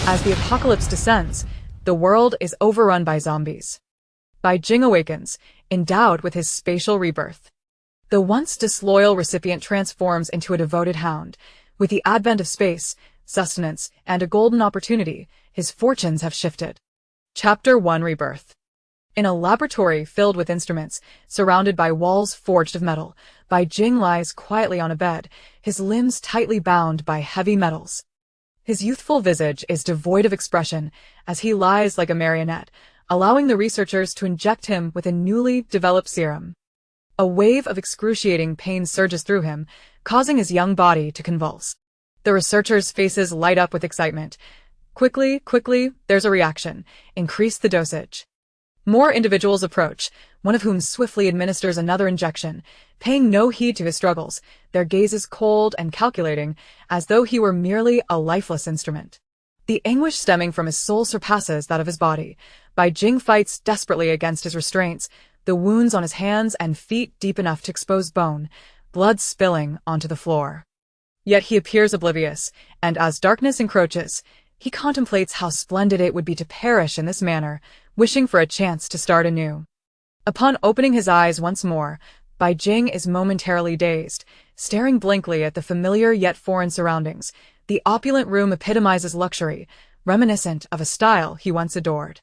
As the apocalypse descends, the world is overrun by zombies. Bai Jing awakens, endowed with his spatial rebirth. The once disloyal recipient transforms into a devoted hound. With the advent of space, sustenance, and a golden opportunity, his fortunes have shifted. Chapter 1: Rebirth. In a laboratory filled with instruments, surrounded by walls forged of metal, Bai Jing lies quietly on a bed, his limbs tightly bound by heavy metals. His youthful visage is devoid of expression as he lies like a marionette, allowing the researchers to inject him with a newly developed serum. A wave of excruciating pain surges through him, causing his young body to convulse. The researchers' faces light up with excitement. Quickly, there's a reaction. Increase the dosage. More individuals approach, one of whom swiftly administers another injection, paying no heed to his struggles, their gazes cold and calculating, as though he were merely a lifeless instrument. The anguish stemming from his soul surpasses that of his body. Bai Jing fights desperately against his restraints, the wounds on his hands and feet deep enough to expose bone, blood spilling onto the floor. Yet he appears oblivious, and as darkness encroaches, he contemplates how splendid it would be to perish in this manner, wishing for a chance to start anew. Upon opening his eyes once more, Bai Jing is momentarily dazed, staring blankly at the familiar yet foreign surroundings. The opulent room epitomizes luxury, reminiscent of a style he once adored.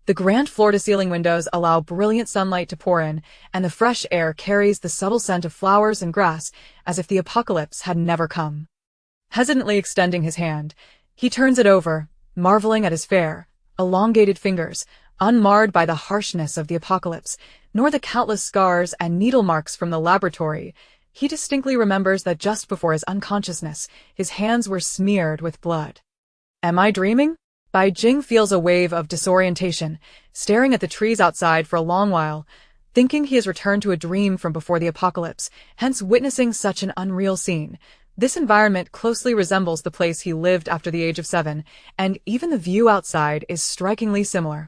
The grand floor-to-ceiling windows allow brilliant sunlight to pour in, and the fresh air carries the subtle scent of flowers and grass as if the apocalypse had never come. Hesitantly extending his hand, he turns it over, marveling at his fair, elongated fingers, unmarred by the harshness of the apocalypse, nor the countless scars and needle marks from the laboratory. He distinctly remembers that just before his unconsciousness, his hands were smeared with blood. Am I dreaming? Bai Jing feels a wave of disorientation, staring at the trees outside for a long while, thinking he has returned to a dream from before the apocalypse, hence witnessing such an unreal scene. This environment closely resembles the place he lived after the age of 7, and even the view outside is strikingly similar.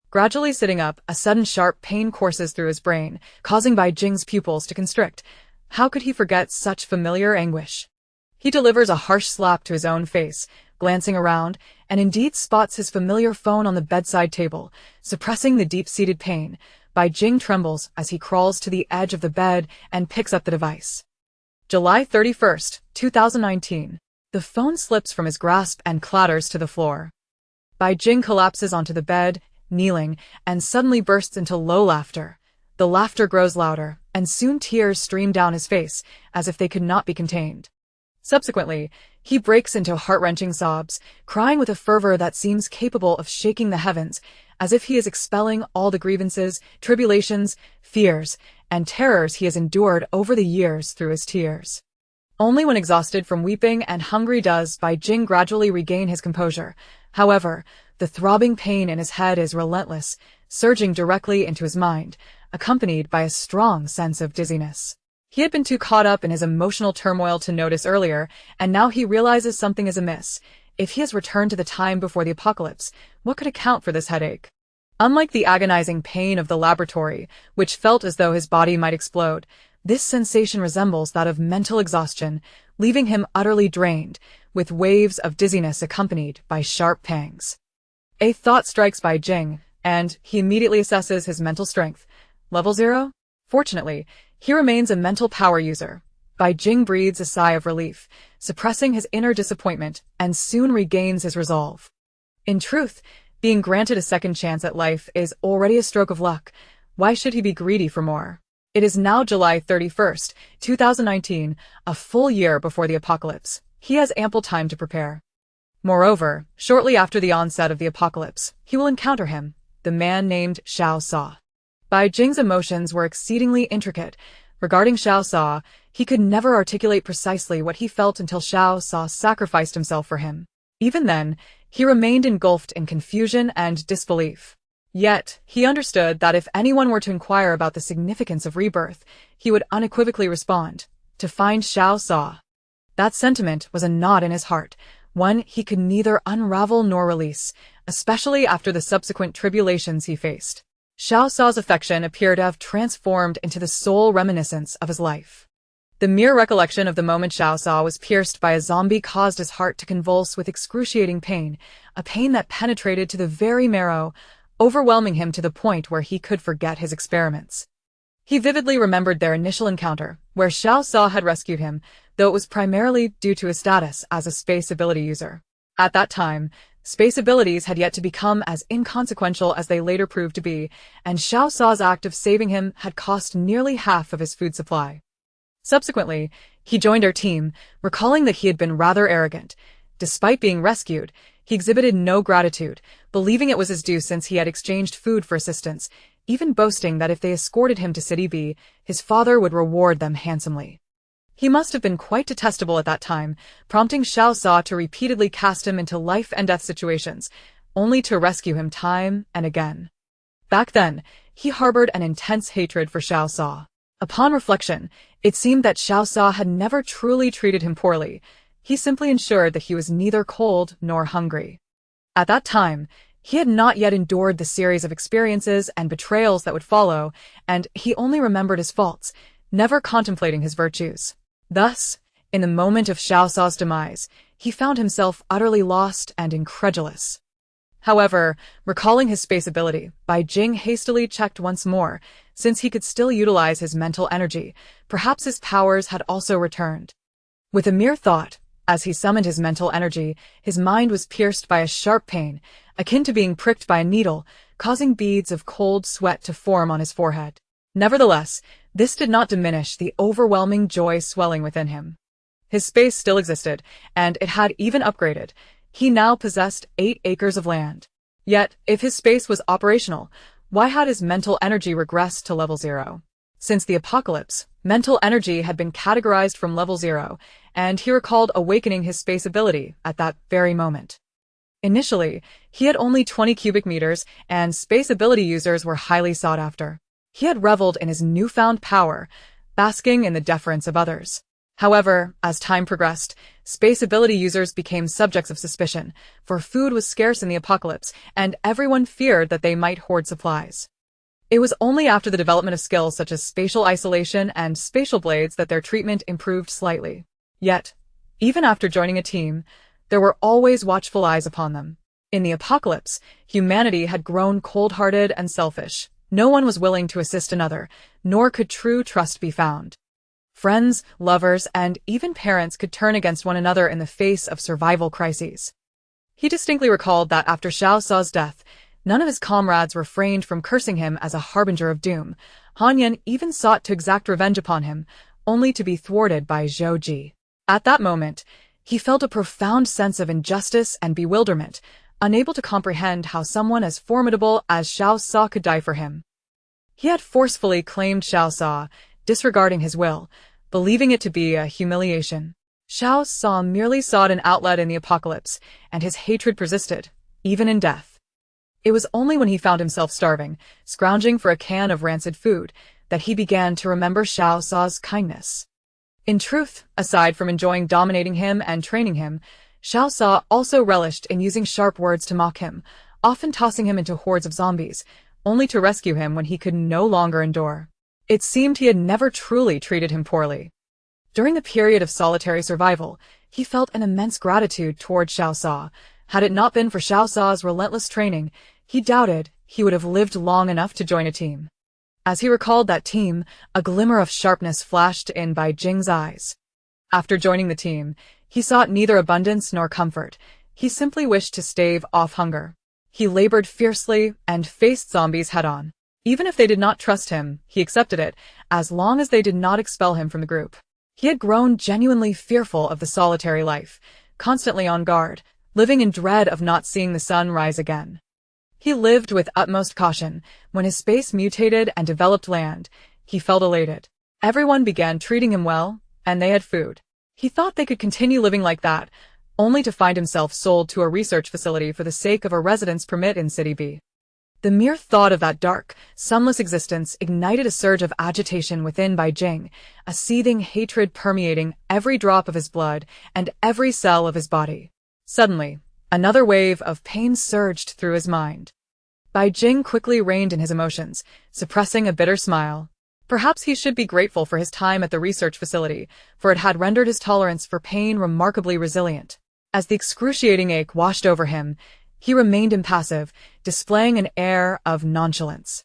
Gradually sitting up, a sudden sharp pain courses through his brain, causing Bai Jing's pupils to constrict. How could he forget such familiar anguish? He delivers a harsh slap to his own face, glancing around, and indeed spots his familiar phone on the bedside table, suppressing the deep-seated pain. Bai Jing trembles as he crawls to the edge of the bed and picks up the device. July 31st, 2019. The phone slips from his grasp and clatters to the floor. Bai Jing collapses onto the bed, kneeling, and suddenly bursts into low laughter. The laughter grows louder, and soon tears stream down his face, as if they could not be contained. Subsequently, he breaks into heart-wrenching sobs, crying with a fervor that seems capable of shaking the heavens, as if he is expelling all the grievances, tribulations, fears, and terrors he has endured over the years through his tears. Only when exhausted from weeping and hungry does Bai Jing gradually regain his composure. However, the throbbing pain in his head is relentless, surging directly into his mind, accompanied by a strong sense of dizziness. He had been too caught up in his emotional turmoil to notice earlier, and now he realizes something is amiss. If he has returned to the time before the apocalypse, what could account for this headache? Unlike the agonizing pain of the laboratory, which felt as though his body might explode, this sensation resembles that of mental exhaustion, leaving him utterly drained, with waves of dizziness accompanied by sharp pangs. A thought strikes Bai Jing, and he immediately assesses his mental strength. Level 0? Fortunately, he remains a mental power user. Bai Jing breathes a sigh of relief, suppressing his inner disappointment, and soon regains his resolve. In truth, being granted a second chance at life is already a stroke of luck. Why should he be greedy for more? It is now July 31st, 2019, a full year before the apocalypse. He has ample time to prepare. Moreover, shortly after the onset of the apocalypse, he will encounter him, the man named Xiao Sa. Bai Jing's emotions were exceedingly intricate. Regarding Xiao Sa, he could never articulate precisely what he felt until Xiao Sa sacrificed himself for him. Even then, he remained engulfed in confusion and disbelief. Yet, he understood that if anyone were to inquire about the significance of rebirth, he would unequivocally respond, to find Xiao Sa. That sentiment was a knot in his heart, one he could neither unravel nor release, especially after the subsequent tribulations he faced. Xiao Sa's affection appeared to have transformed into the sole reminiscence of his life. The mere recollection of the moment Xiao Sa was pierced by a zombie caused his heart to convulse with excruciating pain, a pain that penetrated to the very marrow, overwhelming him to the point where he could forget his experiments. He vividly remembered their initial encounter, where Xiao Sa had rescued him, though it was primarily due to his status as a space ability user. At that time, space abilities had yet to become as inconsequential as they later proved to be, and Xiao Sa's act of saving him had cost nearly half of his food supply. Subsequently, he joined our team, recalling that he had been rather arrogant. Despite being rescued, he exhibited no gratitude, believing it was his due since he had exchanged food for assistance, even boasting that if they escorted him to City B, his father would reward them handsomely. He must have been quite detestable at that time, prompting Xiao Sa to repeatedly cast him into life-and-death situations, only to rescue him time and again. Back then, he harbored an intense hatred for Xiao Sa. Upon reflection, it seemed that Xiao Sa had never truly treated him poorly. He simply ensured that he was neither cold nor hungry. At that time, he had not yet endured the series of experiences and betrayals that would follow, and he only remembered his faults, never contemplating his virtues. Thus, in the moment of Xiao Sa's demise, he found himself utterly lost and incredulous. However, recalling his space ability, Bai Jing hastily checked once more, since he could still utilize his mental energy. Perhaps his powers had also returned. With a mere thought, as he summoned his mental energy, his mind was pierced by a sharp pain, akin to being pricked by a needle, causing beads of cold sweat to form on his forehead. Nevertheless, this did not diminish the overwhelming joy swelling within him. His space still existed, and it had even upgraded. He now possessed 8 acres of land. Yet, if his space was operational, why had his mental energy regressed to level 0? Since the apocalypse, mental energy had been categorized from level 0, and he recalled awakening his space ability at that very moment. Initially, he had only 20 cubic meters, and space ability users were highly sought after. He had reveled in his newfound power, basking in the deference of others. However, as time progressed, space ability users became subjects of suspicion, for food was scarce in the apocalypse, and everyone feared that they might hoard supplies. It was only after the development of skills such as spatial isolation and spatial blades that their treatment improved slightly. Yet, even after joining a team, there were always watchful eyes upon them. In the apocalypse, humanity had grown cold-hearted and selfish. No one was willing to assist another, nor could true trust be found. Friends, lovers, and even parents could turn against one another in the face of survival crises. He distinctly recalled that after Xiao Sa's death, none of his comrades refrained from cursing him as a harbinger of doom. Han Yan even sought to exact revenge upon him, only to be thwarted by Zhou Ji. At that moment, he felt a profound sense of injustice and bewilderment, unable to comprehend how someone as formidable as Xiao Sa could die for him. He had forcefully claimed Xiao Sa, disregarding his will, believing it to be a humiliation. Xiao Sa merely sought an outlet in the apocalypse, and his hatred persisted, even in death. It was only when he found himself starving, scrounging for a can of rancid food, that he began to remember Xiao Sa's kindness. In truth, aside from enjoying dominating him and training him, Xiao Sa also relished in using sharp words to mock him, often tossing him into hordes of zombies, only to rescue him when he could no longer endure. It seemed he had never truly treated him poorly. During the period of solitary survival, he felt an immense gratitude toward Xiao Sa. Had it not been for Xiao Sa's relentless training, he doubted he would have lived long enough to join a team. As he recalled that team, a glimmer of sharpness flashed in Bai Jing's eyes. After joining the team, he sought neither abundance nor comfort. He simply wished to stave off hunger. He labored fiercely and faced zombies head-on. Even if they did not trust him, he accepted it, as long as they did not expel him from the group. He had grown genuinely fearful of the solitary life, constantly on guard, living in dread of not seeing the sun rise again. He lived with utmost caution. When his space mutated and developed land, he felt elated. Everyone began treating him well, and they had food. He thought they could continue living like that, only to find himself sold to a research facility for the sake of a residence permit in City B. The mere thought of that dark, sunless existence ignited a surge of agitation within Bai Jing, a seething hatred permeating every drop of his blood and every cell of his body. Suddenly, another wave of pain surged through his mind. Bai Jing quickly reined in his emotions, suppressing a bitter smile. Perhaps he should be grateful for his time at the research facility, for it had rendered his tolerance for pain remarkably resilient. As the excruciating ache washed over him, he remained impassive, displaying an air of nonchalance.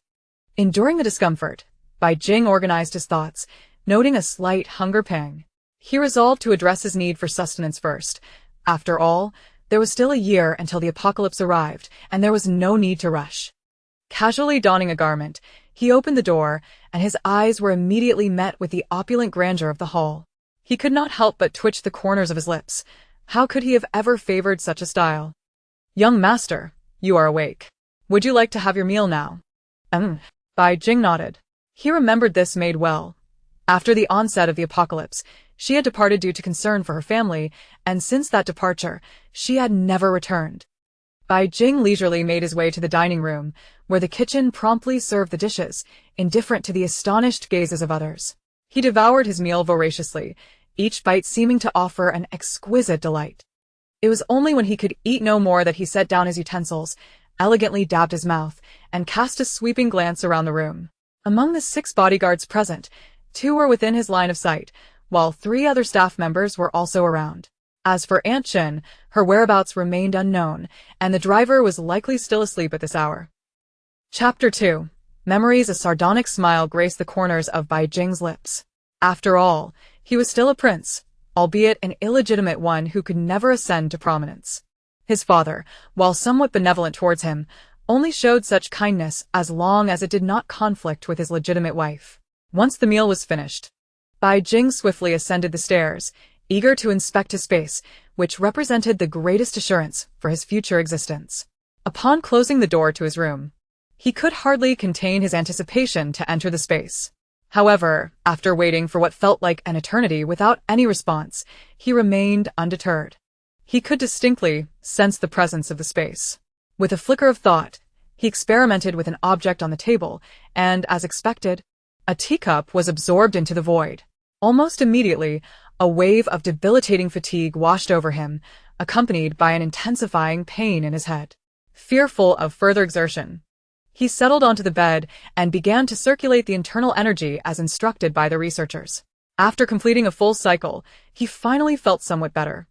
Enduring the discomfort, Bai Jing organized his thoughts, noting a slight hunger pang. He resolved to address his need for sustenance first. After all, there was still a year until the apocalypse arrived, and there was no need to rush. Casually donning a garment, he opened the door, and his eyes were immediately met with the opulent grandeur of the hall. He could not help but twitch the corners of his lips. How could he have ever favored such a style? "Young master, you are awake. Would you like to have your meal now?" Bai Jing nodded. He remembered this maid well. After the onset of the apocalypse, she had departed due to concern for her family, and since that departure, she had never returned. Bai Jing leisurely made his way to the dining room, where the kitchen promptly served the dishes, indifferent to the astonished gazes of others. He devoured his meal voraciously, each bite seeming to offer an exquisite delight. It was only when he could eat no more that he set down his utensils, elegantly dabbed his mouth, and cast a sweeping glance around the room. Among the 6 bodyguards present, 2 were within his line of sight, while 3 other staff members were also around. As for Aunt Shin, her whereabouts remained unknown, and the driver was likely still asleep at this hour. Chapter 2. Memories. A sardonic smile graced the corners of Bai Jing's lips. After all, he was still a prince, albeit an illegitimate one who could never ascend to prominence. His father, while somewhat benevolent towards him, only showed such kindness as long as it did not conflict with his legitimate wife. Once the meal was finished, Bai Jing swiftly ascended the stairs, eager to inspect his space, which represented the greatest assurance for his future existence. Upon closing the door to his room, he could hardly contain his anticipation to enter the space. However, after waiting for what felt like an eternity without any response, he remained undeterred. He could distinctly sense the presence of the space. With a flicker of thought, he experimented with an object on the table, and, as expected, a teacup was absorbed into the void. Almost immediately, a wave of debilitating fatigue washed over him, accompanied by an intensifying pain in his head. Fearful of further exertion, he settled onto the bed and began to circulate the internal energy as instructed by the researchers. After completing a full cycle, he finally felt somewhat better.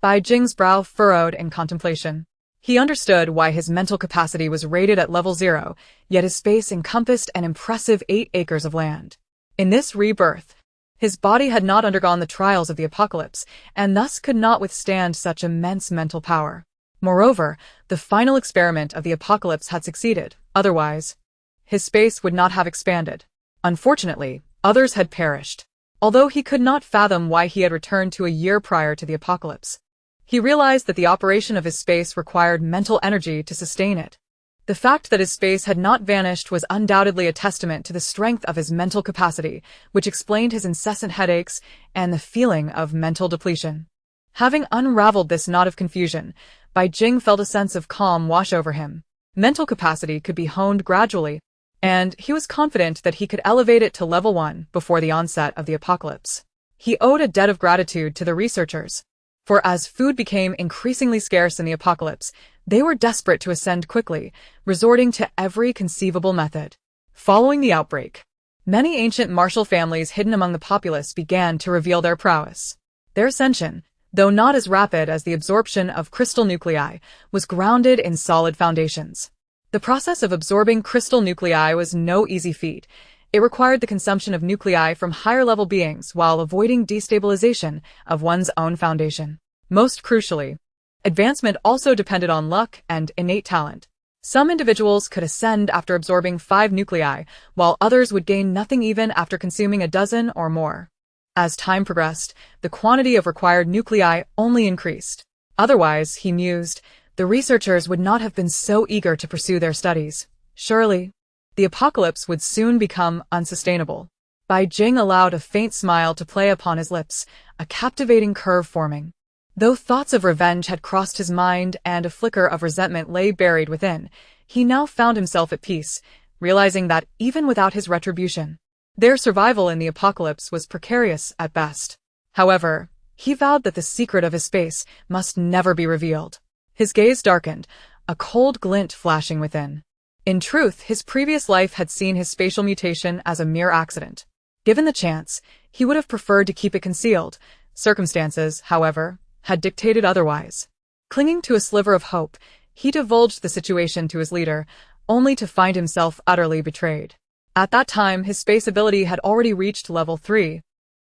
Bai Jing's brow furrowed in contemplation. He understood why his mental capacity was rated at level 0, yet his space encompassed an impressive 8 acres of land. In this rebirth, his body had not undergone the trials of the apocalypse, and thus could not withstand such immense mental power. Moreover, the final experiment of the apocalypse had succeeded. Otherwise, his space would not have expanded. Unfortunately, others had perished. Although he could not fathom why he had returned to a year prior to the apocalypse, he realized that the operation of his space required mental energy to sustain it. The fact that his space had not vanished was undoubtedly a testament to the strength of his mental capacity, which explained his incessant headaches and the feeling of mental depletion. Having unraveled this knot of confusion, Bai Jing felt a sense of calm wash over him. Mental capacity could be honed gradually, and he was confident that he could elevate it to level 1 before the onset of the apocalypse. He owed a debt of gratitude to the researchers, for as food became increasingly scarce in the apocalypse, they were desperate to ascend quickly, resorting to every conceivable method. Following the outbreak, many ancient martial families hidden among the populace began to reveal their prowess. Their ascension, though not as rapid as the absorption of crystal nuclei, was grounded in solid foundations. The process of absorbing crystal nuclei was no easy feat. It required the consumption of nuclei from higher-level beings while avoiding destabilization of one's own foundation. Most crucially, advancement also depended on luck and innate talent. Some individuals could ascend after absorbing 5 nuclei, while others would gain nothing even after consuming a dozen or more. As time progressed, the quantity of required nuclei only increased. Otherwise, he mused, the researchers would not have been so eager to pursue their studies. Surely, the apocalypse would soon become unsustainable. Bai Jing allowed a faint smile to play upon his lips, a captivating curve forming. Though thoughts of revenge had crossed his mind and a flicker of resentment lay buried within, he now found himself at peace, realizing that even without his retribution, their survival in the apocalypse was precarious at best. However, he vowed that the secret of his space must never be revealed. His gaze darkened, a cold glint flashing within. In truth, his previous life had seen his spatial mutation as a mere accident. Given the chance, he would have preferred to keep it concealed. Circumstances, however, had dictated otherwise. Clinging to a sliver of hope, he divulged the situation to his leader, only to find himself utterly betrayed. At that time, his space ability had already reached level 3,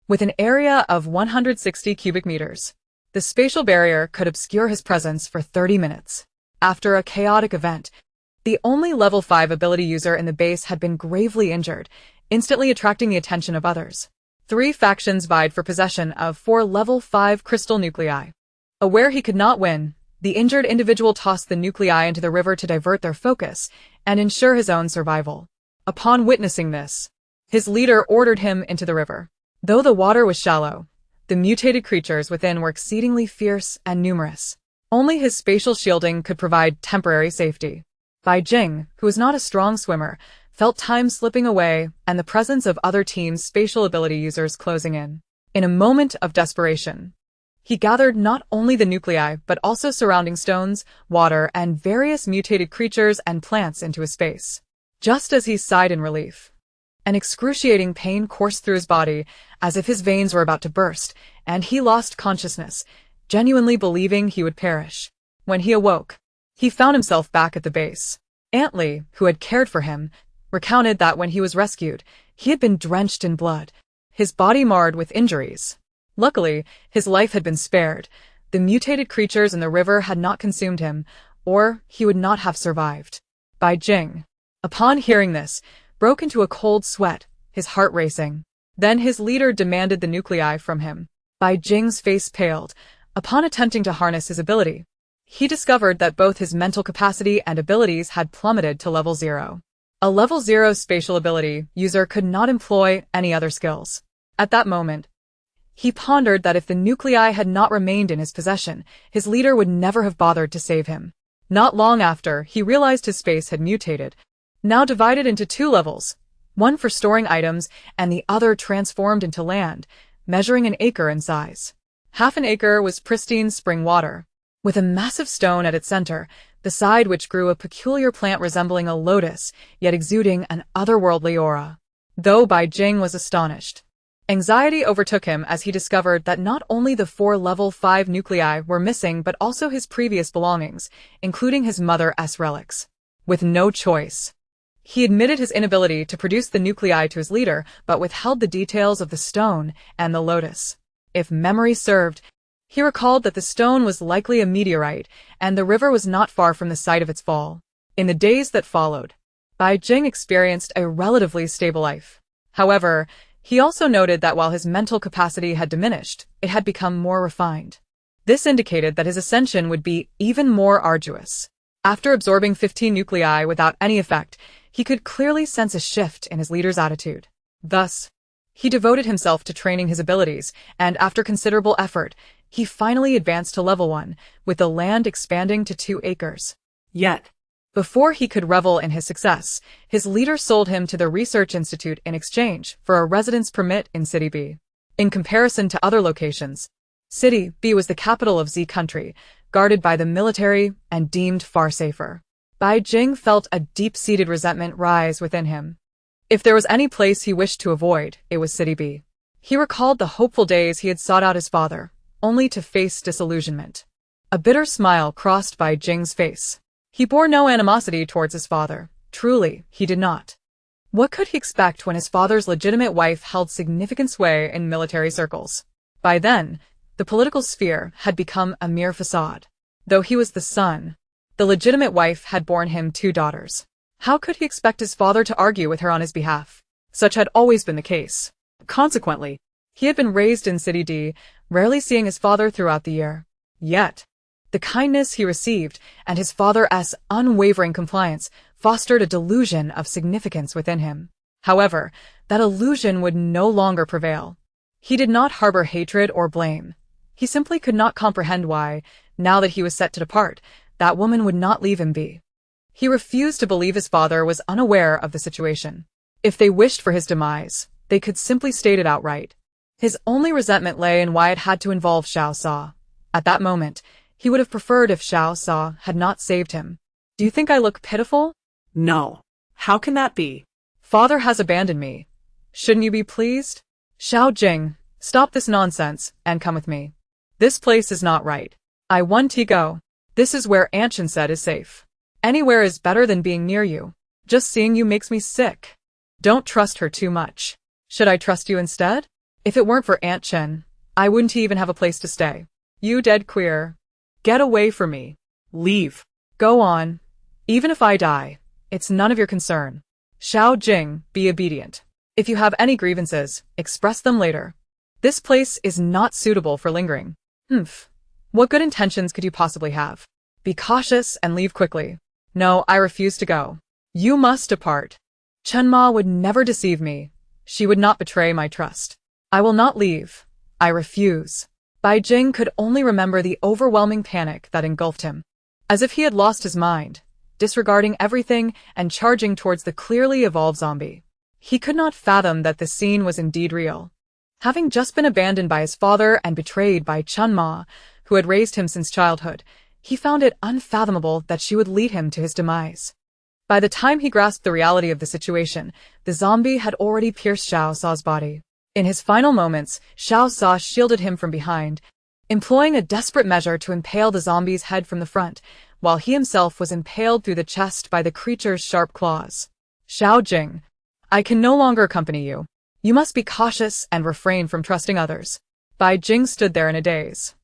with an area of 160 cubic meters. The spatial barrier could obscure his presence for 30 minutes. After a chaotic event, the only level 5 ability user in the base had been gravely injured, instantly attracting the attention of others. 3 factions vied for possession of 4 level 5 crystal nuclei. Aware he could not win, the injured individual tossed the nuclei into the river to divert their focus and ensure his own survival. Upon witnessing this, his leader ordered him into the river. Though the water was shallow, the mutated creatures within were exceedingly fierce and numerous. Only his spatial shielding could provide temporary safety. Bai Jing, who was not a strong swimmer, felt time slipping away and the presence of other teams' spatial ability users closing in. In a moment of desperation, he gathered not only the nuclei but also surrounding stones, water, and various mutated creatures and plants into his space. Just as he sighed in relief, an excruciating pain coursed through his body as if his veins were about to burst, and he lost consciousness, genuinely believing he would perish. When he awoke, he found himself back at the base. Aunt Li, who had cared for him, recounted that when he was rescued, he had been drenched in blood, his body marred with injuries. Luckily, his life had been spared. The mutated creatures in the river had not consumed him, or he would not have survived. Bai Jing, upon hearing this, broke into a cold sweat, his heart racing. Then his leader demanded the nuclei from him. Bai Jing's face paled. Upon attempting to harness his ability, he discovered that both his mental capacity and abilities had plummeted to level 0. A level 0 spatial ability user could not employ any other skills. At that moment, he pondered that if the nuclei had not remained in his possession, his leader would never have bothered to save him. Not long after, he realized his space had mutated, now divided into 2 levels, one for storing items and the other transformed into land, measuring an acre in size. Half an acre was pristine spring water, with a massive stone at its center, beside which grew a peculiar plant resembling a lotus, yet exuding an otherworldly aura. Though Bai Jing was astonished, anxiety overtook him as he discovered that not only the 4 level 5 nuclei were missing but also his previous belongings, including his mother's relics. With no choice, he admitted his inability to produce the nuclei to his leader but withheld the details of the stone and the lotus. If memory served, he recalled that the stone was likely a meteorite and the river was not far from the site of its fall. In the days that followed, Bai Jing experienced a relatively stable life. However, he also noted that while his mental capacity had diminished, it had become more refined. This indicated that his ascension would be even more arduous. After absorbing 15 nuclei without any effect, he could clearly sense a shift in his leader's attitude. Thus, he devoted himself to training his abilities, and after considerable effort, he finally advanced to level 1, with the land expanding to 2 acres. Yet, before he could revel in his success, his leader sold him to the Research Institute in exchange for a residence permit in City B. In comparison to other locations, City B was the capital of Z country, guarded by the military and deemed far safer. Bai Jing felt a deep-seated resentment rise within him. If there was any place he wished to avoid, it was City B. He recalled the hopeful days he had sought out his father, only to face disillusionment. A bitter smile crossed Bai Jing's face. He bore no animosity towards his father. Truly, he did not. What could he expect when his father's legitimate wife held significant sway in military circles? By then, the political sphere had become a mere facade. Though he was the son, the legitimate wife had borne him 2 daughters. How could he expect his father to argue with her on his behalf? Such had always been the case. Consequently, he had been raised in City D, rarely seeing his father throughout the year. Yet, the kindness he received and his father's unwavering compliance fostered a delusion of significance within him. However, that illusion would no longer prevail. He did not harbor hatred or blame. He simply could not comprehend why, now that he was set to depart, that woman would not leave him be. He refused to believe his father was unaware of the situation. If they wished for his demise, they could simply state it outright. His only resentment lay in why it had to involve Xiao Sa. At that moment, he would have preferred if Xiao Sa had not saved him. "Do you think I look pitiful?" No. How can that be? Father has abandoned me. Shouldn't you be pleased? Xiao Jing, stop this nonsense and come with me. This place is not right. I want to go. This is where Aunt Chen said is safe. Anywhere is better than being near you. Just seeing you makes me sick. Don't trust her too much. Should I trust you instead? If it weren't for Aunt Chen, I wouldn't even have a place to stay. You dead queer. Get away from me. Leave. Go on. Even if I die, it's none of your concern. Xiao Jing, be obedient. If you have any grievances, express them later. This place is not suitable for lingering. Humph. What good intentions could you possibly have? Be cautious and leave quickly. No, I refuse to go. You must depart. Chen Ma would never deceive me. She would not betray my trust. I will not leave. I refuse. Bai Jing could only remember the overwhelming panic that engulfed him. As if he had lost his mind, disregarding everything and charging towards the clearly evolved zombie. He could not fathom that the scene was indeed real. Having just been abandoned by his father and betrayed by Chen Ma, who had raised him since childhood, he found it unfathomable that she would lead him to his demise. By the time he grasped the reality of the situation, the zombie had already pierced Xiao Sa's body. In his final moments, Xiao Sa shielded him from behind, employing a desperate measure to impale the zombie's head from the front, while he himself was impaled through the chest by the creature's sharp claws. Xiao Jing, I can no longer accompany you. You must be cautious and refrain from trusting others. Bai Jing stood there in a daze,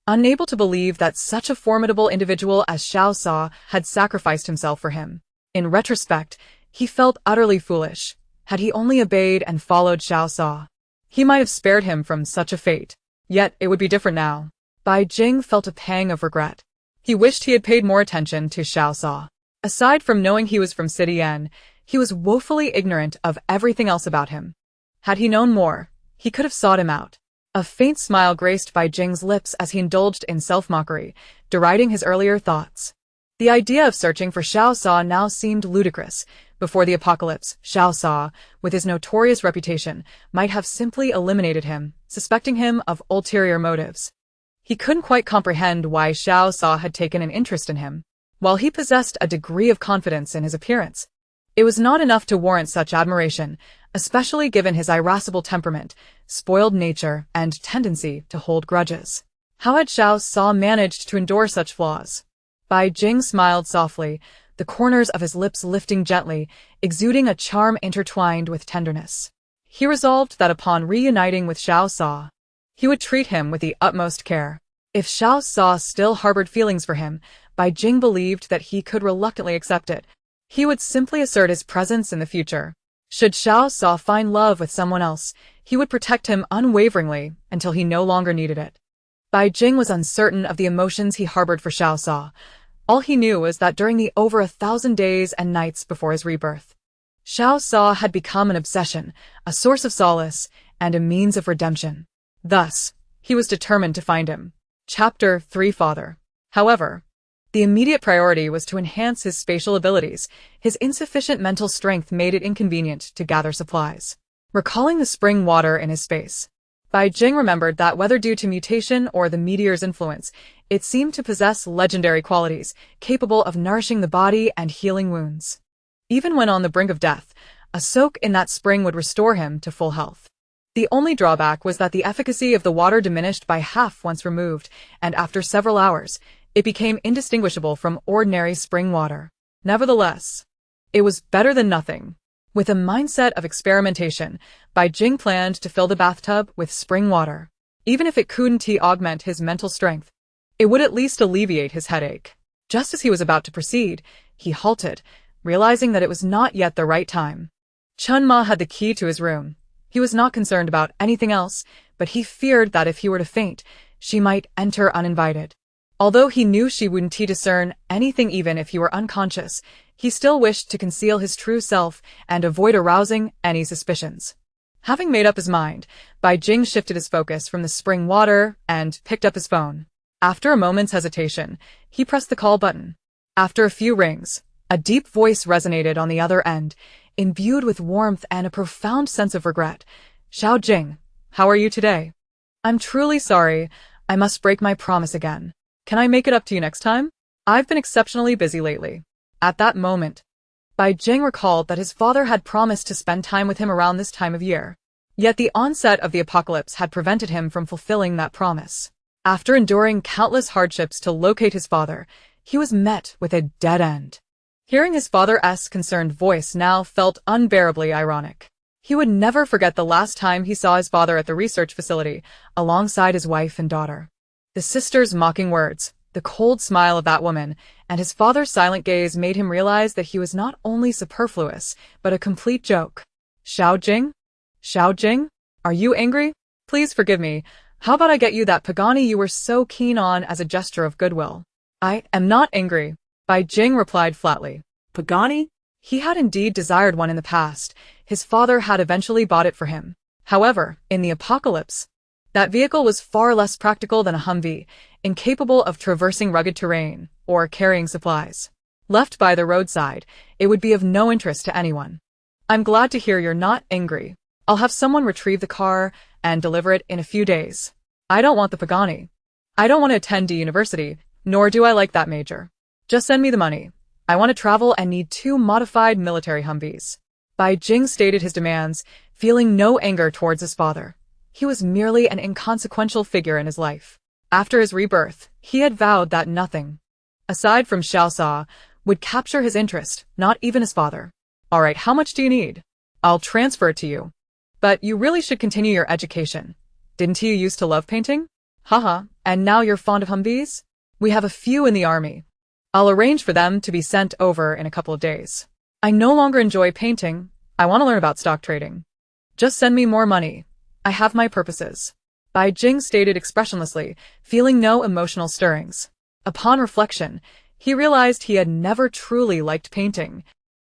unable to believe that such a formidable individual as Xiao Sa had sacrificed himself for him. In retrospect, he felt utterly foolish. Had he only obeyed and followed Xiao Sa, he might have spared him from such a fate. Yet it would be different now. Bai Jing felt a pang of regret. He wished he had paid more attention to Xiao Sa. Aside from knowing he was from City Yan, he was woefully ignorant of everything else about him. Had he known more, he could have sought him out. A faint smile graced Bai Jing's lips as he indulged in self-mockery, deriding his earlier thoughts. The idea of searching for Xiao Sa now seemed ludicrous. Before the apocalypse, Xiao Sa, with his notorious reputation, might have simply eliminated him, suspecting him of ulterior motives. He couldn't quite comprehend why Xiao Sa had taken an interest in him. While he possessed a degree of confidence in his appearance, it was not enough to warrant such admiration, especially given his irascible temperament, spoiled nature, and tendency to hold grudges. How had Xiao Sa managed to endure such flaws? Bai Jing smiled softly, the corners of his lips lifting gently, exuding a charm intertwined with tenderness. He resolved that upon reuniting with Xiao Sa, he would treat him with the utmost care. If Xiao Sa still harbored feelings for him, Bai Jing believed that he could reluctantly accept it. He would simply assert his presence in the future. Should Xiao Sa find love with someone else, he would protect him unwaveringly until he no longer needed it. Bai Jing was uncertain of the emotions he harbored for Xiao Sa. All he knew was that during the over 1,000 days and nights before his rebirth, Xiao Sa had become an obsession, a source of solace, and a means of redemption. Thus, he was determined to find him. Chapter 3 Father. However, the immediate priority was to enhance his spatial abilities. His insufficient mental strength made it inconvenient to gather supplies. Recalling the spring water in his space, Bai Jing remembered that whether due to mutation or the meteor's influence, it seemed to possess legendary qualities, capable of nourishing the body and healing wounds. Even when on the brink of death, a soak in that spring would restore him to full health. The only drawback was that the efficacy of the water diminished by half once removed, and after several hours, it became indistinguishable from ordinary spring water. Nevertheless, it was better than nothing. With a mindset of experimentation, Bai Jing planned to fill the bathtub with spring water. Even if it couldn't augment his mental strength, it would at least alleviate his headache. Just as he was about to proceed, he halted, realizing that it was not yet the right time. Chen Ma had the key to his room. He was not concerned about anything else, but he feared that if he were to faint, she might enter uninvited. Although he knew she wouldn't discern anything even if he were unconscious, he still wished to conceal his true self and avoid arousing any suspicions. Having made up his mind, Bai Jing shifted his focus from the spring water and picked up his phone. After a moment's hesitation, he pressed the call button. After a few rings, a deep voice resonated on the other end, imbued with warmth and a profound sense of regret. Xiao Jing, how are you today? I'm truly sorry. I must break my promise again. Can I make it up to you next time? I've been exceptionally busy lately. At that moment, Bai Jing recalled that his father had promised to spend time with him around this time of year. Yet the onset of the apocalypse had prevented him from fulfilling that promise. After enduring countless hardships to locate his father, he was met with a dead end. Hearing his father's concerned voice now felt unbearably ironic. He would never forget the last time he saw his father at the research facility, alongside his wife and daughter. The sister's mocking words, the cold smile of that woman, and his father's silent gaze made him realize that he was not only superfluous, but a complete joke. Xiao Jing? Xiao Jing? Are you angry? Please forgive me. How about I get you that Pagani you were so keen on as a gesture of goodwill? I am not angry, Bai Jing replied flatly. Pagani? He had indeed desired one in the past. His father had eventually bought it for him. However, in the apocalypse, that vehicle was far less practical than a Humvee, incapable of traversing rugged terrain or carrying supplies. Left by the roadside, it would be of no interest to anyone. I'm glad to hear you're not angry. I'll have someone retrieve the car and deliver it in a few days. I don't want the Pagani. I don't want to attend to university, nor do I like that major. Just send me the money. I want to travel and need 2 modified military Humvees. Bai Jing stated his demands, feeling no anger towards his father. He was merely an inconsequential figure in his life. After his rebirth, he had vowed that nothing, aside from Xiao Sa, would capture his interest, not even his father. All right, how much do you need? I'll transfer it to you. But you really should continue your education. Didn't you used to love painting? Haha, and now you're fond of Humvees? We have a few in the army. I'll arrange for them to be sent over in a couple of days. I no longer enjoy painting. I want to learn about stock trading. Just send me more money. I have my purposes. Bai Jing stated expressionlessly, feeling no emotional stirrings. Upon reflection, he realized he had never truly liked painting.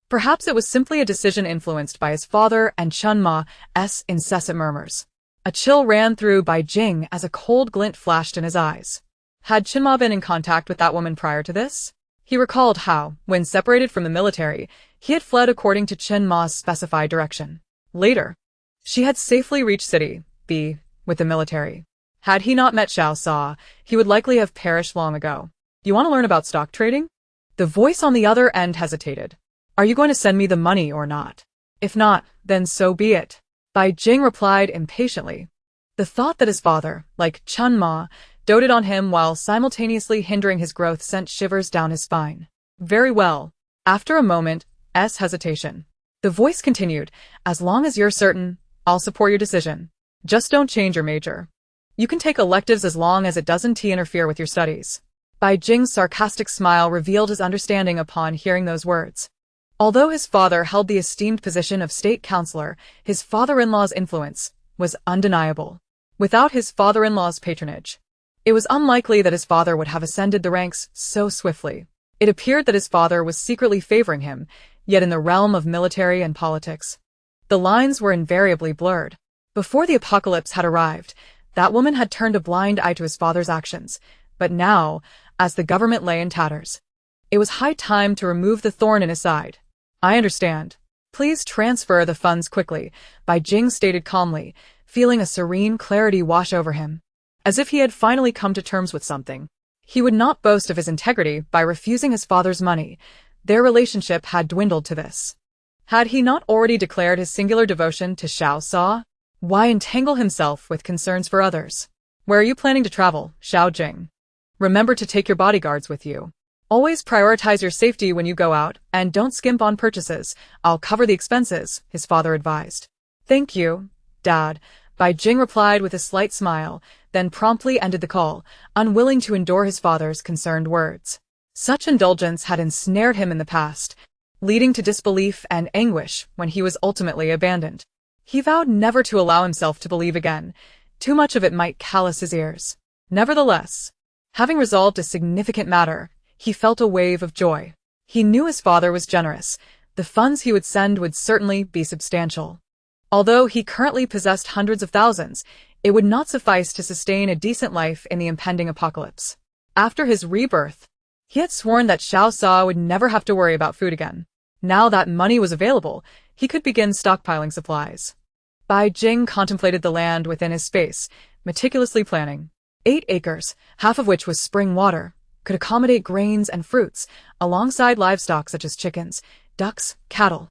Perhaps it was simply a decision influenced by his father and Chun Ma's incessant murmurs. A chill ran through Bai Jing as a cold glint flashed in his eyes. Had Chun Ma been in contact with that woman prior to this? He recalled how, when separated from the military, he had fled according to Chun Ma's specified direction. Later, she had safely reached City B with the military. Had he not met Xiao Sa, he would likely have perished long ago. You want to learn about stock trading? The voice on the other end hesitated. Are you going to send me the money or not? If not, then so be it. Bai Jing replied impatiently. The thought that his father, like Chun Ma, doted on him while simultaneously hindering his growth sent shivers down his spine. Very well. After a moment's hesitation, the voice continued, as long as you're certain, I'll support your decision. Just don't change your major. You can take electives as long as it doesn't interfere with your studies. Bai Jing's sarcastic smile revealed his understanding upon hearing those words. Although his father held the esteemed position of state counselor, his father-in-law's influence was undeniable. Without his father-in-law's patronage, it was unlikely that his father would have ascended the ranks so swiftly. It appeared that his father was secretly favoring him, yet in the realm of military and politics, the lines were invariably blurred. Before the apocalypse had arrived, that woman had turned a blind eye to his father's actions, but now, as the government lay in tatters, it was high time to remove the thorn in his side. I understand. Please transfer the funds quickly, Bai Jing stated calmly, feeling a serene clarity wash over him. As if he had finally come to terms with something. He would not boast of his integrity by refusing his father's money. Their relationship had dwindled to this. Had he not already declared his singular devotion to Xiao Sa? Why entangle himself with concerns for others? Where are you planning to travel, Xiao Jing? Remember to take your bodyguards with you. Always prioritize your safety when you go out, and don't skimp on purchases. I'll cover the expenses, his father advised. Thank you, Dad, Bai Jing replied with a slight smile, then promptly ended the call, unwilling to endure his father's concerned words. Such indulgence had ensnared him in the past, leading to disbelief and anguish when he was ultimately abandoned. He vowed never to allow himself to believe again. Too much of it might callous his ears. Nevertheless, having resolved a significant matter, he felt a wave of joy. He knew his father was generous. The funds he would send would certainly be substantial. Although he currently possessed hundreds of thousands, it would not suffice to sustain a decent life in the impending apocalypse. After his rebirth, he had sworn that Xiao Sa would never have to worry about food again. Now that money was available, he could begin stockpiling supplies. Bai Jing contemplated the land within his space, meticulously planning. 8 acres, half of which was spring water, could accommodate grains and fruits, alongside livestock such as chickens, ducks, cattle,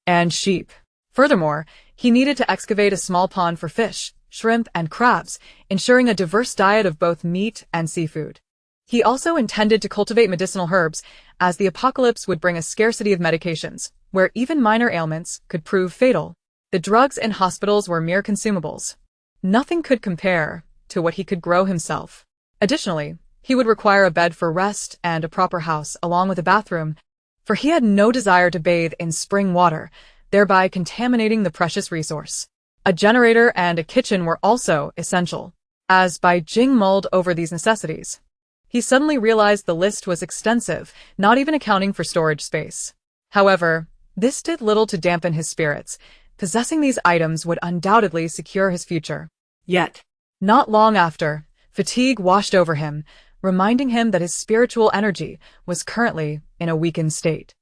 and sheep. Furthermore, he needed to excavate a small pond for fish, shrimp, and crabs, ensuring a diverse diet of both meat and seafood. He also intended to cultivate medicinal herbs, as the apocalypse would bring a scarcity of medications, where even minor ailments could prove fatal. The drugs in hospitals were mere consumables. Nothing could compare to what he could grow himself. Additionally, he would require a bed for rest and a proper house along with a bathroom, for he had no desire to bathe in spring water, thereby contaminating the precious resource. A generator and a kitchen were also essential. As Bai Jing mulled over these necessities, he suddenly realized the list was extensive, not even accounting for storage space. However, this did little to dampen his spirits. Possessing these items would undoubtedly secure his future. Yet, Not long after, fatigue washed over him, reminding him that his spiritual energy was currently in a weakened state.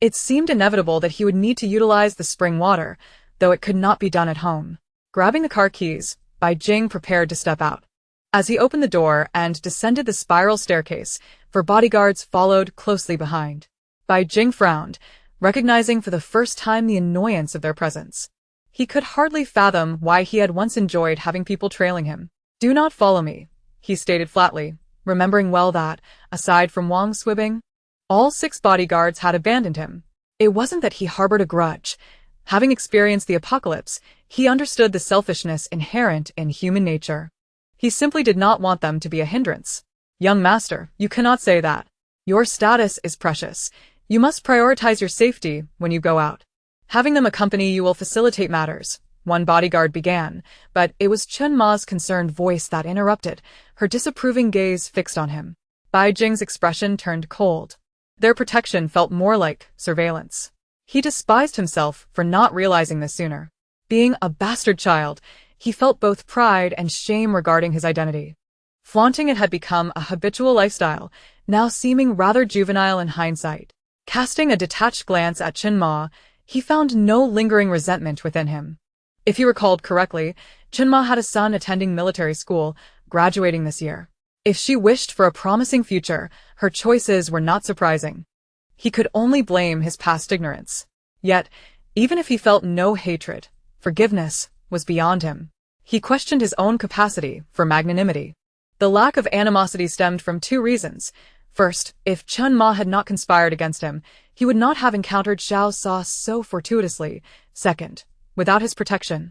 It seemed inevitable that he would need to utilize the spring water, though it could not be done at home. Grabbing the car keys, Bai Jing prepared to step out. As he opened the door and descended the spiral staircase, four bodyguards followed closely behind. Bai Jing frowned, recognizing for the first time the annoyance of their presence. He could hardly fathom why he had once enjoyed having people trailing him. "Do not follow me," he stated flatly, remembering well that, aside from Wang Swibing, all 6 bodyguards had abandoned him. It wasn't that he harbored a grudge. Having experienced the apocalypse, he understood the selfishness inherent in human nature. He simply did not want them to be a hindrance. "Young master, you cannot say that. Your status is precious. You must prioritize your safety when you go out. Having them accompany you will facilitate matters," one bodyguard began, but it was Chun Ma's concerned voice that interrupted, her disapproving gaze fixed on him. Bai Jing's expression turned cold. Their protection felt more like surveillance. He despised himself for not realizing this sooner. Being a bastard child, he felt both pride and shame regarding his identity. Flaunting it had become a habitual lifestyle, now seeming rather juvenile in hindsight. Casting a detached glance at Chun Ma, he found no lingering resentment within him. If he recalled correctly, Chun Ma had a son attending military school, graduating this year. If she wished for a promising future, her choices were not surprising. He could only blame his past ignorance. Yet, even if he felt no hatred, forgiveness was beyond him. He questioned his own capacity for magnanimity. The lack of animosity stemmed from 2 reasons. First, if Chun Ma had not conspired against him, he would not have encountered Xiao Sa so fortuitously. Second, without his protection,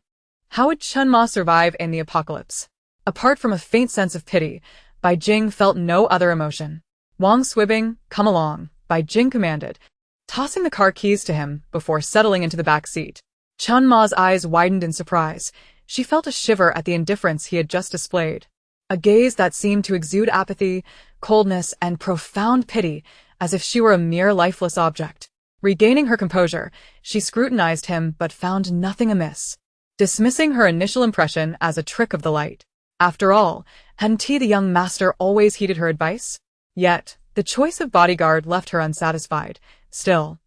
how would Chun Ma survive in the apocalypse? Apart from a faint sense of pity, Bai Jing felt no other emotion. "Wang Swibing, come along," Bai Jing commanded, tossing the car keys to him before settling into the back seat. Chun Ma's eyes widened in surprise. She felt a shiver at the indifference he had just displayed. A gaze that seemed to exude apathy, coldness, and profound pity, as if she were a mere lifeless object. Regaining her composure, she scrutinized him but found nothing amiss, dismissing her initial impression as a trick of the light. After all, hadn't he, the young master, always heeded her advice? Yet, the choice of bodyguard left her unsatisfied. Still,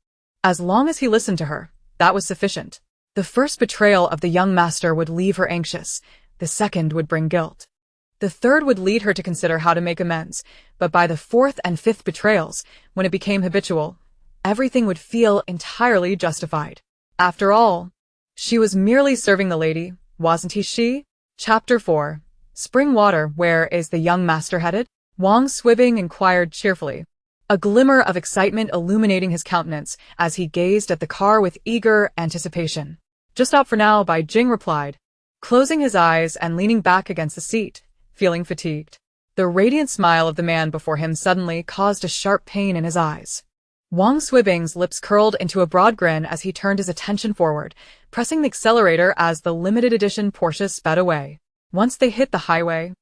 as long as he listened to her, that was sufficient. The first betrayal of the young master would leave her anxious, the second would bring guilt. The third would lead her to consider how to make amends, but by the 4th and 5th betrayals, when it became habitual, everything would feel entirely justified. After all, she was merely serving the lady, wasn't she? Chapter 4. Spring water, where is the young master headed? Wang Swibing inquired cheerfully, a glimmer of excitement illuminating his countenance as he gazed at the car with eager anticipation. "Just out for now," Bai Jing replied, closing his eyes and leaning back against the seat, feeling fatigued. The radiant smile of the man before him suddenly caused a sharp pain in his eyes. Wang Swibing's lips curled into a broad grin as he turned his attention forward, pressing the accelerator as the limited edition Porsche sped away. Once they hit the highway,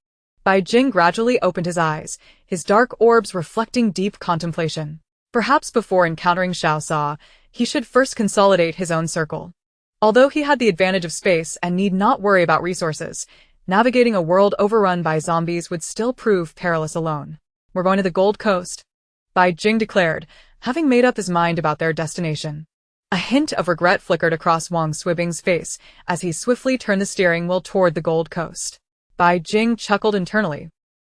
Bai Jing gradually opened his eyes, his dark orbs reflecting deep contemplation. Perhaps before encountering Xiao Sa, he should first consolidate his own circle. Although he had the advantage of space and need not worry about resources, navigating a world overrun by zombies would still prove perilous alone. "We're going to the Gold Coast," Bai Jing declared, having made up his mind about their destination. A hint of regret flickered across Wang Swibing's face as he swiftly turned the steering wheel toward the Gold Coast. Bai Jing chuckled internally,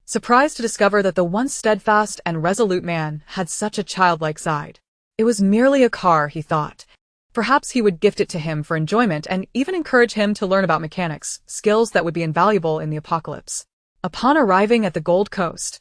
surprised to discover that the once steadfast and resolute man had such a childlike side. It was merely a car, he thought. Perhaps he would gift it to him for enjoyment and even encourage him to learn about mechanics, skills that would be invaluable in the apocalypse. Upon arriving at the Gold Coast,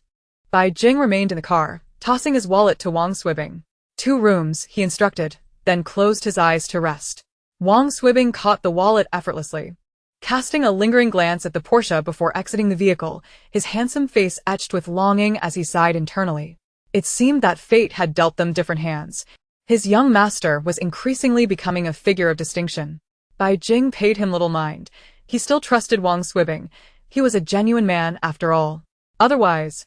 Bai Jing remained in the car, tossing his wallet to Wang Swibing. 2 rooms, he instructed, then closed his eyes to rest. Wang Swibing caught the wallet effortlessly. Casting a lingering glance at the Porsche before exiting the vehicle, his handsome face etched with longing as he sighed internally. It seemed that fate had dealt them different hands. His young master was increasingly becoming a figure of distinction. Bai Jing paid him little mind. He still trusted Wang Swibing. He was a genuine man, after all. Otherwise,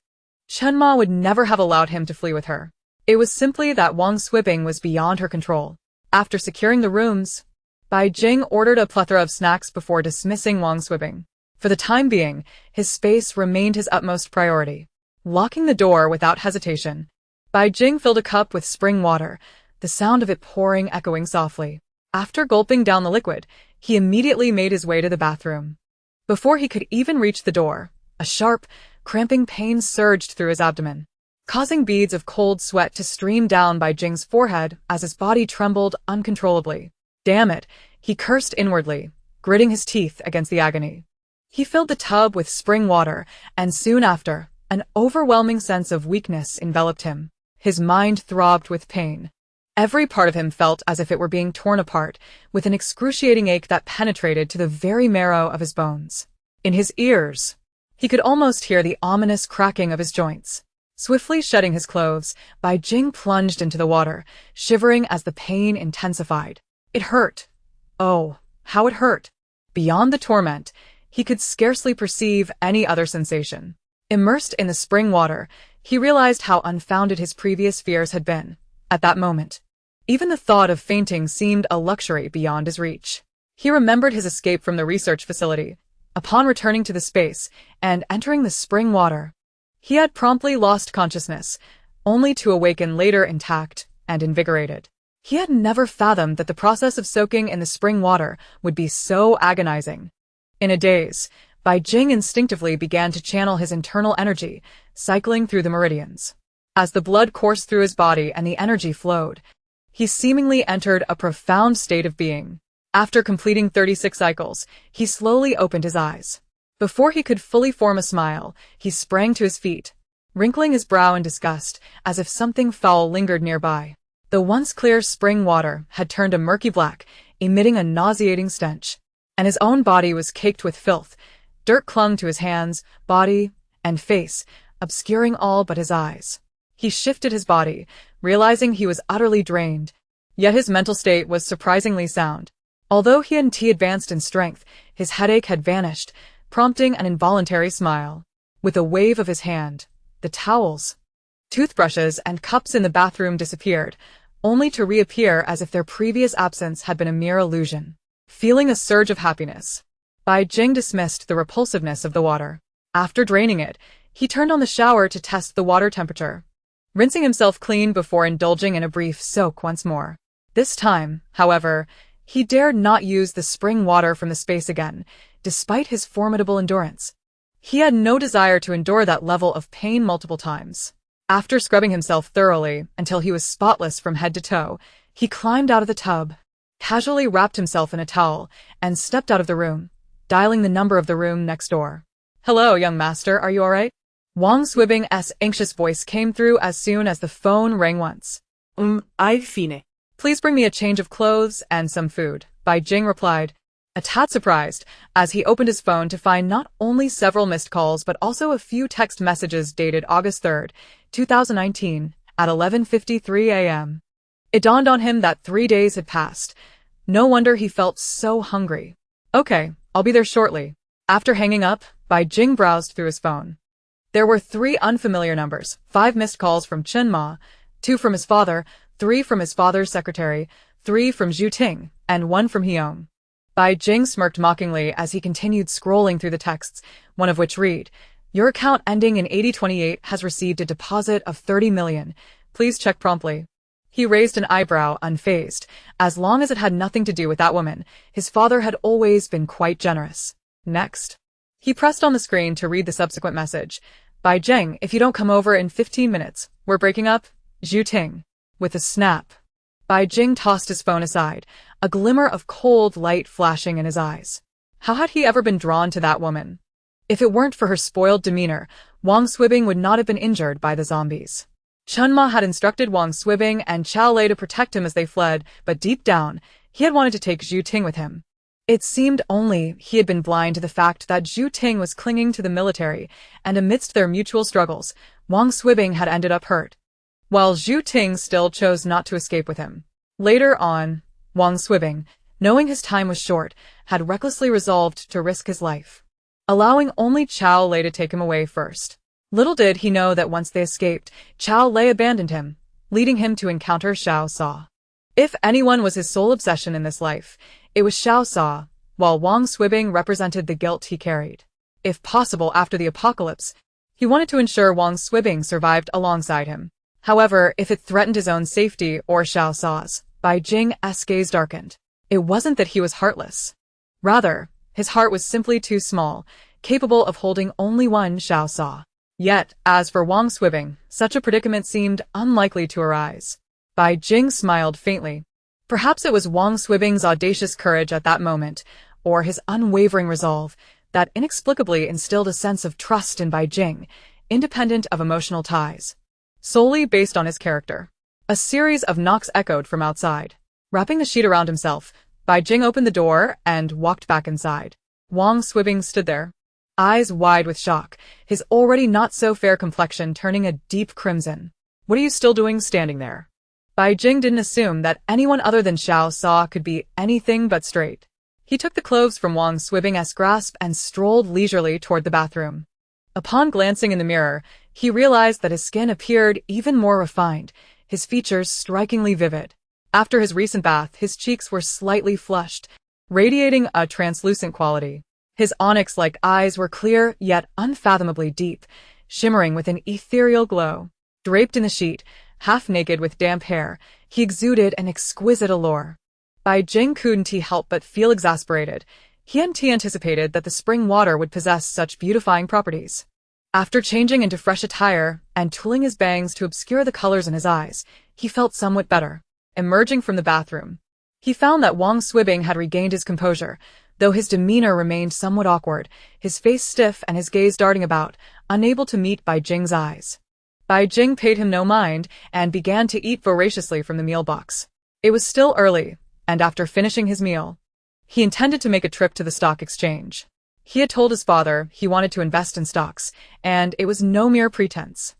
Chen Ma would never have allowed him to flee with her. It was simply that Wang Swibing was beyond her control. After securing the rooms, Bai Jing ordered a plethora of snacks before dismissing Wang Swibing. For the time being, his space remained his utmost priority. Locking the door without hesitation, Bai Jing filled a cup with spring water, the sound of it pouring echoing softly. After gulping down the liquid, he immediately made his way to the bathroom. Before he could even reach the door, a sharp, cramping pain surged through his abdomen, causing beads of cold sweat to stream down Bai Jing's forehead as his body trembled uncontrollably. Damn it, he cursed inwardly, gritting his teeth against the agony. He filled the tub with spring water, and soon after, an overwhelming sense of weakness enveloped him. His mind throbbed with pain. Every part of him felt as if it were being torn apart, with an excruciating ache that penetrated to the very marrow of his bones. In his ears, he could almost hear the ominous cracking of his joints. Swiftly shedding his clothes, Bai Jing plunged into the water, shivering as the pain intensified. It hurt. Oh, how it hurt. Beyond the torment, he could scarcely perceive any other sensation. Immersed in the spring water, he realized how unfounded his previous fears had been. At that moment, even the thought of fainting seemed a luxury beyond his reach. He remembered his escape from the research facility. Upon returning to the space and entering the spring water, he had promptly lost consciousness, only to awaken later intact and invigorated. He had never fathomed that the process of soaking in the spring water would be so agonizing. In a daze, Bai Jing instinctively began to channel his internal energy, cycling through the meridians. As the blood coursed through his body and the energy flowed, he seemingly entered a profound state of being. After completing 36 cycles, he slowly opened his eyes. Before he could fully form a smile, he sprang to his feet, wrinkling his brow in disgust, as if something foul lingered nearby. The once clear spring water had turned a murky black, emitting a nauseating stench, and his own body was caked with filth. Dirt clung to his hands, body, and face, obscuring all but his eyes. He shifted his body, realizing he was utterly drained, yet his mental state was surprisingly sound. Although he hadn't advanced in strength, his headache had vanished, prompting an involuntary smile. With a wave of his hand, the towels, toothbrushes, and cups in the bathroom disappeared, only to reappear as if their previous absence had been a mere illusion. Feeling a surge of happiness, Bai Jing dismissed the repulsiveness of the water. After draining it, he turned on the shower to test the water temperature, rinsing himself clean before indulging in a brief soak once more. This time, however, he dared not use the spring water from the space again, despite his formidable endurance. He had no desire to endure that level of pain multiple times. After scrubbing himself thoroughly until he was spotless from head to toe, he climbed out of the tub, casually wrapped himself in a towel, and stepped out of the room, dialing the number of the room next door. "Hello, young master, are you alright?" Wang Swibing's anxious voice came through as soon as the phone rang once. I've fine. "Please bring me a change of clothes and some food," Bai Jing replied, a tad surprised as he opened his phone to find not only several missed calls but also a few text messages dated August 3rd, 2019, at 11:53 a.m. It dawned on him that 3 days had passed. No wonder he felt so hungry. "Okay, I'll be there shortly." After hanging up, Bai Jing browsed through his phone. There were 3 unfamiliar numbers, 5 missed calls from Chen Ma, 2 from his father, 3 from his father's secretary, 3 from Zhu Ting, and 1 from Hyong. Bai Jing smirked mockingly as he continued scrolling through the texts, one of which read, "Your account ending in 8028 has received a deposit of 30 million. Please check promptly." He raised an eyebrow, unfazed. As long as it had nothing to do with that woman, his father had always been quite generous. Next. He pressed on the screen to read the subsequent message. "Bai Jing, if you don't come over in 15 minutes, we're breaking up. Zhu Ting." With a snap, Bai Jing tossed his phone aside, a glimmer of cold light flashing in his eyes. How had he ever been drawn to that woman? If it weren't for her spoiled demeanor, Wang Swibing would not have been injured by the zombies. Chunma had instructed Wang Swibing and Xiao Lei to protect him as they fled, but deep down, he had wanted to take Zhu Ting with him. It seemed only he had been blind to the fact that Zhu Ting was clinging to the military, and amidst their mutual struggles, Wang Swibing had ended up hurt, while Zhu Ting still chose not to escape with him. Later on, Wang Swibing, knowing his time was short, had recklessly resolved to risk his life, allowing only Xiao Lei to take him away first. Little did he know that once they escaped, Xiao Lei abandoned him, leading him to encounter Xiao Sa. If anyone was his sole obsession in this life, it was Xiao Sa, while Wang Swibing represented the guilt he carried. If possible after the apocalypse, he wanted to ensure Wang Swibing survived alongside him. However, if it threatened his own safety or Xiao Sa's, Bai Jing's gaze darkened. It wasn't that he was heartless. Rather, his heart was simply too small, capable of holding only one Xiao Sa. Yet, as for Wang Swibing, such a predicament seemed unlikely to arise. Bai Jing smiled faintly. Perhaps it was Wang Swibing's audacious courage at that moment, or his unwavering resolve, that inexplicably instilled a sense of trust in Bai Jing, independent of emotional ties, solely based on his character. A series of knocks echoed from outside. Wrapping the sheet around himself, Bai Jing opened the door and walked back inside. Wang Swibing stood there, eyes wide with shock, his already not-so-fair complexion turning a deep crimson. "What are you still doing standing there?" Bai Jing didn't assume that anyone other than Xiao Sa could be anything but straight. He took the clothes from Wang Swibing's grasp and strolled leisurely toward the bathroom. Upon glancing in the mirror, he realized that his skin appeared even more refined, his features strikingly vivid. After his recent bath, his cheeks were slightly flushed, radiating a translucent quality. His onyx-like eyes were clear yet unfathomably deep, shimmering with an ethereal glow. Draped in the sheet, half-naked with damp hair, he exuded an exquisite allure. Bai Jing couldn't help but feel exasperated. He hadn't anticipated that the spring water would possess such beautifying properties. After changing into fresh attire and tooling his bangs to obscure the colors in his eyes, he felt somewhat better. Emerging from the bathroom, he found that Wang Swibing had regained his composure, though his demeanor remained somewhat awkward, his face stiff and his gaze darting about, unable to meet Bai Jing's eyes. Bai Jing paid him no mind and began to eat voraciously from the meal box. It was still early, and after finishing his meal, he intended to make a trip to the stock exchange. He had told his father he wanted to invest in stocks, and it was no mere pretense.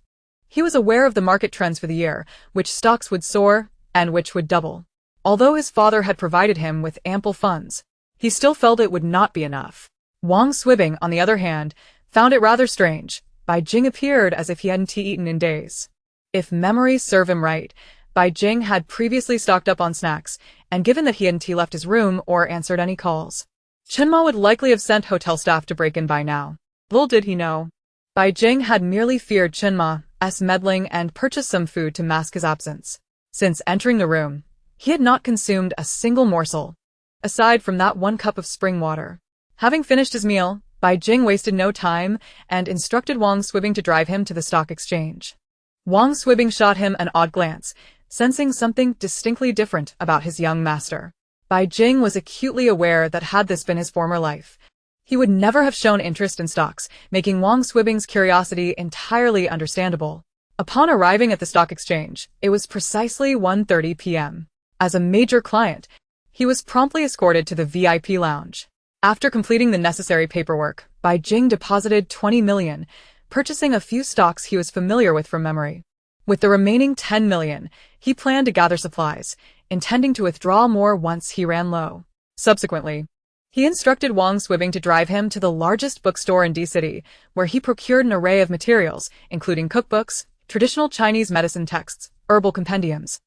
He was aware of the market trends for the year, which stocks would soar, and which would double. Although his father had provided him with ample funds, he still felt it would not be enough. Wang Swibing, on the other hand, found it rather strange. Bai Jing appeared as if he hadn't eaten in days. If memory served him right, Bai Jing had previously stocked up on snacks, and given that he hadn't left his room or answered any calls, Chenma would likely have sent hotel staff to break in by now. Little did he know, Bai Jing had merely feared Chenma's meddling and purchased some food to mask his absence. Since entering the room, he had not consumed a single morsel, aside from that one cup of spring water. Having finished his meal, Bai Jing wasted no time and instructed Wang Swibing to drive him to the stock exchange. Wang Swibing shot him an odd glance, sensing something distinctly different about his young master. Bai Jing was acutely aware that had this been his former life, he would never have shown interest in stocks, making Wang Swibing's curiosity entirely understandable. Upon arriving at the stock exchange, it was precisely 1:30 p.m. As a major client, he was promptly escorted to the VIP lounge. After completing the necessary paperwork, Bai Jing deposited 20 million, purchasing a few stocks he was familiar with from memory. With the remaining 10 million, he planned to gather supplies, intending to withdraw more once he ran low. Subsequently, he instructed Wang Swibing to drive him to the largest bookstore in D-City, where he procured an array of materials, including cookbooks, traditional Chinese medicine texts, herbal compendiums,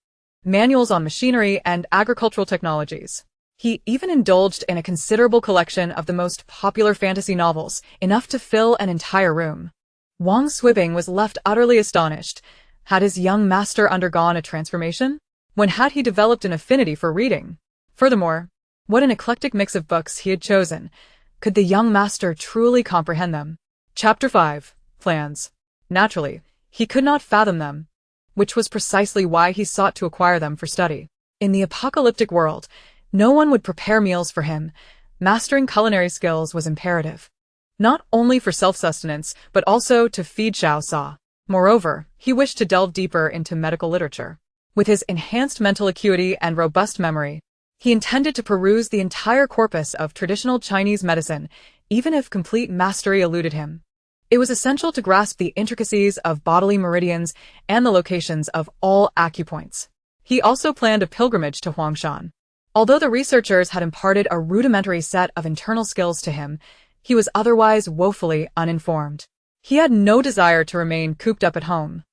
manuals on machinery and agricultural technologies. He even indulged in a considerable collection of the most popular fantasy novels, enough to fill an entire room. Wang Swibing was left utterly astonished. Had his young master undergone a transformation? When had he developed an affinity for reading? Furthermore, what an eclectic mix of books he had chosen. Could the young master truly comprehend them? Chapter 5. Plans. Naturally, he could not fathom them. which was precisely why he sought to acquire them for study. In the apocalyptic world, no one would prepare meals for him. Mastering culinary skills was imperative, not only for self-sustenance, but also to feed Xiao Sa. Moreover, he wished to delve deeper into medical literature. With his enhanced mental acuity and robust memory, he intended to peruse the entire corpus of traditional Chinese medicine, even if complete mastery eluded him. It was essential to grasp the intricacies of bodily meridians and the locations of all acupoints. He also planned a pilgrimage to Huangshan. Although the researchers had imparted a rudimentary set of internal skills to him, he was otherwise woefully uninformed. He had no desire to remain cooped up at home.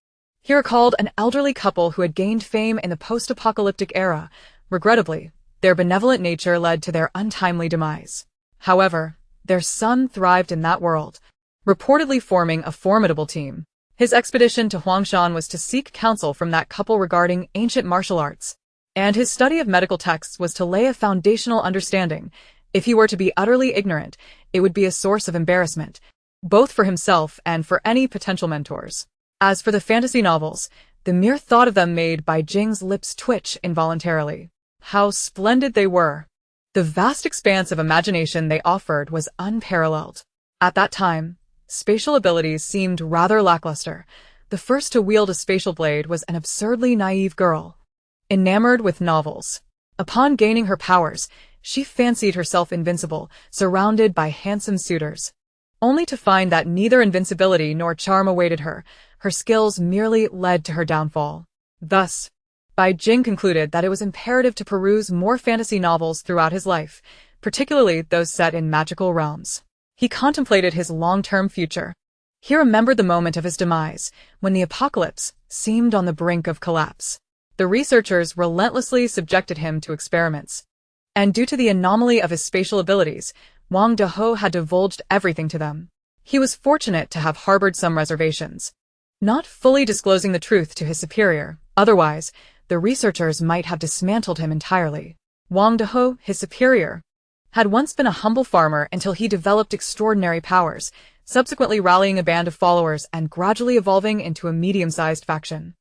He recalled an elderly couple who had gained fame in the post-apocalyptic era. Regrettably, their benevolent nature led to their untimely demise. However, their son thrived in that world, reportedly forming a formidable team. His expedition to Huangshan was to seek counsel from that couple regarding ancient martial arts, and his study of medical texts was to lay a foundational understanding. If he were to be utterly ignorant, it would be a source of embarrassment, both for himself and for any potential mentors. As for the fantasy novels, the mere thought of them made Bai Jing's lips twitch involuntarily. How splendid they were! The vast expanse of imagination they offered was unparalleled. At that time, spatial abilities seemed rather lackluster. The first to wield a spatial blade was an absurdly naive girl, enamored with novels. Upon gaining her powers, she fancied herself invincible, surrounded by handsome suitors, only to find that neither invincibility nor charm awaited her. Her skills merely led to her downfall. Thus, Bai Jing concluded that it was imperative to peruse more fantasy novels throughout his life, particularly those set in magical realms. He contemplated his long-term future. He remembered the moment of his demise, when the apocalypse seemed on the brink of collapse. The researchers relentlessly subjected him to experiments, and due to the anomaly of his spatial abilities, Wang Deho had divulged everything to them. He was fortunate to have harbored some reservations, not fully disclosing the truth to his superior. Otherwise, the researchers might have dismantled him entirely. Wang Deho, his superior, had once been a humble farmer until he developed extraordinary powers, subsequently rallying a band of followers and gradually evolving into a medium-sized faction.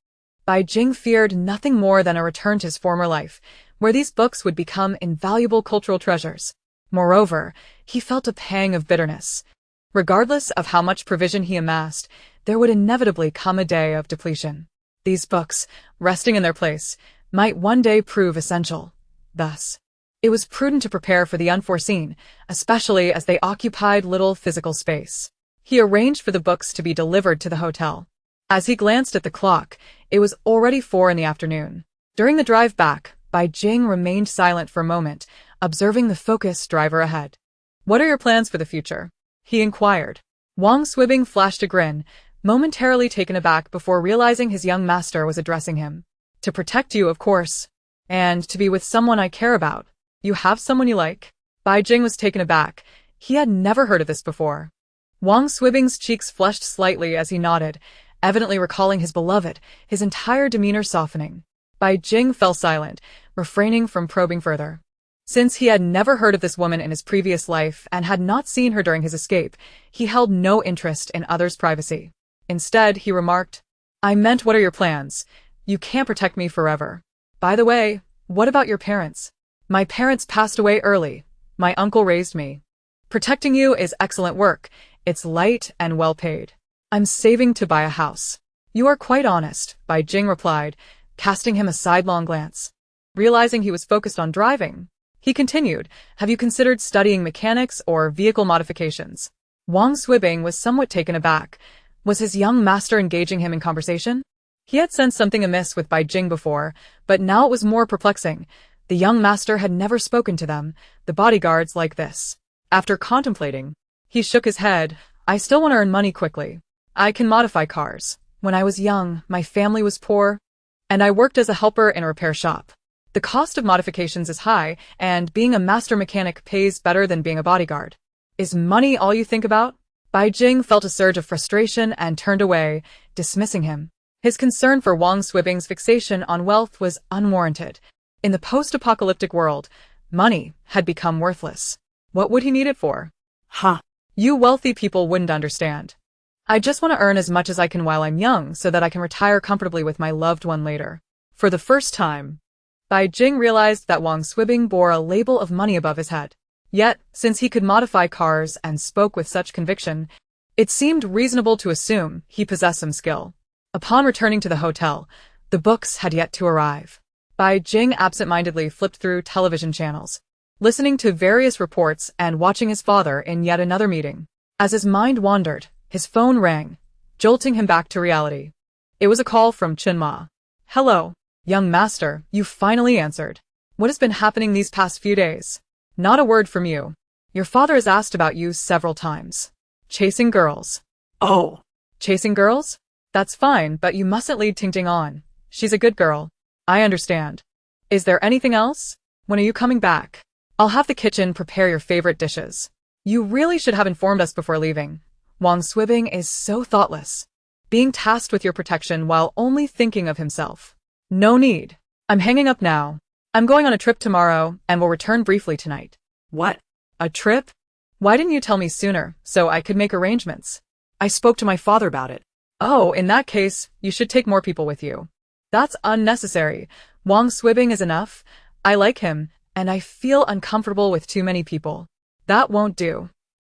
Bai Jing feared nothing more than a return to his former life, where these books would become invaluable cultural treasures. Moreover, he felt a pang of bitterness. Regardless of how much provision he amassed, there would inevitably come a day of depletion. These books, resting in their place, might one day prove essential. Thus, it was prudent to prepare for the unforeseen, especially as they occupied little physical space. He arranged for the books to be delivered to the hotel. As he glanced at the clock, it was already 4 in the afternoon. During the drive back, Bai Jing remained silent for a moment, observing the focused driver ahead. "What are your plans for the future?" he inquired. Wang Swibing flashed a grin, momentarily taken aback before realizing his young master was addressing him. "To protect you, of course. And to be with someone I care about." "You have someone you like?" Bai Jing was taken aback. He had never heard of this before. Wang Swibing's cheeks flushed slightly as he nodded, evidently recalling his beloved, his entire demeanor softening. Bai Jing fell silent, refraining from probing further. Since he had never heard of this woman in his previous life and had not seen her during his escape, he held no interest in others' privacy. Instead, he remarked, "I meant, what are your plans? You can't protect me forever. By the way, what about your parents?" "My parents passed away early. My uncle raised me. Protecting you is excellent work. It's light and well paid. I'm saving to buy a house." "You are quite honest," Bai Jing replied, casting him a sidelong glance. Realizing he was focused on driving, he continued, "Have you considered studying mechanics or vehicle modifications?" Wang Swibing was somewhat taken aback. Was his young master engaging him in conversation? He had sensed something amiss with Bai Jing before, but now it was more perplexing. The young master had never spoken to them, the bodyguards, like this. After contemplating, he shook his head. "I still want to earn money quickly. I can modify cars. When I was young, my family was poor, and I worked as a helper in a repair shop. The cost of modifications is high, and being a master mechanic pays better than being a bodyguard." "Is money all you think about?" Bai Jing felt a surge of frustration and turned away, dismissing him. His concern for Wang Swibing's fixation on wealth was unwarranted. In the post-apocalyptic world, money had become worthless. What would he need it for? "You wealthy people wouldn't understand. I just want to earn as much as I can while I'm young so that I can retire comfortably with my loved one later. For the first time, Bai Jing realized that Wang Swibing bore a label of money above his head. Yet, since he could modify cars and spoke with such conviction, it seemed reasonable to assume he possessed some skill. Upon returning to the hotel, the books had yet to arrive. Bai Jing absent-mindedly flipped through television channels, listening to various reports and watching his father in yet another meeting. As his mind wandered, his phone rang, jolting him back to reality. It was a call from Ma. hello. Young master, you finally answered. What has been happening these past few days? Not a word from you. Your father has asked about you several times. Chasing girls. Oh, Chasing girls? That's fine, but you mustn't lead Tingting on. She's a good girl. I understand. Is there anything else? When are you coming back? I'll have the kitchen prepare your favorite dishes. You really should have informed us before leaving. Wang Swibing is so thoughtless, being tasked with your protection while only thinking of himself. No need. I'm hanging up now. I'm going on a trip tomorrow and will return briefly tonight. what? A trip? Why didn't you tell me sooner, so I could make arrangements? I spoke to my father about it. Oh, in that case, you should take more people with you. That's unnecessary. Wang Swibing is enough. I like him, and I feel uncomfortable with too many people. That won't do.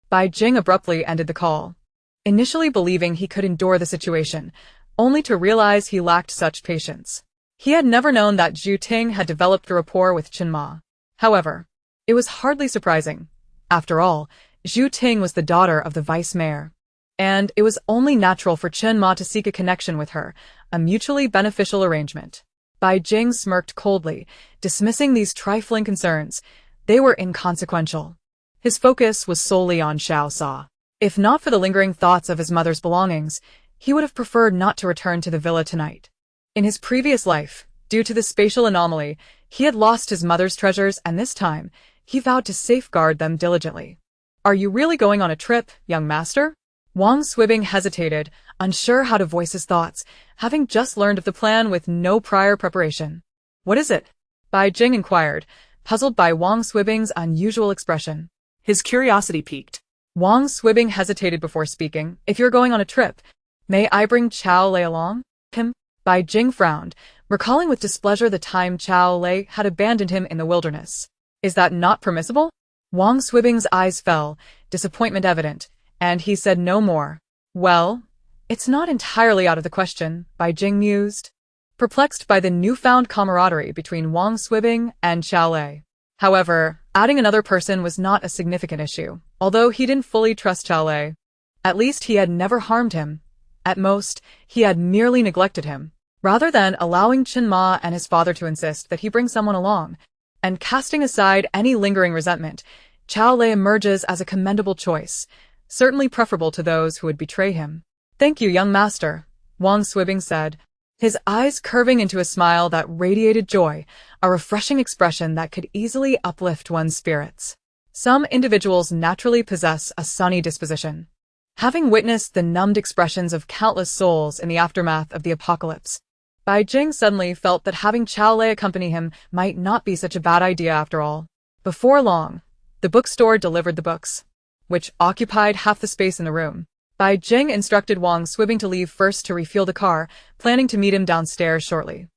Bai Jing abruptly ended the call, initially believing he could endure the situation, only to realize he lacked such patience. He had never known that Zhu Ting had developed a rapport with Ma. However, it was hardly surprising. After all, Zhu Ting was the daughter of the vice mayor, and it was only natural for Ma to seek a connection with her, a mutually beneficial arrangement. Bai Jing smirked coldly, dismissing these trifling concerns. They were inconsequential. His focus was solely on Xiao Sa. If not for the lingering thoughts of his mother's belongings, he would have preferred not to return to the villa tonight. In his previous life, due to the spatial anomaly, he had lost his mother's treasures, and this time, he vowed to safeguard them diligently. Are you really going on a trip, young master? Wang Swibing hesitated, unsure how to voice his thoughts, having just learned of the plan with no prior preparation. What is it? Bai Jing inquired, puzzled by Wang Swibing's unusual expression. His curiosity piqued. Wang Swibing hesitated before speaking. If you're going on a trip, may I bring Xiao Lei along? Him? Bai Jing frowned, recalling with displeasure the time Xiao Lei had abandoned him in the wilderness. Is that not permissible? Wang Swibing's eyes fell, disappointment evident, and he said no more. Well, it's not entirely out of the question, Bai Jing mused, perplexed by the newfound camaraderie between Wang Swibing and Xiao Lei. However, adding another person was not a significant issue, although he didn't fully trust Xiao Lei. At least he had never harmed him. At most, he had merely neglected him. Rather than allowing Ma and his father to insist that he bring someone along, and casting aside any lingering resentment, Xiao Lei emerges as a commendable choice, certainly preferable to those who would betray him. Thank you, young master, Wang Swibing said, his eyes curving into a smile that radiated joy, a refreshing expression that could easily uplift one's spirits. Some individuals naturally possess a sunny disposition. Having witnessed the numbed expressions of countless souls in the aftermath of the apocalypse, Bai Jing suddenly felt that having Xiao Lei accompany him might not be such a bad idea after all. Before long, the bookstore delivered the books, which occupied half the space in the room. Bai Jing instructed Wang Swibing to leave first to refuel the car, planning to meet him downstairs shortly.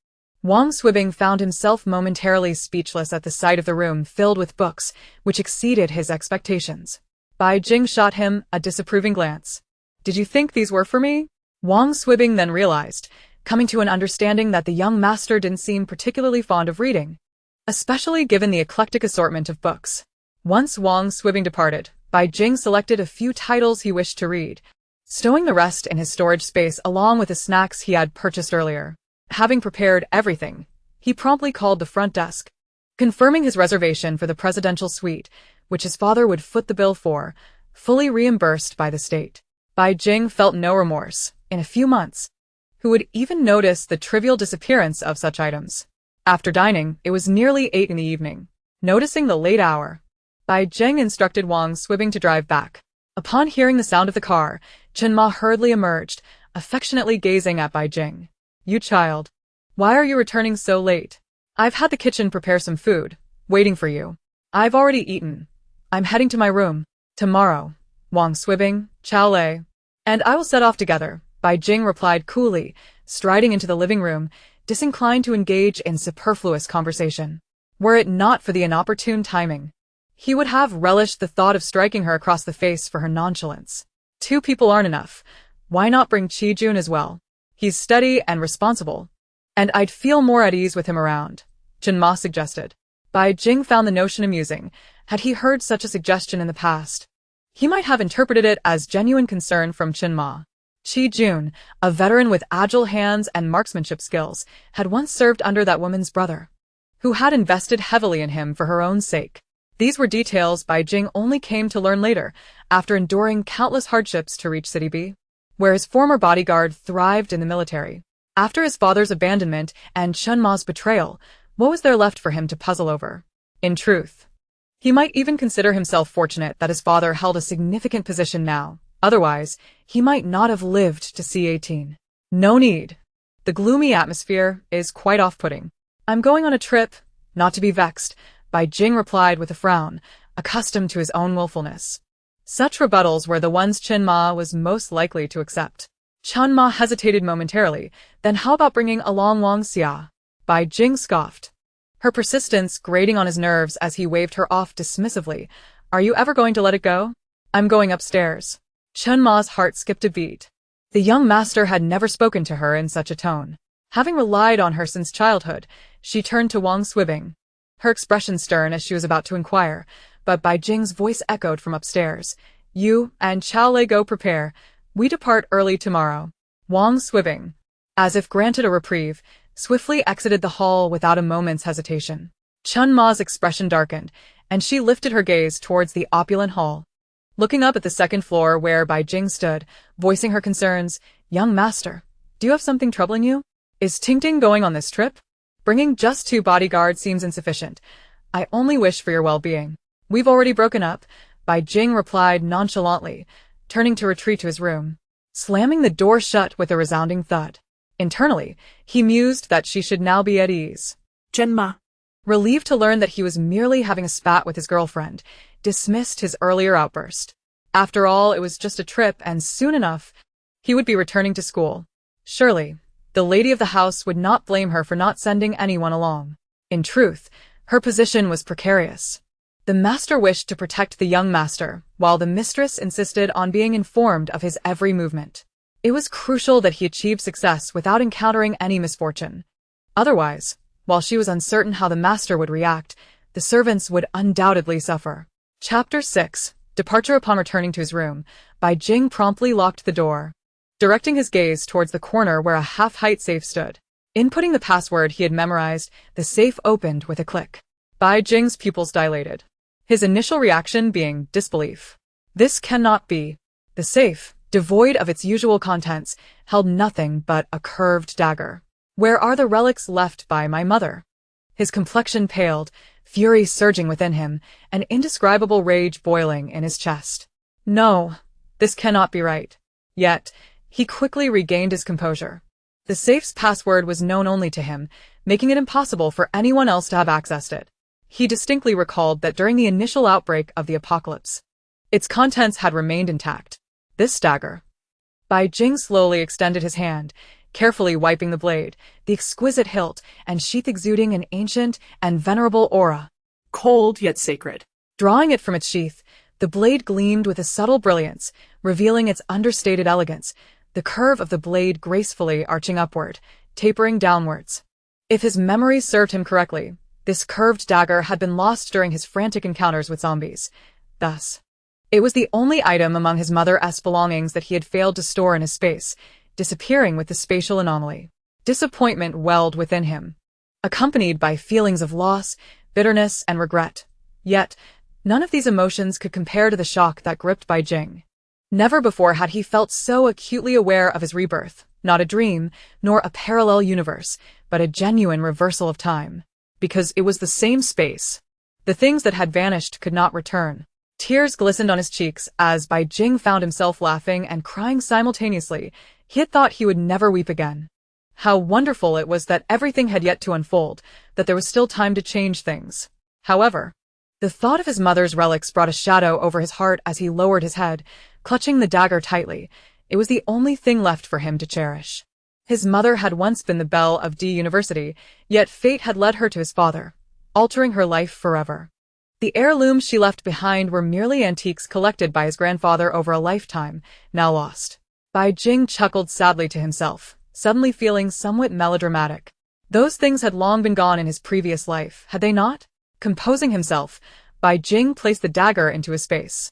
Wang Swibing found himself momentarily speechless at the sight of the room filled with books, which exceeded his expectations. Bai Jing shot him a disapproving glance. Did you think these were for me? Wang Swibing then realized, coming to an understanding that the young master didn't seem particularly fond of reading, especially given the eclectic assortment of books. Once Wang Swibing departed, Bai Jing selected a few titles he wished to read, stowing the rest in his storage space along with the snacks he had purchased earlier. Having prepared everything, he promptly called the front desk, confirming his reservation for the presidential suite, which his father would foot the bill for, fully reimbursed by the state. Bai Jing felt no remorse. In a few months, who would even notice the trivial disappearance of such items? After dining, it was nearly 8 in the evening. Noticing the late hour, Bai Jing instructed Wang Swibing to drive back. Upon hearing the sound of the car, Ma hurriedly emerged, affectionately gazing at Bai Jing. You child. Why are you returning so late? I've had the kitchen prepare some food, waiting for you. I've already eaten. I'm heading to my room. Tomorrow, Wang Swibing, Xiao Lei, And I will set off together, Bai Jing replied coolly, striding into the living room, disinclined to engage in superfluous conversation. Were it not for the inopportune timing, he would have relished the thought of striking her across the face for her nonchalance. Two people aren't enough. Why not bring Qijun as well? He's steady and responsible. And I'd feel more at ease with him around, Chen Ma suggested. Bai Jing found the notion amusing. Had he heard such a suggestion in the past, he might have interpreted it as genuine concern from Chen Ma. Qijun, a veteran with agile hands and marksmanship skills, had once served under that woman's brother, who had invested heavily in him for her own sake. These were details Bai Jing only came to learn later, after enduring countless hardships to reach City B, where his former bodyguard thrived in the military. After his father's abandonment and Chen Ma's betrayal, what was there left for him to puzzle over? In truth, he might even consider himself fortunate that his father held a significant position now. Otherwise, he might not have lived to see 18. No need. The gloomy atmosphere is quite off-putting. I'm going on a trip, not to be vexed, Bai Jing replied with a frown, accustomed to his own willfulness. Such rebuttals were the ones Chen Ma was most likely to accept. Chen Ma hesitated momentarily, then how about bringing along Wang Xia? Bai Jing scoffed, her persistence grating on his nerves as he waved her off dismissively. Are you ever going to let it go? I'm going upstairs. Chen Ma's heart skipped a beat. The young master had never spoken to her in such a tone. Having relied on her since childhood, she turned to Wang Swibing, her expression stern as she was about to inquire, but Bai Jing's voice echoed from upstairs. You and Xiao Lei go prepare. We depart early tomorrow. Wang Swibing, as if granted a reprieve, swiftly exited the hall without a moment's hesitation. Chen Ma's expression darkened, and she lifted her gaze towards the opulent hall. Looking up at the second floor where Bai Jing stood, voicing her concerns, Young master, do you have something troubling you? Is Tingting going on this trip? Bringing just 2 bodyguards seems insufficient. I only wish for your well-being. We've already broken up, Bai Jing replied nonchalantly, turning to retreat to his room, slamming the door shut with a resounding thud. Internally, he mused that she should now be at ease. Chen Ma, relieved to learn that he was merely having a spat with his girlfriend, dismissed his earlier outburst. After all, it was just a trip, and soon enough, he would be returning to school. Surely, the lady of the house would not blame her for not sending anyone along. In truth, her position was precarious. The master wished to protect the young master, while the mistress insisted on being informed of his every movement. It was crucial that he achieve success without encountering any misfortune. Otherwise, while she was uncertain how the master would react, the servants would undoubtedly suffer. Chapter 6. Departure. Upon returning to his room, Bai Jing promptly locked the door, directing his gaze towards the corner where a half-height safe stood. Inputting the password he had memorized, the safe opened with a click. Bai Jing's pupils dilated, his initial reaction being disbelief. This cannot be. The safe, devoid of its usual contents, held nothing but a curved dagger. Where are the relics left by my mother? His complexion paled, fury surging within him, an indescribable rage boiling in his chest. No, this cannot be right. Yet, he quickly regained his composure. The safe's password was known only to him, making it impossible for anyone else to have accessed it. He distinctly recalled that during the initial outbreak of the apocalypse, its contents had remained intact. This dagger. Bai Jing slowly extended his hand, carefully wiping the blade, the exquisite hilt and sheath exuding an ancient and venerable aura. Cold yet sacred. Drawing it from its sheath, the blade gleamed with a subtle brilliance, revealing its understated elegance, the curve of the blade gracefully arching upward, tapering downwards. If his memory served him correctly, this curved dagger had been lost during his frantic encounters with zombies. Thus, it was the only item among his mother's belongings that he had failed to store in his space, disappearing with the spatial anomaly. Disappointment welled within him, accompanied by feelings of loss, bitterness, and regret. Yet, none of these emotions could compare to the shock that gripped Bai Jing. Never before had he felt so acutely aware of his rebirth, not a dream, nor a parallel universe, but a genuine reversal of time. Because it was the same space. The things that had vanished could not return. Tears glistened on his cheeks as Bai Jing found himself laughing and crying simultaneously. He had thought he would never weep again. How wonderful it was that everything had yet to unfold, that there was still time to change things. However, the thought of his mother's relics brought a shadow over his heart as he lowered his head, clutching the dagger tightly. It was the only thing left for him to cherish. His mother had once been the belle of D University, yet fate had led her to his father, altering her life forever. The heirlooms she left behind were merely antiques collected by his grandfather over a lifetime, now lost. Bai Jing chuckled sadly to himself, suddenly feeling somewhat melodramatic. Those things had long been gone in his previous life, had they not? Composing himself, Bai Jing placed the dagger into his space.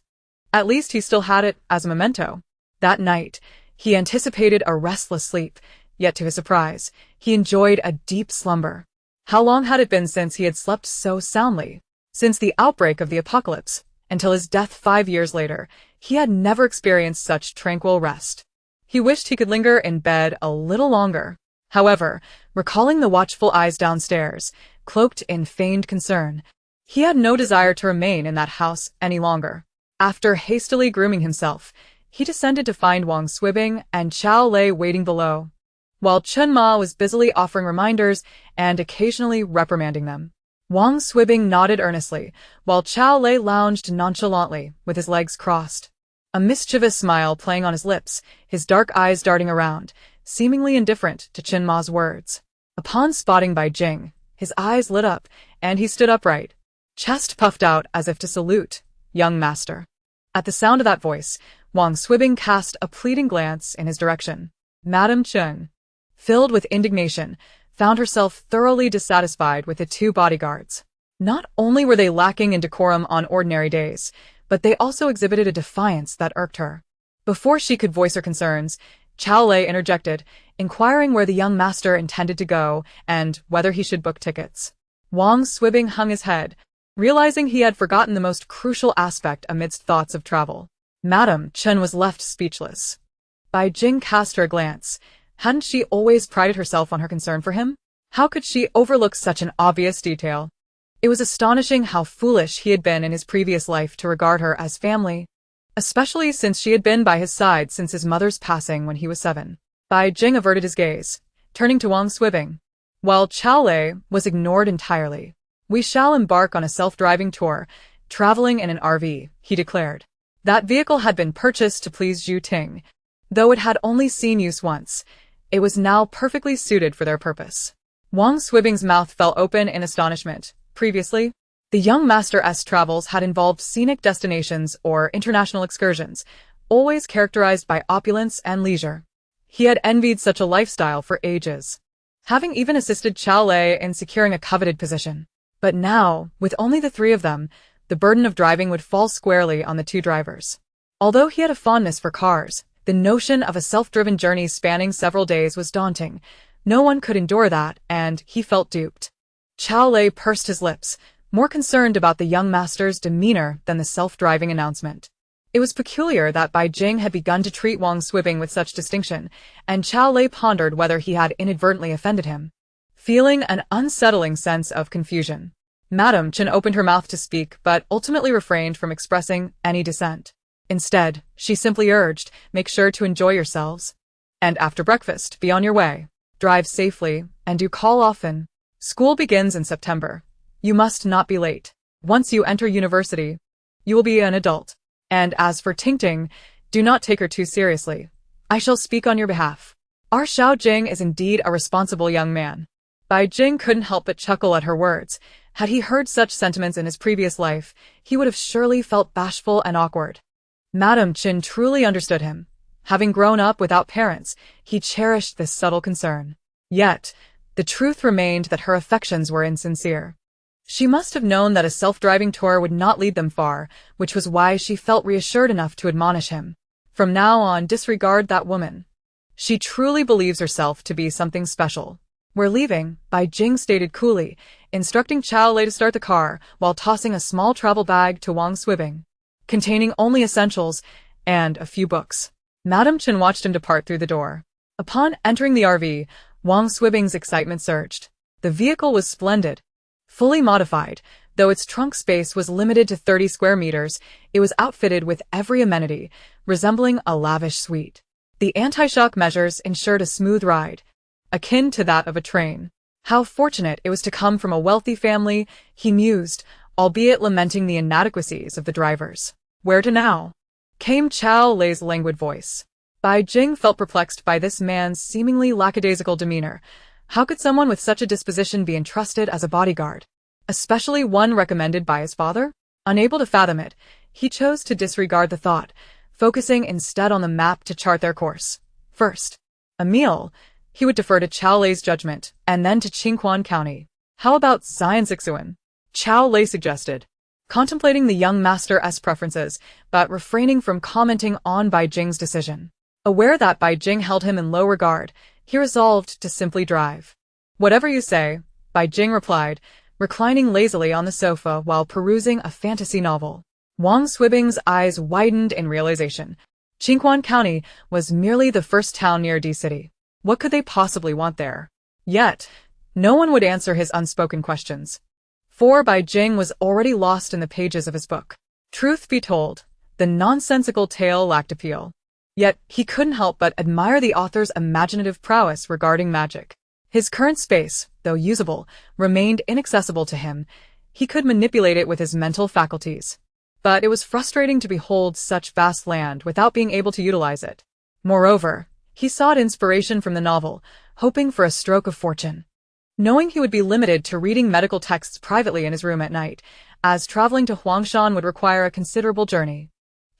At least he still had it as a memento. That night, he anticipated a restless sleep, yet to his surprise, he enjoyed a deep slumber. How long had it been since he had slept so soundly? Since the outbreak of the apocalypse, until his death 5 years later, he had never experienced such tranquil rest. He wished he could linger in bed a little longer. However, recalling the watchful eyes downstairs, cloaked in feigned concern, he had no desire to remain in that house any longer. After hastily grooming himself, he descended to find Wang Swibing and Xiao Lei waiting below, while Chen Ma was busily offering reminders and occasionally reprimanding them. Wang Swibing nodded earnestly, while Xiao Lei lounged nonchalantly, with his legs crossed. A mischievous smile playing on his lips, his dark eyes darting around, seemingly indifferent to Chen Ma's words. Upon spotting Bai Jing, his eyes lit up, and he stood upright, chest puffed out as if to salute, "Young master." At the sound of that voice, Wang Swibing cast a pleading glance in his direction. Madame Chen, filled with indignation, found herself thoroughly dissatisfied with the two bodyguards. Not only were they lacking in decorum on ordinary days, but they also exhibited a defiance that irked her. Before she could voice her concerns, Xiao Lei interjected, inquiring where the young master intended to go and whether he should book tickets. Wang Swibing hung his head, realizing he had forgotten the most crucial aspect amidst thoughts of travel. Madame Chen was left speechless. Bai Jing cast her a glance. Hadn't she always prided herself on her concern for him? How could she overlook such an obvious detail? It was astonishing how foolish he had been in his previous life to regard her as family, especially since she had been by his side since his mother's passing when he was 7. Bai Jing averted his gaze, turning to Wang Swibing, while Xiao Lei was ignored entirely. "We shall embark on a self-driving tour, traveling in an RV," he declared. That vehicle had been purchased to please Zhu Ting. Though it had only seen use once, it was now perfectly suited for their purpose. Wang Swibing's mouth fell open in astonishment. Previously, the young master's travels had involved scenic destinations or international excursions, always characterized by opulence and leisure. He had envied such a lifestyle for ages, having even assisted Xiao Lei in securing a coveted position. But now, with only the 3 of them, the burden of driving would fall squarely on the 2 drivers. Although he had a fondness for cars, the notion of a self-driven journey spanning several days was daunting. No one could endure that, and he felt duped. Xiao Lei pursed his lips, more concerned about the young master's demeanor than the self-driving announcement. It was peculiar that Bai Jing had begun to treat Wang Swibing with such distinction, and Xiao Lei pondered whether he had inadvertently offended him, feeling an unsettling sense of confusion. Madame Chen opened her mouth to speak, but ultimately refrained from expressing any dissent. Instead, she simply urged, "Make sure to enjoy yourselves. And after breakfast, be on your way. Drive safely, and do call often. School begins in September. You must not be late. Once you enter university, you will be an adult. And as for Tingting, do not take her too seriously. I shall speak on your behalf. Our Xiao Jing is indeed a responsible young man." Bai Jing couldn't help but chuckle at her words. Had he heard such sentiments in his previous life, he would have surely felt bashful and awkward. Madame Chen truly understood him. Having grown up without parents, he cherished this subtle concern. Yet, the truth remained that her affections were insincere. She must have known that a self-driving tour would not lead them far, which was why she felt reassured enough to admonish him. From now on, disregard that woman. She truly believes herself to be something special. "We're leaving," Bai Jing stated coolly, instructing Xiao Lei to start the car while tossing a small travel bag to Wang Swibing, containing only essentials and a few books. Madame Chen watched him depart through the door. Upon entering the RV, Wang Swibing's excitement surged. The vehicle was splendid. Fully modified, though its trunk space was limited to 30 square meters, it was outfitted with every amenity, resembling a lavish suite. The anti-shock measures ensured a smooth ride, akin to that of a train. How fortunate it was to come from a wealthy family, he mused, albeit lamenting the inadequacies of the drivers. "Where to now?" came Xiao Lei's languid voice. Bai Jing felt perplexed by this man's seemingly lackadaisical demeanor. How could someone with such a disposition be entrusted as a bodyguard? Especially one recommended by his father? Unable to fathom it, he chose to disregard the thought, focusing instead on the map to chart their course. First, a meal. He would defer to Xiao Lei's judgment, and then to Qingquan County. How about Xianzixuan? Xiao Lei suggested, contemplating the young master's preferences, but refraining from commenting on Bai Jing's decision. Aware that Bai Jing held him in low regard, he resolved to simply drive. Whatever you say, Bai Jing replied, reclining lazily on the sofa while perusing a fantasy novel. Wang Swibing's eyes widened in realization. Qingquan County was merely the first town near D City. What could they possibly want there? Yet, no one would answer his unspoken questions. For Bai Jing was already lost in the pages of his book. Truth be told, the nonsensical tale lacked appeal. Yet, he couldn't help but admire the author's imaginative prowess regarding magic. His current space, though usable, remained inaccessible to him. He could manipulate it with his mental faculties. But it was frustrating to behold such vast land without being able to utilize it. Moreover, he sought inspiration from the novel, hoping for a stroke of fortune. Knowing he would be limited to reading medical texts privately in his room at night, as traveling to Huangshan would require a considerable journey.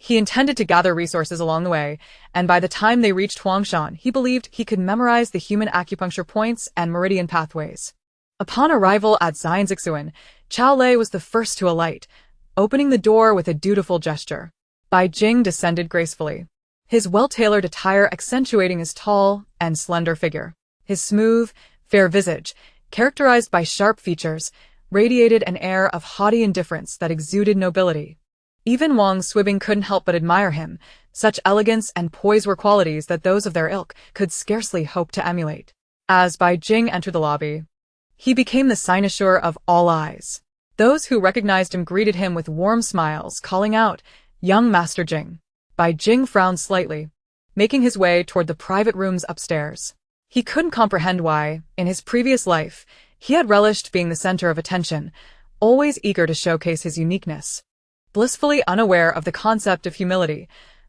He intended to gather resources along the way, and by the time they reached Huangshan, he believed he could memorize the human acupuncture points and meridian pathways. Upon arrival at Xianzixuan, Xiao Lei was the first to alight, opening the door with a dutiful gesture. Bai Jing descended gracefully, his well-tailored attire accentuating his tall and slender figure. His smooth, fair visage, characterized by sharp features, radiated an air of haughty indifference that exuded nobility. Even Wang Swibing couldn't help but admire him. Such elegance and poise were qualities that those of their ilk could scarcely hope to emulate. As Bai Jing entered the lobby, he became the cynosure of all eyes. Those who recognized him greeted him with warm smiles, calling out, "Young Master Jing." Bai Jing frowned slightly, making his way toward the private rooms upstairs. He couldn't comprehend why, in his previous life, he had relished being the center of attention, always eager to showcase his uniqueness. Blissfully unaware of the concept of humility,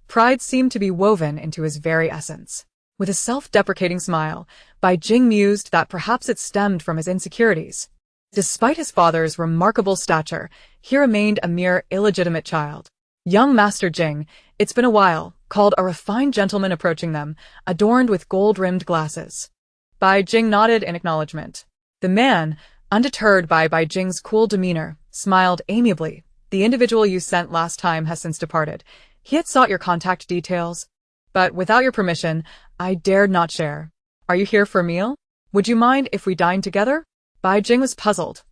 pride seemed to be woven into his very essence. With a self-deprecating smile, Bai Jing mused that perhaps it stemmed from his insecurities. Despite his father's remarkable stature, he remained a mere illegitimate child. "Young Master Jing, it's been a while," called a refined gentleman approaching them, adorned with gold-rimmed glasses. Bai Jing nodded in acknowledgement. The man, undeterred by Bai Jing's cool demeanor, smiled amiably. "The individual you sent last time has since departed. He had sought your contact details, but without your permission, I dared not share. Are you here for a meal? Would you mind if we dined together?" Bai Jing was puzzled.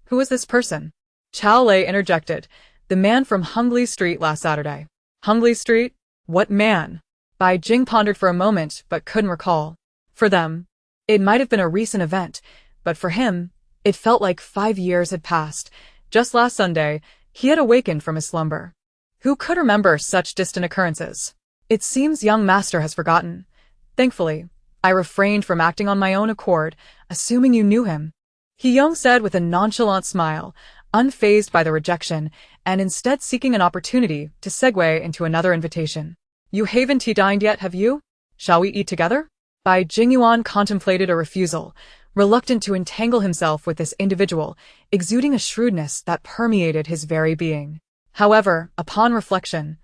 Who was this person? Xiao Lei interjected. "The man from Hungley Street last Saturday." Hungley Street? What man? Bai Jing pondered for a moment, but couldn't recall. For them, it might have been a recent event, but for him, it felt like 5 years had passed. Just last Sunday, he had awakened from his slumber. Who could remember such distant occurrences? "It seems young master has forgotten. Thankfully, I refrained from acting on my own accord, assuming you knew him," He-Yong said with a nonchalant smile, unfazed by the rejection, and instead seeking an opportunity to segue into another invitation. "You haven't dined yet, have you? Shall we eat together?" Bai Jingyuan contemplated a refusal, reluctant to entangle himself with this individual, exuding a shrewdness that permeated his very being. However, upon reflection,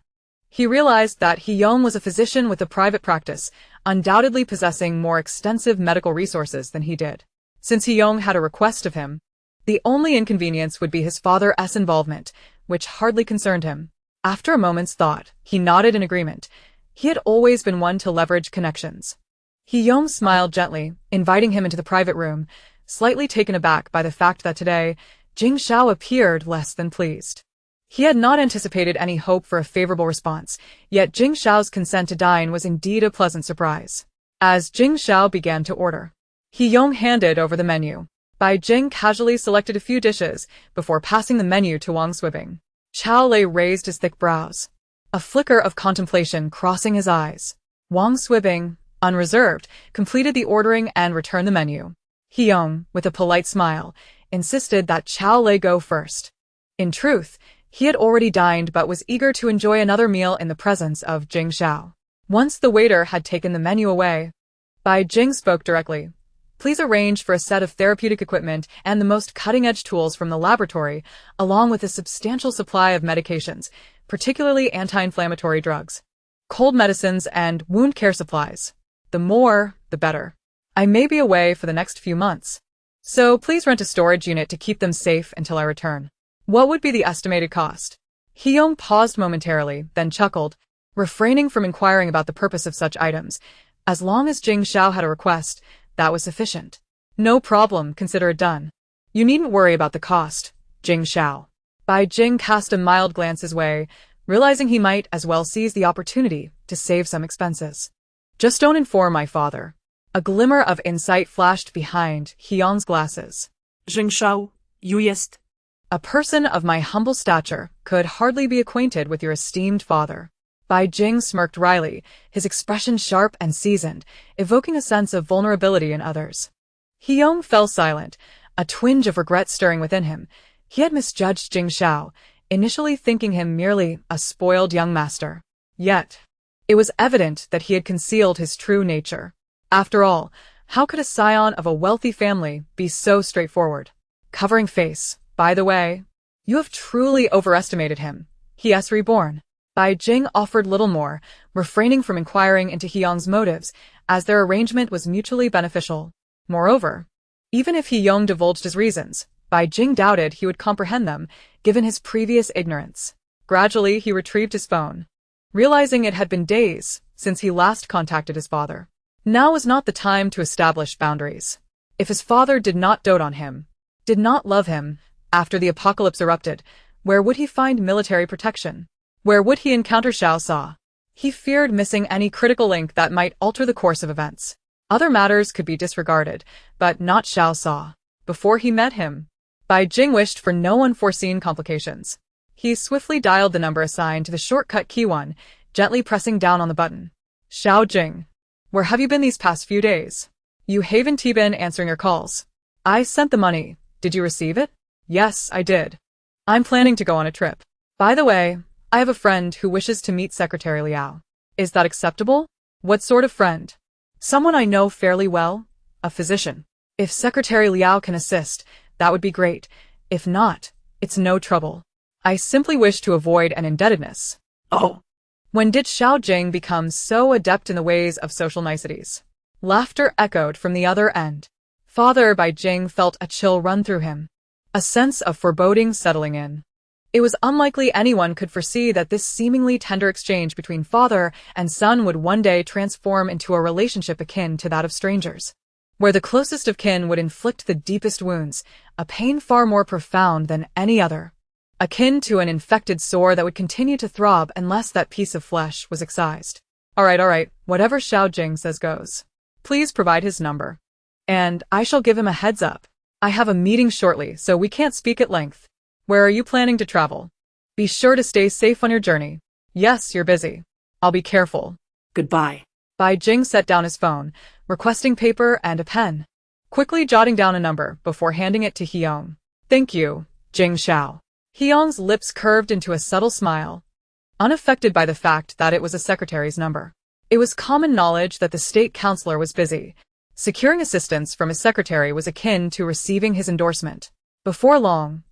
he realized that He-Yong was a physician with a private practice, undoubtedly possessing more extensive medical resources than he did. Since He-Yong had a request of him, the only inconvenience would be his father's involvement, which hardly concerned him. After a moment's thought, he nodded in agreement. He had always been one to leverage connections. He-Yong smiled gently, inviting him into the private room, slightly taken aback by the fact that today, Jing Xiao appeared less than pleased. He had not anticipated any hope for a favorable response, yet Jing Xiao's consent to dine was indeed a pleasant surprise. As Jing Xiao began to order, He-Yong handed over the menu. Bai Jing casually selected a few dishes before passing the menu to Wang Swibing. Xiao Lei raised his thick brows, a flicker of contemplation crossing his eyes. Wang Swibing, unreserved, completed the ordering and returned the menu. He-Yong, with a polite smile, insisted that Xiao Lei go first. In truth, he had already dined but was eager to enjoy another meal in the presence of Jing Xiao. Once the waiter had taken the menu away, Bai Jing spoke directly. Please arrange for a set of therapeutic equipment and the most cutting-edge tools from the laboratory, along with a substantial supply of medications, particularly anti-inflammatory drugs, cold medicines, and wound care supplies. The more, the better. I may be away for the next few months, so please rent a storage unit to keep them safe until I return. What would be the estimated cost? Hyung paused momentarily, then chuckled, refraining from inquiring about the purpose of such items. As long as Jing Xiao had a request, that was sufficient. No problem, consider it done. You needn't worry about the cost, Jing Xiao. Bai Jing cast a mild glance his way, realizing he might as well seize the opportunity to save some expenses. Just don't inform my father. A glimmer of insight flashed behind Hyung's glasses. Jing Xiao, you jest. A person of my humble stature could hardly be acquainted with your esteemed father. Bai Jing smirked wryly, his expression sharp and seasoned, evoking a sense of vulnerability in others. Hyung fell silent, a twinge of regret stirring within him. He had misjudged Jing Xiao, initially thinking him merely a spoiled young master. Yet, it was evident that he had concealed his true nature. After all, how could a scion of a wealthy family be so straightforward? Covering face, by the way, you have truly overestimated him. He is reborn. Bai Jing offered little more, refraining from inquiring into Hyung's motives, as their arrangement was mutually beneficial. Moreover, even if Hyung divulged his reasons, Bai Jing doubted he would comprehend them, given his previous ignorance. Gradually, he retrieved his phone, realizing it had been days since he last contacted his father. Now was not the time to establish boundaries. If his father did not dote on him, did not love him, after the apocalypse erupted, where would he find military protection? Where would he encounter Xiao Sa? He feared missing any critical link that might alter the course of events. Other matters could be disregarded, but not Xiao Sa. Before he met him, Bai Jing wished for no unforeseen complications. He swiftly dialed the number assigned to the shortcut key 1, gently pressing down on the button. Xiao Jing. Where have you been these past few days? You haven't been answering your calls. I sent the money. Did you receive it? Yes, I did. I'm planning to go on a trip. By the way, I have a friend who wishes to meet Secretary Liao. Is that acceptable? What sort of friend? Someone I know fairly well. A physician. If Secretary Liao can assist, that would be great. If not, it's no trouble. I simply wish to avoid an indebtedness. Oh. When did Xiao Jing become so adept in the ways of social niceties? Laughter echoed from the other end. Father Bai Jing felt a chill run through him. A sense of foreboding settling in. It was unlikely anyone could foresee that this seemingly tender exchange between father and son would one day transform into a relationship akin to that of strangers, where the closest of kin would inflict the deepest wounds, a pain far more profound than any other, akin to an infected sore that would continue to throb unless that piece of flesh was excised. All right, whatever Xiao Jing says goes. Please provide his number, and I shall give him a heads up. I have a meeting shortly, so we can't speak at length. Where are you planning to travel? Be sure to stay safe on your journey. Yes, you're busy. I'll be careful. Goodbye. Bai Jing set down his phone, requesting paper and a pen, quickly jotting down a number before handing it to Hyung. Thank you, Jing Xiao. Hyung's lips curved into a subtle smile, unaffected by the fact that it was a secretary's number. It was common knowledge that the state councillor was busy. Securing assistance from his secretary was akin to receiving his endorsement. Before long,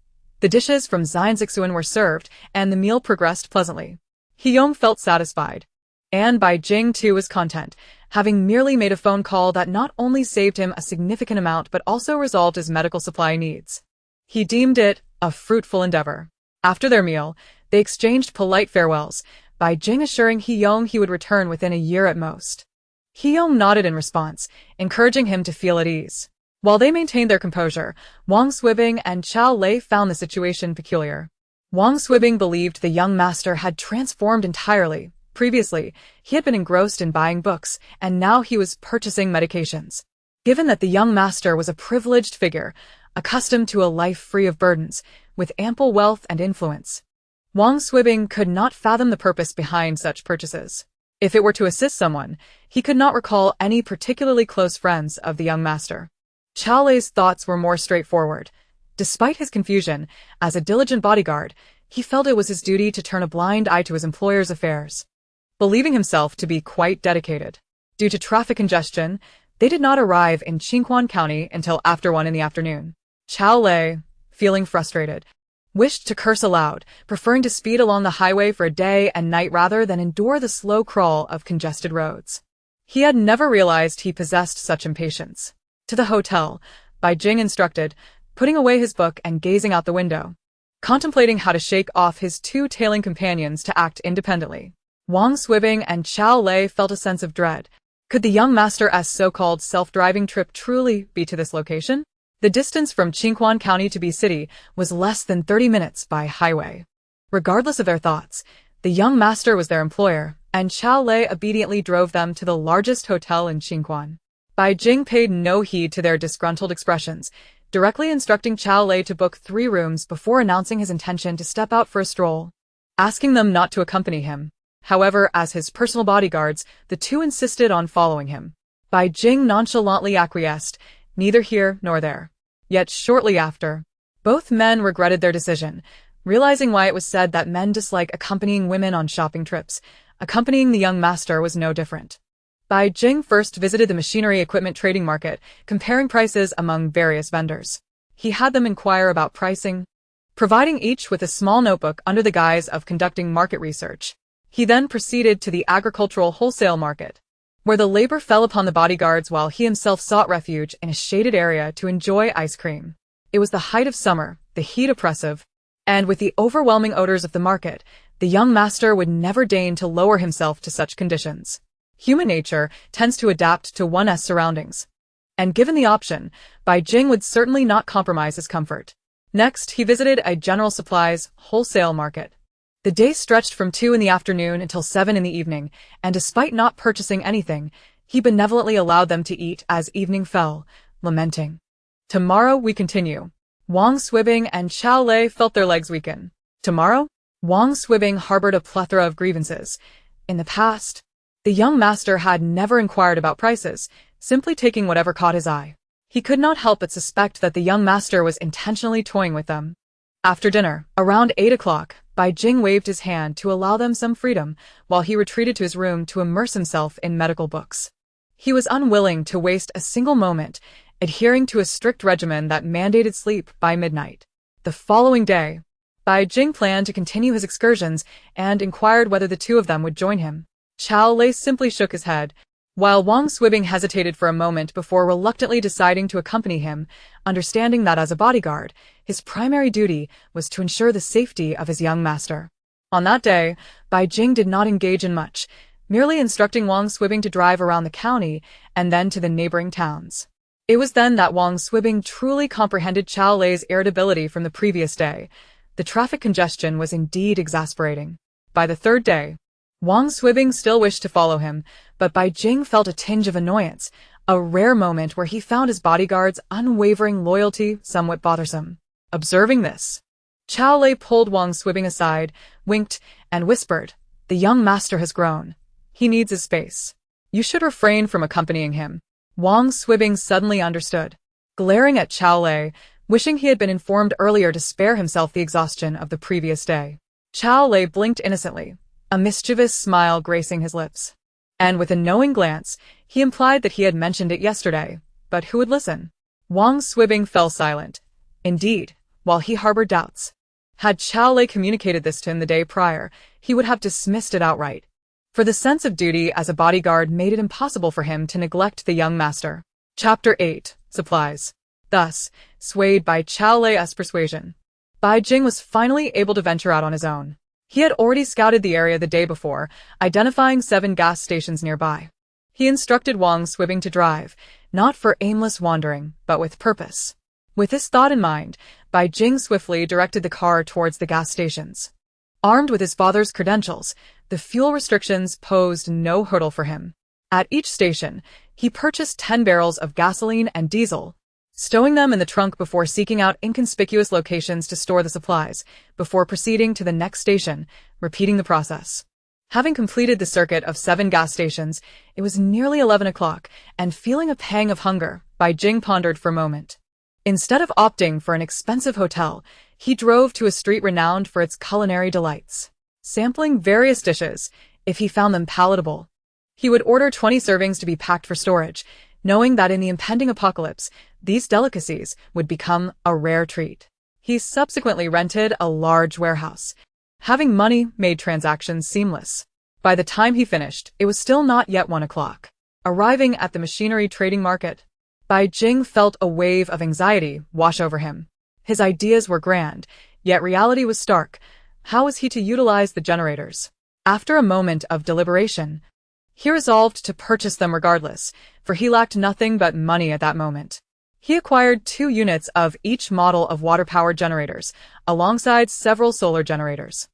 the dishes from Xianzixuan were served, and the meal progressed pleasantly. Hyung felt satisfied. And Bai Jing too was content, having merely made a phone call that not only saved him a significant amount but also resolved his medical supply needs. He deemed it a fruitful endeavor. After their meal, they exchanged polite farewells, Bai Jing assuring Hyung he would return within a year at most. Hyung nodded in response, encouraging him to feel at ease. While they maintained their composure, Wang Swibing and Chao Lei found the situation peculiar. Wang Swibing believed the young master had transformed entirely. Previously, he had been engrossed in buying books, and now he was purchasing medications. Given that the young master was a privileged figure, accustomed to a life free of burdens, with ample wealth and influence, Wang Swibing could not fathom the purpose behind such purchases. If it were to assist someone, he could not recall any particularly close friends of the young master. Chao Lei's thoughts were more straightforward. Despite his confusion, as a diligent bodyguard, he felt it was his duty to turn a blind eye to his employer's affairs. believing himself to be quite dedicated. Due to traffic congestion, they did not arrive in Qingquan County until after 1 in the afternoon. Xiao Lei, feeling frustrated, wished to curse aloud, preferring to speed along the highway for a day and night rather than endure the slow crawl of congested roads. He had never realized he possessed such impatience. To the hotel, Bai Jing instructed, putting away his book and gazing out the window, contemplating how to shake off his two tailing companions to act independently. Wang Swibing and Xiao Lei felt a sense of dread. Could the young master's so-called self-driving trip truly be to this location? The distance from Qingquan County to B City was less than 30 minutes by highway. Regardless of their thoughts, the young master was their employer, and Xiao Lei obediently drove them to the largest hotel in Qingquan. Bai Jing paid no heed to their disgruntled expressions, directly instructing Xiao Lei to book 3 rooms before announcing his intention to step out for a stroll, asking them not to accompany him. However, as his personal bodyguards, the two insisted on following him. Bai Jing nonchalantly acquiesced, neither here nor there. Yet shortly after, both men regretted their decision, realizing why it was said that men dislike accompanying women on shopping trips. Accompanying the young master was no different. Bai Jing first visited the machinery equipment trading market, comparing prices among various vendors. He had them inquire about pricing, providing each with a small notebook under the guise of conducting market research. He then proceeded to the agricultural wholesale market, where the labor fell upon the bodyguards while he himself sought refuge in a shaded area to enjoy ice cream. It was the height of summer, the heat oppressive, and with the overwhelming odors of the market, the young master would never deign to lower himself to such conditions. Human nature tends to adapt to one's surroundings, and given the option, Bai Jing would certainly not compromise his comfort. Next, he visited a general supplies wholesale market. The day stretched from 2 in the afternoon until 7 in the evening, and despite not purchasing anything, he benevolently allowed them to eat as evening fell, lamenting, "Tomorrow we continue." Wang Swibing and Xiao Lei felt their legs weaken. Tomorrow? Wang Swibing harbored a plethora of grievances. In the past, the young master had never inquired about prices, simply taking whatever caught his eye. He could not help but suspect that the young master was intentionally toying with them. After dinner, around 8 o'clock, Bai Jing waved his hand to allow them some freedom, while he retreated to his room to immerse himself in medical books. He was unwilling to waste a single moment, adhering to a strict regimen that mandated sleep by midnight. The following day, Bai Jing planned to continue his excursions and inquired whether the two of them would join him. Xiao Lei simply shook his head, while Wang Swibing hesitated for a moment before reluctantly deciding to accompany him, understanding that as a bodyguard, his primary duty was to ensure the safety of his young master. On that day, Bai Jing did not engage in much, merely instructing Wang Swibing to drive around the county and then to the neighboring towns. It was then that Wang Swibing truly comprehended Xiao Lei's irritability from the previous day. The traffic congestion was indeed exasperating. By the 3rd day, Wang Swibing still wished to follow him, but Bai Jing felt a tinge of annoyance, a rare moment where he found his bodyguard's unwavering loyalty somewhat bothersome. Observing this, Xiao Lei pulled Wang Swibing aside, winked, and whispered, "The young master has grown. He needs his space. You should refrain from accompanying him." Wang Swibing suddenly understood, glaring at Xiao Lei, wishing he had been informed earlier to spare himself the exhaustion of the previous day. Xiao Lei blinked innocently, a mischievous smile gracing his lips. And with a knowing glance, he implied that he had mentioned it yesterday, but who would listen? Wang Swibing fell silent. Indeed, while he harbored doubts, had Xiao Lei communicated this to him the day prior, he would have dismissed it outright. For the sense of duty as a bodyguard made it impossible for him to neglect the young master. Chapter 8. Supplies. Thus, swayed by Xiao Lei's persuasion, Bai Jing was finally able to venture out on his own. He had already scouted the area the day before, identifying 7 gas stations nearby. He instructed Wang Swibing to drive, not for aimless wandering, but with purpose. With this thought in mind, Bai Jing swiftly directed the car towards the gas stations. Armed with his father's credentials, the fuel restrictions posed no hurdle for him. At each station, he purchased 10 barrels of gasoline and diesel, stowing them in the trunk before seeking out inconspicuous locations to store the supplies, before proceeding to the next station, repeating the process. Having completed the circuit of 7 gas stations, it was nearly 11 o'clock, and feeling a pang of hunger, Bai Jing pondered for a moment. Instead of opting for an expensive hotel, he drove to a street renowned for its culinary delights. Sampling various dishes, if he found them palatable. He would order 20 servings to be packed for storage, knowing that in the impending apocalypse, these delicacies would become a rare treat. He subsequently rented a large warehouse. Having money made transactions seamless. By the time he finished, it was still not yet 1 o'clock. Arriving at the machinery trading market, Bai Jing felt a wave of anxiety wash over him. His ideas were grand, yet reality was stark. How was he to utilize the generators? After a moment of deliberation, he resolved to purchase them regardless, for he lacked nothing but money at that moment. He acquired 2 units of each model of water-powered generators, alongside several solar generators.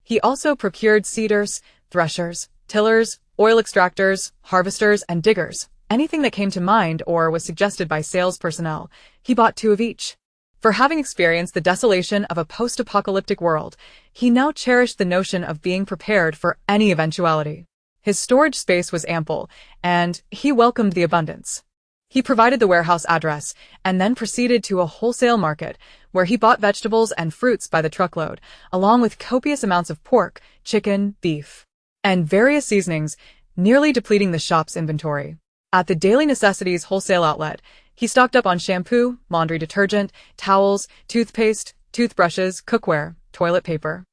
He also procured seeders, threshers, tillers, oil extractors, harvesters, and diggers. Anything that came to mind or was suggested by sales personnel, he bought 2 of each. For having experienced the desolation of a post-apocalyptic world, he now cherished the notion of being prepared for any eventuality. His storage space was ample, and he welcomed the abundance. He provided the warehouse address, and then proceeded to a wholesale market, where he bought vegetables and fruits by the truckload, along with copious amounts of pork, chicken, beef, and various seasonings, nearly depleting the shop's inventory. At the daily necessities wholesale outlet, he stocked up on shampoo, laundry detergent, towels, toothpaste, toothbrushes, cookware, toilet paper,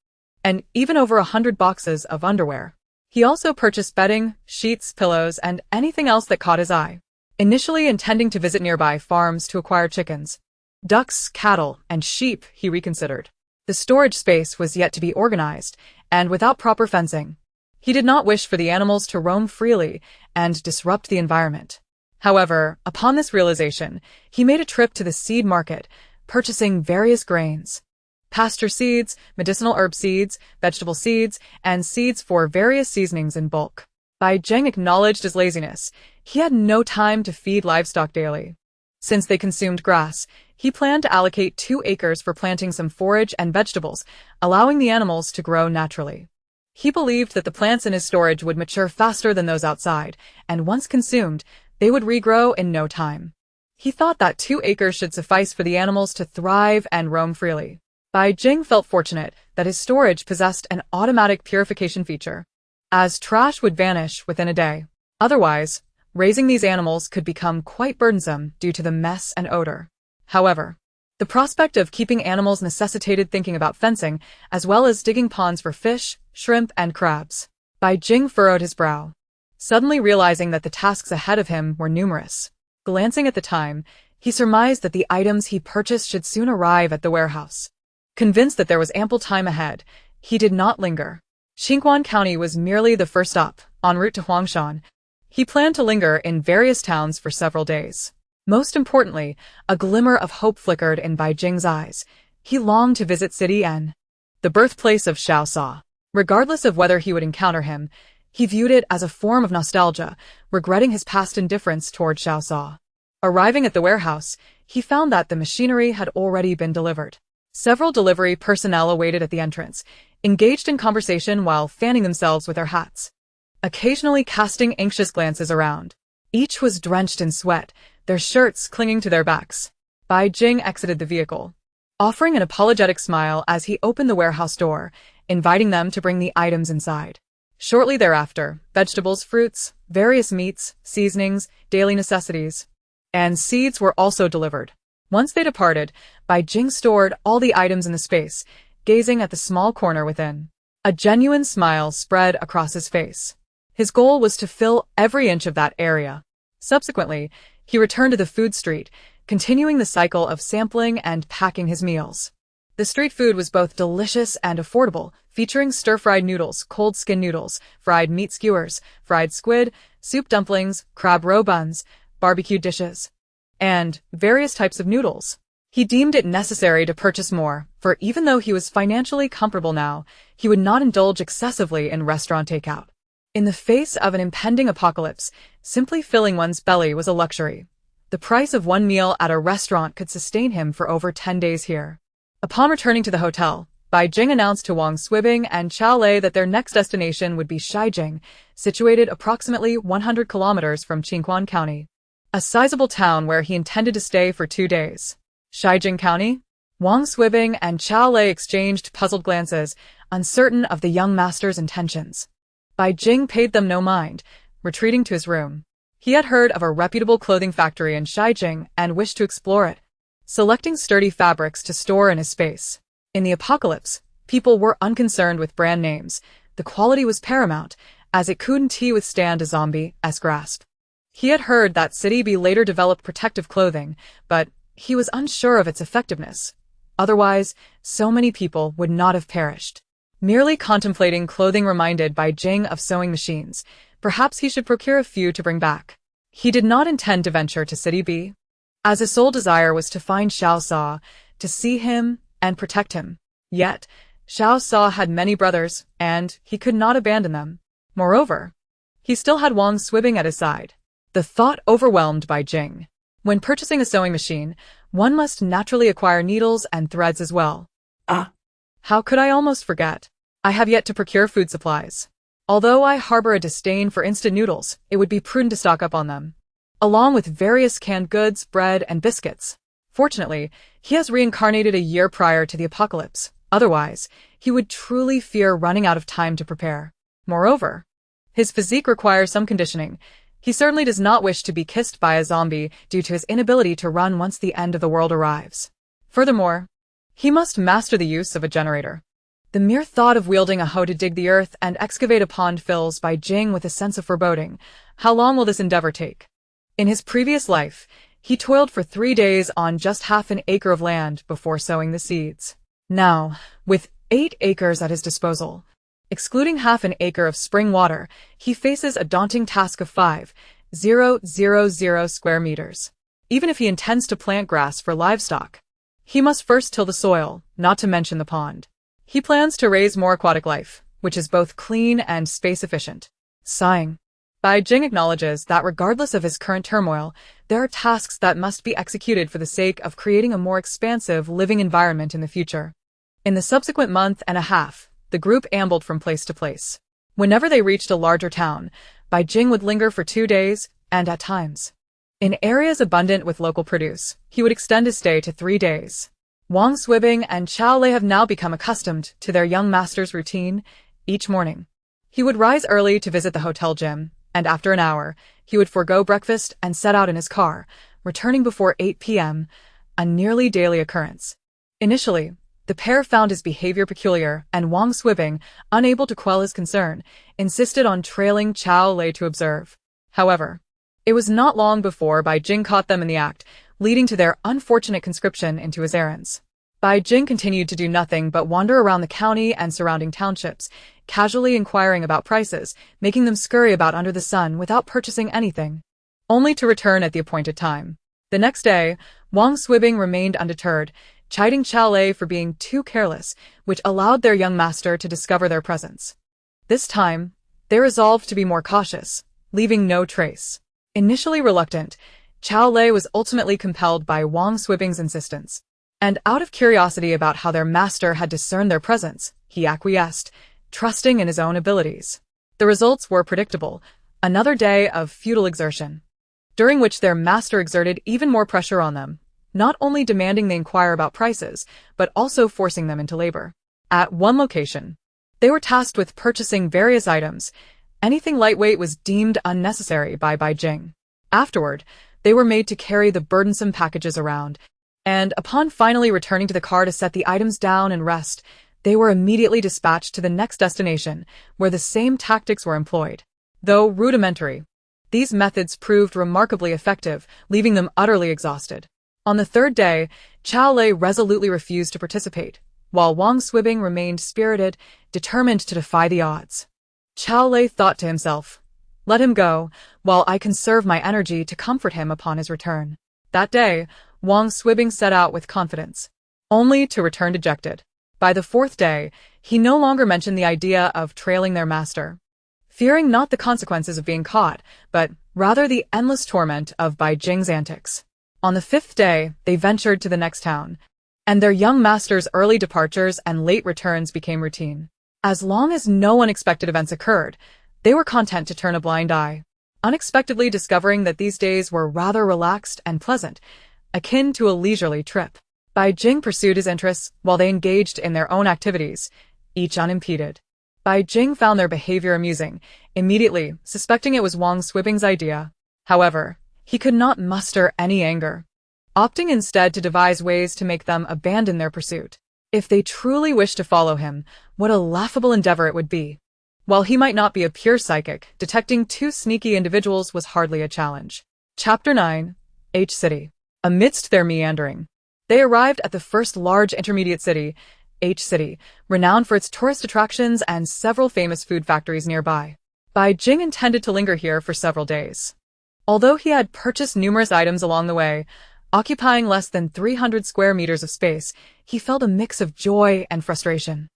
and even over 100 boxes of underwear. He also purchased bedding, sheets, pillows, and anything else that caught his eye. Initially intending to visit nearby farms to acquire chickens, ducks, cattle, and sheep, he reconsidered. The storage space was yet to be organized, and without proper fencing. He did not wish for the animals to roam freely and disrupt the environment. However, upon this realization, he made a trip to the seed market, purchasing various grains, pasture seeds, medicinal herb seeds, vegetable seeds, and seeds for various seasonings in bulk. Bai Jing acknowledged his laziness. He had no time to feed livestock daily. Since they consumed grass, he planned to allocate 2 acres for planting some forage and vegetables, allowing the animals to grow naturally. He believed that the plants in his storage would mature faster than those outside, and once consumed, they would regrow in no time. He thought that 2 acres should suffice for the animals to thrive and roam freely. Bai Jing felt fortunate that his storage possessed an automatic purification feature, as trash would vanish within a day. Otherwise, raising these animals could become quite burdensome due to the mess and odor. However, the prospect of keeping animals necessitated thinking about fencing, as well as digging ponds for fish, shrimp, and crabs. Bai Jing furrowed his brow, suddenly realizing that the tasks ahead of him were numerous. Glancing at the time, he surmised that the items he purchased should soon arrive at the warehouse. Convinced that there was ample time ahead, he did not linger. Xinquan County was merely the first stop, en route to Huangshan. He planned to linger in various towns for several days. Most importantly, a glimmer of hope flickered in Bai Jing's eyes. He longed to visit City N, the birthplace of Xiao Sa. Regardless of whether he would encounter him, he viewed it as a form of nostalgia, regretting his past indifference toward Xiao Sa. Arriving at the warehouse, he found that the machinery had already been delivered. Several delivery personnel awaited at the entrance, engaged in conversation while fanning themselves with their hats, occasionally casting anxious glances around. Each was drenched in sweat, their shirts clinging to their backs. Bai Jing exited the vehicle, offering an apologetic smile as he opened the warehouse door, inviting them to bring the items inside. Shortly thereafter, vegetables, fruits, various meats, seasonings, daily necessities, and seeds were also delivered. Once they departed, Bai Jing stored all the items in the space, gazing at the small corner within. A genuine smile spread across his face. His goal was to fill every inch of that area. Subsequently, he returned to the food street, continuing the cycle of sampling and packing his meals. The street food was both delicious and affordable, featuring stir-fried noodles, cold skin noodles, fried meat skewers, fried squid, soup dumplings, crab roe buns, barbecue dishes, and various types of noodles. He deemed it necessary to purchase more, for even though he was financially comfortable now, he would not indulge excessively in restaurant takeout. In the face of an impending apocalypse, simply filling one's belly was a luxury. The price of one meal at a restaurant could sustain him for over 10 days here. Upon returning to the hotel, Bai Jing announced to Wang Swibing and Qiao Lei that their next destination would be Shijing, situated approximately 100 kilometers from Qingquan County, a sizable town where he intended to stay for 2 days. Shijing County? Wang Swibing and Qiao Lei exchanged puzzled glances, uncertain of the young master's intentions. Bai Jing paid them no mind, retreating to his room. He had heard of a reputable clothing factory in Shijing and wished to explore it, selecting sturdy fabrics to store in his space. In the apocalypse, people were unconcerned with brand names. The quality was paramount, as it couldn't withstand a zombie-esque grasp. He had heard that City B later developed protective clothing, but he was unsure of its effectiveness. Otherwise, so many people would not have perished. Merely contemplating clothing reminded Bai Jing of sewing machines. Perhaps he should procure a few to bring back. He did not intend to venture to City B, as his sole desire was to find Xiao Sa, to see him and protect him. Yet, Xiao Sa had many brothers, and he could not abandon them. Moreover, he still had Wang Swibing at his side. The thought overwhelmed Bai Jing. When purchasing a sewing machine, one must naturally acquire needles and threads as well. How could I almost forget? I have yet to procure food supplies. Although I harbor a disdain for instant noodles, it would be prudent to stock up on them, along with various canned goods, bread, and biscuits. Fortunately, he has reincarnated a year prior to the apocalypse. Otherwise, he would truly fear running out of time to prepare. Moreover, his physique requires some conditioning. He certainly does not wish to be kissed by a zombie due to his inability to run once the end of the world arrives. Furthermore, he must master the use of a generator. The mere thought of wielding a hoe to dig the earth and excavate a pond fills Bai Jing with a sense of foreboding. How long will this endeavor take? In his previous life, he toiled for 3 days on just half an acre of land before sowing the seeds. Now, with 8 acres at his disposal, excluding half an acre of spring water, he faces a daunting task of 5,000 square meters. Even if he intends to plant grass for livestock, he must first till the soil, not to mention the pond. He plans to raise more aquatic life, which is both clean and space-efficient. Sighing, Bai Jing acknowledges that regardless of his current turmoil, there are tasks that must be executed for the sake of creating a more expansive living environment in the future. In the subsequent month and a half, the group ambled from place to place. Whenever they reached a larger town, Bai Jing would linger for 2 days, and at times, in areas abundant with local produce, he would extend his stay to 3 days. Wang Swibing and Xiao Lei have now become accustomed to their young master's routine. Each morning, he would rise early to visit the hotel gym, and after an hour, he would forego breakfast and set out in his car, returning before 8 p.m., a nearly daily occurrence. Initially, the pair found his behavior peculiar, and Wang Swibing, unable to quell his concern, insisted on trailing Xiao Lei to observe. However, it was not long before Bai Jing caught them in the act, leading to their unfortunate conscription into his errands. Bai Jing continued to do nothing but wander around the county and surrounding townships, casually inquiring about prices, making them scurry about under the sun without purchasing anything, only to return at the appointed time. The next day, Wang Swibing remained undeterred, chiding Xiao Lei for being too careless, which allowed their young master to discover their presence. This time, they resolved to be more cautious, leaving no trace. Initially reluctant, Xiao Lei was ultimately compelled by Wang Swibing's insistence, and out of curiosity about how their master had discerned their presence, he acquiesced, trusting in his own abilities. The results were predictable: another day of futile exertion, during which their master exerted even more pressure on them, not only demanding they inquire about prices, but also forcing them into labor. At one location, they were tasked with purchasing various items. Anything lightweight was deemed unnecessary by Bai Jing. Afterward, they were made to carry the burdensome packages around, and upon finally returning to the car to set the items down and rest, they were immediately dispatched to the next destination, where the same tactics were employed. Though rudimentary, these methods proved remarkably effective, leaving them utterly exhausted. On the 3rd day, Xiao Lei resolutely refused to participate, while Wang Swibing remained spirited, determined to defy the odds. Xiao Lei thought to himself, "Let him go, while I conserve my energy to comfort him upon his return." That day, Wang Swibing set out with confidence, only to return dejected. By the 4th day, he no longer mentioned the idea of trailing their master, fearing not the consequences of being caught, but rather the endless torment of Bai Jing's antics. On the 5th day, they ventured to the next town, and their young master's early departures and late returns became routine. As long as no unexpected events occurred, they were content to turn a blind eye, unexpectedly discovering that these days were rather relaxed and pleasant, akin to a leisurely trip. Bai Jing pursued his interests while they engaged in their own activities, each unimpeded. Bai Jing found their behavior amusing, immediately suspecting it was Wang Swibing's idea. However, he could not muster any anger, opting instead to devise ways to make them abandon their pursuit. If they truly wished to follow him, what a laughable endeavor it would be. While he might not be a pure psychic, detecting two sneaky individuals was hardly a challenge. Chapter 9. H City. Amidst their meandering, they arrived at the first large intermediate city, H City, renowned for its tourist attractions and several famous food factories nearby. Bai Jing intended to linger here for several days. Although he had purchased numerous items along the way, occupying less than 300 square meters of space, he felt a mix of joy and frustration.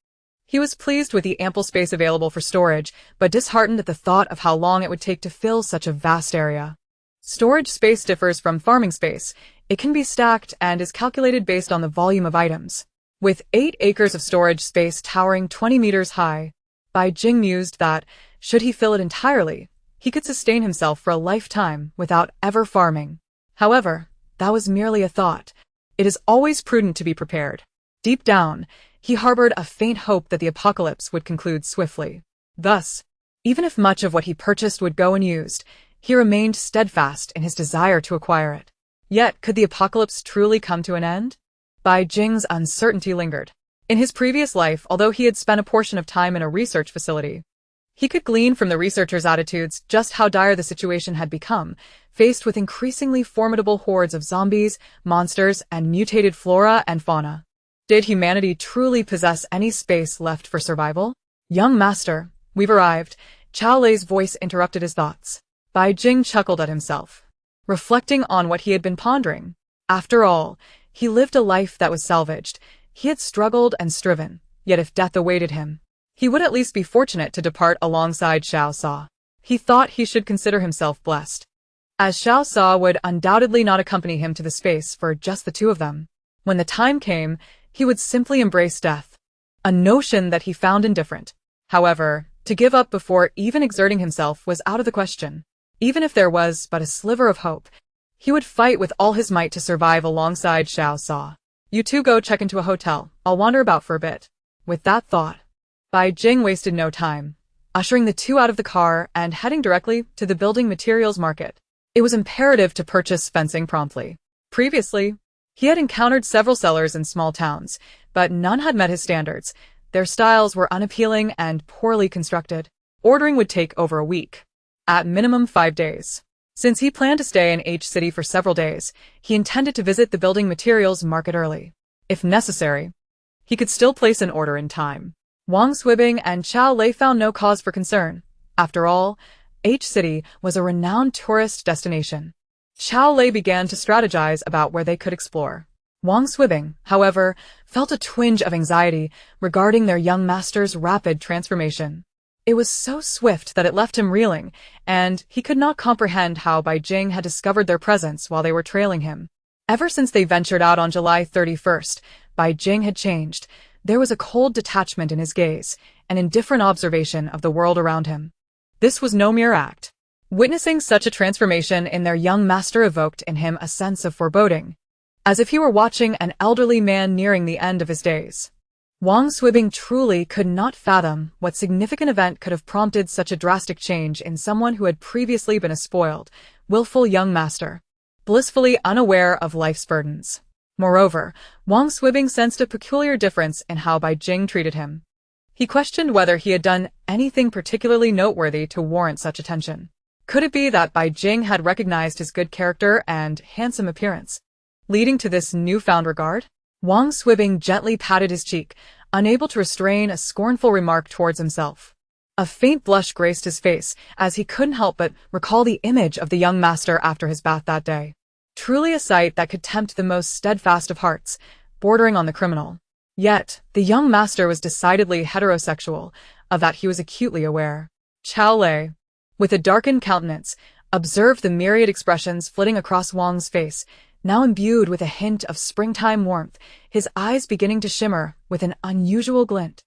He was pleased with the ample space available for storage, but disheartened at the thought of how long it would take to fill such a vast area. Storage space differs from farming space. It can be stacked and is calculated based on the volume of items. With 8 acres of storage space towering 20 meters high, Bai Jing mused that, should he fill it entirely, he could sustain himself for a lifetime without ever farming. However, that was merely a thought. It is always prudent to be prepared. Deep down, he harbored a faint hope that the apocalypse would conclude swiftly. Thus, even if much of what he purchased would go unused, he remained steadfast in his desire to acquire it. Yet, could the apocalypse truly come to an end? Bai Jing's uncertainty lingered. In his previous life, although he had spent a portion of time in a research facility, he could glean from the researchers' attitudes just how dire the situation had become, faced with increasingly formidable hordes of zombies, monsters, and mutated flora and fauna. Did humanity truly possess any space left for survival? Young master, we've arrived. Qiao Lei's voice interrupted his thoughts. Bai Jing chuckled at himself, reflecting on what he had been pondering. After all, he lived a life that was salvaged. He had struggled and striven, yet if death awaited him, he would at least be fortunate to depart alongside Xiao Sa. He thought he should consider himself blessed, as Xiao Sa would undoubtedly not accompany him to the space for just the two of them. When the time came, he would simply embrace death, a notion that he found indifferent. However, to give up before even exerting himself was out of the question. Even if there was but a sliver of hope, he would fight with all his might to survive alongside Xiao Sa. You two go check into a hotel. I'll wander about for a bit. With that thought, Bai Jing wasted no time, ushering the two out of the car and heading directly to the building materials market. It was imperative to purchase fencing promptly. Previously, he had encountered several sellers in small towns, but none had met his standards. Their styles were unappealing and poorly constructed. Ordering would take over a week. At minimum 5 days. Since he planned to stay in H City for several days, he intended to visit the building materials market early. If necessary, he could still place an order in time. Wang Swibing and Qiao Lei found no cause for concern. After all, H City was a renowned tourist destination. Qiao Lei began to strategize about where they could explore. Wang Swibing, however, felt a twinge of anxiety regarding their young master's rapid transformation. It was so swift that it left him reeling, and he could not comprehend how Bai Jing had discovered their presence while they were trailing him. Ever since they ventured out on July 31st, Bai Jing had changed. There was a cold detachment in his gaze, an indifferent observation of the world around him. This was no mere act. Witnessing such a transformation in their young master evoked in him a sense of foreboding, as if he were watching an elderly man nearing the end of his days. Wang Swibing truly could not fathom what significant event could have prompted such a drastic change in someone who had previously been a spoiled, willful young master, blissfully unaware of life's burdens. Moreover, Wang Swibing sensed a peculiar difference in how Bai Jing treated him. He questioned whether he had done anything particularly noteworthy to warrant such attention. Could it be that Bai Jing had recognized his good character and handsome appearance, leading to this newfound regard? Wang Swibing gently patted his cheek, unable to restrain a scornful remark towards himself. A faint blush graced his face, as he couldn't help but recall the image of the young master after his bath that day. Truly a sight that could tempt the most steadfast of hearts, bordering on the criminal. Yet, the young master was decidedly heterosexual, of that he was acutely aware. Qiao Lei, with a darkened countenance, observed the myriad expressions flitting across Wang's face, now imbued with a hint of springtime warmth, his eyes beginning to shimmer with an unusual glint,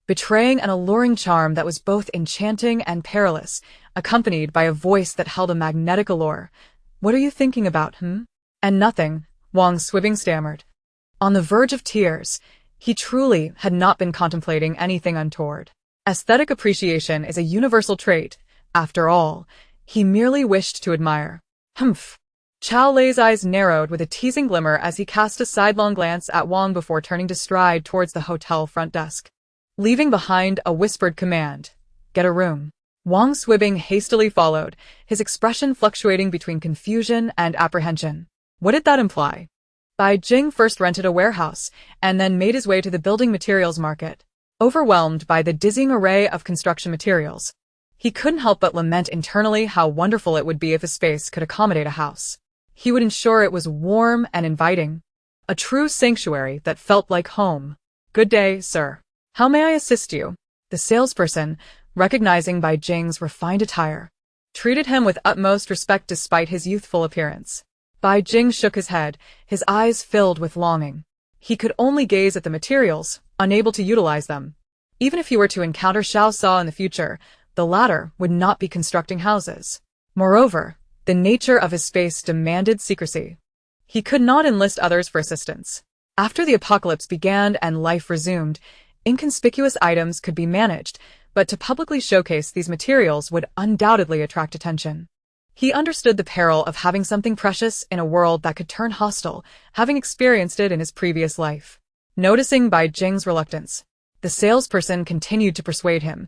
betraying an alluring charm that was both enchanting and perilous, accompanied by a voice that held a magnetic allure. "What are you thinking about, And nothing," Wang Swibing stammered. On the verge of tears, he truly had not been contemplating anything untoward. Aesthetic appreciation is a universal trait. After all, he merely wished to admire. Humph. Xiao Lei's eyes narrowed with a teasing glimmer as he cast a sidelong glance at Wang before turning to stride towards the hotel front desk. Leaving behind a whispered command, "Get a room." Wang Swibing hastily followed, his expression fluctuating between confusion and apprehension. What did that imply? Bai Jing first rented a warehouse, and then made his way to the building materials market. Overwhelmed by the dizzying array of construction materials, he couldn't help but lament internally how wonderful it would be if a space could accommodate a house. He would ensure it was warm and inviting, a true sanctuary that felt like home. "Good day, sir. How may I assist you?" The salesperson, recognizing Bai Jing's refined attire, treated him with utmost respect despite his youthful appearance. Bai Jing shook his head, his eyes filled with longing. He could only gaze at the materials, unable to utilize them. Even if he were to encounter Xiao Sa in the future, the latter would not be constructing houses. Moreover, the nature of his space demanded secrecy. He could not enlist others for assistance. After the apocalypse began and life resumed, inconspicuous items could be managed, but to publicly showcase these materials would undoubtedly attract attention. He understood the peril of having something precious in a world that could turn hostile, having experienced it in his previous life. Noticing Bai Jing's reluctance, the salesperson continued to persuade him.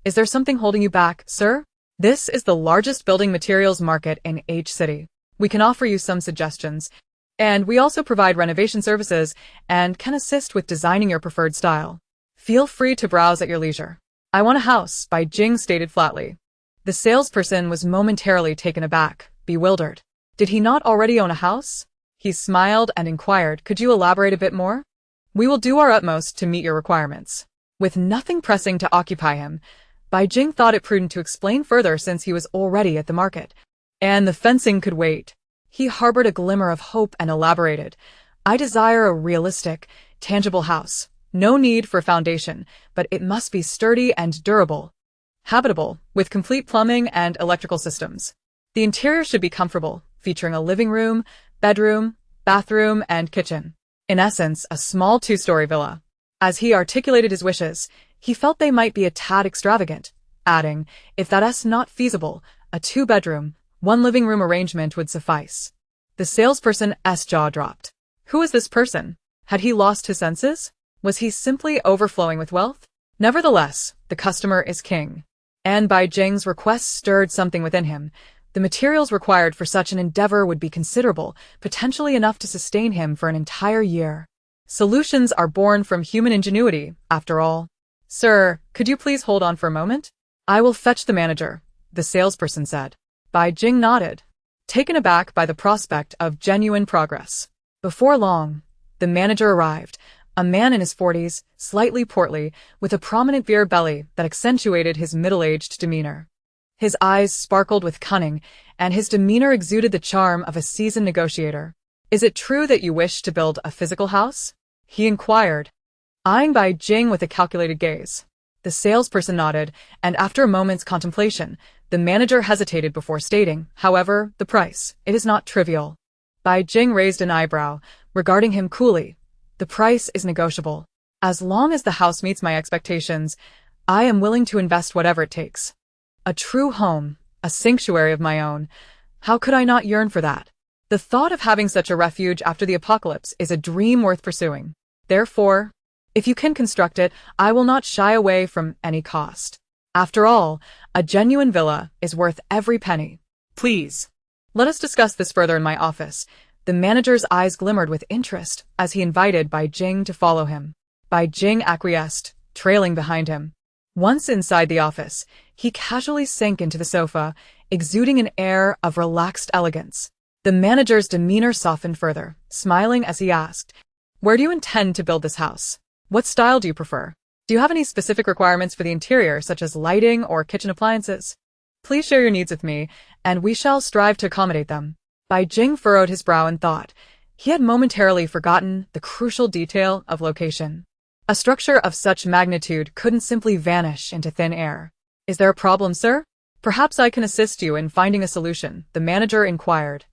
"Is there something holding you back, sir? This is the largest building materials market in H City. We can offer you some suggestions, and we also provide renovation services and can assist with designing your preferred style. Feel free to browse at your leisure." "I want a house," Bai Jing stated flatly. The salesperson was momentarily taken aback, bewildered. Did he not already own a house? He smiled and inquired, "Could you elaborate a bit more?" "We will do our utmost to meet your requirements." With nothing pressing to occupy him, Bai Jing thought it prudent to explain further since he was already at the market, and the fencing could wait. He harbored a glimmer of hope and elaborated, "I desire a realistic, tangible house. No need for foundation, but it must be sturdy and durable. Habitable, with complete plumbing and electrical systems. The interior should be comfortable, featuring a living room, bedroom, bathroom, and kitchen. In essence, a small two-story villa." As he articulated his wishes, he felt they might be a tad extravagant, adding, "If that's not feasible, a two-bedroom, one living room arrangement would suffice." The salesperson's jaw dropped. Who was this person? Had he lost his senses? Was he simply overflowing with wealth? Nevertheless, the customer is king. And Bai Jing's request stirred something within him. The materials required for such an endeavor would be considerable, potentially enough to sustain him for an entire year. Solutions are born from human ingenuity, after all. "Sir, could you please hold on for a moment? I will fetch the manager," the salesperson said. Bai Jing nodded, taken aback by the prospect of genuine progress. Before long, the manager arrived, a man in his 40s, slightly portly, with a prominent beer belly that accentuated his middle-aged demeanor. His eyes sparkled with cunning, and his demeanor exuded the charm of a seasoned negotiator. "Is it true that you wish to build a physical house?" he inquired, eyeing Bai Jing with a calculated gaze. The salesperson nodded, and after a moment's contemplation, the manager hesitated before stating, "However, the price, it is not trivial." Bai Jing raised an eyebrow, regarding him coolly. "The price is negotiable. As long as the house meets my expectations, I am willing to invest whatever it takes. A true home, a sanctuary of my own. How could I not yearn for that? The thought of having such a refuge after the apocalypse is a dream worth pursuing. Therefore, if you can construct it, I will not shy away from any cost. After all, a genuine villa is worth every penny. Please, let us discuss this further in my office." The manager's eyes glimmered with interest as he invited Bai Jing to follow him. Bai Jing acquiesced, trailing behind him. Once inside the office, he casually sank into the sofa, exuding an air of relaxed elegance. The manager's demeanor softened further, smiling as he asked, "Where do you intend to build this house? What style do you prefer? Do you have any specific requirements for the interior, such as lighting or kitchen appliances? Please share your needs with me, and we shall strive to accommodate them." Bai Jing furrowed his brow in thought. He had momentarily forgotten the crucial detail of location. A structure of such magnitude couldn't simply vanish into thin air. "Is there a problem, sir? Perhaps I can assist you in finding a solution," the manager inquired.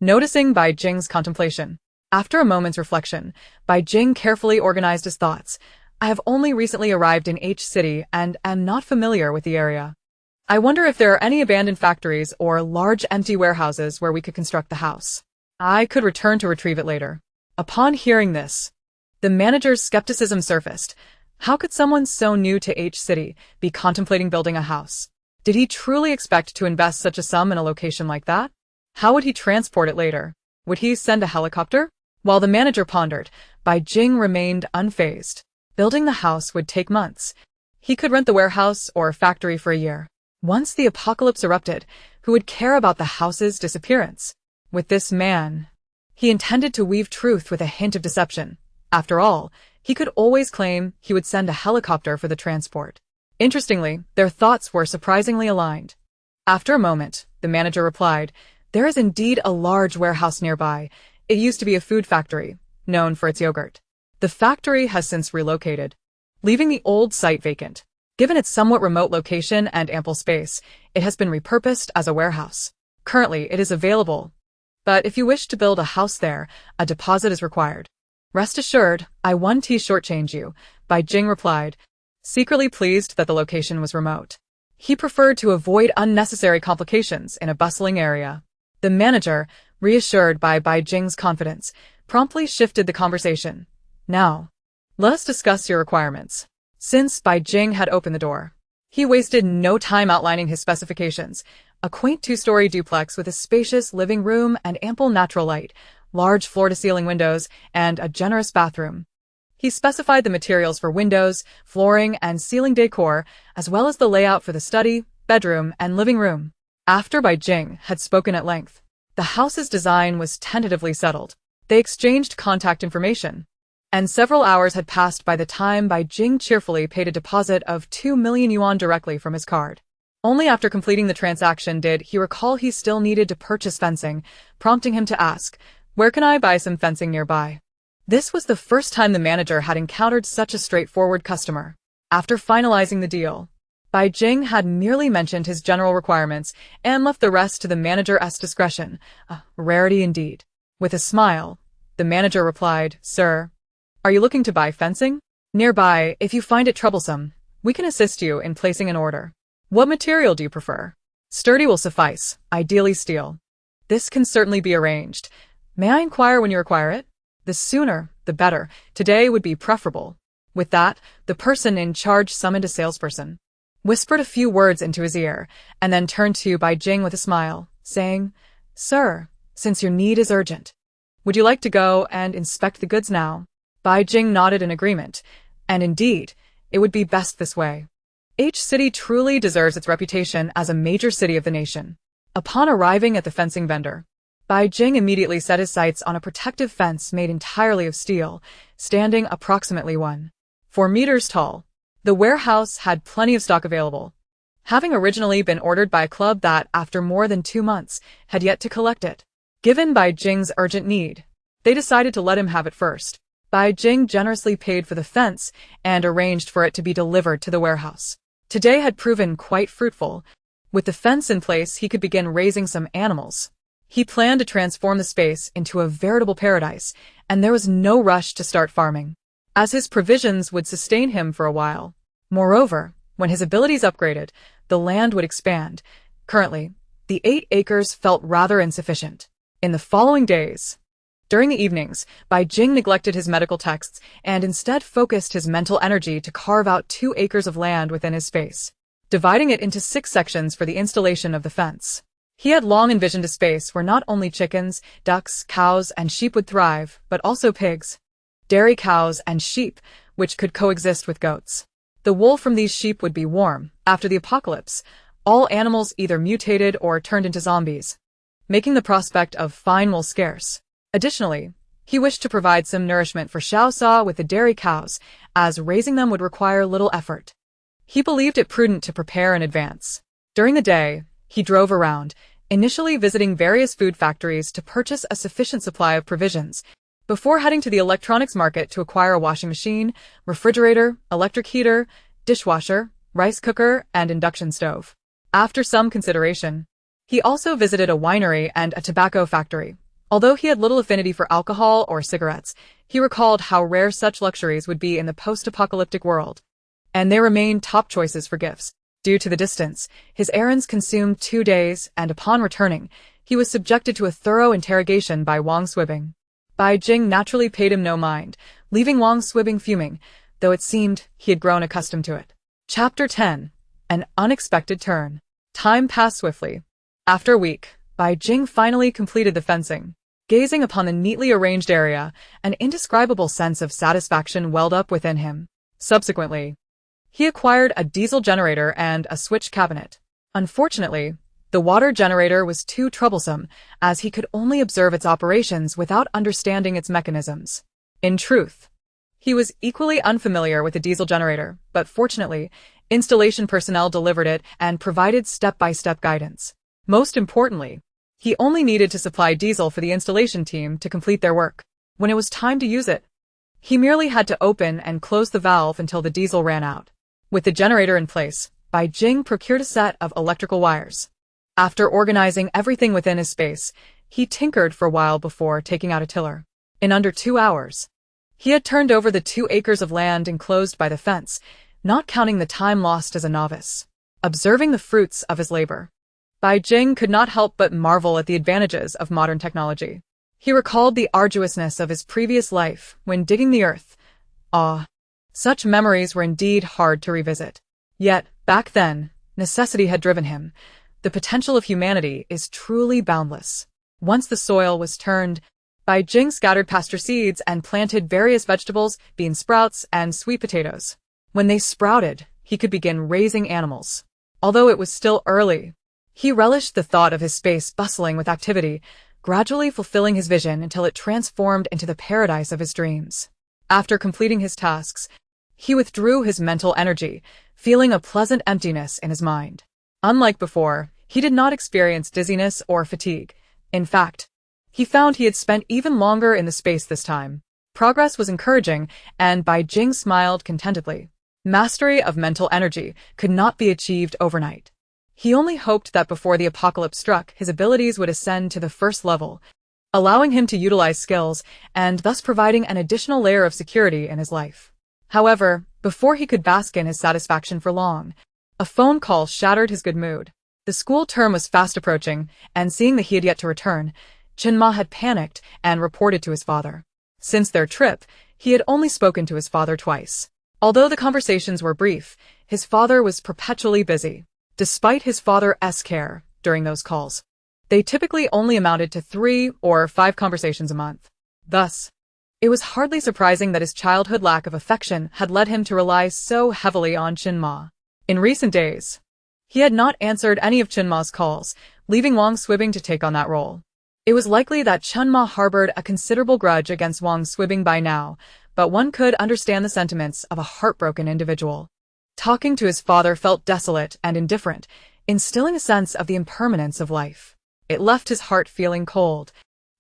Noticing Bai Jing's contemplation, after a moment's reflection, Bai Jing carefully organized his thoughts. I have only recently arrived in H City and am not familiar with the area. I wonder if there are any abandoned factories or large empty warehouses where we could construct the house. I could return to retrieve it later. Upon hearing this, the manager's skepticism surfaced. How could someone so new to H City be contemplating building a house? Did he truly expect to invest such a sum in a location like that? How would he transport it later? Would he send a helicopter? While the manager pondered, Bai Jing remained unfazed. Building the house would take months. He could rent the warehouse or factory for a year. Once the apocalypse erupted, who would care about the house's disappearance? With this man, he intended to weave truth with a hint of deception. After all, he could always claim he would send a helicopter for the transport. Interestingly, their thoughts were surprisingly aligned. After a moment, the manager replied, "There is indeed a large warehouse nearby. It used to be a food factory, known for its yogurt. The factory has since relocated, leaving the old site vacant. Given its somewhat remote location and ample space, it has been repurposed as a warehouse. Currently, it is available, but if you wish to build a house there, a deposit is required." "Rest assured, I won't shortchange you," Bai Jing replied, secretly pleased that the location was remote. He preferred to avoid unnecessary complications in a bustling area. The manager, reassured by Bai Jing's confidence, promptly shifted the conversation. "Now, let us discuss your requirements." Since Bai Jing had opened the door, he wasted no time outlining his specifications. A quaint two-story duplex with a spacious living room and ample natural light, large floor-to-ceiling windows, and a generous bathroom. He specified the materials for windows, flooring, and ceiling decor, as well as the layout for the study, bedroom, and living room. After Bai Jing had spoken at length, the house's design was tentatively settled. They exchanged contact information, and several hours had passed by the time Bai Jing cheerfully paid a deposit of 2 million yuan directly from his card. Only after completing the transaction did he recall he still needed to purchase fencing, prompting him to ask, "Where can I buy some fencing nearby?" This was the first time the manager had encountered such a straightforward customer. After finalizing the deal, Bai Jing had merely mentioned his general requirements and left the rest to the manager's discretion. A rarity indeed. With a smile, the manager replied, "Sir, are you looking to buy fencing? Nearby, if you find it troublesome, we can assist you in placing an order. What material do you prefer? Sturdy will suffice, ideally steel." "This can certainly be arranged. May I inquire when you require it?" "The sooner, the better. Today would be preferable." With that, the person in charge summoned a salesperson, whispered a few words into his ear, and then turned to Bai Jing with a smile, saying, "Sir, since your need is urgent, would you like to go and inspect the goods now?" Bai Jing nodded in agreement, and indeed, it would be best this way. H City truly deserves its reputation as a major city of the nation. Upon arriving at the fencing vendor, Bai Jing immediately set his sights on a protective fence made entirely of steel, standing approximately 1.4 meters tall. The warehouse had plenty of stock available, having originally been ordered by a club that, after more than 2 months, had yet to collect it. Given Bai Jing's urgent need, they decided to let him have it first. Bai Jing generously paid for the fence and arranged for it to be delivered to the warehouse. Today had proven quite fruitful. With the fence in place, he could begin raising some animals. He planned to transform the space into a veritable paradise, and there was no rush to start farming, as his provisions would sustain him for a while. Moreover, when his abilities upgraded, the land would expand. Currently, the 8 acres felt rather insufficient. In the following days, during the evenings, Bai Jing neglected his medical texts and instead focused his mental energy to carve out 2 acres of land within his space, dividing it into 6 sections for the installation of the fence. He had long envisioned a space where not only chickens, ducks, cows, and sheep would thrive, but also pigs, dairy cows, and sheep, which could coexist with goats. The wool from these sheep would be warm. After the apocalypse, all animals either mutated or turned into zombies, making the prospect of fine wool scarce. Additionally, he wished to provide some nourishment for Xiao Sa with the dairy cows, as raising them would require little effort. He believed it prudent to prepare in advance. During the day, he drove around, initially visiting various food factories to purchase a sufficient supply of provisions, before heading to the electronics market to acquire a washing machine, refrigerator, electric heater, dishwasher, rice cooker, and induction stove. After some consideration, he also visited a winery and a tobacco factory, Although he had little affinity for alcohol or cigarettes, he recalled how rare such luxuries would be in the post-apocalyptic world, and they remained top choices for gifts. Due to the distance, his errands consumed 2 days, and upon returning, he was subjected to a thorough interrogation by Wang Swibing. Bai Jing naturally paid him no mind, leaving Wang Swibing fuming, though it seemed he had grown accustomed to it. Chapter 10. An Unexpected Turn. Time passed swiftly. After a week, Bai Jing finally completed the fencing. Gazing upon the neatly arranged area, an indescribable sense of satisfaction welled up within him. Subsequently, he acquired a diesel generator and a switch cabinet. Unfortunately, the water generator was too troublesome, as he could only observe its operations without understanding its mechanisms. In truth, he was equally unfamiliar with the diesel generator, but fortunately, installation personnel delivered it and provided step-by-step guidance. Most importantly, he only needed to supply diesel for the installation team to complete their work. When it was time to use it, he merely had to open and close the valve until the diesel ran out. With the generator in place, Bai Jing procured a set of electrical wires. After organizing everything within his space, he tinkered for a while before taking out a tiller. In under 2 hours, he had turned over the 2 acres of land enclosed by the fence, not counting the time lost as a novice. Observing the fruits of his labor, Bai Jing could not help but marvel at the advantages of modern technology. He recalled the arduousness of his previous life when digging the earth. Such memories were indeed hard to revisit. Yet, back then, necessity had driven him. The potential of humanity is truly boundless. Once the soil was turned, Bai Jing scattered pasture seeds and planted various vegetables, bean sprouts, and sweet potatoes. When they sprouted, he could begin raising animals. Although it was still early, he relished the thought of his space bustling with activity, gradually fulfilling his vision until it transformed into the paradise of his dreams. After completing his tasks, he withdrew his mental energy, feeling a pleasant emptiness in his mind. Unlike before, he did not experience dizziness or fatigue. In fact, he found he had spent even longer in the space this time. Progress was encouraging, and Bai Jing smiled contentedly. Mastery of mental energy could not be achieved overnight. He only hoped that before the apocalypse struck, his abilities would ascend to the first level, allowing him to utilize skills and thus providing an additional layer of security in his life. However, before he could bask in his satisfaction for long, a phone call shattered his good mood. The school term was fast approaching, and seeing that he had yet to return, Chinma had panicked and reported to his father. Since their trip, he had only spoken to his father twice. Although the conversations were brief, his father was perpetually busy. Despite his father's care during those calls, they typically only amounted to 3 or 5 conversations a month. Thus, it was hardly surprising that his childhood lack of affection had led him to rely so heavily on Chinma. In recent days, he had not answered any of Chinma's calls, leaving Wang Swibing to take on that role. It was likely that Chinma harbored a considerable grudge against Wang Swibing by now, but one could understand the sentiments of a heartbroken individual. Talking to his father felt desolate and indifferent, instilling a sense of the impermanence of life. It left his heart feeling cold.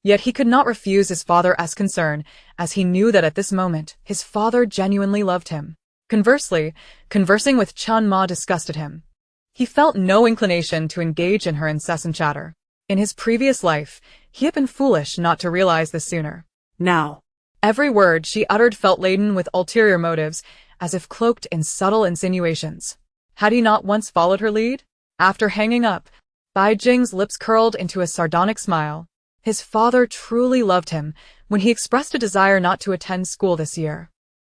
Yet he could not refuse his father's concern, as he knew that at this moment, his father genuinely loved him. Conversely, conversing with Chinma disgusted him. He felt no inclination to engage in her incessant chatter. In his previous life, he had been foolish not to realize this sooner. Now, Every word she uttered felt laden with ulterior motives, as if cloaked in subtle insinuations. Had he not once followed her lead? After hanging up, Bai Jing's lips curled into a sardonic smile. His father truly loved him when he expressed a desire not to attend school this year.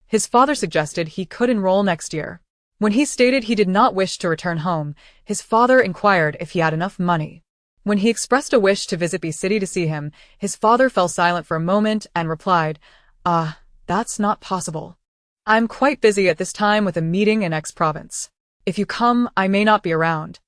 His father suggested he could enroll next year. When he stated he did not wish to return home, his father inquired if he had enough money. When he expressed a wish to visit B City to see him, his father fell silent for a moment and replied, that's not possible. I'm quite busy at this time with a meeting in X province. If you come, I may not be around.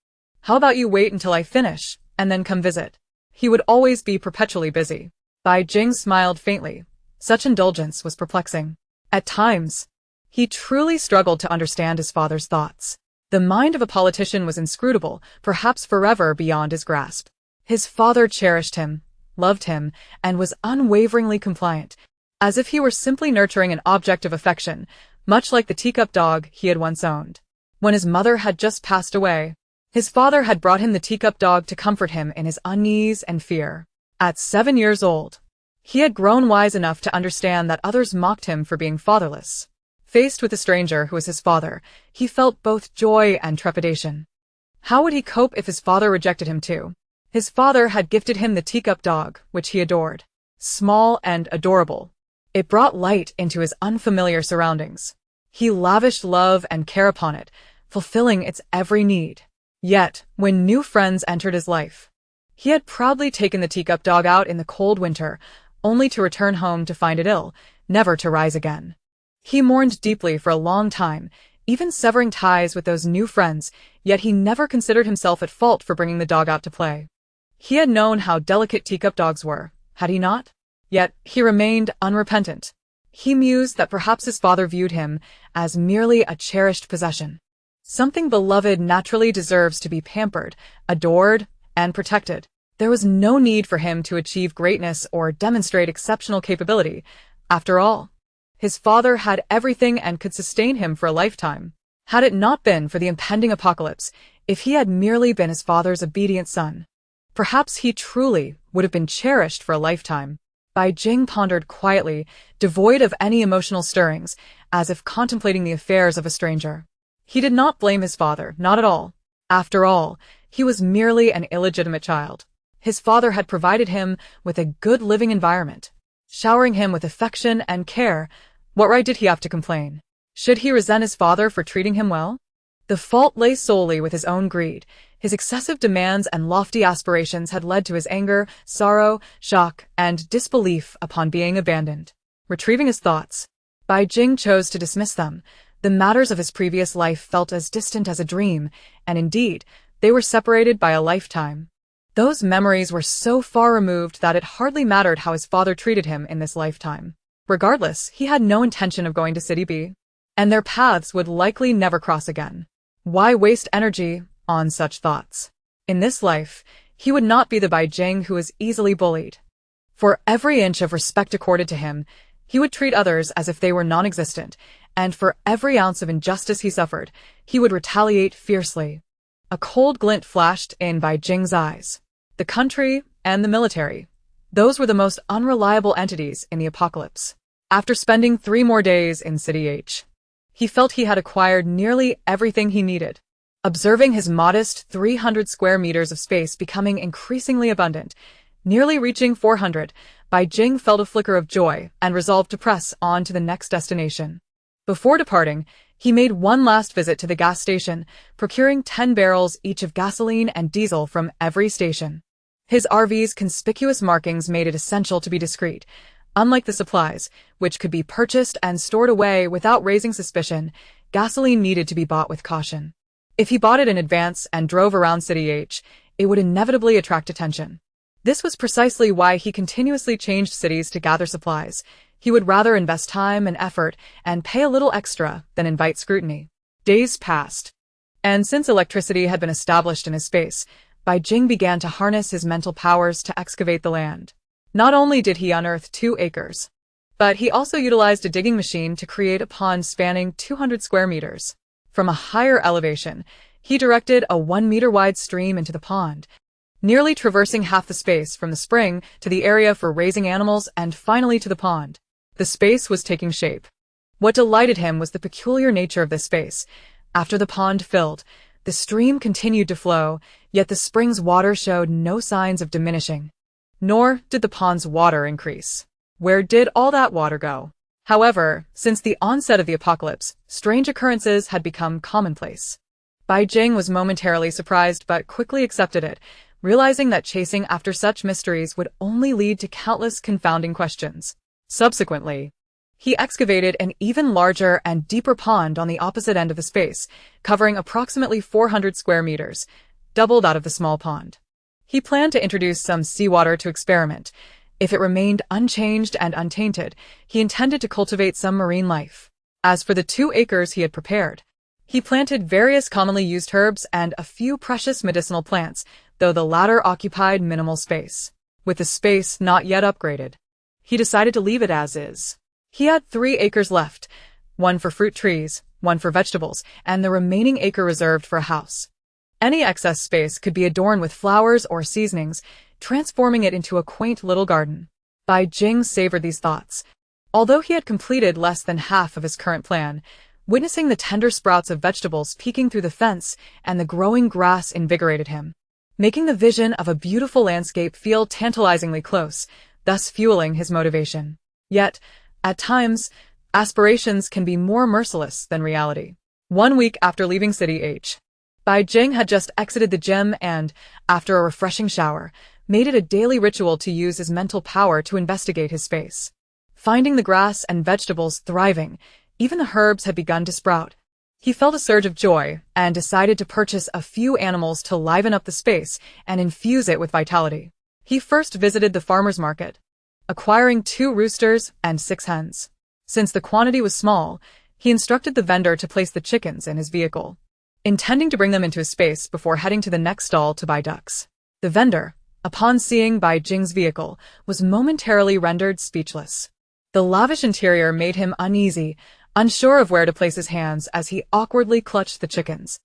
How about you wait until I finish, and then come visit? He would always be perpetually busy. Bai Jing smiled faintly. Such indulgence was perplexing. At times, he truly struggled to understand his father's thoughts. The mind of a politician was inscrutable, perhaps forever beyond his grasp. His father cherished him, loved him, and was unwaveringly compliant, as if he were simply nurturing an object of affection, much like the teacup dog he had once owned. When his mother had just passed away, his father had brought him the teacup dog to comfort him in his unease and fear. At 7 years old, he had grown wise enough to understand that others mocked him for being fatherless. Faced with a stranger who was his father, he felt both joy and trepidation. How would he cope if his father rejected him too? His father had gifted him the teacup dog, which he adored. Small and adorable, it brought light into his unfamiliar surroundings. He lavished love and care upon it, fulfilling its every need. Yet, when new friends entered his life, he had proudly taken the teacup dog out in the cold winter, only to return home to find it ill, never to rise again. He mourned deeply for a long time, even severing ties with those new friends, yet he never considered himself at fault for bringing the dog out to play. He had known how delicate teacup dogs were, had he not? Yet he remained unrepentant. He mused that perhaps his father viewed him as merely a cherished possession. Something beloved naturally deserves to be pampered, adored, and protected. There was no need for him to achieve greatness or demonstrate exceptional capability. After all, his father had everything and could sustain him for a lifetime. Had it not been for the impending apocalypse, if he had merely been his father's obedient son, perhaps he truly would have been cherished for a lifetime. Bai Jing pondered quietly, devoid of any emotional stirrings, as if contemplating the affairs of a stranger. He did not blame his father, not at all. After all, he was merely an illegitimate child. His father had provided him with a good living environment, showering him with affection and care. What right did he have to complain? Should he resent his father for treating him well? The fault lay solely with his own greed. His excessive demands and lofty aspirations had led to his anger, sorrow, shock, and disbelief upon being abandoned. Retrieving his thoughts, Bai Jing chose to dismiss them. The matters of his previous life felt as distant as a dream, and indeed, they were separated by a lifetime. Those memories were so far removed that it hardly mattered how his father treated him in this lifetime. Regardless, he had no intention of going to City B, and their paths would likely never cross again. Why waste energy on such thoughts? In this life, he would not be the Bai Jing who was easily bullied. For every inch of respect accorded to him, he would treat others as if they were non-existent, and for every ounce of injustice he suffered, he would retaliate fiercely. A cold glint flashed in Bai Jing's eyes. The country and the military, those were the most unreliable entities in the apocalypse. After spending 3 more days in City H, he felt he had acquired nearly everything he needed. Observing his modest 300 square meters of space becoming increasingly abundant, nearly reaching 400, Bai Jing felt a flicker of joy and resolved to press on to the next destination. Before departing, he made one last visit to the gas station, procuring 10 barrels each of gasoline and diesel from every station. His RV's conspicuous markings made it essential to be discreet. Unlike the supplies, which could be purchased and stored away without raising suspicion, gasoline needed to be bought with caution. If he bought it in advance and drove around City H, it would inevitably attract attention. This was precisely why he continuously changed cities to gather supplies. He would rather invest time and effort and pay a little extra than invite scrutiny. Days passed, and since electricity had been established in his space, Bai Jing began to harness his mental powers to excavate the land. Not only did he unearth 2 acres, but he also utilized a digging machine to create a pond spanning 200 square meters. From a higher elevation, he directed a 1-meter-wide stream into the pond, nearly traversing half the space from the spring to the area for raising animals and finally to the pond. The space was taking shape. What delighted him was the peculiar nature of this space. After the pond filled, the stream continued to flow, yet the spring's water showed no signs of diminishing. Nor did the pond's water increase. Where did all that water go? However, since the onset of the apocalypse, strange occurrences had become commonplace. Bai Jing was momentarily surprised but quickly accepted it, realizing that chasing after such mysteries would only lead to countless confounding questions. Subsequently, he excavated an even larger and deeper pond on the opposite end of the space, covering approximately 400 square meters, double that of the small pond. He planned to introduce some seawater to experiment. If it remained unchanged and untainted, he intended to cultivate some marine life. As for the 2 acres he had prepared, he planted various commonly used herbs and a few precious medicinal plants, though the latter occupied minimal space. With the space not yet upgraded, he decided to leave it as is. He had 3 acres left, 1 for fruit trees, 1 for vegetables, and the remaining acre reserved for a house. Any excess space could be adorned with flowers or seasonings. transforming it into a quaint little garden. Bai Jing savored these thoughts. Although he had completed less than half of his current plan, witnessing the tender sprouts of vegetables peeking through the fence and the growing grass invigorated him, making the vision of a beautiful landscape feel tantalizingly close, thus fueling his motivation. Yet, at times, aspirations can be more merciless than reality. 1 week after leaving City H, Bai Jing had just exited the gym and, after a refreshing shower, made it a daily ritual to use his mental power to investigate his space. Finding the grass and vegetables thriving, even the herbs had begun to sprout. He felt a surge of joy and decided to purchase a few animals to liven up the space and infuse it with vitality. He first visited the farmer's market, acquiring 2 roosters and 6 hens. Since the quantity was small, he instructed the vendor to place the chickens in his vehicle, intending to bring them into his space before heading to the next stall to buy ducks. The vendor, upon seeing Bai Jing's vehicle, was momentarily rendered speechless. The lavish interior made him uneasy, unsure of where to place his hands as he awkwardly clutched the chickens,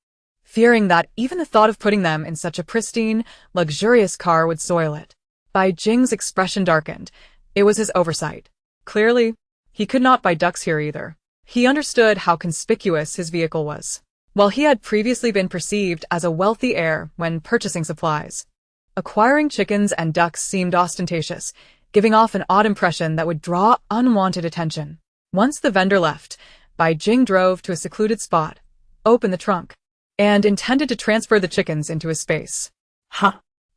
fearing that even the thought of putting them in such a pristine, luxurious car would soil it. Bai Jing's expression darkened. It was his oversight. Clearly, he could not buy ducks here either. He understood how conspicuous his vehicle was. While he had previously been perceived as a wealthy heir when purchasing supplies, acquiring chickens and ducks seemed ostentatious, giving off an odd impression that would draw unwanted attention. Once the vendor left, Bai Jing drove to a secluded spot, opened the trunk, and intended to transfer the chickens into his space.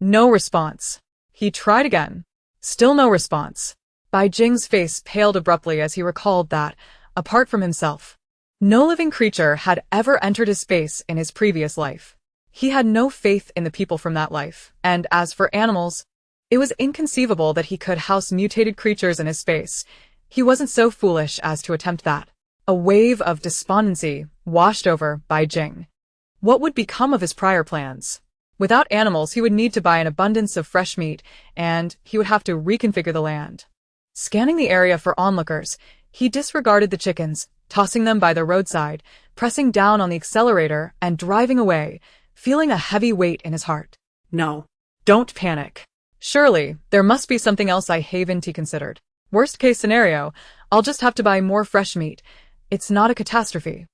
No response. He tried again. Still no response. Bai Jing's face paled abruptly as he recalled that, apart from himself, no living creature had ever entered his space in his previous life. He had no faith in the people from that life, and as for animals, it was inconceivable that he could house mutated creatures in his space. He wasn't so foolish as to attempt that. A wave of despondency washed over Bai Jing. What would become of his prior plans? Without animals, he would need to buy an abundance of fresh meat, and he would have to reconfigure the land. Scanning the area for onlookers, he disregarded the chickens, tossing them by the roadside, pressing down on the accelerator and driving away, feeling a heavy weight in his heart. No. Don't panic. Surely, there must be something else I haven't considered. Worst case scenario, I'll just have to buy more fresh meat. It's not a catastrophe.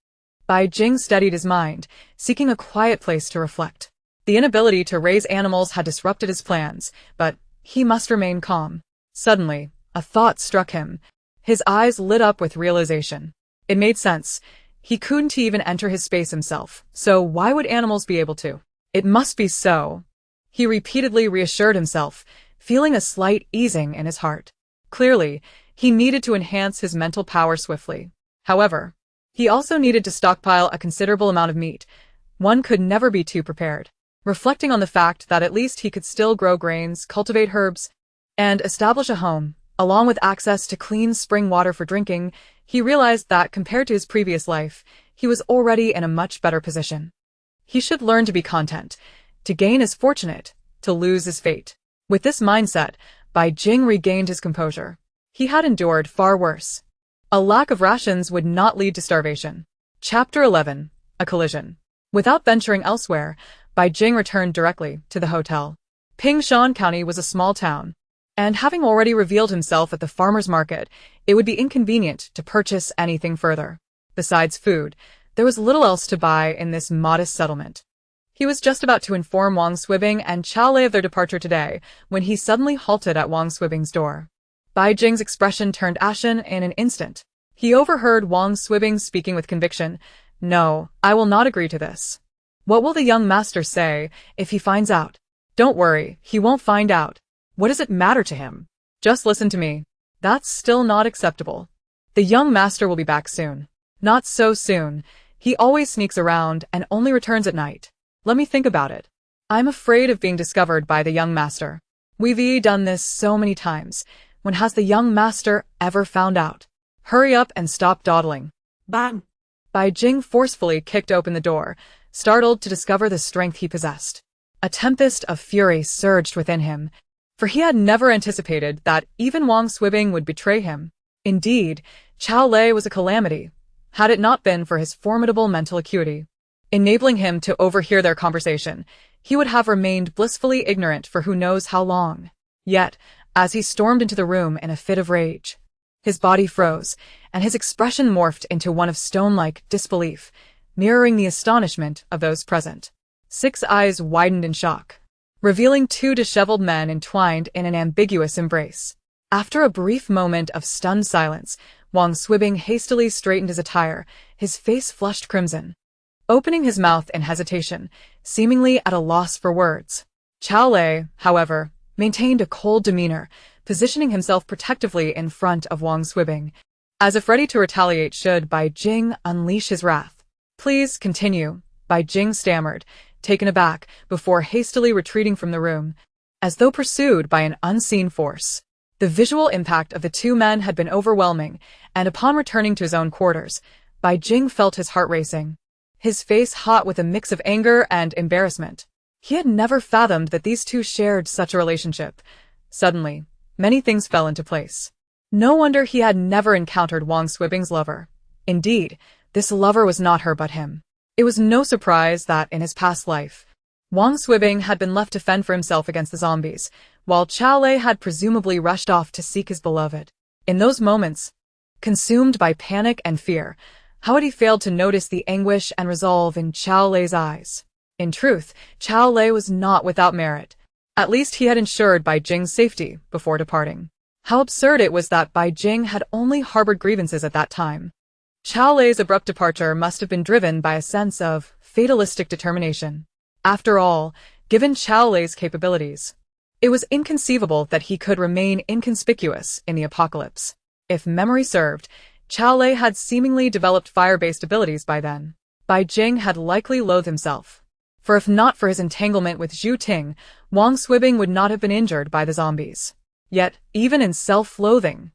Bai Jing steadied his mind, seeking a quiet place to reflect. The inability to raise animals had disrupted his plans, but he must remain calm. Suddenly, a thought struck him. His eyes lit up with realization. It made sense. He couldn't even enter his space himself, so why would animals be able to? It must be so. He repeatedly reassured himself, feeling a slight easing in his heart. Clearly, he needed to enhance his mental power swiftly. However, he also needed to stockpile a considerable amount of meat. One could never be too prepared. Reflecting on the fact that at least he could still grow grains, cultivate herbs, and establish a home, along with access to clean spring water for drinking, he realized that compared to his previous life, he was already in a much better position. He should learn to be content. To gain is fortunate, to lose is fate. With this mindset, Bai Jing regained his composure. He had endured far worse. A lack of rations would not lead to starvation. Chapter 11. A collision. Without venturing elsewhere, Bai Jing returned directly to the hotel. Pingshan County was a small town, and having already revealed himself at the farmer's market, it would be inconvenient to purchase anything further. Besides food, there was little else to buy in this modest settlement. He was just about to inform Wang Swibing and Xiao Lei of their departure today, when he suddenly halted at Wang Swibing's door. Bai Jing's expression turned ashen in an instant. He overheard Wang Swibing speaking with conviction. No, I will not agree to this. What will the young master say if he finds out? Don't worry, he won't find out. What does it matter to him? Just listen to me. That's still not acceptable. The young master will be back soon. Not so soon. He always sneaks around and only returns at night. Let me think about it. I'm afraid of being discovered by the young master. We've done this so many times. When has the young master ever found out? Hurry up and stop dawdling. Bang! Bai Jing forcefully kicked open the door, startled to discover the strength he possessed. A tempest of fury surged within him, for he had never anticipated that even Wang Swibing would betray him. Indeed, Xiao Lei was a calamity, had it not been for his formidable mental acuity. enabling him to overhear their conversation. He would have remained blissfully ignorant for who knows how long. Yet, as he stormed into the room in a fit of rage, his body froze, and his expression morphed into one of stone-like disbelief, mirroring the astonishment of those present. 6 eyes widened in shock, revealing 2 disheveled men entwined in an ambiguous embrace. After a brief moment of stunned silence, Wang Swibing hastily straightened his attire, his face flushed crimson, opening his mouth in hesitation, seemingly at a loss for words. Xiao Lei, however, maintained a cold demeanor, positioning himself protectively in front of Wang Swibing, as if ready to retaliate should Bai Jing unleash his wrath. "Please continue," Bai Jing stammered, taken aback, before hastily retreating from the room, as though pursued by an unseen force. The visual impact of the 2 men had been overwhelming, and upon returning to his own quarters, Bai Jing felt his heart racing, his face hot with a mix of anger and embarrassment. He had never fathomed that these 2 shared such a relationship. Suddenly, many things fell into place. No wonder he had never encountered Wang Swibing's lover. Indeed, this lover was not her but him. It was no surprise that in his past life, Wang Swibing had been left to fend for himself against the zombies, while Xiao Lei had presumably rushed off to seek his beloved. In those moments, consumed by panic and fear, how had he failed to notice the anguish and resolve in Xiao Lei's eyes? In truth, Xiao Lei was not without merit. At least he had ensured Bai Jing's safety before departing. How absurd it was that Bai Jing had only harbored grievances at that time. Xiao Lei's abrupt departure must have been driven by a sense of fatalistic determination. After all, given Xiao Lei's capabilities, it was inconceivable that he could remain inconspicuous in the apocalypse. If memory served, Xiao Lei had seemingly developed fire-based abilities by then. Bai Jing had likely loathed himself, for if not for his entanglement with Zhu Ting, Wang Swibing would not have been injured by the zombies. Yet, even in self-loathing,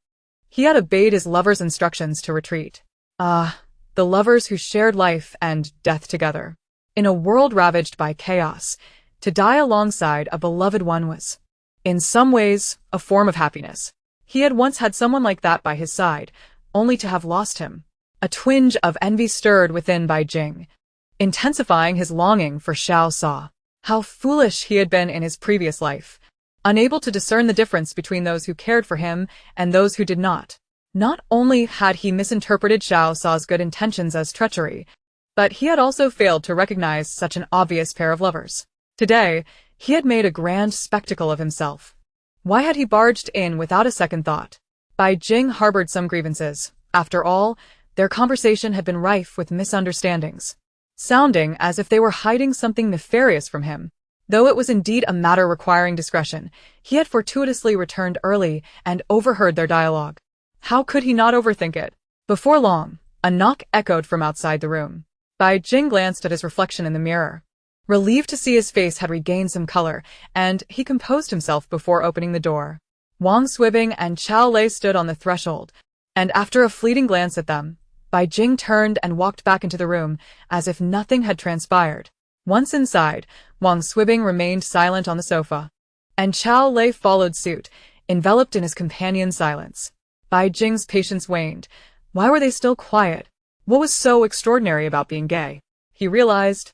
he had obeyed his lover's instructions to retreat. The lovers who shared life and death together. In a world ravaged by chaos, to die alongside a beloved one was, in some ways, a form of happiness. He had once had someone like that by his side, only to have lost him. A twinge of envy stirred within Bai Jing, intensifying his longing for Xiao Sa. How foolish he had been in his previous life, unable to discern the difference between those who cared for him and those who did not. Not only had he misinterpreted Xiao Sa's good intentions as treachery, but he had also failed to recognize such an obvious pair of lovers. Today, he had made a grand spectacle of himself. Why had he barged in without a second thought? Bai Jing harbored some grievances. After all, their conversation had been rife with misunderstandings, sounding as if they were hiding something nefarious from him. Though it was indeed a matter requiring discretion, he had fortuitously returned early and overheard their dialogue. How could he not overthink it? Before long, a knock echoed from outside the room. Bai Jing glanced at his reflection in the mirror, relieved to see his face had regained some color, and he composed himself before opening the door. Wang Swibing and Xiao Lei stood on the threshold, and after a fleeting glance at them, Bai Jing turned and walked back into the room as if nothing had transpired. Once inside, Wang Swibing remained silent on the sofa, and Xiao Lei followed suit, enveloped in his companion's silence. Bai Jing's patience waned. Why were they still quiet? What was so extraordinary about being gay? He realized,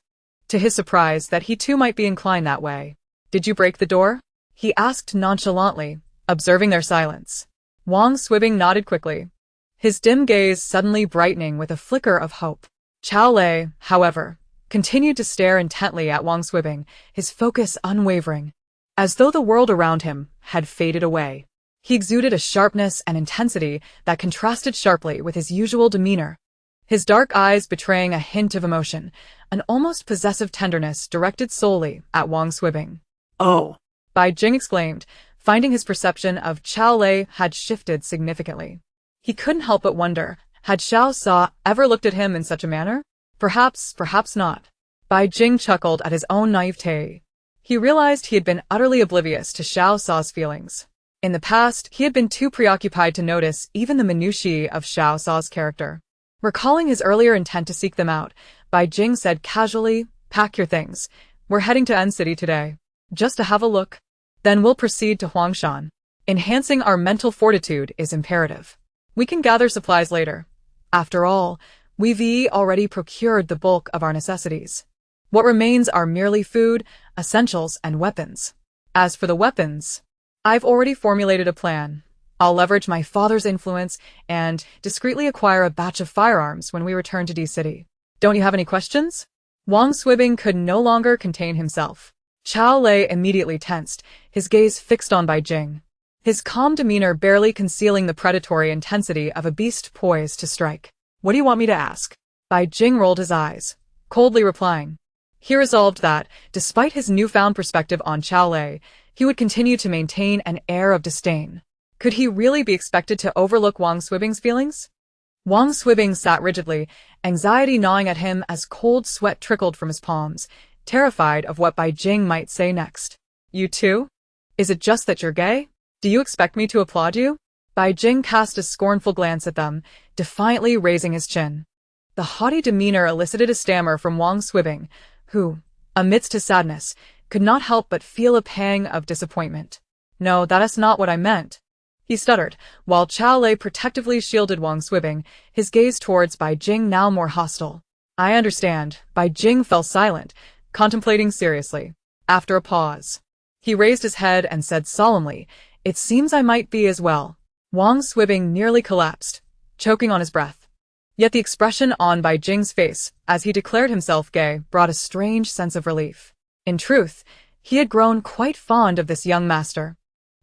to his surprise, that he too might be inclined that way. "Did you break the door?" he asked nonchalantly, observing their silence. Wang Swibing nodded quickly, his dim gaze suddenly brightening with a flicker of hope. Xiao Lei, however, continued to stare intently at Wang Swibing, his focus unwavering, as though the world around him had faded away. He exuded a sharpness and intensity that contrasted sharply with his usual demeanor, his dark eyes betraying a hint of emotion, an almost possessive tenderness directed solely at Wang Swibing. "Oh," Bai Jing exclaimed, finding his perception of Xiao Lei had shifted significantly. He couldn't help but wonder, had Xiao Sa ever looked at him in such a manner? Perhaps not. Bai Jing chuckled at his own naivete. He realized he had been utterly oblivious to Xiao Sa's feelings. In the past, he had been too preoccupied to notice even the minutiae of Xiao Sa's character. Recalling his earlier intent to seek them out, Bai Jing said casually, "Pack your things. We're heading to N City today. Just to have a look. Then we'll proceed to Huangshan. Enhancing our mental fortitude is imperative. We can gather supplies later. After all, We've already procured the bulk of our necessities. What remains are merely food, essentials, and weapons. As for the weapons, I've already formulated a plan. I'll leverage my father's influence and discreetly acquire a batch of firearms when we return to D-City. Don't you have any questions? Wang Swibing could no longer contain himself. Qiao Lei immediately tensed, his gaze fixed on Bai Jing. His calm demeanor barely concealing the predatory intensity of a beast poised to strike. What do you want me to ask? Bai Jing rolled his eyes, coldly replying. He resolved that, despite his newfound perspective on Qiao Lei, he would continue to maintain an air of disdain. Could he really be expected to overlook Wang Swibing's feelings? Wang Swibing sat rigidly, anxiety gnawing at him as cold sweat trickled from his palms, terrified of what Bai Jing might say next. You too? Is it just that you're gay? Do you expect me to applaud you? Bai Jing cast a scornful glance at them, defiantly raising his chin. The haughty demeanor elicited a stammer from Wang Swibing, who, amidst his sadness, could not help but feel a pang of disappointment. No, that is not what I meant. He stuttered, while Qiao Lei protectively shielded Wang Swibing, his gaze towards Bai Jing now more hostile. I understand. Bai Jing fell silent, contemplating seriously. After a pause, he raised his head and said solemnly, It seems I might be as well. Wang Swibing nearly collapsed, choking on his breath. Yet the expression on Bai Jing's face, as he declared himself gay, brought a strange sense of relief. In truth, he had grown quite fond of this young master.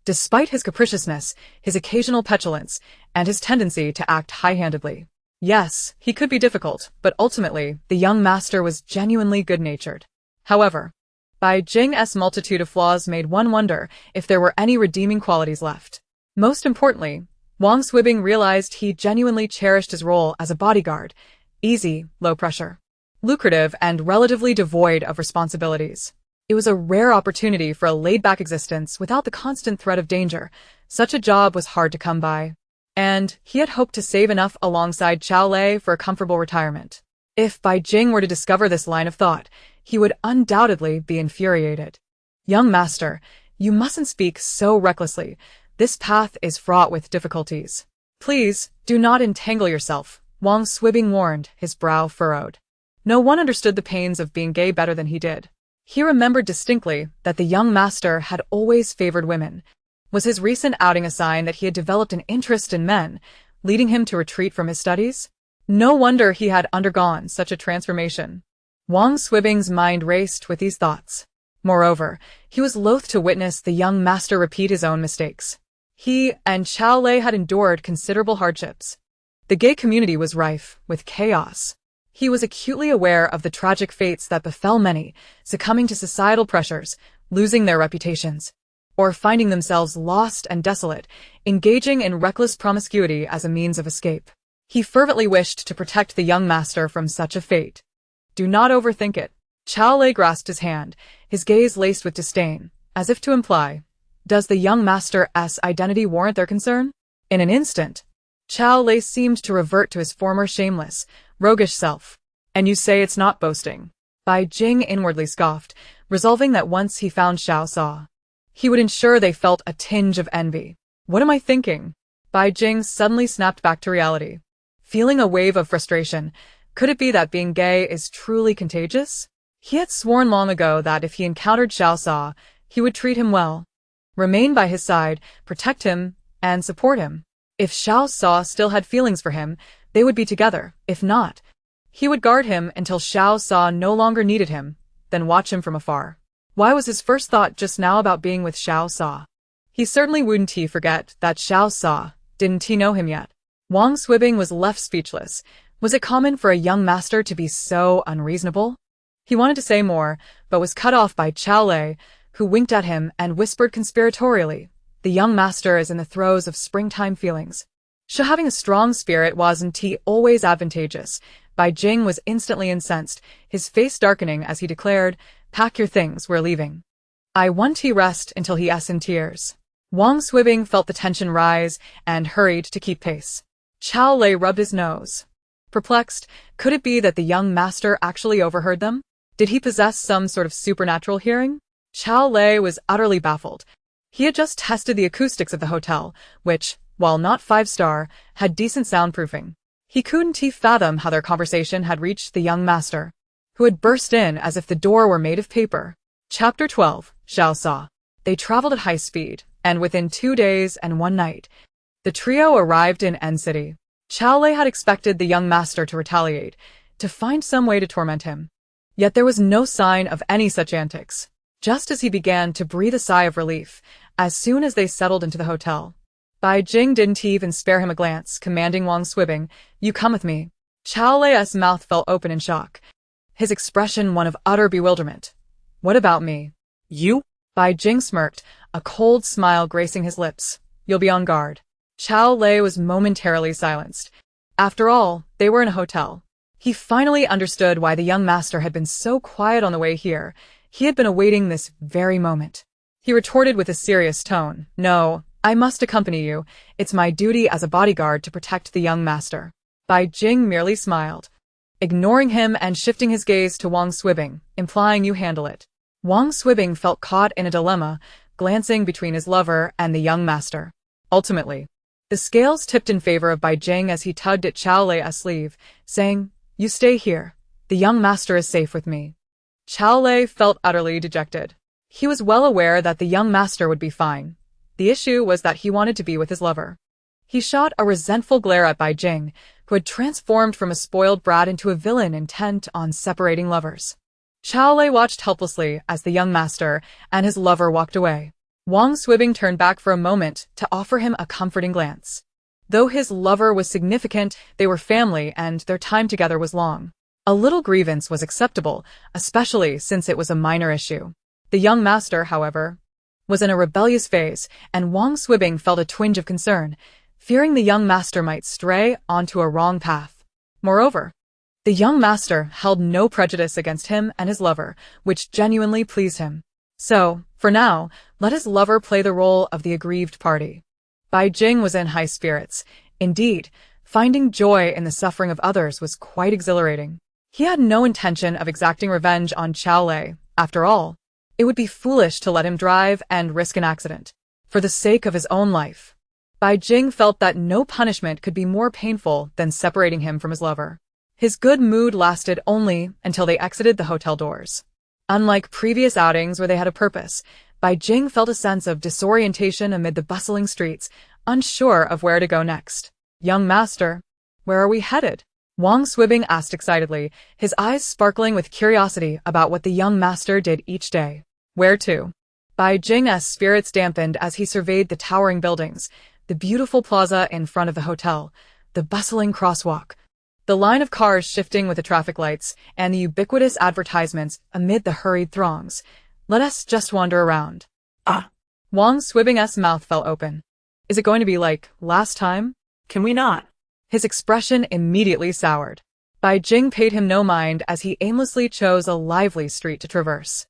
Despite his capriciousness, his occasional petulance, and his tendency to act high-handedly. Yes, he could be difficult, but ultimately, the young master was genuinely good-natured. However, Bai Jing's multitude of flaws made one wonder if there were any redeeming qualities left. Most importantly, Wang Swibing realized he genuinely cherished his role as a bodyguard, easy, low pressure, lucrative, and relatively devoid of responsibilities. It was a rare opportunity for a laid-back existence without the constant threat of danger. Such a job was hard to come by. And he had hoped to save enough alongside Qiao Lei for a comfortable retirement. If Bai Jing were to discover this line of thought, he would undoubtedly be infuriated. Young master, you mustn't speak so recklessly. This path is fraught with difficulties. Please, do not entangle yourself, Wang Swibing warned, his brow furrowed. No one understood the pains of being gay better than he did. He remembered distinctly that the young master had always favored women. Was his recent outing a sign that he had developed an interest in men, leading him to retreat from his studies? No wonder he had undergone such a transformation. Wang Swibing's mind raced with these thoughts. Moreover, he was loath to witness the young master repeat his own mistakes. He and Qiao Lei had endured considerable hardships. The gay community was rife with chaos. He was acutely aware of the tragic fates that befell many, succumbing to societal pressures, losing their reputations, or finding themselves lost and desolate, engaging in reckless promiscuity as a means of escape. He fervently wished to protect the young master from such a fate. Do not overthink it. Qiao Lei grasped his hand, his gaze laced with disdain, as if to imply, does the young master's identity warrant their concern? In an instant, Qiao Lei seemed to revert to his former shameless, roguish self. And you say it's not boasting? Bai Jing inwardly scoffed, resolving that once he found Xiao Sa, he would ensure they felt a tinge of envy. What am I thinking? Bai Jing suddenly snapped back to reality. Feeling a wave of frustration, could it be that being gay is truly contagious? He had sworn long ago that if he encountered Xiao Sa, he would treat him well, remain by his side, protect him, and support him. If Xiao Sa still had feelings for him, they would be together. If not, he would guard him until Xiao Sa no longer needed him, then watch him from afar. Why was his first thought just now about being with Xiao Sa? He certainly wouldn't forget that Xiao Sa, didn't he know him yet? Wang Swibing was left speechless. Was it common for a young master to be so unreasonable? He wanted to say more, but was cut off by Qiao Lei, who winked at him and whispered conspiratorially, the young master is in the throes of springtime feelings. So having a strong spirit wasn't always advantageous. Bai Jing was instantly incensed, his face darkening as he declared, pack your things, we're leaving. I want to rest until he's in tears. Wang Swibing felt the tension rise and hurried to keep pace. Qiao Lei rubbed his nose. Perplexed, could it be that the young master actually overheard them? Did he possess some sort of supernatural hearing? Qiao Lei was utterly baffled. He had just tested the acoustics of the hotel, which, while not 5-star, had decent soundproofing. He couldn't fathom how their conversation had reached the young master, who had burst in as if the door were made of paper. Chapter 12, Xiao Sa. They traveled at high speed, and within 2 days and 1 night, the trio arrived in N City. Xiao Lei had expected the young master to retaliate, to find some way to torment him. Yet there was no sign of any such antics. Just as he began to breathe a sigh of relief, as soon as they settled into the hotel, Bai Jing didn't even spare him a glance, commanding Wang Swibing, "You come with me." Xiao Lei's mouth fell open in shock, his expression one of utter bewilderment. "What about me?" You? Bai Jing smirked, a cold smile gracing his lips. "You'll be on guard." Xiao Lei was momentarily silenced. After all, they were in a hotel. He finally understood why the young master had been so quiet on the way here. He had been awaiting this very moment. He retorted with a serious tone, "No, I must accompany you. It's my duty as a bodyguard to protect the young master." Bai Jing merely smiled, ignoring him and shifting his gaze to Wang Swibing, implying, "You handle it." Wang Swibing felt caught in a dilemma, glancing between his lover and the young master. Ultimately, the scales tipped in favor of Bai Jing as he tugged at Xiao Lei's sleeve, saying, "You stay here. The young master is safe with me." Xiao Lei felt utterly dejected. He was well aware that the young master would be fine. The issue was that he wanted to be with his lover. He shot a resentful glare at Bai Jing, who had transformed from a spoiled brat into a villain intent on separating lovers. Xiao Lei watched helplessly as the young master and his lover walked away. Wang Swibing turned back for a moment to offer him a comforting glance. Though his lover was significant, they were family and their time together was long. A little grievance was acceptable, especially since it was a minor issue. The young master, however, was in a rebellious phase, and Wang Swibing felt a twinge of concern, fearing the young master might stray onto a wrong path. Moreover, the young master held no prejudice against him and his lover, which genuinely pleased him. So, for now, let his lover play the role of the aggrieved party. Bai Jing was in high spirits. Indeed, finding joy in the suffering of others was quite exhilarating. He had no intention of exacting revenge on Xiao Lei. After all, it would be foolish to let him drive and risk an accident. For the sake of his own life, Bai Jing felt that no punishment could be more painful than separating him from his lover. His good mood lasted only until they exited the hotel doors. Unlike previous outings where they had a purpose, Bai Jing felt a sense of disorientation amid the bustling streets, unsure of where to go next. "Young master, where are we headed?" Wang Swibing asked excitedly, his eyes sparkling with curiosity about what the young master did each day. "Where to?" Bai Jing's spirits dampened as he surveyed the towering buildings, the beautiful plaza in front of the hotel, the bustling crosswalk, the line of cars shifting with the traffic lights, and the ubiquitous advertisements amid the hurried throngs. "Let us just wander around." Ah. Wang Swibing's mouth fell open. "Is it going to be like last time?" Can we not? His expression immediately soured. Bai Jing paid him no mind as he aimlessly chose a lively street to traverse.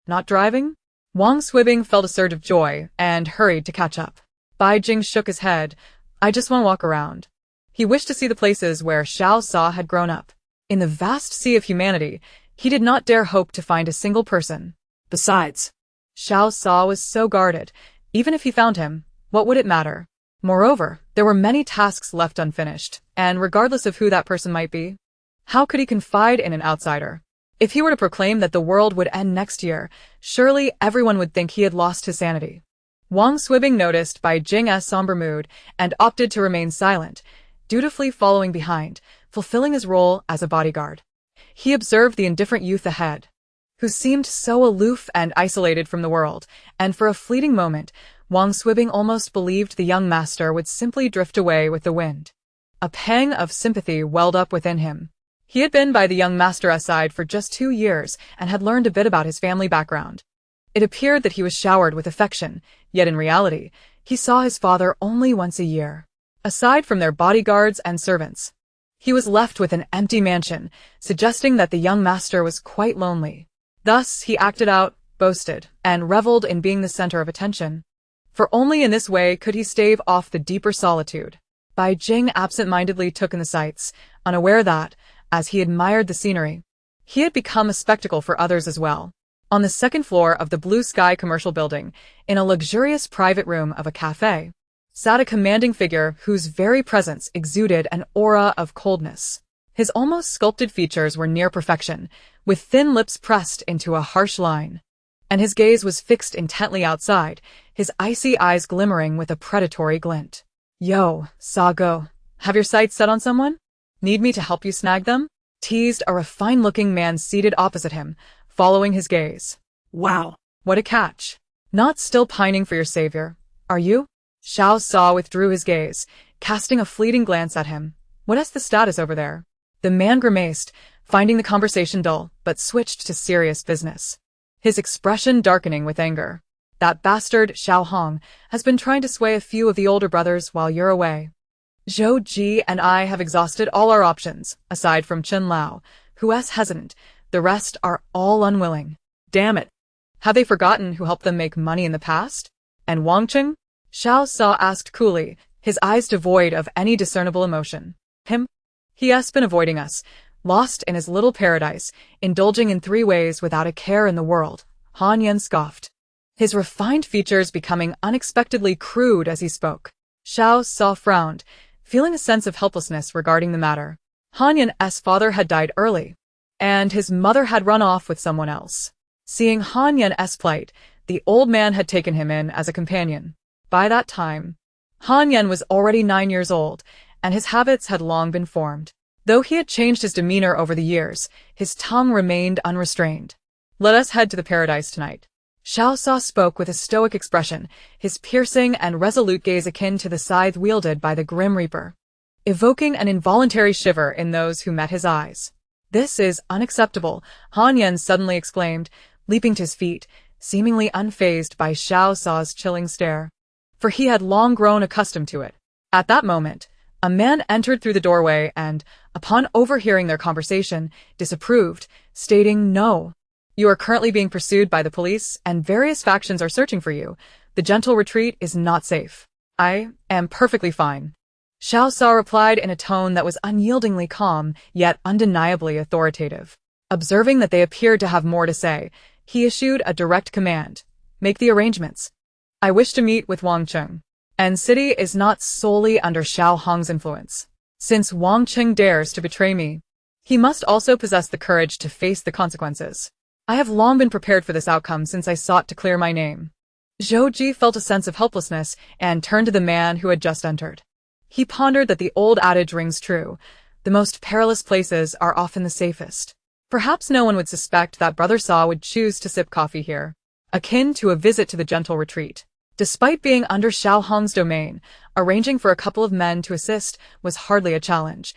"Not driving?" Wang Swibing felt a surge of joy and hurried to catch up. Bai Jing shook his head. "I just want to walk around." He wished to see the places where Xiao Sa had grown up. In the vast sea of humanity, he did not dare hope to find a single person. Besides, Xiao Sa was so guarded. Even if he found him, what would it matter? Moreover, there were many tasks left unfinished, and regardless of who that person might be, how could he confide in an outsider? If he were to proclaim that the world would end next year, surely everyone would think he had lost his sanity. Wang Swibing noticed Bai Jing's somber mood and opted to remain silent, dutifully following behind, fulfilling his role as a bodyguard. He observed the indifferent youth ahead, who seemed so aloof and isolated from the world, and for a fleeting moment, Wang Swibing almost believed the young master would simply drift away with the wind. A pang of sympathy welled up within him. He had been by the young master's side for just 2 years and had learned a bit about his family background. It appeared that he was showered with affection, yet in reality, he saw his father only once a year. Aside from their bodyguards and servants, he was left with an empty mansion, suggesting that the young master was quite lonely. Thus, he acted out, boasted, and reveled in being the center of attention. For only in this way could he stave off the deeper solitude. Bai Jing absent-mindedly took in the sights, unaware that, as he admired the scenery, he had become a spectacle for others as well. On the second floor of the Blue Sky commercial building, in a luxurious private room of a cafe, sat a commanding figure whose very presence exuded an aura of coldness. His almost sculpted features were near perfection, with thin lips pressed into a harsh line. And his gaze was fixed intently outside, his icy eyes glimmering with a predatory glint. "Yo, Sa go. Have your sights set on someone? Need me to help you snag them?" teased a refined-looking man seated opposite him, following his gaze. Wow. "What a catch. Not still pining for your savior, are you?" Xiao Sa withdrew his gaze, casting a fleeting glance at him. "What is the status over there?" The man grimaced, finding the conversation dull, but switched to serious business, his expression darkening with anger. "That bastard, Xiao Hong, has been trying to sway a few of the older brothers while you're away. Zhou Ji and I have exhausted all our options, aside from Chen Lao, who is hesitant. The rest are all unwilling. Damn it. Have they forgotten who helped them make money in the past? And Wang Qing?" Xiao Sa asked coolly, his eyes devoid of any discernible emotion. "Him? He has been avoiding us, lost in his little paradise, indulging in 3 ways without a care in the world," Han Yan scoffed, his refined features becoming unexpectedly crude as he spoke. Xiao Sa frowned, feeling a sense of helplessness regarding the matter. Han Yan's father had died early, and his mother had run off with someone else. Seeing Han Yan's plight, the old man had taken him in as a companion. By that time, Han Yan was already 9 years old, and his habits had long been formed. Though he had changed his demeanor over the years, his tongue remained unrestrained. "Let us head to the paradise tonight." Xiao Sa spoke with a stoic expression, his piercing and resolute gaze akin to the scythe wielded by the Grim Reaper, evoking an involuntary shiver in those who met his eyes. "This is unacceptable," Han Yan suddenly exclaimed, leaping to his feet, seemingly unfazed by Xiao Sa's chilling stare, for he had long grown accustomed to it. At that moment, a man entered through the doorway and, upon overhearing their conversation, disapproved, stating, "No. You are currently being pursued by the police, and various factions are searching for you. The gentle retreat is not safe." "I am perfectly fine," Xiao Sa replied in a tone that was unyieldingly calm, yet undeniably authoritative. Observing that they appeared to have more to say, he issued a direct command. "Make the arrangements. I wish to meet with Wang Qing. And city is not solely under Xiao Hong's influence. Since Wang Qing dares to betray me, he must also possess the courage to face the consequences. I have long been prepared for this outcome since I sought to clear my name." Zhou Ji felt a sense of helplessness and turned to the man who had just entered. He pondered that the old adage rings true: the most perilous places are often the safest. Perhaps no one would suspect that Brother Sa would choose to sip coffee here, akin to a visit to the gentle retreat. Despite being under Xiao Hong's domain, arranging for a couple of men to assist was hardly a challenge.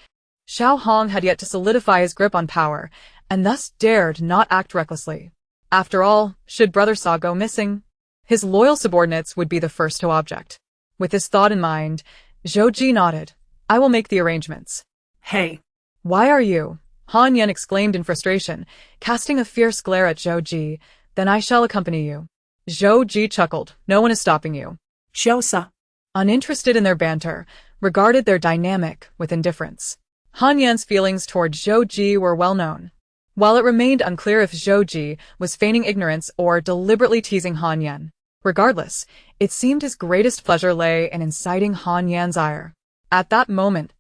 Xiao Hong had yet to solidify his grip on power, and thus dared not act recklessly. After all, should Brother Sa go missing, his loyal subordinates would be the first to object. With this thought in mind, Zhou Ji nodded. "I will make the arrangements." Hey. "Why are you?" Han Yan exclaimed in frustration, casting a fierce glare at Zhou Ji. "Then I shall accompany you." Zhou Ji chuckled. "No one is stopping you." Xiao Sa, uninterested in their banter, regarded their dynamic with indifference. Han Yan's feelings toward Zhou Ji were well known. While it remained unclear if Zhou Ji was feigning ignorance or deliberately teasing Han Yan, regardless, it seemed his greatest pleasure lay in inciting Han Yan's ire. At that moment,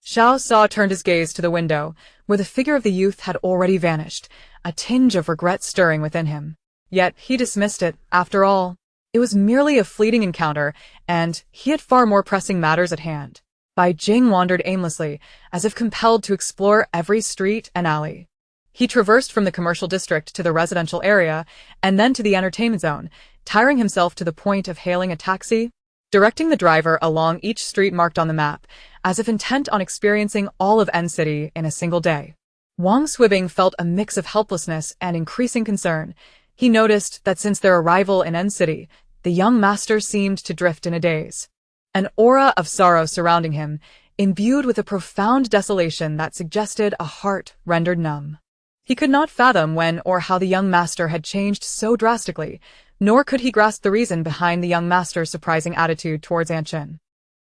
Xiao Sa turned his gaze to the window, where the figure of the youth had already vanished, a tinge of regret stirring within him. Yet he dismissed it, after all. It was merely a fleeting encounter, and he had far more pressing matters at hand. Bai Jing wandered aimlessly, as if compelled to explore every street and alley. He traversed from the commercial district to the residential area, and then to the entertainment zone, tiring himself to the point of hailing a taxi, directing the driver along each street marked on the map, as if intent on experiencing all of N City in a single day. Wang Swibing felt a mix of helplessness and increasing concern. He noticed that since their arrival in N City, the young master seemed to drift in a daze. An aura of sorrow surrounding him, imbued with a profound desolation that suggested a heart rendered numb. He could not fathom when or how the young master had changed so drastically, nor could he grasp the reason behind the young master's surprising attitude towards Anshin.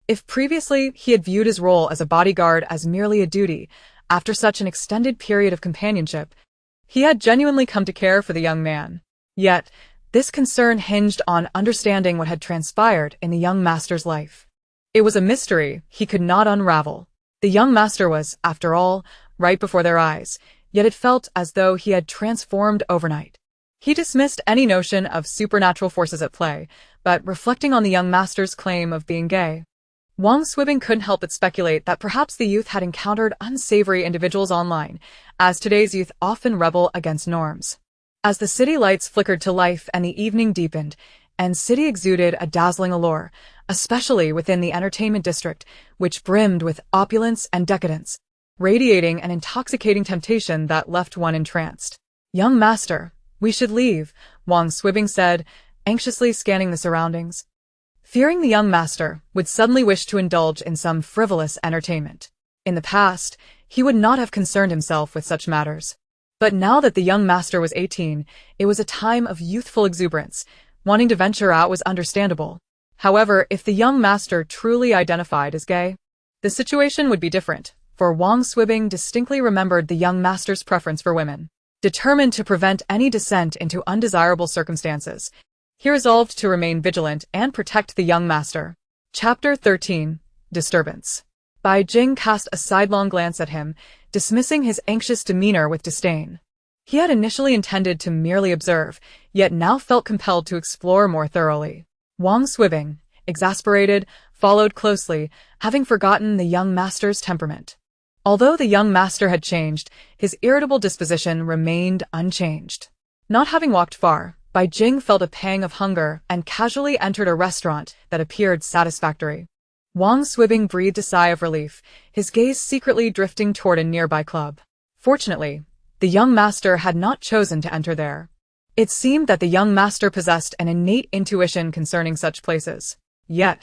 If previously he had viewed his role as a bodyguard as merely a duty, after such an extended period of companionship, he had genuinely come to care for the young man. Yet, this concern hinged on understanding what had transpired in the young master's life. It was a mystery he could not unravel. The young master was, after all, right before their eyes, yet it felt as though he had transformed overnight. He dismissed any notion of supernatural forces at play, but reflecting on the young master's claim of being gay, Wang Swibing couldn't help but speculate that perhaps the youth had encountered unsavory individuals online, as today's youth often rebel against norms. As the city lights flickered to life and the evening deepened, and city exuded a dazzling allure, especially within the entertainment district, which brimmed with opulence and decadence, radiating an intoxicating temptation that left one entranced. "Young master, we should leave," Wang Swibing said, anxiously scanning the surroundings, fearing the young master would suddenly wish to indulge in some frivolous entertainment. In the past, he would not have concerned himself with such matters. But now that the young master was 18, it was a time of youthful exuberance. Wanting to venture out was understandable. However, if the young master truly identified as gay, the situation would be different, for Wang Swibing distinctly remembered the young master's preference for women. Determined to prevent any descent into undesirable circumstances, he resolved to remain vigilant and protect the young master. Chapter 13. Disturbance. Bai Jing cast a sidelong glance at him, dismissing his anxious demeanor with disdain. He had initially intended to merely observe, yet now felt compelled to explore more thoroughly. Wang Swibing, exasperated, followed closely, having forgotten the young master's temperament. Although the young master had changed, his irritable disposition remained unchanged. Not having walked far, Bai Jing felt a pang of hunger and casually entered a restaurant that appeared satisfactory. Wang Swibing breathed a sigh of relief, his gaze secretly drifting toward a nearby club. Fortunately, the young master had not chosen to enter there. It seemed that the young master possessed an innate intuition concerning such places. Yet,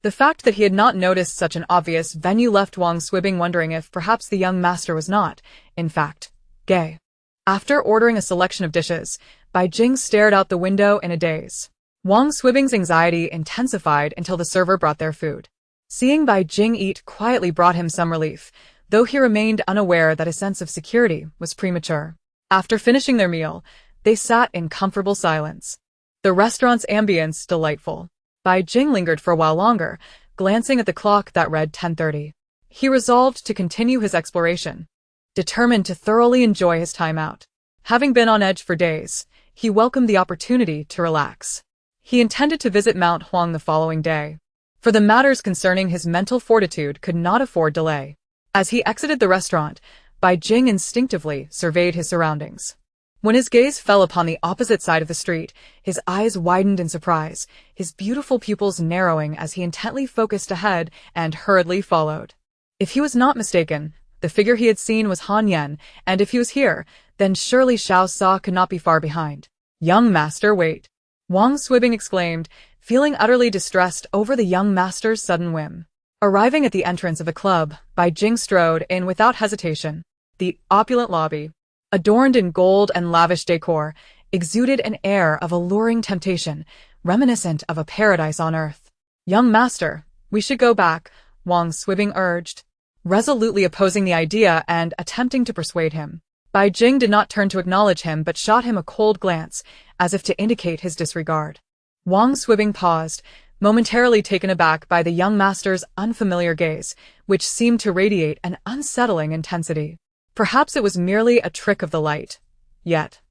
the fact that he had not noticed such an obvious venue left Wang Swibing wondering if perhaps the young master was not, in fact, gay. After ordering a selection of dishes, Bai Jing stared out the window in a daze. Wang Swibing's anxiety intensified until the server brought their food. Seeing Bai Jing eat quietly brought him some relief, though he remained unaware that a sense of security was premature. After finishing their meal, they sat in comfortable silence. The restaurant's ambience delightful. Bai Jing lingered for a while longer, glancing at the clock that read 10:30. He resolved to continue his exploration, determined to thoroughly enjoy his time out. Having been on edge for days, he welcomed the opportunity to relax. He intended to visit Mount Huang the following day, for the matters concerning his mental fortitude could not afford delay. As he exited the restaurant, Bai Jing instinctively surveyed his surroundings. When his gaze fell upon the opposite side of the street, his eyes widened in surprise, his beautiful pupils narrowing as he intently focused ahead and hurriedly followed. If he was not mistaken, the figure he had seen was Han Yan, and if he was here, then surely Xiao Sa could not be far behind. "Young master, wait!" Wang Swibing exclaimed, feeling utterly distressed over the young master's sudden whim. Arriving at the entrance of the club, Bai Jing strode in without hesitation. The opulent lobby, adorned in gold and lavish decor, exuded an air of alluring temptation, reminiscent of a paradise on earth. "Young master, we should go back," Wang Swibing urged, resolutely opposing the idea and attempting to persuade him. Bai Jing did not turn to acknowledge him but shot him a cold glance, as if to indicate his disregard. Wang Swibing paused, momentarily taken aback by the young master's unfamiliar gaze, which seemed to radiate an unsettling intensity. Perhaps it was merely a trick of the light. Yet,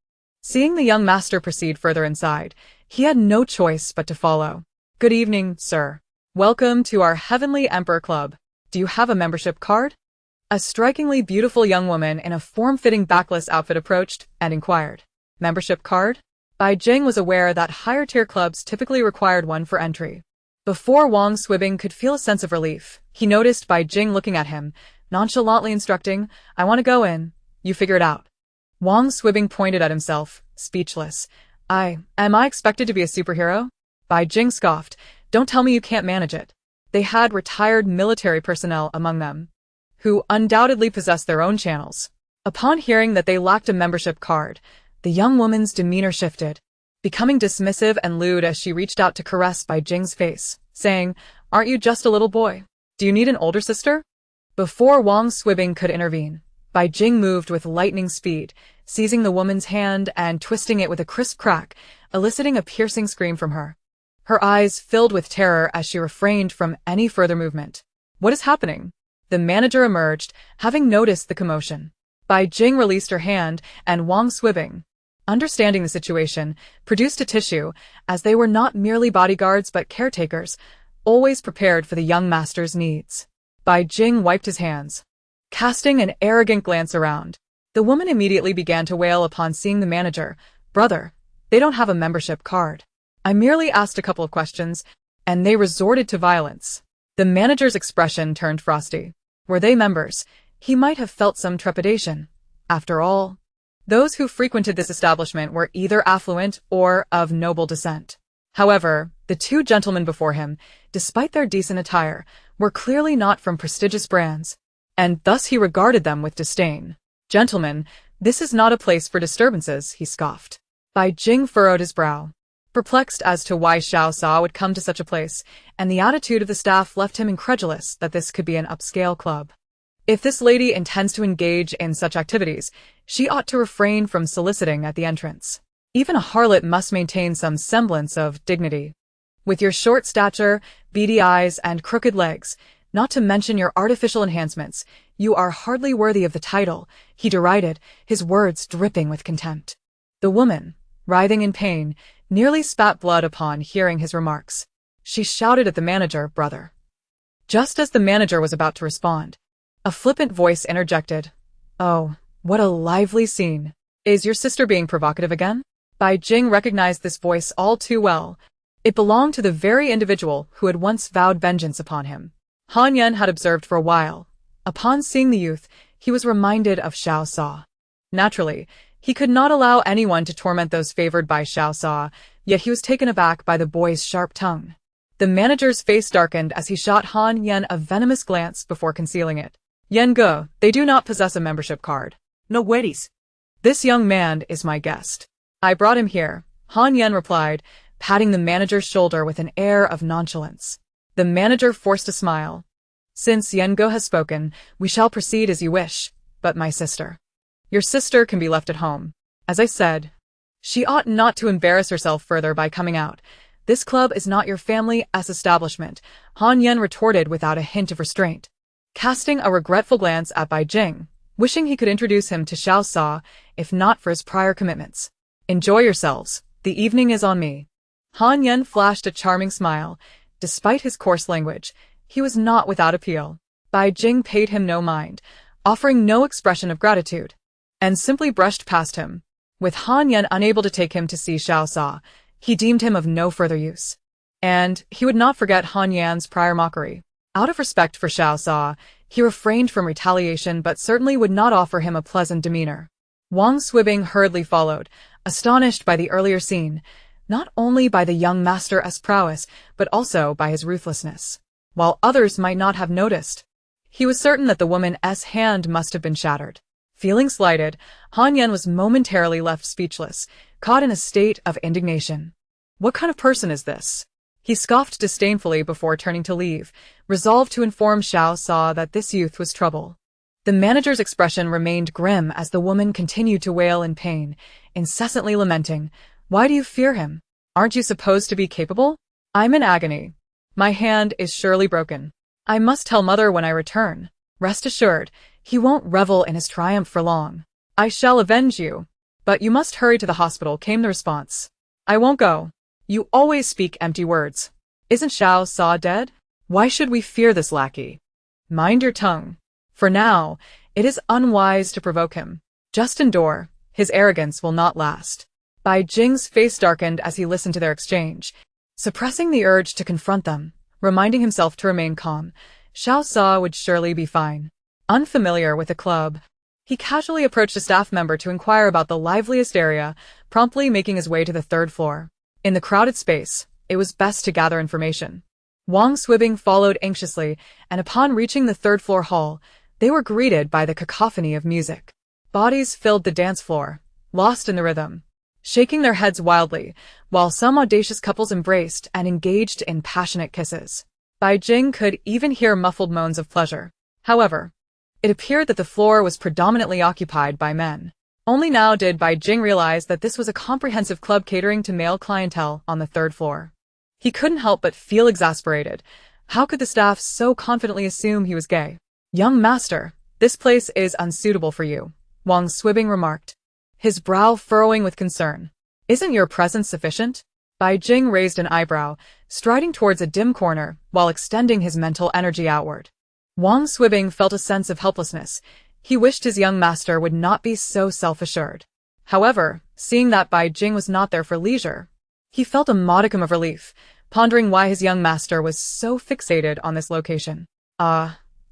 seeing the young master proceed further inside, he had no choice but to follow. "Good evening, sir. Welcome to our Heavenly Emperor Club. Do you have a membership card?" A strikingly beautiful young woman in a form-fitting backless outfit approached and inquired. "Membership card?" Bai Jing was aware that higher-tier clubs typically required one for entry. Before Wang Swibing could feel a sense of relief, he noticed Bai Jing looking at him, nonchalantly instructing, "I want to go in. You figure it out." Wang Swibing pointed at himself, speechless. Am I expected to be a superhero?" Bai Jing scoffed. "Don't tell me you can't manage it." They had retired military personnel among them, who undoubtedly possessed their own channels. Upon hearing that they lacked a membership card, the young woman's demeanor shifted, becoming dismissive and lewd as she reached out to caress Bai Jing's face, saying, "Aren't you just a little boy? Do you need an older sister?" Before Wang Swibing could intervene, Bai Jing moved with lightning speed, seizing the woman's hand and twisting it with a crisp crack, eliciting a piercing scream from her. her eyes filled with terror as she refrained from any further movement. What is happening? The manager emerged, having noticed the commotion. Bai Jing released her hand, and Wang Swibing, understanding the situation, produced a tissue, as they were not merely bodyguards but caretakers, always prepared for the young master's needs. Bai Jing wiped his hands, casting an arrogant glance around. The woman immediately began to wail upon seeing the manager. Brother, they don't have a membership card. I merely asked a couple of questions, and they resorted to violence. The manager's expression turned frosty. Were they members? He might have felt some trepidation. After all, those who frequented this establishment were either affluent or of noble descent. However, the two gentlemen before him, despite their decent attire, were clearly not from prestigious brands, and thus he regarded them with disdain. Gentlemen, this is not a place for disturbances, he scoffed. Bai Jing furrowed his brow, perplexed as to why Xiao Sa would come to such a place, and the attitude of the staff left him incredulous that this could be an upscale club. If this lady intends to engage in such activities, she ought to refrain from soliciting at the entrance. Even a harlot must maintain some semblance of dignity. With your short stature, beady eyes, and crooked legs, not to mention your artificial enhancements, you are hardly worthy of the title, he derided, his words dripping with contempt. The woman, writhing in pain, nearly spat blood upon hearing his remarks. She shouted at the manager, brother. Just as the manager was about to respond, a flippant voice interjected. Oh, what a lively scene. Is your sister being provocative again? Bai Jing recognized this voice all too well. It belonged to the very individual who had once vowed vengeance upon him. Han Yan had observed for a while. Upon seeing the youth, he was reminded of Xiao Sa. Naturally, he could not allow anyone to torment those favored by Xiao Sa, yet he was taken aback by the boy's sharp tongue. The manager's face darkened as he shot Han Yan a venomous glance before concealing it. Yen Ge, they do not possess a membership card. No worries. This young man is my guest. I brought him here, Han Yan replied, patting the manager's shoulder with an air of nonchalance. The manager forced a smile. Since Yen Ge has spoken, we shall proceed as you wish, but my sister. Your sister can be left at home. As I said, she ought not to embarrass herself further by coming out. This club is not your family establishment, Han Yan retorted without a hint of restraint. Casting a regretful glance at Bai Jing, wishing he could introduce him to Xiao Sa, if not for his prior commitments. Enjoy yourselves, the evening is on me. Han Yan flashed a charming smile. Despite his coarse language, he was not without appeal. Bai Jing paid him no mind, offering no expression of gratitude, and simply brushed past him. With Han Yan unable to take him to see Xiao Sa, he deemed him of no further use. And he would not forget Han Yan's prior mockery. Out of respect for Xiao Sa, he refrained from retaliation but certainly would not offer him a pleasant demeanor. Wang Swibing hurriedly followed, astonished by the earlier scene, not only by the young master's prowess, but also by his ruthlessness. While others might not have noticed, he was certain that the woman's hand must have been shattered. Feeling slighted, Han Yan was momentarily left speechless, caught in a state of indignation. What kind of person is this? He scoffed disdainfully before turning to leave, resolved to inform Xiao Sa that this youth was trouble. The manager's expression remained grim as the woman continued to wail in pain, incessantly lamenting, Why do you fear him? Aren't you supposed to be capable? I'm in agony. My hand is surely broken. I must tell mother when I return. Rest assured, he won't revel in his triumph for long. I shall avenge you. But you must hurry to the hospital, came the response. I won't go. You always speak empty words. Isn't Xiao Sa dead? Why should we fear this lackey? Mind your tongue. For now, it is unwise to provoke him. Just endure. His arrogance will not last. Bai Jing's face darkened as he listened to their exchange, suppressing the urge to confront them, reminding himself to remain calm. Xiao Sa would surely be fine. Unfamiliar with the club, he casually approached a staff member to inquire about the liveliest area, promptly making his way to the third floor. In the crowded space, it was best to gather information. Wang Swibing followed anxiously, and upon reaching the third-floor hall, they were greeted by the cacophony of music. Bodies filled the dance floor, lost in the rhythm, shaking their heads wildly, while some audacious couples embraced and engaged in passionate kisses. Bai Jing could even hear muffled moans of pleasure. However, it appeared that the floor was predominantly occupied by men. Only now did Bai Jing realize that this was a comprehensive club catering to male clientele on the third floor. He couldn't help but feel exasperated. How could the staff so confidently assume he was gay? Young master, this place is unsuitable for you, Wang Swibing remarked, his brow furrowing with concern. Isn't your presence sufficient? Bai Jing raised an eyebrow, striding towards a dim corner while extending his mental energy outward. Wang Swibing felt a sense of helplessness. He wished his young master would not be so self-assured. However, seeing that Bai Jing was not there for leisure, he felt a modicum of relief, pondering why his young master was so fixated on this location.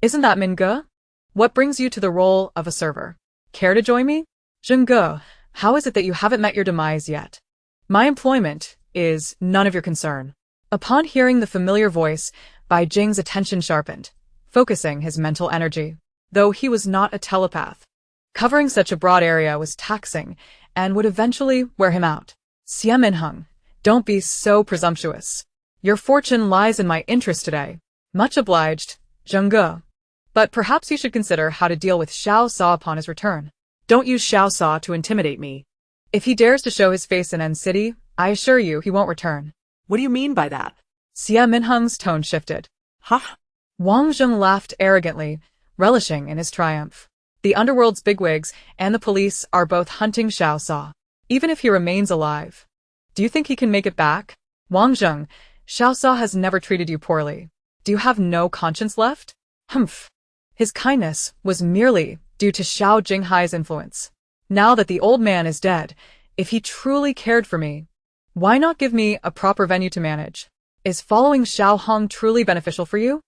Isn't that Min Ge? What brings you to the role of a server? Care to join me? Zheng Ge, how is it that you haven't met your demise yet? My employment is none of your concern. Upon hearing the familiar voice, Bai Jing's attention sharpened, focusing his mental energy. Though he was not a telepath, covering such a broad area was taxing and would eventually wear him out. Xia Minheng, don't be so presumptuous. Your fortune lies in my interest today. Much obliged, Zheng Ge. But perhaps you should consider how to deal with Xiao Sa upon his return. Don't use Xiao Sa to intimidate me. If he dares to show his face in N City, I assure you he won't return. What do you mean by that? Xia Minheng's tone shifted. Huh? Wang Zheng laughed arrogantly, relishing in his triumph. The underworld's bigwigs and the police are both hunting Xiao Sa, even if he remains alive. Do you think he can make it back? Wang Zheng, Xiao Sa has never treated you poorly. Do you have no conscience left? Humph. His kindness was merely due to Xiao Jinghai's influence. Now that the old man is dead, if he truly cared for me, why not give me a proper venue to manage? Is following Xiao Hong truly beneficial for you?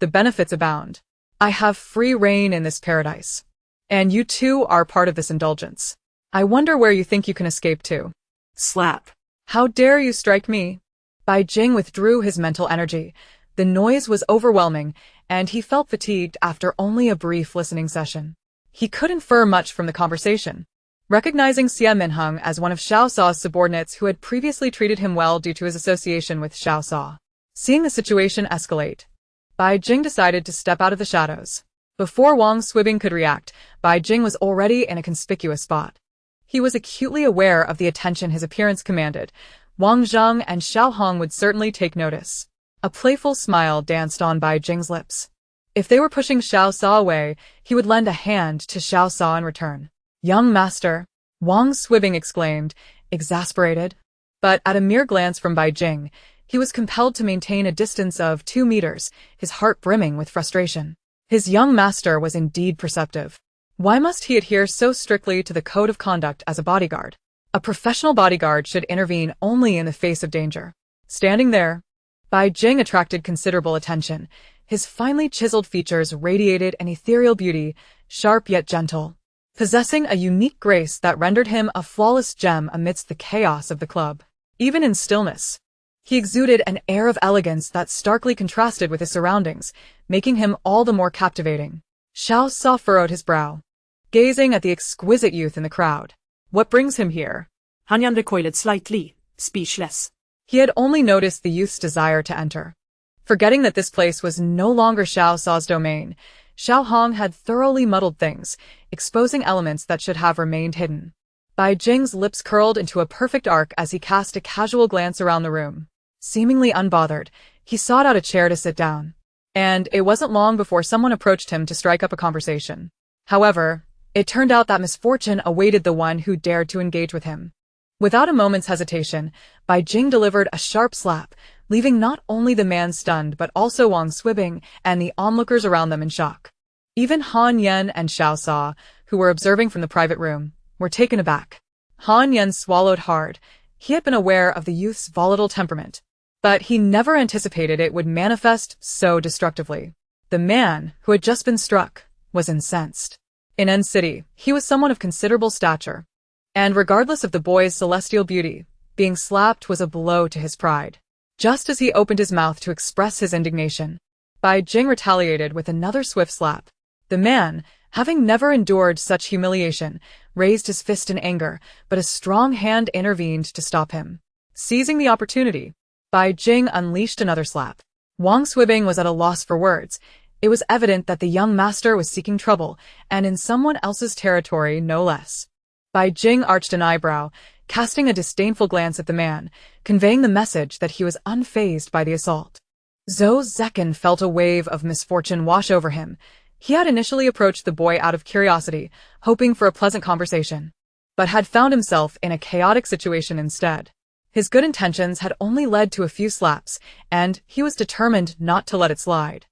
The benefits abound. I have free reign in this paradise. And you too are part of this indulgence. I wonder where you think you can escape to. Slap. How dare you strike me? Bai Jing withdrew his mental energy. The noise was overwhelming, and he felt fatigued after only a brief listening session. He could infer much from the conversation. Recognizing Xia Minheng as one of Xiao Sa's subordinates who had previously treated him well due to his association with Xiao Sa. Seeing the situation escalate, Bai Jing decided to step out of the shadows. Before Wang Swibing could react, Bai Jing was already in a conspicuous spot. He was acutely aware of the attention his appearance commanded. Wang Zheng and Xiao Hong would certainly take notice. A playful smile danced on Bai Jing's lips. If they were pushing Xiao Sa away, he would lend a hand to Xiao Sa in return. Young master, Wang Swibing exclaimed, exasperated. But at a mere glance from Bai Jing, he was compelled to maintain a distance of 2 meters, his heart brimming with frustration. His young master was indeed perceptive. Why must he adhere so strictly to the code of conduct as a bodyguard? A professional bodyguard should intervene only in the face of danger. Standing there, Bai Jing attracted considerable attention. His finely chiseled features radiated an ethereal beauty, sharp yet gentle, possessing a unique grace that rendered him a flawless gem amidst the chaos of the club. Even in stillness, he exuded an air of elegance that starkly contrasted with his surroundings, making him all the more captivating. Xiao Sa furrowed his brow, gazing at the exquisite youth in the crowd. What brings him here? Hanyan recoiled slightly, speechless. He had only noticed the youth's desire to enter. Forgetting that this place was no longer Xiao Sa's domain, Xiao Hong had thoroughly muddled things, exposing elements that should have remained hidden. Bai Jing's lips curled into a perfect arc as he cast a casual glance around the room. Seemingly unbothered, he sought out a chair to sit down. And it wasn't long before someone approached him to strike up a conversation. However, it turned out that misfortune awaited the one who dared to engage with him. Without a moment's hesitation, Bai Jing delivered a sharp slap, leaving not only the man stunned but also Wang Swibing and the onlookers around them in shock. Even Han Yen and Xiao Sa, who were observing from the private room, were taken aback. Han Yen swallowed hard. He had been aware of the youth's volatile temperament, but he never anticipated it would manifest so destructively. The man, who had just been struck, was incensed. In N City, he was someone of considerable stature, and regardless of the boy's celestial beauty, being slapped was a blow to his pride. Just as he opened his mouth to express his indignation, Bai Jing retaliated with another swift slap. The man, having never endured such humiliation, raised his fist in anger, but a strong hand intervened to stop him. Seizing the opportunity, Bai Jing unleashed another slap. Wang Swibing was at a loss for words. It was evident that the young master was seeking trouble, and in someone else's territory no less. Bai Jing arched an eyebrow, casting a disdainful glance at the man, conveying the message that he was unfazed by the assault. Zhou Zekin felt a wave of misfortune wash over him. He had initially approached the boy out of curiosity, hoping for a pleasant conversation, but had found himself in a chaotic situation instead. His good intentions had only led to a few slaps, and he was determined not to let it slide.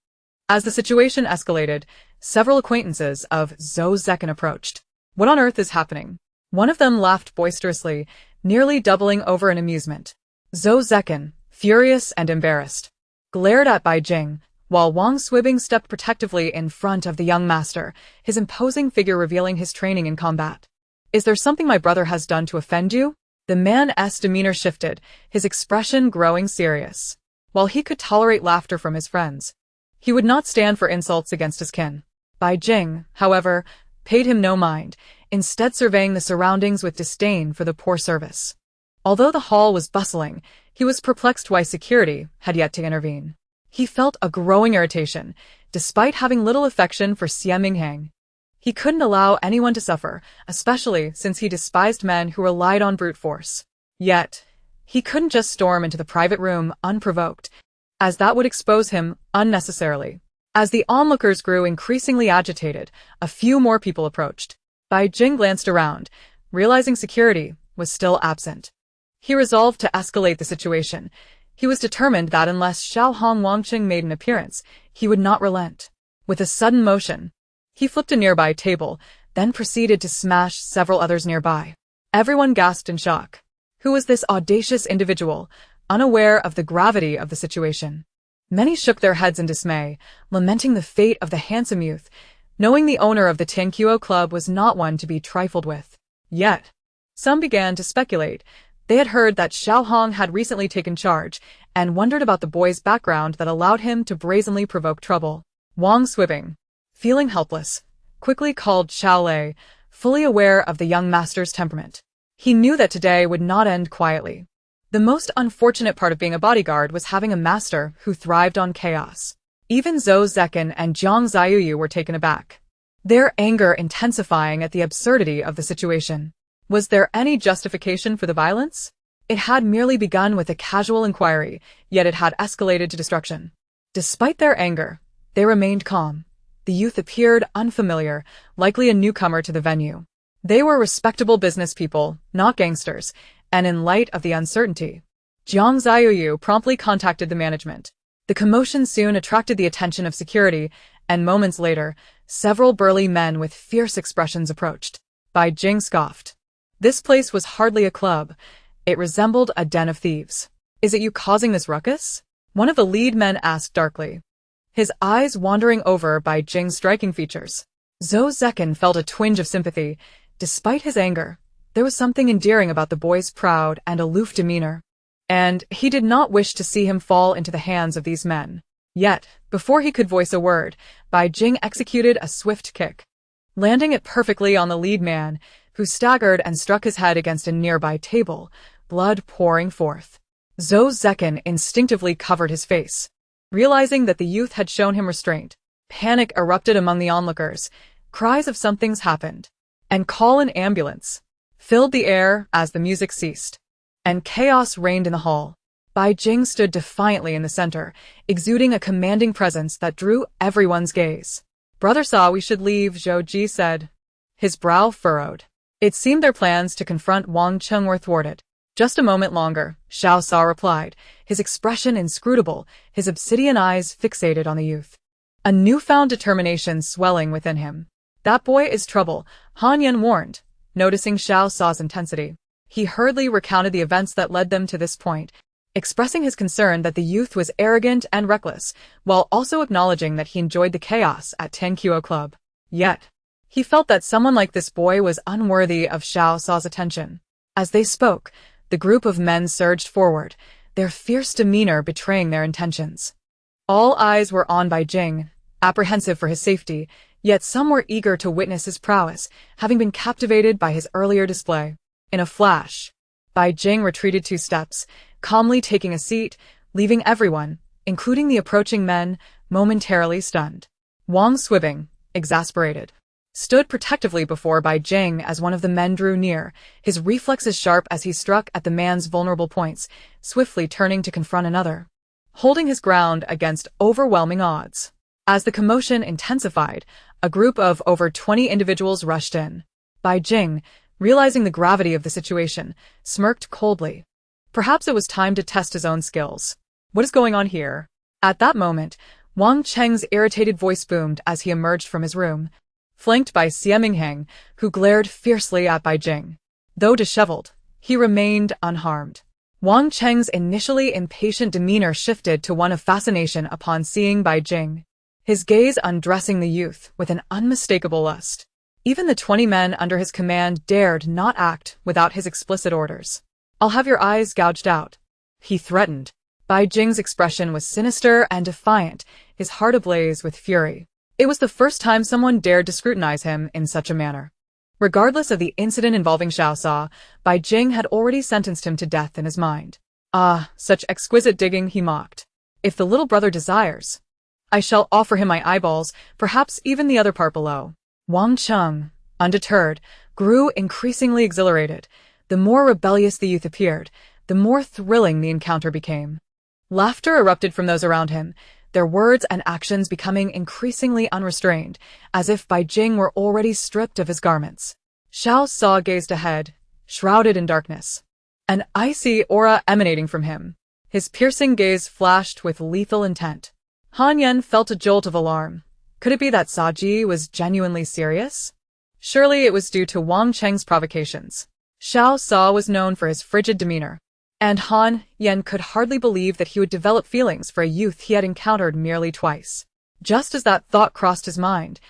As the situation escalated, several acquaintances of Zhou Zekin approached. "What on earth is happening?" One of them laughed boisterously, nearly doubling over in amusement. Zhou Zekin, furious and embarrassed, glared at Bai Jing, while Wang Swibing stepped protectively in front of the young master, his imposing figure revealing his training in combat. "Is there something my brother has done to offend you?" The man's demeanor shifted, his expression growing serious. While he could tolerate laughter from his friends, he would not stand for insults against his kin. Bai Jing, however, paid him no mind, instead surveying the surroundings with disdain for the poor service. Although the hall was bustling, he was perplexed why security had yet to intervene. He felt a growing irritation, despite having little affection for Xie Minghang. He couldn't allow anyone to suffer, especially since he despised men who relied on brute force. Yet, he couldn't just storm into the private room unprovoked, as that would expose him unnecessarily. As the onlookers grew increasingly agitated, a few more people approached. Bai Jing glanced around, realizing security was still absent. He resolved to escalate the situation. He was determined that unless Xiao Hong Wangqing made an appearance, he would not relent. With a sudden motion, he flipped a nearby table, then proceeded to smash several others nearby. Everyone gasped in shock. Who was this audacious individual, unaware of the gravity of the situation? Many shook their heads in dismay, lamenting the fate of the handsome youth, knowing the owner of the Tianqiu Club was not one to be trifled with. Yet, some began to speculate. They had heard that Xiao Hong had recently taken charge, and wondered about the boy's background that allowed him to brazenly provoke trouble. Wang Swibing, feeling helpless, quickly called Xiao Lei, fully aware of the young master's temperament. He knew that today would not end quietly. The most unfortunate part of being a bodyguard was having a master who thrived on chaos. Even Zhou Zekin and Jiang Ziyuyu were taken aback, their anger intensifying at the absurdity of the situation. Was there any justification for the violence? It had merely begun with a casual inquiry, yet it had escalated to destruction. Despite their anger, they remained calm. The youth appeared unfamiliar, likely a newcomer to the venue. They were respectable business people, not gangsters, and in light of the uncertainty, Jiang Ziyuyu promptly contacted the management. The commotion soon attracted the attention of security, and moments later, several burly men with fierce expressions approached. Bai Jing scoffed. This place was hardly a club. It resembled a den of thieves. "Is it you causing this ruckus?" one of the lead men asked darkly, his eyes wandering over Bai Jing's striking features. Zhou Zekin felt a twinge of sympathy. Despite his anger, there was something endearing about the boy's proud and aloof demeanor, and he did not wish to see him fall into the hands of these men. Yet, before he could voice a word, Bai Jing executed a swift kick, landing it perfectly on the lead man, who staggered and struck his head against a nearby table, blood pouring forth. Zhou Zekin instinctively covered his face. Realizing that the youth had shown him restraint, panic erupted among the onlookers. Cries of "something's happened" and "call an ambulance" filled the air as the music ceased, and chaos reigned in the hall. Bai Jing stood defiantly in the center, exuding a commanding presence that drew everyone's gaze. "Brother Sa, we should leave," Zhou Ji said, his brow furrowed. It seemed their plans to confront Wang Cheng were thwarted. "Just a moment longer," Xiao Sa replied, his expression inscrutable, his obsidian eyes fixated on the youth. A newfound determination swelling within him. "That boy is trouble," Han Yan warned, noticing Xiao Sa's intensity. He hurriedly recounted the events that led them to this point, expressing his concern that the youth was arrogant and reckless, while also acknowledging that he enjoyed the chaos at Tianqiu Club. Yet, he felt that someone like this boy was unworthy of Xiao Sa's attention. As they spoke, the group of men surged forward, their fierce demeanor betraying their intentions. All eyes were on Bai Jing, apprehensive for his safety, yet some were eager to witness his prowess, having been captivated by his earlier display. In a flash, Bai Jing retreated 2 steps, calmly taking a seat, leaving everyone, including the approaching men, momentarily stunned. Wang Swibing, exasperated, stood protectively before Bai Jing as one of the men drew near, his reflexes sharp as he struck at the man's vulnerable points, swiftly turning to confront another, holding his ground against overwhelming odds. As the commotion intensified, a group of over 20 individuals rushed in. Bai Jing, realizing the gravity of the situation, smirked coldly. Perhaps it was time to test his own skills. What is going on here? At that moment, Wang Cheng's irritated voice boomed as he emerged from his room, flanked by Xie Mingheng, who glared fiercely at Bai Jing. Though disheveled, he remained unharmed. Wang Cheng's initially impatient demeanor shifted to one of fascination upon seeing Bai Jing, his gaze undressing the youth with an unmistakable lust. Even the 20 men under his command dared not act without his explicit orders. "I'll have your eyes gouged out," he threatened. Bai Jing's expression was sinister and defiant, his heart ablaze with fury. It was the first time someone dared to scrutinize him in such a manner. Regardless of the incident involving Xiao Sa, Bai Jing had already sentenced him to death in his mind. "Ah, such exquisite digging," he mocked. "If the little brother desires, I shall offer him my eyeballs, perhaps even the other part below." Wang Cheng, undeterred, grew increasingly exhilarated. The more rebellious the youth appeared, the more thrilling the encounter became. Laughter erupted from those around him, their words and actions becoming increasingly unrestrained, as if Bai Jing were already stripped of his garments. Xiao Sa gazed ahead, shrouded in darkness, an icy aura emanating from him. His piercing gaze flashed with lethal intent. Han Yen felt a jolt of alarm. Could it be that Saji was genuinely serious? Surely it was due to Wang Cheng's provocations. Xiao Sa was known for his frigid demeanor, and Han Yen could hardly believe that he would develop feelings for a youth he had encountered merely twice. Just as that thought crossed his mind,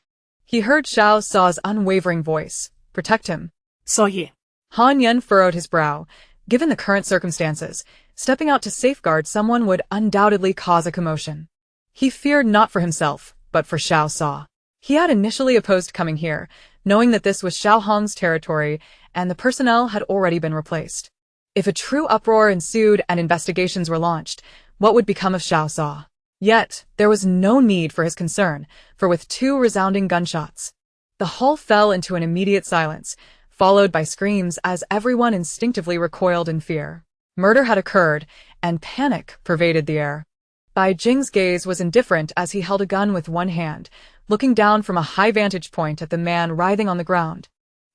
he heard Xiao Sa's unwavering voice. "Protect him." "So ye." Han Yen furrowed his brow. Given the current circumstances, stepping out to safeguard someone would undoubtedly cause a commotion. He feared not for himself, but for Xiao Sa. He had initially opposed coming here, knowing that this was Xiao Hong's territory and the personnel had already been replaced. If a true uproar ensued and investigations were launched, what would become of Xiao Sa? Yet, there was no need for his concern, for with 2 resounding gunshots, the hall fell into an immediate silence, followed by screams as everyone instinctively recoiled in fear. Murder had occurred, and panic pervaded the air. Bai Jing's gaze was indifferent as he held a gun with one hand, looking down from a high vantage point at the man writhing on the ground,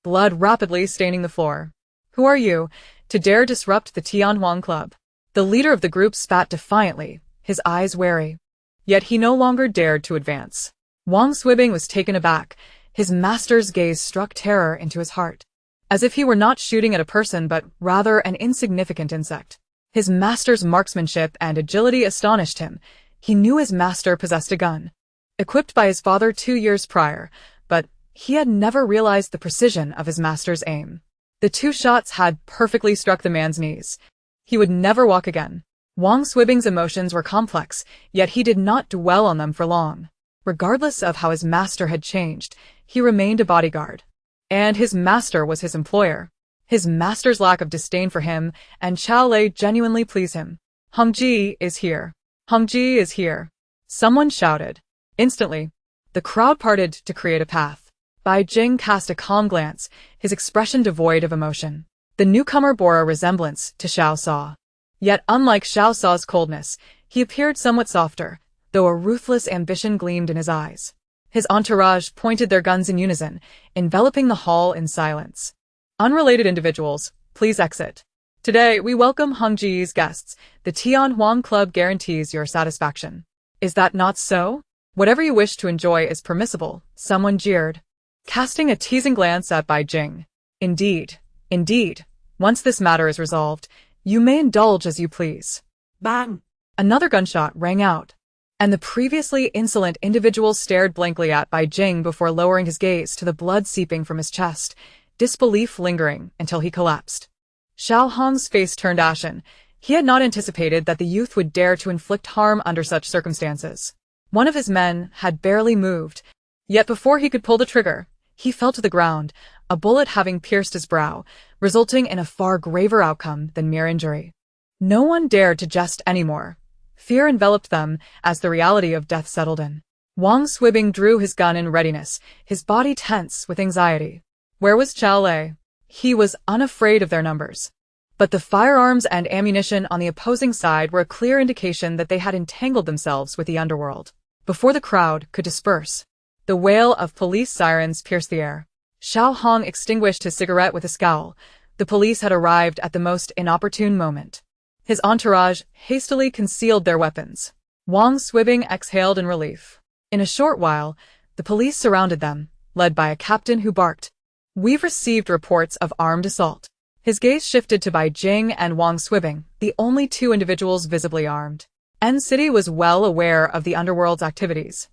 blood rapidly staining the floor. "Who are you, to dare disrupt the Tianhuang Club?" The leader of the group spat defiantly, his eyes wary. Yet he no longer dared to advance. Wang Swibing was taken aback. His master's gaze struck terror into his heart, as if he were not shooting at a person but rather an insignificant insect. His master's marksmanship and agility astonished him. He knew his master possessed a gun, equipped by his father 2 years prior, but he had never realized the precision of his master's aim. The 2 shots had perfectly struck the man's knees. He would never walk again. Wang Swibing's emotions were complex, yet he did not dwell on them for long. Regardless of how his master had changed, he remained a bodyguard. And his master was his employer. His master's lack of disdain for him and Chao Lei genuinely pleased him. "Hongji is here. Hongji is here." Someone shouted. Instantly, the crowd parted to create a path. Bai Jing cast a calm glance, his expression devoid of emotion. The newcomer bore a resemblance to Xiao Sa. Yet unlike Xiao Sa's coldness, he appeared somewhat softer, though a ruthless ambition gleamed in his eyes. His entourage pointed their guns in unison, enveloping the hall in silence. "Unrelated individuals, please exit. Today, we welcome Hongji's guests. The Tianhuang Club guarantees your satisfaction." "Is that not so? Whatever you wish to enjoy is permissible," someone jeered, casting a teasing glance at Bai Jing. Indeed. Once this matter is resolved, you may indulge as you please." Bang! Another gunshot rang out, and the previously insolent individual stared blankly at Bai Jing before lowering his gaze to the blood seeping from his chest, disbelief lingering until he collapsed. Xiao Hong's face turned ashen. He had not anticipated that the youth would dare to inflict harm under such circumstances. One of his men had barely moved, yet before he could pull the trigger, he fell to the ground, a bullet having pierced his brow, resulting in a far graver outcome than mere injury. No one dared to jest anymore. Fear enveloped them as the reality of death settled in. Wang Swibing drew his gun in readiness, his body tense with anxiety. Where was Xiao Lei? He was unafraid of their numbers. But the firearms and ammunition on the opposing side were a clear indication that they had entangled themselves with the underworld. Before the crowd could disperse, the wail of police sirens pierced the air. Xiao Hong extinguished his cigarette with a scowl. The police had arrived at the most inopportune moment. His entourage hastily concealed their weapons. Wang Swibing exhaled in relief. In a short while, the police surrounded them, led by a captain who barked, "We've received reports of armed assault." His gaze shifted to Bai Jing and Wang Swibing, the only two individuals visibly armed. N City was well aware of the underworld's activities.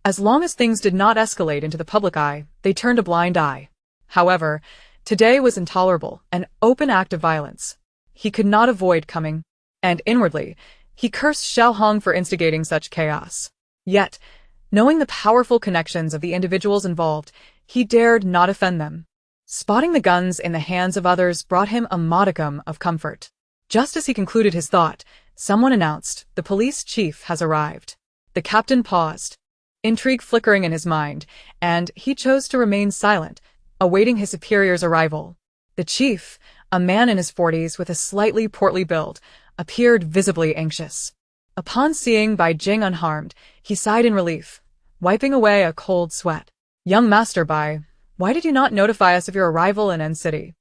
As long as things did not escalate into the public eye, they turned a blind eye. However, today was intolerable, an open act of violence. He could not avoid coming, and inwardly, he cursed Xiao Hong for instigating such chaos. Yet, knowing the powerful connections of the individuals involved, he dared not offend them. Spotting the guns in the hands of others brought him a modicum of comfort. Just as he concluded his thought, someone announced, "The police chief has arrived." The captain paused, intrigue flickering in his mind, and he chose to remain silent, awaiting his superior's arrival. The chief, a man in his 40s with a slightly portly build, appeared visibly anxious. Upon seeing Bai Jing unharmed, he sighed in relief, wiping away a cold sweat. "Young Master Bai, why did you not notify us of your arrival in N City?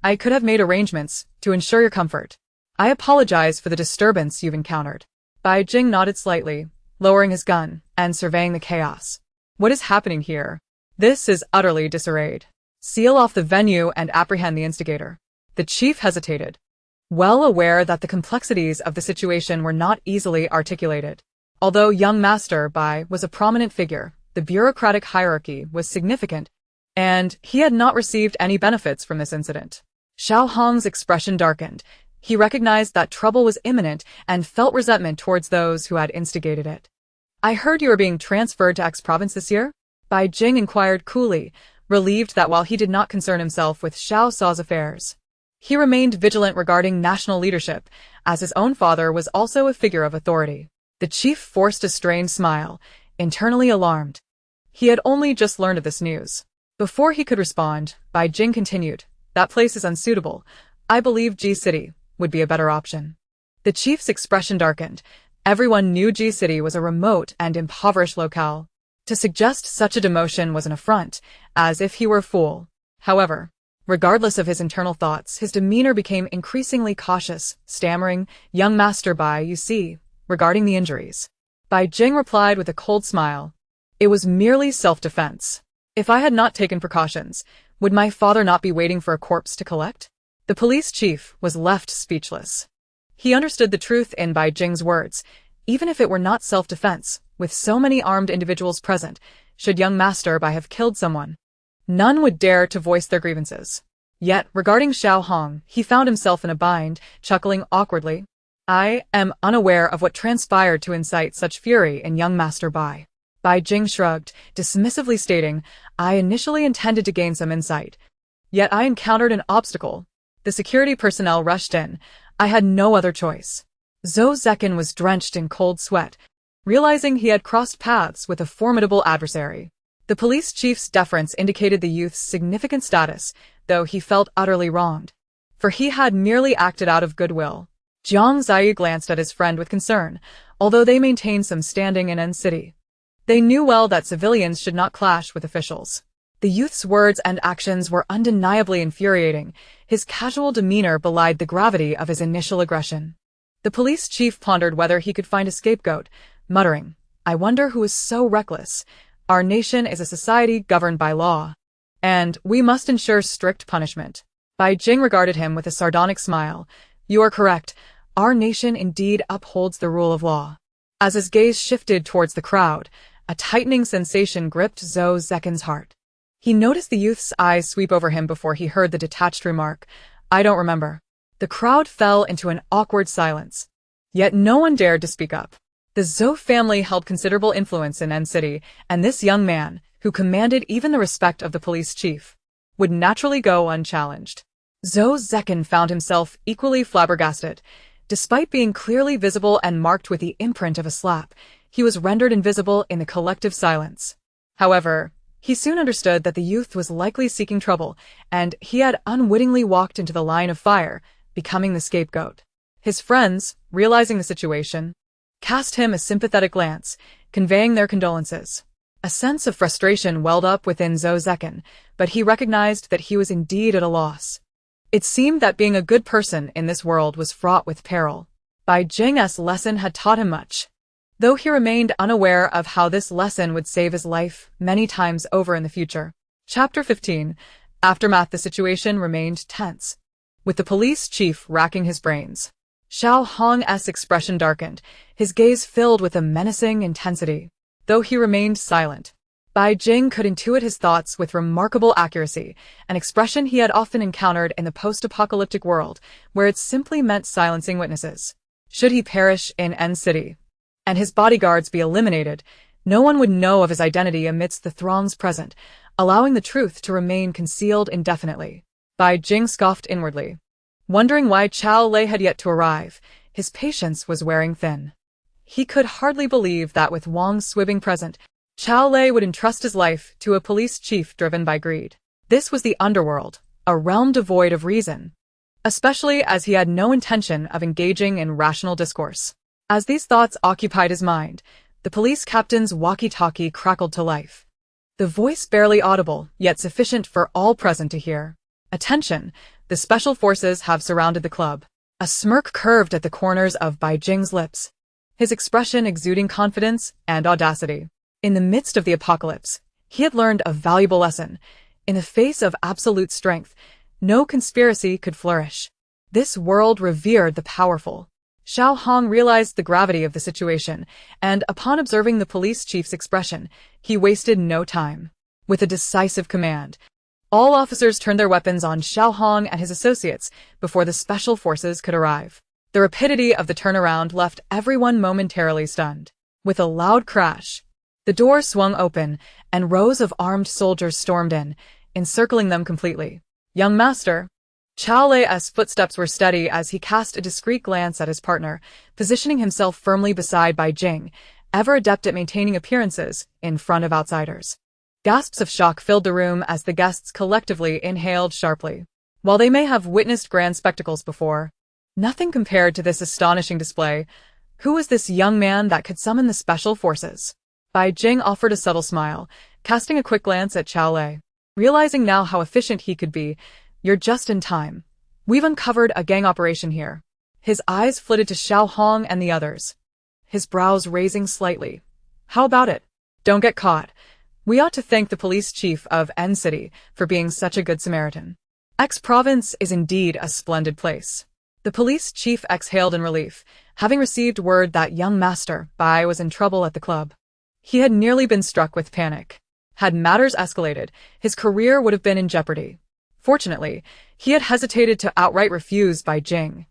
I could have made arrangements to ensure your comfort. I apologize for the disturbance you've encountered." Bai Jing nodded slightly, lowering his gun and surveying the chaos. "What is happening here? This is utterly disarrayed. Seal off the venue and apprehend the instigator." The chief hesitated, well aware that the complexities of the situation were not easily articulated. Although young Master Bai was a prominent figure, the bureaucratic hierarchy was significant, and he had not received any benefits from this incident. Xiao Hong's expression darkened. He recognized that trouble was imminent and felt resentment towards those who had instigated it. "I heard you are being transferred to X province this year?" Bai Jing inquired coolly, relieved that while he did not concern himself with Xiao Sa's affairs, he remained vigilant regarding national leadership, as his own father was also a figure of authority. The chief forced a strained smile, internally alarmed. He had only just learned of this news. Before he could respond, Bai Jing continued, "That place is unsuitable. I believe G City would be a better option." The chief's expression darkened. Everyone knew G City was a remote and impoverished locale. To suggest such a demotion was an affront, as if he were a fool. However, regardless of his internal thoughts, his demeanor became increasingly cautious, stammering, "Young Master Bai, you see, regarding the injuries." Bai Jing replied with a cold smile, "It was merely self-defense. If I had not taken precautions, would my father not be waiting for a corpse to collect?" The police chief was left speechless. He understood the truth in Bai Jing's words. Even if it were not self-defense, with so many armed individuals present, should young Master Bai have killed someone, none would dare to voice their grievances. Yet, regarding Xiao Hong, he found himself in a bind, chuckling awkwardly. "I am unaware of what transpired to incite such fury in young Master Bai." Bai Jing shrugged, dismissively stating, "I initially intended to gain some insight. Yet I encountered an obstacle. The security personnel rushed in. I had no other choice." Zhou Zekin was drenched in cold sweat, realizing he had crossed paths with a formidable adversary. The police chief's deference indicated the youth's significant status, though he felt utterly wronged. For he had merely acted out of goodwill. Jiang Ziyu glanced at his friend with concern, although they maintained some standing in N City. They knew well that civilians should not clash with officials. The youth's words and actions were undeniably infuriating. His casual demeanor belied the gravity of his initial aggression. The police chief pondered whether he could find a scapegoat, muttering, "I wonder who is so reckless. Our nation is a society governed by law, and we must ensure strict punishment." Bai Jing regarded him with a sardonic smile. "You are correct. Our nation indeed upholds the rule of law." As his gaze shifted towards the crowd, a tightening sensation gripped Zhou Zekin's heart. He noticed the youth's eyes sweep over him before he heard the detached remark, "I don't remember." The crowd fell into an awkward silence. Yet no one dared to speak up. The Zhou family held considerable influence in N City, and this young man, who commanded even the respect of the police chief, would naturally go unchallenged. Zhou Zekin found himself equally flabbergasted. Despite being clearly visible and marked with the imprint of a slap, He was rendered invisible in the collective silence. However, he soon understood that the youth was likely seeking trouble, and he had unwittingly walked into the line of fire, becoming the scapegoat. His friends, realizing the situation, cast him a sympathetic glance, conveying their condolences. A sense of frustration welled up within Xiao Sa, but he recognized that he was indeed at a loss. It seemed that being a good person in this world was fraught with peril. Bai Jing's lesson had taught him much, though he remained unaware of how this lesson would save his life many times over in the future. Chapter 15. Aftermath. The situation remained tense, with the police chief racking his brains. Xiao Hong's expression darkened, his gaze filled with a menacing intensity. Though he remained silent, Bai Jing could intuit his thoughts with remarkable accuracy, an expression he had often encountered in the post-apocalyptic world, where it simply meant silencing witnesses. Should he perish in N City, and his bodyguards be eliminated, no one would know of his identity amidst the throngs present, allowing the truth to remain concealed indefinitely. Bai Jing scoffed inwardly, wondering why Qiao Lei had yet to arrive. His patience was wearing thin. He could hardly believe that with Wang Swibing present, Qiao Lei would entrust his life to a police chief driven by greed. This was the underworld, a realm devoid of reason, especially as he had no intention of engaging in rational discourse. As these thoughts occupied his mind, the police captain's walkie-talkie crackled to life. The voice barely audible, yet sufficient for all present to hear. "Attention, the special forces have surrounded the club." A smirk curved at the corners of Bai Jing's lips, his expression exuding confidence and audacity. In the midst of the apocalypse, he had learned a valuable lesson. In the face of absolute strength, no conspiracy could flourish. This world revered the powerful. Xiao Hong realized the gravity of the situation, and upon observing the police chief's expression, he wasted no time. With a decisive command, all officers turned their weapons on Xiao Hong and his associates before the special forces could arrive. The rapidity of the turnaround left everyone momentarily stunned. With a loud crash, the door swung open, and rows of armed soldiers stormed in, encircling them completely. "Young master." Qiao Lei's footsteps were steady as he cast a discreet glance at his partner, positioning himself firmly beside Bai Jing, ever adept at maintaining appearances in front of outsiders. Gasps of shock filled the room as the guests collectively inhaled sharply. While they may have witnessed grand spectacles before, nothing compared to this astonishing display. Who was this young man that could summon the special forces? Bai Jing offered a subtle smile, casting a quick glance at Qiao Lei. Realizing now how efficient he could be, "You're just in time. We've uncovered a gang operation here." His eyes flitted to Xiao Hong and the others, his brows raising slightly. "How about it? Don't get caught. We ought to thank the police chief of N City for being such a good Samaritan. X province is indeed a splendid place." The police chief exhaled in relief, having received word that young master Bai was in trouble at the club. He had nearly been struck with panic. Had matters escalated, his career would have been in jeopardy. Fortunately, he had hesitated to outright refuse Bai Jing,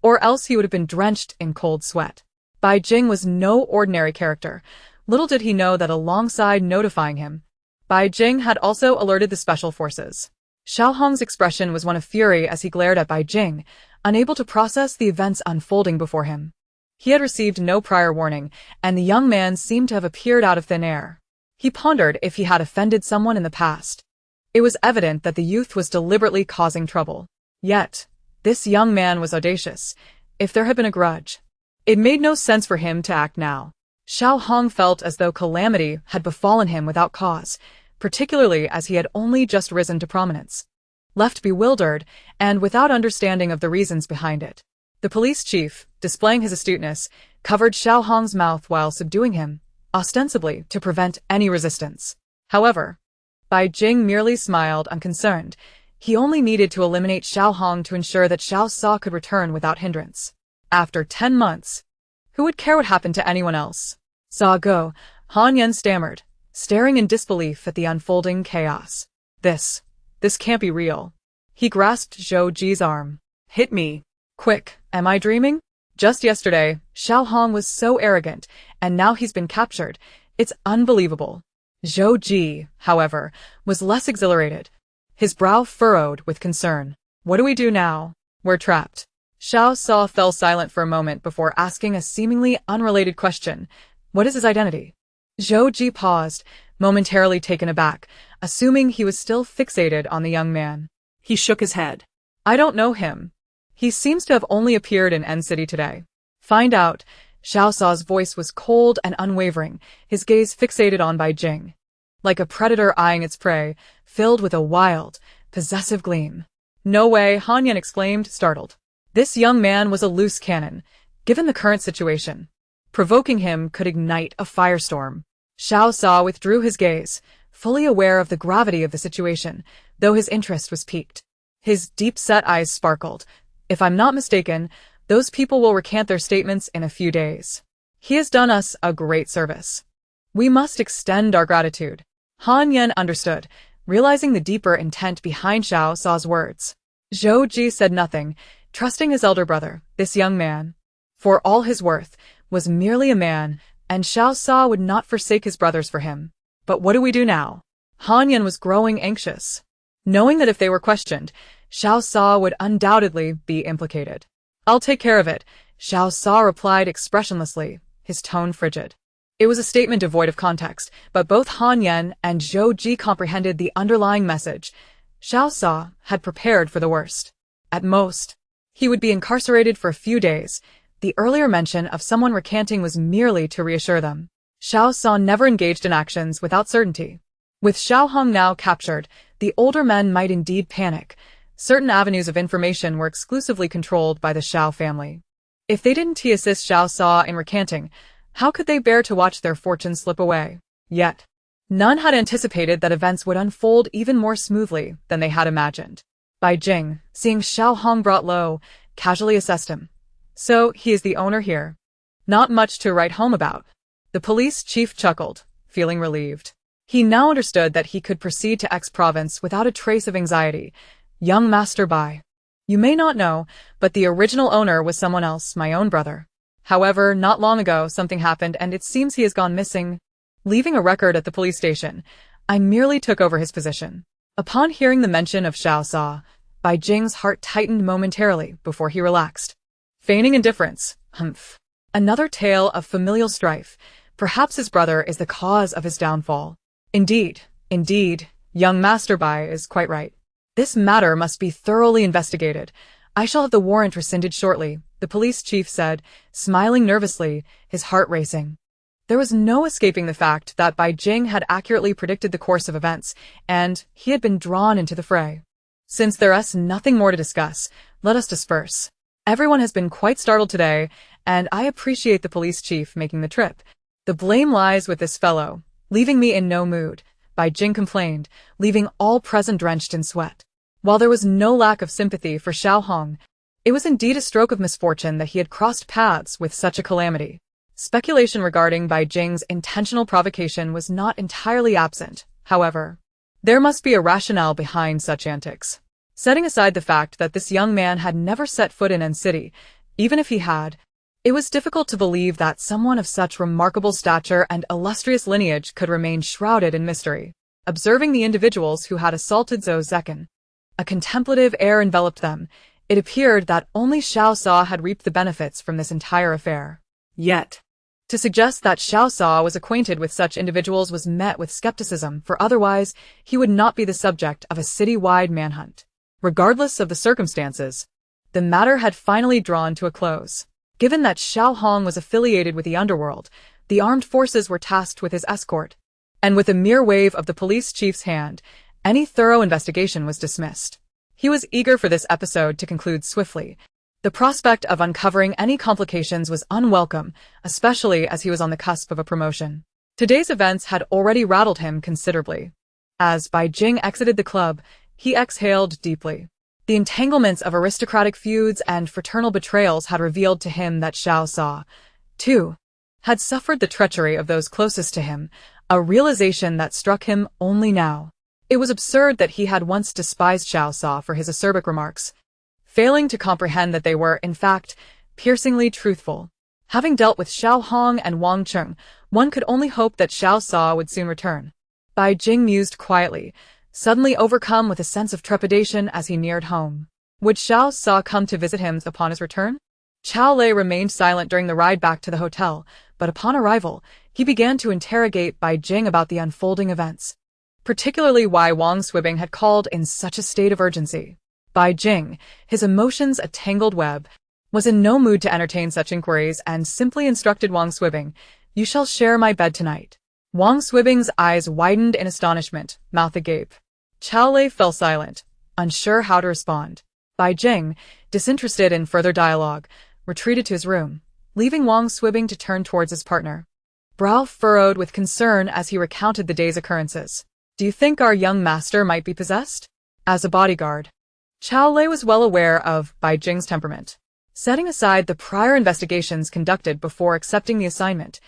or else he would have been drenched in cold sweat. Bai Jing was no ordinary character. Little did he know that alongside notifying him, Bai Jing had also alerted the special forces. Xiao Hong's expression was one of fury as he glared at Bai Jing, unable to process the events unfolding before him. He had received no prior warning, and the young man seemed to have appeared out of thin air. He pondered if he had offended someone in the past. It was evident that the youth was deliberately causing trouble. Yet, this young man was audacious. If there had been a grudge, it made no sense for him to act now. Xiao Hong felt as though calamity had befallen him without cause, particularly as he had only just risen to prominence. Left bewildered, and without understanding of the reasons behind it, the police chief, displaying his astuteness, covered Xiao Hong's mouth while subduing him, ostensibly to prevent any resistance. However, Bai Jing merely smiled unconcerned. He only needed to eliminate Xiao Hong to ensure that Xiao Sa could return without hindrance. After 10 months, who would care what happened to anyone else? "Sa go," Han Yen stammered, staring in disbelief at the unfolding chaos. This can't be real." He grasped Zhou Ji's arm. "Hit me. Quick, am I dreaming? Just yesterday, Xiao Hong was so arrogant, and now he's been captured. It's unbelievable." Zhou Ji, however, was less exhilarated, his brow furrowed with concern. "What do we do now? We're trapped." Xiao Sa fell silent for a moment before asking a seemingly unrelated question. What is his identity? Zhou Ji paused, momentarily taken aback, assuming he was still fixated on the young man. He shook his head. I don't know him. He seems to have only appeared in N City today. Find out. Xiao Sa's voice was cold and unwavering, his gaze fixated on Bai Jing. Like a predator eyeing its prey, filled with a wild, possessive gleam. No way, Han Yan exclaimed, startled. This young man was a loose cannon, given the current situation. Provoking him could ignite a firestorm. Xiao Sa withdrew his gaze, fully aware of the gravity of the situation, though his interest was piqued. His deep-set eyes sparkled. If I'm not mistaken, those people will recant their statements in a few days. He has done us a great service. We must extend our gratitude. Han Yan understood, realizing the deeper intent behind Xiao Sa's words. Zhou Ji said nothing, trusting his elder brother, this young man. For all his worth, was merely a man, and Xiao Sa would not forsake his brothers for him. But what do we do now? Han Yan was growing anxious, knowing that if they were questioned, Xiao Sa would undoubtedly be implicated. I'll take care of it, Xiao Sa replied expressionlessly, his tone frigid. It was a statement devoid of context, but both Han Yan and Zhou Ji comprehended the underlying message. Xiao Sa had prepared for the worst. At most, he would be incarcerated for a few days. The earlier mention of someone recanting was merely to reassure them. Xiao Sa never engaged in actions without certainty. With Xiao Hong now captured, the older men might indeed panic. Certain avenues of information were exclusively controlled by the Xiao family. If they didn't assist Xiao Sa in recanting, how could they bear to watch their fortunes slip away? Yet, none had anticipated that events would unfold even more smoothly than they had imagined. Bai Jing, seeing Xiao Hong brought low, casually assessed him. So, he is the owner here. Not much to write home about. The police chief chuckled, feeling relieved. He now understood that he could proceed to X province without a trace of anxiety. Young Master Bai. You may not know, but the original owner was someone else, my own brother. However, not long ago, something happened and it seems he has gone missing. Leaving a record at the police station, I merely took over his position. Upon hearing the mention of Xiao Sa, Bai Jing's heart tightened momentarily before he relaxed. Feigning indifference, humph. Another tale of familial strife. Perhaps his brother is the cause of his downfall. Indeed, young Master Bai is quite right. This matter must be thoroughly investigated. I shall have the warrant rescinded shortly, the police chief said, smiling nervously, his heart racing. There was no escaping the fact that Bai Jing had accurately predicted the course of events, and he had been drawn into the fray. Since there is nothing more to discuss, let us disperse. Everyone has been quite startled today, and I appreciate the police chief making the trip. The blame lies with this fellow, leaving me in no mood, Bai Jing complained, leaving all present drenched in sweat. While there was no lack of sympathy for Xiao Hong, it was indeed a stroke of misfortune that he had crossed paths with such a calamity. Speculation regarding Bai Jing's intentional provocation was not entirely absent, however. There must be a rationale behind such antics. Setting aside the fact that this young man had never set foot in N City, even if he had, it was difficult to believe that someone of such remarkable stature and illustrious lineage could remain shrouded in mystery. Observing the individuals who had assaulted Zhou Zekan, a contemplative air enveloped them. It appeared that only Xiao Sa had reaped the benefits from this entire affair. Yet, to suggest that Xiao Sa was acquainted with such individuals was met with skepticism, for otherwise he would not be the subject of a city-wide manhunt. Regardless of the circumstances, the matter had finally drawn to a close. Given that Xiao Hong was affiliated with the underworld, the armed forces were tasked with his escort, and with a mere wave of the police chief's hand, any thorough investigation was dismissed. He was eager for this episode to conclude swiftly. The prospect of uncovering any complications was unwelcome, especially as he was on the cusp of a promotion. Today's events had already rattled him considerably. As Bai Jing exited the club, he exhaled deeply. The entanglements of aristocratic feuds and fraternal betrayals had revealed to him that Xiao Sa, too, had suffered the treachery of those closest to him, a realization that struck him only now. It was absurd that he had once despised Xiao Sa for his acerbic remarks, failing to comprehend that they were, in fact, piercingly truthful. Having dealt with Xiao Hong and Wang Cheng, one could only hope that Xiao Sa would soon return. Bai Jing mused quietly, suddenly overcome with a sense of trepidation as he neared home. Would Xiao Sa come to visit him upon his return? Xiao Lei remained silent during the ride back to the hotel, but upon arrival, he began to interrogate Bai Jing about the unfolding events, particularly why Wang Swibing had called in such a state of urgency. Bai Jing, his emotions a tangled web, was in no mood to entertain such inquiries and simply instructed Wang Swibing, "You shall share my bed tonight." Wang Swibing's eyes widened in astonishment, mouth agape. Xiao Lei fell silent, unsure how to respond. Bai Jing, disinterested in further dialogue, retreated to his room, leaving Wang Swibing to turn towards his partner. Brow furrowed with concern as he recounted the day's occurrences. "Do you think our young master might be possessed?" As a bodyguard, Xiao Lei was well aware of Bai Jing's temperament. Setting aside the prior investigations conducted before accepting the assignment,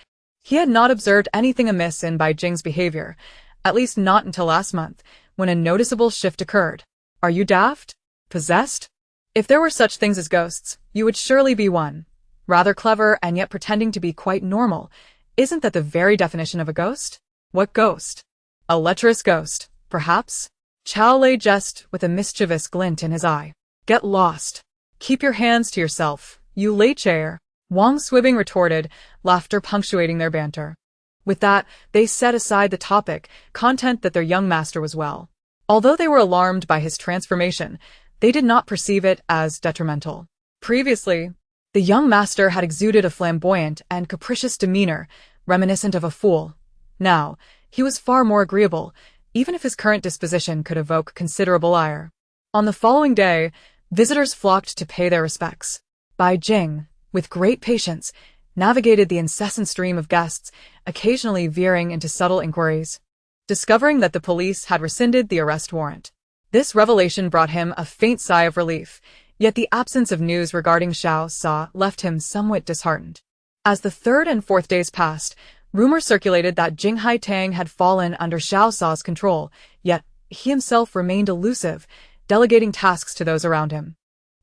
he had not observed anything amiss in Bai Jing's behavior, at least not until last month, when a noticeable shift occurred. "Are you daft? Possessed? If there were such things as ghosts, you would surely be one. Rather clever and yet pretending to be quite normal. Isn't that the very definition of a ghost?" "What ghost?" "A lecherous ghost, perhaps?" Xiao Lei jested with a mischievous glint in his eye. "Get lost. Keep your hands to yourself, you lecher," Wang Swibing retorted, laughter punctuating their banter. With that, they set aside the topic, content that their young master was well. Although they were alarmed by his transformation, they did not perceive it as detrimental. Previously, the young master had exuded a flamboyant and capricious demeanor, reminiscent of a fool. Now, he was far more agreeable, even if his current disposition could evoke considerable ire. On the following day, visitors flocked to pay their respects. Bai Jing, with great patience, navigated the incessant stream of guests, occasionally veering into subtle inquiries. Discovering that the police had rescinded the arrest warrant, this revelation brought him a faint sigh of relief, yet the absence of news regarding Xiao Sa left him somewhat disheartened. As the third and fourth days passed, rumors circulated that Jing Haitang had fallen under Xiao Sa's control, yet he himself remained elusive, delegating tasks to those around him.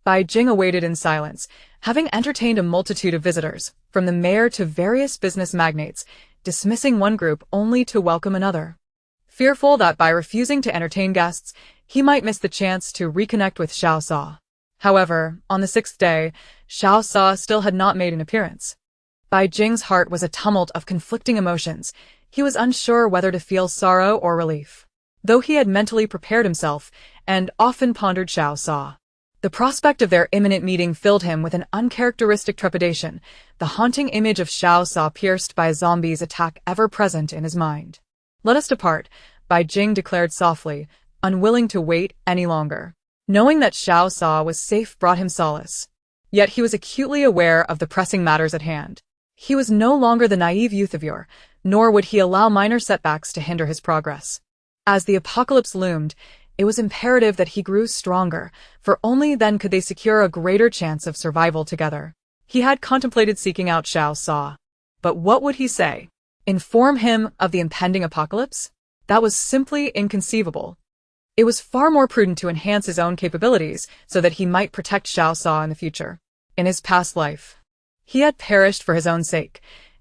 Bai Jing awaited in silence, having entertained a multitude of visitors, from the mayor to various business magnates, dismissing one group only to welcome another. Fearful that by refusing to entertain guests, he might miss the chance to reconnect with Xiao Sa. However, on the sixth day, Xiao Sa still had not made an appearance. Bai Jing's heart was a tumult of conflicting emotions. He was unsure whether to feel sorrow or relief. Though he had mentally prepared himself, and often pondered Xiao Sa, the prospect of their imminent meeting filled him with an uncharacteristic trepidation, the haunting image of Xiao Sa pierced by a zombie's attack ever present in his mind. "Let us depart," Bai Jing declared softly, unwilling to wait any longer. Knowing that Xiao Sa was safe brought him solace. Yet he was acutely aware of the pressing matters at hand. He was no longer the naive youth of yore, nor would he allow minor setbacks to hinder his progress. As the apocalypse loomed, it was imperative that he grew stronger, for only then could they secure a greater chance of survival together. He had contemplated seeking out Xiao Sa. But what would he say? Inform him of the impending apocalypse? That was simply inconceivable. It was far more prudent to enhance his own capabilities so that he might protect Xiao Sa in the future. In his past life, he had perished for his own sake.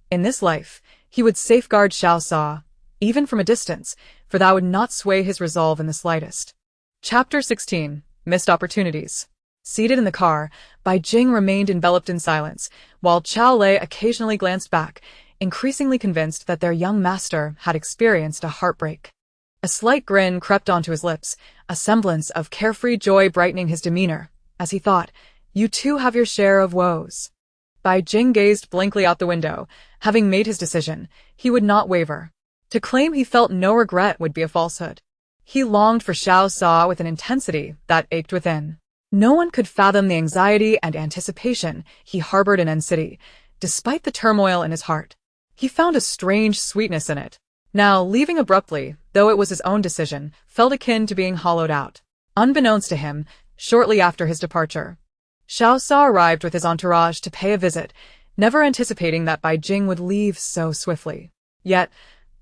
In this life, he would safeguard Xiao Sa, even from a distance, for that would not sway his resolve in the slightest. Chapter 16. Missed Opportunities. Seated in the car, Bai Jing remained enveloped in silence, while Xiao Lei occasionally glanced back, increasingly convinced that their young master had experienced a heartbreak. A slight grin crept onto his lips, a semblance of carefree joy brightening his demeanor, as he thought, "You too have your share of woes." Bai Jing gazed blankly out the window. Having made his decision, he would not waver. To claim he felt no regret would be a falsehood. He longed for Xiao Sa with an intensity that ached within. No one could fathom the anxiety and anticipation he harbored in N City, despite the turmoil in his heart. He found a strange sweetness in it. Now, leaving abruptly, though it was his own decision, felt akin to being hollowed out. Unbeknownst to him, shortly after his departure, Xiao Sa arrived with his entourage to pay a visit, never anticipating that Bai Jing would leave so swiftly. Yet,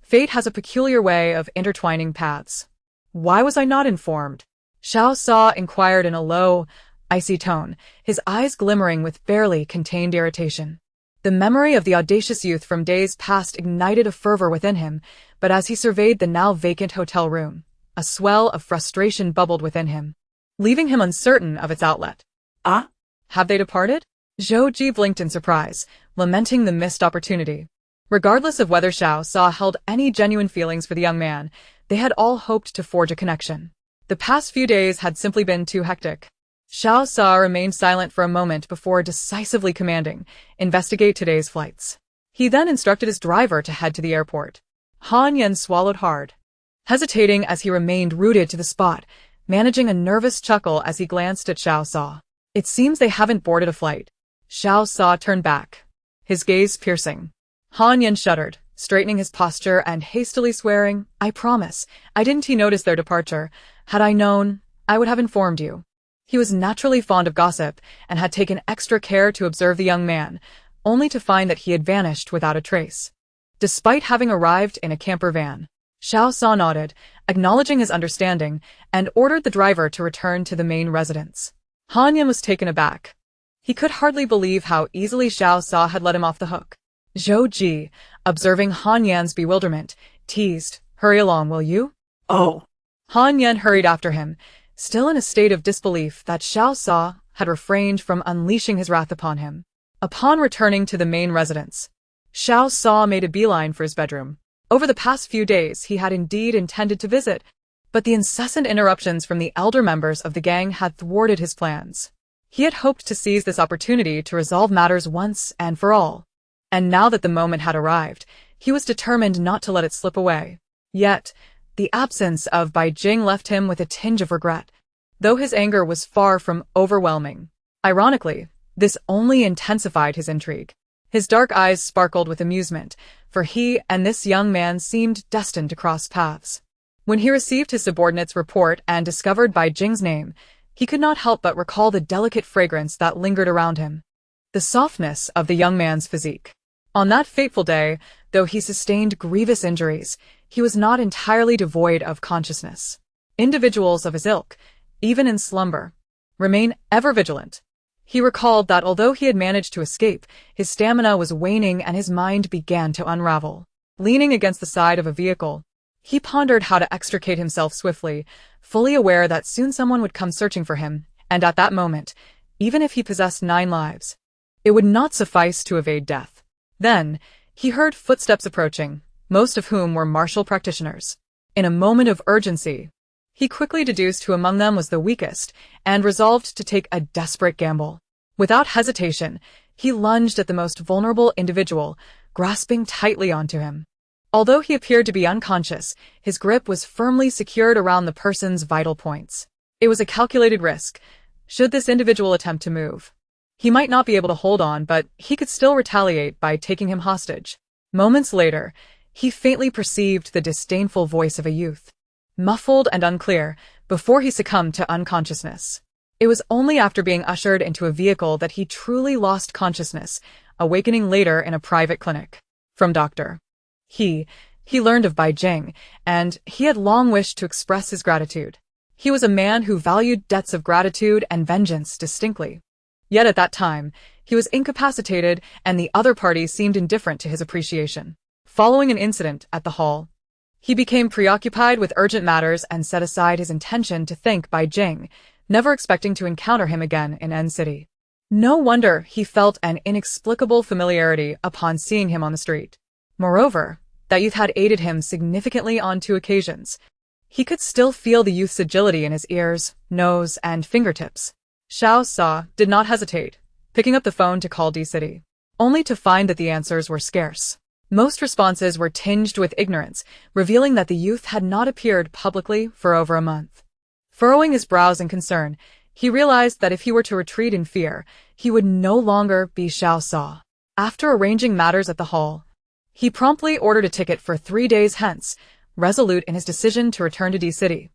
fate has a peculiar way of intertwining paths. Why was I not informed? Xiao Sa inquired in a low, icy tone, his eyes glimmering with barely contained irritation. The memory of the audacious youth from days past ignited a fervor within him, but as he surveyed the now vacant hotel room, a swell of frustration bubbled within him, leaving him uncertain of its outlet. Ah? Have they departed? Zhou Ji blinked in surprise, lamenting the missed opportunity. Regardless of whether Xiao Sa held any genuine feelings for the young man, they had all hoped to forge a connection. The past few days had simply been too hectic. Xiao Sa remained silent for a moment before decisively commanding, "Investigate today's flights." He then instructed his driver to head to the airport. Han Yan swallowed hard, hesitating as he remained rooted to the spot, managing a nervous chuckle as he glanced at Xiao Sa. "It seems they haven't boarded a flight." Xiao Sa turned back, his gaze piercing. Han Yan shuddered, straightening his posture and hastily swearing, "I promise, I didn't notice their departure. Had I known, I would have informed you." He was naturally fond of gossip and had taken extra care to observe the young man, only to find that he had vanished without a trace. Despite having arrived in a camper van, Xiao Sa nodded, acknowledging his understanding, and ordered the driver to return to the main residence. Han Yan was taken aback. He could hardly believe how easily Xiao Sa had let him off the hook. Zhou Ji, observing Han Yan's bewilderment, teased, "Hurry along, will you?" Oh. Han Yan hurried after him, still in a state of disbelief that Xiao Sa had refrained from unleashing his wrath upon him. Upon returning to the main residence, Xiao Sa made a beeline for his bedroom. Over the past few days he had indeed intended to visit, but the incessant interruptions from the elder members of the gang had thwarted his plans. He had hoped to seize this opportunity to resolve matters once and for all. And now that the moment had arrived, he was determined not to let it slip away. Yet, the absence of Bai Jing left him with a tinge of regret, though his anger was far from overwhelming. Ironically, this only intensified his intrigue. His dark eyes sparkled with amusement, for he and this young man seemed destined to cross paths. When he received his subordinate's report and discovered Bai Jing's name, he could not help but recall the delicate fragrance that lingered around him, the softness of the young man's physique. On that fateful day, though he sustained grievous injuries, he was not entirely devoid of consciousness. Individuals of his ilk, even in slumber, remain ever vigilant. He recalled that although he had managed to escape, his stamina was waning and his mind began to unravel. Leaning against the side of a vehicle, he pondered how to extricate himself swiftly, fully aware that soon someone would come searching for him, and at that moment, even if he possessed 9 lives, it would not suffice to evade death. Then, he heard footsteps approaching, most of whom were martial practitioners. In a moment of urgency, he quickly deduced who among them was the weakest, and resolved to take a desperate gamble. Without hesitation, he lunged at the most vulnerable individual, grasping tightly onto him. Although he appeared to be unconscious, his grip was firmly secured around the person's vital points. It was a calculated risk. Should this individual attempt to move, he might not be able to hold on, but he could still retaliate by taking him hostage. Moments later, he faintly perceived the disdainful voice of a youth, muffled and unclear, before he succumbed to unconsciousness. It was only after being ushered into a vehicle that he truly lost consciousness, awakening later in a private clinic. From Dr. He learned of Bai Jing, and he had long wished to express his gratitude. He was a man who valued debts of gratitude and vengeance distinctly. Yet at that time, he was incapacitated and the other party seemed indifferent to his appreciation. Following an incident at the hall, he became preoccupied with urgent matters and set aside his intention to thank Bai Jing, never expecting to encounter him again in N City. No wonder he felt an inexplicable familiarity upon seeing him on the street. Moreover, that youth had aided him significantly on 2 occasions. He could still feel the youth's agility in his ears, nose, and fingertips. Xiao Sa did not hesitate, picking up the phone to call D-City, only to find that the answers were scarce. Most responses were tinged with ignorance, revealing that the youth had not appeared publicly for over a month. Furrowing his brows in concern, he realized that if he were to retreat in fear, he would no longer be Xiao Sa. After arranging matters at the hall, he promptly ordered a ticket for 3 days hence, resolute in his decision to return to D-City.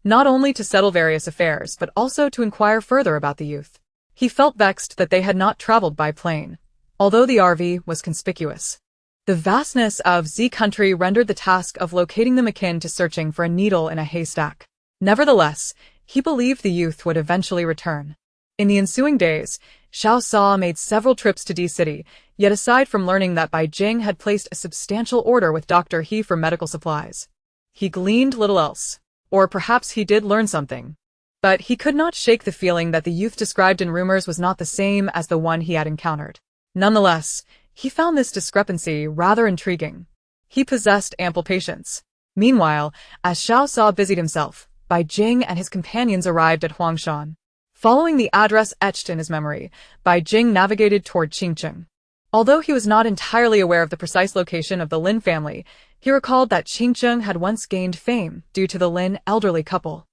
Not only to settle various affairs, but also to inquire further about the youth. He felt vexed that they had not traveled by plane, although the RV was conspicuous. The vastness of Z country rendered the task of locating them akin to searching for a needle in a haystack. Nevertheless, he believed the youth would eventually return. In the ensuing days, Xiao Sa made several trips to D-City, yet aside from learning that Bai Jing had placed a substantial order with Dr. He for medical supplies, he gleaned little else. Or perhaps he did learn something. But he could not shake the feeling that the youth described in rumors was not the same as the one he had encountered. Nonetheless, he found this discrepancy rather intriguing. He possessed ample patience. Meanwhile, as Xiao Sa busied himself, Bai Jing and his companions arrived at Huangshan. Following the address etched in his memory, Bai Jing navigated toward Qingcheng. Although he was not entirely aware of the precise location of the Lin family, he recalled that Qingcheng had once gained fame due to the Lin elderly couple,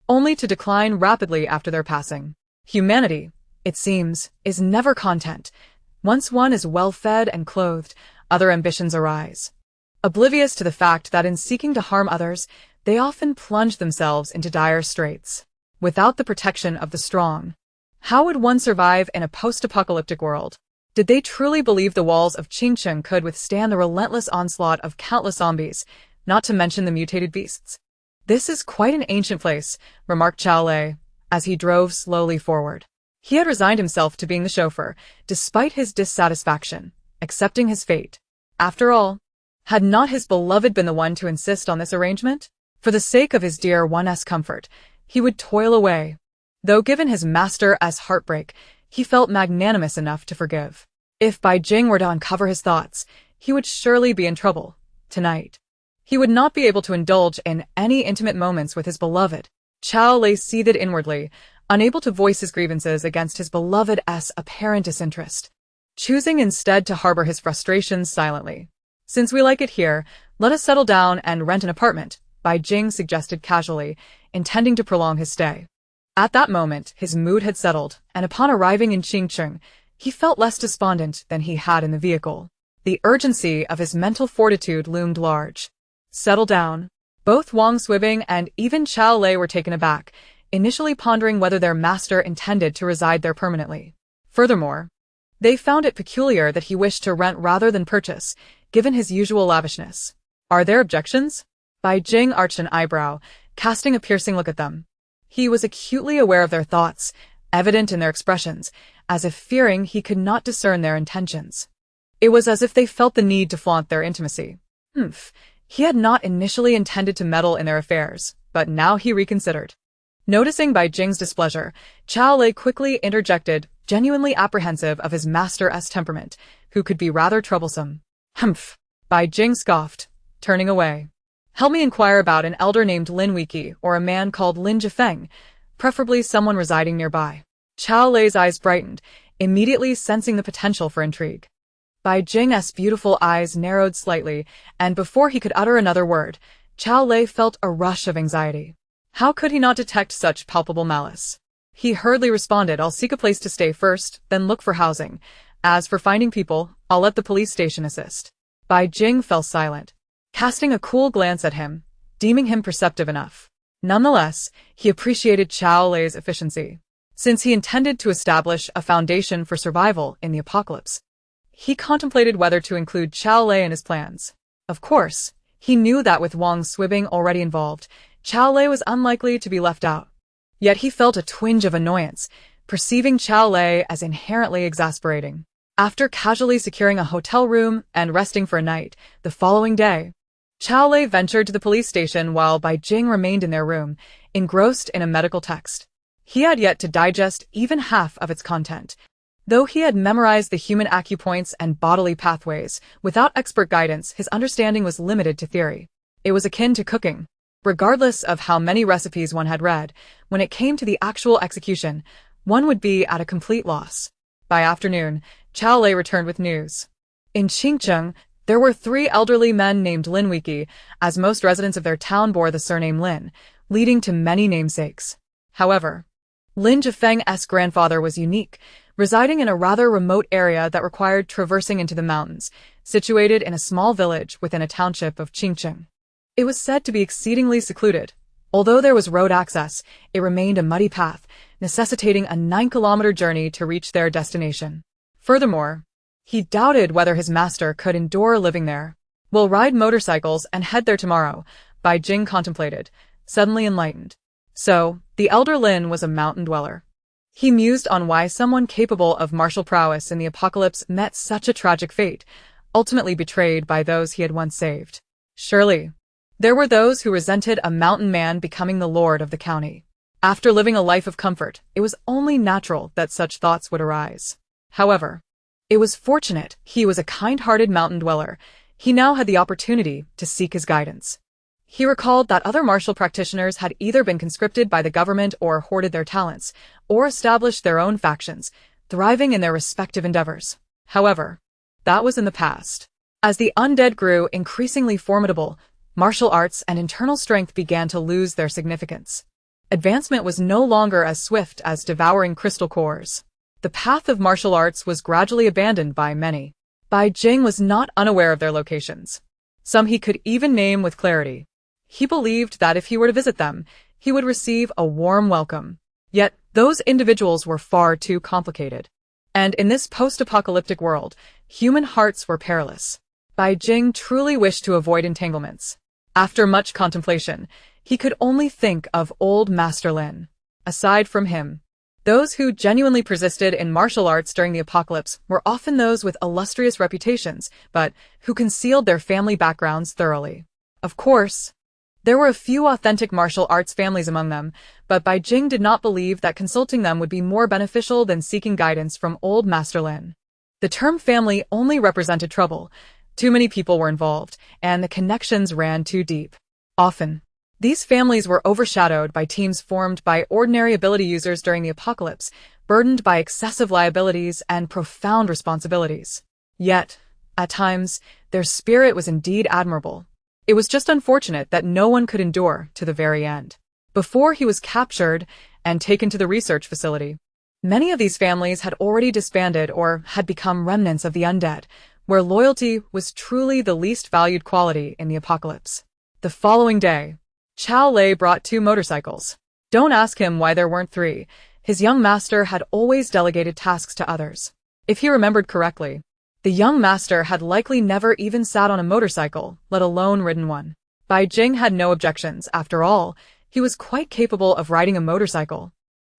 only to decline rapidly after their passing. Humanity, it seems, is never content. Once one is well-fed and clothed, other ambitions arise. Oblivious to the fact that in seeking to harm others, they often plunge themselves into dire straits. Without the protection of the strong, how would one survive in a post-apocalyptic world? Did they truly believe the walls of Qingcheng could withstand the relentless onslaught of countless zombies, not to mention the mutated beasts? This is quite an ancient place, remarked Xiao Lei, as he drove slowly forward. He had resigned himself to being the chauffeur, despite his dissatisfaction, accepting his fate. After all, had not his beloved been the one to insist on this arrangement? For the sake of his dear one's comfort, he would toil away. Though given his master's heartbreak, he felt magnanimous enough to forgive. If Bai Jing were to uncover his thoughts, he would surely be in trouble. Tonight, he would not be able to indulge in any intimate moments with his beloved. Xiao lay seated inwardly, unable to voice his grievances against his beloved's apparent disinterest, choosing instead to harbor his frustrations silently. Since we like it here, let us settle down and rent an apartment, Bai Jing suggested casually, intending to prolong his stay. At that moment, his mood had settled, and upon arriving in Qingcheng, he felt less despondent than he had in the vehicle. The urgency of his mental fortitude loomed large. Settle down. Both Wang Swibing and even Xiao Lei were taken aback, initially pondering whether their master intended to reside there permanently. Furthermore, they found it peculiar that he wished to rent rather than purchase, given his usual lavishness. Are there objections? Bai Jing arched an eyebrow, casting a piercing look at them. He was acutely aware of their thoughts, evident in their expressions, as if fearing he could not discern their intentions. It was as if they felt the need to flaunt their intimacy. He had not initially intended to meddle in their affairs, but now he reconsidered. Noticing Bai Jing's displeasure, Xiao Lei quickly interjected, genuinely apprehensive of his master's temperament, who could be rather troublesome. Bai Jing scoffed, turning away. Help me inquire about an elder named Lin Wiki or a man called Lin Jifeng, preferably someone residing nearby. Xiao Lei's eyes brightened, immediately sensing the potential for intrigue. Bai Jing's beautiful eyes narrowed slightly, and before he could utter another word, Xiao Lei felt a rush of anxiety. How could he not detect such palpable malice? He hurriedly responded, I'll seek a place to stay first, then look for housing. As for finding people, I'll let the police station assist. Bai Jing fell silent, casting a cool glance at him, deeming him perceptive enough. Nonetheless, he appreciated Xiao Lei's efficiency. Since he intended to establish a foundation for survival in the apocalypse, he contemplated whether to include Xiao Lei in his plans. Of course, he knew that with Wang Swibing already involved, Xiao Lei was unlikely to be left out. Yet he felt a twinge of annoyance, perceiving Xiao Lei as inherently exasperating. After casually securing a hotel room and resting for a night, the following day, Xiao Lei ventured to the police station while Bai Jing remained in their room, engrossed in a medical text. He had yet to digest even half of its content. Though he had memorized the human acupoints and bodily pathways, without expert guidance, his understanding was limited to theory. It was akin to cooking. Regardless of how many recipes one had read, when it came to the actual execution, one would be at a complete loss. By afternoon, Xiao Lei returned with news. In Qingcheng, there were 3 elderly men named Lin Wiki, as most residents of their town bore the surname Lin, leading to many namesakes. However, Lin Jifeng's grandfather was unique, residing in a rather remote area that required traversing into the mountains, situated in a small village within a township of Qingcheng. It was said to be exceedingly secluded. Although there was road access, it remained a muddy path, necessitating a 9-kilometer journey to reach their destination. Furthermore, he doubted whether his master could endure living there. We'll ride motorcycles and head there tomorrow, Bai Jing contemplated, suddenly enlightened. So, the elder Lin was a mountain dweller. He mused on why someone capable of martial prowess in the apocalypse met such a tragic fate, ultimately betrayed by those he had once saved. Surely, there were those who resented a mountain man becoming the lord of the county. After living a life of comfort, it was only natural that such thoughts would arise. However, it was fortunate he was a kind-hearted mountain dweller. He now had the opportunity to seek his guidance. He recalled that other martial practitioners had either been conscripted by the government or hoarded their talents, or established their own factions, thriving in their respective endeavors. However, that was in the past. As the undead grew increasingly formidable, martial arts and internal strength began to lose their significance. Advancement was no longer as swift as devouring crystal cores. The path of martial arts was gradually abandoned by many. Bai Jing was not unaware of their locations. Some he could even name with clarity. He believed that if he were to visit them, he would receive a warm welcome. Yet, those individuals were far too complicated. And in this post-apocalyptic world, human hearts were perilous. Bai Jing truly wished to avoid entanglements. After much contemplation, he could only think of old Master Lin. Aside from him, those who genuinely persisted in martial arts during the apocalypse were often those with illustrious reputations, but who concealed their family backgrounds thoroughly. Of course, there were a few authentic martial arts families among them, but Bai Jing did not believe that consulting them would be more beneficial than seeking guidance from old Master Lin. The term family only represented trouble. Too many people were involved, and the connections ran too deep. Often, these families were overshadowed by teams formed by ordinary ability users during the apocalypse, burdened by excessive liabilities and profound responsibilities. Yet, at times, their spirit was indeed admirable. It was just unfortunate that no one could endure to the very end. Before he was captured and taken to the research facility, many of these families had already disbanded or had become remnants of the undead, where loyalty was truly the least valued quality in the apocalypse. The following day, Xiao Lei brought 2 motorcycles. Don't ask him why there weren't 3. His young master had always delegated tasks to others. If he remembered correctly, the young master had likely never even sat on a motorcycle, let alone ridden one. Bai Jing had no objections. After all, he was quite capable of riding a motorcycle,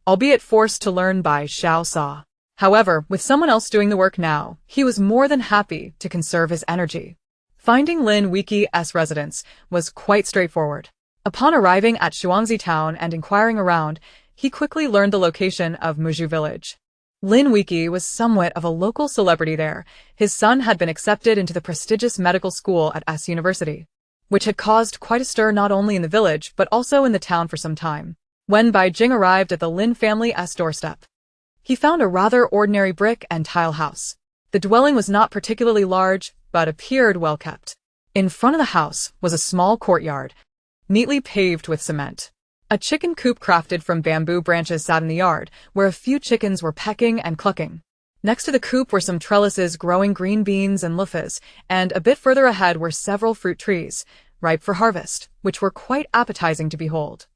albeit forced to learn by Xiao Sa. However, with someone else doing the work now, he was more than happy to conserve his energy. Finding Lin Wiki's residence was quite straightforward. Upon arriving at Shuangzi town and inquiring around, he quickly learned the location of Muzhu village. Lin Wiki was somewhat of a local celebrity there. His son had been accepted into the prestigious medical school at S University, which had caused quite a stir not only in the village but also in the town for some time. When Bai Jing arrived at the Lin family's doorstep, he found a rather ordinary brick and tile house. The dwelling was not particularly large, but appeared well kept. In front of the house was a small courtyard, neatly paved with cement. A chicken coop crafted from bamboo branches sat in the yard, where a few chickens were pecking and clucking. Next to the coop were some trellises growing green beans and loofahs, and a bit further ahead were several fruit trees, ripe for harvest, which were quite appetizing to behold.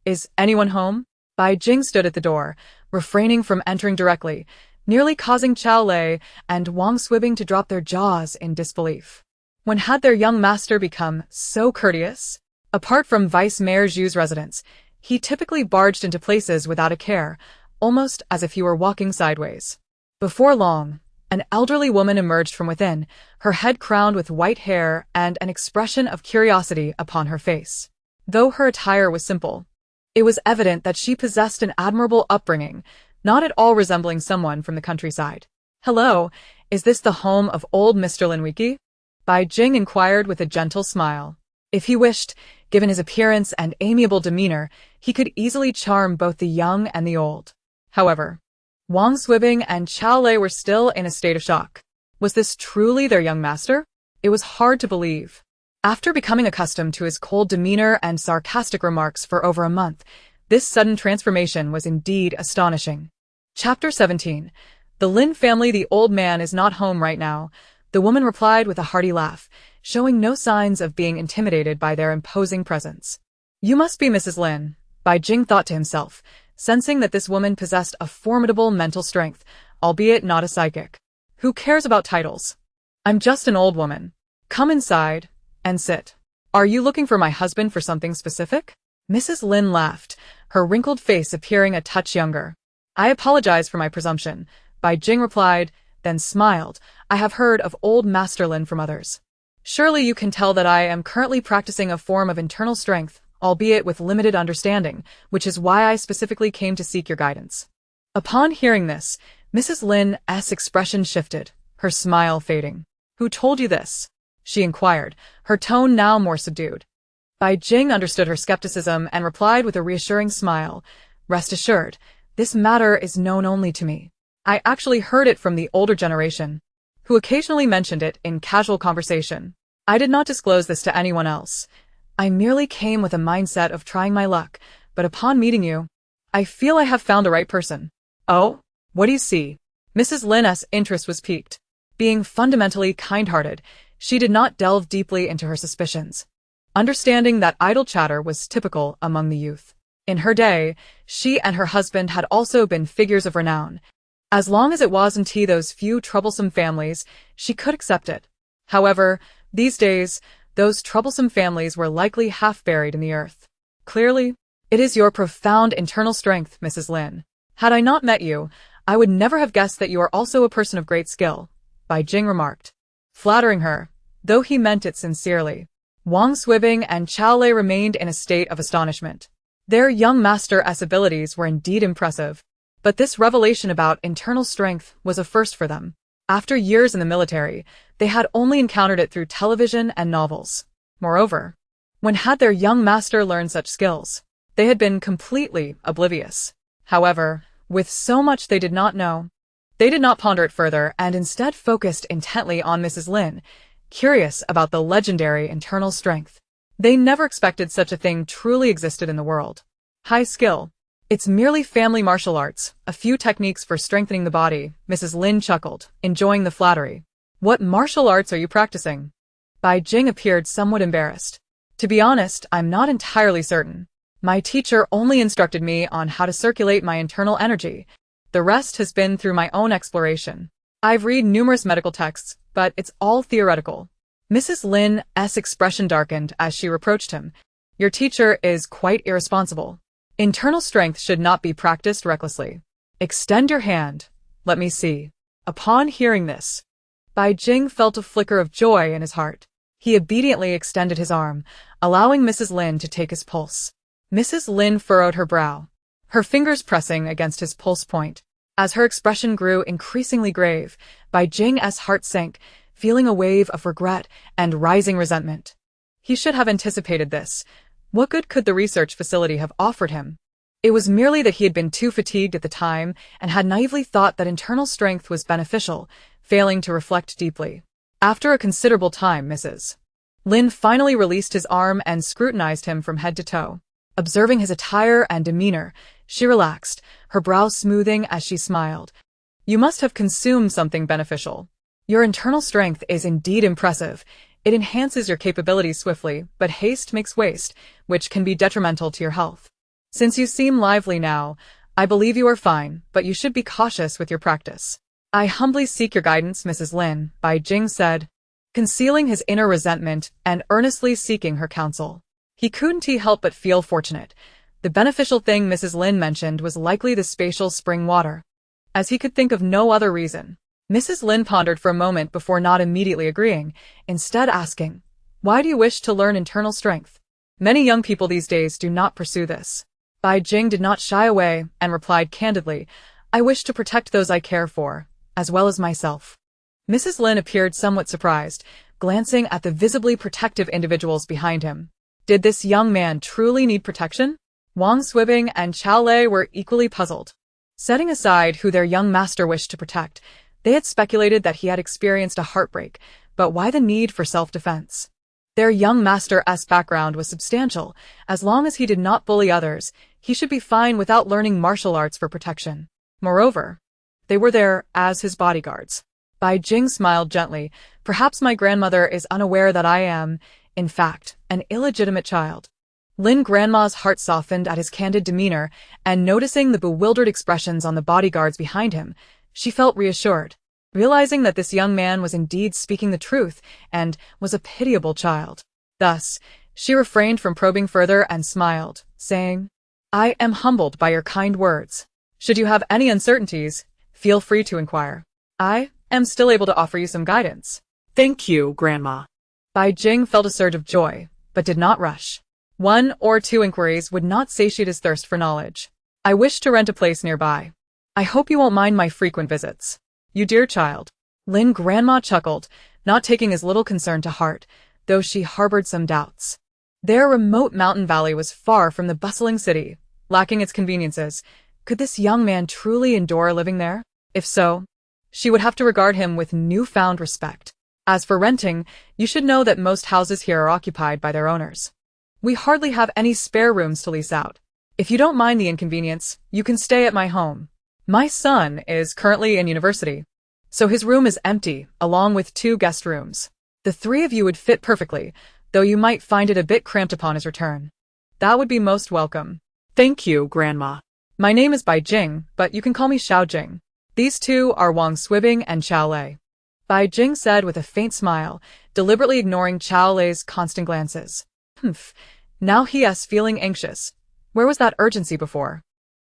Is anyone home? Bai Jing stood at the door, refraining from entering directly, nearly causing Xiao Lei and Wang Swibing to drop their jaws in disbelief. When had their young master become so courteous? Apart from Vice Mayor Zhu's residence, he typically barged into places without a care, almost as if he were walking sideways. Before long, an elderly woman emerged from within, her head crowned with white hair and an expression of curiosity upon her face. Though her attire was simple, it was evident that she possessed an admirable upbringing, not at all resembling someone from the countryside. "Hello, is this the home of old Mr. Linwiki?" Bai Jing inquired with a gentle smile. If he wished, given his appearance and amiable demeanor, he could easily charm both the young and the old. However, Wang Swibing and Xiao Lei were still in a state of shock. Was this truly their young master? It was hard to believe. After becoming accustomed to his cold demeanor and sarcastic remarks for over a month, this sudden transformation was indeed astonishing. Chapter 17. The Lin family. The old man is not home right now, the woman replied with a hearty laugh, showing no signs of being intimidated by their imposing presence. You must be Mrs. Lin, Bai Jing thought to himself, sensing that this woman possessed a formidable mental strength, albeit not a psychic. Who cares about titles? I'm just an old woman. Come inside and sit. Are you looking for my husband for something specific? Mrs. Lin laughed, her wrinkled face appearing a touch younger. I apologize for my presumption, Bai Jing replied, then smiled. I have heard of old Master Lin from others. Surely you can tell that I am currently practicing a form of internal strength, albeit with limited understanding, which is why I specifically came to seek your guidance. Upon hearing this, Mrs. Lin's expression shifted, her smile fading. Who told you this? She inquired, her tone now more subdued. Bai Jing understood her skepticism and replied with a reassuring smile. Rest assured, this matter is known only to me. I actually heard it from the older generation, who occasionally mentioned it in casual conversation. I did not disclose this to anyone else. I merely came with a mindset of trying my luck, but upon meeting you, I feel I have found the right person. Oh? What do you see? Mrs. Lin's interest was piqued. Being fundamentally kind-hearted, she did not delve deeply into her suspicions, understanding that idle chatter was typical among the youth. In her day, she and her husband had also been figures of renown. As long as it wasn't those few troublesome families, she could accept it. However, these days, those troublesome families were likely half buried in the earth. Clearly, it is your profound internal strength, Mrs. Lin. Had I not met you, I would never have guessed that you are also a person of great skill, Bai Jing remarked, flattering her, though he meant it sincerely. Wang Swibing and Xiao Lei remained in a state of astonishment. Their young master's abilities were indeed impressive, but this revelation about internal strength was a first for them. After years in the military, they had only encountered it through television and novels. Moreover, when had their young master learned such skills? They had been completely oblivious. However, with so much they did not know, they did not ponder it further and instead focused intently on Mrs. Lin, curious about the legendary internal strength. They never expected such a thing truly existed in the world. High skill. It's merely family martial arts, a few techniques for strengthening the body, Mrs. Lin chuckled, enjoying the flattery. What martial arts are you practicing? Bai Jing appeared somewhat embarrassed. To be honest, I'm not entirely certain. My teacher only instructed me on how to circulate my internal energy. The rest has been through my own exploration. I've read numerous medical texts, but it's all theoretical. Mrs. Lin's expression darkened as she reproached him. Your teacher is quite irresponsible. Internal strength should not be practiced recklessly. Extend your hand. Let me see. Upon hearing this, Bai Jing felt a flicker of joy in his heart. He obediently extended his arm, allowing Mrs. Lin to take his pulse. Mrs. Lin furrowed her brow, her fingers pressing against his pulse point. As her expression grew increasingly grave, Bai Jing's heart sank, feeling a wave of regret and rising resentment. He should have anticipated this. What good could the research facility have offered him? It was merely that he had been too fatigued at the time and had naively thought that internal strength was beneficial, failing to reflect deeply. After a considerable time, Mrs. Lin finally released his arm and scrutinized him from head to toe. Observing his attire and demeanor, she relaxed, her brow smoothing as she smiled. You must have consumed something beneficial. Your internal strength is indeed impressive. It enhances your capabilities swiftly, but haste makes waste, which can be detrimental to your health. Since you seem lively now, I believe you are fine, but you should be cautious with your practice. I humbly seek your guidance, Mrs. Lin, Bai Jing said, concealing his inner resentment and earnestly seeking her counsel. He couldn't help but feel fortunate. The beneficial thing Mrs. Lin mentioned was likely the spatial spring water, as he could think of no other reason. Mrs. Lin pondered for a moment before not immediately agreeing, instead asking, why do you wish to learn internal strength? Many young people these days do not pursue this. Bai Jing did not shy away and replied candidly, I wish to protect those I care for, as well as myself. Mrs. Lin appeared somewhat surprised, glancing at the visibly protective individuals behind him. Did this young man truly need protection? Wang Swibing and Xiao Lei were equally puzzled. Setting aside who their young master wished to protect, they had speculated that he had experienced a heartbreak, but why the need for self-defense? Their young master's background was substantial. As long as he did not bully others, he should be fine without learning martial arts for protection. Moreover, they were there as his bodyguards. Bai Jing smiled gently. Perhaps my grandmother is unaware that I am, in fact, an illegitimate child. Lin Grandma's heart softened at his candid demeanor, and noticing the bewildered expressions on the bodyguards behind him, she felt reassured, realizing that this young man was indeed speaking the truth and was a pitiable child. Thus, she refrained from probing further and smiled, saying, I am humbled by your kind words. Should you have any uncertainties, feel free to inquire. I am still able to offer you some guidance. Thank you, Grandma. Bai Jing felt a surge of joy, but did not rush. 1 or 2 inquiries would not satiate his thirst for knowledge. I wish to rent a place nearby. I hope you won't mind my frequent visits. You dear child. Lin Grandma chuckled, not taking his little concern to heart, though she harbored some doubts. Their remote mountain valley was far from the bustling city, lacking its conveniences. Could this young man truly endure living there? If so, she would have to regard him with newfound respect. As for renting, you should know that most houses here are occupied by their owners. We hardly have any spare rooms to lease out. If you don't mind the inconvenience, you can stay at my home. My son is currently in university, so his room is empty, along with 2 guest rooms. The 3 of you would fit perfectly, though you might find it a bit cramped upon his return. That would be most welcome. Thank you, Grandma. My name is Bai Jing, but you can call me Xiao Jing. These 2 are Wang Swibing and Qiao Lei. Bai Jing said with a faint smile, deliberately ignoring Qiao Lei's constant glances. Now he is feeling anxious. Where was that urgency before?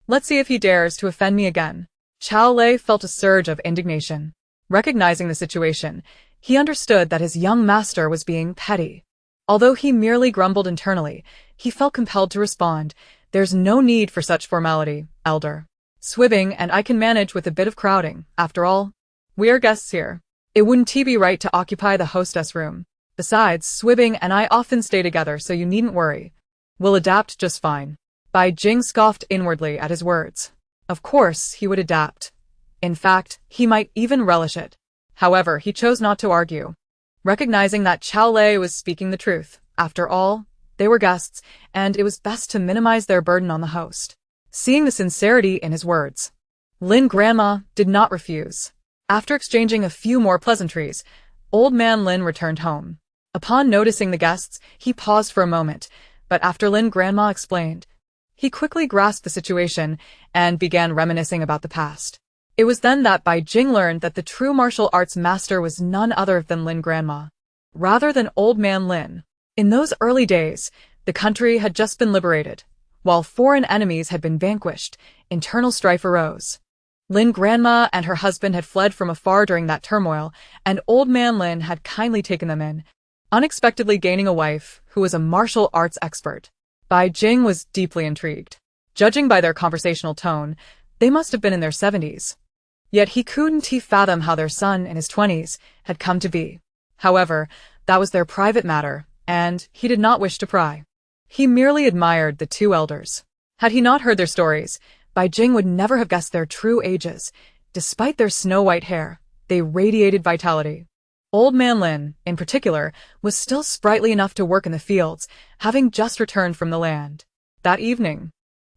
Let's see if he dares to offend me again. Qiao Lei felt a surge of indignation. Recognizing the situation, he understood that his young master was being petty. Although he merely grumbled internally, he felt compelled to respond. There's no need for such formality, elder. Swibbing and I can manage with a bit of crowding. After all, we are guests here. It wouldn't be right to occupy the hostess room. Besides, Swibbing and I often stay together, so you needn't worry. We'll adapt just fine. Bai Jing scoffed inwardly at his words. Of course, he would adapt. In fact, he might even relish it. However, he chose not to argue. Recognizing that Qiao Lei was speaking the truth, after all, they were guests, and it was best to minimize their burden on the host. Seeing the sincerity in his words, Lin Grandma did not refuse. After exchanging a few more pleasantries, Old Man Lin returned home. Upon noticing the guests, he paused for a moment, but after Lin Grandma explained, he quickly grasped the situation and began reminiscing about the past. It was then that Bai Jing learned that the true martial arts master was none other than Lin Grandma, rather than Old Man Lin. In those early days, the country had just been liberated. While foreign enemies had been vanquished, internal strife arose. Lin Grandma and her husband had fled from afar during that turmoil, and Old Man Lin had kindly taken them in, unexpectedly gaining a wife who was a martial arts expert. Bai Jing was deeply intrigued. Judging by their conversational tone, they must have been in their 70s. Yet he couldn't fathom how their son in his 20s had come to be. However, that was their private matter, and he did not wish to pry. He merely admired the 2 elders. Had he not heard their stories, Bai Jing would never have guessed their true ages. Despite their snow-white hair, they radiated vitality. Old Man Lin, in particular, was still sprightly enough to work in the fields, having just returned from the land. That evening,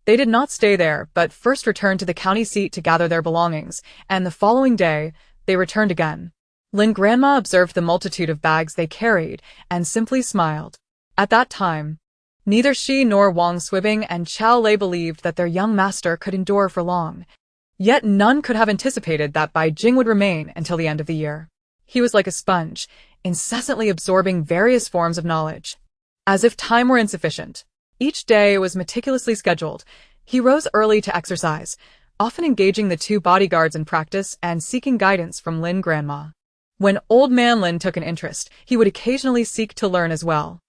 they did not stay there, but first returned to the county seat to gather their belongings, and the following day, they returned again. Lin Grandma observed the multitude of bags they carried, and simply smiled. At that time, neither she nor Wang Swibing and Qiao Lei believed that their young master could endure for long. Yet none could have anticipated that Bai Jing would remain until the end of the year. He was like a sponge, incessantly absorbing various forms of knowledge. As if time were insufficient, each day was meticulously scheduled. He rose early to exercise, often engaging the 2 bodyguards in practice and seeking guidance from Lin Grandma. When Old Man Lin took an interest, he would occasionally seek to learn as well.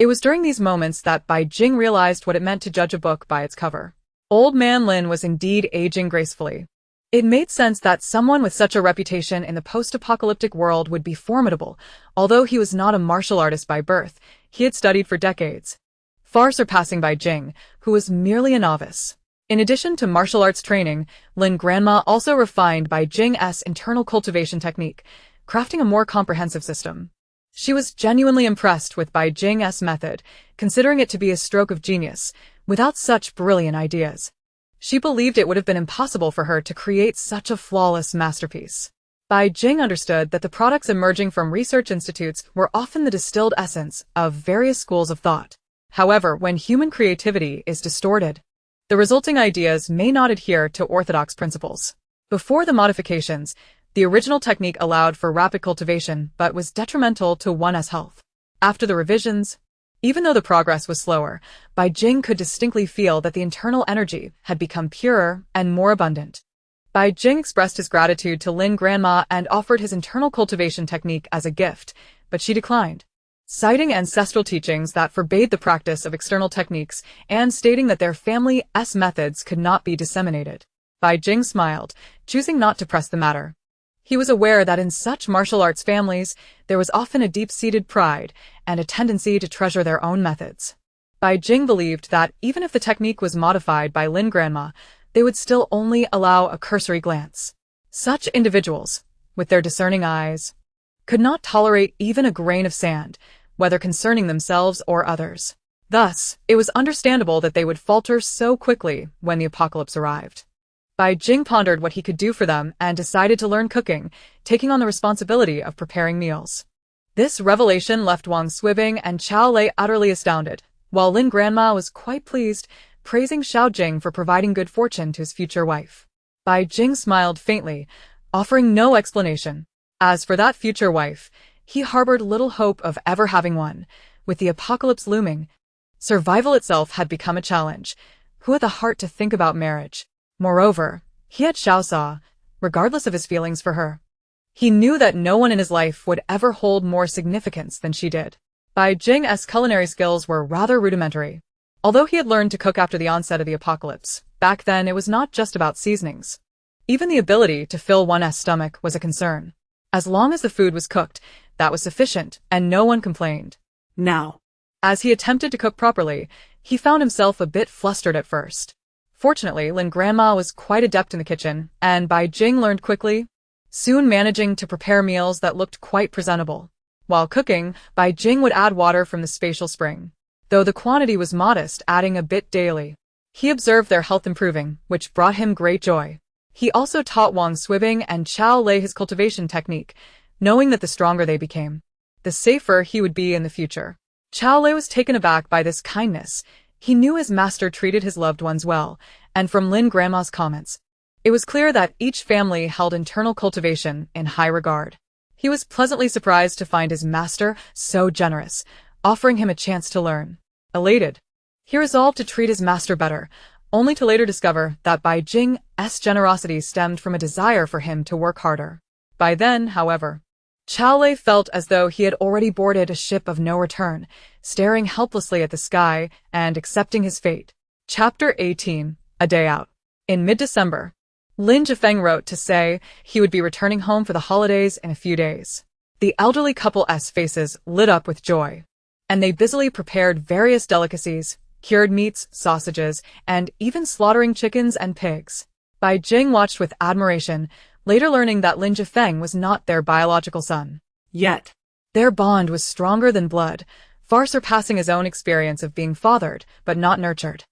It was during these moments that Bai Jing realized what it meant to judge a book by its cover. Old Man Lin was indeed aging gracefully. It made sense that someone with such a reputation in the post-apocalyptic world would be formidable. Although he was not a martial artist by birth, he had studied for decades, far surpassing Bai Jing, who was merely a novice. In addition to martial arts training, Lin Grandma also refined Bai Jing's internal cultivation technique, crafting a more comprehensive system. She was genuinely impressed with Bai Jing's method, considering it to be a stroke of genius. Without such brilliant ideas, she believed it would have been impossible for her to create such a flawless masterpiece. Bai Jing understood that the products emerging from research institutes were often the distilled essence of various schools of thought. However, when human creativity is distorted, the resulting ideas may not adhere to orthodox principles. Before the modifications, the original technique allowed for rapid cultivation but was detrimental to one's health. After the revisions, even though the progress was slower, Bai Jing could distinctly feel that the internal energy had become purer and more abundant. Bai Jing expressed his gratitude to Lin Grandma and offered his internal cultivation technique as a gift, but she declined. citing ancestral teachings that forbade the practice of external techniques and stating that their family's methods could not be disseminated. Bai Jing smiled, choosing not to press the matter. He was aware that in such martial arts families, there was often a deep-seated pride and a tendency to treasure their own methods. Bai Jing believed that even if the technique was modified by Lin Grandma, they would still only allow a cursory glance. Such individuals, with their discerning eyes, could not tolerate even a grain of sand, whether concerning themselves or others. Thus, it was understandable that they would falter so quickly when the apocalypse arrived. Bai Jing pondered what he could do for them and decided to learn cooking, taking on the responsibility of preparing meals. This revelation left Wang Swibing and Qiao Lei utterly astounded, while Lin Grandma was quite pleased, praising Xiao Jing for providing good fortune to his future wife. Bai Jing smiled faintly, offering no explanation. As for that future wife, he harbored little hope of ever having one. With the apocalypse looming, survival itself had become a challenge. Who had the heart to think about marriage? Moreover, he had Xiao Sa, regardless of his feelings for her. He knew that no one in his life would ever hold more significance than she did. Bai Jing's culinary skills were rather rudimentary. Although he had learned to cook after the onset of the apocalypse, back then it was not just about seasonings. Even the ability to fill one's stomach was a concern. As long as the food was cooked, that was sufficient, and no one complained. Now, as he attempted to cook properly, he found himself a bit flustered at first. Fortunately, Lin Grandma was quite adept in the kitchen, and Bai Jing learned quickly, soon managing to prepare meals that looked quite presentable. While cooking, Bai Jing would add water from the spatial spring, though the quantity was modest, adding a bit daily. He observed their health improving, which brought him great joy. He also taught Wang Swibing and Qiao Lei his cultivation technique, knowing that the stronger they became, the safer he would be in the future. Qiao Lei was taken aback by this kindness. He knew his master treated his loved ones well, and from Lin Grandma's comments, it was clear that each family held internal cultivation in high regard. He was pleasantly surprised to find his master so generous, offering him a chance to learn. Elated, he resolved to treat his master better, only to later discover that Bai Jing's generosity stemmed from a desire for him to work harder. By then, however, Qiao Lei felt as though he had already boarded a ship of no return, staring helplessly at the sky and accepting his fate. Chapter 18, A Day Out. In mid-December, Lin Jifeng wrote to say he would be returning home for the holidays in a few days. The elderly couple's faces lit up with joy, and they busily prepared various delicacies, cured meats, sausages, and even slaughtering chickens and pigs. Bai Jing watched with admiration, later learning that Lin Jifeng was not their biological son. yet, Their bond was stronger than blood, far surpassing his own experience of being fathered, but not nurtured.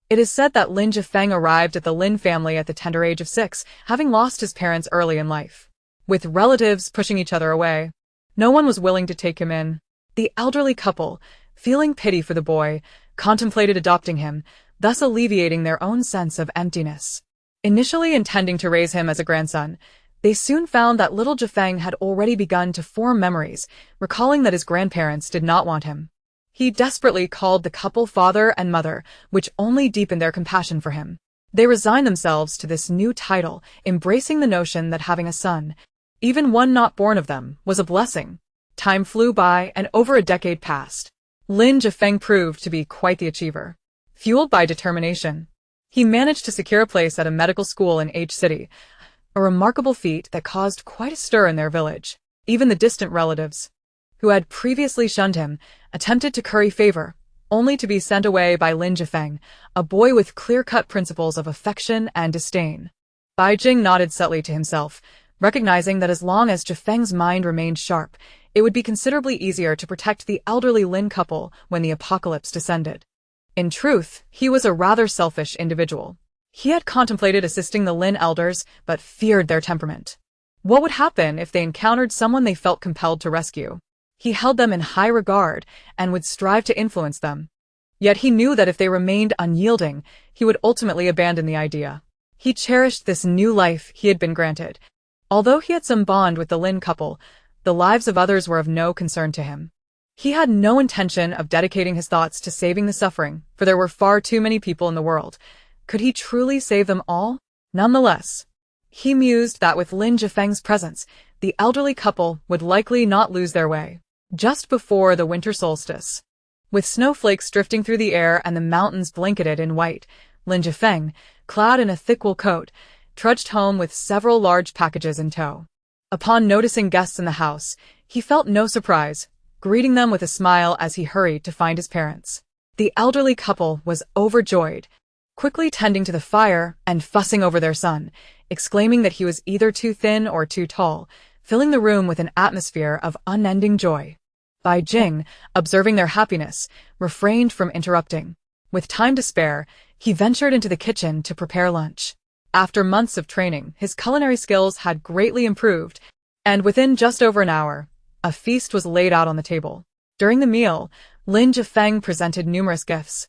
It is said that Lin Jifeng arrived at the Lin family at the tender age of 6, having lost his parents early in life. With relatives pushing each other away, no one was willing to take him in. The elderly couple, feeling pity for the boy, contemplated adopting him, thus alleviating their own sense of emptiness. Initially intending to raise him as a grandson, they soon found that little Jifeng had already begun to form memories, recalling that his grandparents did not want him. He desperately called the couple father and mother, which only deepened their compassion for him. They resigned themselves to this new title, embracing the notion that having a son, even one not born of them, was a blessing. Time flew by, and over a decade passed. Lin Jifeng proved to be quite the achiever. Fueled by determination, he managed to secure a place at a medical school in H City, a remarkable feat that caused quite a stir in their village. Even the distant relatives, who had previously shunned him, attempted to curry favor, only to be sent away by Lin Jifeng, a boy with clear-cut principles of affection and disdain. Bai Jing nodded subtly to himself, recognizing that as long as Jifeng's mind remained sharp, it would be considerably easier to protect the elderly Lin couple when the apocalypse descended. In truth, he was a rather selfish individual. He had contemplated assisting the Lin elders, but feared their temperament. What would happen if they encountered someone they felt compelled to rescue? He held them in high regard and would strive to influence them. Yet he knew that if they remained unyielding, he would ultimately abandon the idea. He cherished this new life he had been granted. Although he had some bond with the Lin couple, the lives of others were of no concern to him. He had no intention of dedicating his thoughts to saving the suffering, for there were far too many people in the world. Could he truly save them all? Nonetheless, he mused that with Lin Jifeng's presence, the elderly couple would likely not lose their way. just before the winter solstice. With snowflakes drifting through the air and the mountains blanketed in white, Lin Jifeng, clad in a thick wool coat, trudged home with several large packages in tow. Upon noticing guests in the house, he felt no surprise, greeting them with a smile as he hurried to find his parents. The elderly couple was overjoyed, quickly tending to the fire and fussing over their son, exclaiming that he was either too thin or too tall, filling the room with an atmosphere of unending joy. Bai Jing, observing their happiness, refrained from interrupting. With time to spare, he ventured into the kitchen to prepare lunch. After months of training, his culinary skills had greatly improved, and within just over an hour, a feast was laid out on the table. During the meal, Lin Jifeng presented numerous gifts,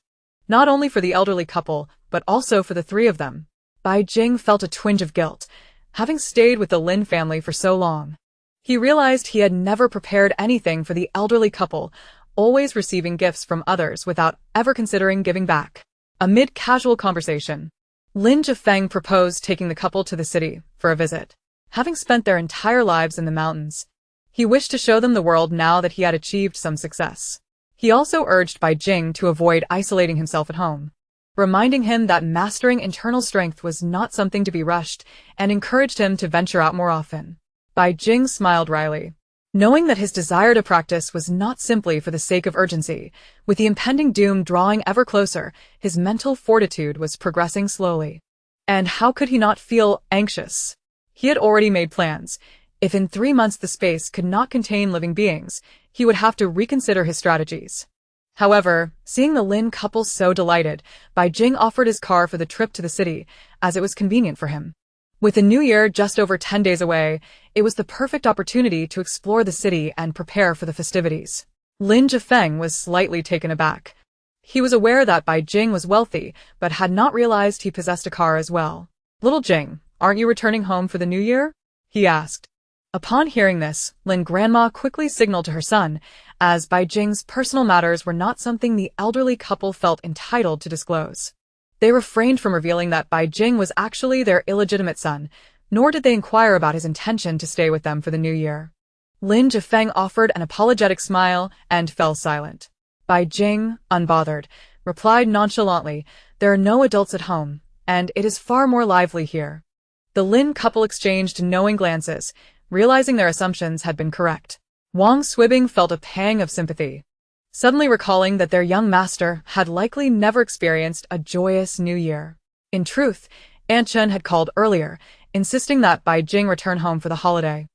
not only for the elderly couple, but also for the three of them. Bai Jing felt a twinge of guilt, having stayed with the Lin family for so long. He realized he had never prepared anything for the elderly couple, always receiving gifts from others without ever considering giving back. Amid casual conversation, Lin Jifeng proposed taking the couple to the city for a visit. Having spent their entire lives in the mountains, he wished to show them the world now that he had achieved some success. He also urged Bai Jing to avoid isolating himself at home, reminding him that mastering internal strength was not something to be rushed, and encouraged him to venture out more often. Bai Jing smiled wryly, knowing that his desire to practice was not simply for the sake of urgency. With the impending doom drawing ever closer, his mental fortitude was progressing slowly. And how could he not feel anxious? He had already made plans. If in 3 months the space could not contain living beings, he would have to reconsider his strategies. However, seeing the Lin couple so delighted, Bai Jing offered his car for the trip to the city, as it was convenient for him. With the new year just over 10 days away, it was the perfect opportunity to explore the city and prepare for the festivities. Lin Jifeng was slightly taken aback. He was aware that Bai Jing was wealthy, but had not realized he possessed a car as well. "Little Jing, aren't you returning home for the new year?" he asked. Upon hearing this, Lin Grandma quickly signaled to her son, as Bai Jing's personal matters were not something the elderly couple felt entitled to disclose. They refrained from revealing that Bai Jing was actually their illegitimate son, nor did they inquire about his intention to stay with them for the new year. Lin Jifeng offered an apologetic smile and fell silent. Bai Jing, unbothered, replied nonchalantly, "There are no adults at home, and it is far more lively here." The Lin couple exchanged knowing glances, realizing their assumptions had been correct. Wang Swibing felt a pang of sympathy, suddenly recalling that their young master had likely never experienced a joyous new year. In truth, Aunt Chen had called earlier, insisting that Bai Jing return home for the holiday.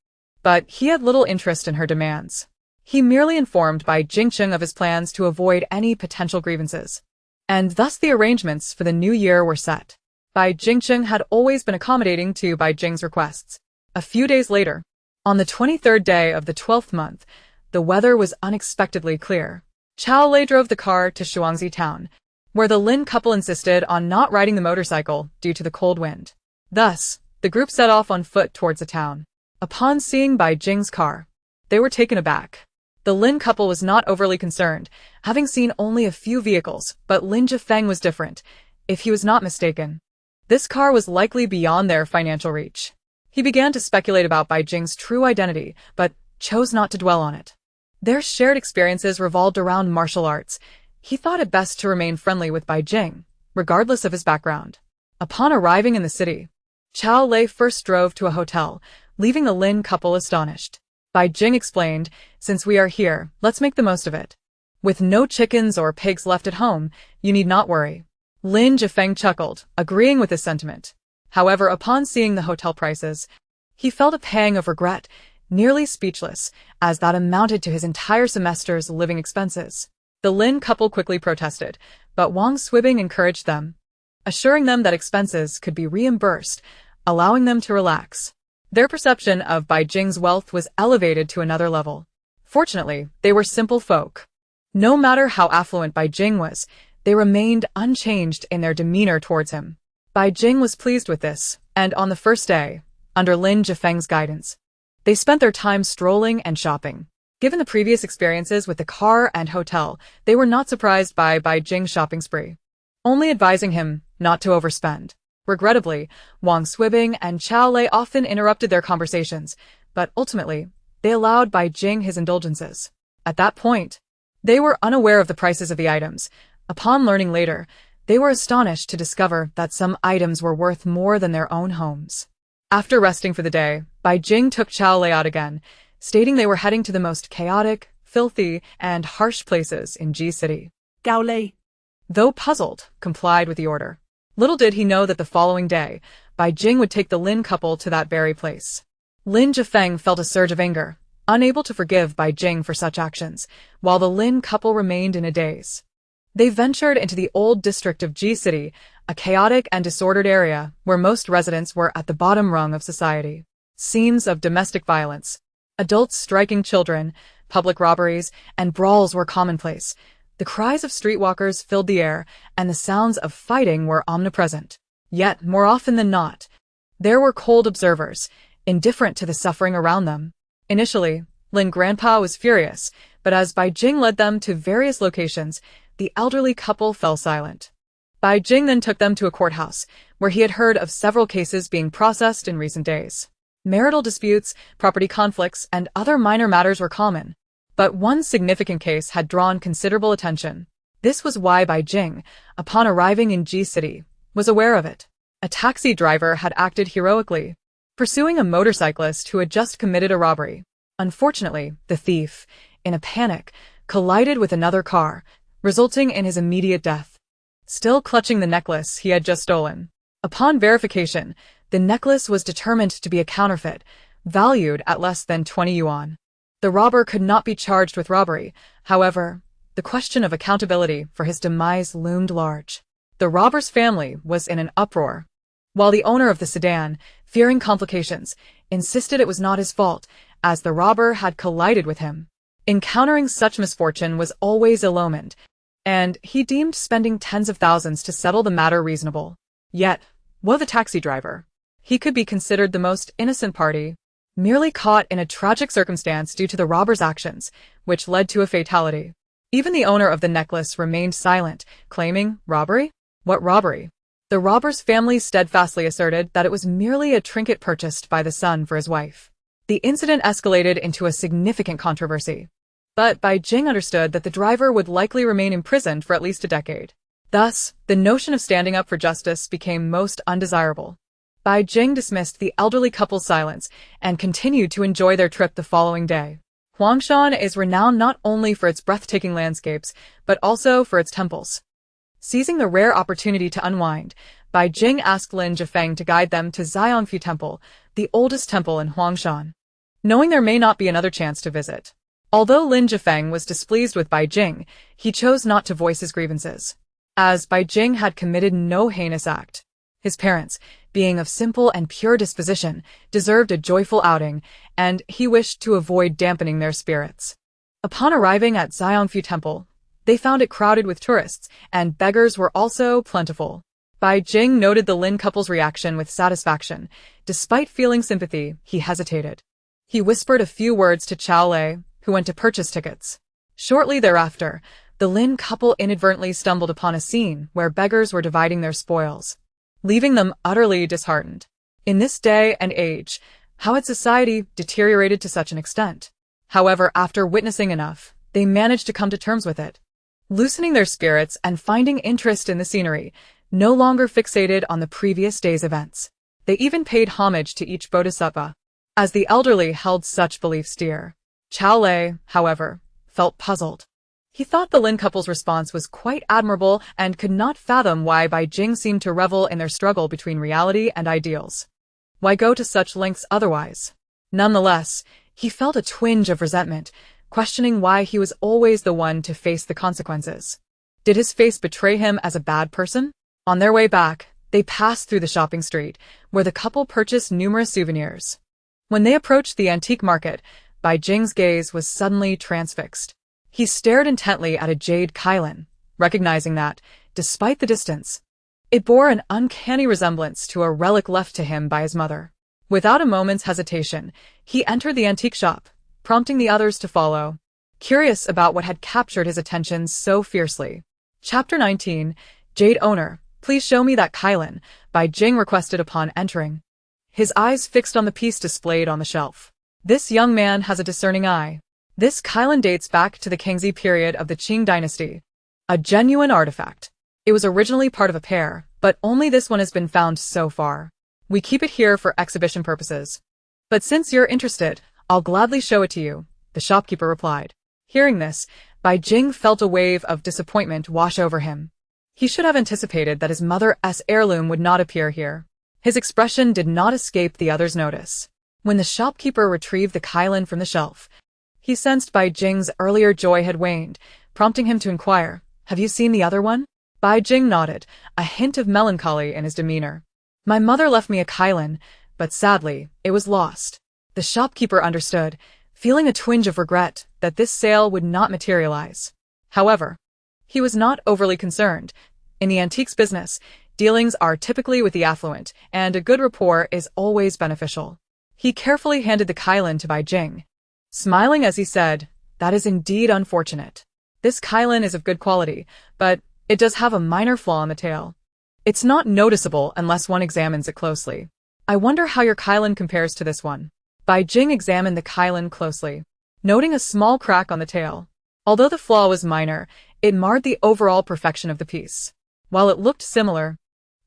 But he had little interest in her demands. He merely informed Bai Jingcheng of his plans to avoid any potential grievances. And thus the arrangements for the new year were set. Bai Jingcheng had always been accommodating to Bai Jing's requests. A few days later, on the 23rd day of the 12th month, the weather was unexpectedly clear. Xiao Sa drove the car to Shuangzi town, where the Lin couple insisted on not riding the motorcycle due to the cold wind. Thus, the group set off on foot towards the town. Upon seeing Bai Jing's car, they were taken aback. The Lin couple was not overly concerned, having seen only a few vehicles, but Lin Jifeng was different, if he was not mistaken. This car was likely beyond their financial reach. He began to speculate about Bai Jing's true identity, but chose not to dwell on it. Their shared experiences revolved around martial arts. He thought it best to remain friendly with Bai Jing, regardless of his background. Upon arriving in the city, Xiao Sa first drove to a hotel, leaving the Lin couple astonished. Bai Jing explained, "Since we are here, let's make the most of it. With no chickens or pigs left at home, you need not worry." Lin Jifeng chuckled, agreeing with this sentiment. However, upon seeing the hotel prices, he felt a pang of regret, nearly speechless, as that amounted to his entire semester's living expenses. The Lin couple quickly protested, but Wang Swibing encouraged them, assuring them that expenses could be reimbursed, allowing them to relax. Their perception of Bai Jing's wealth was elevated to another level. Fortunately, they were simple folk. No matter how affluent Bai Jing was, they remained unchanged in their demeanor towards him. Bai Jing was pleased with this, and on the first day, under Lin Jifeng's guidance, they spent their time strolling and shopping. Given the previous experiences with the car and hotel, they were not surprised by Bai Jing's shopping spree, only advising him not to overspend. Regrettably, Wang Swibing and Xiao Sa often interrupted their conversations, but ultimately, they allowed Bai Jing his indulgences. At that point, they were unaware of the prices of the items. Upon learning later, they were astonished to discover that some items were worth more than their own homes. After resting for the day, Bai Jing took Xiao Lei out again, stating they were heading to the most chaotic, filthy, and harsh places in Ji City. Gao Lei. Though puzzled, complied with the order. Little did he know that the following day, Bai Jing would take the Lin couple to that very place. Lin Zhifeng felt a surge of anger, unable to forgive Bai Jing for such actions, while the Lin couple remained in a daze. They ventured into the old district of Ji City, a chaotic and disordered area where most residents were at the bottom rung of society. Scenes of domestic violence, adults striking children, public robberies, and brawls were commonplace. The cries of streetwalkers filled the air, and the sounds of fighting were omnipresent. Yet, more often than not, there were cold observers, indifferent to the suffering around them. Initially, Lin Grandpa was furious, but as Bai Jing led them to various locations, the elderly couple fell silent. Bai Jing then took them to a courthouse, where he had heard of several cases being processed in recent days. Marital disputes, property conflicts, and other minor matters were common. But one significant case had drawn considerable attention. This was why Bai Jing, upon arriving in Ji City, was aware of it. A taxi driver had acted heroically, pursuing a motorcyclist who had just committed a robbery. Unfortunately, the thief, in a panic, collided with another car, resulting in his immediate death. Still clutching the necklace he had just stolen. Upon verification, the necklace was determined to be a counterfeit, valued at less than 20 yuan. The robber could not be charged with robbery. However, the question of accountability for his demise loomed large. The robber's family was in an uproar, while the owner of the sedan, fearing complications, insisted it was not his fault, as the robber had collided with him. Encountering such misfortune was always ill-omened, and he deemed spending tens of thousands to settle the matter reasonable. Yet, what of the taxi driver? He could be considered the most innocent party, merely caught in a tragic circumstance due to the robber's actions, which led to a fatality. Even the owner of the necklace remained silent, claiming, robbery? What robbery? The robber's family steadfastly asserted that it was merely a trinket purchased by the son for his wife. The incident escalated into a significant controversy. But Bai Jing understood that the driver would likely remain imprisoned for at least a decade. Thus, the notion of standing up for justice became most undesirable. Bai Jing dismissed the elderly couple's silence and continued to enjoy their trip the following day. Huangshan is renowned not only for its breathtaking landscapes, but also for its temples. Seizing the rare opportunity to unwind, Bai Jing asked Lin Zhifeng to guide them to Xiongfu Temple, the oldest temple in Huangshan, knowing there may not be another chance to visit. Although Lin Zhifeng was displeased with Bai Jing, he chose not to voice his grievances, as Bai Jing had committed no heinous act. His parents, being of simple and pure disposition, deserved a joyful outing, and he wished to avoid dampening their spirits. Upon arriving at Xiongfu Temple, they found it crowded with tourists, and beggars were also plentiful. Bai Jing noted the Lin couple's reaction with satisfaction. Despite feeling sympathy, he hesitated. He whispered a few words to Xiao Lei, who went to purchase tickets. Shortly thereafter, the Lin couple inadvertently stumbled upon a scene where beggars were dividing their spoils, leaving them utterly disheartened. In this day and age, how had society deteriorated to such an extent? However, after witnessing enough, they managed to come to terms with it, loosening their spirits and finding interest in the scenery, no longer fixated on the previous day's events. They even paid homage to each bodhisattva, as the elderly held such beliefs dear. Xiao Lei, however, felt puzzled. He thought the Lin couple's response was quite admirable and could not fathom why Bai Jing seemed to revel in their struggle between reality and ideals. Why go to such lengths otherwise? Nonetheless, he felt a twinge of resentment, questioning why he was always the one to face the consequences. Did his face betray him as a bad person? On their way back, they passed through the shopping street, where the couple purchased numerous souvenirs. When they approached the antique market, Bai Jing's gaze was suddenly transfixed. He stared intently at a jade kylin, recognizing that, despite the distance, it bore an uncanny resemblance to a relic left to him by his mother. Without a moment's hesitation, he entered the antique shop, prompting the others to follow, curious about what had captured his attention so fiercely. Chapter 19, Jade Owner, please show me that kylin, Bai Jing requested upon entering, his eyes fixed on the piece displayed on the shelf. This young man has a discerning eye. This Kylan dates back to the Kingxi period of the Qing dynasty. A genuine artifact. It was originally part of a pair, but only this one has been found so far. We keep it here for exhibition purposes. But since you're interested, I'll gladly show it to you, the shopkeeper replied. Hearing this, Bai Jing felt a wave of disappointment wash over him. He should have anticipated that his mother's heirloom would not appear here. His expression did not escape the other's notice. When the shopkeeper retrieved the Kylan from the shelf, he sensed Bai Jing's earlier joy had waned, prompting him to inquire, "Have you seen the other one?" Bai Jing nodded, a hint of melancholy in his demeanor. "My mother left me a Kylan, but sadly, it was lost." The shopkeeper understood, feeling a twinge of regret that this sale would not materialize. However, he was not overly concerned. In the antiques business, dealings are typically with the affluent, and a good rapport is always beneficial. He carefully handed the Kylan to Bai Jing, smiling as he said, "That is indeed unfortunate. This Kylan is of good quality, but it does have a minor flaw in the tail. It's not noticeable unless one examines it closely. I wonder how your Kylan compares to this one." Bai Jing examined the Kylan closely, noting a small crack on the tail. Although the flaw was minor, it marred the overall perfection of the piece. While it looked similar,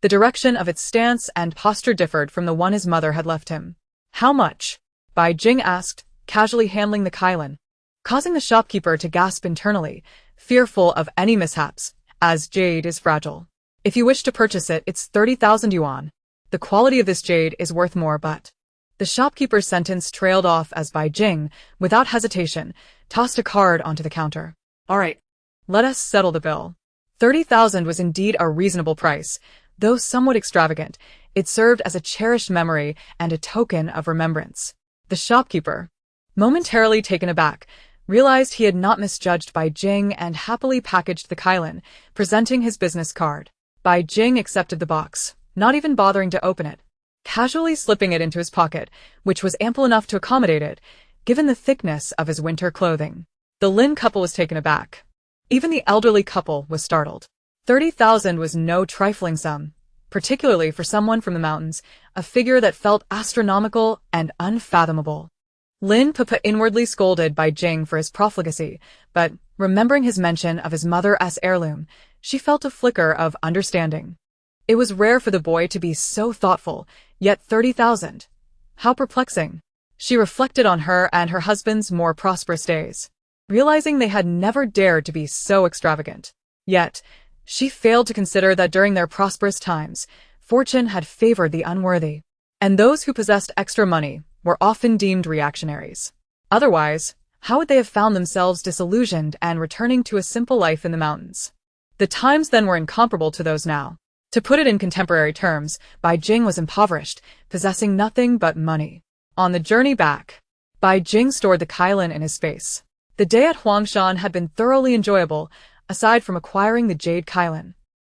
the direction of its stance and posture differed from the one his mother had left him. "How much?" Bai Jing asked, casually handling the Kylan, causing the shopkeeper to gasp internally, fearful of any mishaps, as jade is fragile. "If you wish to purchase it, it's 30,000 yuan. The quality of this jade is worth more, but..." The shopkeeper's sentence trailed off as Bai Jing, without hesitation, tossed a card onto the counter. "All right, let us settle the bill." 30,000 was indeed a reasonable price. Though somewhat extravagant, it served as a cherished memory and a token of remembrance. The shopkeeper, momentarily taken aback, realized he had not misjudged Bai Jing and happily packaged the Kylan, presenting his business card. Bai Jing accepted the box, not even bothering to open it, casually slipping it into his pocket, which was ample enough to accommodate it, given the thickness of his winter clothing. The Lin couple was taken aback. Even the elderly couple was startled. 30,000 was no trifling sum, particularly for someone from the mountains, a figure that felt astronomical and unfathomable. Lin Papa inwardly scolded Bai Jing for his profligacy, but, remembering his mention of his mother's heirloom, she felt a flicker of understanding. It was rare for the boy to be so thoughtful, yet 30,000. How perplexing. She reflected on her and her husband's more prosperous days, realizing they had never dared to be so extravagant. Yet, she failed to consider that during their prosperous times, fortune had favored the unworthy, and those who possessed extra money were often deemed reactionaries. Otherwise, how would they have found themselves disillusioned and returning to a simple life in the mountains? The times then were incomparable to those now. To put it in contemporary terms, Bai Jing was impoverished, possessing nothing but money. On the journey back, Bai Jing stored the Kylan in his space. The day at Huangshan had been thoroughly enjoyable, aside from acquiring the jade Kylan.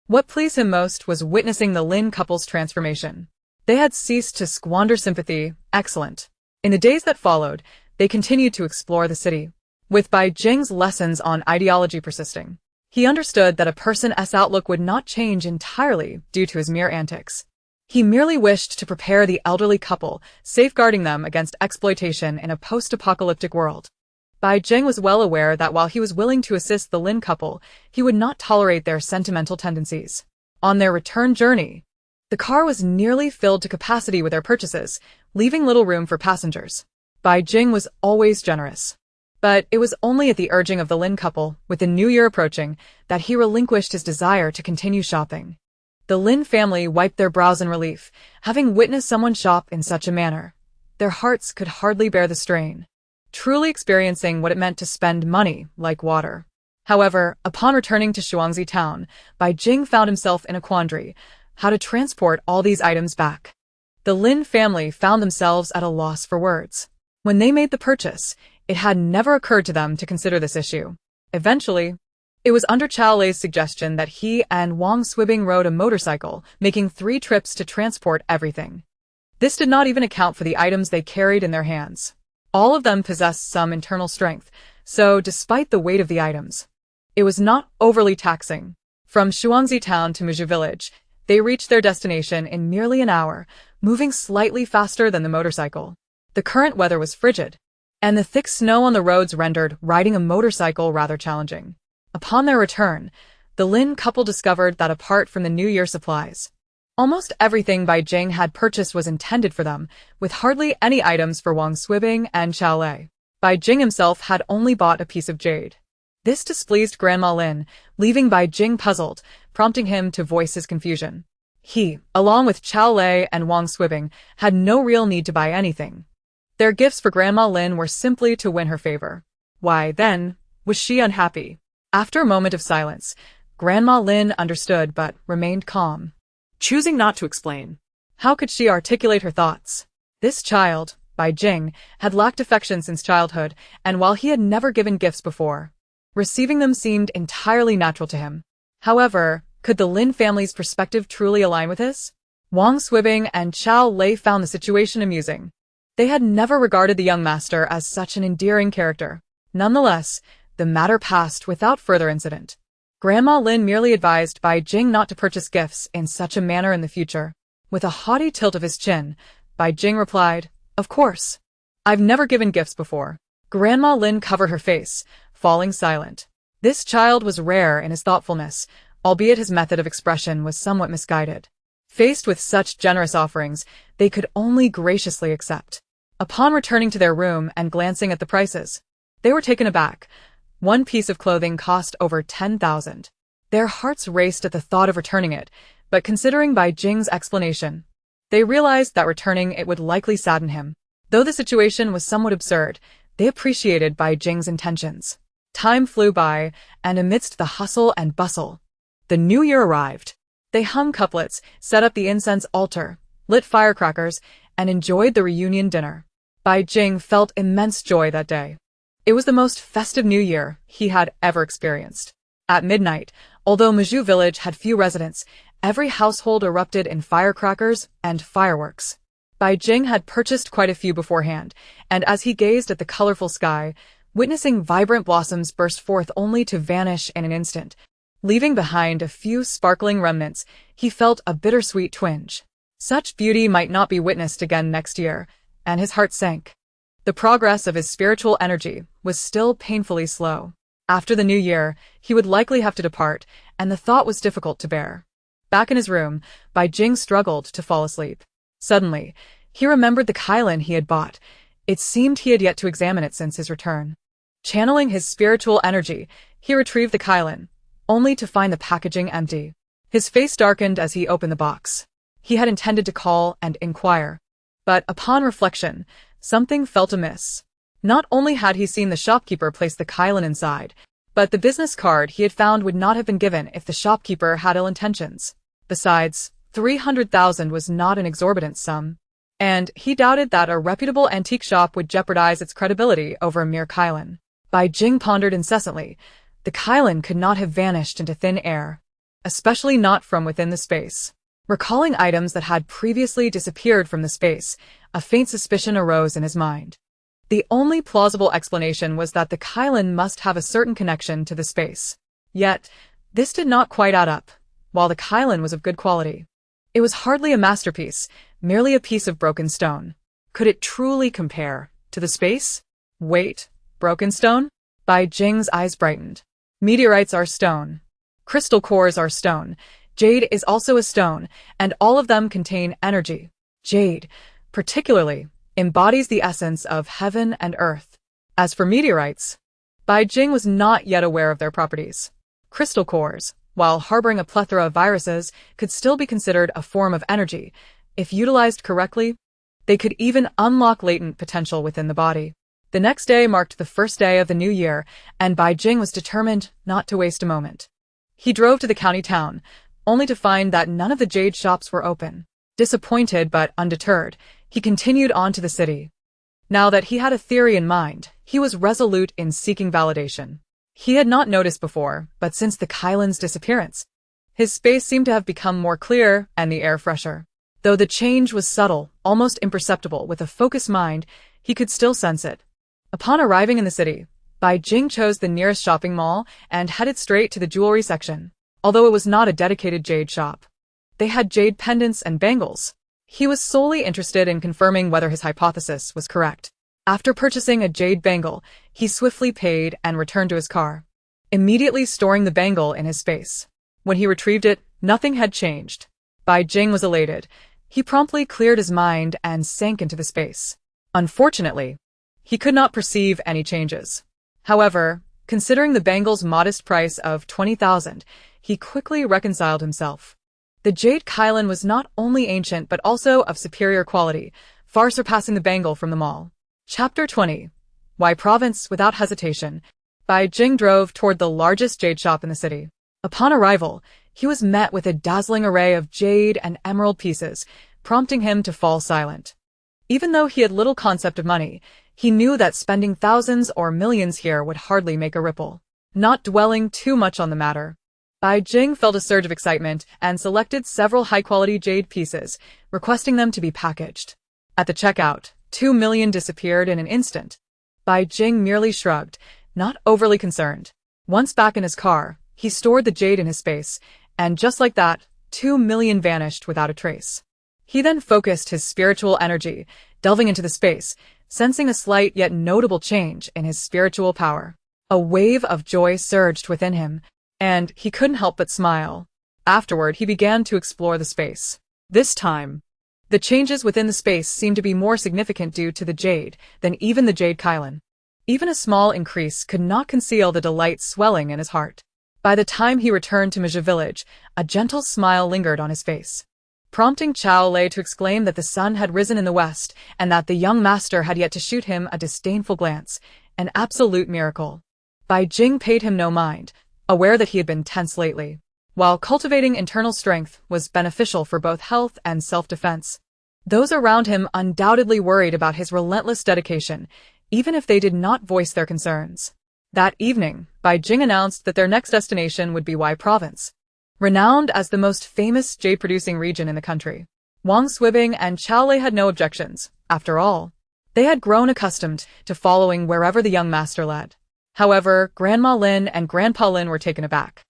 What pleased him most was witnessing the Lin couple's transformation. They had ceased to squander sympathy. Excellent. In the days that followed, they continued to explore the city. With Bai Jing's lessons on ideology persisting, he understood that a person's outlook would not change entirely due to his mere antics. He merely wished to prepare the elderly couple, safeguarding them against exploitation in a post-apocalyptic world. Bai Jing was well aware that while he was willing to assist the Lin couple, he would not tolerate their sentimental tendencies. On their return journey, the car was nearly filled to capacity with their purchases, leaving little room for passengers. Bai Jing was always generous. But it was only at the urging of the Lin couple, with the new year approaching, that he relinquished his desire to continue shopping. The Lin family wiped their brows in relief, having witnessed someone shop in such a manner. Their hearts could hardly bear the strain, truly experiencing what it meant to spend money like water. However, upon returning to Shuangzi town, Bai Jing found himself in a quandary: how to transport all these items back. The Lin family found themselves at a loss for words. When they made the purchase, it had never occurred to them to consider this issue. Eventually, it was under Chao Lei's suggestion that he and Wang Swibing rode a motorcycle, making 3 trips to transport everything. This did not even account for the items they carried in their hands. All of them possessed some internal strength, so despite the weight of the items, it was not overly taxing. From Shuangzi town to Muzhu village, they reached their destination in merely an hour, moving slightly faster than the motorcycle. The current weather was frigid, and the thick snow on the roads rendered riding a motorcycle rather challenging. Upon their return, the Lin couple discovered that apart from the New Year supplies, almost everything Bai Jing had purchased was intended for them, with hardly any items for Wang Swibing and Xiao Lei. Bai Jing himself had only bought a piece of jade. This displeased Grandma Lin, leaving Bai Jing puzzled, prompting him to voice his confusion. He, along with Xiao Lei and Wang Swibing, had no real need to buy anything. Their gifts for Grandma Lin were simply to win her favor. Why, then, was she unhappy? After a moment of silence, Grandma Lin understood but remained calm, choosing not to explain. How could she articulate her thoughts? This child, Bai Jing, had lacked affection since childhood, and while he had never given gifts before, receiving them seemed entirely natural to him. However, could the Lin family's perspective truly align with his? Wang Swibing and Xiao Lei found the situation amusing. They had never regarded the young master as such an endearing character. Nonetheless, the matter passed without further incident. Grandma Lin merely advised Bai Jing not to purchase gifts in such a manner in the future. With a haughty tilt of his chin, Bai Jing replied, "Of course. I've never given gifts before." Grandma Lin covered her face, falling silent. This child was rare in his thoughtfulness, albeit his method of expression was somewhat misguided. Faced with such generous offerings, they could only graciously accept. Upon returning to their room and glancing at the prices, they were taken aback. One piece of clothing cost over 10,000. Their hearts raced at the thought of returning it, but considering Bai Jing's explanation, they realized that returning it would likely sadden him. Though the situation was somewhat absurd, they appreciated Bai Jing's intentions. Time flew by, and amidst the hustle and bustle, the new year arrived. They hung couplets, set up the incense altar, lit firecrackers, and enjoyed the reunion dinner. Bai Jing felt immense joy that day. It was the most festive New Year he had ever experienced. At midnight, although Maju village had few residents, every household erupted in firecrackers and fireworks. Bai Jing had purchased quite a few beforehand, and as he gazed at the colorful sky, witnessing vibrant blossoms burst forth only to vanish in an instant, leaving behind a few sparkling remnants, he felt a bittersweet twinge. Such beauty might not be witnessed again next year, and his heart sank. The progress of his spiritual energy was still painfully slow. After the new year, he would likely have to depart, and the thought was difficult to bear. Back in his room, Bai Jing struggled to fall asleep. Suddenly, he remembered the Kylin he had bought. It seemed he had yet to examine it since his return. Channeling his spiritual energy, he retrieved the Kylin, only to find the packaging empty. His face darkened as he opened the box. He had intended to call and inquire, but upon reflection, something felt amiss. Not only had he seen the shopkeeper place the Kylin inside, but the business card he had found would not have been given if the shopkeeper had ill intentions. Besides, 300,000 was not an exorbitant sum, and he doubted that a reputable antique shop would jeopardize its credibility over a mere Kylin. Bai Jing pondered incessantly. The Kylin could not have vanished into thin air, especially not from within the space. Recalling items that had previously disappeared from the space, a faint suspicion arose in his mind. The only plausible explanation was that the Kylin must have a certain connection to the space. Yet, this did not quite add up. While the Kylin was of good quality, it was hardly a masterpiece, merely a piece of broken stone. Could it truly compare to the space? Wait, broken stone? Bai Jing's eyes brightened. Meteorites are stone. Crystal cores are stone. Jade is also a stone, and all of them contain energy. Jade, particularly, embodies the essence of heaven and earth. As for meteorites, Bai Jing was not yet aware of their properties. Crystal cores, while harboring a plethora of viruses, could still be considered a form of energy. If utilized correctly, they could even unlock latent potential within the body. The next day marked the first day of the new year, and Bai Jing was determined not to waste a moment. He drove to the county town, only to find that none of the jade shops were open. Disappointed but undeterred, he continued on to the city. Now that he had a theory in mind, he was resolute in seeking validation. He had not noticed before, but since the Kylin's disappearance, his space seemed to have become more clear and the air fresher. Though the change was subtle, almost imperceptible, with a focused mind, he could still sense it. Upon arriving in the city, Bai Jing chose the nearest shopping mall and headed straight to the jewelry section. Although it was not a dedicated jade shop, they had jade pendants and bangles. He was solely interested in confirming whether his hypothesis was correct. After purchasing a jade bangle, he swiftly paid and returned to his car, immediately storing the bangle in his space. When he retrieved it, nothing had changed. Bai Jing was elated. He promptly cleared his mind and sank into the space. Unfortunately, he could not perceive any changes. However, considering the bangle's modest price of 20,000, he quickly reconciled himself. The jade Kylan was not only ancient but also of superior quality, far surpassing the bangle from the mall. Chapter 20. Why Province Without Hesitation. Bai Jing drove toward the largest jade shop in the city. Upon arrival, he was met with a dazzling array of jade and emerald pieces, prompting him to fall silent. Even though he had little concept of money, he knew that spending thousands or millions here would hardly make a ripple. Not dwelling too much on the matter, Bai Jing felt a surge of excitement and selected several high-quality jade pieces, requesting them to be packaged. At the checkout, 2 million disappeared in an instant. Bai Jing merely shrugged, not overly concerned. Once back in his car, he stored the jade in his space, and just like that, 2 million vanished without a trace. He then focused his spiritual energy, delving into the space, sensing a slight yet notable change in his spiritual power. A wave of joy surged within him, and he couldn't help but smile. Afterward, he began to explore the space. This time, the changes within the space seemed to be more significant due to the jade than even the jade Kylan. Even a small increase could not conceal the delight swelling in his heart. By the time he returned to Mizhi village, a gentle smile lingered on his face, prompting Xiao Sa to exclaim that the sun had risen in the west and that the young master had yet to shoot him a disdainful glance, an absolute miracle. Bai Jing paid him no mind, aware that he had been tense lately. While cultivating internal strength was beneficial for both health and self-defense, those around him undoubtedly worried about his relentless dedication, even if they did not voice their concerns. That evening, Bai Jing announced that their next destination would be Wei Province, renowned as the most famous jade-producing region in the country. Wang Swibing and Qiao Lei had no objections. After all, they had grown accustomed to following wherever the young master led. However, Grandma Lin and Grandpa Lin were taken aback.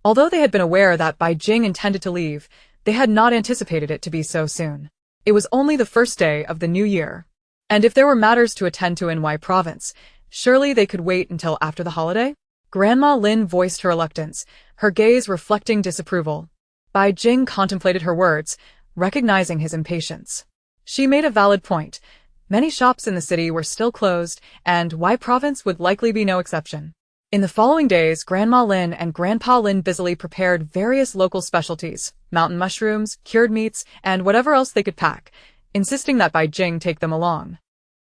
Although they had been aware that Bai Jing intended to leave, they had not anticipated it to be so soon. It was only the first day of the new year, and if there were matters to attend to in Wei Province, surely they could wait until after the holiday? Grandma Lin voiced her reluctance, her gaze reflecting disapproval. Bai Jing contemplated her words, recognizing his impatience. She made a valid point. Many shops in the city were still closed, and Wei Province would likely be no exception. In the following days, Grandma Lin and Grandpa Lin busily prepared various local specialties, mountain mushrooms, cured meats, and whatever else they could pack, insisting that Bai Jing take them along.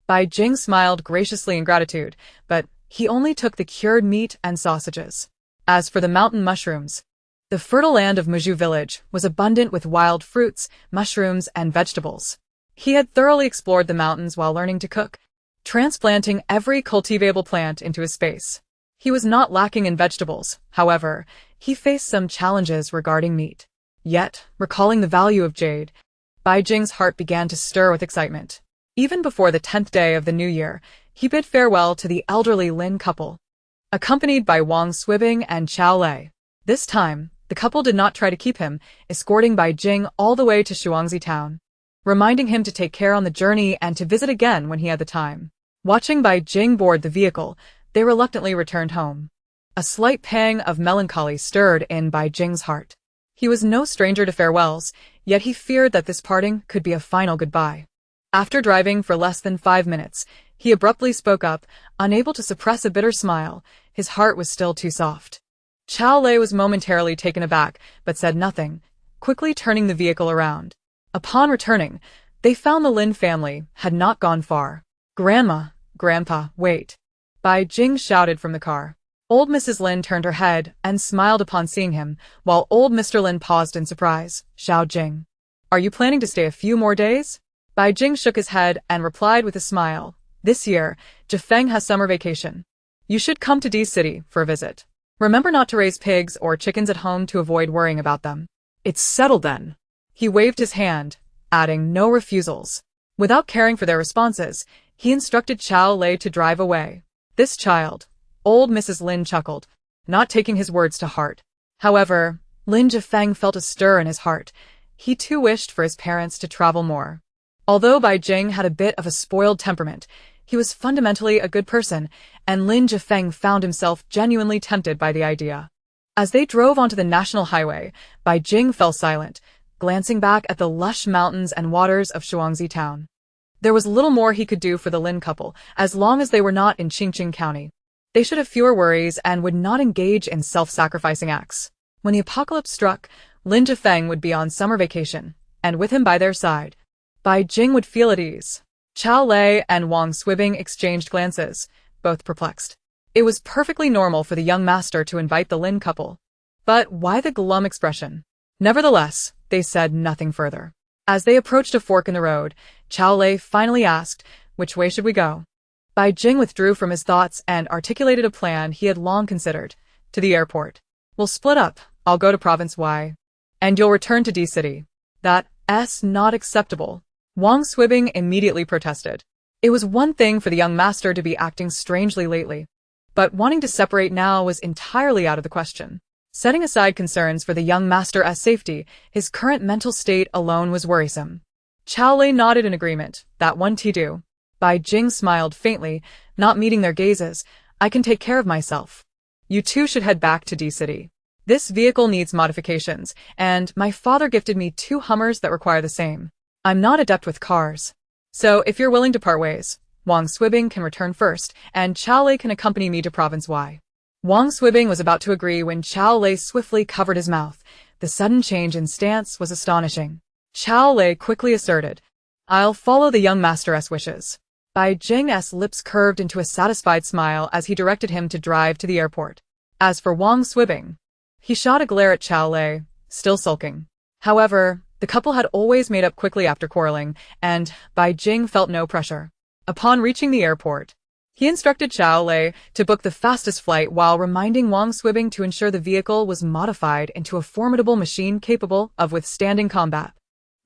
Bai Jing smiled graciously in gratitude, but he only took the cured meat and sausages. As for the mountain mushrooms, the fertile land of Mizhi village was abundant with wild fruits, mushrooms, and vegetables. He had thoroughly explored the mountains while learning to cook, transplanting every cultivable plant into his space. He was not lacking in vegetables, however, he faced some challenges regarding meat. Yet, recalling the value of jade, Bai Jing's heart began to stir with excitement. Even before the 10th day of the new year, he bid farewell to the elderly Lin couple, accompanied by Wang Swibing and Qiao Lei. This time, the couple did not try to keep him, escorting Bai Jing all the way to Shuangzi town, reminding him to take care on the journey and to visit again when he had the time. Watching Bai Jing board the vehicle, they reluctantly returned home. A slight pang of melancholy stirred in Bai Jing's heart. He was no stranger to farewells, yet he feared that this parting could be a final goodbye. After driving for less than 5 minutes, he abruptly spoke up, unable to suppress a bitter smile. His heart was still too soft. Qiao Lei was momentarily taken aback, but said nothing, quickly turning the vehicle around. Upon returning, they found the Lin family had not gone far. "Grandma, Grandpa, wait!" Bai Jing shouted from the car. Old Mrs. Lin turned her head and smiled upon seeing him, while old Mr. Lin paused in surprise. "Xiao Jing, are you planning to stay a few more days?" Bai Jing shook his head and replied with a smile. "This year, Jifeng has summer vacation. You should come to D City for a visit. Remember not to raise pigs or chickens at home to avoid worrying about them." "It's settled then." He waved his hand, adding no refusals. Without caring for their responses, he instructed Qiao Lei to drive away. "This child," old Mrs. Lin chuckled, not taking his words to heart. However, Lin Jifeng felt a stir in his heart. He too wished for his parents to travel more. Although Bai Jing had a bit of a spoiled temperament, He was fundamentally a good person, and Lin Jifeng found himself genuinely tempted by the idea. As they drove onto the national highway, Bai Jing fell silent, glancing back at the lush mountains and waters of Shuangzi town. There was little more he could do for the Lin couple, as long as they were not in Qingqing County. They should have fewer worries and would not engage in self-sacrificing acts. When the apocalypse struck, Lin Jifeng would be on summer vacation, and with him by their side, Bai Jing would feel at ease. Chao Lei and Wang Swibing exchanged glances, both perplexed. It was perfectly normal for the young master to invite the Lin couple. But why the glum expression? Nevertheless, they said nothing further. As they approached a fork in the road, Chao Lei finally asked, "Which way should we go?" Bai Jing withdrew from his thoughts and articulated a plan he had long considered. "To the airport. We'll split up. I'll go to Province Y. And you'll return to D-City." "That's not acceptable." Wang Swibing immediately protested. It was one thing for the young master to be acting strangely lately, but wanting to separate now was entirely out of the question. Setting aside concerns for the young master's safety, his current mental state alone was worrisome. Chao Lei nodded in agreement. "That one to do." Bai Jing smiled faintly, not meeting their gazes. "I can take care of myself. You two should head back to D-City. This vehicle needs modifications, and my father gifted me 2 Hummers that require the same. I'm not adept with cars. So if you're willing to part ways, Wang Swibing can return first, and Chao Lei can accompany me to Province Y." Wang Swibing was about to agree when Chao Lei swiftly covered his mouth. The sudden change in stance was astonishing. Chao Lei quickly asserted, "I'll follow the young master's wishes." Bai Jing's lips curved into a satisfied smile as he directed him to drive to the airport. As for Wang Swibing, he shot a glare at Chao Lei, still sulking. However, the couple had always made up quickly after quarreling, and Bai Jing felt no pressure. Upon reaching the airport, he instructed Chao Lei to book the fastest flight while reminding Wang Swibing to ensure the vehicle was modified into a formidable machine capable of withstanding combat.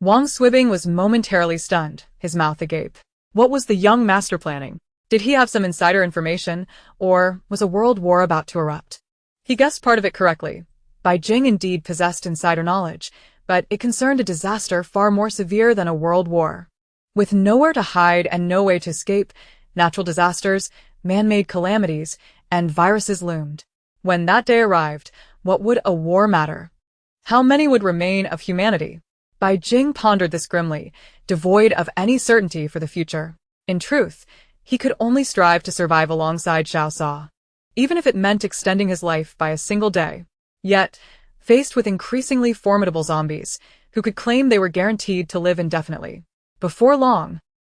Wang Swibing was momentarily stunned, his mouth agape. What was the young master planning? Did he have some insider information, or was a world war about to erupt? He guessed part of it correctly. Bai Jing indeed possessed insider knowledge, but it concerned a disaster far more severe than a world war. With nowhere to hide and no way to escape, natural disasters, man-made calamities, and viruses loomed. When that day arrived, what would a war matter? How many would remain of humanity? Bai Jing pondered this grimly, devoid of any certainty for the future. In truth, he could only strive to survive alongside Xiao Sa, even if it meant extending his life by a single day. Yet, faced with increasingly formidable zombies, who could claim they were guaranteed to live indefinitely. Before long,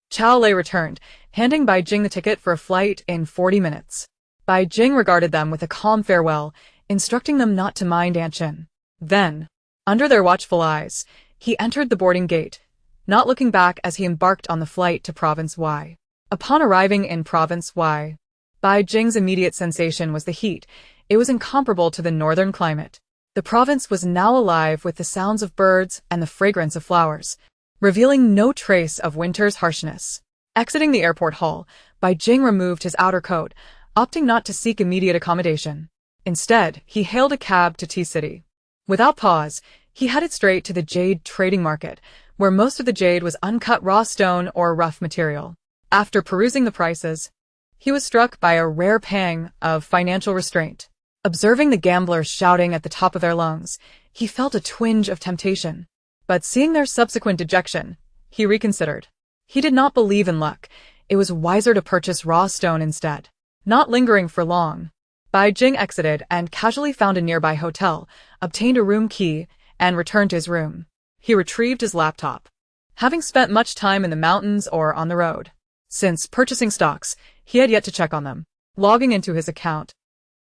Chao Lei returned, handing Bai Jing the ticket for a flight in 40 minutes. Bai Jing regarded them with a calm farewell, instructing them not to mind Anshin. Then, under their watchful eyes, he entered the boarding gate, not looking back as he embarked on the flight to Province Y. Upon arriving in Province Y, Bai Jing's immediate sensation was the heat. It was incomparable to the northern climate. The province was now alive with the sounds of birds and the fragrance of flowers, revealing no trace of winter's harshness. Exiting the airport hall, Bai Jing removed his outer coat, opting not to seek immediate accommodation. Instead, he hailed a cab to T-City. Without pause, he headed straight to the jade trading market, where most of the jade was uncut raw stone or rough material. After perusing the prices, he was struck by a rare pang of financial restraint. Observing the gamblers shouting at the top of their lungs, he felt a twinge of temptation. But seeing their subsequent dejection, he reconsidered. He did not believe in luck. It was wiser to purchase raw stone instead. Not lingering for long, Bai Jing exited and casually found a nearby hotel, obtained a room key, and returned to his room. He retrieved his laptop. Having spent much time in the mountains or on the road, since purchasing stocks, he had yet to check on them. Logging into his account,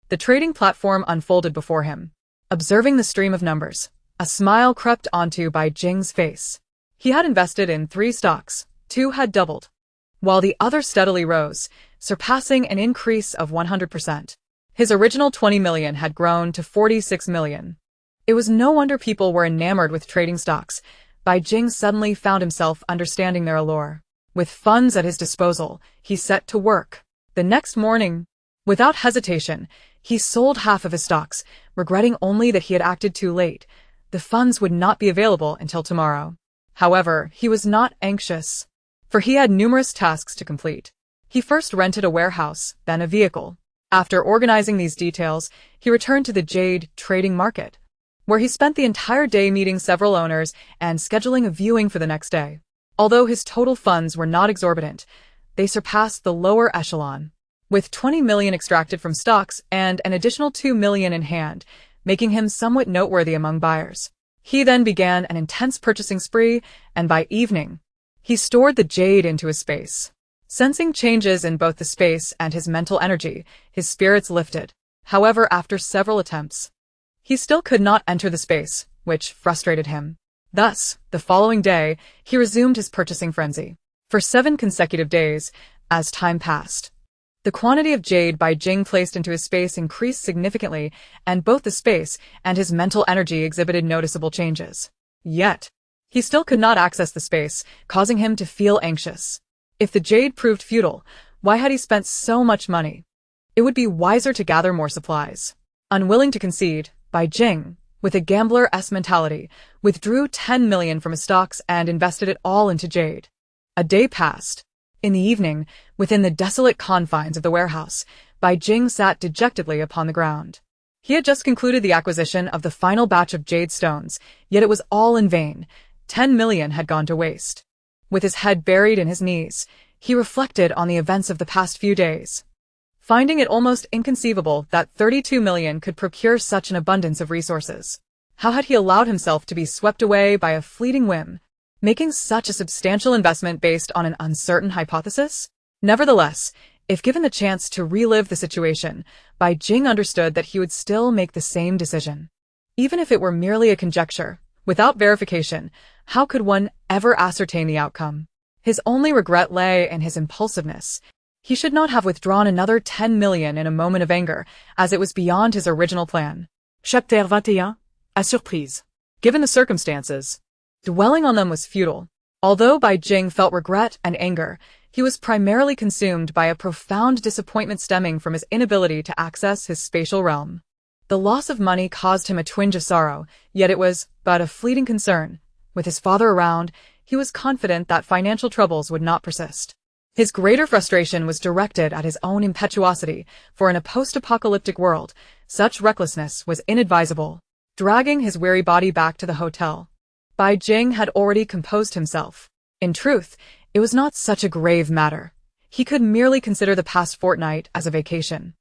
the trading platform unfolded before him. Observing the stream of numbers, a smile crept onto Bai Jing's face. He had invested in 3 stocks, 2 had doubled, while the other steadily rose, surpassing an increase of 100%. His original 20 million had grown to 46 million. It was no wonder people were enamored with trading stocks. Bai Jing suddenly found himself understanding their allure. With funds at his disposal, he set to work. The next morning, without hesitation, he sold half of his stocks, regretting only that he had acted too late. The funds would not be available until tomorrow. However, he was not anxious, for he had numerous tasks to complete. He first rented a warehouse, then a vehicle. After organizing these details, he returned to the jade trading market, where he spent the entire day meeting several owners and scheduling a viewing for the next day. Although his total funds were not exorbitant, they surpassed the lower echelon, with 20 million extracted from stocks and an additional 2 million in hand, making him somewhat noteworthy among buyers. He then began an intense purchasing spree, and by evening, he stored the jade into his space. Sensing changes in both the space and his mental energy, his spirits lifted. However, after several attempts, he still could not enter the space, which frustrated him. Thus, the following day, he resumed his purchasing frenzy. For 7 consecutive days, as time passed, the quantity of jade Bai Jing placed into his space increased significantly, and both the space and his mental energy exhibited noticeable changes. Yet, he still could not access the space, causing him to feel anxious. If the jade proved futile, why had he spent so much money? It would be wiser to gather more supplies. Unwilling to concede, Bai Jing, with a gambler-esque mentality, withdrew 10 million from his stocks and invested it all into jade. A day passed. In the evening, within the desolate confines of the warehouse, Bai Jing sat dejectedly upon the ground. He had just concluded the acquisition of the final batch of jade stones, yet it was all in vain. 10 million had gone to waste. With his head buried in his knees, he reflected on the events of the past few days, finding it almost inconceivable that 32 million could procure such an abundance of resources. How had he allowed himself to be swept away by a fleeting whim, making such a substantial investment based on an uncertain hypothesis? Nevertheless, if given the chance to relive the situation, Bai Jing understood that he would still make the same decision. Even if it were merely a conjecture, without verification, how could one ever ascertain the outcome? His only regret lay in his impulsiveness. He should not have withdrawn another 10 million in a moment of anger, as it was beyond his original plan. Chapter 21. À surprise. Given the circumstances, dwelling on them was futile. Although Bai Jing felt regret and anger, he was primarily consumed by a profound disappointment stemming from his inability to access his spatial realm. The loss of money caused him a twinge of sorrow, yet it was but a fleeting concern. With his father around, he was confident that financial troubles would not persist. His greater frustration was directed at his own impetuosity, for in a post-apocalyptic world, such recklessness was inadvisable. Dragging his weary body back to the hotel, Bai Jing had already composed himself. In truth, it was not such a grave matter. He could merely consider the past fortnight as a vacation.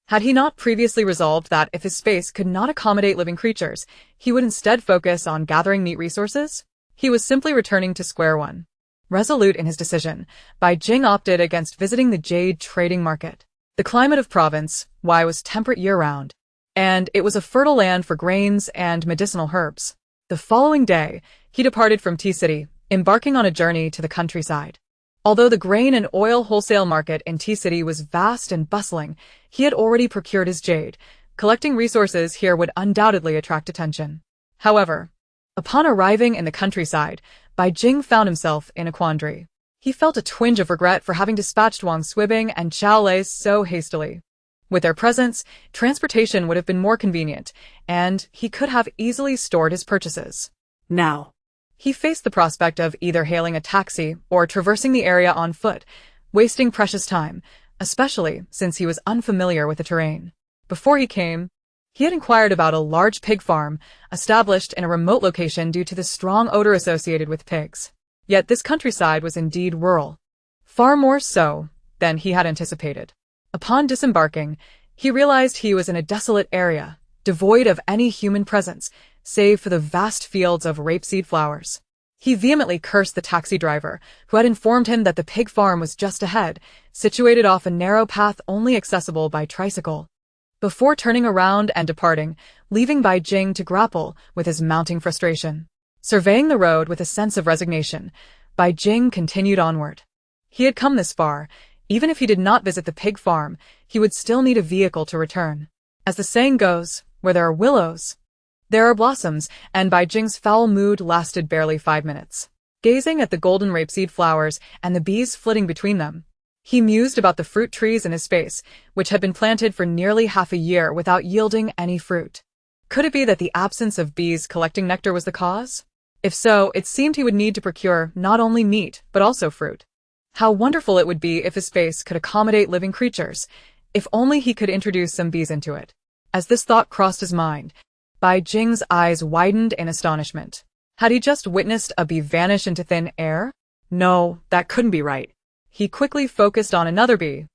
Had he not previously resolved that if his space could not accommodate living creatures, he would instead focus on gathering meat resources? He was simply returning to square one. Resolute in his decision, Bai Jing opted against visiting the jade trading market. The climate of province, Y, was temperate year-round, and it was a fertile land for grains and medicinal herbs. The following day, he departed from T-City, embarking on a journey to the countryside. Although the grain and oil wholesale market in T-City was vast and bustling, he had already procured his jade. Collecting resources here would undoubtedly attract attention. However, upon arriving in the countryside, Bai Jing found himself in a quandary. He felt a twinge of regret for having dispatched Wang Swibing and Xiao Lei so hastily. With their presence, transportation would have been more convenient, and he could have easily stored his purchases. Now, he faced the prospect of either hailing a taxi or traversing the area on foot, wasting precious time, especially since he was unfamiliar with the terrain. Before he came, he had inquired about a large pig farm established in a remote location due to the strong odor associated with pigs. Yet this countryside was indeed rural, far more so than he had anticipated. Upon disembarking, he realized he was in a desolate area, devoid of any human presence, save for the vast fields of rapeseed flowers. He vehemently cursed the taxi driver, who had informed him that the pig farm was just ahead, situated off a narrow path only accessible by tricycle. Before turning around and departing, leaving Bai Jing to grapple with his mounting frustration. Surveying the road with a sense of resignation, Bai Jing continued onward. He had come this far. Even if he did not visit the pig farm, he would still need a vehicle to return. As the saying goes, where there are willows, there are blossoms, and Bai Jing's foul mood lasted barely 5 minutes. Gazing at the golden rapeseed flowers and the bees flitting between them, he mused about the fruit trees in his space, which had been planted for nearly half a year without yielding any fruit. Could it be that the absence of bees collecting nectar was the cause? If so, it seemed he would need to procure not only meat, but also fruit. How wonderful it would be if his space could accommodate living creatures, if only he could introduce some bees into it. As this thought crossed his mind, Bai Jing's eyes widened in astonishment. Had he just witnessed a bee vanish into thin air? No, that couldn't be right. He quickly focused on another bee,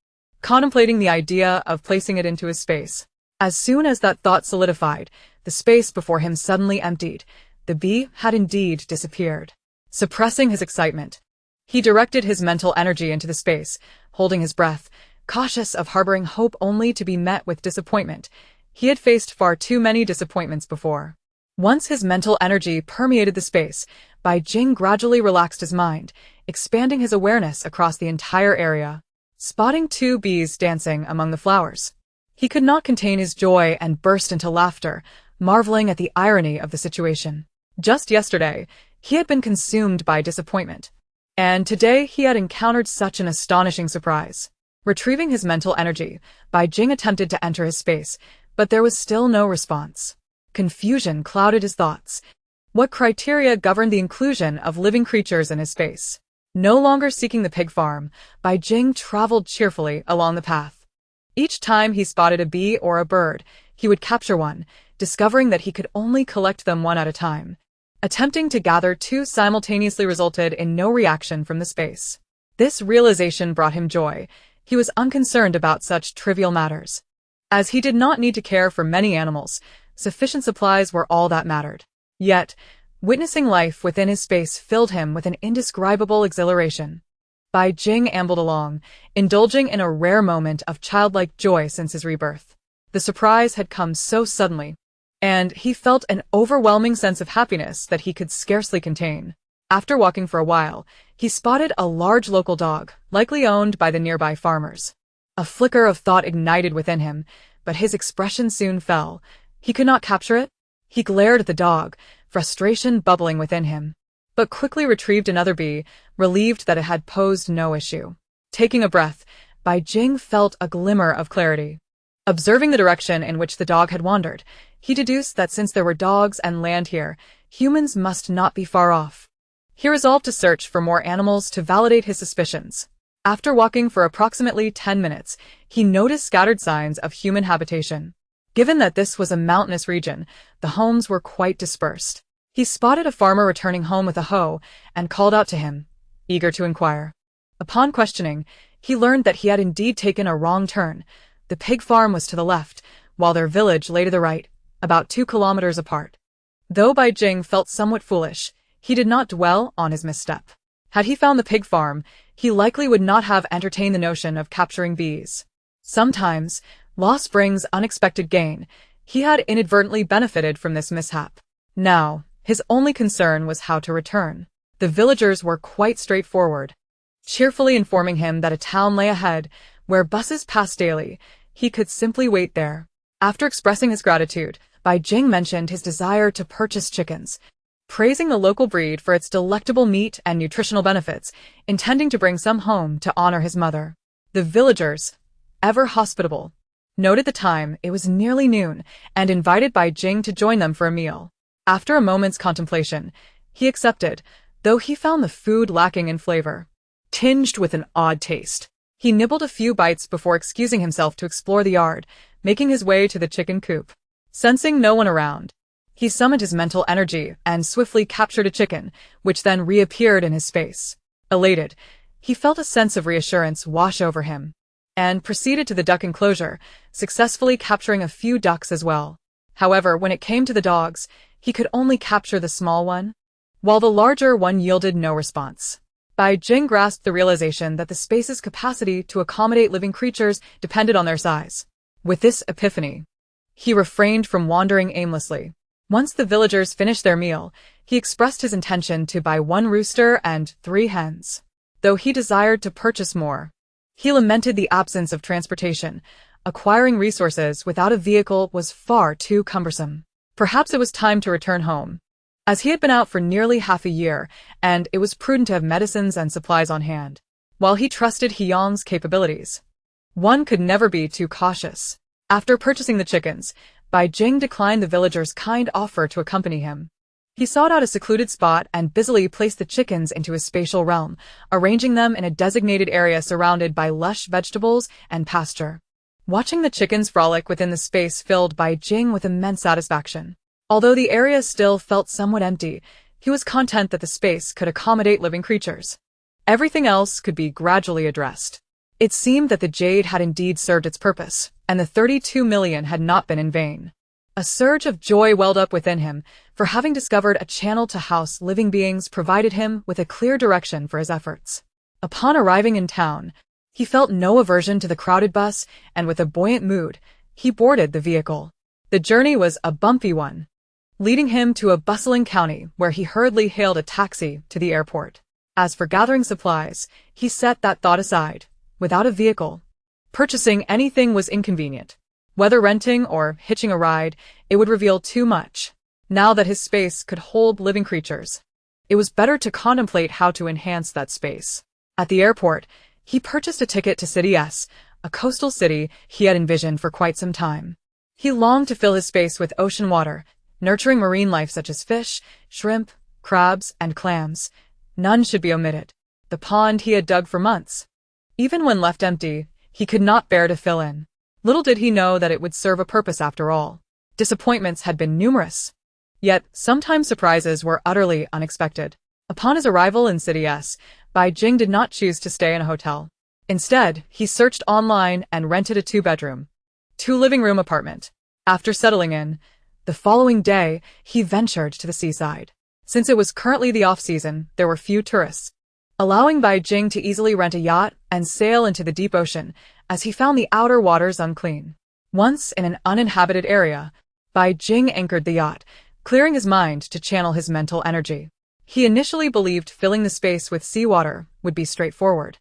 contemplating the idea of placing it into his space. As soon as that thought solidified, the space before him suddenly emptied. The bee had indeed disappeared. Suppressing his excitement, he directed his mental energy into the space, holding his breath, cautious of harboring hope only to be met with disappointment. He had faced far too many disappointments before. Once his mental energy permeated the space, Bai Jing gradually relaxed his mind, expanding his awareness across the entire area. Spotting 2 bees dancing among the flowers, he could not contain his joy and burst into laughter, marveling at the irony of the situation. Just yesterday, he had been consumed by disappointment, and today he had encountered such an astonishing surprise. Retrieving his mental energy, Bai Jing attempted to enter his space, but there was still no response. Confusion clouded his thoughts. What criteria governed the inclusion of living creatures in his space? No longer seeking the pig farm, Bai Jing traveled cheerfully along the path. Each time he spotted a bee or a bird, he would capture one, discovering that he could only collect them one at a time. Attempting to gather 2 simultaneously resulted in no reaction from the space. This realization brought him joy. He was unconcerned about such trivial matters. As he did not need to care for many animals, sufficient supplies were all that mattered. Yet, witnessing life within his space filled him with an indescribable exhilaration. Bai Jing ambled along, indulging in a rare moment of childlike joy since his rebirth. The surprise had come so suddenly, and he felt an overwhelming sense of happiness that he could scarcely contain. After walking for a while, he spotted a large local dog, likely owned by the nearby farmers. A flicker of thought ignited within him, but his expression soon fell. He could not capture it. He glared at the dog, frustration bubbling within him, but quickly retrieved another bee, relieved that it had posed no issue. Taking a breath, Bai Jing felt a glimmer of clarity. Observing the direction in which the dog had wandered, he deduced that since there were dogs and land here, humans must not be far off. He resolved to search for more animals to validate his suspicions. After walking for approximately 10 minutes, he noticed scattered signs of human habitation. Given that this was a mountainous region, the homes were quite dispersed. He spotted a farmer returning home with a hoe and called out to him, eager to inquire. Upon questioning, he learned that he had indeed taken a wrong turn. The pig farm was to the left, while their village lay to the right, about 2 kilometers apart. Though Bai Jing felt somewhat foolish, he did not dwell on his misstep. Had he found the pig farm, he likely would not have entertained the notion of capturing bees. Sometimes, loss brings unexpected gain. He had inadvertently benefited from this mishap. Now, his only concern was how to return. The villagers were quite straightforward, cheerfully informing him that a town lay ahead, where buses passed daily. He could simply wait there. After expressing his gratitude, Bai Jing mentioned his desire to purchase chickens, praising the local breed for its delectable meat and nutritional benefits, intending to bring some home to honor his mother. The villagers, ever hospitable, noted the time. It was nearly noon, and invited Bai Jing to join them for a meal. After a moment's contemplation, he accepted, though he found the food lacking in flavor, tinged with an odd taste. He nibbled a few bites before excusing himself to explore the yard, making his way to the chicken coop. Sensing no one around, he summoned his mental energy and swiftly captured a chicken, which then reappeared in his space. Elated, he felt a sense of reassurance wash over him, and proceeded to the duck enclosure, successfully capturing a few ducks as well. However, when it came to the dogs, he could only capture the small one, while the larger one yielded no response. Bai Jing grasped the realization that the space's capacity to accommodate living creatures depended on their size. With this epiphany, he refrained from wandering aimlessly. Once the villagers finished their meal, he expressed his intention to buy 1 rooster and 3 hens. Though he desired to purchase more, he lamented the absence of transportation. Acquiring resources without a vehicle was far too cumbersome. Perhaps it was time to return home, as he had been out for nearly half a year, and it was prudent to have medicines and supplies on hand. While he trusted Hyang's capabilities, one could never be too cautious. After purchasing the chickens, Bai Jing declined the villagers' kind offer to accompany him. He sought out a secluded spot and busily placed the chickens into his spatial realm, arranging them in a designated area surrounded by lush vegetables and pasture. Watching the chickens frolic within the space filled Bai Jing with immense satisfaction. Although the area still felt somewhat empty, he was content that the space could accommodate living creatures. Everything else could be gradually addressed. It seemed that the jade had indeed served its purpose, and the 32 million had not been in vain. A surge of joy welled up within him, for having discovered a channel to house living beings provided him with a clear direction for his efforts. Upon arriving in town, he felt no aversion to the crowded bus, and with a buoyant mood, he boarded the vehicle. The journey was a bumpy one, leading him to a bustling county where he hurriedly hailed a taxi to the airport. As for gathering supplies, he set that thought aside. Without a vehicle, purchasing anything was inconvenient. Whether renting or hitching a ride, it would reveal too much. Now that his space could hold living creatures, it was better to contemplate how to enhance that space. At the airport, he purchased a ticket to City S, a coastal city he had envisioned for quite some time. He longed to fill his space with ocean water, nurturing marine life such as fish, shrimp, crabs, and clams. None should be omitted. The pond he had dug for months. Even when left empty, he could not bear to fill in. Little did he know that it would serve a purpose after all. Disappointments had been numerous. Yet, sometimes surprises were utterly unexpected. Upon his arrival in City S, Bai Jing did not choose to stay in a hotel. Instead, he searched online and rented a 2-bedroom, 2-living-room apartment. After settling in, the following day, he ventured to the seaside. Since it was currently the off-season, there were few tourists, allowing Bai Jing to easily rent a yacht and sail into the deep ocean, as he found the outer waters unclean. Once in an uninhabited area, Bai Jing anchored the yacht, clearing his mind to channel his mental energy. He initially believed filling the space with seawater would be straightforward,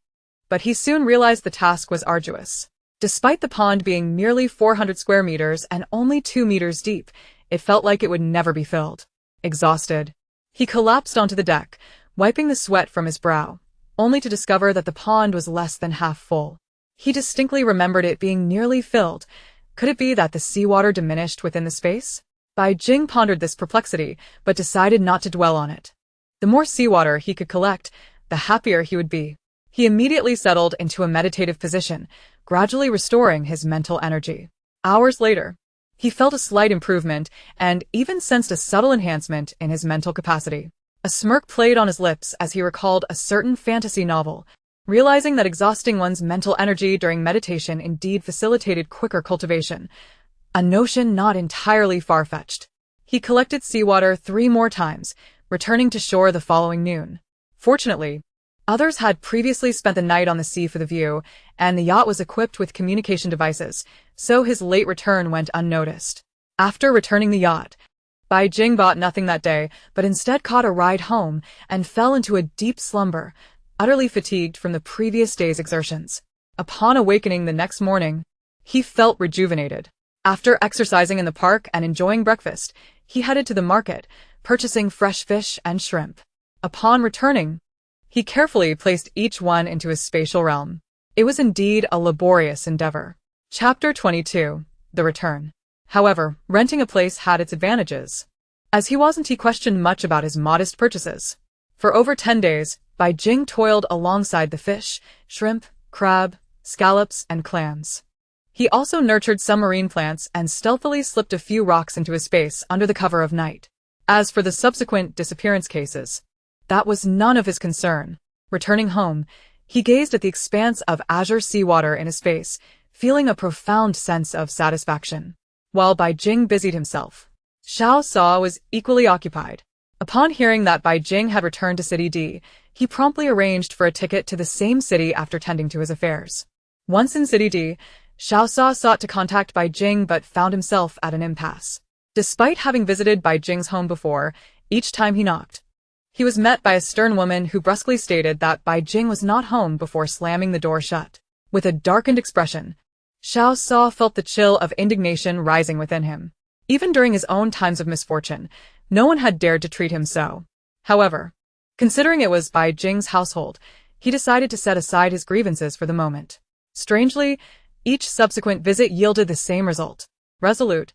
but he soon realized the task was arduous. Despite the pond being merely 400 square meters and only 2 meters deep, it felt like it would never be filled. Exhausted, he collapsed onto the deck, wiping the sweat from his brow, only to discover that the pond was less than half full. He distinctly remembered it being nearly filled. Could it be that the seawater diminished within the space? Bai Jing pondered this perplexity, but decided not to dwell on it. The more seawater he could collect, the happier he would be. He immediately settled into a meditative position, gradually restoring his mental energy. Hours later, he felt a slight improvement and even sensed a subtle enhancement in his mental capacity. A smirk played on his lips as he recalled a certain fantasy novel, realizing that exhausting one's mental energy during meditation indeed facilitated quicker cultivation, a notion not entirely far-fetched. He collected seawater 3 more times, returning to shore the following noon. Fortunately, others had previously spent the night on the sea for the view, and the yacht was equipped with communication devices, so his late return went unnoticed. After returning the yacht, Bai Jing bought nothing that day, but instead caught a ride home and fell into a deep slumber, utterly fatigued from the previous day's exertions. Upon awakening the next morning, he felt rejuvenated. After exercising in the park and enjoying breakfast, he headed to the market, purchasing fresh fish and shrimp. Upon returning, he carefully placed each one into his spatial realm. It was indeed a laborious endeavor. Chapter 22. The Return. However, renting a place had its advantages. As he questioned much about his modest purchases. For over 10 days, Bai Jing toiled alongside the fish, shrimp, crab, scallops, and clams. He also nurtured some marine plants and stealthily slipped a few rocks into his space under the cover of night. As for the subsequent disappearance cases, that was none of his concern. Returning home, he gazed at the expanse of azure seawater in his face, feeling a profound sense of satisfaction. While Bai Jing busied himself, Xiao Sa was equally occupied. Upon hearing that Bai Jing had returned to City D, he promptly arranged for a ticket to the same city after tending to his affairs. Once in City D, Xiao Sa sought to contact Bai Jing but found himself at an impasse. Despite having visited Bai Jing's home before, each time he knocked, he was met by a stern woman who brusquely stated that Bai Jing was not home before slamming the door shut. With a darkened expression, Xiao Sa felt the chill of indignation rising within him. Even during his own times of misfortune, no one had dared to treat him so. However, considering it was Bai Jing's household, he decided to set aside his grievances for the moment. Strangely, each subsequent visit yielded the same result. Resolute,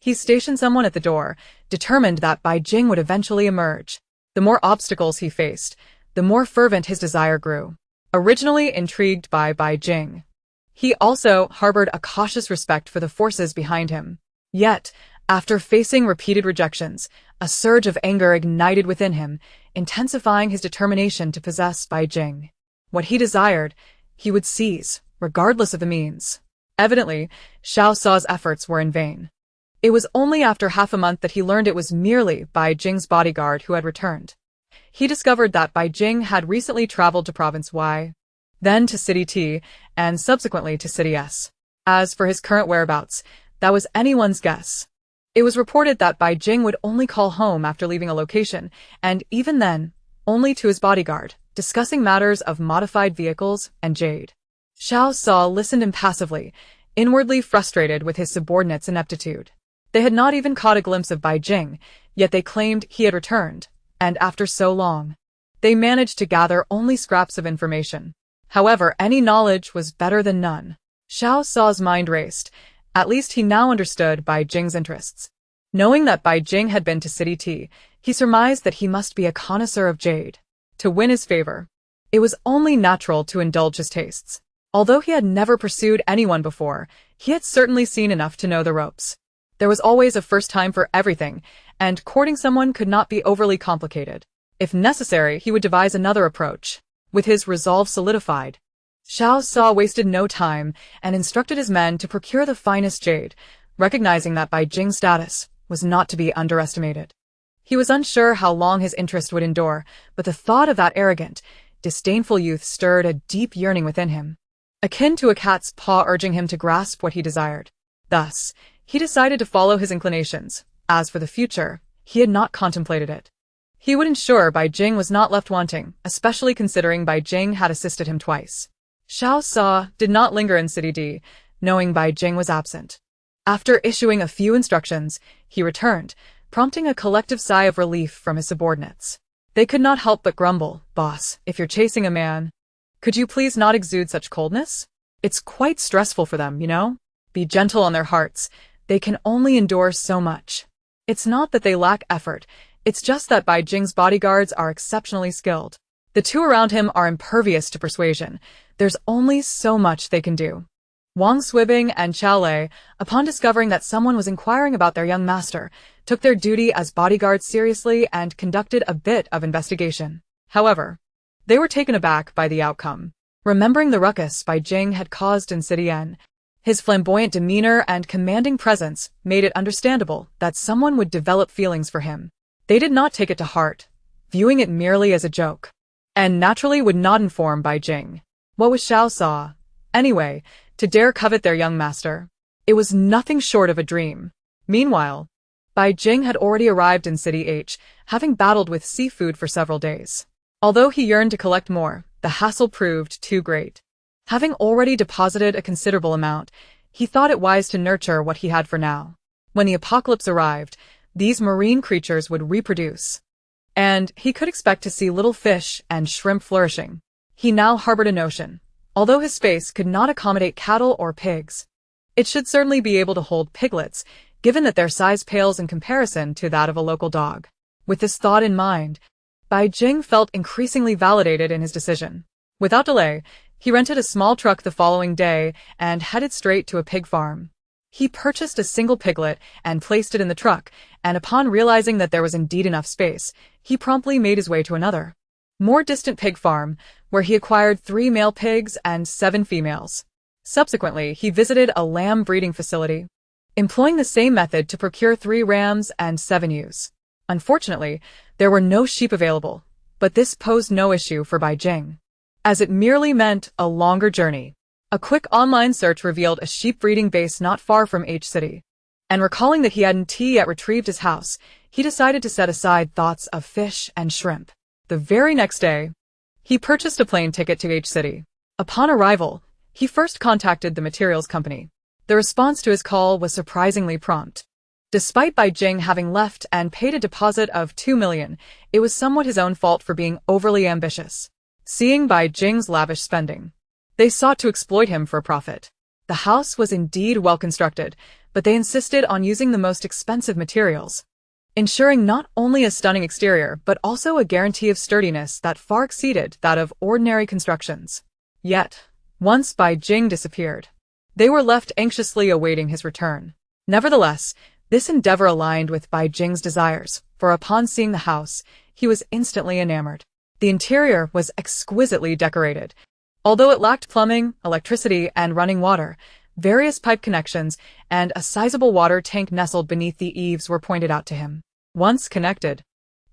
He stationed someone at the door, determined that Bai Jing would eventually emerge. The more obstacles he faced, the more fervent his desire grew. Originally intrigued by Bai Jing, he also harbored a cautious respect for the forces behind him. Yet, after facing repeated rejections, a surge of anger ignited within him, intensifying his determination to possess Bai Jing. What he desired, he would seize, regardless of the means. Evidently, Xiao Sa's efforts were in vain. It was only after half a month that he learned it was merely Bai Jing's bodyguard who had returned. He discovered that Bai Jing had recently traveled to Province Y, then to City T, and subsequently to City S. As for his current whereabouts, that was anyone's guess. It was reported that Bai Jing would only call home after leaving a location, and even then, only to his bodyguard, discussing matters of modified vehicles and jade. Xiao Sa listened impassively, inwardly frustrated with his subordinates' ineptitude. They had not even caught a glimpse of Bai Jing, yet they claimed he had returned, and after so long, they managed to gather only scraps of information. However, any knowledge was better than none. Xiao Sa's mind raced. At least he now understood Bai Jing's interests. Knowing that Bai Jing had been to City T, he surmised that he must be a connoisseur of jade. To win his favor, it was only natural to indulge his tastes. Although he had never pursued anyone before, he had certainly seen enough to know the ropes. There was always a first time for everything, and courting someone could not be overly complicated. If necessary, he would devise another approach. With his resolve solidified, Xiao Sa wasted no time and instructed his men to procure the finest jade, recognizing that Bai Jing's status was not to be underestimated. He was unsure how long his interest would endure, but the thought of that arrogant, disdainful youth stirred a deep yearning within him, akin to a cat's paw urging him to grasp what he desired. Thus, he decided to follow his inclinations. As for the future, he had not contemplated it. He would ensure Bai Jing was not left wanting, especially considering Bai Jing had assisted him twice. Xiao Sa did not linger in City D, knowing Bai Jing was absent. After issuing a few instructions, he returned, prompting a collective sigh of relief from his subordinates. They could not help but grumble, "Boss, if you're chasing a man, could you please not exude such coldness? It's quite stressful for them, you know? Be gentle on their hearts. They can only endure so much." It's not that they lack effort, it's just that Bai Jing's bodyguards are exceptionally skilled. The two around him are impervious to persuasion. There's only so much they can do. Wang Swibing and Qiao Lei, upon discovering that someone was inquiring about their young master, took their duty as bodyguards seriously and conducted a bit of investigation. However, they were taken aback by the outcome. Remembering the ruckus Bai Jing had caused in City N, his flamboyant demeanor and commanding presence made it understandable that someone would develop feelings for him. They did not take it to heart, viewing it merely as a joke, and naturally would not inform Bai Jing. What was Xiao Sa, anyway, to dare covet their young master? It was nothing short of a dream. Meanwhile, Bai Jing had already arrived in City H, having battled with seafood for several days. Although he yearned to collect more, the hassle proved too great. Having already deposited a considerable amount, he thought it wise to nurture what he had for now. When the apocalypse arrived, these marine creatures would reproduce, and he could expect to see little fish and shrimp flourishing. He now harbored a notion. Although his space could not accommodate cattle or pigs, it should certainly be able to hold piglets, given that their size pales in comparison to that of a local dog. With this thought in mind, Bai Jing felt increasingly validated in his decision. Without delay, he rented a small truck the following day and headed straight to a pig farm. He purchased a single piglet and placed it in the truck, and upon realizing that there was indeed enough space, he promptly made his way to another, more distant pig farm, where he acquired 3 male pigs and 7 females. Subsequently, he visited a lamb breeding facility, employing the same method to procure 3 rams and 7 ewes. Unfortunately, there were no sheep available, but this posed no issue for Bai Jing, as it merely meant a longer journey. A quick online search revealed a sheep breeding base not far from H City, and recalling that he hadn't yet retrieved his house, he decided to set aside thoughts of fish and shrimp. The very next day, he purchased a plane ticket to H City. Upon arrival, he first contacted the materials company. The response to his call was surprisingly prompt. Despite Bai Jing having left and paid a deposit of 2 million, it was somewhat his own fault for being overly ambitious. Seeing Bai Jing's lavish spending, they sought to exploit him for a profit. The house was indeed well constructed, but they insisted on using the most expensive materials, ensuring not only a stunning exterior but also a guarantee of sturdiness that far exceeded that of ordinary constructions. Yet, once Bai Jing disappeared, they were left anxiously awaiting his return. Nevertheless, this endeavor aligned with Bai Jing's desires, for upon seeing the house, he was instantly enamored. The interior was exquisitely decorated. Although it lacked plumbing, electricity, and running water, various pipe connections and a sizable water tank nestled beneath the eaves were pointed out to him. Once connected,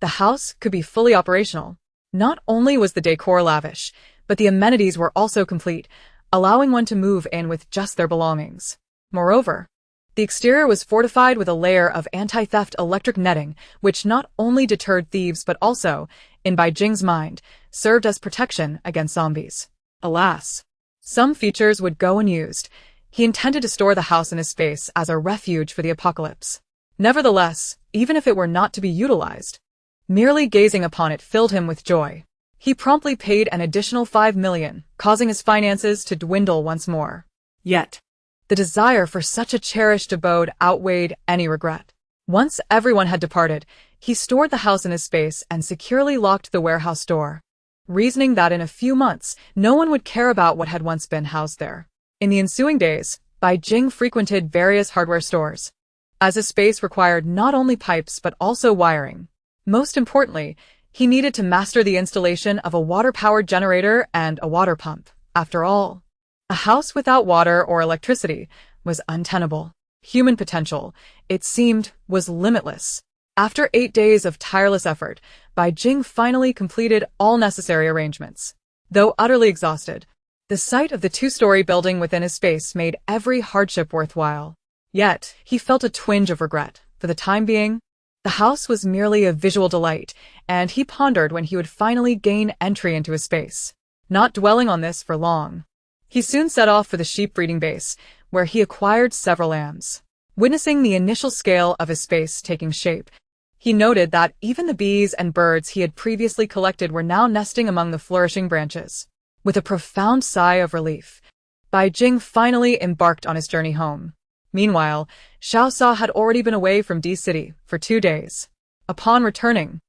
the house could be fully operational. Not only was the decor lavish, but the amenities were also complete, allowing one to move in with just their belongings. Moreover, the exterior was fortified with a layer of anti-theft electric netting, which not only deterred thieves but also, in Bai Jing's mind, served as protection against zombies. Alas, some features would go unused. He intended to store the house in his space as a refuge for the apocalypse. Nevertheless, even if it were not to be utilized, merely gazing upon it filled him with joy. He promptly paid an additional 5 million, causing his finances to dwindle once more. Yet, the desire for such a cherished abode outweighed any regret. Once everyone had departed, he stored the house in his space and securely locked the warehouse door, reasoning that in a few months, no one would care about what had once been housed there. In the ensuing days, Bai Jing frequented various hardware stores, as his space required not only pipes but also wiring. Most importantly, he needed to master the installation of a water-powered generator and a water pump. After all, a house without water or electricity was untenable. Human potential, it seemed, was limitless. After 8 days of tireless effort, Bai Jing finally completed all necessary arrangements. Though utterly exhausted, the sight of the 2-story building within his space made every hardship worthwhile. Yet, he felt a twinge of regret. For the time being, the house was merely a visual delight, and he pondered when he would finally gain entry into his space. Not dwelling on this for long, he soon set off for the sheep breeding base, where he acquired several lambs. Witnessing the initial scale of his space taking shape, he noted that even the bees and birds he had previously collected were now nesting among the flourishing branches. With a profound sigh of relief, Bai Jing finally embarked on his journey home. Meanwhile, Xiao Sa had already been away from D City for 2 days. Upon returning,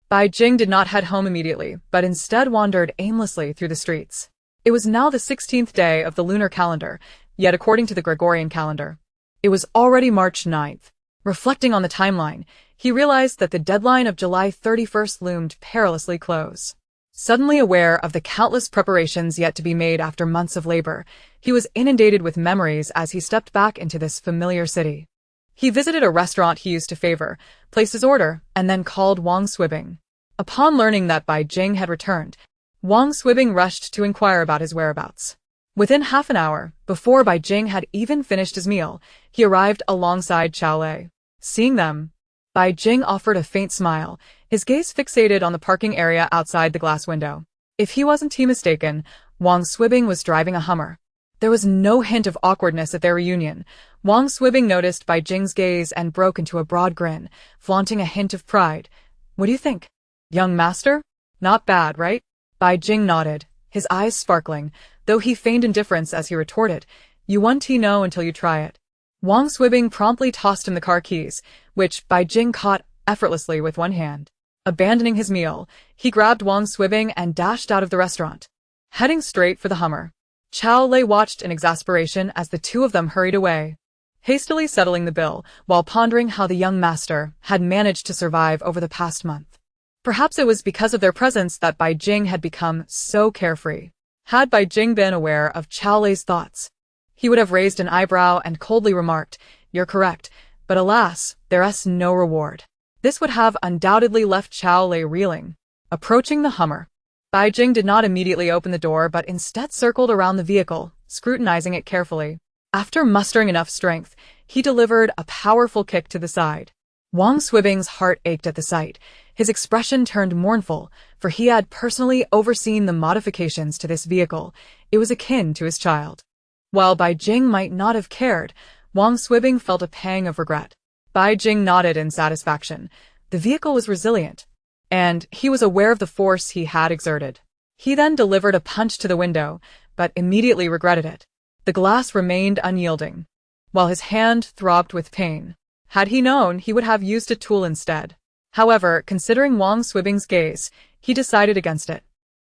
Bai Jing did not head home immediately, but instead wandered aimlessly through the streets. It was now the 16th day of the lunar calendar, yet according to the Gregorian calendar, it was already March 9th. Reflecting on the timeline, he realized that the deadline of July 31st loomed perilously close. Suddenly aware of the countless preparations yet to be made after months of labor, he was inundated with memories as he stepped back into this familiar city. He visited a restaurant he used to favor, placed his order, and then called Wang Swibing. Upon learning that Bai Jing had returned, Wang Swibing rushed to inquire about his whereabouts. Within half an hour, before Bai Jing had even finished his meal, he arrived alongside Xiao Lei. Seeing them, Bai Jing offered a faint smile, his gaze fixated on the parking area outside the glass window. If he wasn't mistaken, Wang Swibing was driving a Hummer. There was no hint of awkwardness at their reunion. Wang Swibing noticed Bai Jing's gaze and broke into a broad grin, flaunting a hint of pride. What do you think, young master? Not bad, right? Bai Jing nodded, his eyes sparkling, though he feigned indifference as he retorted, "You won't know until you try it." Wang Swibing promptly tossed him the car keys, which Bai Jing caught effortlessly with one hand. Abandoning his meal, he grabbed Wang Swibing and dashed out of the restaurant, heading straight for the Hummer. Xiao Lei watched in exasperation as the two of them hurried away, hastily settling the bill while pondering how the young master had managed to survive over the past month. Perhaps it was because of their presence that Bai Jing had become so carefree. Had Bai Jing been aware of Xiao Lei's thoughts, he would have raised an eyebrow and coldly remarked, "You're correct, but alas, there's no reward." This would have undoubtedly left Xiao Lei reeling. Approaching the Hummer, Bai Jing did not immediately open the door but instead circled around the vehicle, scrutinizing it carefully. After mustering enough strength, he delivered a powerful kick to the side. Wang Swibing's heart ached at the sight. His expression turned mournful, for he had personally overseen the modifications to this vehicle. It was akin to his child. While Bai Jing might not have cared, Wang Swibing felt a pang of regret. Bai Jing nodded in satisfaction. The vehicle was resilient, and he was aware of the force he had exerted. He then delivered a punch to the window, but immediately regretted it. The glass remained unyielding. while his hand throbbed with pain. Had he known, he would have used a tool instead. However, considering Wang Swibing's gaze, he decided against it.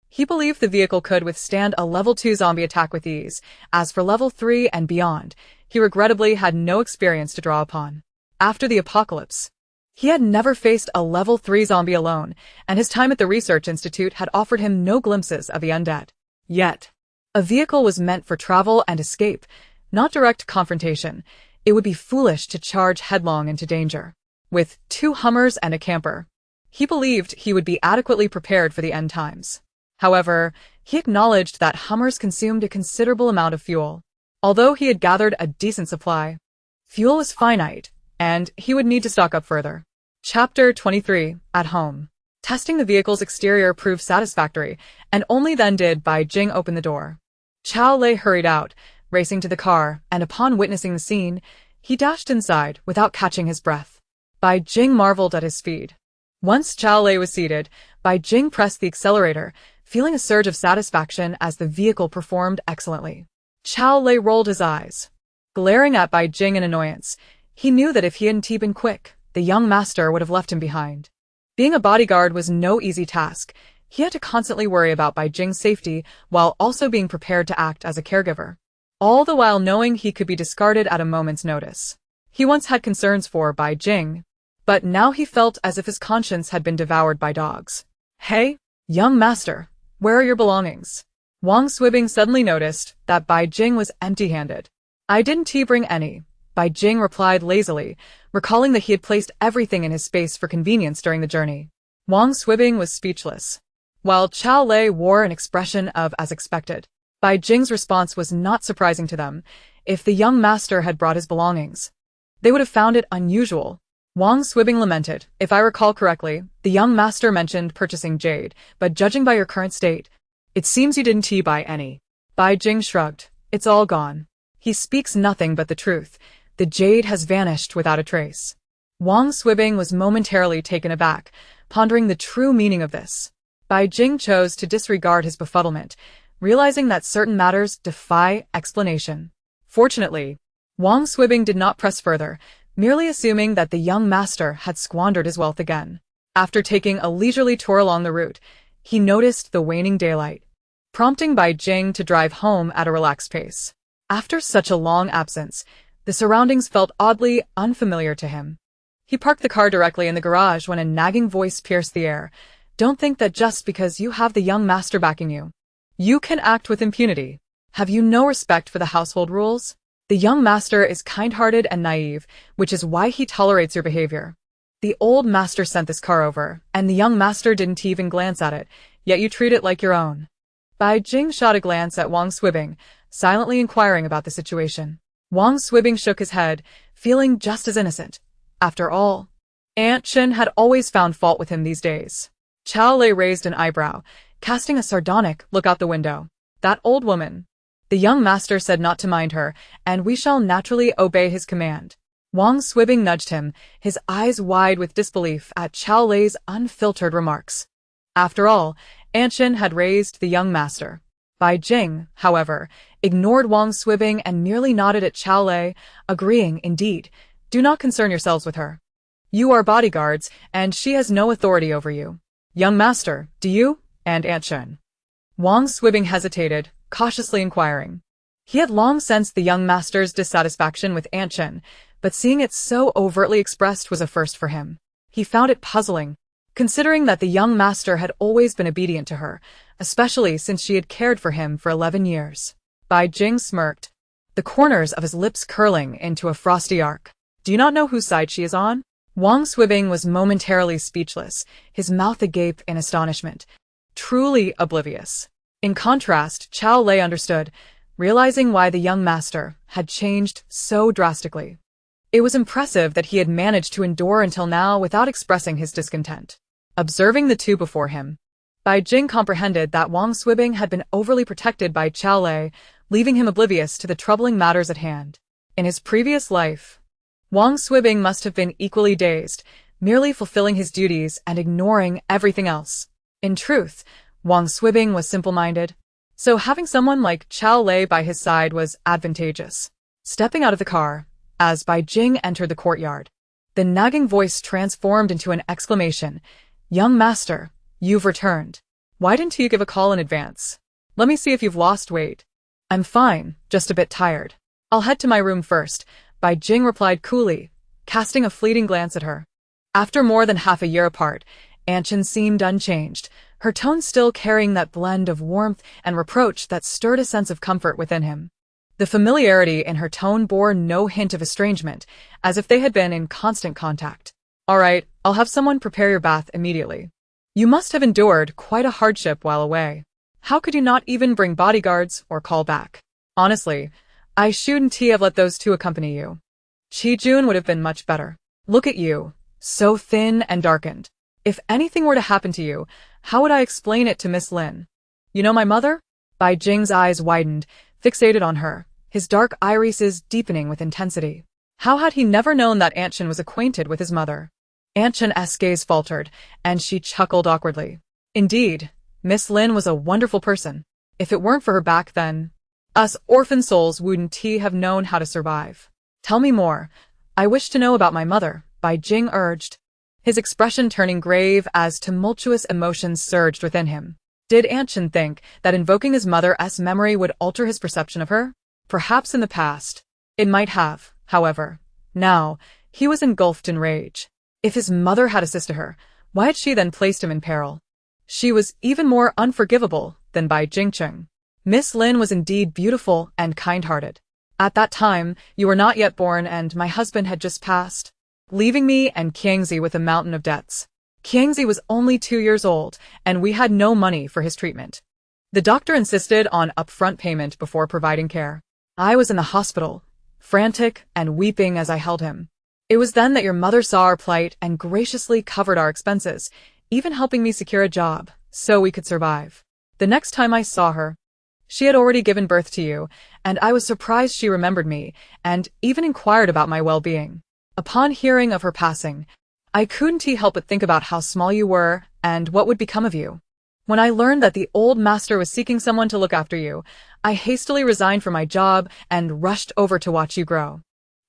He believed the vehicle could withstand a level 2 zombie attack with ease. As for level 3 and beyond, he regrettably had no experience to draw upon. After the apocalypse, he had never faced a level 3 zombie alone, and his time at the research institute had offered him no glimpses of the undead. Yet, a vehicle was meant for travel and escape, not direct confrontation. It would be foolish to charge headlong into danger. With 2 Hummers and a camper, he believed he would be adequately prepared for the end times. However, he acknowledged that Hummers consumed a considerable amount of fuel. Although he had gathered a decent supply, fuel was finite, and he would need to stock up further. Chapter 23. At Home. Testing the vehicle's exterior proved satisfactory, and only then did Bai Jing open the door. Xiao Lei hurried out, racing to the car, and upon witnessing the scene, he dashed inside without catching his breath. Bai Jing marveled at his speed. Once Xiao Lei was seated, Bai Jing pressed the accelerator, feeling a surge of satisfaction as the vehicle performed excellently. Xiao Lei rolled his eyes. Glaring at Bai Jing in annoyance, he knew that if he hadn't been quick, the young master would have left him behind. Being a bodyguard was no easy task. He had to constantly worry about Bai Jing's safety while also being prepared to act as a caregiver, all the while knowing he could be discarded at a moment's notice. He once had concerns for Bai Jing, but now he felt as if his conscience had been devoured by dogs. Hey, young master, where are your belongings? Wang Swibing suddenly noticed that Bai Jing was empty-handed. I didn't bring any, Bai Jing replied lazily, recalling that he had placed everything in his space for convenience during the journey. Wang Swibing was speechless, while Xiao Lei wore an expression of as expected. Bai Jing's response was not surprising to them. If the young master had brought his belongings, they would have found it unusual. Wang Swibing lamented. If I recall correctly, the young master mentioned purchasing jade, but judging by your current state, it seems you didn't buy any. Bai Jing shrugged. It's all gone. He speaks nothing but the truth. The jade has vanished without a trace. Wang Swibing was momentarily taken aback, pondering the true meaning of this. Bai Jing chose to disregard his befuddlement, realizing that certain matters defy explanation. Fortunately, Wang Swibing did not press further, merely assuming that the young master had squandered his wealth again. After taking a leisurely tour along the route, he noticed the waning daylight, prompting Bai Jing to drive home at a relaxed pace. After such a long absence, the surroundings felt oddly unfamiliar to him. He parked the car directly in the garage when a nagging voice pierced the air. Don't think that just because you have the young master backing you, you can act with impunity. Have you no respect for the household rules? The young master is kind-hearted and naive, which is why he tolerates your behavior. The old master sent this car over, and the young master didn't even glance at it, yet you treat it like your own. Bai Jing shot a glance at Wang Swibing, silently inquiring about the situation. Wang Swibing shook his head, feeling just as innocent. After all, Aunt Chen had always found fault with him these days. Xiao Lei raised an eyebrow, casting a sardonic look out the window. That old woman. The young master said not to mind her, and we shall naturally obey his command. Wang Swibing nudged him, his eyes wide with disbelief at Xiao Lei's unfiltered remarks. After all, Aunt Chen had raised the young master. Bai Jing, however, ignored Wang Swibing and merely nodded at Xiao Lei, agreeing, indeed, do not concern yourselves with her. You are bodyguards, and she has no authority over you. Young master, do you? And Aunt Chen. Wang Swibing hesitated, cautiously inquiring. He had long sensed the young master's dissatisfaction with Aunt Chen, but seeing it so overtly expressed was a first for him. He found it puzzling, considering that the young master had always been obedient to her, especially since she had cared for him for 11 years. Bai Jing smirked, the corners of his lips curling into a frosty arc. Do you not know whose side she is on? Wang Swibing was momentarily speechless, his mouth agape in astonishment, truly oblivious. In contrast, Xiao Lei understood, realizing why the young master had changed so drastically. It was impressive that he had managed to endure until now without expressing his discontent. Observing the two before him, Bai Jing comprehended that Wang Swibing had been overly protected by Xiao Lei, leaving him oblivious to the troubling matters at hand. In his previous life, Wang Swibing must have been equally dazed, merely fulfilling his duties and ignoring everything else. In truth, Wang Swibing was simple-minded, so having someone like Xiao Lei by his side was advantageous. Stepping out of the car, as Bai Jing entered the courtyard. The nagging voice transformed into an exclamation. "Young master, you've returned. Why didn't you give a call in advance? Let me see if you've lost weight." "I'm fine, just a bit tired. I'll head to my room first," Bai Jing replied coolly, casting a fleeting glance at her. After more than half a year apart, Anshin seemed unchanged, her tone still carrying that blend of warmth and reproach that stirred a sense of comfort within him. The familiarity in her tone bore no hint of estrangement, as if they had been in constant contact. "All right, I'll have someone prepare your bath immediately. You must have endured quite a hardship while away. How could you not even bring bodyguards or call back? Honestly, I shouldn't have let those two accompany you. Chi-Jun would have been much better. Look at you, so thin and darkened. If anything were to happen to you, how would I explain it to Miss Lin? You know my mother?" Bai Jing's eyes widened, fixated on her, his dark irises deepening with intensity. How had he never known that Anshin was acquainted with his mother? Anshin's gaze faltered, and she chuckled awkwardly. Indeed, Miss Lin was a wonderful person. If it weren't for her back then, us orphan souls wouldn't have known how to survive. "Tell me more. I wish to know about my mother," Bai Jing urged, his expression turning grave as tumultuous emotions surged within him. Did Anshin think that invoking his mother's memory would alter his perception of her? Perhaps in the past. It might have, however. Now, he was engulfed in rage. If his mother had assisted her, why had she then placed him in peril? She was even more unforgivable than Bai Jingcheng. Miss Lin was indeed beautiful and kind-hearted. At that time, you were not yet born and my husband had just passed, leaving me and Qiangzi with a mountain of debts. Qiangzi was only 2 years old, and we had no money for his treatment. The doctor insisted on upfront payment before providing care. I was in the hospital, frantic and weeping as I held him. It was then that your mother saw our plight and graciously covered our expenses, even helping me secure a job, so we could survive. The next time I saw her, she had already given birth to you, and I was surprised she remembered me, and even inquired about my well-being. Upon hearing of her passing, I couldn't help but think about how small you were and what would become of you. When I learned that the old master was seeking someone to look after you, I hastily resigned from my job and rushed over to watch you grow.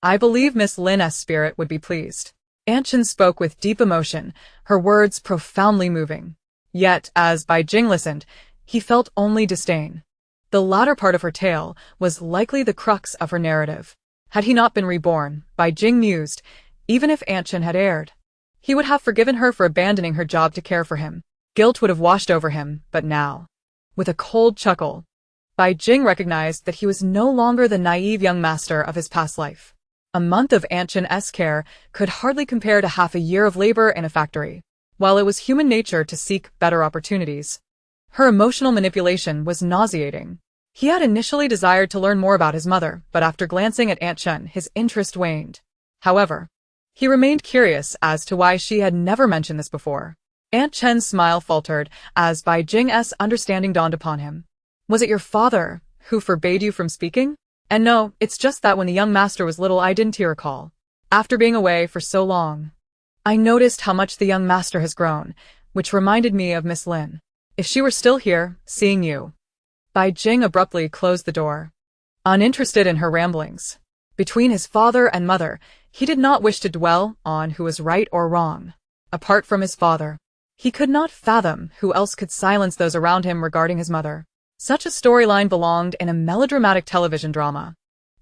I believe Miss Lin's spirit would be pleased." Anshin spoke with deep emotion, her words profoundly moving. Yet, as Bai Jing listened, he felt only disdain. The latter part of her tale was likely the crux of her narrative. Had he not been reborn, Bai Jing mused, even if Anshin had erred, he would have forgiven her for abandoning her job to care for him. Guilt would have washed over him, but now, with a cold chuckle, Bai Jing recognized that he was no longer the naive young master of his past life. A month of Anshin's care could hardly compare to half a year of labor in a factory. While it was human nature to seek better opportunities, her emotional manipulation was nauseating. He had initially desired to learn more about his mother, but after glancing at Anshin, his interest waned. However, he remained curious as to why she had never mentioned this before. Anshin's smile faltered as Bai Jing's understanding dawned upon him. "Was it your father who forbade you from speaking? And no, it's just that when the young master was little I didn't recall. After being away for so long, I noticed how much the young master has grown, which reminded me of Miss Lin. If she were still here, seeing you." Bai Jing abruptly closed the door, uninterested in her ramblings. Between his father and mother, he did not wish to dwell on who was right or wrong. Apart from his father, he could not fathom who else could silence those around him regarding his mother. Such a storyline belonged in a melodramatic television drama.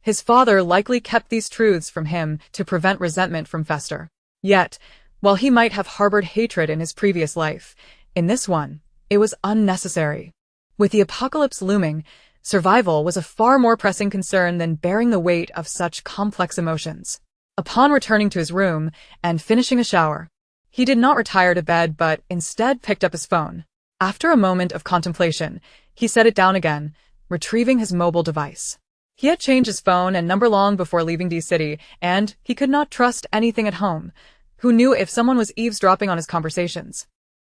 His father likely kept these truths from him to prevent resentment from fester. Yet, while he might have harbored hatred in his previous life, in this one, it was unnecessary. With the apocalypse looming, survival was a far more pressing concern than bearing the weight of such complex emotions. Upon returning to his room and finishing a shower, he did not retire to bed but instead picked up his phone. After a moment of contemplation, he set it down again, retrieving his mobile device. He had changed his phone and number long before leaving D-City, and he could not trust anything at home. Who knew if someone was eavesdropping on his conversations?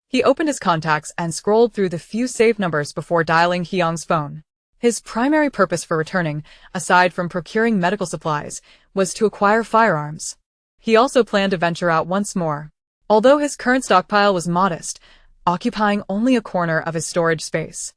He opened his contacts and scrolled through the few saved numbers before dialing Hyung's phone. His primary purpose for returning, aside from procuring medical supplies, was to acquire firearms. He also planned to venture out once more. Although his current stockpile was modest, occupying only a corner of his storage space,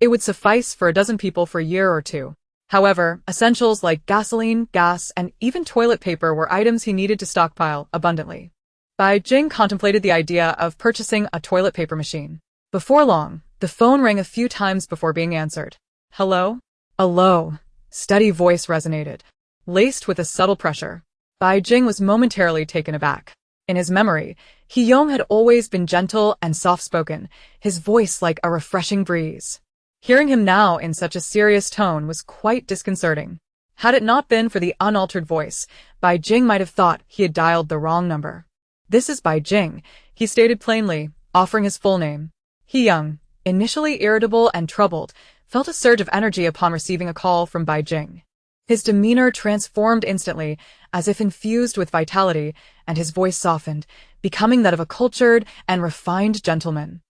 it would suffice for a dozen people for a year or two. However, essentials like gasoline, gas, and even toilet paper were items he needed to stockpile abundantly. Bai Jing contemplated the idea of purchasing a toilet paper machine. Before long, the phone rang a few times before being answered. Hello? A low, steady voice resonated, laced with a subtle pressure. Bai Jing was momentarily taken aback. In his memory, He Yong had always been gentle and soft-spoken, his voice like a refreshing breeze. Hearing him now in such a serious tone was quite disconcerting. Had it not been for the unaltered voice, Bai Jing might have thought he had dialed the wrong number. This is Bai Jing, he stated plainly, offering his full name. He Young, initially irritable and troubled, felt a surge of energy upon receiving a call from Bai Jing. His demeanor transformed instantly, as if infused with vitality, and his voice softened, becoming that of a cultured and refined gentleman.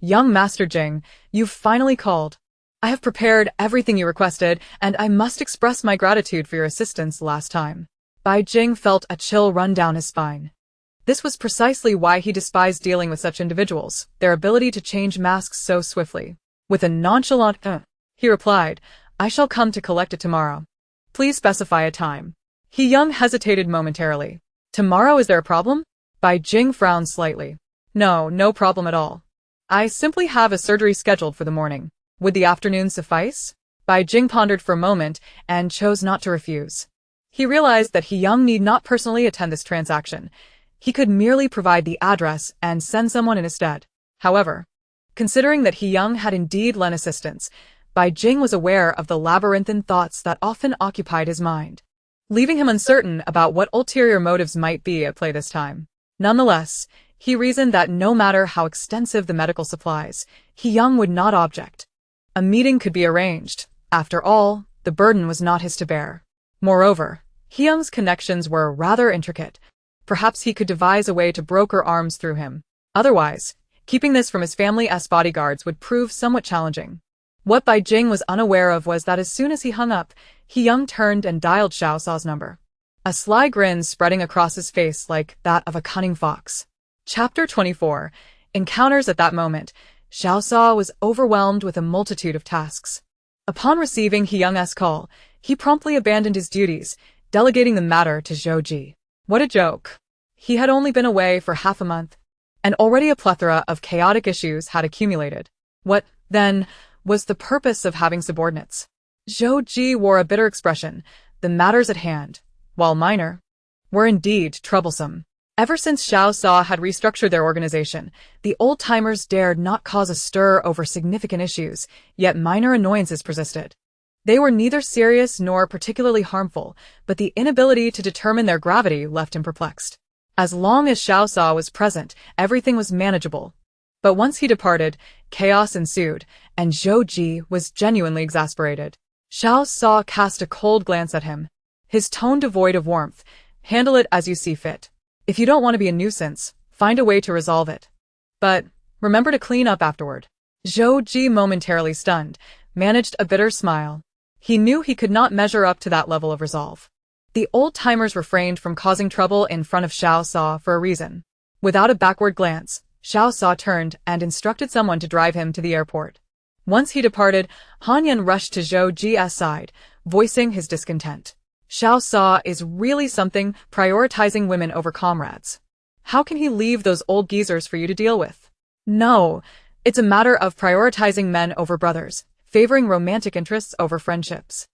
Young Master Jing, you've finally called. I have prepared everything you requested, and I must express my gratitude for your assistance last time. Bai Jing felt a chill run down his spine. This was precisely why he despised dealing with such individuals, their ability to change masks so swiftly. With a nonchalant he replied, I shall come to collect it tomorrow. Please specify a time. He Young hesitated momentarily. Tomorrow, is there a problem? Bai Jing frowned slightly. No problem at all. I simply have a surgery scheduled for the morning. Would the afternoon suffice? Bai Jing pondered for a moment and chose not to refuse. He realized that He Young need not personally attend this transaction. He could merely provide the address and send someone in his stead. However, considering that He Young had indeed lent assistance, Bai Jing was aware of the labyrinthine thoughts that often occupied his mind, leaving him uncertain about what ulterior motives might be at play this time. Nonetheless, he reasoned that no matter how extensive the medical supplies, He Young would not object. A meeting could be arranged. After all, the burden was not his to bear. Moreover, He Young's connections were rather intricate. Perhaps he could devise a way to broker arms through him. Otherwise, keeping this from his family's bodyguards would prove somewhat challenging. What Bai Jing was unaware of was that as soon as he hung up, He Young turned and dialed Xiao Sa's number, a sly grin spreading across his face like that of a cunning fox. Chapter 24. Encounters. At that moment, Xiao Sa was overwhelmed with a multitude of tasks. Upon receiving He Young's call, he promptly abandoned his duties, delegating the matter to Zhou Ji. What a joke. He had only been away for half a month, and already a plethora of chaotic issues had accumulated. What, then, was the purpose of having subordinates? Zhou Ji wore a bitter expression. The matters at hand, while minor, were indeed troublesome. Ever since Xiao Sa had restructured their organization, the old-timers dared not cause a stir over significant issues, yet minor annoyances persisted. They were neither serious nor particularly harmful, but the inability to determine their gravity left him perplexed. As long as Xiao Sa was present, everything was manageable. But once he departed, chaos ensued, and Zhou Ji was genuinely exasperated. Xiao Sa cast a cold glance at him, his tone devoid of warmth. Handle it as you see fit. If you don't want to be a nuisance, find a way to resolve it. But remember to clean up afterward. Zhou Ji, momentarily stunned, managed a bitter smile. He knew he could not measure up to that level of resolve. The old-timers refrained from causing trouble in front of Xiao Sa for a reason. Without a backward glance, Xiao Sa turned and instructed someone to drive him to the airport. Once he departed, Han Yan rushed to Zhou Ji's side, voicing his discontent. Xiao Sa is really something, prioritizing women over comrades. How can he leave those old geezers for you to deal with? No, it's a matter of prioritizing men over brothers, favoring romantic interests over friendships.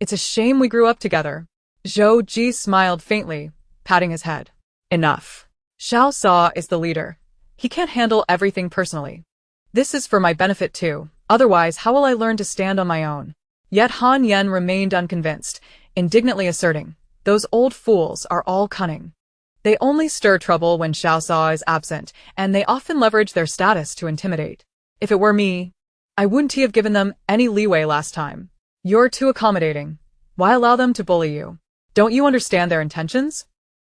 It's a shame we grew up together. Zhou Ji smiled faintly, patting his head. Enough. Xiao Sa is the leader. He can't handle everything personally. This is for my benefit too, otherwise how will I learn to stand on my own? Yet Han Yan remained unconvinced, indignantly asserting, those old fools are all cunning. They only stir trouble when Xiao Sa is absent, and they often leverage their status to intimidate. If it were me, I wouldn't have given them any leeway last time. You're too accommodating. Why allow them to bully you? Don't you understand their intentions?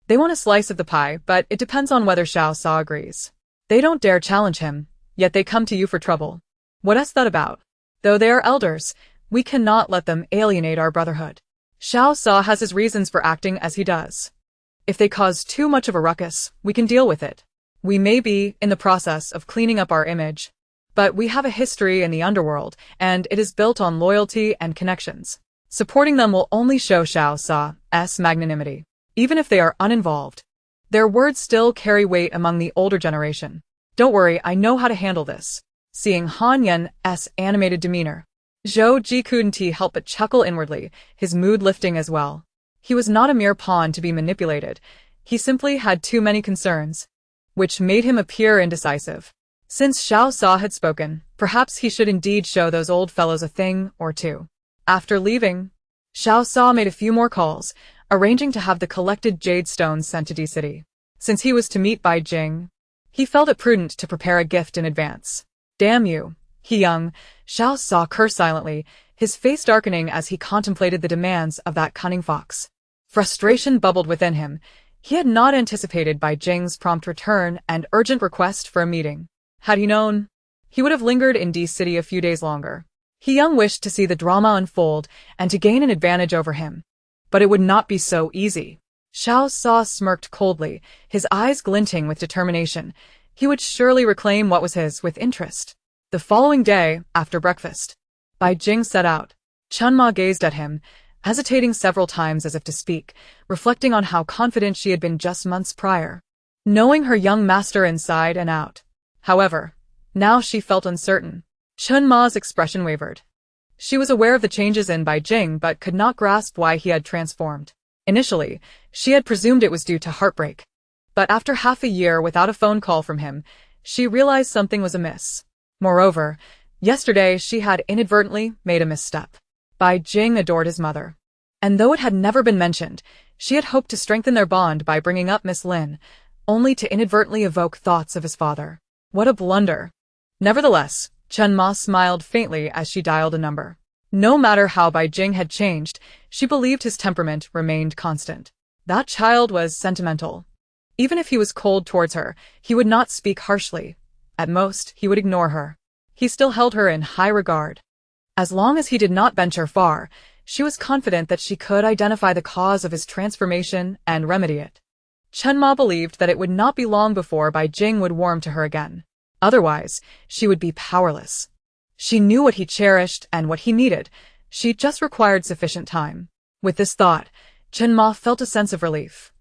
They want a slice of the pie, but it depends on whether Xiao Sa agrees. They don't dare challenge him, yet they come to you for trouble. What is that about? Though they are elders, we cannot let them alienate our brotherhood. Xiao Sa has his reasons for acting as he does. If they cause too much of a ruckus, we can deal with it. We may be in the process of cleaning up our image, but we have a history in the underworld, and it is built on loyalty and connections. Supporting them will only show Xiao Sa's magnanimity. Even if they are uninvolved, their words still carry weight among the older generation. Don't worry, I know how to handle this. Seeing Han Yan's animated demeanor, Zhou Ji couldn't help but chuckle inwardly, his mood lifting as well. He was not a mere pawn to be manipulated. He simply had too many concerns, which made him appear indecisive. Since Xiao Sa had spoken, perhaps he should indeed show those old fellows a thing or two. After leaving, Xiao Sa made a few more calls, arranging to have the collected jade stones sent to D City. Since he was to meet Bai Jing, he felt it prudent to prepare a gift in advance. Damn you, Xiao Sa cursed silently, his face darkening as he contemplated the demands of that cunning fox. Frustration bubbled within him. He had not anticipated Bai Jing's prompt return and urgent request for a meeting. Had he known, he would have lingered in D City a few days longer. Xiao wished to see the drama unfold and to gain an advantage over him. But it would not be so easy. Xiao Sa smirked coldly, his eyes glinting with determination. He would surely reclaim what was his with interest. The following day, after breakfast, Bai Jing set out. Chen Ma gazed at him, hesitating several times as if to speak, reflecting on how confident she had been just months prior, knowing her young master inside and out. However, now she felt uncertain. Chen Ma's expression wavered. She was aware of the changes in Bai Jing but could not grasp why he had transformed. Initially, she had presumed it was due to heartbreak. But after half a year without a phone call from him, she realized something was amiss. Moreover, yesterday she had inadvertently made a misstep. Bai Jing adored his mother. And though it had never been mentioned, she had hoped to strengthen their bond by bringing up Miss Lin, only to inadvertently evoke thoughts of his father. What a blunder. Nevertheless, Chen Ma smiled faintly as she dialed a number. No matter how Bai Jing had changed, she believed his temperament remained constant. That child was sentimental. Even if he was cold towards her, he would not speak harshly. At most, he would ignore her. He still held her in high regard. As long as he did not venture far, she was confident that she could identify the cause of his transformation and remedy it. Chen Ma believed that it would not be long before Bai Jing would warm to her again. Otherwise, she would be powerless. She knew what he cherished and what he needed. She just required sufficient time. With this thought, Chen Ma felt a sense of relief.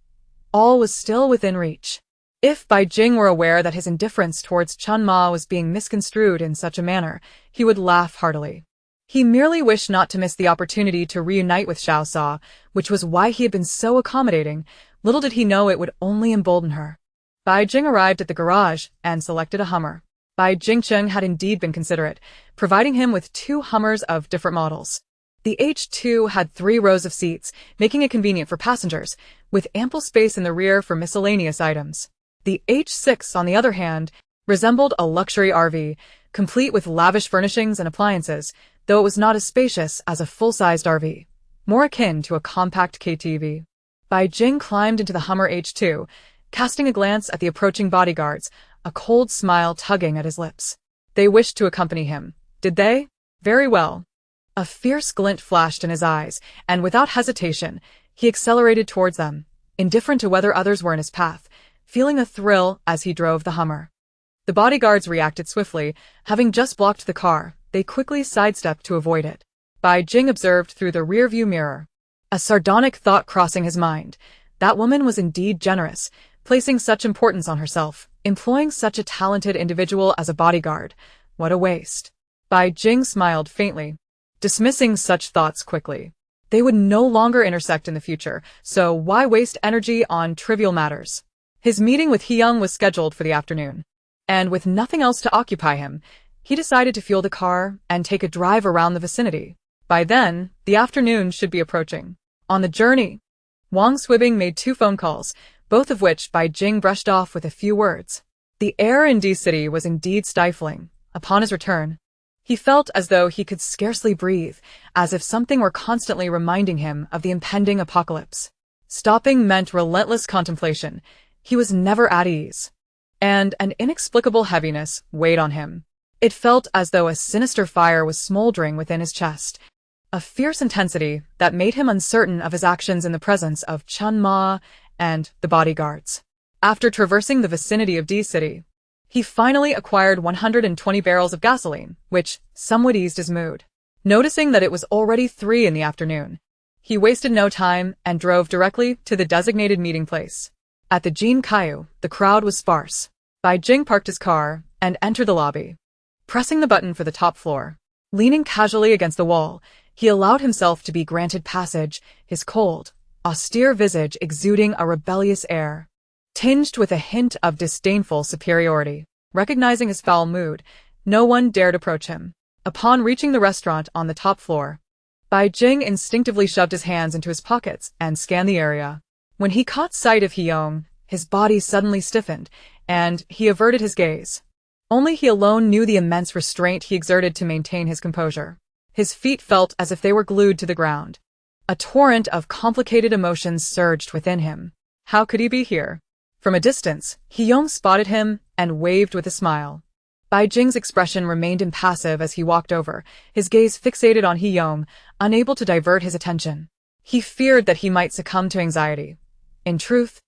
All was still within reach. If Bai Jing were aware that his indifference towards Chen Ma was being misconstrued in such a manner, he would laugh heartily. He merely wished not to miss the opportunity to reunite with Xiao Sa, which was why he had been so accommodating. Little did he know it would only embolden her. Bai Jing arrived at the garage and selected a Hummer. Bai Jingcheng had indeed been considerate, providing him with 2 Hummers of different models. The H2 had 3 rows of seats, making it convenient for passengers, with ample space in the rear for miscellaneous items. The H6, on the other hand, resembled a luxury RV, complete with lavish furnishings and appliances, though it was not as spacious as a full-sized RV, more akin to a compact KTV. Bai Jing climbed into the Hummer H2, casting a glance at the approaching bodyguards, a cold smile tugging at his lips. They wished to accompany him, did they? Very well. A fierce glint flashed in his eyes, and without hesitation, he accelerated towards them, indifferent to whether others were in his path, feeling a thrill as he drove the Hummer. The bodyguards reacted swiftly. Having just blocked the car, they quickly sidestepped to avoid it. Bai Jing observed through the rearview mirror, a sardonic thought crossing his mind. That woman was indeed generous, placing such importance on herself, employing such a talented individual as a bodyguard. What a waste. Bai Jing smiled faintly, dismissing such thoughts quickly. They would no longer intersect in the future, so why waste energy on trivial matters? His meeting with Hyung was scheduled for the afternoon, and with nothing else to occupy him, he decided to fuel the car and take a drive around the vicinity. By then, the afternoon should be approaching. On the journey, Wang Swibing made 2 phone calls, both of which Bai Jing brushed off with a few words. The air in D City was indeed stifling. Upon his return, he felt as though he could scarcely breathe, as if something were constantly reminding him of the impending apocalypse. Stopping meant relentless contemplation. He was never at ease, and an inexplicable heaviness weighed on him. It felt as though a sinister fire was smoldering within his chest, a fierce intensity that made him uncertain of his actions in the presence of Chen Ma and the bodyguards. After traversing the vicinity of D City, he finally acquired 120 barrels of gasoline, which somewhat eased his mood. Noticing that it was already 3 in the afternoon, he wasted no time and drove directly to the designated meeting place. At the Jean Caillou, the crowd was sparse. Bai Jing parked his car and entered the lobby. Pressing the button for the top floor, leaning casually against the wall, he allowed himself to be granted passage, his cold, austere visage exuding a rebellious air, tinged with a hint of disdainful superiority. Recognizing his foul mood, no one dared approach him. Upon reaching the restaurant on the top floor, Bai Jing instinctively shoved his hands into his pockets and scanned the area. When he caught sight of Hyung, his body suddenly stiffened, and he averted his gaze. Only he alone knew the immense restraint he exerted to maintain his composure. His feet felt as if they were glued to the ground. A torrent of complicated emotions surged within him. How could he be here? From a distance, Hyung spotted him and waved with a smile. Bai Jing's expression remained impassive as he walked over, his gaze fixated on Hyung, unable to divert his attention. He feared that he might succumb to anxiety. In truth,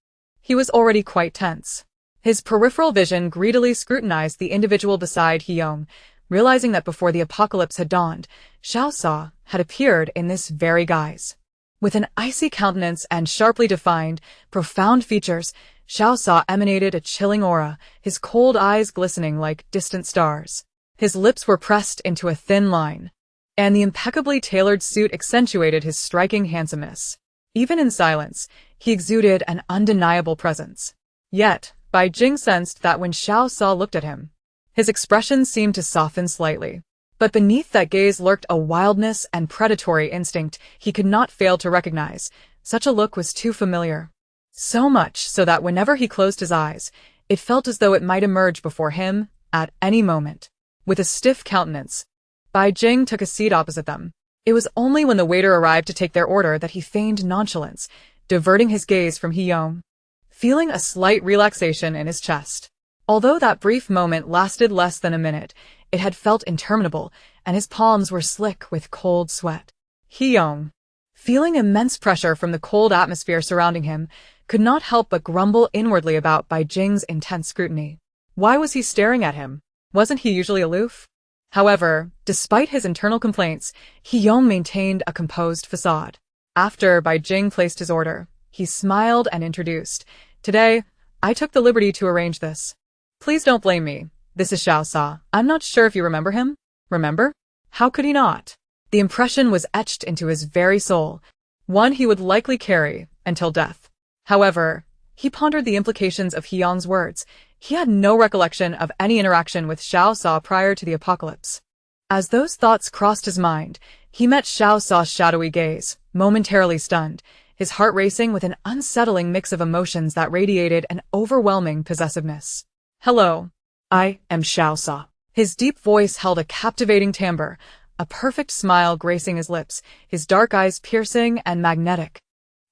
he was already quite tense. His peripheral vision greedily scrutinized the individual beside Hyung, realizing that before the apocalypse had dawned, Xiao Sa had appeared in this very guise. With an icy countenance and sharply defined, profound features, Xiao Sa emanated a chilling aura, his cold eyes glistening like distant stars. His lips were pressed into a thin line, and the impeccably tailored suit accentuated his striking handsomeness. Even in silence, he exuded an undeniable presence. Yet, Bai Jing sensed that when Xiao Sa looked at him, his expression seemed to soften slightly. But beneath that gaze lurked a wildness and predatory instinct he could not fail to recognize. Such a look was too familiar. So much so that whenever he closed his eyes, it felt as though it might emerge before him at any moment. With a stiff countenance, Bai Jing took a seat opposite them. It was only when the waiter arrived to take their order that he feigned nonchalance, diverting his gaze from Hyung, feeling a slight relaxation in his chest. Although that brief moment lasted less than a minute, it had felt interminable, and his palms were slick with cold sweat. Hyung, feeling immense pressure from the cold atmosphere surrounding him, could not help but grumble inwardly about Bai Jing's intense scrutiny. Why was he staring at him? Wasn't he usually aloof? However, despite his internal complaints, Hyung maintained a composed facade. After Bai Jing placed his order, he smiled and introduced, "Today, I took the liberty to arrange this. Please don't blame me. This is Xiao Sa. I'm not sure if you remember him." Remember? How could he not? The impression was etched into his very soul, one he would likely carry until death. However, he pondered the implications of Hyung's words. He had no recollection of any interaction with Xiao Sa prior to the apocalypse. As those thoughts crossed his mind, he met Xiao Sa's shadowy gaze, momentarily stunned, his heart racing with an unsettling mix of emotions that radiated an overwhelming possessiveness. "Hello. I am Xiao Sa." His deep voice held a captivating timbre, a perfect smile gracing his lips, his dark eyes piercing and magnetic,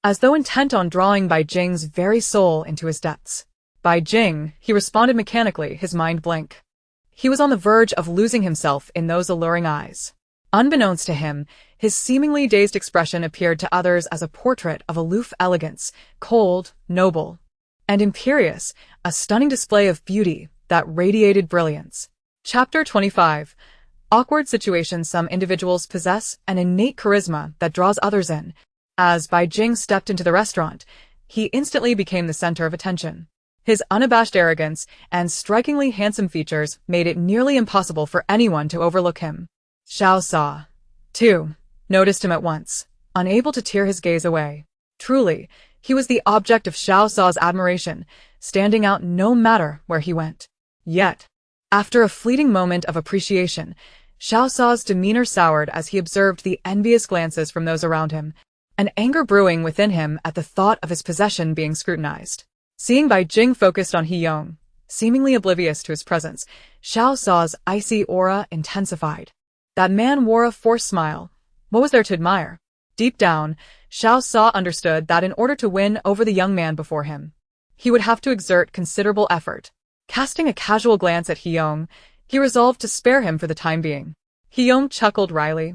as though intent on drawing Bai Jing's very soul into his depths. "Bai Jing," he responded mechanically, his mind blank. He was on the verge of losing himself in those alluring eyes. Unbeknownst to him, his seemingly dazed expression appeared to others as a portrait of aloof elegance, cold, noble, and imperious, a stunning display of beauty that radiated brilliance. Chapter 25. Awkward situations. Some individuals possess an innate charisma that draws others in. As Bai Jing stepped into the restaurant, he instantly became the center of attention. His unabashed arrogance and strikingly handsome features made it nearly impossible for anyone to overlook him. Xiao Sa, too, noticed him at once, unable to tear his gaze away. Truly, he was the object of Xiao Sa's admiration, standing out no matter where he went. Yet, after a fleeting moment of appreciation, Xiao Sa's demeanor soured as he observed the envious glances from those around him, an anger brewing within him at the thought of his possession being scrutinized. Seeing Bai Jing focused on Hyung, seemingly oblivious to his presence, Xiao Sa's icy aura intensified. That man wore a forced smile. What was there to admire? Deep down, Xiao Sa understood that in order to win over the young man before him, he would have to exert considerable effort. Casting a casual glance at Hyung, he resolved to spare him for the time being. Hyung chuckled wryly,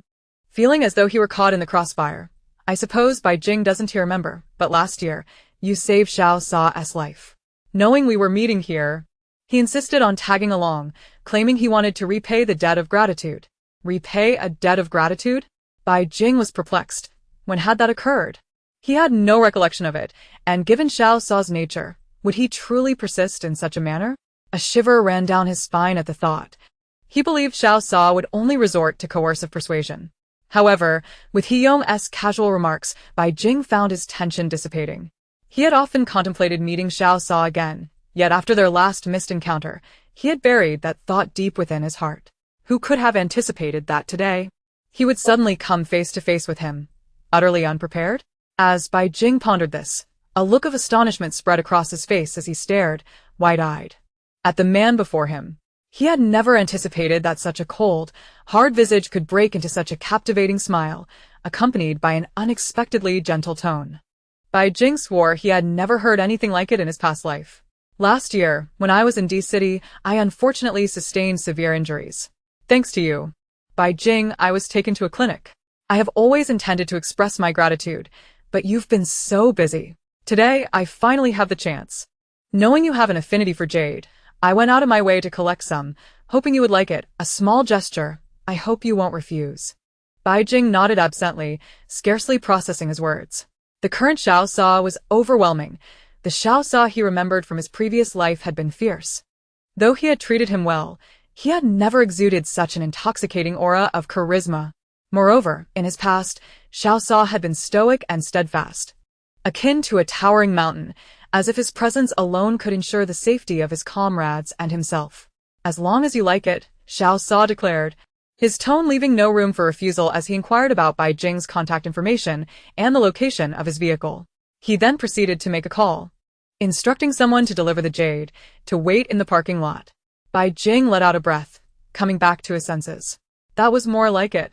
feeling as though he were caught in the crossfire. "I suppose Bai Jing doesn't remember, but last year, you saved Xiao Sa's life. Knowing we were meeting here, he insisted on tagging along, claiming he wanted to repay the debt of gratitude." Repay a debt of gratitude? Bai Jing was perplexed. When had that occurred? He had no recollection of it, and given Xiao Sa's nature, would he truly persist in such a manner? A shiver ran down his spine at the thought. He believed Xiao Sa would only resort to coercive persuasion. However, with Hiyong's casual remarks, Bai Jing found his tension dissipating. He had often contemplated meeting Xiao Sa again, yet after their last missed encounter, he had buried that thought deep within his heart. Who could have anticipated that today he would suddenly come face to face with him, utterly unprepared? As Bai Jing pondered this, a look of astonishment spread across his face as he stared, wide-eyed, at the man before him. He had never anticipated that such a cold, hard visage could break into such a captivating smile, accompanied by an unexpectedly gentle tone. Bai Jing swore he had never heard anything like it in his past life. Last year, when I was in D-City, I unfortunately sustained severe injuries. Thanks to you, Bai Jing, I was taken to a clinic. I have always intended to express my gratitude, but you've been so busy. Today, I finally have the chance. Knowing you have an affinity for jade, I went out of my way to collect some, hoping you would like it. A small gesture. I hope you won't refuse. Bai Jing nodded absently, scarcely processing his words. The current Xiao Sa was overwhelming. The Xiao Sa he remembered from his previous life had been fierce. Though he had treated him well, he had never exuded such an intoxicating aura of charisma. Moreover, in his past, Xiao Sa had been stoic and steadfast, akin to a towering mountain, as if his presence alone could ensure the safety of his comrades and himself. As long as you like it, Xiao Sa declared, his tone leaving no room for refusal as he inquired about Bai Jing's contact information and the location of his vehicle. He then proceeded to make a call, instructing someone to deliver the jade, to wait in the parking lot. Bai Jing let out a breath, coming back to his senses. That was more like it.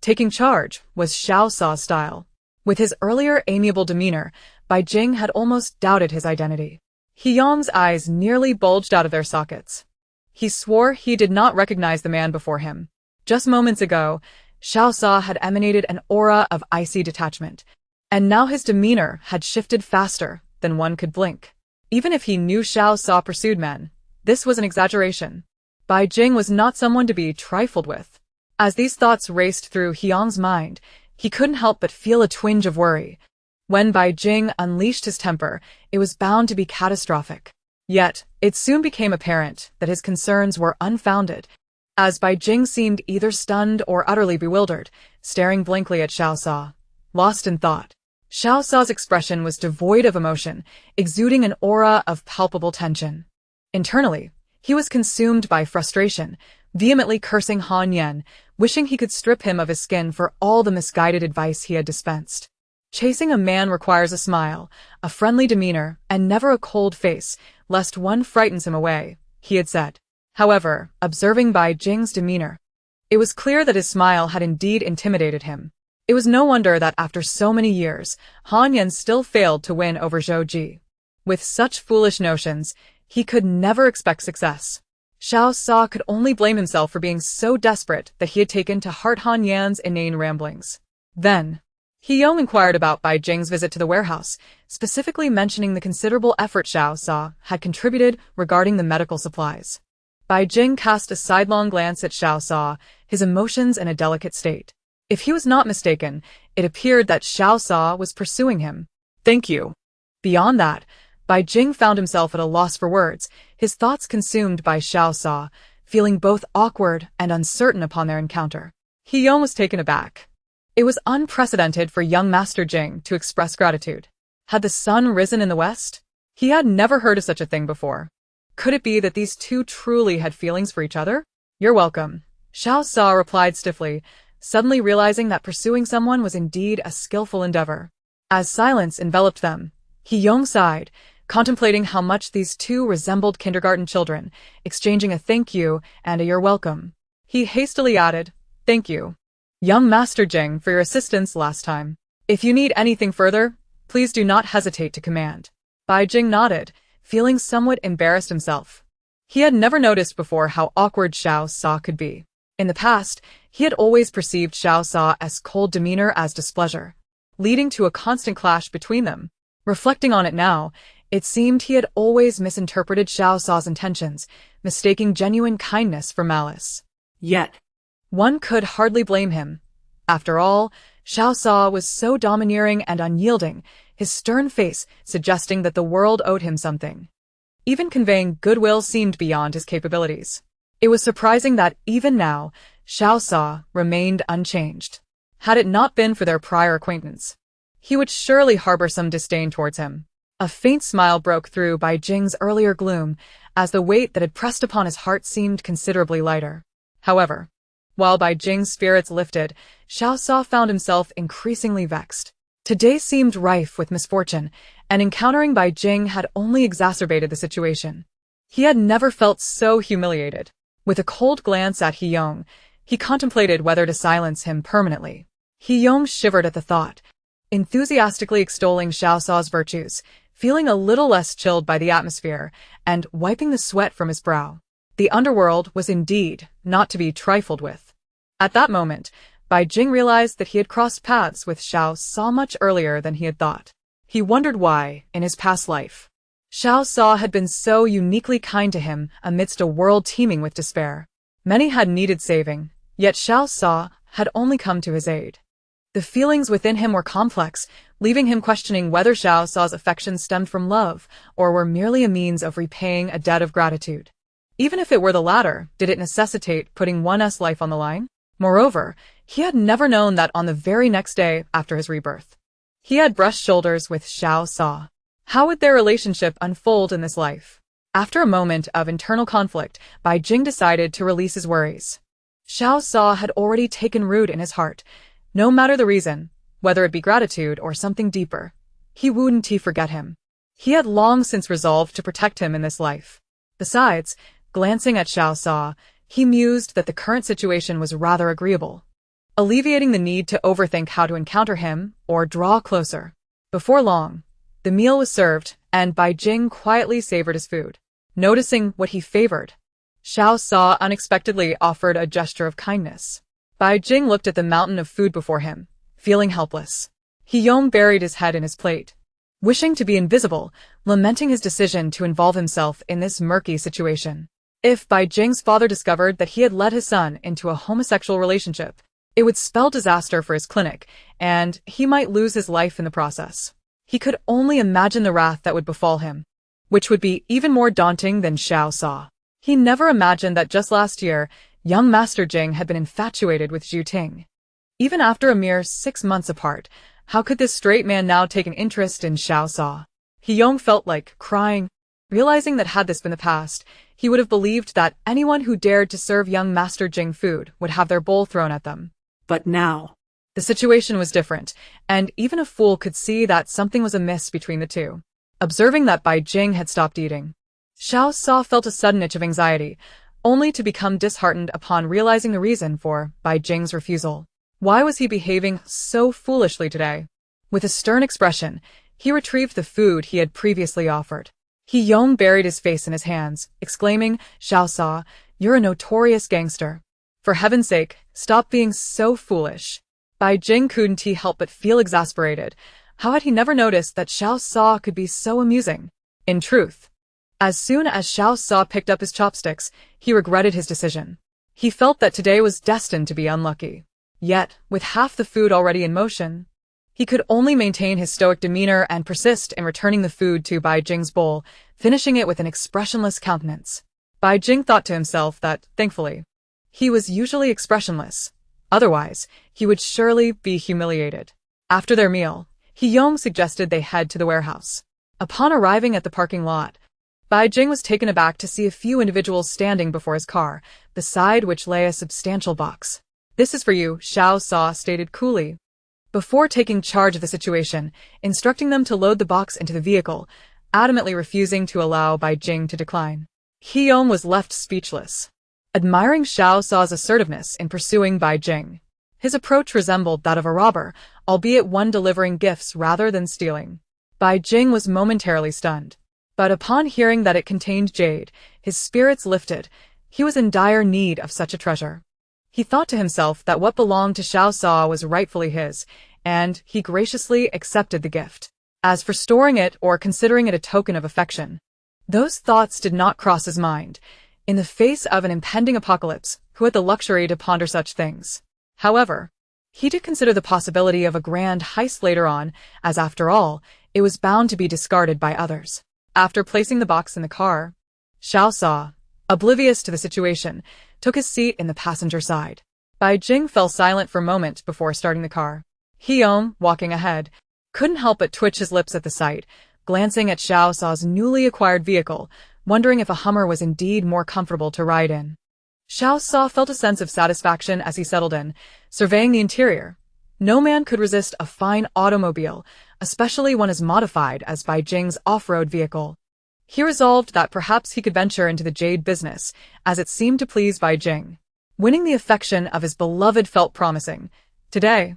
Taking charge was Xiao Sa's style. With his earlier amiable demeanor, Bai Jing had almost doubted his identity. Hiyong's eyes nearly bulged out of their sockets. He swore he did not recognize the man before him. Just moments ago, Xiao Sa had emanated an aura of icy detachment, and now his demeanor had shifted faster than one could blink. Even if he knew Xiao Sa pursued men, this was an exaggeration. Bai Jing was not someone to be trifled with. As these thoughts raced through Hiyong's mind, he couldn't help but feel a twinge of worry. When Bai Jing unleashed his temper, it was bound to be catastrophic. Yet, it soon became apparent that his concerns were unfounded, as Bai Jing seemed either stunned or utterly bewildered, staring blankly at Xiao Sa, lost in thought. Xiao Sa's expression was devoid of emotion, exuding an aura of palpable tension. Internally, he was consumed by frustration, vehemently cursing Han Yan, wishing he could strip him of his skin for all the misguided advice he had dispensed. Chasing a man requires a smile, a friendly demeanor, and never a cold face, lest one frightens him away, he had said. However, observing Bai Jing's demeanor, it was clear that his smile had indeed intimidated him. It was no wonder that after so many years, Han Yan still failed to win over Zhou Ji. With such foolish notions, he could never expect success. Xiao Sa could only blame himself for being so desperate that he had taken to heart Han Yan's inane ramblings. Then, Hiyong inquired about Bai Jing's visit to the warehouse, specifically mentioning the considerable effort Xiao Sa had contributed regarding the medical supplies. Bai Jing cast a sidelong glance at Xiao Sa, his emotions in a delicate state. If he was not mistaken, it appeared that Xiao Sa was pursuing him. Thank you. Beyond that, Bai Jing found himself at a loss for words, his thoughts consumed by Xiao Sa, feeling both awkward and uncertain upon their encounter. Hiyong was taken aback. It was unprecedented for young Master Jing to express gratitude. Had the sun risen in the west? He had never heard of such a thing before. Could it be that these two truly had feelings for each other? You're welcome, Xiao Sa replied stiffly, suddenly realizing that pursuing someone was indeed a skillful endeavor. As silence enveloped them, Hiyong sighed, contemplating how much these two resembled kindergarten children, exchanging a thank you and a you're welcome. He hastily added, thank you, young Master Jing, for your assistance last time. If you need anything further, please do not hesitate to command. Bai Jing nodded, feeling somewhat embarrassed himself. He had never noticed before how awkward Xiao Sa could be. In the past, he had always perceived Xiao Sa's cold demeanor as displeasure, leading to a constant clash between them. Reflecting on it now, it seemed he had always misinterpreted Xiao Sa's intentions, mistaking genuine kindness for malice. Yet, One could hardly blame him. After all, Xiao Sa was so domineering and unyielding, his stern face suggesting that the world owed him something. Even conveying goodwill seemed beyond his capabilities. It was surprising that, even now, Xiao Sa remained unchanged. Had it not been for their prior acquaintance, he would surely harbor some disdain towards him. A faint smile broke through Bai Jing's earlier gloom, as the weight that had pressed upon his heart seemed considerably lighter. However, while Bai Jing's spirits lifted, Xiao Sa found himself increasingly vexed. Today seemed rife with misfortune, and encountering Bai Jing had only exacerbated the situation. He had never felt so humiliated. With a cold glance at He-Yong, he contemplated whether to silence him permanently. He-Yong shivered at the thought, enthusiastically extolling Xiao Sa's virtues, feeling a little less chilled by the atmosphere, and wiping the sweat from his brow. The underworld was indeed not to be trifled with. At that moment, Bai Jing realized that he had crossed paths with Xiao Sa much earlier than he had thought. He wondered why, in his past life, Xiao Sa had been so uniquely kind to him amidst a world teeming with despair. Many had needed saving, yet Xiao Sa had only come to his aid. The feelings within him were complex, leaving him questioning whether Xiao Sa's affection stemmed from love or were merely a means of repaying a debt of gratitude. Even if it were the latter, did it necessitate putting one's life on the line? Moreover, he had never known that on the very next day after his rebirth, he had brushed shoulders with Xiao Sa. How would their relationship unfold in this life? After a moment of internal conflict, Bai Jing decided to release his worries. Xiao Sa had already taken root in his heart. No matter the reason, whether it be gratitude or something deeper, he wouldn't forget him. He had long since resolved to protect him in this life. Besides, glancing at Xiao Sa, he mused that the current situation was rather agreeable, alleviating the need to overthink how to encounter him or draw closer. Before long, the meal was served, and Bai Jing quietly savored his food. Noticing what he favored, Xiao Sa unexpectedly offered a gesture of kindness. Bai Jing looked at the mountain of food before him, feeling helpless. He-Yong buried his head in his plate, wishing to be invisible, lamenting his decision to involve himself in this murky situation. If Bai Jing's father discovered that he had led his son into a homosexual relationship, it would spell disaster for his clinic, and he might lose his life in the process. He could only imagine the wrath that would befall him, which would be even more daunting than Xiao Sa. He never imagined that just last year, young Master Jing had been infatuated with Zhu Ting. Even after a mere 6 months apart, how could this straight man now take an interest in Xiao Sa? He-Yong felt like crying, realizing that had this been the past, he would have believed that anyone who dared to serve young Master Jing food would have their bowl thrown at them. But now, the situation was different, and even a fool could see that something was amiss between the two. Observing that Bai Jing had stopped eating, Xiao Sa felt a sudden itch of anxiety, only to become disheartened upon realizing the reason for Bai Jing's refusal. Why was he behaving so foolishly today? With a stern expression, he retrieved the food he had previously offered. He-Yong buried his face in his hands, exclaiming, "Xiao Sa, you're a notorious gangster. For heaven's sake, stop being so foolish." Bai Jing couldn't help but feel exasperated. How had he never noticed that Xiao Sa could be so amusing? In truth, as soon as Xiao Sa picked up his chopsticks, he regretted his decision. He felt that today was destined to be unlucky. Yet, with half the food already in motion, he could only maintain his stoic demeanor and persist in returning the food to Bai Jing's bowl, finishing it with an expressionless countenance. Bai Jing thought to himself that, thankfully, he was usually expressionless. Otherwise, he would surely be humiliated. After their meal, He-Yong suggested they head to the warehouse. Upon arriving at the parking lot, Bai Jing was taken aback to see a few individuals standing before his car, beside which lay a substantial box. "This is for you," Xiao Sa stated coolly, before taking charge of the situation, instructing them to load the box into the vehicle, adamantly refusing to allow Bai Jing to decline. He-Yong was left speechless, admiring Xiao Sa's assertiveness in pursuing Bai Jing. His approach resembled that of a robber, albeit one delivering gifts rather than stealing. Bai Jing was momentarily stunned, but upon hearing that it contained jade, his spirits lifted. He was in dire need of such a treasure. He thought to himself that what belonged to Xiao Sa was rightfully his, and he graciously accepted the gift. As for storing it or considering it a token of affection, those thoughts did not cross his mind. in the face of an impending apocalypse, who had the luxury to ponder such things. However, he did consider the possibility of a grand heist later on, as after all, it was bound to be discarded by others. After placing the box in the car, Xiao Sa, oblivious to the situation, took his seat in the passenger side. Bai Jing fell silent for a moment before starting the car. He-Yong, walking ahead, couldn't help but twitch his lips at the sight, glancing at Xiao Sa's newly acquired vehicle, wondering if a Hummer was indeed more comfortable to ride in. Xiao Sa felt a sense of satisfaction as he settled in, surveying the interior. No man could resist a fine automobile, especially one as modified as Bai Jing's off-road vehicle. He resolved that perhaps he could venture into the jade business, as it seemed to please Bai Jing. Winning the affection of his beloved felt promising. Today,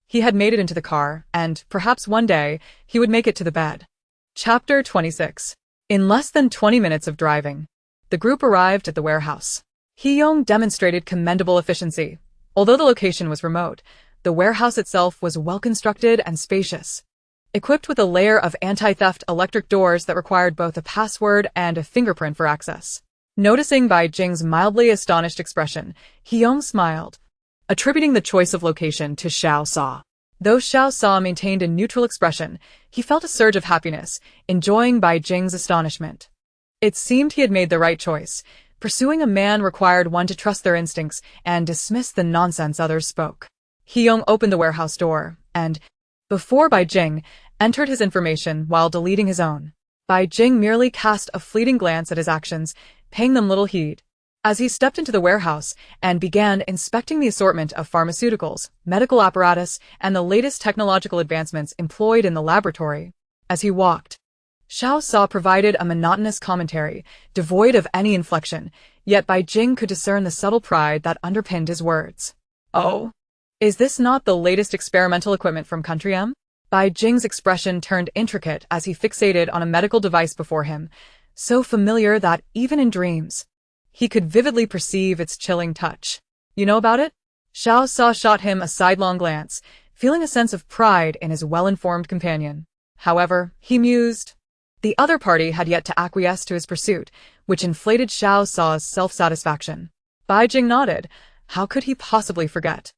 he had made it into the car, and, perhaps one day, he would make it to the bed. Chapter 26. In less than 20 minutes of driving, the group arrived at the warehouse. He-Yong demonstrated commendable efficiency. Although the location was remote, the warehouse itself was well-constructed and spacious, equipped with a layer of anti-theft electric doors that required both a password and a fingerprint for access. Noticing Bai Jing's mildly astonished expression, He-Yong smiled, attributing the choice of location to Xiao Sa. Though Xiao Sa maintained a neutral expression, he felt a surge of happiness, enjoying Bai Jing's astonishment. It seemed he had made the right choice. Pursuing a man required one to trust their instincts and dismiss the nonsense others spoke. He-Yong opened the warehouse door, and, before Bai Jing, entered his information while deleting his own. Bai Jing merely cast a fleeting glance at his actions, paying them little heed. As he stepped into the warehouse and began inspecting the assortment of pharmaceuticals, medical apparatus, and the latest technological advancements employed in the laboratory. As he walked, Xiao Sa provided a monotonous commentary, devoid of any inflection, yet Bai Jing could discern the subtle pride that underpinned his words. Oh, is this not the latest experimental equipment from Country M? Bai Jing's expression turned intricate as he fixated on a medical device before him, so familiar that even in dreams, he could vividly perceive its chilling touch. You know about it? Xiao Sa shot him a sidelong glance, feeling a sense of pride in his well-informed companion. However, he mused, the other party had yet to acquiesce to his pursuit, which inflated Xiao Sa's self-satisfaction. Bai Jing nodded. How could he possibly forget?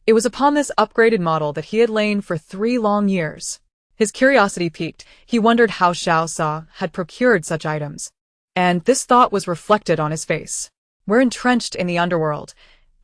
It was upon this upgraded model that he had lain for 3 long years. His curiosity piqued. He wondered how Xiao Sa had procured such items. And this thought was reflected on his face. We're entrenched in the underworld.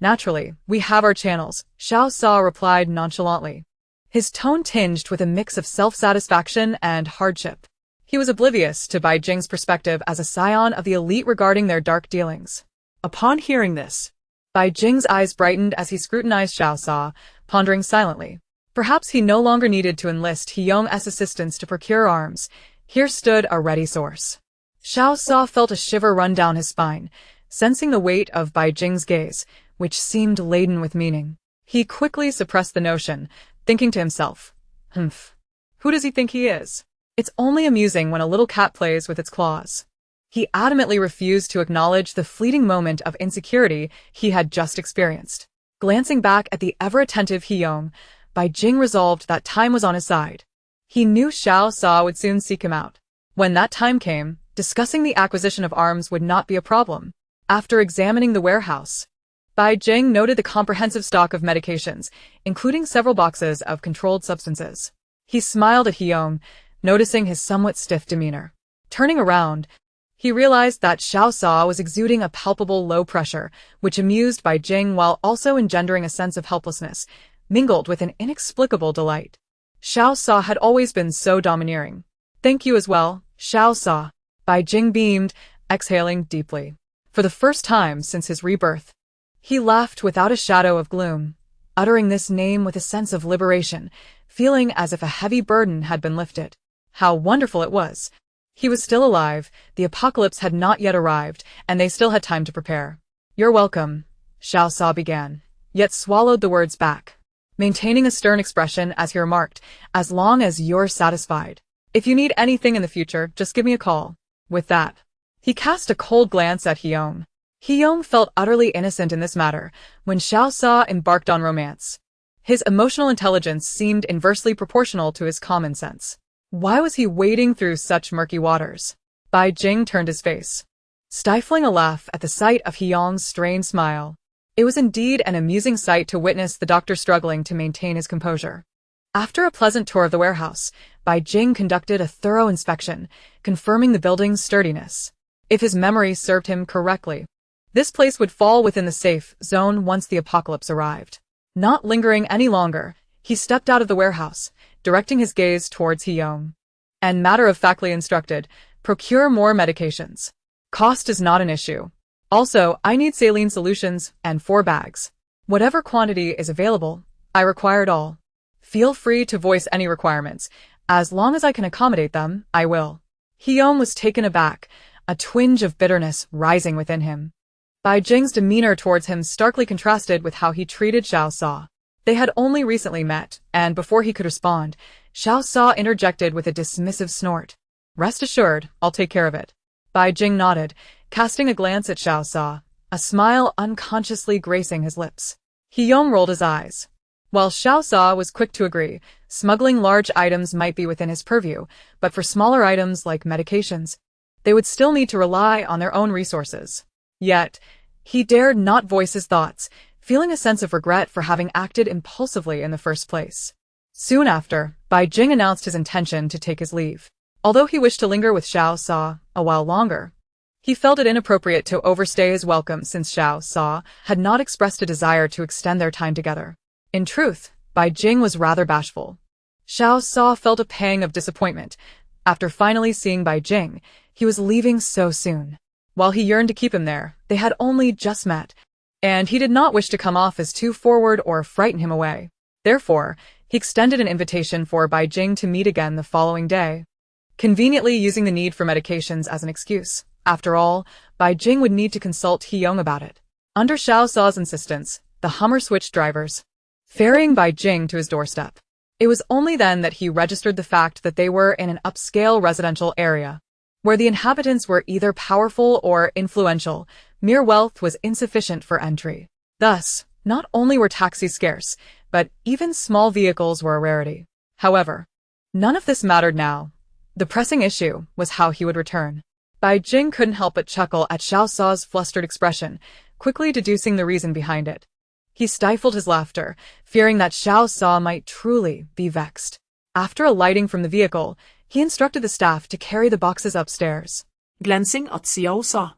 Naturally, we have our channels, Xiao Sa replied nonchalantly, his tone tinged with a mix of self-satisfaction and hardship. He was oblivious to Bai Jing's perspective as a scion of the elite regarding their dark dealings. Upon hearing this, Bai Jing's eyes brightened as he scrutinized Xiao Sa, pondering silently. Perhaps he no longer needed to enlist He-Yong's assistance to procure arms. Here stood a ready source. Xiao Sa felt a shiver run down his spine, sensing the weight of Bai Jing's gaze, which seemed laden with meaning. He quickly suppressed the notion, thinking to himself, who does he think he is? It's only amusing when a little cat plays with its claws. He adamantly refused to acknowledge the fleeting moment of insecurity he had just experienced. Glancing back at the ever-attentive He-Yong, Bai Jing resolved that time was on his side. He knew Xiao Sa would soon seek him out. When that time came, discussing the acquisition of arms would not be a problem. After examining the warehouse, Bai Jing noted the comprehensive stock of medications, including several boxes of controlled substances. He smiled at He-Yong, noticing his somewhat stiff demeanor. Turning around, he realized that Xiao Sa was exuding a palpable low pressure, which amused Bai Jing while also engendering a sense of helplessness, mingled with an inexplicable delight. Xiao Sa had always been so domineering. Thank you as well, Xiao Sa. Bai Jing beamed, exhaling deeply. For the first time since his rebirth, he laughed without a shadow of gloom, uttering this name with a sense of liberation, feeling as if a heavy burden had been lifted. How wonderful it was! He was still alive, the apocalypse had not yet arrived, and they still had time to prepare. You're welcome, Xiao Sa began, yet swallowed the words back, maintaining a stern expression as he remarked, as long as you're satisfied. If you need anything in the future, just give me a call. With that, he cast a cold glance at He-Yong. He-Yong felt utterly innocent in this matter when Xiao Sa embarked on romance. His emotional intelligence seemed inversely proportional to his common sense. Why was he wading through such murky waters? Bai Jing turned his face. stifling a laugh at the sight of Hyung's strained smile. It was indeed an amusing sight to witness the doctor struggling to maintain his composure. After a pleasant tour of the warehouse, Bai Jing conducted a thorough inspection, confirming the building's sturdiness. If his memory served him correctly, this place would fall within the safe zone once the apocalypse arrived. Not lingering any longer, he stepped out of the warehouse, directing his gaze towards Hyung. And matter-of-factly instructed, procure more medications. Cost is not an issue. Also, I need saline solutions and 4 bags. Whatever quantity is available, I require it all. Feel free to voice any requirements. As long as I can accommodate them, I will. Hyung was taken aback, a twinge of bitterness rising within him. Bai Jing's demeanor towards him starkly contrasted with how he treated Xiao Sa. They had only recently met, and before he could respond, Xiao Sa interjected with a dismissive snort. Rest assured, I'll take care of it. Bai Jing nodded, casting a glance at Xiao Sa, a smile unconsciously gracing his lips. Hyung rolled his eyes. While Xiao Sa was quick to agree, smuggling large items might be within his purview, but for smaller items like medications, they would still need to rely on their own resources. Yet, he dared not voice his thoughts, feeling a sense of regret for having acted impulsively in the first place. Soon after, Bai Jing announced his intention to take his leave. Although he wished to linger with Xiao Sa a while longer, he felt it inappropriate to overstay his welcome since Xiao Sa had not expressed a desire to extend their time together. In truth, Bai Jing was rather bashful. Xiao Sa felt a pang of disappointment. After finally seeing Bai Jing, he was leaving so soon. While he yearned to keep him there, they had only just met, and he did not wish to come off as too forward or frighten him away. Therefore, he extended an invitation for Bai Jing to meet again the following day, conveniently using the need for medications as an excuse. After all, Bai Jing would need to consult Hyung about it. Under Xiao Sa's insistence, the Hummer switched drivers, ferrying Bai Jing to his doorstep. It was only then that he registered the fact that they were in an upscale residential area, where the inhabitants were either powerful or influential. Mere wealth was insufficient for entry. Thus, not only were taxis scarce, but even small vehicles were a rarity. However, none of this mattered now. The pressing issue was how he would return. Bai Jing couldn't help but chuckle at Xiao Sa's flustered expression, quickly deducing the reason behind it. He stifled his laughter, fearing that Xiao Sa might truly be vexed. After alighting from the vehicle, he instructed the staff to carry the boxes upstairs. Glancing at Xiao Sa,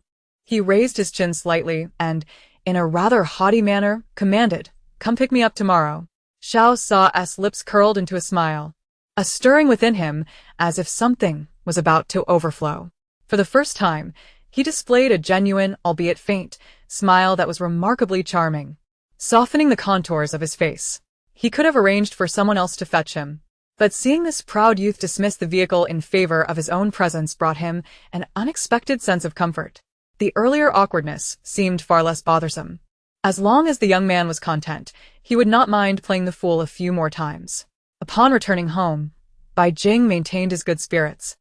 He raised his chin slightly and, in a rather haughty manner, commanded, "Come pick me up tomorrow." Xiao Sa's lips curled into a smile, a stirring within him as if something was about to overflow. For the first time, he displayed a genuine, albeit faint, smile that was remarkably charming, softening the contours of his face. He could have arranged for someone else to fetch him, but seeing this proud youth dismiss the vehicle in favor of his own presence brought him an unexpected sense of comfort. The earlier awkwardness seemed far less bothersome. As long as the young man was content, he would not mind playing the fool a few more times. Upon returning home, Bai Jing maintained his good spirits,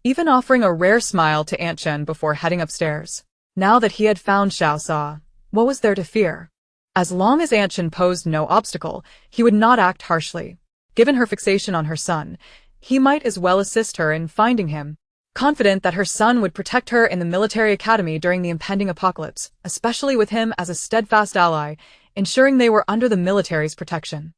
even offering a rare smile to Aunt Chen before heading upstairs. Now that he had found Xiao Sa, what was there to fear? As long as Aunt Chen posed no obstacle, he would not act harshly. Given her fixation on her son, he might as well assist her in finding him. Confident that her son would protect her in the military academy during the impending apocalypse, especially with him as a steadfast ally, ensuring they were under the military's protection.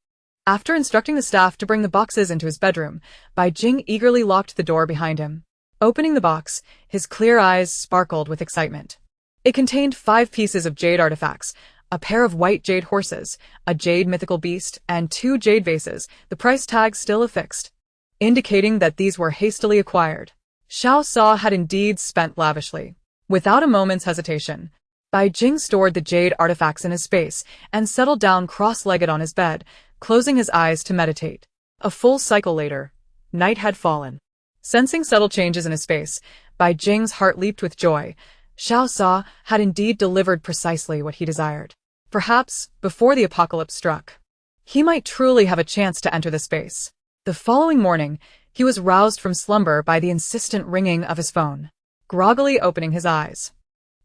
After instructing the staff to bring the boxes into his bedroom, Bai Jing eagerly locked the door behind him. Opening the box, his clear eyes sparkled with excitement. It contained 5 pieces of jade artifacts, a pair of white jade horses, a jade mythical beast, and 2 jade vases, the price tag still affixed, indicating that these were hastily acquired. Xiao Sa had indeed spent lavishly. Without a moment's hesitation, Bai Jing stored the jade artifacts in his space and settled down cross-legged on his bed, closing his eyes to meditate. A full cycle later, night had fallen. Sensing subtle changes in his space, Bai Jing's heart leaped with joy. Xiao Sa had indeed delivered precisely what he desired. Perhaps, before the apocalypse struck, he might truly have a chance to enter the space. The following morning, he was roused from slumber by the insistent ringing of his phone. Groggily opening his eyes,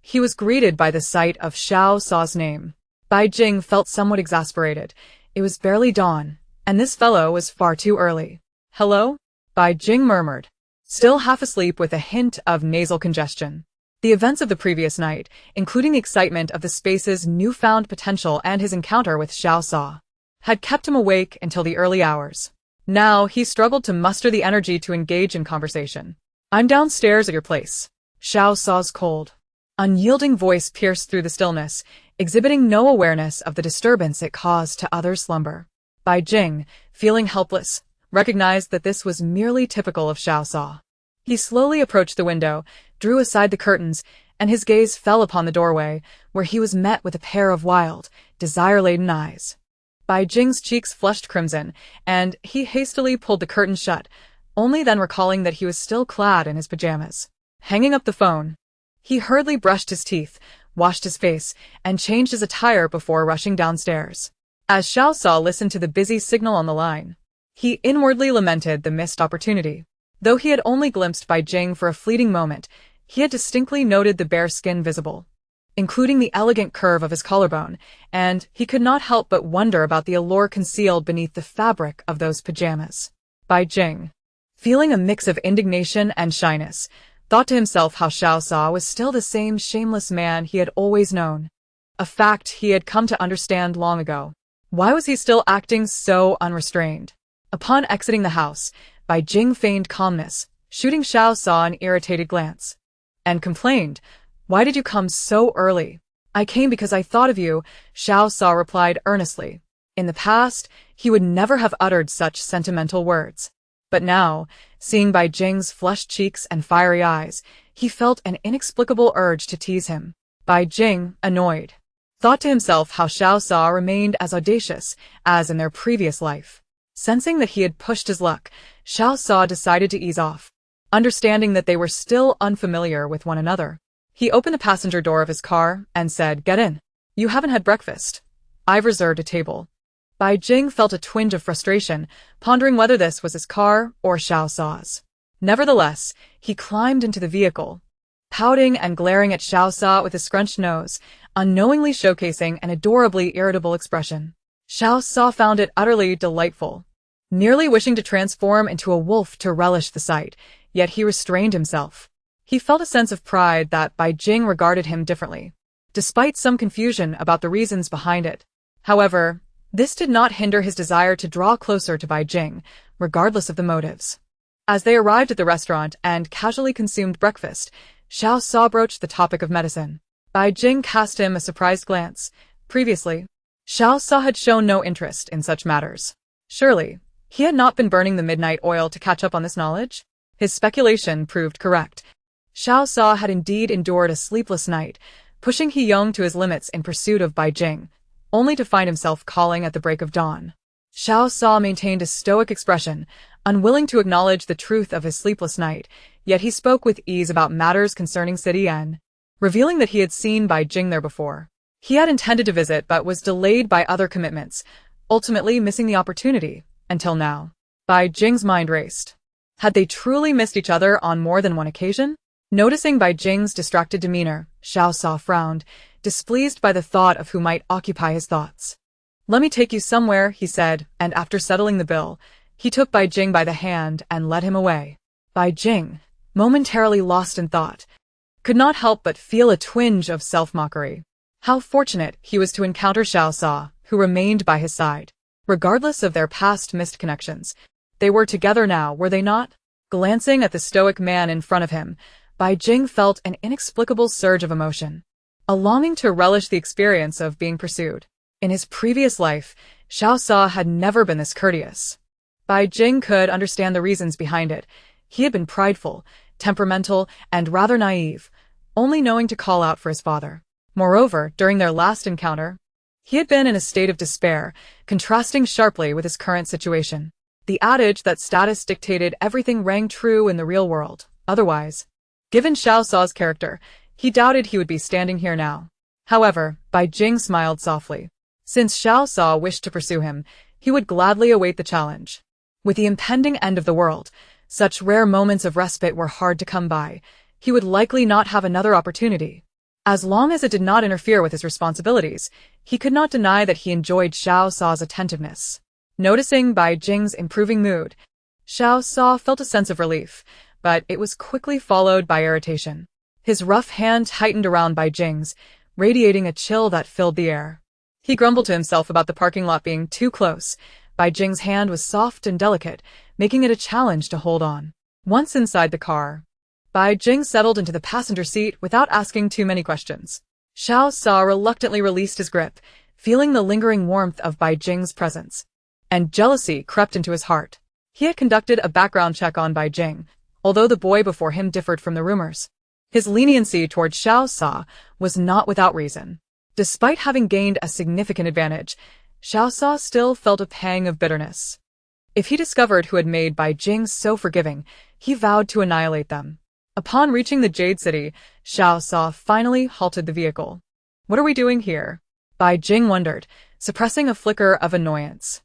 he was greeted by the sight of Xiao Sa's name. Bai Jing felt somewhat exasperated. It was barely dawn, and this fellow was far too early. "Hello?" Bai Jing murmured, still half asleep with a hint of nasal congestion. The events of the previous night, including the excitement of the space's newfound potential and his encounter with Xiao Sa, had kept him awake until the early hours. Now, he struggled to muster the energy to engage in conversation. "I'm downstairs at your place." Xiao Sa's cold, unyielding voice pierced through the stillness, exhibiting no awareness of the disturbance it caused to others' slumber. Bai Jing, feeling helpless, recognized that this was merely typical of Xiao Sa. He slowly approached the window, drew aside the curtains, and his gaze fell upon the doorway, where he was met with a pair of wild, desire-laden eyes. Bai Jing's cheeks flushed crimson, and he hastily pulled the curtain shut, only then recalling that he was still clad in his pajamas. Hanging up the phone, he hurriedly brushed his teeth, washed his face, and changed his attire before rushing downstairs. As Xiao Sa listened to the busy signal on the line, he inwardly lamented the missed opportunity. Though he had only glimpsed Bai Jing for a fleeting moment, he had distinctly noted the bare skin visible, including the elegant curve of his collarbone, and he could not help but wonder about the allure concealed beneath the fabric of those pajamas. Bai Jing, feeling a mix of indignation and shyness, thought to himself how Xiao Sa was still the same shameless man he had always known, a fact he had come to understand long ago. Why was he still acting so unrestrained? Upon exiting the house, Bai Jing feigned calmness, shooting Xiao Sa an irritated glance, and complained, "Why did you come so early?" "I came because I thought of you," Xiao Sa replied earnestly. In the past, he would never have uttered such sentimental words. But now, seeing Bai Jing's flushed cheeks and fiery eyes, he felt an inexplicable urge to tease him. Bai Jing, annoyed, thought to himself how Xiao Sa remained as audacious as in their previous life. Sensing that he had pushed his luck, Xiao Sa decided to ease off. Understanding that they were still unfamiliar with one another, he opened the passenger door of his car and said, "Get in. You haven't had breakfast. I've reserved a table." Bai Jing felt a twinge of frustration, pondering whether this was his car or Xiao Sa's. Nevertheless, he climbed into the vehicle, pouting and glaring at Xiao Sa with his scrunched nose, unknowingly showcasing an adorably irritable expression. Xiao Sa found it utterly delightful, nearly wishing to transform into a wolf to relish the sight, yet he restrained himself. He felt a sense of pride that Bai Jing regarded him differently, despite some confusion about the reasons behind it. However, this did not hinder his desire to draw closer to Bai Jing, regardless of the motives. As they arrived at the restaurant and casually consumed breakfast, Xiao Sa broached the topic of medicine. Bai Jing cast him a surprised glance. Previously, Xiao Sa had shown no interest in such matters. Surely, he had not been burning the midnight oil to catch up on this knowledge? His speculation proved correct. Xiao Sa had indeed endured a sleepless night, pushing He Yong to his limits in pursuit of Bai Jing, only to find himself calling at the break of dawn. Xiao Sa maintained a stoic expression, unwilling to acknowledge the truth of his sleepless night, yet he spoke with ease about matters concerning City N, revealing that he had seen Bai Jing there before. He had intended to visit but was delayed by other commitments, ultimately missing the opportunity, until now. Bai Jing's mind raced. Had they truly missed each other on more than one occasion? Noticing Bai Jing's distracted demeanor, Xiao Sa frowned, displeased by the thought of who might occupy his thoughts. "Let me take you somewhere," he said, and after settling the bill, he took Bai Jing by the hand and led him away. Bai Jing, momentarily lost in thought, could not help but feel a twinge of self-mockery. How fortunate he was to encounter Xiao Sa, who remained by his side. Regardless of their past missed connections, they were together now, were they not? Glancing at the stoic man in front of him, Bai Jing felt an inexplicable surge of emotion, a longing to relish the experience of being pursued. In his previous life, Xiao Sa had never been this courteous. Bai Jing could understand the reasons behind it. He had been prideful, temperamental, and rather naive, only knowing to call out for his father. Moreover, during their last encounter, he had been in a state of despair, contrasting sharply with his current situation. The adage that status dictated everything rang true in the real world. Otherwise, given Xiao Sa's character, he doubted he would be standing here now. However, Bai Jing smiled softly. Since Xiao Sa wished to pursue him, he would gladly await the challenge. With the impending end of the world, such rare moments of respite were hard to come by. He would likely not have another opportunity. As long as it did not interfere with his responsibilities, he could not deny that he enjoyed Xiao Sa's attentiveness. Noticing Bai Jing's improving mood, Xiao Sa felt a sense of relief, but it was quickly followed by irritation. His rough hand tightened around Bai Jing's, radiating a chill that filled the air. He grumbled to himself about the parking lot being too close. Bai Jing's hand was soft and delicate, making it a challenge to hold on. Once inside the car, Bai Jing settled into the passenger seat without asking too many questions. Xiao Sa reluctantly released his grip, feeling the lingering warmth of Bai Jing's presence. And jealousy crept into his heart. He had conducted a background check on Bai Jing, although the boy before him differed from the rumors. His leniency toward Xiao Sa was not without reason. Despite having gained a significant advantage, Xiao Sa still felt a pang of bitterness. If he discovered who had made Bai Jing so forgiving, he vowed to annihilate them. Upon reaching the Jade City, Xiao Sa finally halted the vehicle. "What are we doing here?" Bai Jing wondered, suppressing a flicker of annoyance.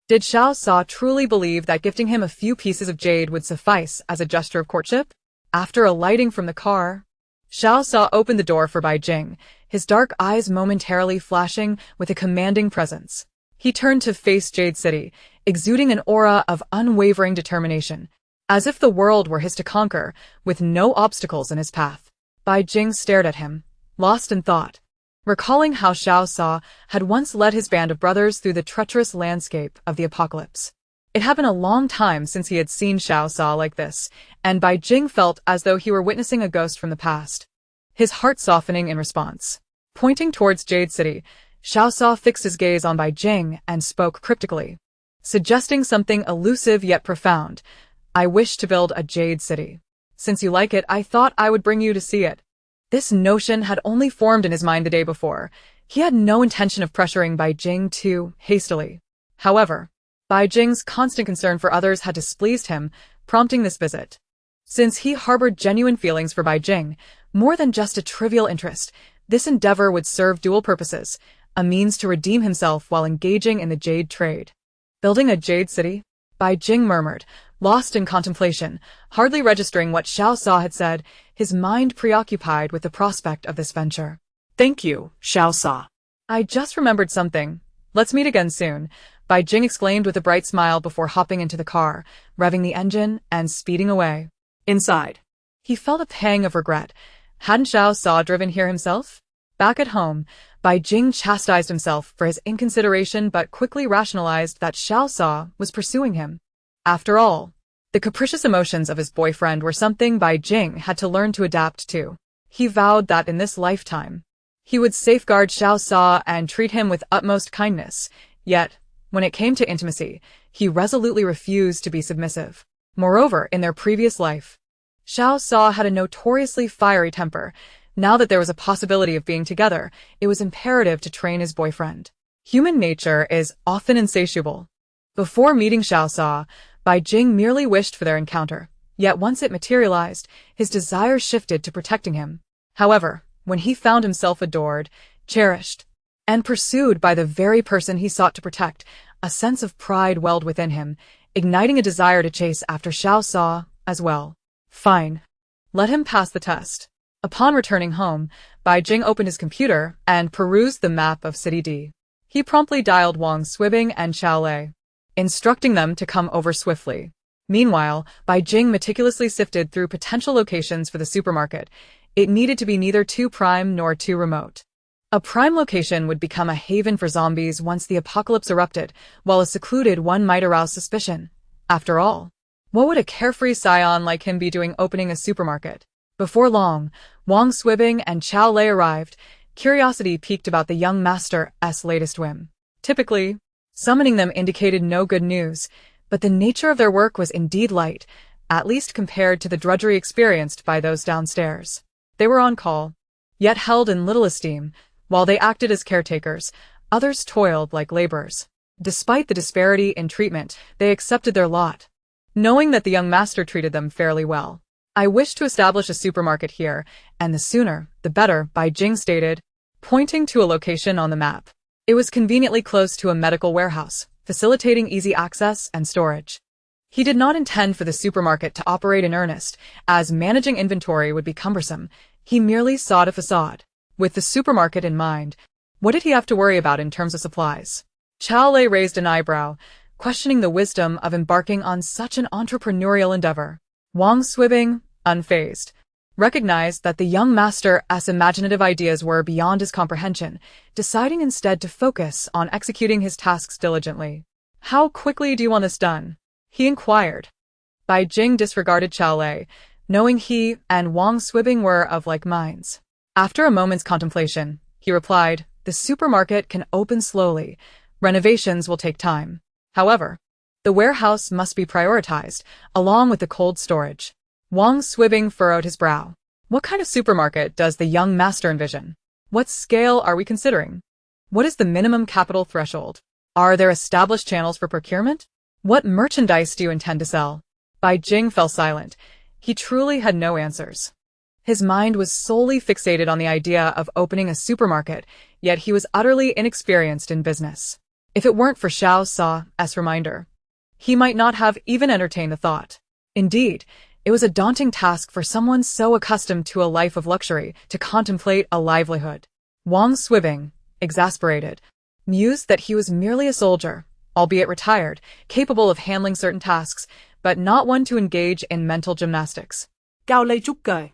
Did Xiao Sa truly believe that gifting him a few pieces of jade would suffice as a gesture of courtship? After alighting from the car, Xiao Sa opened the door for Bai Jing, his dark eyes momentarily flashing with a commanding presence. He turned to face Jade City, exuding an aura of unwavering determination, as if the world were his to conquer, with no obstacles in his path. Bai Jing stared at him, lost in thought, recalling how Xiao Sa had once led his band of brothers through the treacherous landscape of the apocalypse. It had been a long time since he had seen Xiao Sa like this, and Bai Jing felt as though he were witnessing a ghost from the past. His heart softening in response. Pointing towards Jade City, Xiao Sa fixed his gaze on Bai Jing and spoke cryptically, suggesting something elusive yet profound. "I wish to build a Jade City. Since you like it, I thought I would bring you to see it." This notion had only formed in his mind the day before. He had no intention of pressuring Bai Jing too hastily. However, Bai Jing's constant concern for others had displeased him, prompting this visit. Since he harbored genuine feelings for Bai Jing, more than just a trivial interest, this endeavor would serve dual purposes, a means to redeem himself while engaging in the jade trade. "Building a Jade City?" Bai Jing murmured, lost in contemplation, hardly registering what Xiao Sa had said, his mind preoccupied with the prospect of this venture. Thank you, Xiao Sa. "I just remembered something. Let's meet again soon," Bai Jing exclaimed with a bright smile before hopping into the car, revving the engine, and speeding away. Inside, He felt a pang of regret. Hadn't Xiao Sa driven here himself? Back at home, Bai Jing chastised himself for his inconsideration but quickly rationalized that Xiao Sa was pursuing him. After all, the capricious emotions of his boyfriend were something Bai Jing had to learn to adapt to. He vowed that in this lifetime, he would safeguard Xiao Sa and treat him with utmost kindness. Yet, when it came to intimacy, he resolutely refused to be submissive. Moreover, in their previous life, Xiao Sa had a notoriously fiery temper. Now that there was a possibility of being together, it was imperative to train his boyfriend. Human nature is often insatiable. Before meeting Xiao Sa, Bai Jing merely wished for their encounter, yet once it materialized, his desire shifted to protecting him. However, when he found himself adored, cherished, and pursued by the very person he sought to protect, a sense of pride welled within him, igniting a desire to chase after Xiao Sa as well. Fine. Let him pass the test. Upon returning home, Bai Jing opened his computer and perused the map of City D. He promptly dialed Wang Swibing and Xiao Lei, instructing them to come over swiftly. Meanwhile, Bai Jing meticulously sifted through potential locations for the supermarket. It needed to be neither too prime nor too remote. A prime location would become a haven for zombies once the apocalypse erupted, while a secluded one might arouse suspicion. After all, what would a carefree scion like him be doing opening a supermarket? Before long, Wang Swibing and Xiao Lei arrived. Curiosity piqued about the young master's latest whim. Typically, summoning them indicated no good news, but the nature of their work was indeed light, at least compared to the drudgery experienced by those downstairs. They were on call, yet held in little esteem. While they acted as caretakers, others toiled like laborers. Despite the disparity in treatment, they accepted their lot, knowing that the young master treated them fairly well. "I wish to establish a supermarket here, and the sooner, the better," Bai Jing stated, pointing to a location on the map. It was conveniently close to a medical warehouse, facilitating easy access and storage. He did not intend for the supermarket to operate in earnest, as managing inventory would be cumbersome. He merely sought a facade. With the supermarket in mind, what did he have to worry about in terms of supplies? Xiao Lei raised an eyebrow, questioning the wisdom of embarking on such an entrepreneurial endeavor. Wang Swibing, unfazed, recognized that the young master's imaginative ideas were beyond his comprehension, deciding instead to focus on executing his tasks diligently. "How quickly do you want this done?" he inquired. Bai Jing disregarded Xiao Lei, knowing he and Wang Swibing were of like minds. After a moment's contemplation, he replied, "The supermarket can open slowly. Renovations will take time. However, the warehouse must be prioritized, along with the cold storage." Wang Swibing furrowed his brow. What kind of supermarket does the young master envision? What scale are we considering? What is the minimum capital threshold? Are there established channels for procurement? What merchandise do you intend to sell? Bai Jing fell silent. He truly had no answers. His mind was solely fixated on the idea of opening a supermarket, yet he was utterly inexperienced in business. If it weren't for Xiao Sa's reminder, he might not have even entertained the thought. Indeed, it was a daunting task for someone so accustomed to a life of luxury to contemplate a livelihood. Wang Swibing, exasperated, mused that he was merely a soldier, albeit retired, capable of handling certain tasks, but not one to engage in mental gymnastics. Cao Lei chúc cười.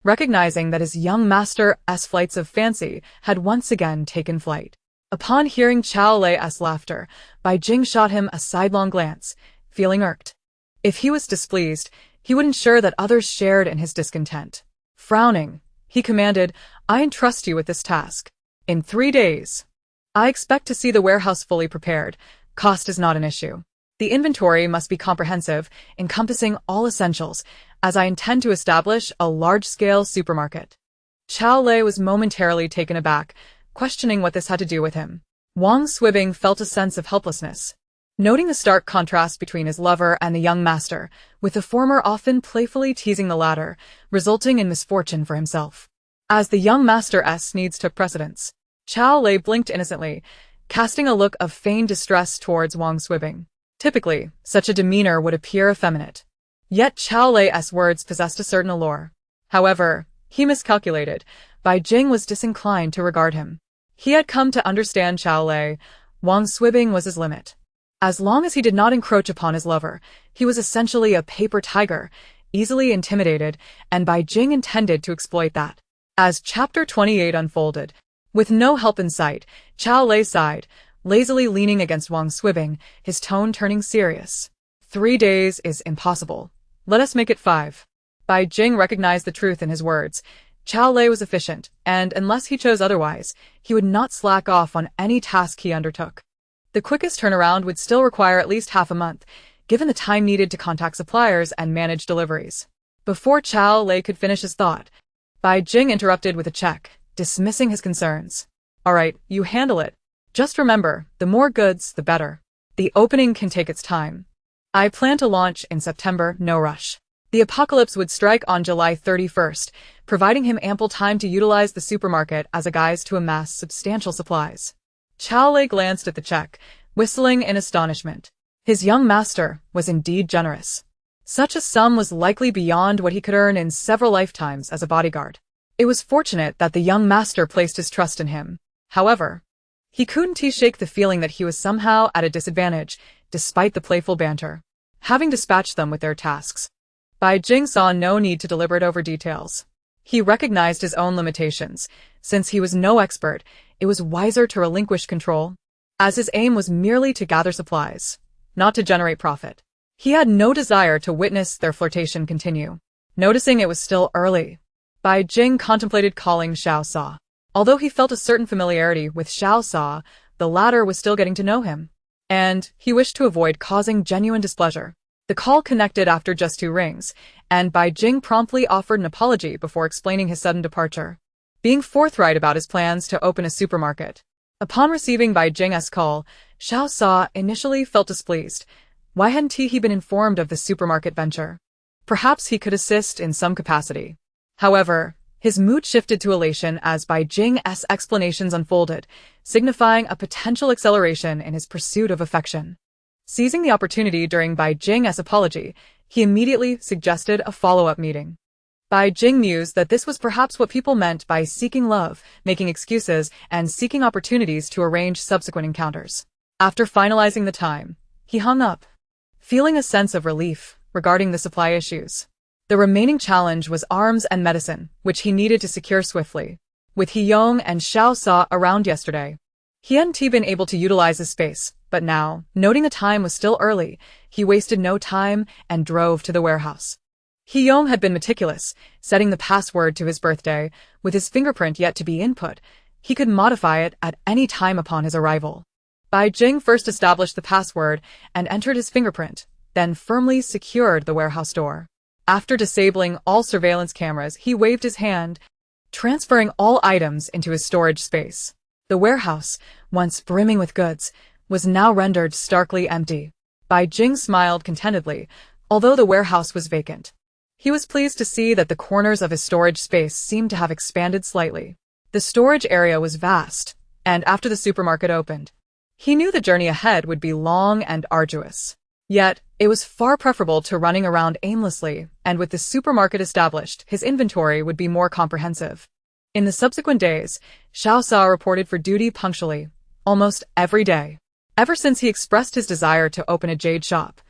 Recognizing that his young master's flights of fancy had once again taken flight. Upon hearing Xiao Lei's laughter, Bai Jing shot him a sidelong glance, feeling irked. If he was displeased, he would ensure that others shared in his discontent. Frowning, he commanded, "I entrust you with this task. In 3 days. I expect to see the warehouse fully prepared. Cost is not an issue. The inventory must be comprehensive, encompassing all essentials, as I intend to establish a large-scale supermarket." Xiao Lei was momentarily taken aback, questioning what this had to do with him. Wang Swibing felt a sense of helplessness, noting the stark contrast between his lover and the young master, with the former often playfully teasing the latter, resulting in misfortune for himself. As the young master's needs took precedence, Xiao Lei blinked innocently, casting a look of feigned distress towards Wang Swibing. Typically, such a demeanor would appear effeminate. Yet Xiao Lei's words possessed a certain allure. However, he miscalculated. Bai Jing was disinclined to regard him. He had come to understand Xiao Lei. Wang Swibing was his limit. As long as he did not encroach upon his lover, he was essentially a paper tiger, easily intimidated, and Bai Jing intended to exploit that. As Chapter 28 unfolded, with no help in sight, Xiao Lei sighed, lazily leaning against Wang Swibing, his tone turning serious. 3 days is impossible. Let us make it 5. Bai Jing recognized the truth in his words. Xiao Lei was efficient, and unless he chose otherwise, he would not slack off on any task he undertook. The quickest turnaround would still require at least half a month, given the time needed to contact suppliers and manage deliveries. Before Xiao Lei could finish his thought, Bai Jing interrupted with a check, dismissing his concerns. "All right, you handle it. Just remember, the more goods, the better. The opening can take its time. I plan to launch in September, no rush." The apocalypse would strike on July 31st, providing him ample time to utilize the supermarket as a guise to amass substantial supplies. Xiao Lei glanced at the check, whistling in astonishment. His young master was indeed generous. Such a sum was likely beyond what he could earn in several lifetimes as a bodyguard. It was fortunate that the young master placed his trust in him. However, he couldn't shake the feeling that he was somehow at a disadvantage, despite the playful banter. Having dispatched them with their tasks, Bai Jing saw no need to deliberate over details. He recognized his own limitations. Since he was no expert, it was wiser to relinquish control, as his aim was merely to gather supplies, not to generate profit. He had no desire to witness their flirtation continue. Noticing it was still early, Bai Jing contemplated calling Xiao Sa. Although he felt a certain familiarity with Xiao Sa, the latter was still getting to know him, and he wished to avoid causing genuine displeasure. The call connected after just 2 rings, and Bai Jing promptly offered an apology before explaining his sudden departure, being forthright about his plans to open a supermarket. Upon receiving Bai Jing's call, Xiao Sa initially felt displeased. Why hadn't he been informed of the supermarket venture? Perhaps he could assist in some capacity. However, his mood shifted to elation as Bai Jing's explanations unfolded, signifying a potential acceleration in his pursuit of affection. Seizing the opportunity during Bai Jing's apology, he immediately suggested a follow-up meeting. Bai Jing mused that this was perhaps what people meant by seeking love, making excuses, and seeking opportunities to arrange subsequent encounters. After finalizing the time, he hung up, feeling a sense of relief regarding the supply issues. The remaining challenge was arms and medicine, which he needed to secure swiftly. With Hiyong and Xiao Sa around yesterday, he hadn't been able to utilize his space, but now, noting the time was still early, he wasted no time and drove to the warehouse. Hiyong had been meticulous, setting the password to his birthday, with his fingerprint yet to be input. He could modify it at any time upon his arrival. Bai Jing first established the password and entered his fingerprint, then firmly secured the warehouse door. After disabling all surveillance cameras, he waved his hand, transferring all items into his storage space. The warehouse, once brimming with goods, was now rendered starkly empty. Bai Jing smiled contentedly, although the warehouse was vacant. He was pleased to see that the corners of his storage space seemed to have expanded slightly. The storage area was vast, and after the supermarket opened, he knew the journey ahead would be long and arduous. Yet, it was far preferable to running around aimlessly, and with the supermarket established, his inventory would be more comprehensive. In the subsequent days, Xiao Sa reported for duty punctually, almost every day. Ever since he expressed his desire to open a jade shop,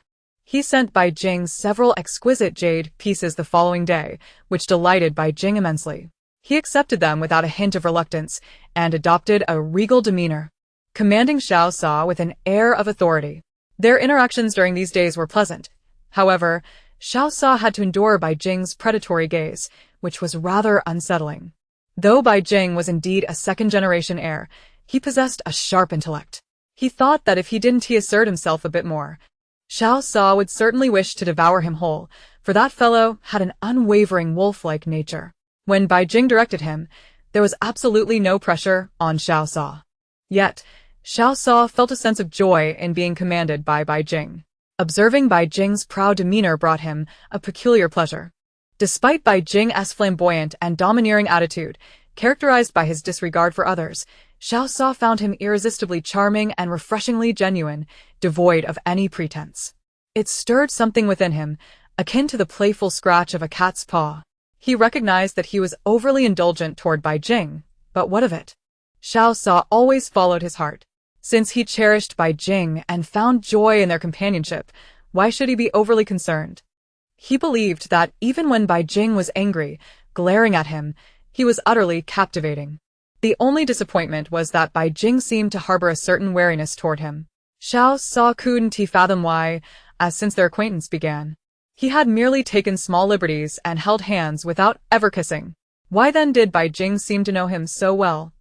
he sent Bai Jing several exquisite jade pieces the following day, which delighted Bai Jing immensely. He accepted them without a hint of reluctance and adopted a regal demeanor, commanding Xiao Sa with an air of authority. Their interactions during these days were pleasant. However, Xiao Sa had to endure Bai Jing's predatory gaze, which was rather unsettling. Though Bai Jing was indeed a second-generation heir, he possessed a sharp intellect. He thought that if he didn't assert himself a bit more, Xiao Sa would certainly wish to devour him whole, for that fellow had an unwavering wolf-like nature. When Bai Jing directed him, there was absolutely no pressure on Xiao Sa. Yet, Xiao Sa felt a sense of joy in being commanded by Bai Jing. Observing Bai Jing's proud demeanor brought him a peculiar pleasure. Despite Bai Jing's flamboyant and domineering attitude, characterized by his disregard for others, Xiao Sa found him irresistibly charming and refreshingly genuine, devoid of any pretense. It stirred something within him, akin to the playful scratch of a cat's paw. He recognized that he was overly indulgent toward Bai Jing, but what of it? Xiao Sa always followed his heart. Since he cherished Bai Jing and found joy in their companionship, why should he be overly concerned? He believed that even when Bai Jing was angry, glaring at him, he was utterly captivating. The only disappointment was that Bai Jing seemed to harbor a certain wariness toward him. Xiao Sa couldn't fathom why, as since their acquaintance began, he had merely taken small liberties and held hands without ever kissing. Why then did Bai Jing seem to know him so well?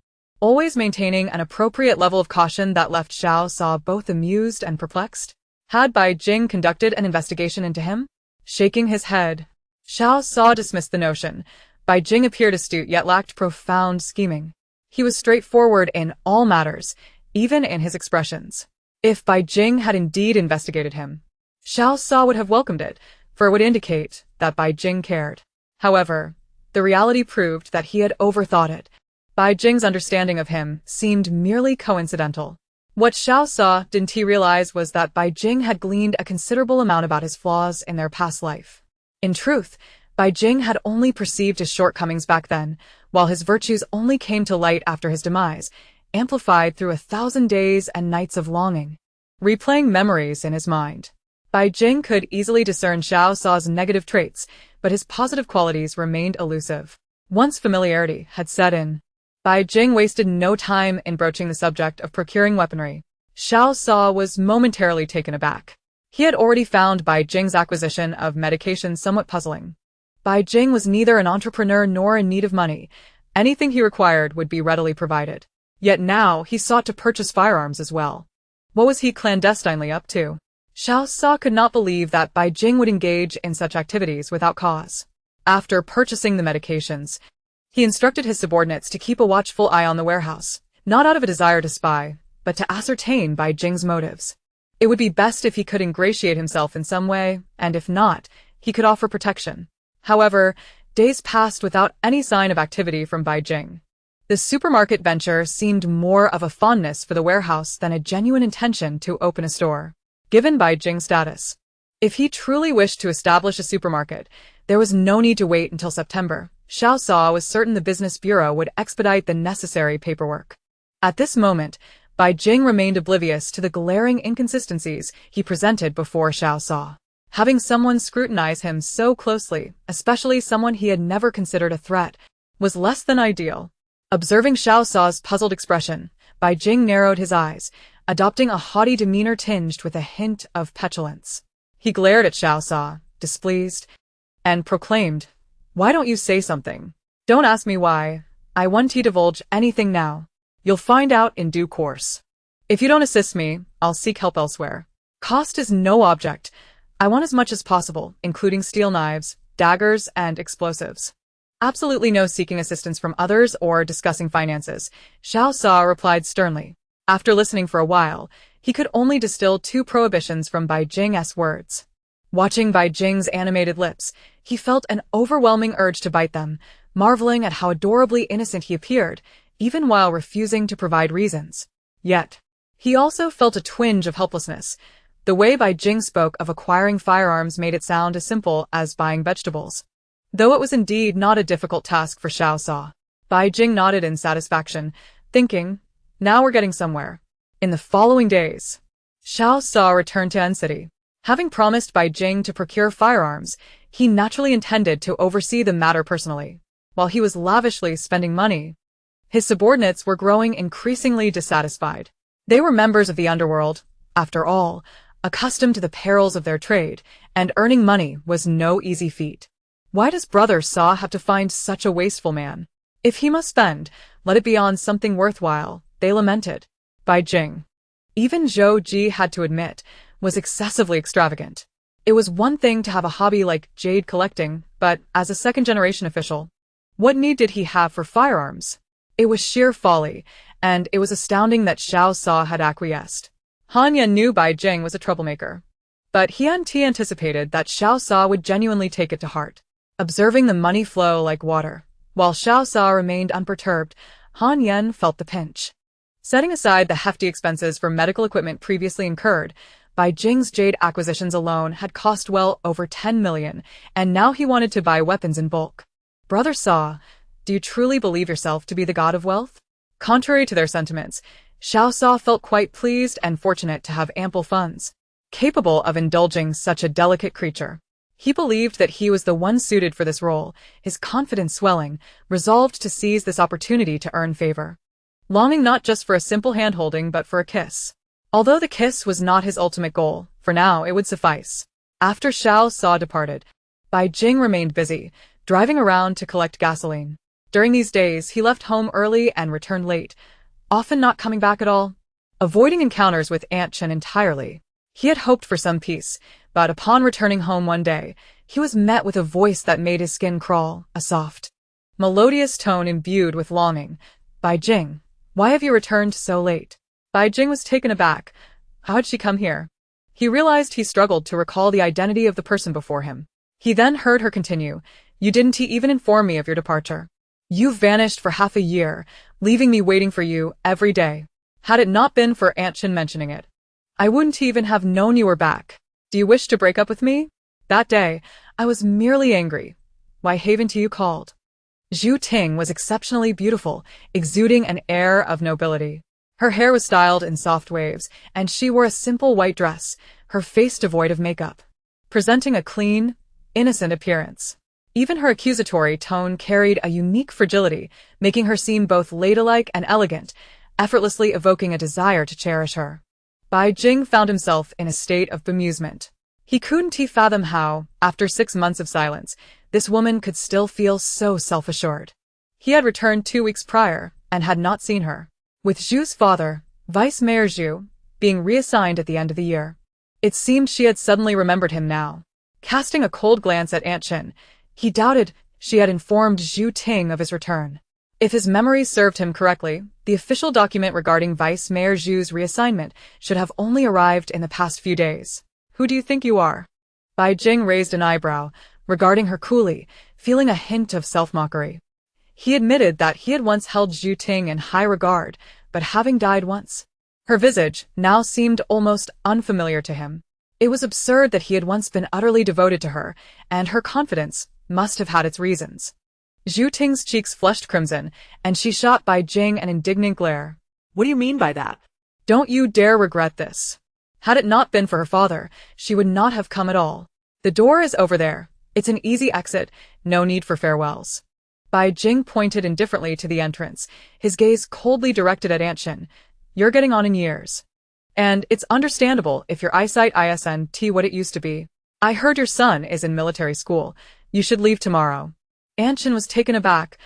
Always maintaining an appropriate level of caution that left Xiao Sa both amused and perplexed. Had Bai Jing conducted an investigation into him? Shaking his head, Xiao Sa dismissed the notion. Bai Jing appeared astute yet lacked profound scheming. He was straightforward in all matters, even in his expressions. If Bai Jing had indeed investigated him, Xiao Sa would have welcomed it, for it would indicate that Bai Jing cared. However, the reality proved that he had overthought it. Bai Jing's understanding of him seemed merely coincidental. What Xiao Sa didn't realize was that Bai Jing had gleaned a considerable amount about his flaws in their past life. In truth, Bai Jing had only perceived his shortcomings back then, while his virtues only came to light after his demise, amplified through 1,000 days and nights of longing. Replaying memories in his mind, Bai Jing could easily discern Xiao Sa's negative traits, but his positive qualities remained elusive. Once familiarity had set in, Bai Jing wasted no time in broaching the subject of procuring weaponry. Xiao Sa was momentarily taken aback. He had already found Bai Jing's acquisition of medication somewhat puzzling. Bai Jing was neither an entrepreneur nor in need of money. Anything he required would be readily provided. Yet now he sought to purchase firearms as well. What was he clandestinely up to? Xiao Sa could not believe that Bai Jing would engage in such activities without cause. After purchasing the medications, he instructed his subordinates to keep a watchful eye on the warehouse, not out of a desire to spy, but to ascertain Bai Jing's motives. It would be best if he could ingratiate himself in some way, and if not, he could offer protection. However, days passed without any sign of activity from Bai Jing. The supermarket venture seemed more of a fondness for the warehouse than a genuine intention to open a store. Given Bai Jing's status, if he truly wished to establish a supermarket, there was no need to wait until September. Xiao Sa was certain the business bureau would expedite the necessary paperwork. At this moment, Bai Jing remained oblivious to the glaring inconsistencies he presented before Xiao Sa. Having someone scrutinize him so closely, especially someone he had never considered a threat, was less than ideal. Observing Xiao Sa's puzzled expression, Bai Jing narrowed his eyes, adopting a haughty demeanor tinged with a hint of petulance. He glared at Xiao Sa, displeased, and proclaimed, "Why don't you say something? Don't ask me why. I won't divulge anything now. You'll find out in due course. If you don't assist me, I'll seek help elsewhere. Cost is no object. I want as much as possible, including steel knives, daggers, and explosives." Absolutely no seeking assistance from others or discussing finances, Xiao Sa replied sternly. After listening for a while, he could only distill two prohibitions from Bai Jing's words. Watching Bai Jing's animated lips, he felt an overwhelming urge to bite them, marveling at how adorably innocent he appeared, even while refusing to provide reasons. Yet, he also felt a twinge of helplessness. The way Bai Jing spoke of acquiring firearms made it sound as simple as buying vegetables. Though it was indeed not a difficult task for Xiao Sa, Bai Jing nodded in satisfaction, thinking, now we're getting somewhere. In the following days, Xiao Sa returned to N City. Having promised Bai Jing to procure firearms, he naturally intended to oversee the matter personally. While he was lavishly spending money, his subordinates were growing increasingly dissatisfied. They were members of the underworld, after all, accustomed to the perils of their trade, and earning money was no easy feat. Why does Brother Sa have to find such a wasteful man? If he must spend, let it be on something worthwhile, they lamented. Bai Jing, even Zhou Ji had to admit, was excessively extravagant. It was one thing to have a hobby like jade collecting, but as a second-generation official, what need did he have for firearms? It was sheer folly, and it was astounding that Xiao Sa had acquiesced. Han Yan knew Bai Jing was a troublemaker, but he hadn't anticipated that Xiao Sa would genuinely take it to heart. Observing the money flow like water, while Xiao Sa remained unperturbed, Han Yan felt the pinch. Setting aside the hefty expenses for medical equipment previously incurred, Bai Jing's jade acquisitions alone had cost well over 10 million, and now he wanted to buy weapons in bulk. Brother Sa, do you truly believe yourself to be the god of wealth? Contrary to their sentiments, Xiao Sa felt quite pleased and fortunate to have ample funds, capable of indulging such a delicate creature. He believed that he was the one suited for this role, his confidence swelling, resolved to seize this opportunity to earn favor. Longing not just for a simple hand-holding but for a kiss. Although the kiss was not his ultimate goal, for now it would suffice. After Xiao Sa departed, Bai Jing remained busy, driving around to collect gasoline. During these days, he left home early and returned late, often not coming back at all, avoiding encounters with Aunt Chen entirely. He had hoped for some peace, but upon returning home one day, he was met with a voice that made his skin crawl, a soft, melodious tone imbued with longing. Bai Jing, why have you returned so late? Bai Jing was taken aback. How had she come here? He realized he struggled to recall the identity of the person before him. He then heard her continue, You didn't even inform me of your departure. You vanished for half a year, leaving me waiting for you every day. Had it not been for Aunt Chen mentioning it, I wouldn't even have known you were back. Do you wish to break up with me? That day, I was merely angry. Why haven't you called? Zhu Ting was exceptionally beautiful, exuding an air of nobility. Her hair was styled in soft waves, and she wore a simple white dress, her face devoid of makeup, presenting a clean, innocent appearance. Even her accusatory tone carried a unique fragility, making her seem both ladylike and elegant, effortlessly evoking a desire to cherish her. Bai Jing found himself in a state of bemusement. He couldn't fathom how, after 6 months of silence, this woman could still feel so self-assured. He had returned 2 weeks prior, and had not seen her. With Zhu's father, Vice Mayor Zhu, being reassigned at the end of the year, it seemed she had suddenly remembered him now. Casting a cold glance at Aunt Chen, he doubted she had informed Zhu Ting of his return. If his memory served him correctly, the official document regarding Vice Mayor Zhu's reassignment should have only arrived in the past few days. Who do you think you are? Bai Jing raised an eyebrow, regarding her coolly, feeling a hint of self-mockery. He admitted that he had once held Zhu Ting in high regard, but having died once, her visage now seemed almost unfamiliar to him. It was absurd that he had once been utterly devoted to her, and her confidence must have had its reasons. Zhu Ting's cheeks flushed crimson, and she shot Bai Jing an indignant glare. What do you mean by that? Don't you dare regret this. Had it not been for her father, she would not have come at all. The door is over there. It's an easy exit, no need for farewells. Bai Jing pointed indifferently to the entrance, his gaze coldly directed at Aunt Shin. You're getting on in years. And it's understandable if your eyesight isn't what it used to be. I heard your son is in military school. You should leave tomorrow. Aunt Shin was taken aback,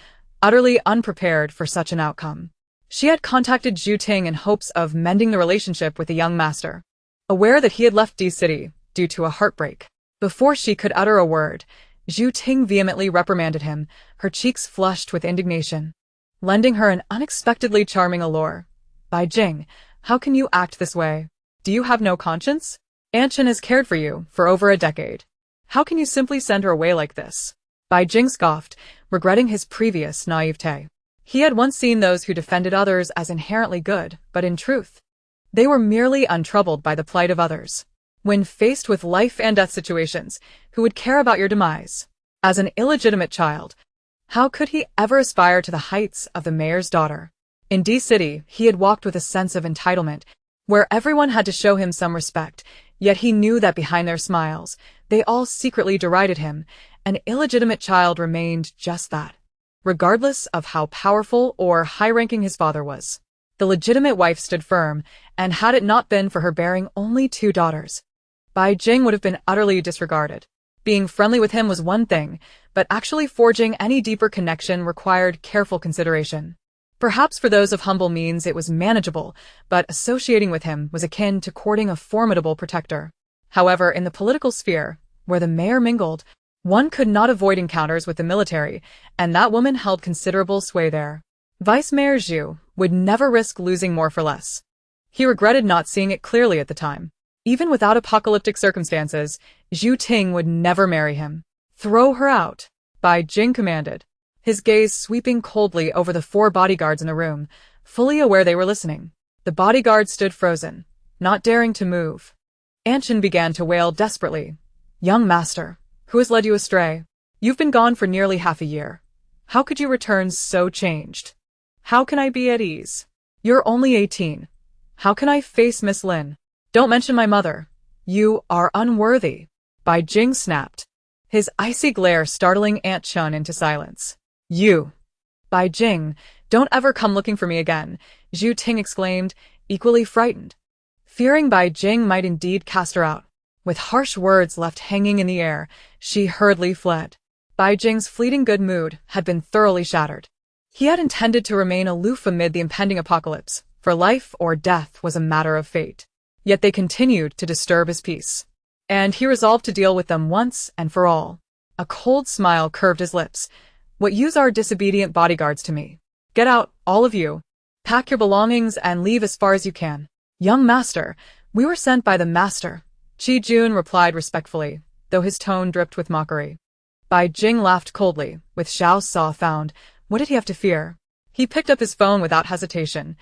utterly unprepared for such an outcome. She had contacted Zhu Ting in hopes of mending the relationship with the young master, aware that he had left D City due to a heartbreak. Before she could utter a word, Zhu Ting vehemently reprimanded him, her cheeks flushed with indignation, lending her an unexpectedly charming allure. Bai Jing, how can you act this way? Do you have no conscience? Aunt Shin has cared for you for over a decade. How can you simply send her away like this? Bai Jing scoffed, regretting his previous naivete. He had once seen those who defended others as inherently good, but in truth, they were merely untroubled by the plight of others. When faced with life and death situations, who would care about your demise? As an illegitimate child, how could he ever aspire to the heights of the mayor's daughter? In D City, he had walked with a sense of entitlement, where everyone had to show him some respect, yet he knew that behind their smiles, they all secretly derided him. An illegitimate child remained just that, regardless of how powerful or high-ranking his father was. The legitimate wife stood firm, and had it not been for her bearing only 2 daughters, Bai Jing would have been utterly disregarded. Being friendly with him was one thing, but actually forging any deeper connection required careful consideration. Perhaps for those of humble means it was manageable, but associating with him was akin to courting a formidable protector. However, in the political sphere, where the mayor mingled, one could not avoid encounters with the military, and that woman held considerable sway there. Vice Mayor Zhu would never risk losing more for less. He regretted not seeing it clearly at the time. Even without apocalyptic circumstances, Zhu Ting would never marry him. Throw her out, Bai Jing commanded, his gaze sweeping coldly over the 4 bodyguards in the room, fully aware they were listening. The bodyguards stood frozen, not daring to move. Aunt Shin began to wail desperately. Young master, who has led you astray? You've been gone for nearly half a year. How could you return so changed? How can I be at ease? You're only 18. How can I face Miss Lin? Don't mention my mother. You are unworthy. Bai Jing snapped, his icy glare startling Aunt Shin into silence. You! Bai Jing, don't ever come looking for me again, Zhu Ting exclaimed, equally frightened, fearing Bai Jing might indeed cast her out. With harsh words left hanging in the air, she hurriedly fled. Bai Jing's fleeting good mood had been thoroughly shattered. He had intended to remain aloof amid the impending apocalypse, for life or death was a matter of fate. Yet they continued to disturb his peace, and he resolved to deal with them once and for all. A cold smile curved his lips. What use are disobedient bodyguards to me? Get out, all of you. Pack your belongings and leave as far as you can. Young master, we were sent by the master, Qi Jun replied respectfully, though his tone dripped with mockery. Bai Jing laughed coldly, with Xiao Sa found. What did he have to fear? He picked up his phone without hesitation,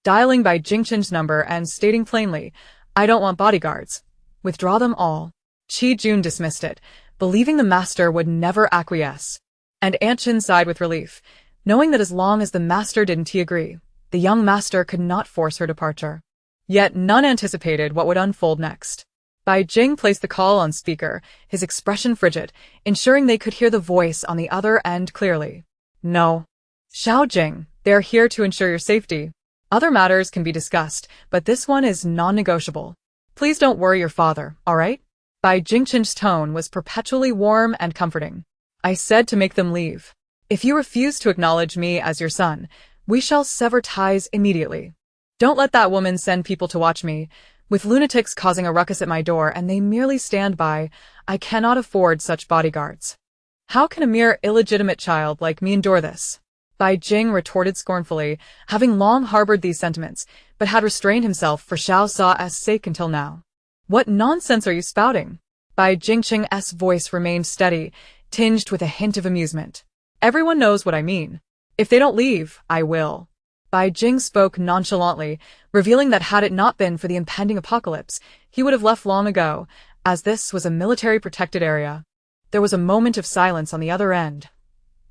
dialing Bai Jingchen's number and stating plainly, I don't want bodyguards. Withdraw them all. Qi Jun dismissed it, believing the master would never acquiesce. And Aunt Shin sighed with relief, knowing that as long as the master didn't agree, the young master could not force her departure. Yet none anticipated what would unfold next. Bai Jing placed the call on speaker, his expression frigid, ensuring they could hear the voice on the other end clearly. No. Xiao Jing, they are here to ensure your safety. Other matters can be discussed, but this one is non-negotiable. Please don't worry your father, all right? Bai Jingchen's tone was perpetually warm and comforting. I said to make them leave. If you refuse to acknowledge me as your son, we shall sever ties immediately. Don't let that woman send people to watch me, with lunatics causing a ruckus at my door and they merely stand by. I cannot afford such bodyguards. How can a mere illegitimate child like me endure this? Bai Jing retorted scornfully, having long harbored these sentiments, but had restrained himself for Xiao Sa's sake until now. What nonsense are you spouting? Bai Jingqing's voice remained steady, tinged with a hint of amusement. Everyone knows what I mean. If they don't leave, I will. Bai Jing spoke nonchalantly, revealing that had it not been for the impending apocalypse, he would have left long ago, as this was a military-protected area. There was a moment of silence on the other end.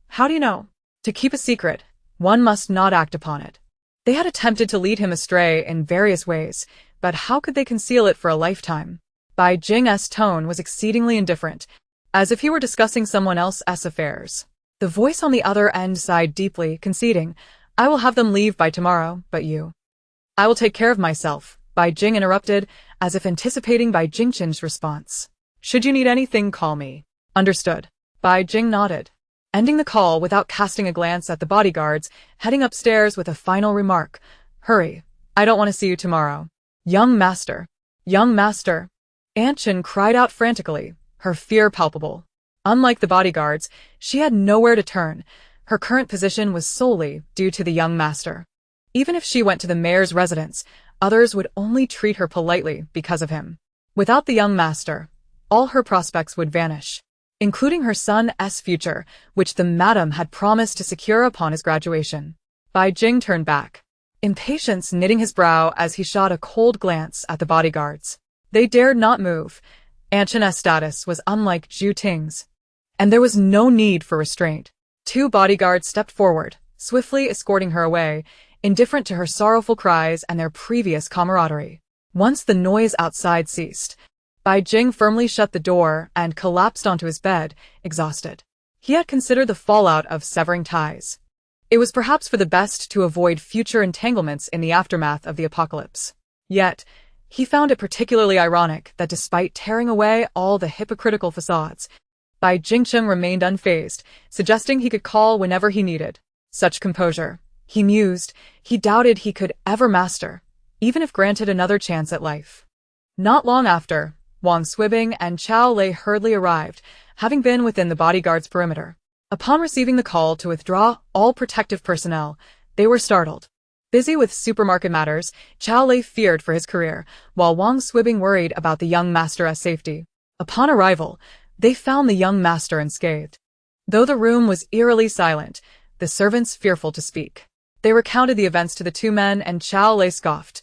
How do you know? To keep a secret, one must not act upon it. They had attempted to lead him astray in various ways, but how could they conceal it for a lifetime? Bai Jing's tone was exceedingly indifferent, as if he were discussing someone else's affairs. The voice on the other end sighed deeply, conceding, I will have them leave by tomorrow, but you. I will take care of myself, Bai Jing interrupted, as if anticipating Bai Jingchen's response. Should you need anything, call me. Understood. Bai Jing nodded, ending the call without casting a glance at the bodyguards, heading upstairs with a final remark. Hurry. I don't want to see you tomorrow. Young master. Young master. Anchen cried out frantically, her fear palpable. Unlike the bodyguards, she had nowhere to turn. Her current position was solely due to the young master. Even if she went to the mayor's residence, others would only treat her politely because of him. Without the young master, all her prospects would vanish, including her son's future, which the madam had promised to secure upon his graduation. Bai Jing turned back, impatience knitting his brow as he shot a cold glance at the bodyguards. They dared not move. Anchen's status was unlike Zhu Ting's, and there was no need for restraint. 2 bodyguards stepped forward, swiftly escorting her away, indifferent to her sorrowful cries and their previous camaraderie. Once the noise outside ceased, Bai Jing firmly shut the door and collapsed onto his bed, exhausted. He had considered the fallout of severing ties. It was perhaps for the best to avoid future entanglements in the aftermath of the apocalypse. Yet, he found it particularly ironic that despite tearing away all the hypocritical facades, Bai Jingcheng remained unfazed, suggesting he could call whenever he needed. Such composure, he mused, he doubted he could ever master, even if granted another chance at life. Not long after, Wang Swibing and Qiao Lei hurriedly arrived, having been within the bodyguard's perimeter. Upon receiving the call to withdraw all protective personnel, they were startled. Busy with supermarket matters, Qiao Lei feared for his career, while Wang Swibing worried about the young master's safety. Upon arrival, they found the young master unscathed. Though the room was eerily silent, the servants fearful to speak. They recounted the events to the 2 men and Qiao Lei scoffed.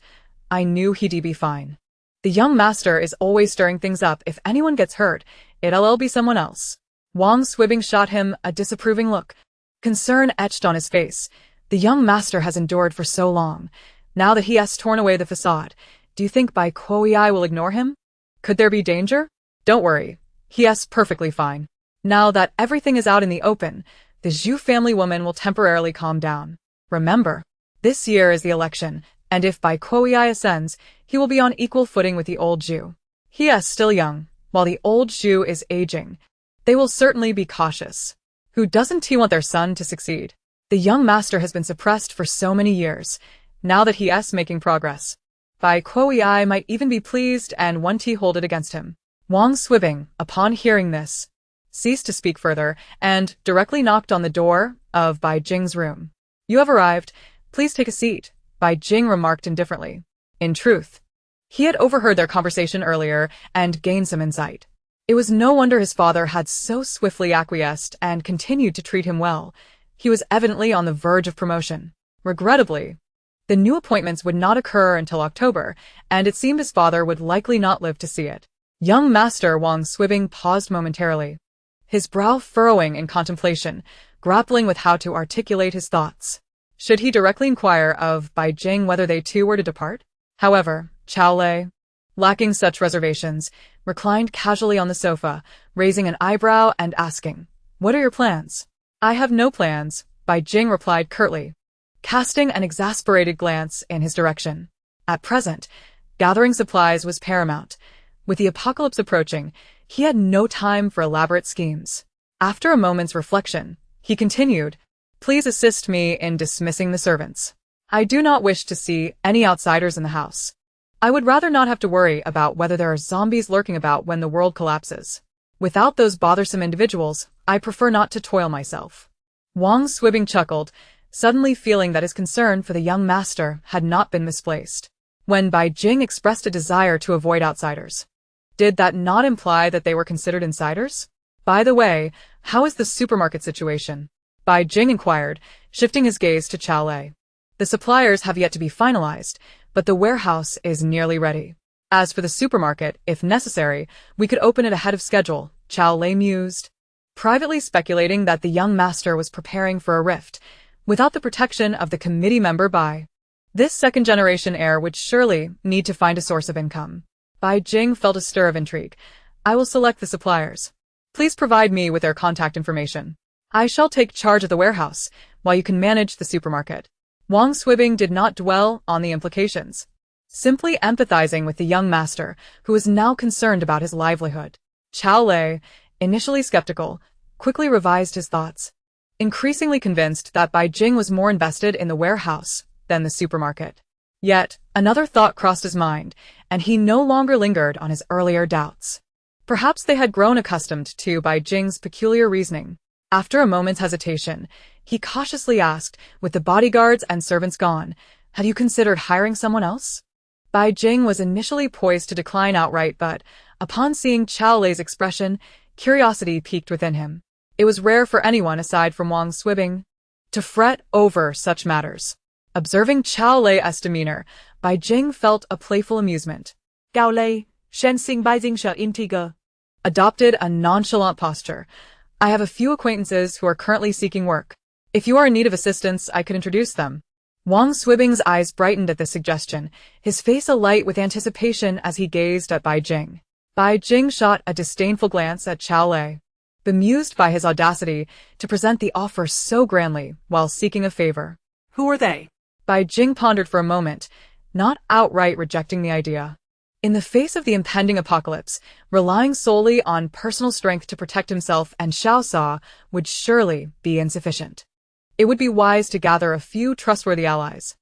I knew he'd be fine. The young master is always stirring things up. If anyone gets hurt, it'll be someone else. Wang Swibing shot him a disapproving look. Concern etched on his face. The young master has endured for so long. Now that he has torn away the facade, do you think Bai Kuoyi will ignore him? Could there be danger? Don't worry. He is perfectly fine. Now that everything is out in the open, the Zhu family woman will temporarily calm down. Remember, this year is the election, and if Bai Kuoyi ascends, he will be on equal footing with the old Zhu. He is still young, while the old Zhu is aging. They will certainly be cautious. Who doesn't want their son to succeed? The young master has been suppressed for so many years. Now that he is making progress, Bai Kuoyi might even be pleased and want to hold it against him. Wang Swibing, upon hearing this, ceased to speak further and directly knocked on the door of Bai Jing's room. You have arrived. Please take a seat, Bai Jing remarked indifferently. In truth, he had overheard their conversation earlier and gained some insight. It was no wonder his father had so swiftly acquiesced and continued to treat him well. He was evidently on the verge of promotion. Regrettably, the new appointments would not occur until October, and it seemed his father would likely not live to see it. Young Master Wang Swibing paused momentarily, his brow furrowing in contemplation, grappling with how to articulate his thoughts. Should he directly inquire of Bai Jing whether they too were to depart? However, Qiao Lei, lacking such reservations, reclined casually on the sofa, raising an eyebrow and asking, What are your plans? I have no plans, Bai Jing replied curtly, casting an exasperated glance in his direction. At present, gathering supplies was paramount. With the apocalypse approaching, he had no time for elaborate schemes. After a moment's reflection, he continued, Please assist me in dismissing the servants. I do not wish to see any outsiders in the house. I would rather not have to worry about whether there are zombies lurking about when the world collapses. Without those bothersome individuals, I prefer not to toil myself. Wang Swibing chuckled, suddenly feeling that his concern for the young master had not been misplaced. When Bai Jing expressed a desire to avoid outsiders, did that not imply that they were considered insiders? By the way, how is the supermarket situation? Bai Jing inquired, shifting his gaze to Qiao Lei. The suppliers have yet to be finalized, but the warehouse is nearly ready. As for the supermarket, if necessary, we could open it ahead of schedule, Qiao Lei mused, privately speculating that the young master was preparing for a rift, without the protection of the committee member Bai. This second-generation heir would surely need to find a source of income. Bai Jing felt a stir of intrigue. I will select the suppliers. Please provide me with their contact information. I shall take charge of the warehouse, while you can manage the supermarket. Wang Swibing did not dwell on the implications, simply empathizing with the young master, who was now concerned about his livelihood. Xiao Lei, initially skeptical, quickly revised his thoughts, increasingly convinced that Bai Jing was more invested in the warehouse than the supermarket. Yet, another thought crossed his mind, and he no longer lingered on his earlier doubts. Perhaps they had grown accustomed to Bai Jing's peculiar reasoning. After a moment's hesitation, he cautiously asked, with the bodyguards and servants gone, "Have you considered hiring someone else?" Bai Jing was initially poised to decline outright, but, upon seeing Xiao Lei's expression, curiosity piqued within him. It was rare for anyone aside from Wang Swibing to fret over such matters. Observing Xiao Lei's demeanor, Bai Jing felt a playful amusement. Gao Lei, Shen Xing Bai Jing She Intiger. Adopted a nonchalant posture. I have a few acquaintances who are currently seeking work. If you are in need of assistance, I could introduce them. Wang Swibing's eyes brightened at this suggestion, his face alight with anticipation as he gazed at Bai Jing. Bai Jing shot a disdainful glance at Xiao Lei, bemused by his audacity to present the offer so grandly while seeking a favor. Who are they? Bai Jing pondered for a moment, not outright rejecting the idea. In the face of the impending apocalypse, relying solely on personal strength to protect himself and Xiao Sa would surely be insufficient. It would be wise to gather a few trustworthy allies,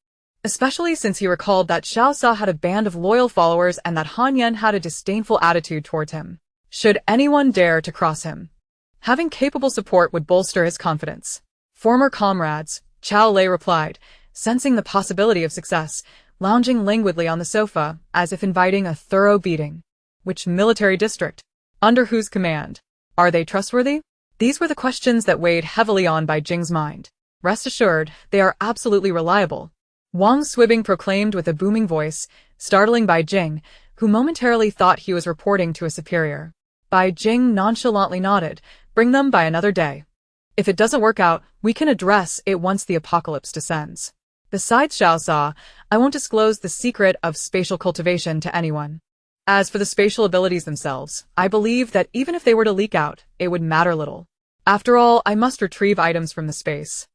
especially since he recalled that Xiao Sa had a band of loyal followers and that Han Yan had a disdainful attitude towards him. Should anyone dare to cross him, having capable support would bolster his confidence. Former comrades, Xiao Lei replied, sensing the possibility of success, lounging languidly on the sofa, as if inviting a thorough beating. Which military district? Under whose command? Are they trustworthy? These were the questions that weighed heavily on Bai Jing's mind. Rest assured, they are absolutely reliable. Wang Swibing proclaimed with a booming voice, startling Bai Jing, who momentarily thought he was reporting to a superior. Bai Jing nonchalantly nodded, "Bring them by another day. If it doesn't work out, we can address it once the apocalypse descends. Besides Xiao Sa, I won't disclose the secret of spatial cultivation to anyone. As for the spatial abilities themselves, I believe that even if they were to leak out, it would matter little. After all, I must retrieve items from the space.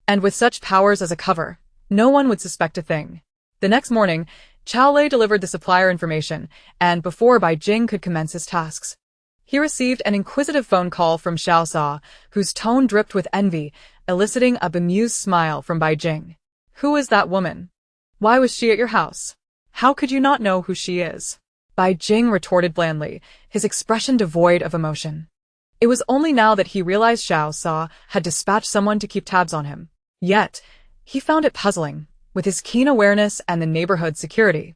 And with such powers as a cover, no one would suspect a thing." The next morning, Xiao Lei delivered the supplier information, and before Bai Jing could commence his tasks, he received an inquisitive phone call from Xiao Sa, whose tone dripped with envy, eliciting a bemused smile from Bai Jing. "Who is that woman? Why was she at your house? How could you not know who she is?" Bai Jing retorted blandly, his expression devoid of emotion. It was only now that he realized Xiao Sa had dispatched someone to keep tabs on him. Yet, he found it puzzling, with his keen awareness and the neighborhood's security.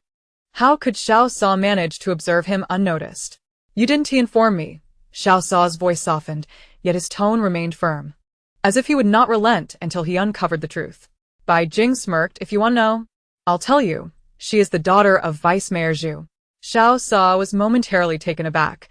How could Xiao Sa manage to observe him unnoticed? "You didn't inform me." Xiao Sa's voice softened, yet his tone remained firm, as if he would not relent until he uncovered the truth. Bai Jing smirked. "If you want to know, I'll tell you. She is the daughter of Vice Mayor Zhu." Xiao Sa was momentarily taken aback.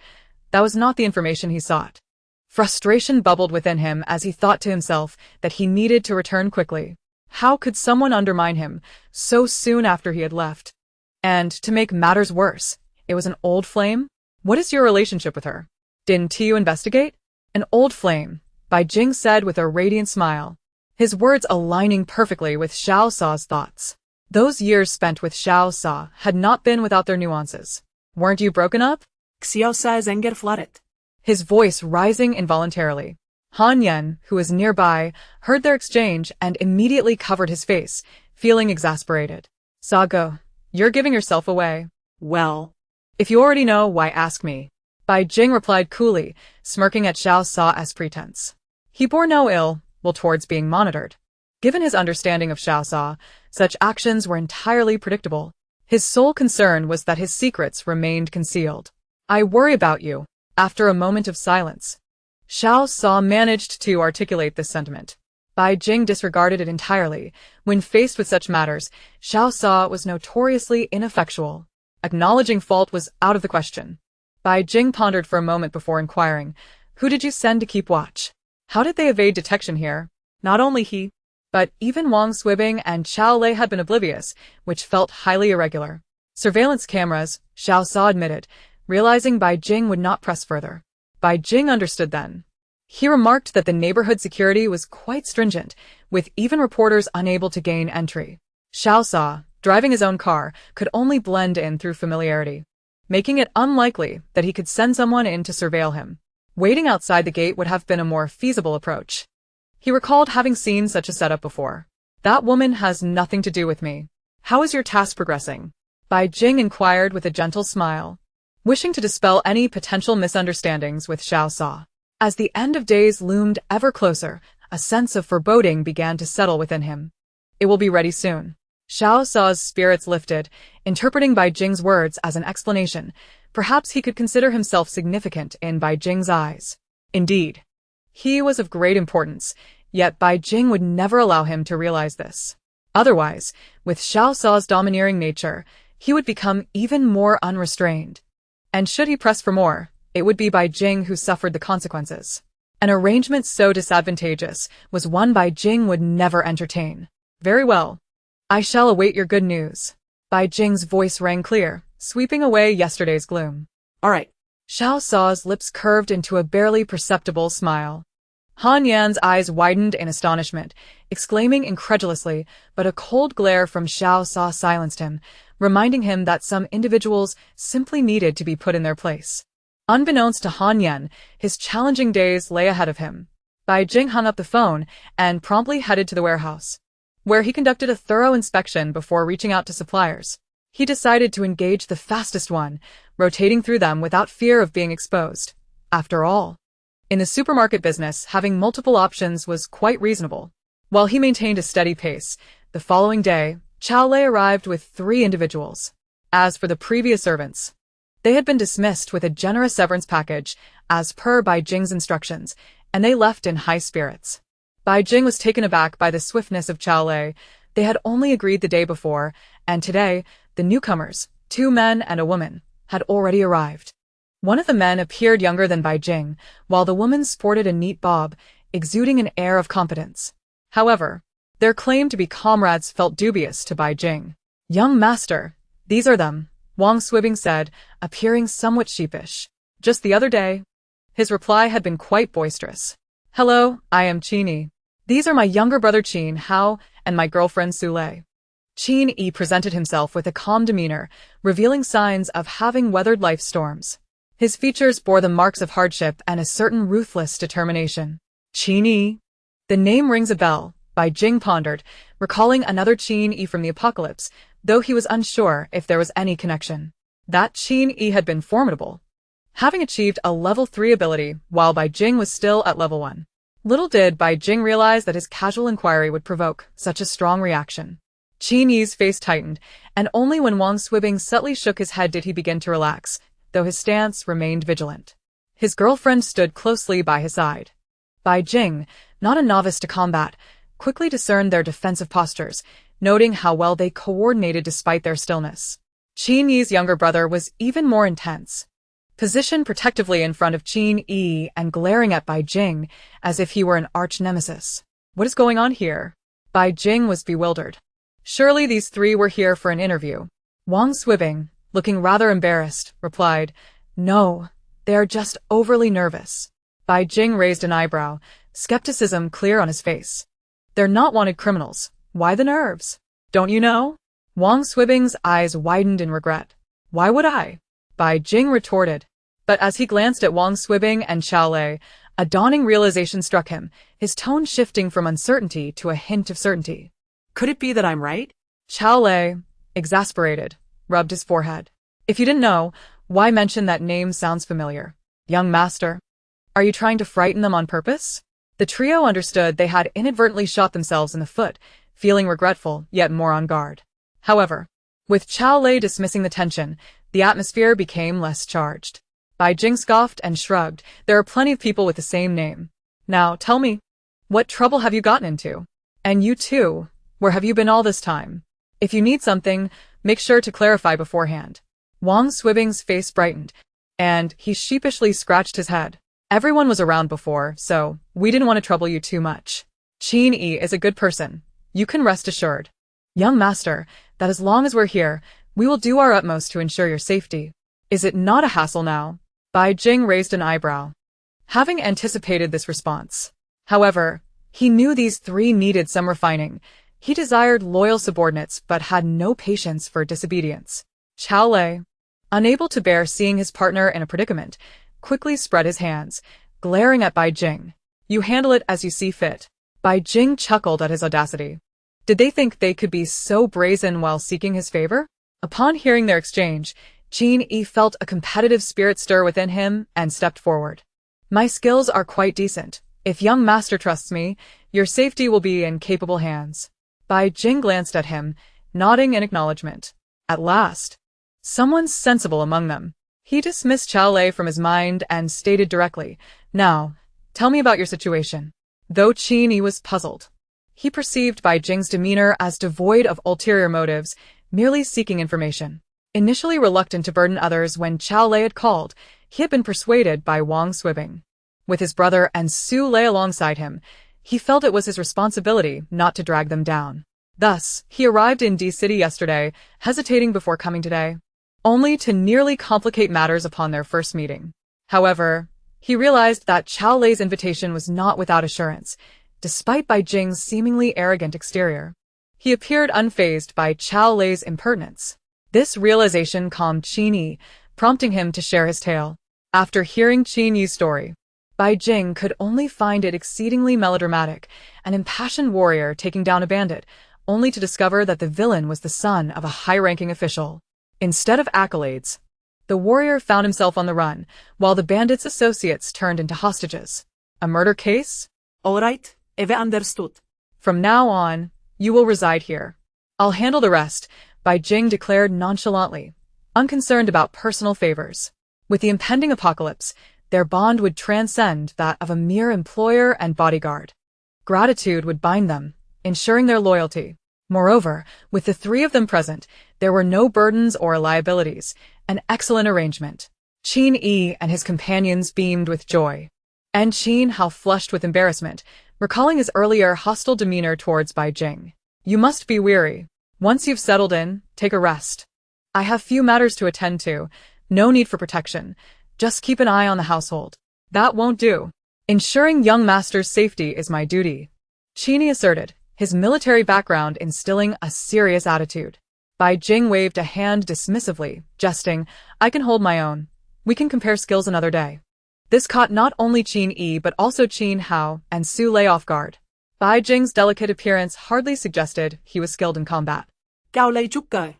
That was not the information he sought. Frustration bubbled within him as he thought to himself that he needed to return quickly. How could someone undermine him so soon after he had left? And, to make matters worse, it was an old flame? "What is your relationship with her? Didn't you investigate?" "An old flame," Bai Jing said with a radiant smile, his words aligning perfectly with Xiao Sa's thoughts. Those years spent with Xiao Sa had not been without their nuances. "Weren't you broken up?" Xiao Sa is flooded. His voice rising involuntarily. Han Yan, who was nearby, heard their exchange and immediately covered his face, feeling exasperated. "Sago, you're giving yourself away." "Well, if you already know, why ask me?" Bai Jing replied coolly, smirking at Xiao Sa as pretense. He bore no ill will towards being monitored. Given his understanding of Xiao Sa, such actions were entirely predictable. His sole concern was that his secrets remained concealed. "I worry about you." After a moment of silence, Xiao Sa managed to articulate this sentiment. Bai Jing disregarded it entirely. When faced with such matters, Xiao Sa was notoriously ineffectual. Acknowledging fault was out of the question. Bai Jing pondered for a moment before inquiring, "Who did you send to keep watch? How did they evade detection here?" Not only he, but even Wang Swibing and Xiao Lei had been oblivious, which felt highly irregular. Surveillance cameras, Xiao Sa admitted, realizing Bai Jing would not press further. Bai Jing understood then. He remarked that the neighborhood security was quite stringent, with even reporters unable to gain entry. Xiao Sa, driving his own car, could only blend in through familiarity, making it unlikely that he could send someone in to surveil him. Waiting outside the gate would have been a more feasible approach. He recalled having seen such a setup before. That woman has nothing to do with me. How is your task progressing? Bai Jing inquired with a gentle smile, wishing to dispel any potential misunderstandings with Xiao Sa. As the end of days loomed ever closer, a sense of foreboding began to settle within him. It will be ready soon. Xiao Sa's spirits lifted, interpreting Bai Jing's words as an explanation. Perhaps he could consider himself significant in Bai Jing's eyes. Indeed, he was of great importance, yet Bai Jing would never allow him to realize this. Otherwise, with Xiao Sa's domineering nature, he would become even more unrestrained. And should he press for more, it would be Bai Jing who suffered the consequences. An arrangement so disadvantageous was one Bai Jing would never entertain. Very well. I shall await your good news. Bai Jing's voice rang clear, sweeping away yesterday's gloom. All right. Xiao Sa's lips curved into a barely perceptible smile. Han Yan's eyes widened in astonishment, exclaiming incredulously, but a cold glare from Xiao Sa silenced him, reminding him that some individuals simply needed to be put in their place. Unbeknownst to Han Yan, his challenging days lay ahead of him. Bai Jing hung up the phone and promptly headed to the warehouse, where he conducted a thorough inspection before reaching out to suppliers. He decided to engage the fastest one, rotating through them without fear of being exposed. After all, in the supermarket business, having multiple options was quite reasonable. While he maintained a steady pace, the following day, Chao Lei arrived with 3 individuals. As for the previous servants, they had been dismissed with a generous severance package, as per Bai Jing's instructions, and they left in high spirits. Bai Jing was taken aback by the swiftness of Chao Lei. They had only agreed the day before, and today, the newcomers, 2 men and a woman, had already arrived. One of the men appeared younger than Bai Jing, while the woman sported a neat bob, exuding an air of competence. However, their claim to be comrades felt dubious to Bai Jing. Young master, these are them, Wang Swibing said, appearing somewhat sheepish. Just the other day. His reply had been quite boisterous. Hello, I am Qin Yi. These are my younger brother Qin Hao and my girlfriend Su Lei. Qin Yi presented himself with a calm demeanor, revealing signs of having weathered life's storms. His features bore the marks of hardship and a certain ruthless determination. Qin Yi. The name rings a bell, Bai Jing pondered, recalling another Qin Yi from the apocalypse, though he was unsure if there was any connection. That Qin Yi had been formidable, having achieved a level 3 ability while Bai Jing was still at level 1. Little did Bai Jing realize that his casual inquiry would provoke such a strong reaction. Qin Yi's face tightened, and only when Wang Swibing subtly shook his head did he begin to relax, though his stance remained vigilant. His girlfriend stood closely by his side. Bai Jing, not a novice to combat, quickly discerned their defensive postures, noting how well they coordinated despite their stillness. Qin Yi's younger brother was even more intense, positioned protectively in front of Qin Yi and glaring at Bai Jing as if he were an arch-nemesis. What is going on here? Bai Jing was bewildered. Surely these 3 were here for an interview. Wang Swibing, looking rather embarrassed, replied, No, they are just overly nervous. Bai Jing raised an eyebrow, skepticism clear on his face. They're not wanted criminals. Why the nerves? Don't you know? Wang Swibing's eyes widened in regret. Why would I? Bai Jing retorted. But as he glanced at Wang Swibing and Chao Lei, a dawning realization struck him, his tone shifting from uncertainty to a hint of certainty. Could it be that I'm right? Chao Lei, exasperated, rubbed his forehead. If you didn't know, why mention that name sounds familiar? Young master. Are you trying to frighten them on purpose? The trio understood they had inadvertently shot themselves in the foot, feeling regretful, yet more on guard. However, with Chao Lei dismissing the tension, the atmosphere became less charged. Bai Jing scoffed and shrugged. There are plenty of people with the same name. Now, tell me, what trouble have you gotten into? And you too, where have you been all this time? If you need something, make sure to clarify beforehand. Wang Swibing's face brightened, and he sheepishly scratched his head. Everyone was around before, so we didn't want to trouble you too much. Qin Yi is a good person. You can rest assured. Young master, that as long as we're here, We will do our utmost to ensure your safety. Is it not a hassle now? Bai Jing raised an eyebrow, having anticipated this response. However, he knew these three needed some refining. He desired loyal subordinates but had no patience for disobedience. Xiao Lei, unable to bear seeing his partner in a predicament, quickly spread his hands, glaring at Bai Jing. You handle it as you see fit. Bai Jing chuckled at his audacity. Did they think they could be so brazen while seeking his favor? Upon hearing their exchange, Qin Yi felt a competitive spirit stir within him and stepped forward. My skills are quite decent. If young master trusts me, your safety will be in capable hands. Bai Jing glanced at him, nodding in acknowledgement. At last, someone sensible among them. He dismissed Xiao Lei from his mind and stated directly, Now, tell me about your situation. Though Qin Yi was puzzled, he perceived Bai Jing's demeanor as devoid of ulterior motives, merely seeking information. Initially reluctant to burden others when Xiao Lei had called, he had been persuaded by Wang Swibing. With his brother and Su Lei alongside him, he felt it was his responsibility not to drag them down. Thus, he arrived in D City yesterday, hesitating before coming today, only to nearly complicate matters upon their first meeting. However, he realized that Xiao Lei's invitation was not without assurance, despite Bai Jing's seemingly arrogant exterior. He appeared unfazed by Xiao Lei's impertinence. This realization calmed Qin Yi, prompting him to share his tale. After hearing Qin Yi's story, Bai Jing could only find it exceedingly melodramatic, an impassioned warrior taking down a bandit, only to discover that the villain was the son of a high-ranking official. Instead of accolades, the warrior found himself on the run, while the bandit's associates turned into hostages. A murder case? All right, Eve understood. From now on, you will reside here. I'll handle the rest, Bai Jing declared nonchalantly, unconcerned about personal favors. With the impending apocalypse, their bond would transcend that of a mere employer and bodyguard. Gratitude would bind them, ensuring their loyalty. Moreover, with the three of them present, there were no burdens or liabilities, an excellent arrangement. Qin Yi and his companions beamed with joy. And Qin Hao flushed with embarrassment, recalling his earlier hostile demeanor towards Bai Jing. You must be weary. Once you've settled in, take a rest. I have few matters to attend to, no need for protection. Just keep an eye on the household. That won't do. Ensuring young master's safety is my duty, Qin Yi asserted, his military background instilling a serious attitude. Bai Jing waved a hand dismissively, jesting, I can hold my own. We can compare skills another day. This caught not only Qin Yi but also Qin Hao and Su Lei off guard. Bai Jing's delicate appearance hardly suggested he was skilled in combat. Cao Lei chúc cơ.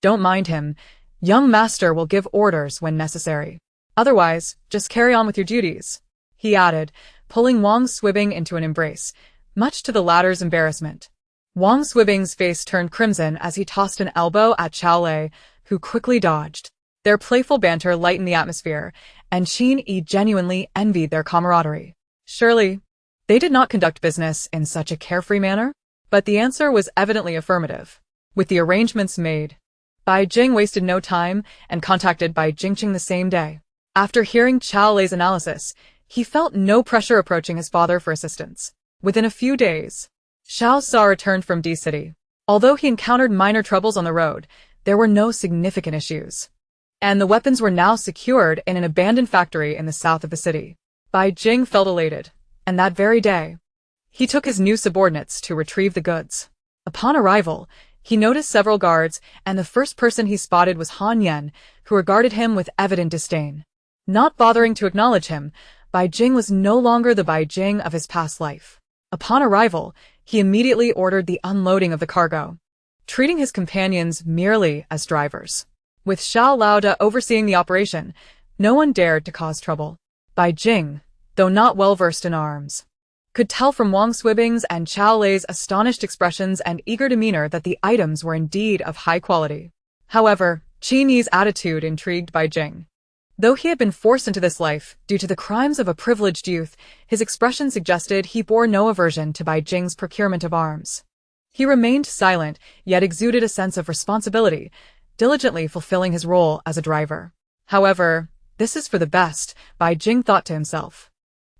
Don't mind him. Young master will give orders when necessary. Otherwise, just carry on with your duties, he added, pulling Wang Swibing into an embrace, much to the latter's embarrassment. Wang Swibing's face turned crimson as he tossed an elbow at Xiao Lei, who quickly dodged. Their playful banter lightened the atmosphere, and Qin Yi genuinely envied their camaraderie. Surely, they did not conduct business in such a carefree manner? But the answer was evidently affirmative. With the arrangements made, Bai Jing wasted no time and contacted Bai Jingqing the same day. After hearing Xiao Lei's analysis, he felt no pressure approaching his father for assistance. Within a few days, Xiao Sa returned from D City. Although he encountered minor troubles on the road, there were no significant issues. And the weapons were now secured in an abandoned factory in the south of the city. Bai Jing felt elated, and that very day, he took his new subordinates to retrieve the goods. Upon arrival, he noticed several guards, and the first person he spotted was Han Yan, who regarded him with evident disdain. Not bothering to acknowledge him, Bai Jing was no longer the Bai Jing of his past life. Upon arrival, he immediately ordered the unloading of the cargo, treating his companions merely as drivers. With Xiao Lauda overseeing the operation, no one dared to cause trouble. Bai Jing, though not well versed in arms, could tell from Wang Swibing's and Xiao Lei's astonished expressions and eager demeanor that the items were indeed of high quality. However, Qin Yi's attitude intrigued Bai Jing. Though he had been forced into this life due to the crimes of a privileged youth, his expression suggested he bore no aversion to Bai Jing's procurement of arms. He remained silent, yet exuded a sense of responsibility, diligently fulfilling his role as a driver. However, this is for the best, Bai Jing thought to himself.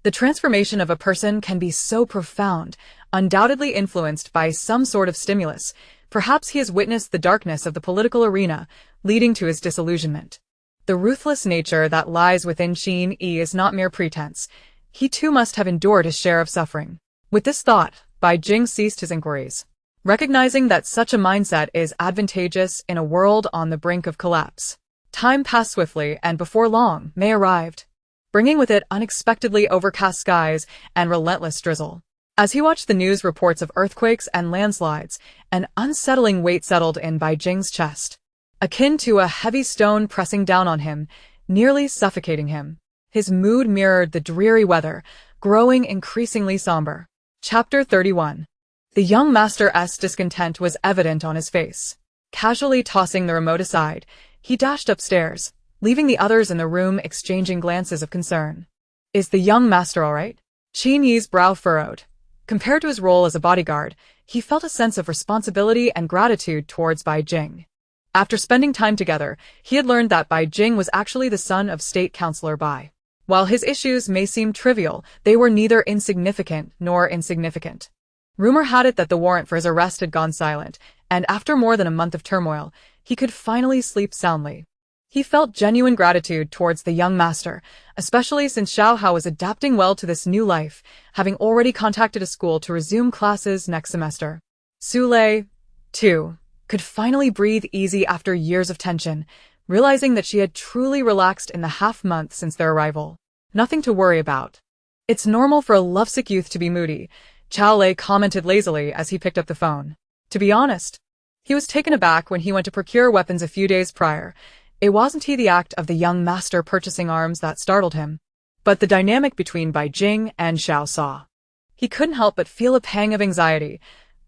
The transformation of a person can be so profound, undoubtedly influenced by some sort of stimulus, Perhaps he has witnessed the darkness of the political arena, leading to his disillusionment. The ruthless nature that lies within Qin Yi is not mere pretense. He too must have endured his share of suffering. With this thought, Bai Jing ceased his inquiries, recognizing that such a mindset is advantageous in a world on the brink of collapse. Time passed swiftly, and before long, May arrived, bringing with it unexpectedly overcast skies and relentless drizzle. As he watched the news reports of earthquakes and landslides, an unsettling weight settled in Bai Jing's chest, akin to a heavy stone pressing down on him, nearly suffocating him. His mood mirrored the dreary weather, growing increasingly somber. Chapter 31. The young master's discontent was evident on his face. Casually tossing the remote aside, he dashed upstairs, leaving the others in the room exchanging glances of concern. Is the young master all right? Qin Yi's brow furrowed. Compared to his role as a bodyguard, he felt a sense of responsibility and gratitude towards Bai Jing. After spending time together, he had learned that Bai Jing was actually the son of State Councillor Bai. While his issues may seem trivial, they were neither insignificant nor insignificant. Rumor had it that the warrant for his arrest had gone silent, and after more than a month of turmoil, he could finally sleep soundly. He felt genuine gratitude towards the young master, especially since Xiao Sa was adapting well to this new life, having already contacted a school to resume classes next semester. Su Lei, too, could finally breathe easy after years of tension, realizing that she had truly relaxed in the half-month since their arrival. Nothing to worry about. It's normal for a lovesick youth to be moody, Xiao Lei commented lazily as he picked up the phone. To be honest, he was taken aback when he went to procure weapons a few days prior. It wasn't the act of the young master purchasing arms that startled him, but the dynamic between Bai Jing and Xiao Sa. He couldn't help but feel a pang of anxiety.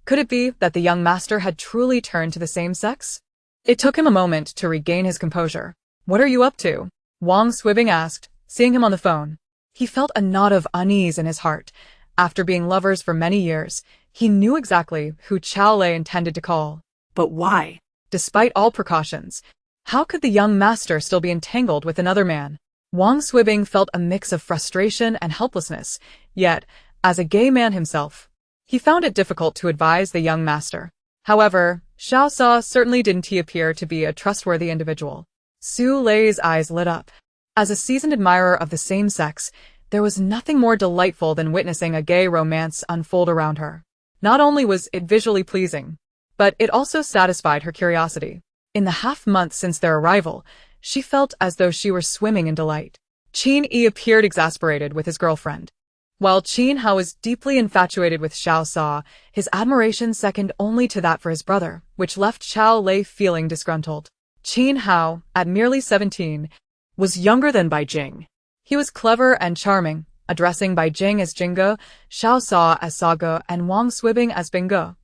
Could it be that the young master had truly turned to the same sex? It took him a moment to regain his composure. What are you up to? Wang Swibing asked, seeing him on the phone. He felt a knot of unease in his heart. After being lovers for many years, he knew exactly who Xiao Lei intended to call. But why? Despite all precautions, how could the young master still be entangled with another man? Wang Swibing felt a mix of frustration and helplessness, yet, as a gay man himself, he found it difficult to advise the young master. However, Xiao Sa certainly didn't appear to be a trustworthy individual. Su Lei's eyes lit up. As a seasoned admirer of the same sex, there was nothing more delightful than witnessing a gay romance unfold around her. Not only was it visually pleasing, but it also satisfied her curiosity. In the half-month since their arrival, she felt as though she were swimming in delight. Qin Yi appeared exasperated with his girlfriend. While Qin Hao was deeply infatuated with Xiao Sa, his admiration second only to that for his brother, which left Xiao Lei feeling disgruntled. Qin Hao, at merely 17, was younger than Bai Jing. He was clever and charming, addressing Bai Jing as Jinge, Xiao Sa as Sago, and Wang Swibing as Binge.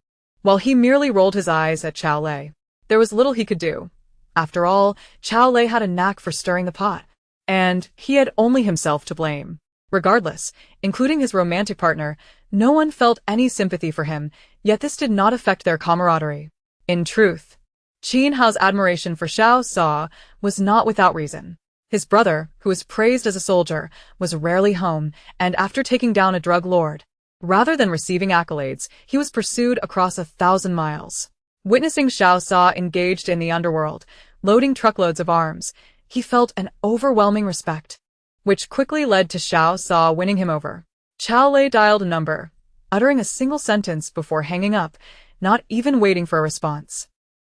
While he merely rolled his eyes at Xiao Lei, there was little he could do. After all, Xiao Lei had a knack for stirring the pot, and he had only himself to blame. Regardless, including his romantic partner, no one felt any sympathy for him, yet this did not affect their camaraderie. In truth, Qin Hao's admiration for Xiao Sa was not without reason. His brother, who was praised as a soldier, was rarely home, and after taking down a drug lord, rather than receiving accolades, he was pursued across 1,000 miles. Witnessing Xiao Sa engaged in the underworld, loading truckloads of arms, he felt an overwhelming respect, which quickly led to Xiao Sa winning him over. Xiao Lei dialed a number, uttering a single sentence before hanging up, not even waiting for a response.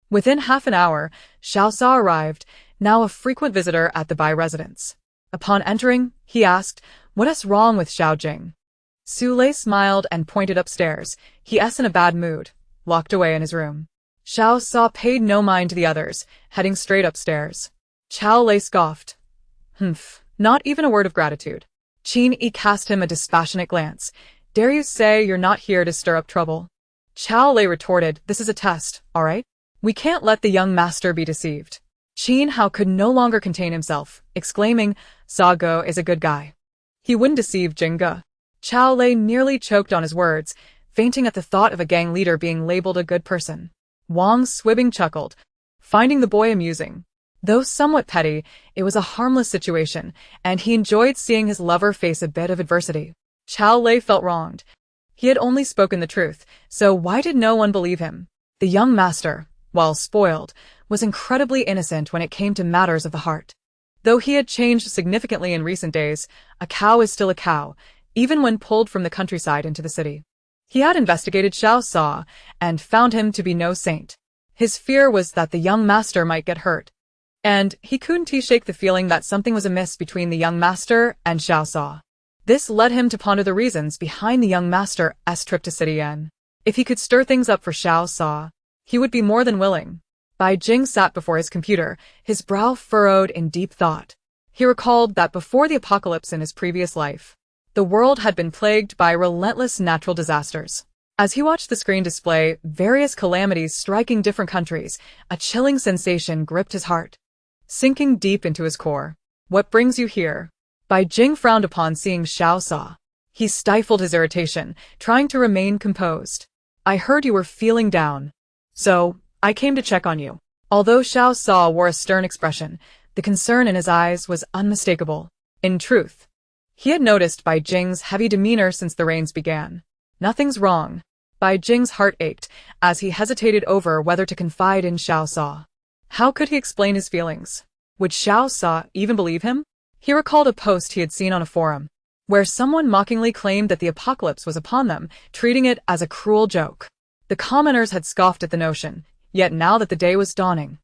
Within half an hour, Xiao Sa arrived, now a frequent visitor at the Bai residence. Upon entering, he asked, "What's wrong with Xiao Jing?" Su Lei smiled and pointed upstairs. He's in a bad mood, locked away in his room. Xiao Sa paid no mind to the others, heading straight upstairs. Xiao Lei scoffed. Humph, not even a word of gratitude. Qin Yi cast him a dispassionate glance. Dare you say you're not here to stir up trouble? Xiao Lei retorted, this is a test, all right? We can't let the young master be deceived. Qin Hao could no longer contain himself, exclaiming, Sago is a good guy. He wouldn't deceive Jinge. Xiao Lei nearly choked on his words, fainting at the thought of a gang leader being labeled a good person. Wang Swibing chuckled, finding the boy amusing. Though somewhat petty, it was a harmless situation, and he enjoyed seeing his lover face a bit of adversity. Xiao Lei felt wronged. He had only spoken the truth, so why did no one believe him? The young master, while spoiled, was incredibly innocent when it came to matters of the heart. Though he had changed significantly in recent days, a cow is still a cow, even when pulled from the countryside into the city. He had investigated Xiao Sa and found him to be no saint. His fear was that the young master might get hurt, and he couldn't shake the feeling that something was amiss between the young master and Xiao Sa. This led him to ponder the reasons behind the young master's trip to City Yen. If he could stir things up for Xiao Sa, he would be more than willing. Bai Jing sat before his computer, his brow furrowed in deep thought. He recalled that before the apocalypse in his previous life, the world had been plagued by relentless natural disasters. As he watched the screen display various calamities striking different countries, a chilling sensation gripped his heart, sinking deep into his core. What brings you here? Bai Jing frowned upon seeing Xiao Sa. He stifled his irritation, trying to remain composed. I heard you were feeling down, so I came to check on you. Although Xiao Sa wore a stern expression, the concern in his eyes was unmistakable. In truth, he had noticed Bai Jing's heavy demeanor since the rains began. Nothing's wrong. Bai Jing's heart ached as he hesitated over whether to confide in Xiao Sa. How could he explain his feelings? Would Xiao Sa even believe him? He recalled a post he had seen on a forum, where someone mockingly claimed that the apocalypse was upon them, treating it as a cruel joke. The commoners had scoffed at the notion, yet now that the day was dawning,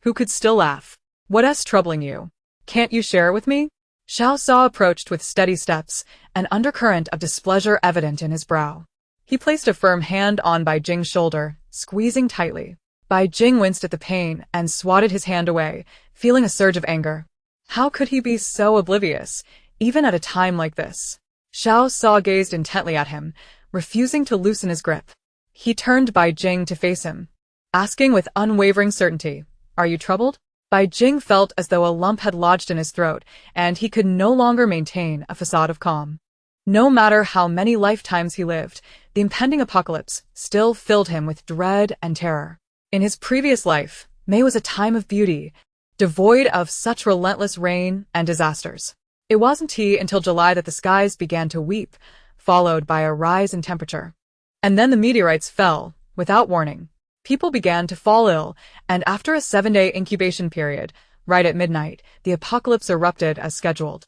who could still laugh? What's troubling you? Can't you share it with me? Xiao Sa approached with steady steps, an undercurrent of displeasure evident in his brow. He placed a firm hand on Bai Jing's shoulder, squeezing tightly. Bai Jing winced at the pain and swatted his hand away, feeling a surge of anger. How could he be so oblivious, even at a time like this? Xiao Sa gazed intently at him, refusing to loosen his grip. He turned Bai Jing to face him, asking with unwavering certainty, "Are you troubled?" Bai Jing felt as though a lump had lodged in his throat, and he could no longer maintain a facade of calm. No matter how many lifetimes he lived, the impending apocalypse still filled him with dread and terror. In his previous life, May was a time of beauty, devoid of such relentless rain and disasters. It wasn't until July that the skies began to weep, followed by a rise in temperature. And then the meteorites fell, without warning. People began to fall ill, and after a 7-day incubation period, right at midnight, the apocalypse erupted as scheduled.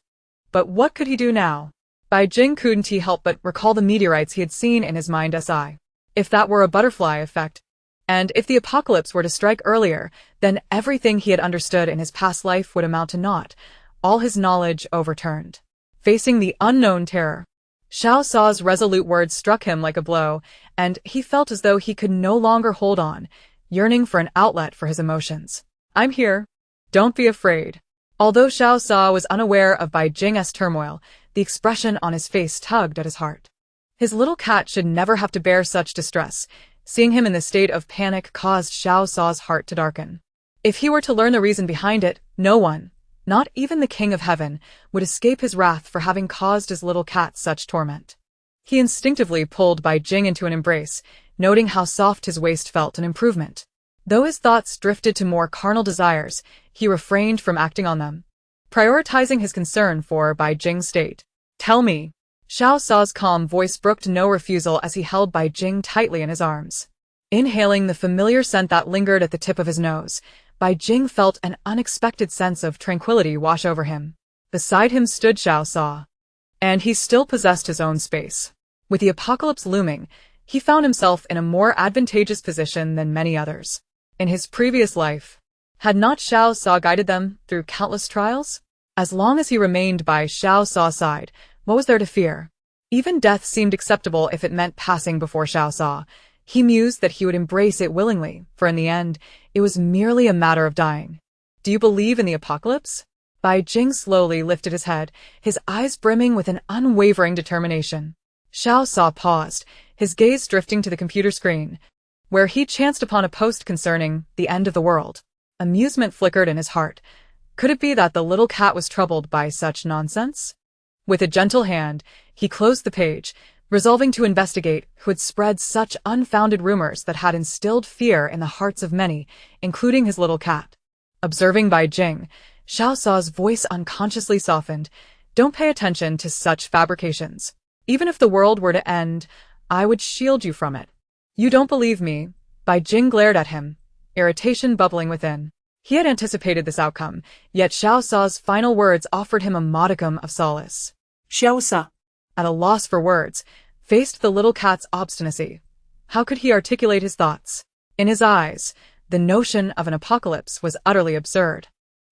But what could he do now? Bai Jing couldn't help but recall the meteorites he had seen in his mind's eye. If that were a butterfly effect, and if the apocalypse were to strike earlier, then everything he had understood in his past life would amount to naught, all his knowledge overturned. Facing the unknown terror, Xiao Sa's resolute words struck him like a blow, and he felt as though he could no longer hold on, yearning for an outlet for his emotions. "I'm here. Don't be afraid." Although Xiao Sa was unaware of Bai Jing's turmoil, the expression on his face tugged at his heart. His little cat should never have to bear such distress. Seeing him in this state of panic caused Xiao Sa's heart to darken. If he were to learn the reason behind it, no one, not even the King of Heaven, would escape his wrath for having caused his little cat such torment. He instinctively pulled Bai Jing into an embrace, noting how soft his waist felt an improvement. Though his thoughts drifted to more carnal desires, he refrained from acting on them, prioritizing his concern for Bai Jing's state. "Tell me." Xiao Sa's calm voice brooked no refusal as he held Bai Jing tightly in his arms. Inhaling the familiar scent that lingered at the tip of his nose, Bai Jing felt an unexpected sense of tranquility wash over him. Beside him stood Xiao Sa, and he still possessed his own space. With the apocalypse looming, he found himself in a more advantageous position than many others. In his previous life, had not Xiao Sa guided them through countless trials? As long as he remained by Xiao Sa's side, what was there to fear? Even death seemed acceptable if it meant passing before Xiao Sa. He mused that he would embrace it willingly, for in the end, it was merely a matter of dying. "Do you believe in the apocalypse?" Bai Jing slowly lifted his head, his eyes brimming with an unwavering determination. Xiao Sa paused, his gaze drifting to the computer screen, where he chanced upon a post concerning the end of the world. Amusement flickered in his heart. Could it be that the little cat was troubled by such nonsense? With a gentle hand, he closed the page, resolving to investigate who had spread such unfounded rumors that had instilled fear in the hearts of many, including his little cat. Observing Bai Jing, Xiao Sa's voice unconsciously softened. "Don't pay attention to such fabrications. Even if the world were to end, I would shield you from it. You don't believe me? Bai Jing glared at him, irritation bubbling within. He had anticipated this outcome, yet Xiao Sa's final words offered him a modicum of solace. Xiao Sa. At a loss for words, faced the little cat's obstinacy. How could he articulate his thoughts? In his eyes, the notion of an apocalypse was utterly absurd.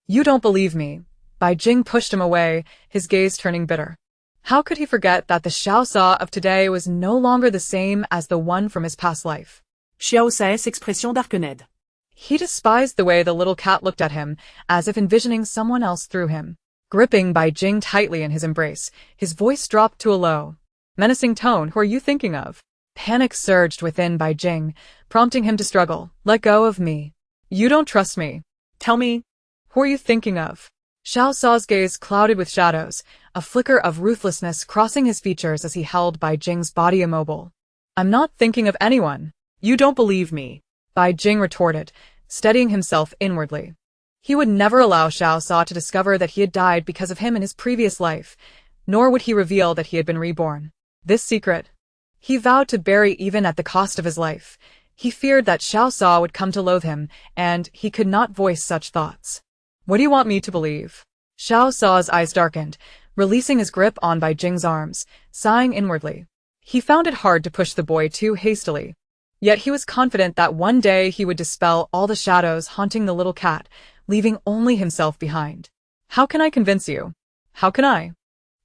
You don't believe me. Bai Jing pushed him away, his gaze turning bitter. How could he forget that the Xiao Sa of today was no longer the same as the one from his past life? Xiao Sa's expression darkened. He despised the way the little cat looked at him, as if envisioning someone else through him. Gripping Bai Jing tightly in his embrace, his voice dropped to a low, menacing tone. Who are you thinking of? Panic surged within Bai Jing, prompting him to struggle. Let go of me. You don't trust me. Tell me. Who are you thinking of? Xiao Sa's gaze clouded with shadows, a flicker of ruthlessness crossing his features as he held Bai Jing's body immobile. I'm not thinking of anyone. You don't believe me. Bai Jing retorted, steadying himself inwardly. He would never allow Xiao Sa to discover that he had died because of him in his previous life, nor would he reveal that he had been reborn. This secret, he vowed to bury even at the cost of his life. He feared that Xiao Sa would come to loathe him, and he could not voice such thoughts. What do you want me to believe? Xiao Sa's eyes darkened, releasing his grip on Bai Jing's arms, sighing inwardly. He found it hard to push the boy too hastily. Yet he was confident that one day he would dispel all the shadows haunting the little cat, leaving only himself behind. How can I convince you? How can I?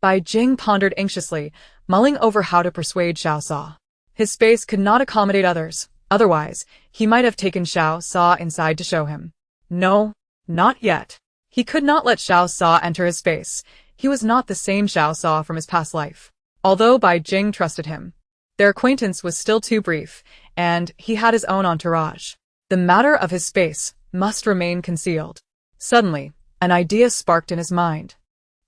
Bai Jing pondered anxiously, mulling over how to persuade Xiao Sa. His space could not accommodate others, otherwise, he might have taken Xiao Sa inside to show him. No, not yet. He could not let Xiao Sa enter his space. He was not the same Xiao Sa from his past life. Although Bai Jing trusted him, their acquaintance was still too brief, and he had his own entourage. The matter of his space must remain concealed. Suddenly, an idea sparked in his mind.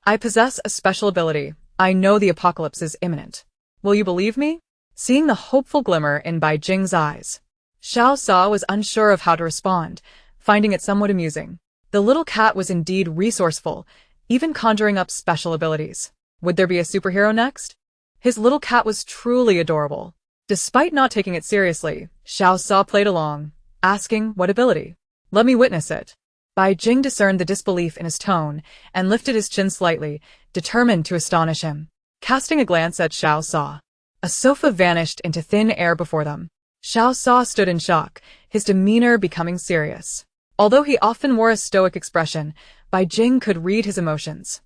I possess a special ability. I know the apocalypse is imminent. Will you believe me? Seeing the hopeful glimmer in Bai Jing's eyes, Xiao Sa was unsure of how to respond, finding it somewhat amusing. The little cat was indeed resourceful, even conjuring up special abilities. Would there be a superhero next? His little cat was truly adorable. Despite not taking it seriously, Xiao Sa played along, asking, what ability? Let me witness it. Bai Jing discerned the disbelief in his tone and lifted his chin slightly, determined to astonish him. Casting a glance at Xiao Sa, a sofa vanished into thin air before them. Xiao Sa stood in shock, his demeanor becoming serious. Although he often wore a stoic expression, Bai Jing could read his emotions.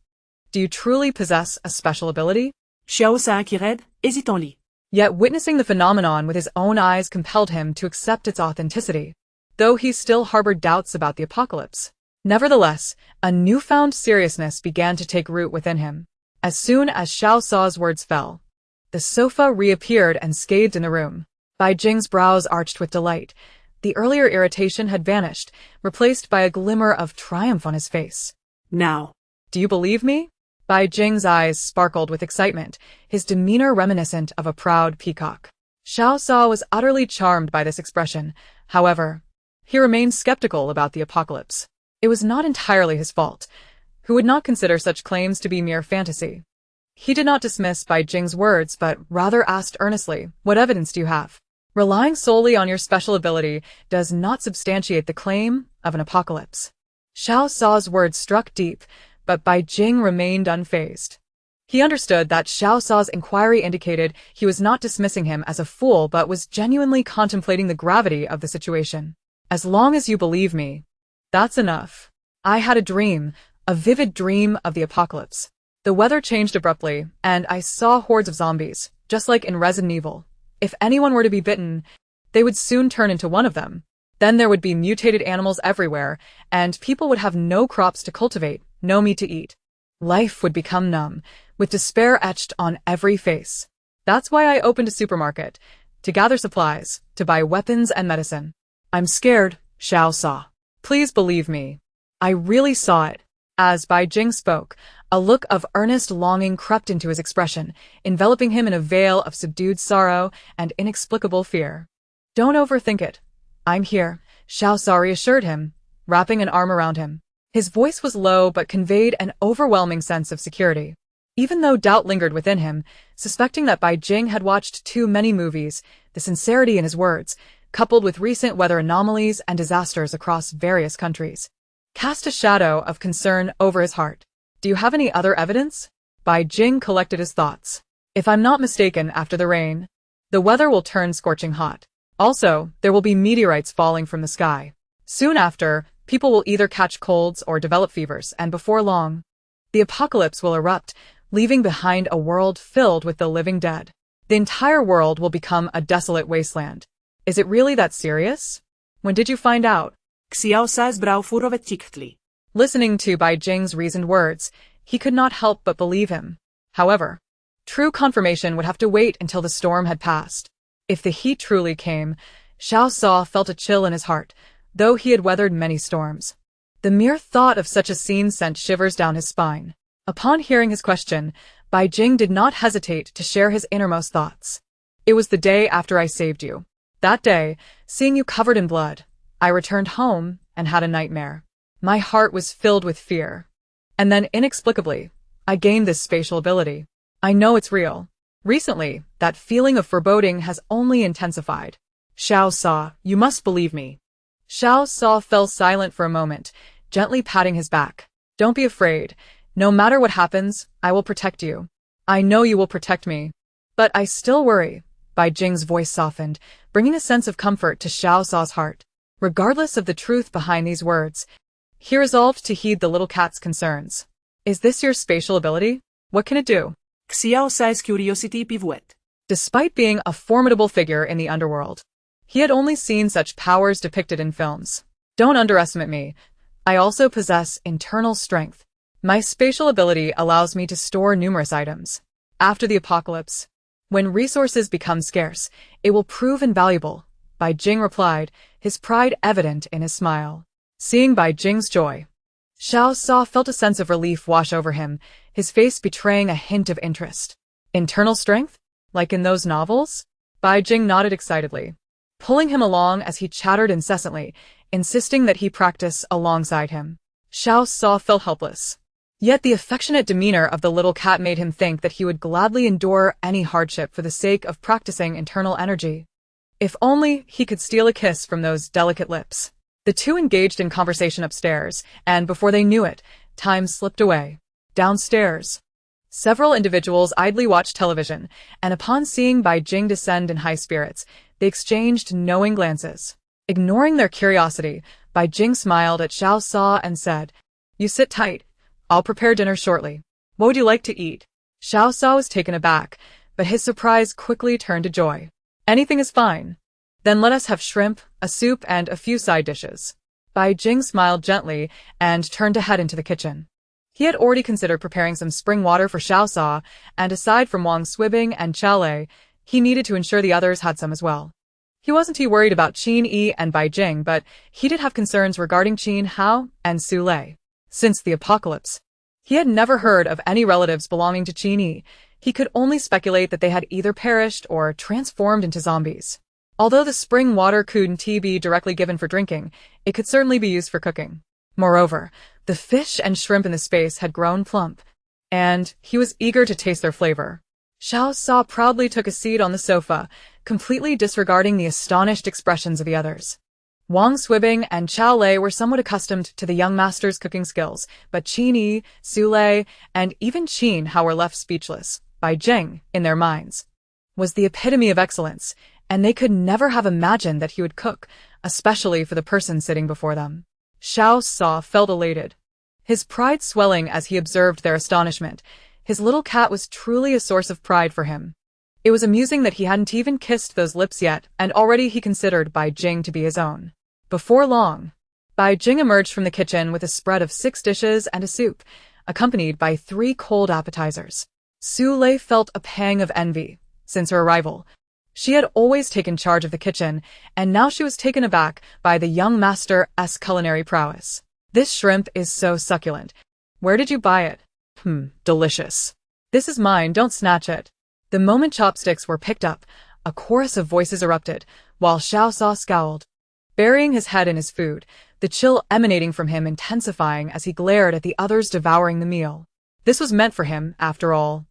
Do you truly possess a special ability? Xiao Sa inquired, hésitantly. Yet witnessing the phenomenon with his own eyes compelled him to accept its authenticity, though he still harbored doubts about the apocalypse. Nevertheless, a newfound seriousness began to take root within him. As soon as Xiao Sa's words fell, the sofa reappeared and scathed in the room. Bai Jing's brows arched with delight. The earlier irritation had vanished, replaced by a glimmer of triumph on his face. Now. Do you believe me? Bai Jing's eyes sparkled with excitement, his demeanor reminiscent of a proud peacock. Xiao Sa was utterly charmed by this expression. However, he remained skeptical about the apocalypse. It was not entirely his fault, who would not consider such claims to be mere fantasy. He did not dismiss Bai Jing's words, but rather asked earnestly, what evidence do you have? Relying solely on your special ability does not substantiate the claim of an apocalypse. Xiao Sa's words struck deep, but Bai Jing remained unfazed. He understood that Xiao Sa's inquiry indicated he was not dismissing him as a fool but was genuinely contemplating the gravity of the situation. As long as you believe me, that's enough. I had a dream, a vivid dream of the apocalypse. The weather changed abruptly, and I saw hordes of zombies, just like in Resident Evil. If anyone were to be bitten, they would soon turn into one of them. Then there would be mutated animals everywhere, and people would have no crops to cultivate, no meat to eat. Life would become numb, with despair etched on every face. That's why I opened a supermarket, to gather supplies, to buy weapons and medicine. I'm scared, Xiao Sa. Please believe me. I really saw it. As Bai Jing spoke, a look of earnest longing crept into his expression, enveloping him in a veil of subdued sorrow and inexplicable fear. Don't overthink it. I'm here, Xiao Sa reassured him, wrapping an arm around him. His voice was low but conveyed an overwhelming sense of security. Even though doubt lingered within him, suspecting that Bai Jing had watched too many movies, the sincerity in his words, coupled with recent weather anomalies and disasters across various countries, cast a shadow of concern over his heart. Do you have any other evidence? Bai Jing collected his thoughts. If I'm not mistaken, after the rain, the weather will turn scorching hot. Also, there will be meteorites falling from the sky. Soon after, people will either catch colds or develop fevers, and before long, the apocalypse will erupt, leaving behind a world filled with the living dead. The entire world will become a desolate wasteland. Is it really that serious? When did you find out? Xiao Sa's brow furrowed thickly. Listening to Bai Jing's reasoned words, he could not help but believe him. However, true confirmation would have to wait until the storm had passed. If the heat truly came, Xiao Sa felt a chill in his heart, though he had weathered many storms. The mere thought of such a scene sent shivers down his spine. Upon hearing his question, Bai Jing did not hesitate to share his innermost thoughts. It was the day after I saved you. That day, seeing you covered in blood, I returned home and had a nightmare. My heart was filled with fear. And then, inexplicably, I gained this spatial ability. I know it's real. Recently, that feeling of foreboding has only intensified. Xiao Sa, you must believe me. Xiao Sa fell silent for a moment, gently patting his back. Don't be afraid. No matter what happens, I will protect you. I know you will protect me. But I still worry. Bai Jing's voice softened, bringing a sense of comfort to Xiao Sa's heart. Regardless of the truth behind these words, he resolved to heed the little cat's concerns. Is this your spatial ability? What can it do? Xiao Sa's curiosity pivoted. Despite being a formidable figure in the underworld, he had only seen such powers depicted in films. Don't underestimate me. I also possess internal strength. My spatial ability allows me to store numerous items. After the apocalypse, when resources become scarce, it will prove invaluable, Bai Jing replied, his pride evident in his smile. Seeing Bai Jing's joy, Xiao Sa felt a sense of relief wash over him, his face betraying a hint of interest. Internal strength? Like in those novels? Bai Jing nodded excitedly, pulling him along as he chattered incessantly, insisting that he practice alongside him. Xiao Sa felt helpless. Yet the affectionate demeanor of the little cat made him think that he would gladly endure any hardship for the sake of practicing internal energy. If only he could steal a kiss from those delicate lips. The two engaged in conversation upstairs, and before they knew it, time slipped away. Downstairs, several individuals idly watched television, and upon seeing Bai Jing descend in high spirits, they exchanged knowing glances. Ignoring their curiosity, Bai Jing smiled at Xiao Sa and said, "You sit tight. I'll prepare dinner shortly. What would you like to eat?" Xiao Sa was taken aback, but his surprise quickly turned to joy. "Anything is fine. Then let us have shrimp, a soup, and a few side dishes." Bai Jing smiled gently and turned to head into the kitchen. He had already considered preparing some spring water for Xiao Sa, and aside from Wang Swibing and Qiao Lei, he needed to ensure the others had some as well. He wasn't too worried about Qin Yi and Bai Jing, but he did have concerns regarding Qin Hao and Su Lei. Since the apocalypse, he had never heard of any relatives belonging to Qin Yi. He could only speculate that they had either perished or transformed into zombies. Although the spring water couldn't be directly given for drinking, it could certainly be used for cooking. Moreover, the fish and shrimp in the space had grown plump, and he was eager to taste their flavor. Xiao Sa proudly took a seat on the sofa, completely disregarding the astonished expressions of the others. Wang Swibing and Qiao Lei were somewhat accustomed to the young master's cooking skills, but Qin Yi, Su Lei, and even Qin Hao were left speechless. Bai Jing, in their minds, was the epitome of excellence, and they could never have imagined that he would cook, especially for the person sitting before them. Xiao Sa felt elated, his pride swelling as he observed their astonishment. His little cat was truly a source of pride for him. It was amusing that he hadn't even kissed those lips yet, and already he considered Bai Jing to be his own. Before long, Bai Jing emerged from the kitchen with a spread of 6 dishes and a soup, accompanied by 3 cold appetizers. Su Lei felt a pang of envy. Since her arrival, she had always taken charge of the kitchen, and now she was taken aback by the young master's culinary prowess. "This shrimp is so succulent. Where did you buy it?" Delicious. "This is mine, don't snatch it." The moment chopsticks were picked up, a chorus of voices erupted, while Xiao Sa scowled, burying his head in his food, the chill emanating from him intensifying as he glared at the others devouring the meal. This was meant for him, after all.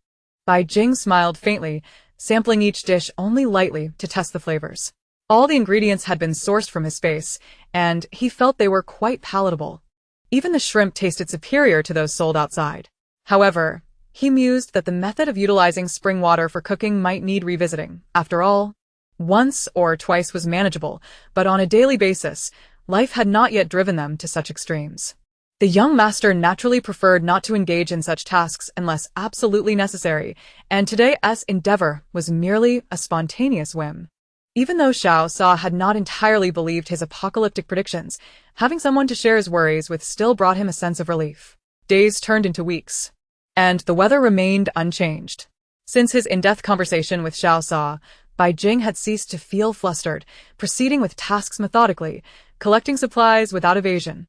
Bai Jing smiled faintly, sampling each dish only lightly to test the flavors. All the ingredients had been sourced from his space, and he felt they were quite palatable. Even the shrimp tasted superior to those sold outside. However, he mused that the method of utilizing spring water for cooking might need revisiting. After all, once or twice was manageable, but on a daily basis, life had not yet driven them to such extremes. The young master naturally preferred not to engage in such tasks unless absolutely necessary, and today's endeavor was merely a spontaneous whim. Even though Xiao Sa had not entirely believed his apocalyptic predictions, having someone to share his worries with still brought him a sense of relief. Days turned into weeks, and the weather remained unchanged. Since his in-depth conversation with Xiao Sa, Bai Jing had ceased to feel flustered, proceeding with tasks methodically, collecting supplies without evasion,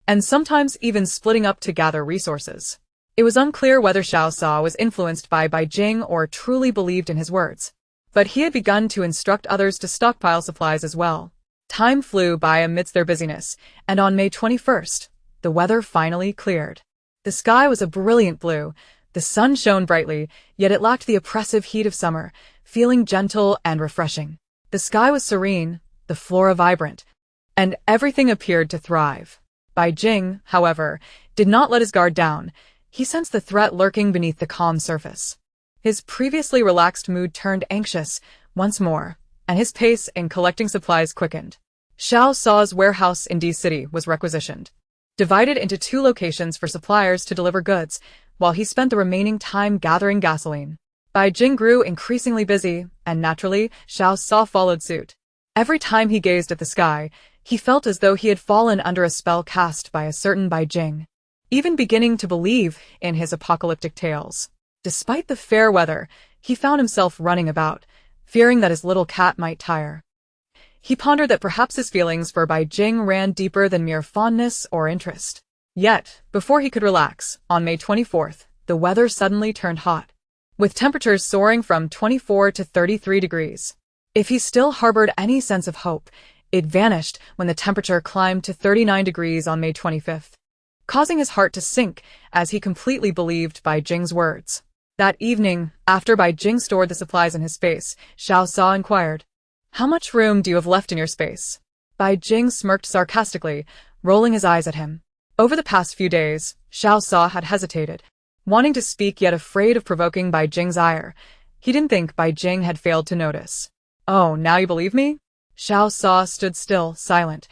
and sometimes even splitting up to gather resources. It was unclear whether Xiao Sa was influenced by Bai Jing or truly believed in his words, but he had begun to instruct others to stockpile supplies as well. Time flew by amidst their busyness, and on May 21st, the weather finally cleared. The sky was a brilliant blue, the sun shone brightly, yet it lacked the oppressive heat of summer, feeling gentle and refreshing. The sky was serene, the flora vibrant, and everything appeared to thrive. Bai Jing, however, did not let his guard down. He sensed the threat lurking beneath the calm surface. His previously relaxed mood turned anxious once more, and his pace in collecting supplies quickened. Xiao Sa's warehouse in D City was requisitioned, divided into 2 locations for suppliers to deliver goods, while he spent the remaining time gathering gasoline. Bai Jing grew increasingly busy, and naturally, Xiao Sa followed suit. Every time he gazed at the sky, he felt as though he had fallen under a spell cast by a certain Bai Jing, even beginning to believe in his apocalyptic tales. Despite the fair weather, he found himself running about, fearing that his little cat might tire. He pondered that perhaps his feelings for Bai Jing ran deeper than mere fondness or interest. Yet, before he could relax, on May 24th, the weather suddenly turned hot, with temperatures soaring from 24 to 33 degrees. If he still harbored any sense of hope, it vanished when the temperature climbed to 39 degrees on May 25th, causing his heart to sink as he completely believed Bai Jing's words. That evening, after Bai Jing stored the supplies in his space, Xiao Sa inquired, "How much room do you have left in your space?" Bai Jing smirked sarcastically, rolling his eyes at him. Over the past few days, Xiao Sa had hesitated, wanting to speak yet afraid of provoking Bai Jing's ire. He didn't think Bai Jing had failed to notice. "Oh, now you believe me?" Xiao Sa stood still, silent,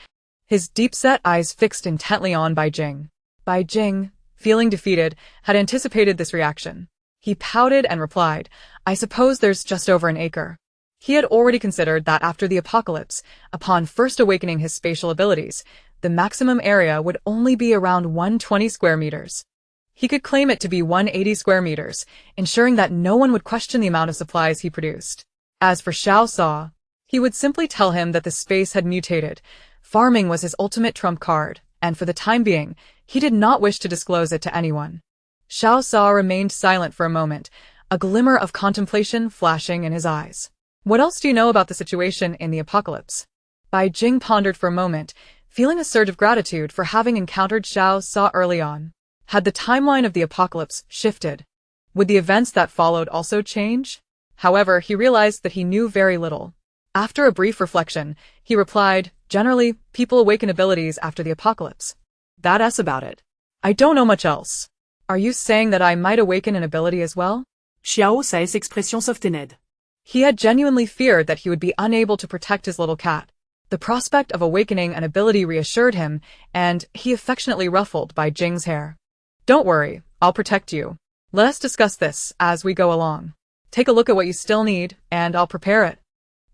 his deep-set eyes fixed intently on Bai Jing. Bai Jing, feeling defeated, had anticipated this reaction. He pouted and replied, "I suppose there's just over an acre." He had already considered that after the apocalypse, upon first awakening his spatial abilities, the maximum area would only be around 120 square meters. He could claim it to be 180 square meters, ensuring that no one would question the amount of supplies he produced. As for Xiao Sa, he would simply tell him that the space had mutated. Farming was his ultimate trump card, and for the time being, he did not wish to disclose it to anyone. Xiao Sa remained silent for a moment, a glimmer of contemplation flashing in his eyes. "What else do you know about the situation in the apocalypse?" Bai Jing pondered for a moment, feeling a surge of gratitude for having encountered Xiao Sa early on. Had the timeline of the apocalypse shifted? Would the events that followed also change? However, he realized that he knew very little. After a brief reflection, he replied, "Generally, people awaken abilities after the apocalypse. That's about it. I don't know much else." "Are you saying that I might awaken an ability as well?" Xiao Sa's expression softened. He had genuinely feared that he would be unable to protect his little cat. The prospect of awakening an ability reassured him, and he affectionately ruffled Bai Jing's hair. "Don't worry, I'll protect you. Let us discuss this as we go along. Take a look at what you still need, and I'll prepare it.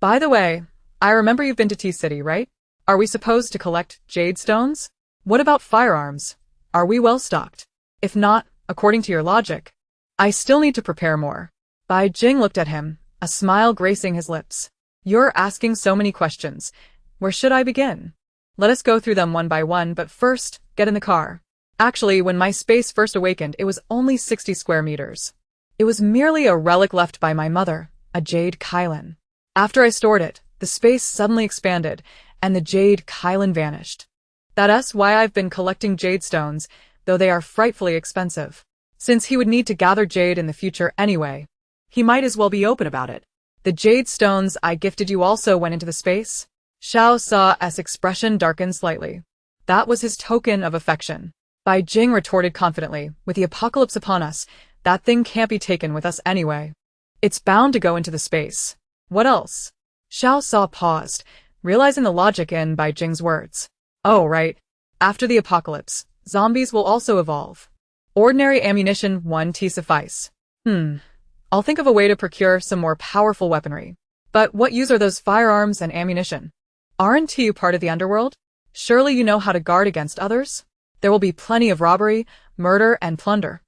By the way, I remember you've been to T City, right? Are we supposed to collect jade stones? What about firearms? Are we well stocked? If not, according to your logic, I still need to prepare more." Bai Jing looked at him, a smile gracing his lips. "You're asking so many questions. Where should I begin? Let us go through them one by one, but first, get in the car." Actually, when my space first awakened, it was only 60 square meters. It was merely a relic left by my mother, a jade Kylan. After I stored it, the space suddenly expanded, and the jade Kylan vanished. That's why I've been collecting jade stones, though they are frightfully expensive. Since he would need to gather jade in the future anyway, he might as well be open about it. The jade stones I gifted you also went into the space? Xiao Sa's expression darkened slightly. That was his token of affection. Bai Jing retorted confidently, with the apocalypse upon us, that thing can't be taken with us anyway. It's bound to go into the space. What else? Xiao Sa paused, realizing the logic in Bai Jing's words. Oh, right. After the apocalypse, zombies will also evolve. Ordinary ammunition won't suffice. I'll think of a way to procure some more powerful weaponry. But what use are those firearms and ammunition? Aren't you part of the underworld? Surely you know how to guard against others? There will be plenty of robbery, murder, and plunder.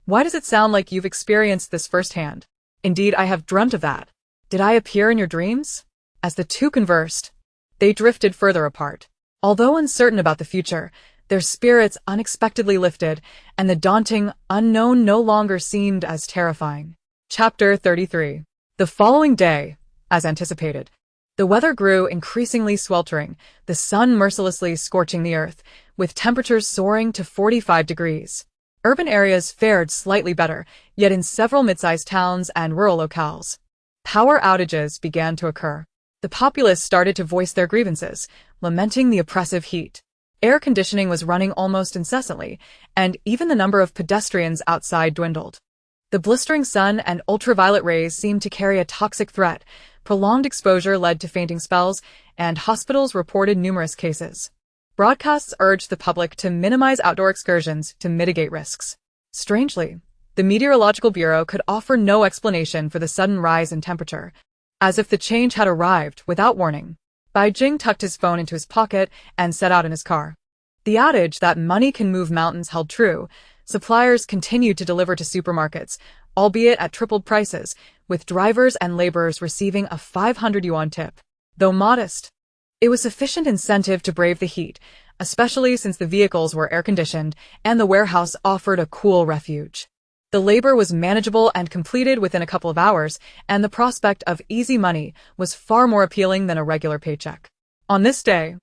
Why does it sound like you've experienced this firsthand? Indeed, I have dreamt of that. Did I appear in your dreams? As the two conversed, they drifted further apart. Although uncertain about the future, their spirits unexpectedly lifted, and the daunting unknown no longer seemed as terrifying. Chapter 33. The following day, as anticipated, the weather grew increasingly sweltering, the sun mercilessly scorching the earth, with temperatures soaring to 45 degrees. Urban areas fared slightly better, yet in several mid-sized towns and rural locales, power outages began to occur. The populace started to voice their grievances, lamenting the oppressive heat. Air conditioning was running almost incessantly, and even the number of pedestrians outside dwindled. The blistering sun and ultraviolet rays seemed to carry a toxic threat. Prolonged exposure led to fainting spells, and hospitals reported numerous cases. Broadcasts urged the public to minimize outdoor excursions to mitigate risks. Strangely, the Meteorological Bureau could offer no explanation for the sudden rise in temperature, as if the change had arrived without warning. Bai Jing tucked his phone into his pocket and set out in his car. The adage that money can move mountains held true. Suppliers continued to deliver to supermarkets, albeit at tripled prices, with drivers and laborers receiving a 500 yuan tip. Though modest, it was sufficient incentive to brave the heat, especially since the vehicles were air-conditioned and the warehouse offered a cool refuge. The labor was manageable and completed within a couple of hours, and the prospect of easy money was far more appealing than a regular paycheck. On this day,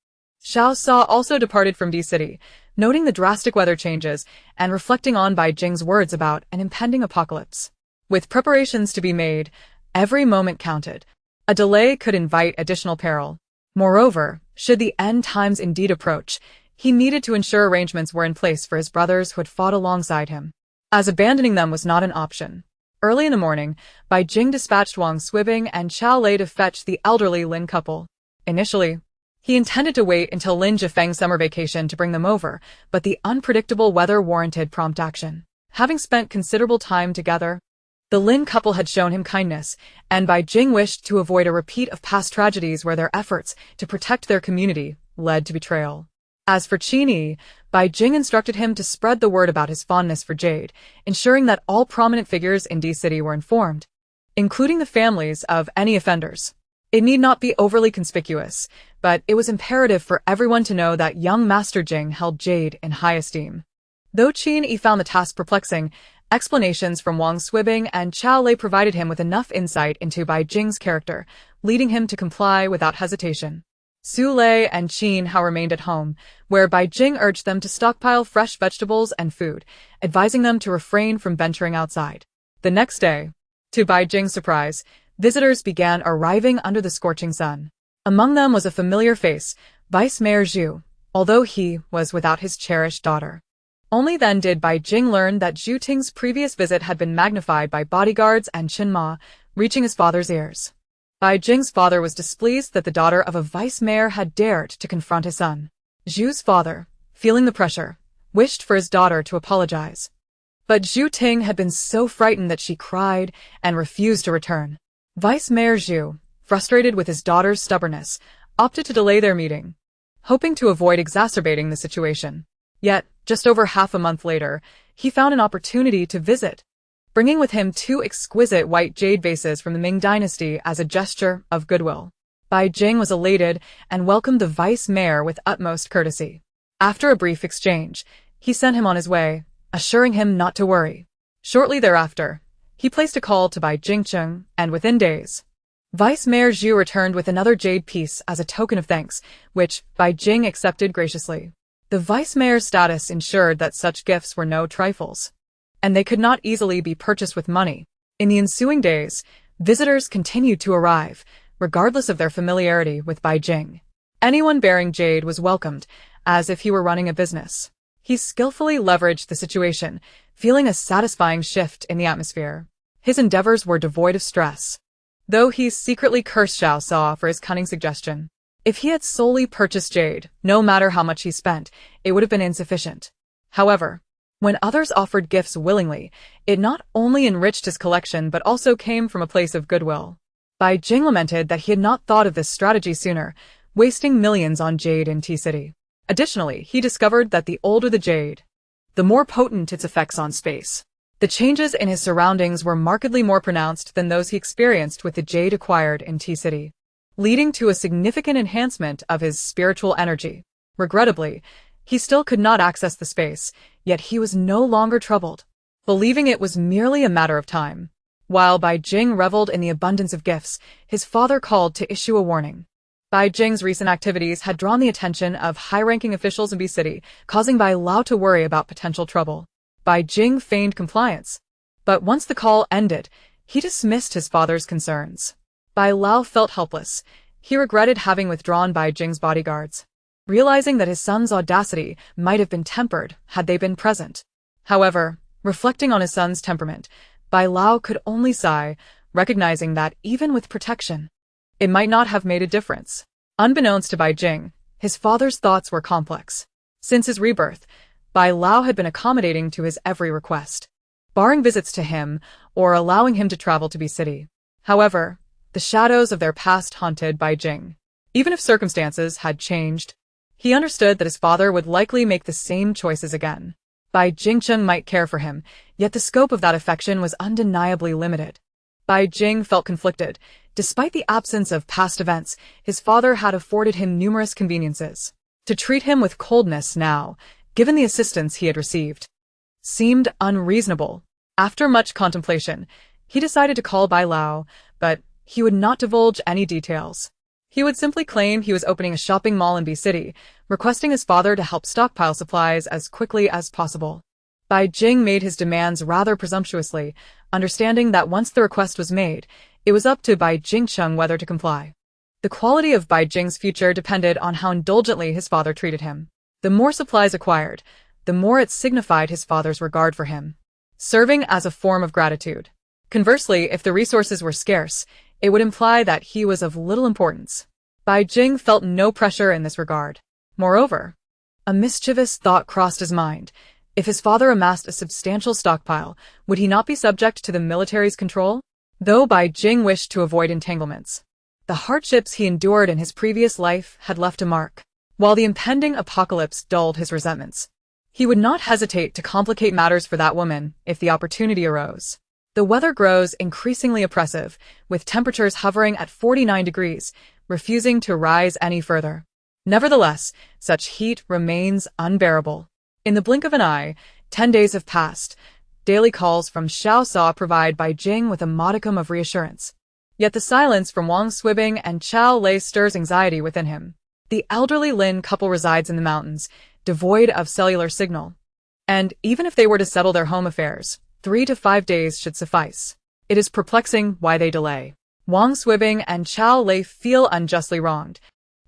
Xiao Sa also departed from D-City, noting the drastic weather changes and reflecting on Bai Jing's words about an impending apocalypse. With preparations to be made, every moment counted. A delay could invite additional peril. Moreover, should the end times indeed approach, he needed to ensure arrangements were in place for his brothers who had fought alongside him, as abandoning them was not an option. Early in the morning, Bai Jing dispatched Wang Swibing and Chao Lei to fetch the elderly Lin couple. Initially, he intended to wait until Lin Jifeng's summer vacation to bring them over, but the unpredictable weather warranted prompt action. Having spent considerable time together, the Lin couple had shown him kindness, and Bai Jing wished to avoid a repeat of past tragedies where their efforts to protect their community led to betrayal. As for Qin, Bai Jing instructed him to spread the word about his fondness for jade, ensuring that all prominent figures in D-City were informed, including the families of any offenders. It need not be overly conspicuous, but it was imperative for everyone to know that young Master Jing held jade in high esteem. Though Qin found the task perplexing, explanations from Wang Swibing and Chao Lei provided him with enough insight into Bai Jing's character, leading him to comply without hesitation. Su Lei and Qin Hao remained at home, where Bai Jing urged them to stockpile fresh vegetables and food, advising them to refrain from venturing outside. The next day, to Bai Jing's surprise, visitors began arriving under the scorching sun. Among them was a familiar face, Vice Mayor Zhu, although he was without his cherished daughter. Only then did Bai Jing learn that Zhu Ting's previous visit had been magnified by bodyguards and Qin Ma, reaching his father's ears. Bai Jing's father was displeased that the daughter of a vice mayor had dared to confront his son. Zhu's father, feeling the pressure, wished for his daughter to apologize. But Zhu Ting had been so frightened that she cried and refused to return. Vice Mayor Zhu, frustrated with his daughter's stubbornness, opted to delay their meeting, hoping to avoid exacerbating the situation. Yet, just over half a month later, he found an opportunity to visit, bringing with him 2 exquisite white jade vases from the Ming dynasty as a gesture of goodwill. Bai Jing was elated and welcomed the vice mayor with utmost courtesy. After a brief exchange, he sent him on his way, assuring him not to worry. Shortly thereafter, he placed a call to Bai Jingcheng, and within days, Vice Mayor Zhu returned with another jade piece as a token of thanks, which Bai Jing accepted graciously. The vice mayor's status ensured that such gifts were no trifles, and they could not easily be purchased with money. In the ensuing days, Visitors continued to arrive, regardless of their familiarity with Bai Jing. Anyone bearing jade was welcomed, as if he were running a business. He skillfully leveraged the situation, feeling a satisfying shift in the atmosphere. His endeavors were devoid of stress, though he secretly cursed Xiao Sa for his cunning suggestion. If he had solely purchased jade, no matter how much he spent, it would have been insufficient. However, when others offered gifts willingly, it not only enriched his collection but also came from a place of goodwill. Bai Jing lamented that he had not thought of this strategy sooner, wasting millions on jade in Tea City. Additionally, he discovered that the older the jade, the more potent its effects on space. The changes in his surroundings were markedly more pronounced than those he experienced with the jade acquired in Tea City, leading to a significant enhancement of his spiritual energy. Regrettably, he still could not access the space, yet he was no longer troubled, believing it was merely a matter of time. While Bai Jing reveled in the abundance of gifts, his father called to issue a warning. Bai Jing's recent activities had drawn the attention of high-ranking officials in B City, causing Bai Lao to worry about potential trouble. Bai Jing feigned compliance, but once the call ended, he dismissed his father's concerns. Bai Lao felt helpless. He regretted having withdrawn Bai Jing's bodyguards, realizing that his son's audacity might have been tempered had they been present. However, reflecting on his son's temperament, Bai Lao could only sigh, recognizing that even with protection, it might not have made a difference. Unbeknownst to Bai Jing, his father's thoughts were complex. Since his rebirth, Bai Lao had been accommodating to his every request, barring visits to him or allowing him to travel to B City. However, the shadows of their past haunted Bai Jing. Even if circumstances had changed, he understood that his father would likely make the same choices again. Bai Jingcheng might care for him, yet the scope of that affection was undeniably limited. Bai Jing felt conflicted. Despite the absence of past events, his father had afforded him numerous conveniences. To treat him with coldness now, given the assistance he had received, seemed unreasonable. After much contemplation, he decided to call Bai Lao, but he would not divulge any details. He would simply claim he was opening a shopping mall in B City, requesting his father to help stockpile supplies as quickly as possible. Bai Jing made his demands rather presumptuously, understanding that once the request was made, it was up to Bai Jingcheng whether to comply. The quality of Bai Jing's future depended on how indulgently his father treated him. The more supplies acquired, the more it signified his father's regard for him, serving as a form of gratitude. Conversely, if the resources were scarce, it would imply that he was of little importance. Bai Jing felt no pressure in this regard. Moreover, a mischievous thought crossed his mind. If his father amassed a substantial stockpile, would he not be subject to the military's control? Though Bai Jing wished to avoid entanglements, the hardships he endured in his previous life had left a mark. While the impending apocalypse dulled his resentments, he would not hesitate to complicate matters for that woman if the opportunity arose. The weather grows increasingly oppressive, with temperatures hovering at 49 degrees, refusing to rise any further. Nevertheless, such heat remains unbearable. In the blink of an eye, 10 days have passed. Daily calls from Xiao Sa provide Bai Jing with a modicum of reassurance. Yet the silence from Wang Swibing and Chao Lei stirs anxiety within him. The elderly Lin couple resides in the mountains, devoid of cellular signal. And even if they were to settle their home affairs, 3 to 5 days should suffice. It is perplexing why they delay. Wang Swibing and Chao Lei feel unjustly wronged.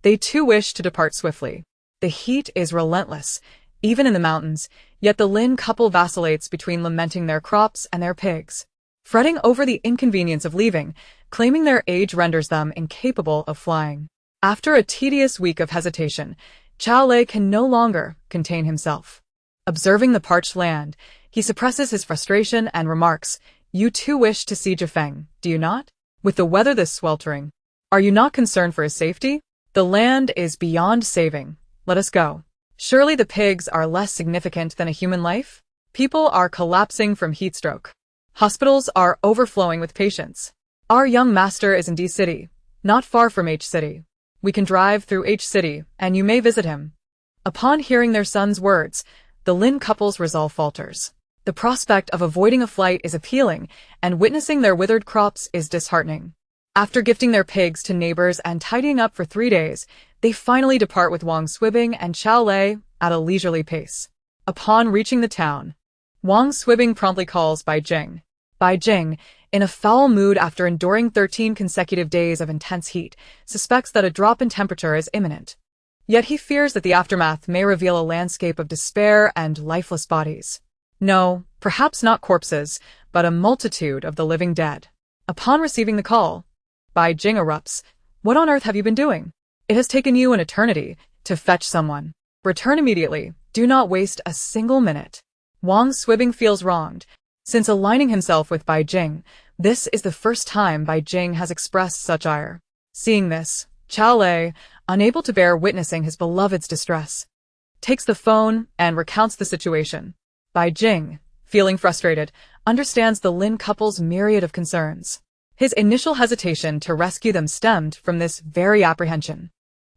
They too wish to depart swiftly. The heat is relentless, even in the mountains, yet the Lin couple vacillates between lamenting their crops and their pigs, fretting over the inconvenience of leaving, claiming their age renders them incapable of flying. After a tedious week of hesitation, Chao Lei can no longer contain himself. Observing the parched land, he suppresses his frustration and remarks, "You too wish to see Jifeng, do you not? With the weather this sweltering, are you not concerned for his safety? The land is beyond saving. Let us go. Surely the pigs are less significant than a human life? People are collapsing from heat stroke. Hospitals are overflowing with patients. Our young master is in D City, not far from H City. We can drive through H City, and you may visit him." Upon hearing their son's words, the Lin couple's resolve falters. The prospect of avoiding a flight is appealing, and witnessing their withered crops is disheartening. After gifting their pigs to neighbors and tidying up for 3 days, they finally depart with Wang Swibing and Chao Lei at a leisurely pace. Upon reaching the town, Wang Swibing promptly calls Bai Jing. Bai Jing, in a foul mood after enduring 13 consecutive days of intense heat, suspects that a drop in temperature is imminent. Yet he fears that the aftermath may reveal a landscape of despair and lifeless bodies. No, perhaps not corpses, but a multitude of the living dead. Upon receiving the call, Bai Jing erupts. What on earth have you been doing? It has taken you an eternity to fetch someone. Return immediately. Do not waste a single minute. Wang Swibing feels wronged. Since aligning himself with Bai Jing, this is the first time Bai Jing has expressed such ire. Seeing this, Xiao Lei, unable to bear witnessing his beloved's distress, takes the phone and recounts the situation. Bai Jing, feeling frustrated, understands the Lin couple's myriad of concerns. His initial hesitation to rescue them stemmed from this very apprehension.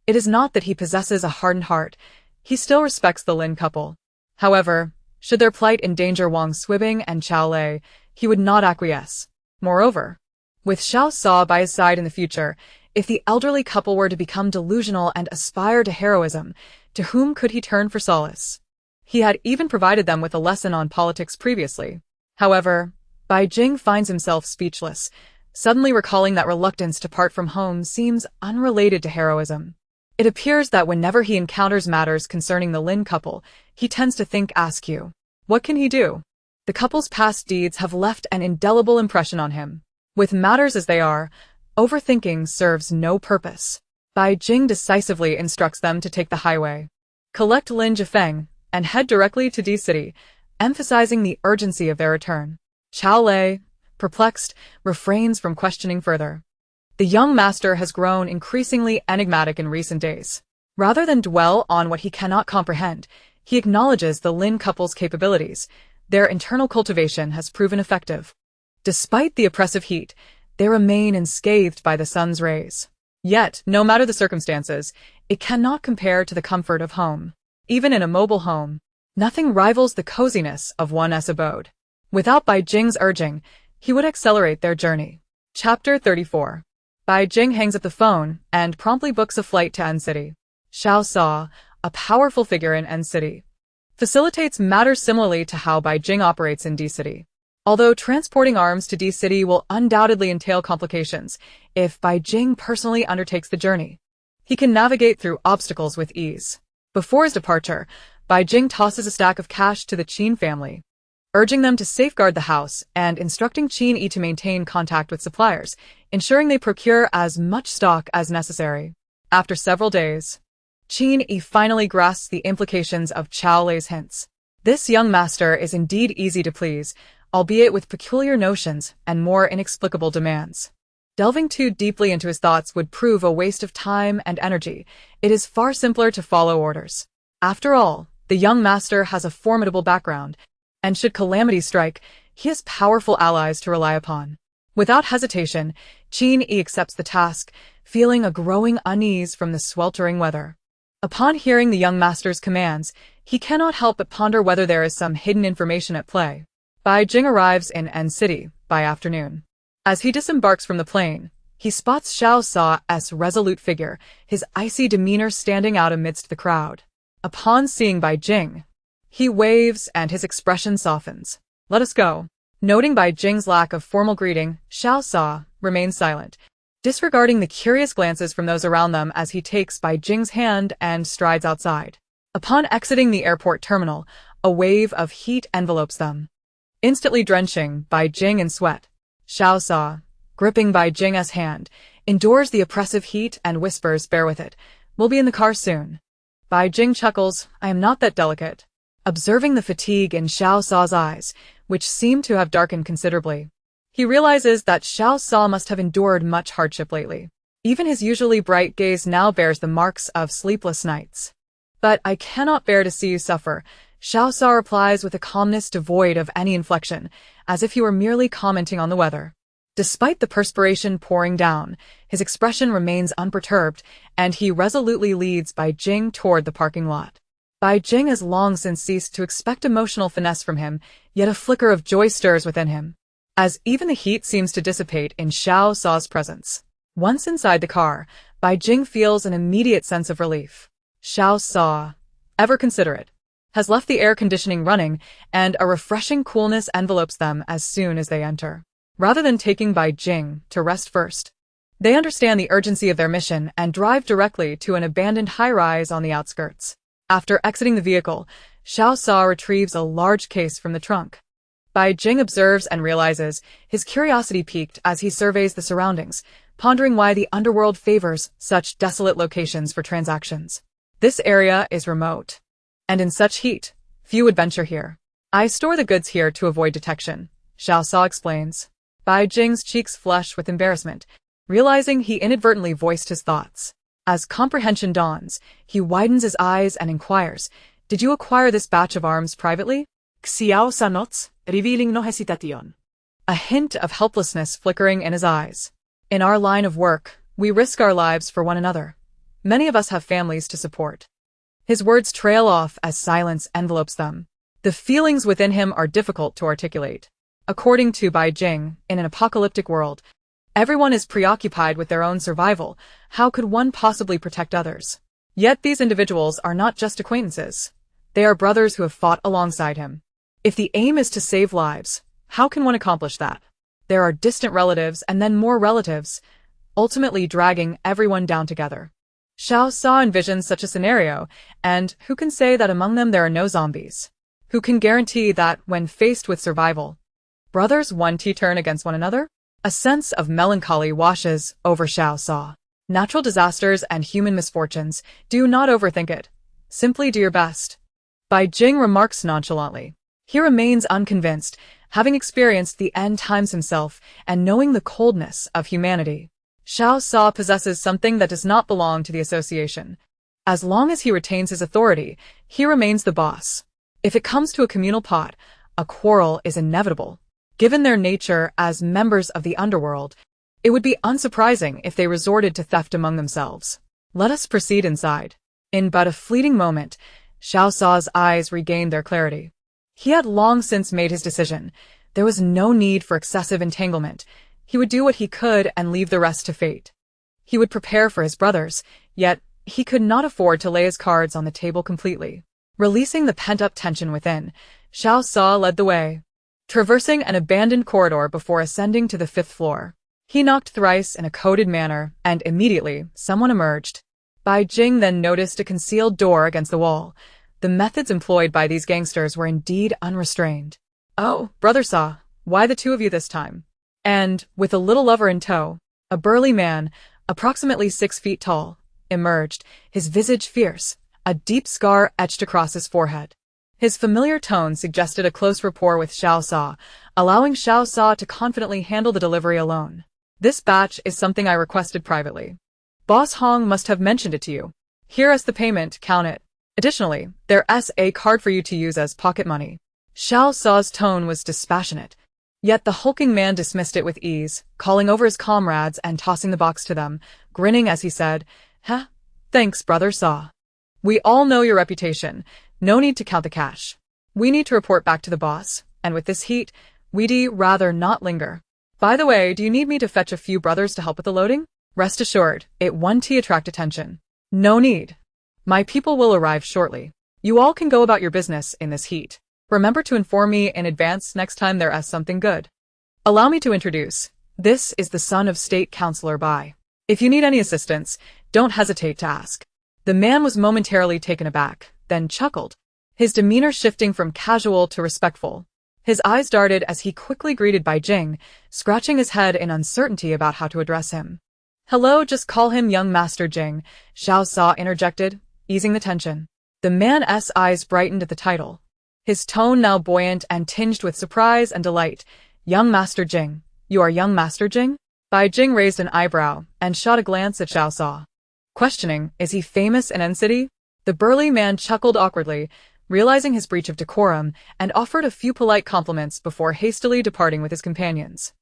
It is not that he possesses a hardened heart. He still respects the Lin couple. However, should their plight endanger Wang Swibing and Xiao Lei, he would not acquiesce. Moreover, with Xiao Sa by his side in the future, if the elderly couple were to become delusional and aspire to heroism, to whom could he turn for solace? He had even provided them with a lesson on politics previously. However, Bai Jing finds himself speechless, suddenly recalling that reluctance to part from home seems unrelated to heroism. It appears that whenever he encounters matters concerning the Lin couple, he tends to think askew. What can he do? The couple's past deeds have left an indelible impression on him. With matters as they are, overthinking serves no purpose. Bai Jing decisively instructs them to take the highway, collect Lin Jifeng, and head directly to D City, emphasizing the urgency of their return. Xiao Lei, perplexed, refrains from questioning further. The young master has grown increasingly enigmatic in recent days. Rather than dwell on what he cannot comprehend, he acknowledges the Lin couple's capabilities. Their internal cultivation has proven effective. Despite the oppressive heat, they remain unscathed by the sun's rays. Yet, no matter the circumstances, it cannot compare to the comfort of home. Even in a mobile home, nothing rivals the coziness of one's abode. Without Bai Jing's urging, he would accelerate their journey. Chapter 34. Bai Jing hangs up the phone and promptly books a flight to N City. Xiao Sa, a powerful figure in N City, facilitates matters similarly to how Bai Jing operates in D City. Although transporting arms to D City will undoubtedly entail complications, if Bai Jing personally undertakes the journey, he can navigate through obstacles with ease. Before his departure, Bai Jing tosses a stack of cash to the Qin family, urging them to safeguard the house and instructing Qin Yi to maintain contact with suppliers, ensuring they procure as much stock as necessary. After several days, Qin Yi finally grasps the implications of Xiao Lei's hints. This young master is indeed easy to please, albeit with peculiar notions and more inexplicable demands. Delving too deeply into his thoughts would prove a waste of time and energy. It is far simpler to follow orders. After all, the young master has a formidable background, and should calamity strike, he has powerful allies to rely upon. Without hesitation, Qin Yi accepts the task, feeling a growing unease from the sweltering weather. Upon hearing the young master's commands, he cannot help but ponder whether there is some hidden information at play. Bai Jing arrives in N City by afternoon. As he disembarks from the plane, he spots Xiao Sa's resolute figure, his icy demeanor standing out amidst the crowd. Upon seeing Bai Jing, he waves and his expression softens. Let us go. Noting Bai Jing's lack of formal greeting, Xiao Sa remains silent, disregarding the curious glances from those around them as he takes Bai Jing's hand and strides outside. Upon exiting the airport terminal, a wave of heat envelopes them, instantly drenching Bai Jing in sweat. Xiao Sa, gripping Bai Jing's hand, endures the oppressive heat and whispers, "Bear with it. We'll be in the car soon." Bai Jing chuckles, "I am not that delicate." Observing the fatigue in Xiao Sa's eyes, which seem to have darkened considerably, he realizes that Xiao Sa must have endured much hardship lately. Even his usually bright gaze now bears the marks of sleepless nights. "But I cannot bear to see you suffer," Xiao Sa replies with a calmness devoid of any inflection, as if he were merely commenting on the weather. Despite the perspiration pouring down, his expression remains unperturbed, and he resolutely leads Bai Jing toward the parking lot. Bai Jing has long since ceased to expect emotional finesse from him, yet a flicker of joy stirs within him, as even the heat seems to dissipate in Xiao Sa's presence. Once inside the car, Bai Jing feels an immediate sense of relief. Xiao Sa, ever considerate, has left the air conditioning running, and a refreshing coolness envelopes them as soon as they enter. rather than taking Bai Jing to rest first. They understand the urgency of their mission and drive directly to an abandoned high-rise on the outskirts. After exiting the vehicle, Xiao Sa retrieves a large case from the trunk. Bai Jing observes and realizes his curiosity piqued as he surveys the surroundings, pondering why the underworld favors such desolate locations for transactions. This area is remote, and in such heat, few would venture here. I store the goods here to avoid detection, Xiao Sa explains. Bai Jing's cheeks flush with embarrassment, realizing he inadvertently voiced his thoughts. As comprehension dawns, he widens his eyes and inquires, "Did you acquire this batch of arms privately?" Xiao Sa nods, revealing no hesitation. A hint of helplessness flickering in his eyes. "In our line of work, we risk our lives for one another. Many of us have families to support." His words trail off as silence envelopes them. The feelings within him are difficult to articulate. According to Bai Jing, in an apocalyptic world, everyone is preoccupied with their own survival. How could one possibly protect others? Yet these individuals are not just acquaintances. They are brothers who have fought alongside him. If the aim is to save lives, how can one accomplish that? There are distant relatives and then more relatives, ultimately dragging everyone down together. Xiao Sa envisions such a scenario, and who can say that among them there are no zombies? Who can guarantee that, when faced with survival, brothers won't turn against one another? A sense of melancholy washes over Xiao Sa. Natural disasters and human misfortunes, do not overthink it. Simply do your best. Bai Jing remarks nonchalantly. He remains unconvinced, having experienced the end times himself and knowing the coldness of humanity. Xiao Sa possesses something that does not belong to the association. As long as he retains his authority, he remains the boss. If it comes to a communal pot, a quarrel is inevitable. Given their nature as members of the underworld, it would be unsurprising if they resorted to theft among themselves. Let us proceed inside. In but a fleeting moment, Xiao Sa's eyes regained their clarity. He had long since made his decision. There was no need for excessive entanglement. He would do what he could and leave the rest to fate. He would prepare for his brothers, yet he could not afford to lay his cards on the table completely. Releasing the pent-up tension within, Xiao Sa led the way, traversing an abandoned corridor before ascending to the 5th floor. He knocked thrice in a coded manner, and immediately someone emerged. Bai Jing then noticed a concealed door against the wall. The methods employed by these gangsters were indeed unrestrained. "Oh, Brother Sa, why the two of you this time?" And, with a little lover in tow, a burly man, approximately 6 feet tall, emerged, his visage fierce, a deep scar etched across his forehead. His familiar tone suggested a close rapport with Xiao Sa, allowing Xiao Sa to confidently handle the delivery alone. "This batch is something I requested privately. Boss Hong must have mentioned it to you. Here is the payment, count it. Additionally, there's a card for you to use as pocket money." Xiao Sa's tone was dispassionate, yet the hulking man dismissed it with ease, calling over his comrades and tossing the box to them, grinning as he said, Thanks, Brother Sa. We all know your reputation. No need to count the cash. We need to report back to the boss, and with this heat, we'd rather not linger. By the way, do you need me to fetch a few brothers to help with the loading? Rest assured, it won't attract attention. No need. My people will arrive shortly. You all can go about your business in this heat. Remember to inform me in advance next time there is something good. Allow me to introduce. This is the son of State Councilor Bai. If you need any assistance, don't hesitate to ask. The man was momentarily taken aback, then chuckled, his demeanor shifting from casual to respectful. His eyes darted as he quickly greeted Bai Jing, scratching his head in uncertainty about how to address him. "Hello, just call him young Master Jing," Xiao Sa interjected, easing the tension. The man's eyes brightened at the title, his tone now buoyant and tinged with surprise and delight. "Young Master Jing? You are young Master Jing?" Bai Jing raised an eyebrow and shot a glance at Xiao Sa, questioning, "Is he famous in N-City?" The burly man chuckled awkwardly, realizing his breach of decorum, and offered a few polite compliments before hastily departing with his companions.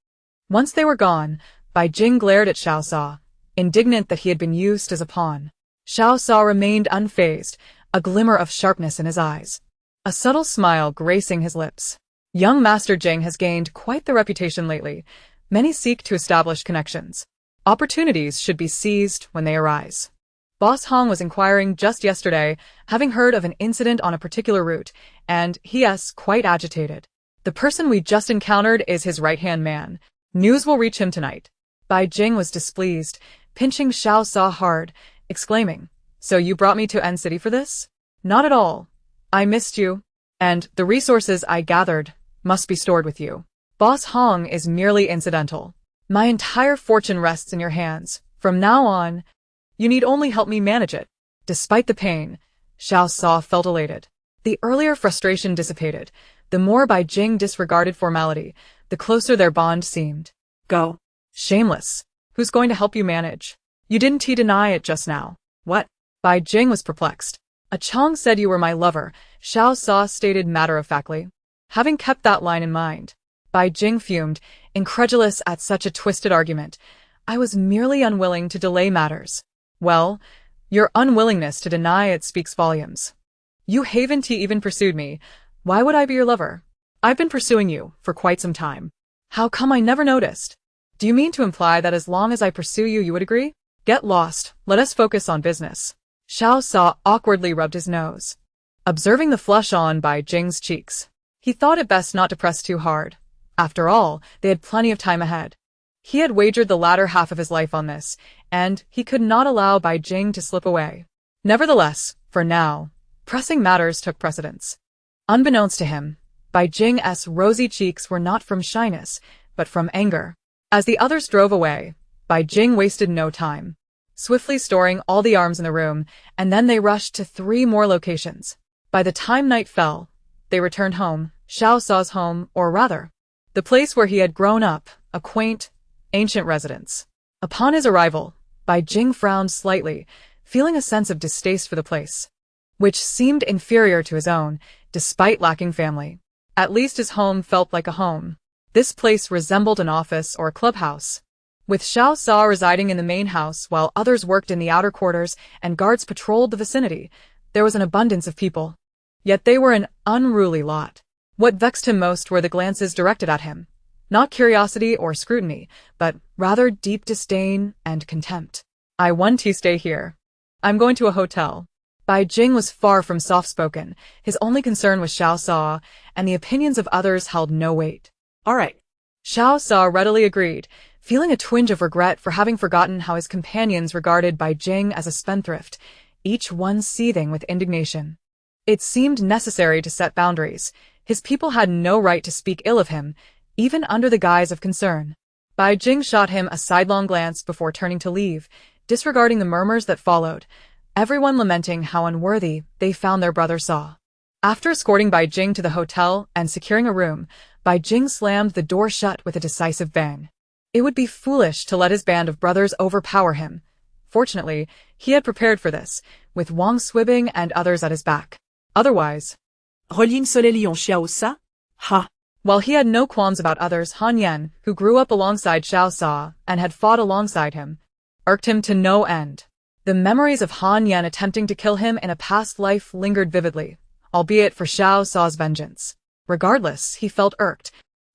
Once they were gone, Bai Jing glared at Xiao Sa, indignant that he had been used as a pawn. Xiao Sa remained unfazed, a glimmer of sharpness in his eyes, a subtle smile gracing his lips. Young Master Jing has gained quite the reputation lately. Many seek to establish connections. Opportunities should be seized when they arise. Boss Hong was inquiring just yesterday, having heard of an incident on a particular route, and he is quite agitated. The person we just encountered is his right-hand man. News will reach him tonight. Bai Jing was displeased, pinching Xiao Sa hard, exclaiming, "So you brought me to N City for this?" "Not at all. I missed you, and the resources I gathered must be stored with you. Boss Hong is merely incidental. My entire fortune rests in your hands. From now on, you need only help me manage it." Despite the pain, Xiao Sa felt elated. The earlier frustration dissipated. The more Bai Jing disregarded formality, the closer their bond seemed. Go. Shameless. Who's going to help you manage? You didn't deny it just now. What? Bai Jing was perplexed. A Chong said you were my lover, Xiao Sa stated matter-of-factly. Having kept that line in mind, Bai Jing fumed, incredulous at such a twisted argument. I was merely unwilling to delay matters. Well, your unwillingness to deny it speaks volumes. You haven't even pursued me. Why would I be your lover? I've been pursuing you for quite some time. How come I never noticed? Do you mean to imply that as long as I pursue you, you would agree? Get lost. Let us focus on business. Xiao Sa awkwardly rubbed his nose, observing the flush on Bai Jing's cheeks. He thought it best not to press too hard. After all, they had plenty of time ahead. He had wagered the latter half of his life on this, and he could not allow Bai Jing to slip away. Nevertheless, for now, pressing matters took precedence. Unbeknownst to him, Bai Jing's rosy cheeks were not from shyness, but from anger. As the others drove away, Bai Jing wasted no time, swiftly storing all the arms in the room, and then they rushed to 3 more locations. By the time night fell, they returned home, Xiao Sa's home, or rather, the place where he had grown up, a quaint, ancient residence. Upon his arrival, Bai Jing frowned slightly, feeling a sense of distaste for the place, which seemed inferior to his own, despite lacking family. At least his home felt like a home. This place resembled an office or a clubhouse, with Xiao Sa residing in the main house while others worked in the outer quarters and guards patrolled the vicinity. There was an abundance of people. Yet they were an unruly lot. What vexed him most were the glances directed at him. Not curiosity or scrutiny, but rather deep disdain and contempt. I want to stay here. I'm going to a hotel. Bai Jing was far from soft-spoken. His only concern was Xiao Sa, and the opinions of others held no weight. All right. Xiao Sa readily agreed, feeling a twinge of regret for having forgotten how his companions regarded Bai Jing as a spendthrift, each one seething with indignation. It seemed necessary to set boundaries. His people had no right to speak ill of him, even under the guise of concern. Bai Jing shot him a sidelong glance before turning to leave, disregarding the murmurs that followed, everyone lamenting how unworthy they found their brother Sa. After escorting Bai Jing to the hotel and securing a room, Bai Jing slammed the door shut with a decisive bang. It would be foolish to let his band of brothers overpower him. Fortunately, he had prepared for this, with Wang Swibing and others at his back. Otherwise, Relin Solelion Xiao Sa? Ha! While he had no qualms about others, Han Yan, who grew up alongside Xiao Sa and had fought alongside him, irked him to no end. The memories of Han Yan attempting to kill him in a past life lingered vividly, albeit for Xiao Sa's vengeance. Regardless, he felt irked.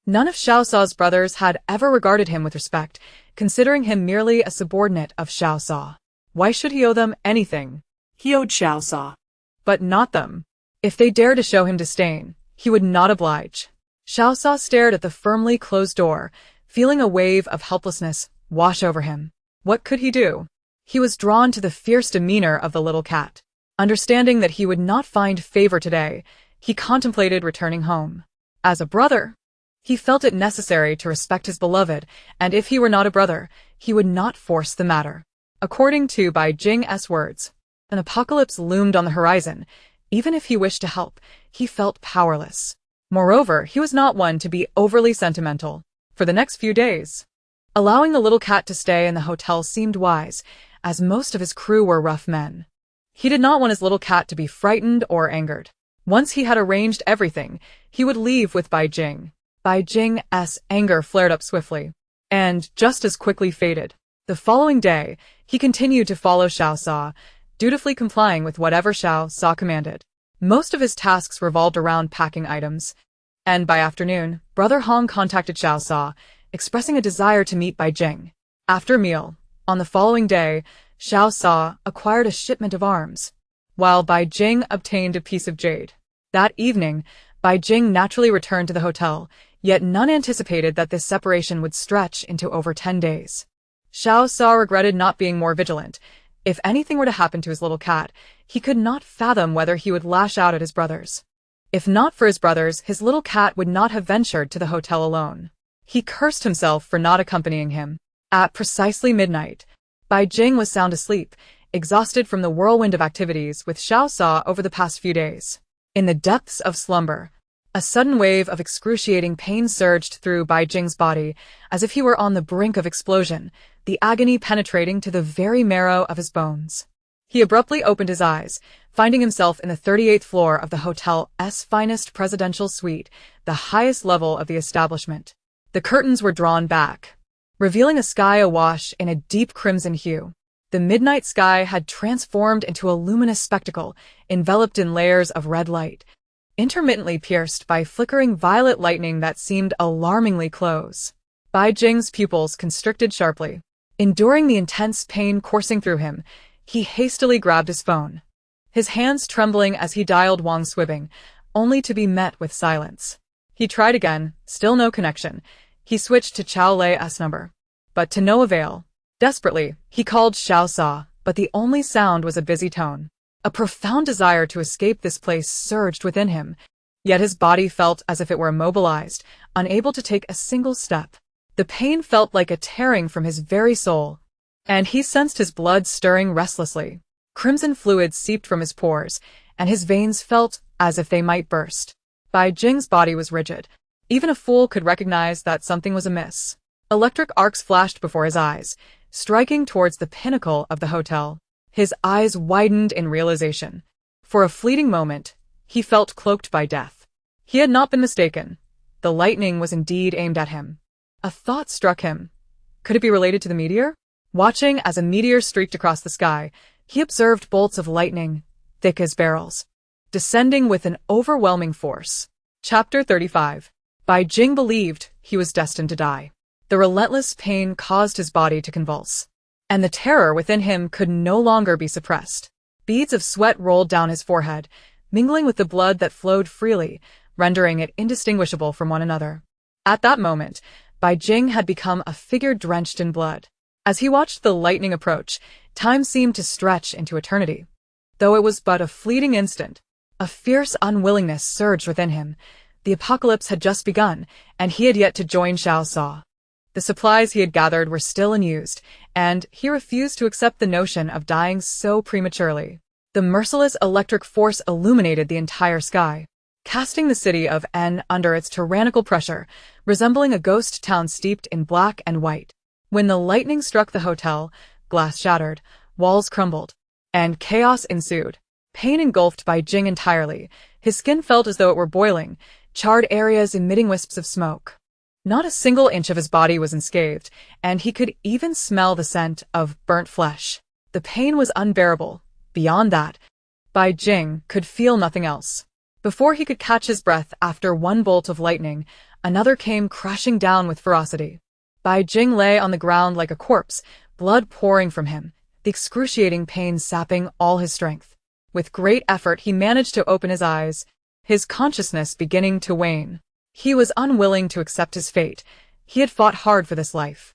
None of Xiao Sa's brothers had ever regarded him with respect, considering him merely a subordinate of Xiao Sa. Why should he owe them anything? He owed Xiao Sa. But not them. If they dared to show him disdain, he would not oblige. Xiao Sa stared at the firmly closed door, feeling a wave of helplessness wash over him. What could he do? He was drawn to the fierce demeanor of the little cat. Understanding that he would not find favor today, he contemplated returning home. As a brother, he felt it necessary to respect his beloved, and if he were not a brother, he would not force the matter. According to Bai Jing's words, an apocalypse loomed on the horizon. Even if he wished to help, he felt powerless. Moreover, he was not one to be overly sentimental. For the next few days, allowing the little cat to stay in the hotel seemed wise, as most of his crew were rough men. He did not want his little cat to be frightened or angered. Once he had arranged everything, he would leave with Bai Jing. Bai Jing's anger flared up swiftly, and just as quickly faded. The following day, he continued to follow Xiao Sa, dutifully complying with whatever Xiao Sa commanded. Most of his tasks revolved around packing items, and by afternoon, Brother Hong contacted Xiao Sa, expressing a desire to meet Bai Jing. After a meal, on the following day, Xiao Sa acquired a shipment of arms, while Bai Jing obtained a piece of jade. That evening, Bai Jing naturally returned to the hotel, yet none anticipated that this separation would stretch into over 10 days. Xiao Sa regretted not being more vigilant. If anything were to happen to his little cat, he could not fathom whether he would lash out at his brothers. If not for his brothers, his little cat would not have ventured to the hotel alone. He cursed himself for not accompanying him. At precisely midnight, Bai Jing was sound asleep, exhausted from the whirlwind of activities with Xiao Sa over the past few days. In the depths of slumber, a sudden wave of excruciating pain surged through Bai Jing's body, as if he were on the brink of explosion, the agony penetrating to the very marrow of his bones. He abruptly opened his eyes, finding himself in the 38th floor of the hotel's finest presidential suite, the highest level of the establishment. The curtains were drawn back, revealing a sky awash in a deep crimson hue. The midnight sky had transformed into a luminous spectacle, enveloped in layers of red light, intermittently pierced by flickering violet lightning that seemed alarmingly close. Bai Jing's pupils constricted sharply. Enduring the intense pain coursing through him, he hastily grabbed his phone, his hands trembling as he dialed Wang Swibbing, only to be met with silence. He tried again, still no connection. He switched to Chao Lei's number, but to no avail. Desperately, he called Xiao Sa, but the only sound was a busy tone. A profound desire to escape this place surged within him, yet his body felt as if it were immobilized, unable to take a single step. The pain felt like a tearing from his very soul, and he sensed his blood stirring restlessly. Crimson fluid seeped from his pores, and his veins felt as if they might burst. Bai Jing's body was rigid. Even a fool could recognize that something was amiss. Electric arcs flashed before his eyes, striking towards the pinnacle of the hotel. His eyes widened in realization. For a fleeting moment, he felt cloaked by death. He had not been mistaken. The lightning was indeed aimed at him. A thought struck him. Could it be related to the meteor? Watching as a meteor streaked across the sky, he observed bolts of lightning, thick as barrels, descending with an overwhelming force. Chapter 35. Bai Jing believed he was destined to die. The relentless pain caused his body to convulse, and the terror within him could no longer be suppressed. Beads of sweat rolled down his forehead, mingling with the blood that flowed freely, rendering it indistinguishable from one another. At that moment, Bai Jing had become a figure drenched in blood. As he watched the lightning approach, time seemed to stretch into eternity. Though it was but a fleeting instant, a fierce unwillingness surged within him. The apocalypse had just begun, and he had yet to join Xiao Sa. The supplies he had gathered were still unused, and he refused to accept the notion of dying so prematurely. The merciless electric force illuminated the entire sky, casting the city of N under its tyrannical pressure, resembling a ghost town steeped in black and white. When the lightning struck the hotel, glass shattered, walls crumbled, and chaos ensued. Pain engulfed Bai Jing entirely. His skin felt as though it were boiling, charred areas emitting wisps of smoke. Not a single inch of his body was unscathed, and he could even smell the scent of burnt flesh. The pain was unbearable. Beyond that, Bai Jing could feel nothing else. Before he could catch his breath after one bolt of lightning, another came crashing down with ferocity. Bai Jing lay on the ground like a corpse, blood pouring from him, the excruciating pain sapping all his strength. With great effort he managed to open his eyes, his consciousness beginning to wane. He was unwilling to accept his fate. He had fought hard for this life,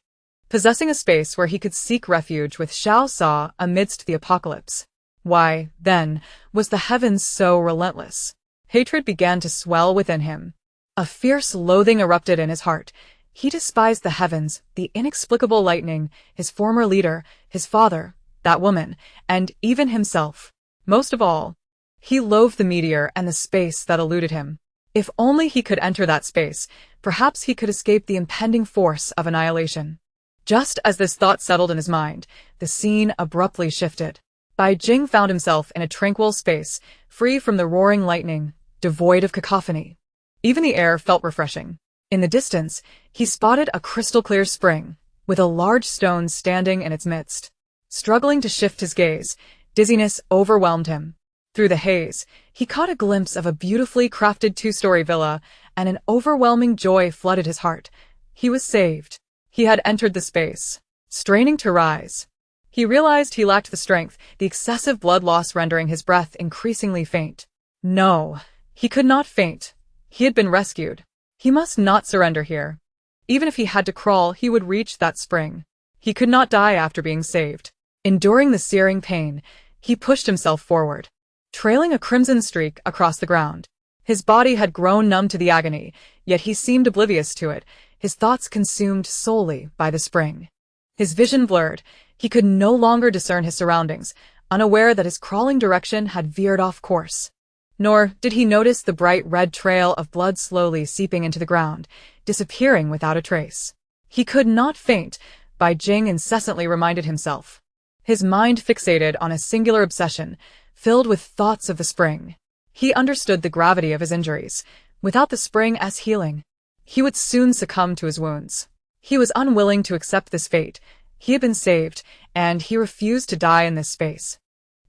possessing a space where he could seek refuge with Xiao Sa amidst the apocalypse. Why, then, was the heavens so relentless? Hatred began to swell within him. A fierce loathing erupted in his heart. He despised the heavens, the inexplicable lightning, his former leader, his father, that woman, and even himself. Most of all, he loathed the meteor and the space that eluded him. If only he could enter that space, perhaps he could escape the impending force of annihilation. Just as this thought settled in his mind, the scene abruptly shifted. Bai Jing found himself in a tranquil space, free from the roaring lightning, devoid of cacophony. Even the air felt refreshing. In the distance, he spotted a crystal-clear spring, with a large stone standing in its midst. Struggling to shift his gaze, dizziness overwhelmed him. Through the haze, he caught a glimpse of a beautifully crafted two-story villa, and an overwhelming joy flooded his heart. He was saved. He had entered the space. Straining to rise, he realized he lacked the strength, the excessive blood loss rendering his breath increasingly faint. No, he could not faint. He had been rescued. He must not surrender here. Even if he had to crawl, he would reach that spring. He could not die after being saved. Enduring the searing pain, he pushed himself forward, trailing a crimson streak across the ground. His body had grown numb to the agony, yet he seemed oblivious to it, his thoughts consumed solely by the spring. His vision blurred. He could no longer discern his surroundings, unaware that his crawling direction had veered off course. Nor did he notice the bright red trail of blood slowly seeping into the ground, disappearing without a trace. He could not faint, Bai Jing incessantly reminded himself. His mind fixated on a singular obsession, filled with thoughts of the spring. He understood the gravity of his injuries. Without the spring as healing, he would soon succumb to his wounds. He was unwilling to accept this fate. He had been saved, and he refused to die in this space,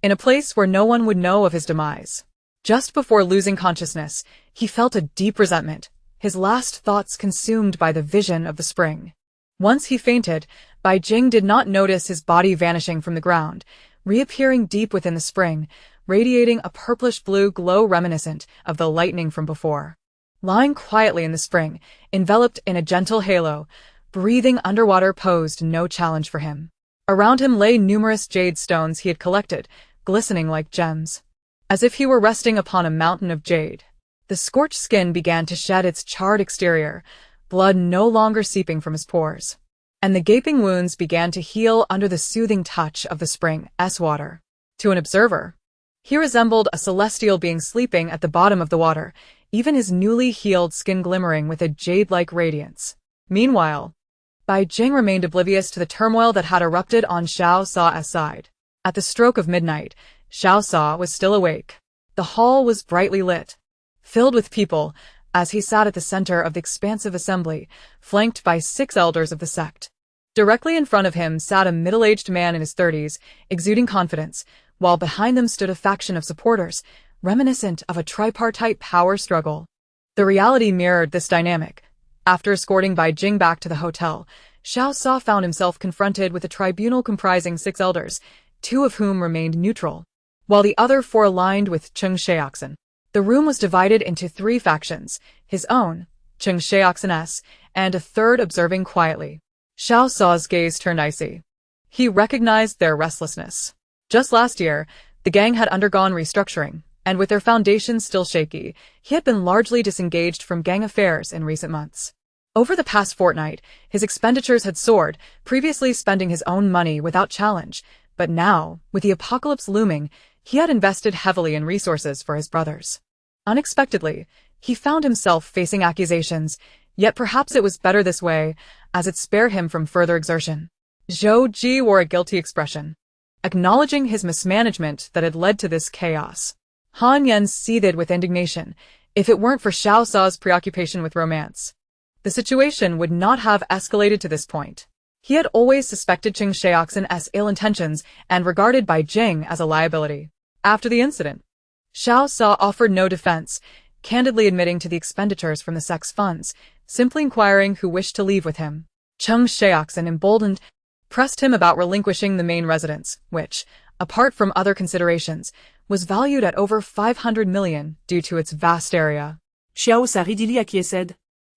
in a place where no one would know of his demise. Just before losing consciousness, he felt a deep resentment, his last thoughts consumed by the vision of the spring. Once he fainted, Bai Jing did not notice his body vanishing from the ground, reappearing deep within the spring, radiating a purplish-blue glow reminiscent of the lightning from before. Lying quietly in the spring, enveloped in a gentle halo, breathing underwater posed no challenge for him. Around him lay numerous jade stones he had collected, glistening like gems, as if he were resting upon a mountain of jade. The scorched skin began to shed its charred exterior, blood no longer seeping from his pores, and the gaping wounds began to heal under the soothing touch of the spring's water. To an observer, he resembled a celestial being sleeping at the bottom of the water, even his newly healed skin glimmering with a jade-like radiance. Meanwhile, Bai Jing remained oblivious to the turmoil that had erupted on Xiao Sa's side. At the stroke of midnight, Xiao Sa was still awake. The hall was brightly lit, filled with people, as he sat at the center of the expansive assembly, flanked by 6 elders of the sect. Directly in front of him sat a middle-aged man in his 30s, exuding confidence, while behind them stood a faction of supporters, reminiscent of a tripartite power struggle. The reality mirrored this dynamic. After escorting Bai Jing back to the hotel, Xiao Sa found himself confronted with a tribunal comprising 6 elders, 2 of whom remained neutral, while the other 4 aligned with Cheng Xiaoxin. The room was divided into 3 factions, his own, Cheng Xiaoxin's, and a third observing quietly. Xiao Sa's gaze turned icy. He recognized their restlessness. Just last year, the gang had undergone restructuring, and with their foundations still shaky, he had been largely disengaged from gang affairs in recent months. Over the past fortnight, his expenditures had soared, previously spending his own money without challenge, but now, with the apocalypse looming, he had invested heavily in resources for his brothers. Unexpectedly, he found himself facing accusations, yet perhaps it was better this way, as it spared him from further exertion. Zhou Ji wore a guilty expression, acknowledging his mismanagement that had led to this chaos. Han Yan seethed with indignation. If it weren't for Xiao Sa's preoccupation with romance, the situation would not have escalated to this point. He had always suspected Cheng Xiaoxin's ill intentions and regarded Bai Jing as a liability. After the incident, Xiao Sa offered no defense, candidly admitting to the expenditures from the sect's funds, simply inquiring who wished to leave with him. Cheng Xiaoxin, emboldened, pressed him about relinquishing the main residence, which, apart from other considerations, was valued at over 500 million due to its vast area. Xiao Sa readily acquiesced.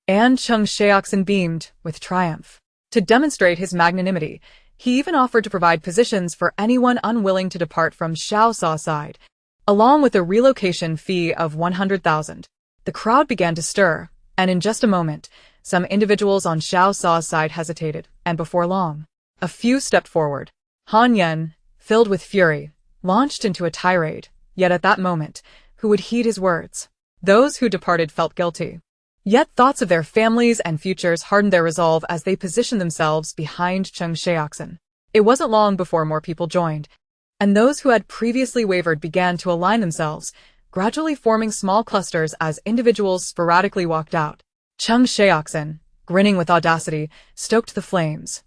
And Cheng Xiaoxin beamed with triumph. To demonstrate his magnanimity, he even offered to provide positions for anyone unwilling to depart from Xiao Sa's side, along with a relocation fee of 100,000. The crowd began to stir, and in just a moment, some individuals on Xiao Sa's side hesitated, and before long, a few stepped forward. Han Yan, filled with fury, launched into a tirade, yet at that moment, who would heed his words? Those who departed felt guilty. Yet thoughts of their families and futures hardened their resolve as they positioned themselves behind Cheng Xiaoxin. It wasn't long before more people joined, and those who had previously wavered began to align themselves, gradually forming small clusters as individuals sporadically walked out. Cheng Xiaoxin, grinning with audacity, stoked the flames,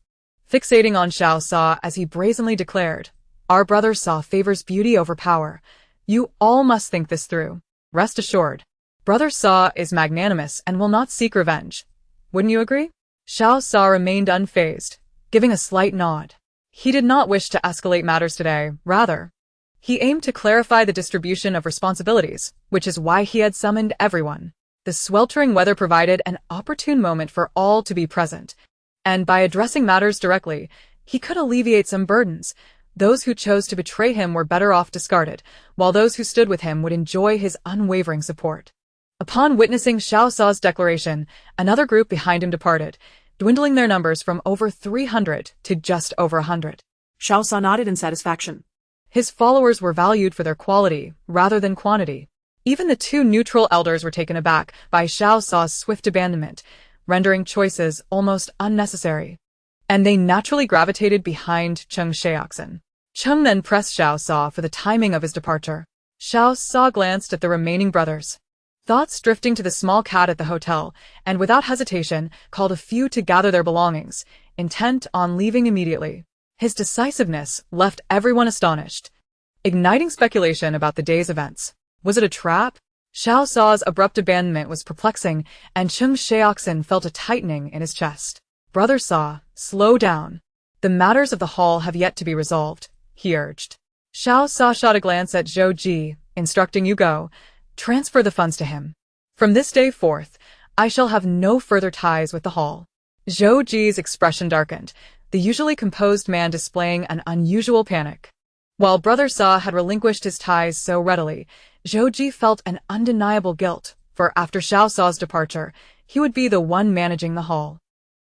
fixating on Xiao Sa as he brazenly declared, "Our brother Sa favors beauty over power. You all must think this through. Rest assured, Brother Sa is magnanimous and will not seek revenge. Wouldn't you agree?" Xiao Sa remained unfazed, giving a slight nod. He did not wish to escalate matters today, rather, he aimed to clarify the distribution of responsibilities, which is why he had summoned everyone. The sweltering weather provided an opportune moment for all to be present, and by addressing matters directly, he could alleviate some burdens. Those who chose to betray him were better off discarded, while those who stood with him would enjoy his unwavering support. Upon witnessing Xiao Sa's declaration, another group behind him departed, dwindling their numbers from over 300 to just over 100. Xiao Sa nodded in satisfaction. His followers were valued for their quality rather than quantity. Even the two neutral elders were taken aback by Xiao Sa's swift abandonment, rendering choices almost unnecessary. And they naturally gravitated behind Xiao Sa. Xiao then pressed Xiao Sa for the timing of his departure. Xiao Sa glanced at the remaining brothers, thoughts drifting to the small cat at the hotel, and without hesitation called a few to gather their belongings, intent on leaving immediately. His decisiveness left everyone astonished, igniting speculation about the day's events. Was it a trap? Xiao Sa's abrupt abandonment was perplexing, and Xiao Sa felt a tightening in his chest. Brother Sa, slow down. The matters of the hall have yet to be resolved, he urged. Xiao Sa shot a glance at Zhou Ji, instructing you go. Transfer the funds to him. From this day forth, I shall have no further ties with the hall. Zhou Ji's expression darkened, the usually composed man displaying an unusual panic. While Brother Sa had relinquished his ties so readily, Zhou Ji felt an undeniable guilt, for after Xiao Sa's departure, he would be the one managing the hall.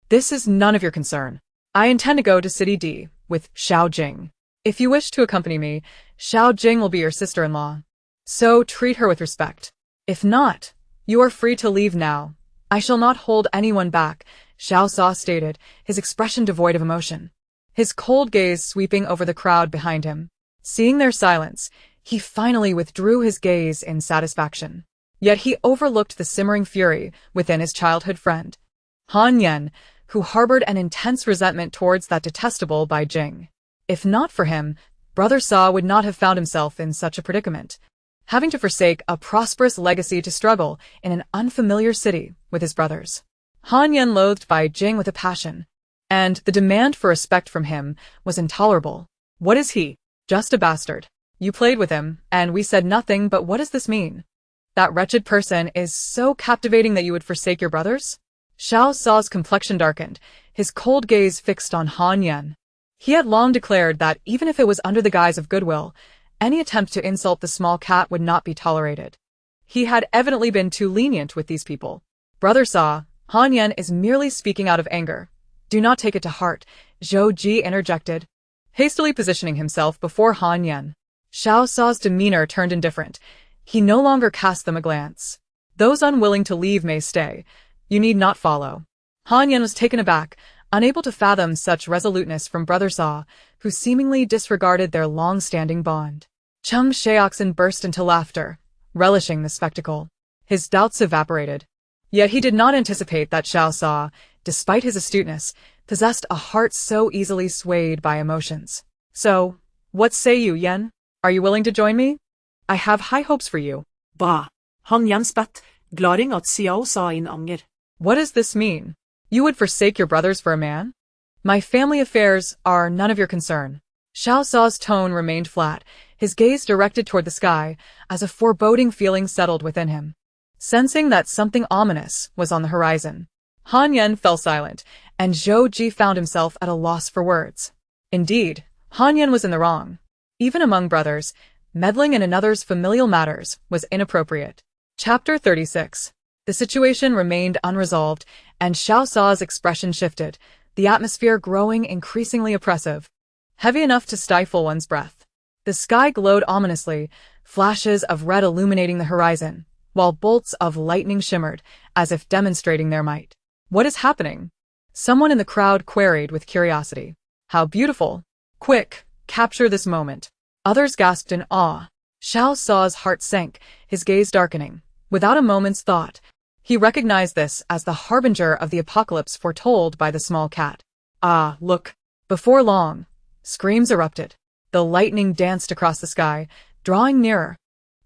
This is none of your concern. I intend to go to City D with Xiao Jing. If you wish to accompany me, Xiao Jing will be your sister-in-law. So treat her with respect. If not, you are free to leave now. I shall not hold anyone back, Xiao Sa stated, his expression devoid of emotion. His cold gaze sweeping over the crowd behind him. Seeing their silence, he finally withdrew his gaze in satisfaction. Yet he overlooked the simmering fury within his childhood friend, Han Yan, who harbored an intense resentment towards that detestable Bai Jing. If not for him, Brother Sa would not have found himself in such a predicament, having to forsake a prosperous legacy to struggle in an unfamiliar city with his brothers. Han Yan loathed Bai Jing with a passion, and the demand for respect from him was intolerable. What is he? Just a bastard. You played with him, and we said nothing, but what does this mean? That wretched person is so captivating that you would forsake your brothers? Xiao Sa's complexion darkened, his cold gaze fixed on Han Yan. He had long declared that even if it was under the guise of goodwill, any attempt to insult the small cat would not be tolerated. He had evidently been too lenient with these people. Brother Sa, Han Yan is merely speaking out of anger. Do not take it to heart, Zhou Ji interjected, hastily positioning himself before Han Yan. Xiao Sa's demeanor turned indifferent. He no longer cast them a glance. Those unwilling to leave may stay. You need not follow. Han Yan was taken aback, unable to fathom such resoluteness from Brother Sa, who seemingly disregarded their long-standing bond. Xiao burst into laughter, relishing the spectacle. His doubts evaporated. Yet he did not anticipate that Xiao Sa, despite his astuteness, possessed a heart so easily swayed by emotions. So, what say you, Yan? Are you willing to join me? I have high hopes for you. Bah! Han Yan spat, glading at Xiao Sa in anger. What does this mean? You would forsake your brothers for a man? My family affairs are none of your concern. Xiao Sa's tone remained flat, his gaze directed toward the sky, as a foreboding feeling settled within him. Sensing that something ominous was on the horizon, Han Yan fell silent, and Zhou Ji found himself at a loss for words. Indeed, Han Yan was in the wrong. Even among brothers, meddling in another's familial matters was inappropriate. Chapter 36. The situation remained unresolved, and Xiao Sa's expression shifted, the atmosphere growing increasingly oppressive, heavy enough to stifle one's breath. The sky glowed ominously, flashes of red illuminating the horizon, while bolts of lightning shimmered, as if demonstrating their might. What is happening? Someone in the crowd queried with curiosity. How beautiful! Quick, capture this moment. Others gasped in awe. Xiao Sa's heart sank, his gaze darkening. Without a moment's thought, he recognized this as the harbinger of the apocalypse foretold by the small cat. Ah, look! Before long, screams erupted. The lightning danced across the sky, drawing nearer,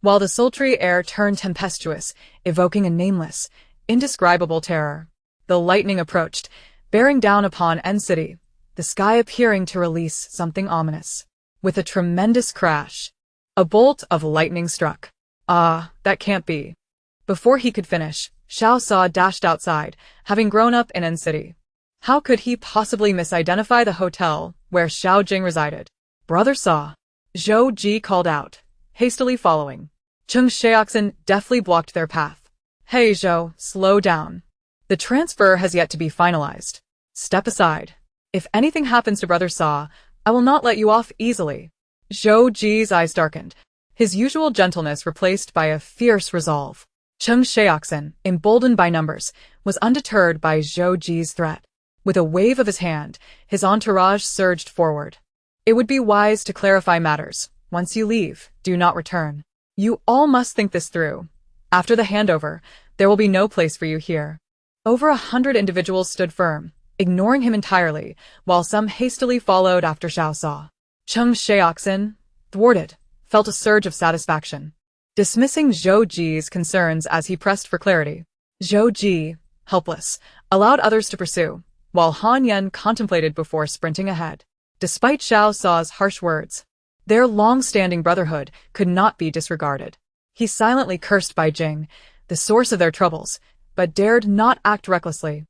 while the sultry air turned tempestuous, evoking a nameless, indescribable terror. The lightning approached, bearing down upon N City, the sky appearing to release something ominous. With a tremendous crash, a bolt of lightning struck. Ah, that can't be. Before he could finish, Xiao Sa dashed outside, having grown up in N City. How could he possibly misidentify the hotel where Xiao Jing resided? Brother Sa. Zhou Ji called out, hastily following. Cheng Xiaoxin deftly blocked their path. Hey Zhou, slow down. The transfer has yet to be finalized. Step aside. If anything happens to Brother Sa, I will not let you off easily. Zhou Ji's eyes darkened, his usual gentleness replaced by a fierce resolve. Cheng Xiaoxin, emboldened by numbers, was undeterred by Zhou Ji's threat. With a wave of his hand, his entourage surged forward. It would be wise to clarify matters. Once you leave, do not return. You all must think this through. After the handover, there will be no place for you here. Over 100 individuals stood firm, ignoring him entirely, while some hastily followed after Xiao Sa. Cheng Xiaoxin, thwarted, felt a surge of satisfaction, dismissing Zhou Ji's concerns as he pressed for clarity. Zhou Ji, helpless, allowed others to pursue, while Han Yan contemplated before sprinting ahead. Despite Xiao Sa's harsh words, their long-standing brotherhood could not be disregarded. He silently cursed Bai Jing, the source of their troubles, but dared not act recklessly,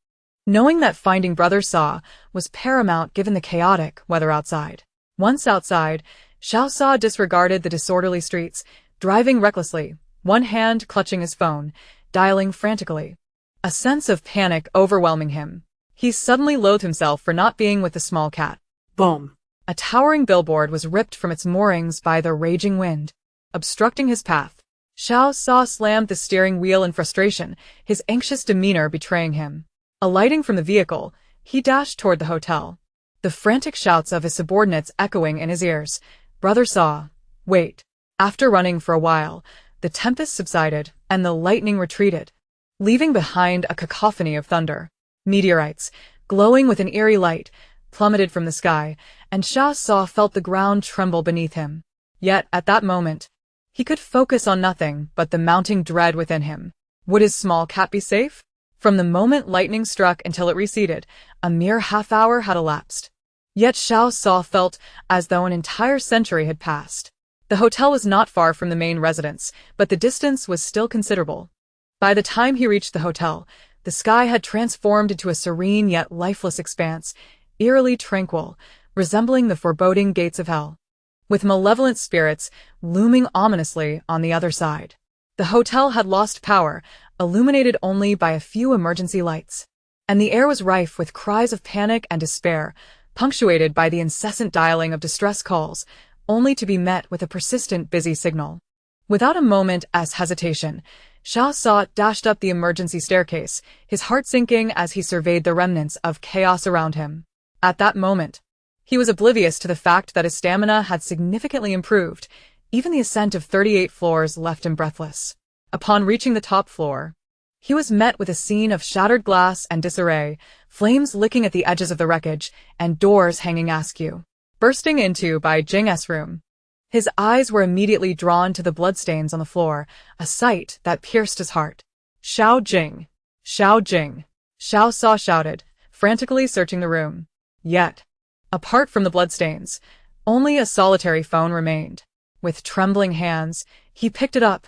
knowing that finding Brother Sa was paramount given the chaotic weather outside. Once outside, Xiao Sa disregarded the disorderly streets, driving recklessly, one hand clutching his phone, dialing frantically. A sense of panic overwhelming him. He suddenly loathed himself for not being with the small cat. Boom. A towering billboard was ripped from its moorings by the raging wind, obstructing his path. Xiao Sa slammed the steering wheel in frustration, his anxious demeanor betraying him. Alighting from the vehicle, he dashed toward the hotel, the frantic shouts of his subordinates echoing in his ears. Brother Sa, wait. After running for a while, the tempest subsided and the lightning retreated, leaving behind a cacophony of thunder. Meteorites, glowing with an eerie light, plummeted from the sky, and Xiao Sa felt the ground tremble beneath him. Yet, at that moment, he could focus on nothing but the mounting dread within him. Would his small cat be safe? From the moment lightning struck until it receded, a mere half-hour had elapsed. Yet Xiao Sa felt as though an entire century had passed. The hotel was not far from the main residence, but the distance was still considerable. By the time he reached the hotel, the sky had transformed into a serene yet lifeless expanse, eerily tranquil, resembling the foreboding gates of hell, with malevolent spirits looming ominously on the other side. The hotel had lost power, illuminated only by a few emergency lights, and the air was rife with cries of panic and despair, punctuated by the incessant dialing of distress calls, only to be met with a persistent busy signal. Without a moment's hesitation, Xiao Sa dashed up the emergency staircase, his heart sinking as he surveyed the remnants of chaos around him. At that moment, he was oblivious to the fact that his stamina had significantly improved. Even the ascent of 38 floors left him breathless. Upon reaching the top floor, he was met with a scene of shattered glass and disarray, flames licking at the edges of the wreckage, and doors hanging askew. Bursting into Bai Jing's room, his eyes were immediately drawn to the bloodstains on the floor, a sight that pierced his heart. Xiao Jing! Xiao Jing! Xiao Sa shouted, frantically searching the room. Yet, apart from the bloodstains, only a solitary phone remained. With trembling hands, he picked it up,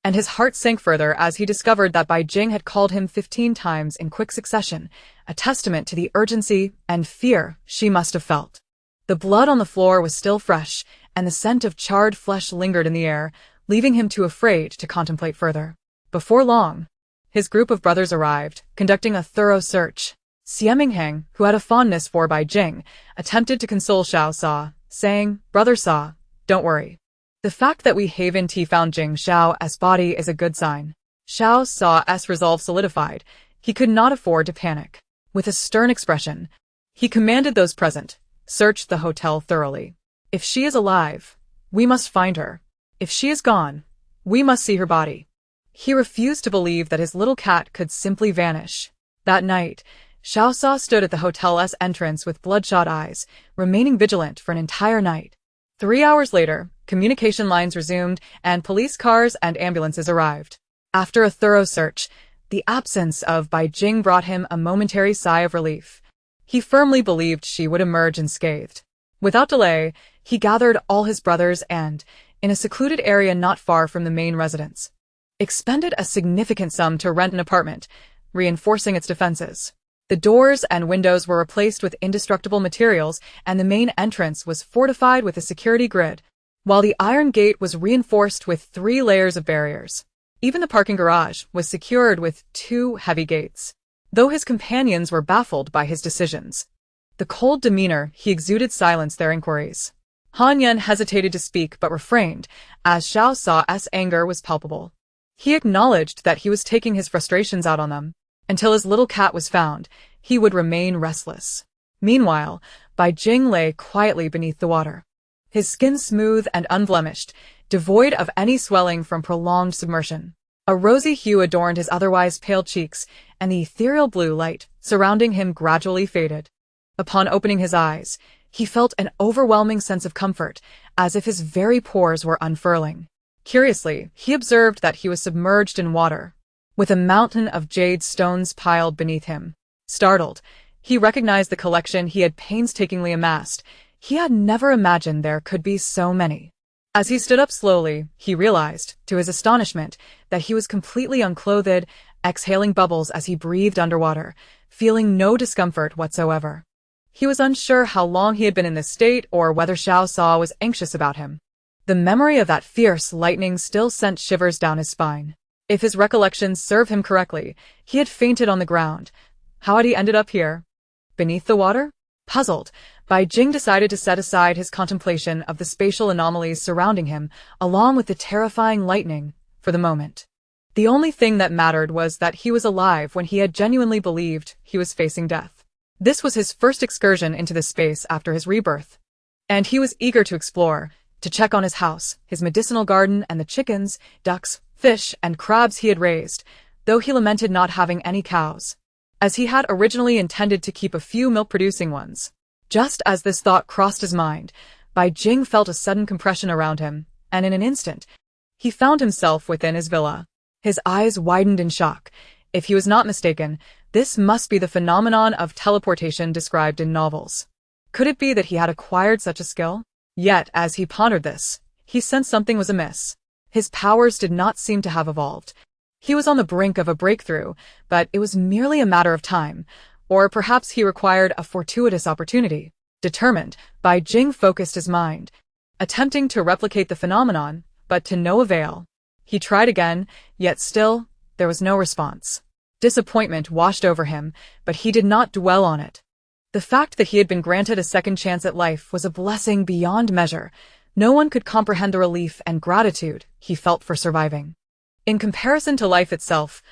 and his heart sank further as he discovered that Bai Jing had called him 15 times in quick succession, a testament to the urgency and fear she must have felt. The blood on the floor was still fresh, and the scent of charred flesh lingered in the air, leaving him too afraid to contemplate further. Before long, his group of brothers arrived, conducting a thorough search. Xie Mingheng, who had a fondness for Bai Jing, attempted to console Xiao Sa, saying, Brother Sa, don't worry. The fact that we haven't found Jing Xiao's body is a good sign. Xiao Sa's resolve solidified. He could not afford to panic. With a stern expression, he commanded those present, search the hotel thoroughly. If she is alive, we must find her. If she is gone, we must see her body. He refused to believe that his little cat could simply vanish. That night, Xiao Sa stood at the hotel's entrance with bloodshot eyes, remaining vigilant for an entire night. 3 hours later, communication lines resumed, and police cars and ambulances arrived. After a thorough search, the absence of Bai Jing brought him a momentary sigh of relief. He firmly believed she would emerge unscathed. Without delay, he gathered all his brothers and, in a secluded area not far from the main residence, expended a significant sum to rent an apartment, reinforcing its defenses. The doors and windows were replaced with indestructible materials, and the main entrance was fortified with a security grid, while the iron gate was reinforced with 3 layers of barriers. Even the parking garage was secured with 2 heavy gates. Though his companions were baffled by his decisions, the cold demeanor he exuded silenced their inquiries. Han Yen hesitated to speak but refrained, as Xiao Sa's anger was palpable. He acknowledged that he was taking his frustrations out on them. Until his little cat was found, he would remain restless. Meanwhile, Bai Jing lay quietly beneath the water. His skin smooth and unblemished, devoid of any swelling from prolonged submersion. A rosy hue adorned his otherwise pale cheeks, and the ethereal blue light surrounding him gradually faded. Upon opening his eyes, he felt an overwhelming sense of comfort, as if his very pores were unfurling. Curiously, he observed that he was submerged in water, with a mountain of jade stones piled beneath him. Startled, he recognized the collection he had painstakingly amassed. He had never imagined there could be so many. As he stood up slowly, he realized, to his astonishment, that he was completely unclothed, exhaling bubbles as he breathed underwater, feeling no discomfort whatsoever. He was unsure how long he had been in this state or whether Xiao Sa was anxious about him. The memory of that fierce lightning still sent shivers down his spine. If his recollections serve him correctly, he had fainted on the ground. How had he ended up here? Beneath the water? Puzzled, Bai Jing decided to set aside his contemplation of the spatial anomalies surrounding him, along with the terrifying lightning, for the moment. The only thing that mattered was that he was alive when he had genuinely believed he was facing death. This was his first excursion into this space after his rebirth, and he was eager to explore, to check on his house, his medicinal garden, and the chickens, ducks, fish, and crabs he had raised, though he lamented not having any cows, as he had originally intended to keep a few milk-producing ones. Just as this thought crossed his mind, Bai Jing felt a sudden compression around him, and in an instant, he found himself within his villa. His eyes widened in shock. If he was not mistaken, this must be the phenomenon of teleportation described in novels. Could it be that he had acquired such a skill? Yet, as he pondered this, he sensed something was amiss. His powers did not seem to have evolved. He was on the brink of a breakthrough, but it was merely a matter of time, or perhaps he required a fortuitous opportunity. Determined, Bai Jing focused his mind, attempting to replicate the phenomenon, but to no avail. He tried again, yet still, there was no response. Disappointment washed over him, but he did not dwell on it. The fact that he had been granted a second chance at life was a blessing beyond measure. No one could comprehend the relief and gratitude he felt for surviving. In comparison to life itself,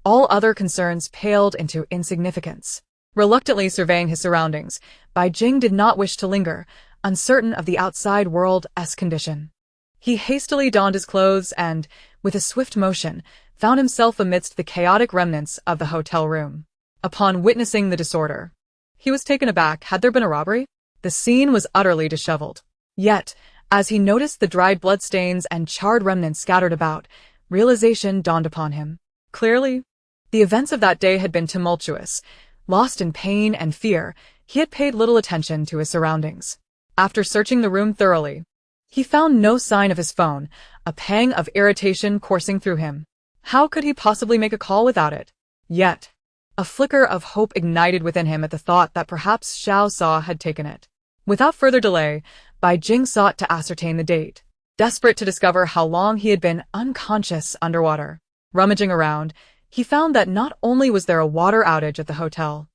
all other concerns paled into insignificance. Reluctantly surveying his surroundings, Bai Jing did not wish to linger, uncertain of the outside world's condition. He hastily donned his clothes and, with a swift motion, found himself amidst the chaotic remnants of the hotel room. Upon witnessing the disorder, he was taken aback. Had there been a robbery? The scene was utterly disheveled. Yet, as he noticed the dried bloodstains and charred remnants scattered about, realization dawned upon him. Clearly, the events of that day had been tumultuous. Lost in pain and fear, he had paid little attention to his surroundings. After searching the room thoroughly, he found no sign of his phone, a pang of irritation coursing through him. How could he possibly make a call without it? Yet, a flicker of hope ignited within him at the thought that perhaps Xiao Sa had taken it. Without further delay, Bai Jing sought to ascertain the date, desperate to discover how long he had been unconscious underwater. Rummaging around, he found that not only was there a water outage at the hotel,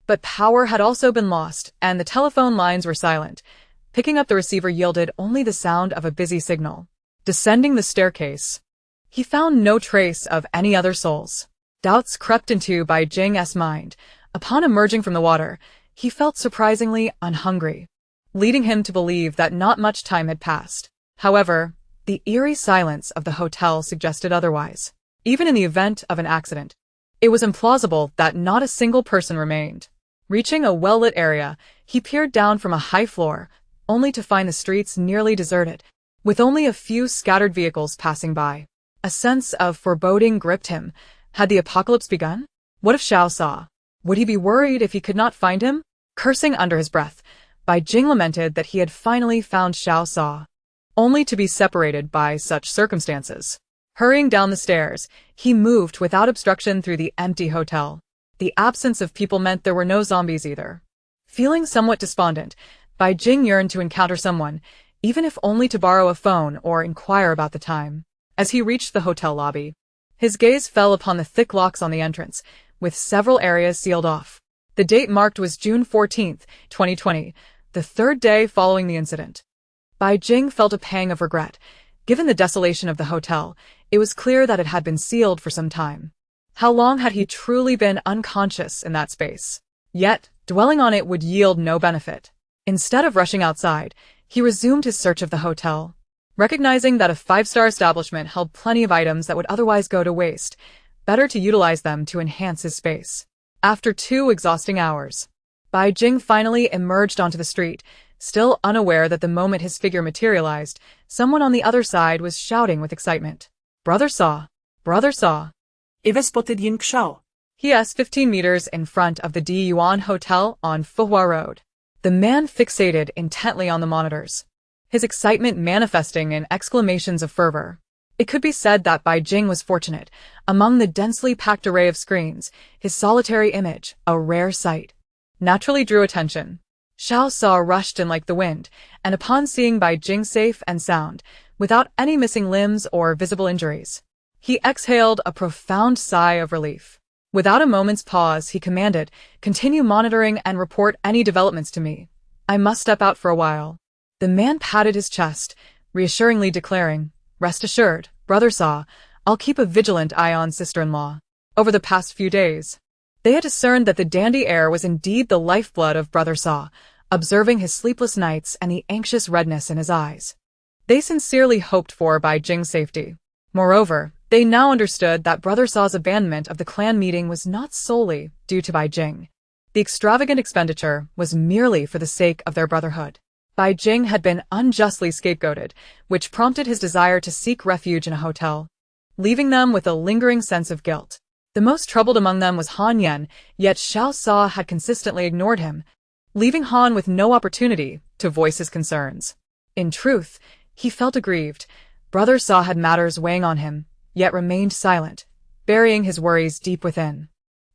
but power had also been lost and the telephone lines were silent. Picking up the receiver yielded only the sound of a busy signal. Descending the staircase, he found no trace of any other souls. Doubts crept into Bai Jing's mind. Upon emerging from the water, he felt surprisingly unhungry, leading him to believe that not much time had passed. However, the eerie silence of the hotel suggested otherwise. Even in the event of an accident, it was implausible that not a single person remained. Reaching a well-lit area, he peered down from a high floor, only to find the streets nearly deserted, with only a few scattered vehicles passing by. A sense of foreboding gripped him. Had the apocalypse begun? What if Xiao Sa? Would he be worried if he could not find him? Cursing under his breath, Bai Jing lamented that he had finally found Xiao Sa, only to be separated by such circumstances. Hurrying down the stairs, he moved without obstruction through the empty hotel. The absence of people meant there were no zombies either. Feeling somewhat despondent, Bai Jing yearned to encounter someone, even if only to borrow a phone or inquire about the time. As he reached the hotel lobby, his gaze fell upon the thick locks on the entrance, with several areas sealed off. The date marked was June 14th, 2020, the third day following the incident. Bai Jing felt a pang of regret. Given the desolation of the hotel, it was clear that it had been sealed for some time. How long had he truly been unconscious in that space? Yet, dwelling on it would yield no benefit. Instead of rushing outside, he resumed his search of the hotel. Recognizing that a five-star establishment held plenty of items that would otherwise go to waste, better to utilize them to enhance his space. After 2 exhausting hours, Bai Jing finally emerged onto the street, still unaware that the moment his figure materialized, someone on the other side was shouting with excitement. "Brother Sa! Brother Sa!" Eve spotted Yin Xiao. He is 15 meters in front of the Di Yuan Hotel on Fuhua Road. The man fixated intently on the monitors, his excitement manifesting in exclamations of fervor. It could be said that Bai Jing was fortunate. Among the densely packed array of screens, his solitary image, a rare sight, naturally drew attention. Xiao Sa rushed in like the wind, and upon seeing Bai Jing safe and sound, without any missing limbs or visible injuries, he exhaled a profound sigh of relief. Without a moment's pause, he commanded, "Continue monitoring and report any developments to me. I must step out for a while." The man patted his chest, reassuringly declaring, "Rest assured, Brother Sa, I'll keep a vigilant eye on sister-in-law." Over the past few days, they had discerned that the dandy air was indeed the lifeblood of Brother Sa, observing his sleepless nights and the anxious redness in his eyes. They sincerely hoped for Bai Jing's safety. Moreover, they now understood that Brother Sa's abandonment of the clan meeting was not solely due to Bai Jing. The extravagant expenditure was merely for the sake of their brotherhood. Bai Jing had been unjustly scapegoated, which prompted his desire to seek refuge in a hotel, leaving them with a lingering sense of guilt. The most troubled among them was Han Yan, yet Xiao Sa had consistently ignored him, leaving Han with no opportunity to voice his concerns. In truth, he felt aggrieved. Brother Sa had matters weighing on him, yet remained silent, burying his worries deep within.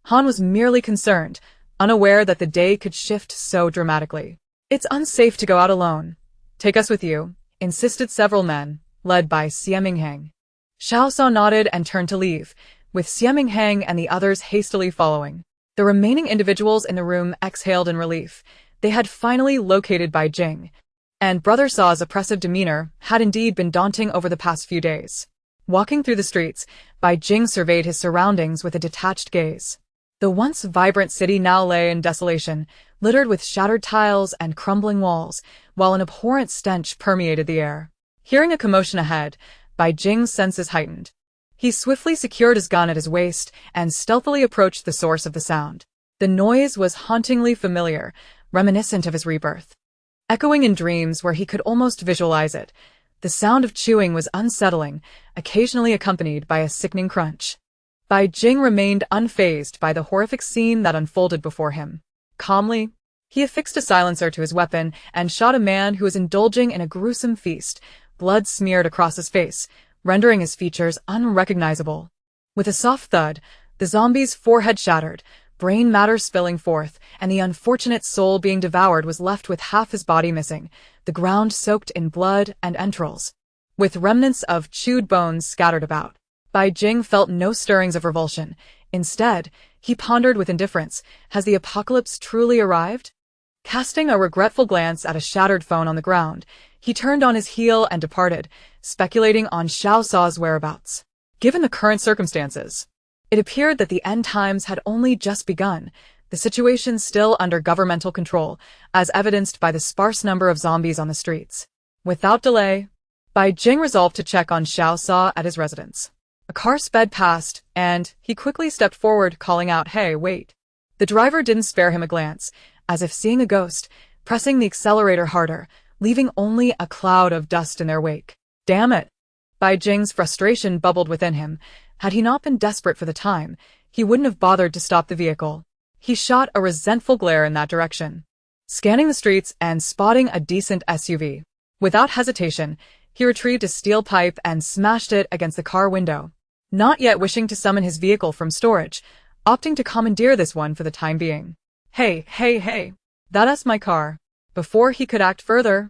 Han was merely concerned, unaware that the day could shift so dramatically. "It's unsafe to go out alone. Take us with you," insisted several men, led by Xiaminghang. Xiao Sa nodded and turned to leave, with Xiaminghang and the others hastily following. The remaining individuals in the room exhaled in relief. They had finally located Bai Jing, and Brother Sa's oppressive demeanor had indeed been daunting over the past few days. Walking through the streets, Bai Jing surveyed his surroundings with a detached gaze. The once vibrant city now lay in desolation, littered with shattered tiles and crumbling walls, while an abhorrent stench permeated the air. Hearing a commotion ahead, Bai Jing's senses heightened. He swiftly secured his gun at his waist and stealthily approached the source of the sound. The noise was hauntingly familiar, reminiscent of his rebirth. Echoing in dreams where he could almost visualize it, the sound of chewing was unsettling, occasionally accompanied by a sickening crunch. Bai Jing remained unfazed by the horrific scene that unfolded before him. Calmly, he affixed a silencer to his weapon and shot a man who was indulging in a gruesome feast, blood smeared across his face, rendering his features unrecognizable. With a soft thud, the zombie's forehead shattered, brain matter spilling forth, and the unfortunate soul being devoured was left with half his body missing, the ground soaked in blood and entrails, with remnants of chewed bones scattered about. Bai Jing felt no stirrings of revulsion. Instead, he pondered with indifference, has the apocalypse truly arrived? Casting a regretful glance at a shattered phone on the ground, he turned on his heel and departed, speculating on Xiao Sa's whereabouts. Given the current circumstances, it appeared that the end times had only just begun, the situation still under governmental control, as evidenced by the sparse number of zombies on the streets. Without delay, Bai Jing resolved to check on Xiao Sa at his residence. A car sped past, and he quickly stepped forward, calling out, "Hey, wait." The driver didn't spare him a glance, as if seeing a ghost, pressing the accelerator harder, leaving only a cloud of dust in their wake. Damn it! Bai Jing's frustration bubbled within him. Had he not been desperate for the time, he wouldn't have bothered to stop the vehicle. He shot a resentful glare in that direction, scanning the streets and spotting a decent SUV. Without hesitation, He retrieved a steel pipe and smashed it against the car window, not yet wishing to summon his vehicle from storage, opting to commandeer this one for the time being. Hey, hey, hey, that's my car. Before he could act further,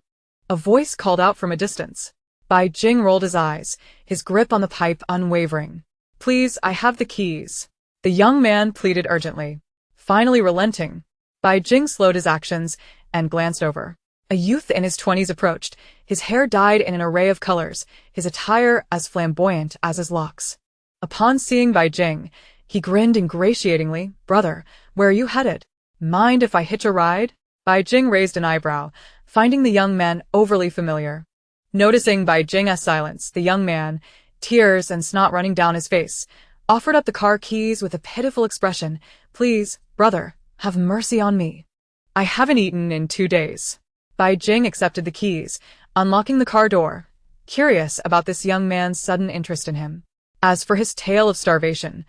a voice called out from a distance. Bai Jing rolled his eyes, his grip on the pipe unwavering. Please, I have the keys. The young man pleaded urgently. Finally relenting, Bai Jing slowed his actions and glanced over. A youth in his 20s approached, his hair dyed in an array of colors, his attire as flamboyant as his locks. Upon seeing Bai Jing, he grinned ingratiatingly. Brother, where are you headed? Mind if I hitch a ride? Bai Jing raised an eyebrow, finding the young man overly familiar. Noticing Bai Jing's silence, the young man, tears and snot running down his face, offered up the car keys with a pitiful expression. Please, brother, have mercy on me. I haven't eaten in 2 days. Bai Jing accepted the keys, unlocking the car door, curious about this young man's sudden interest in him. As for his tale of starvation,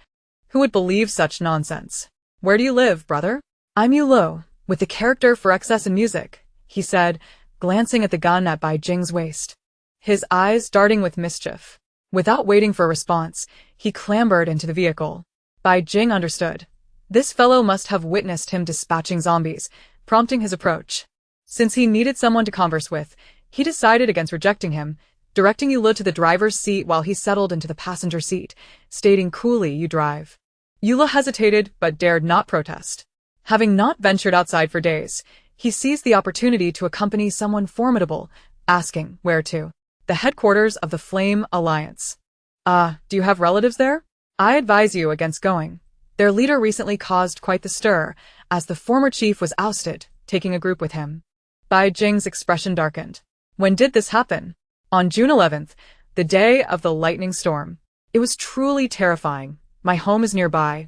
who would believe such nonsense? Where do you live, brother? I'm Yu Lo, with the character for excess in music, he said, glancing at the gun at Bai Jing's waist, his eyes darting with mischief. Without waiting for a response, he clambered into the vehicle. Bai Jing understood. This fellow must have witnessed him dispatching zombies, prompting his approach. Since he needed someone to converse with, he decided against rejecting him, directing Yu Lo to the driver's seat while he settled into the passenger seat, stating coolly, "You drive." Yu Lo hesitated but dared not protest. Having not ventured outside for days, he seized the opportunity to accompany someone formidable, asking, "Where to?" "The headquarters of the Flame Alliance." Do you have relatives there?" "I advise you against going. Their leader recently caused quite the stir, as the former chief was ousted, taking a group with him." Bai Jing's expression darkened. When did this happen? On June 11th, the day of the lightning storm. It was truly terrifying. My home is nearby.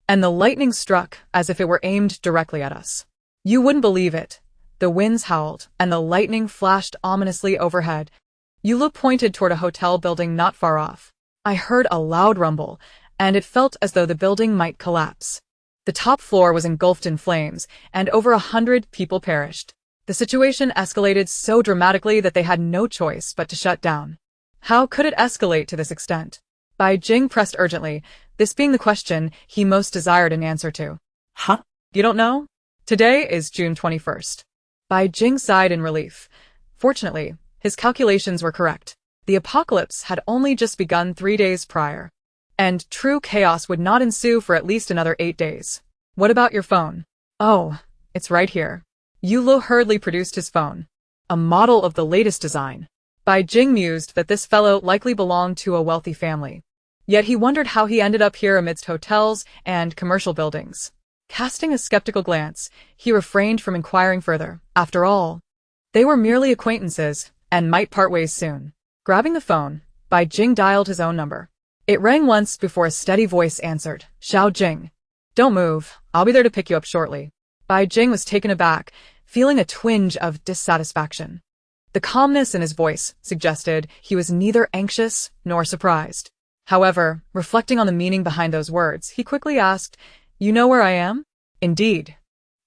And the lightning struck as if it were aimed directly at us. You wouldn't believe it. The winds howled, and the lightning flashed ominously overhead. Yu Lo pointed toward a hotel building not far off. I heard a loud rumble, and it felt as though the building might collapse. The top floor was engulfed in flames, and over 100 people perished. The situation escalated so dramatically that they had no choice but to shut down. How could it escalate to this extent? Bai Jing pressed urgently, this being the question he most desired an answer to. Huh? You don't know? Today is June 21st. Bai Jing sighed in relief. Fortunately, his calculations were correct. The apocalypse had only just begun 3 days prior, and true chaos would not ensue for at least another 8 days. What about your phone? Oh, it's right here. Yu Lo hurriedly produced his phone, a model of the latest design. Bai Jing mused that this fellow likely belonged to a wealthy family. Yet he wondered how he ended up here amidst hotels and commercial buildings. Casting a skeptical glance, he refrained from inquiring further. After all, they were merely acquaintances and might part ways soon. Grabbing the phone, Bai Jing dialed his own number. It rang once before a steady voice answered. Xiao Jing. Don't move. I'll be there to pick you up shortly. Bai Jing was taken aback, feeling a twinge of dissatisfaction. The calmness in his voice suggested he was neither anxious nor surprised. However, reflecting on the meaning behind those words, he quickly asked, You know where I am? Indeed.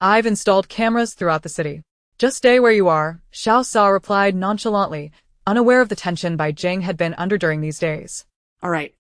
I've installed cameras throughout the city. Just stay where you are, Xiao Sa replied nonchalantly, unaware of the tension Bai Jing had been under during these days. All right.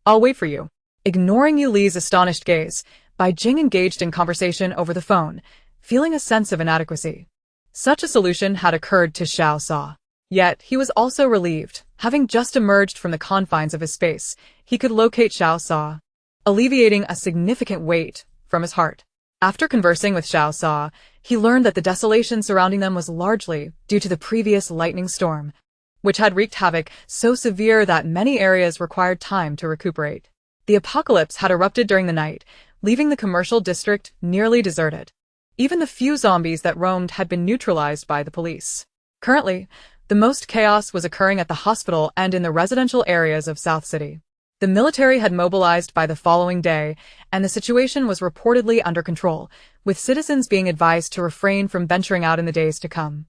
I'll wait for you. Ignoring Yu Li's astonished gaze, Bai Jing engaged in conversation over the phone, feeling a sense of inadequacy. Such a solution had occurred to Xiao Sa. Yet, he was also relieved. Having just emerged from the confines of his space, he could locate Xiao Sa, alleviating a significant weight from his heart. After conversing with Xiao Sa, he learned that the desolation surrounding them was largely due to the previous lightning storm, which had wreaked havoc so severe that many areas required time to recuperate. The apocalypse had erupted during the night, leaving the commercial district nearly deserted. Even the few zombies that roamed had been neutralized by the police. Currently, the most chaos was occurring at the hospital and in the residential areas of South City. The military had mobilized by the following day, and the situation was reportedly under control, with citizens being advised to refrain from venturing out in the days to come.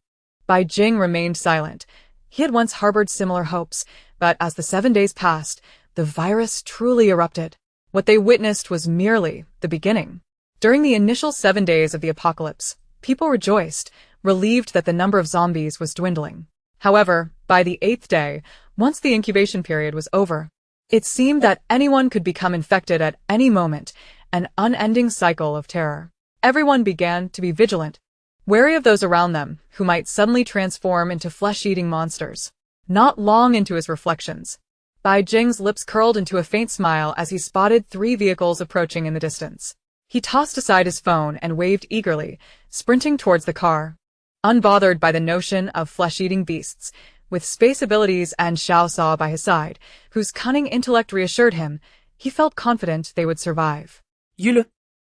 Bai Jing remained silent. He had once harbored similar hopes, but as the 7 days passed, the virus truly erupted. What they witnessed was merely the beginning. During the initial 7 days of the apocalypse, people rejoiced, relieved that the number of zombies was dwindling. However, by the 8th day, once the incubation period was over, it seemed that anyone could become infected at any moment, an unending cycle of terror. Everyone began to be vigilant, wary of those around them who might suddenly transform into flesh-eating monsters. Not long into his reflections, Bai Jing's lips curled into a faint smile as he spotted 3 vehicles approaching in the distance. He tossed aside his phone and waved eagerly, sprinting towards the car. Unbothered by the notion of flesh-eating beasts, with space abilities and Xiao Sa by his side, whose cunning intellect reassured him, he felt confident they would survive. Yule.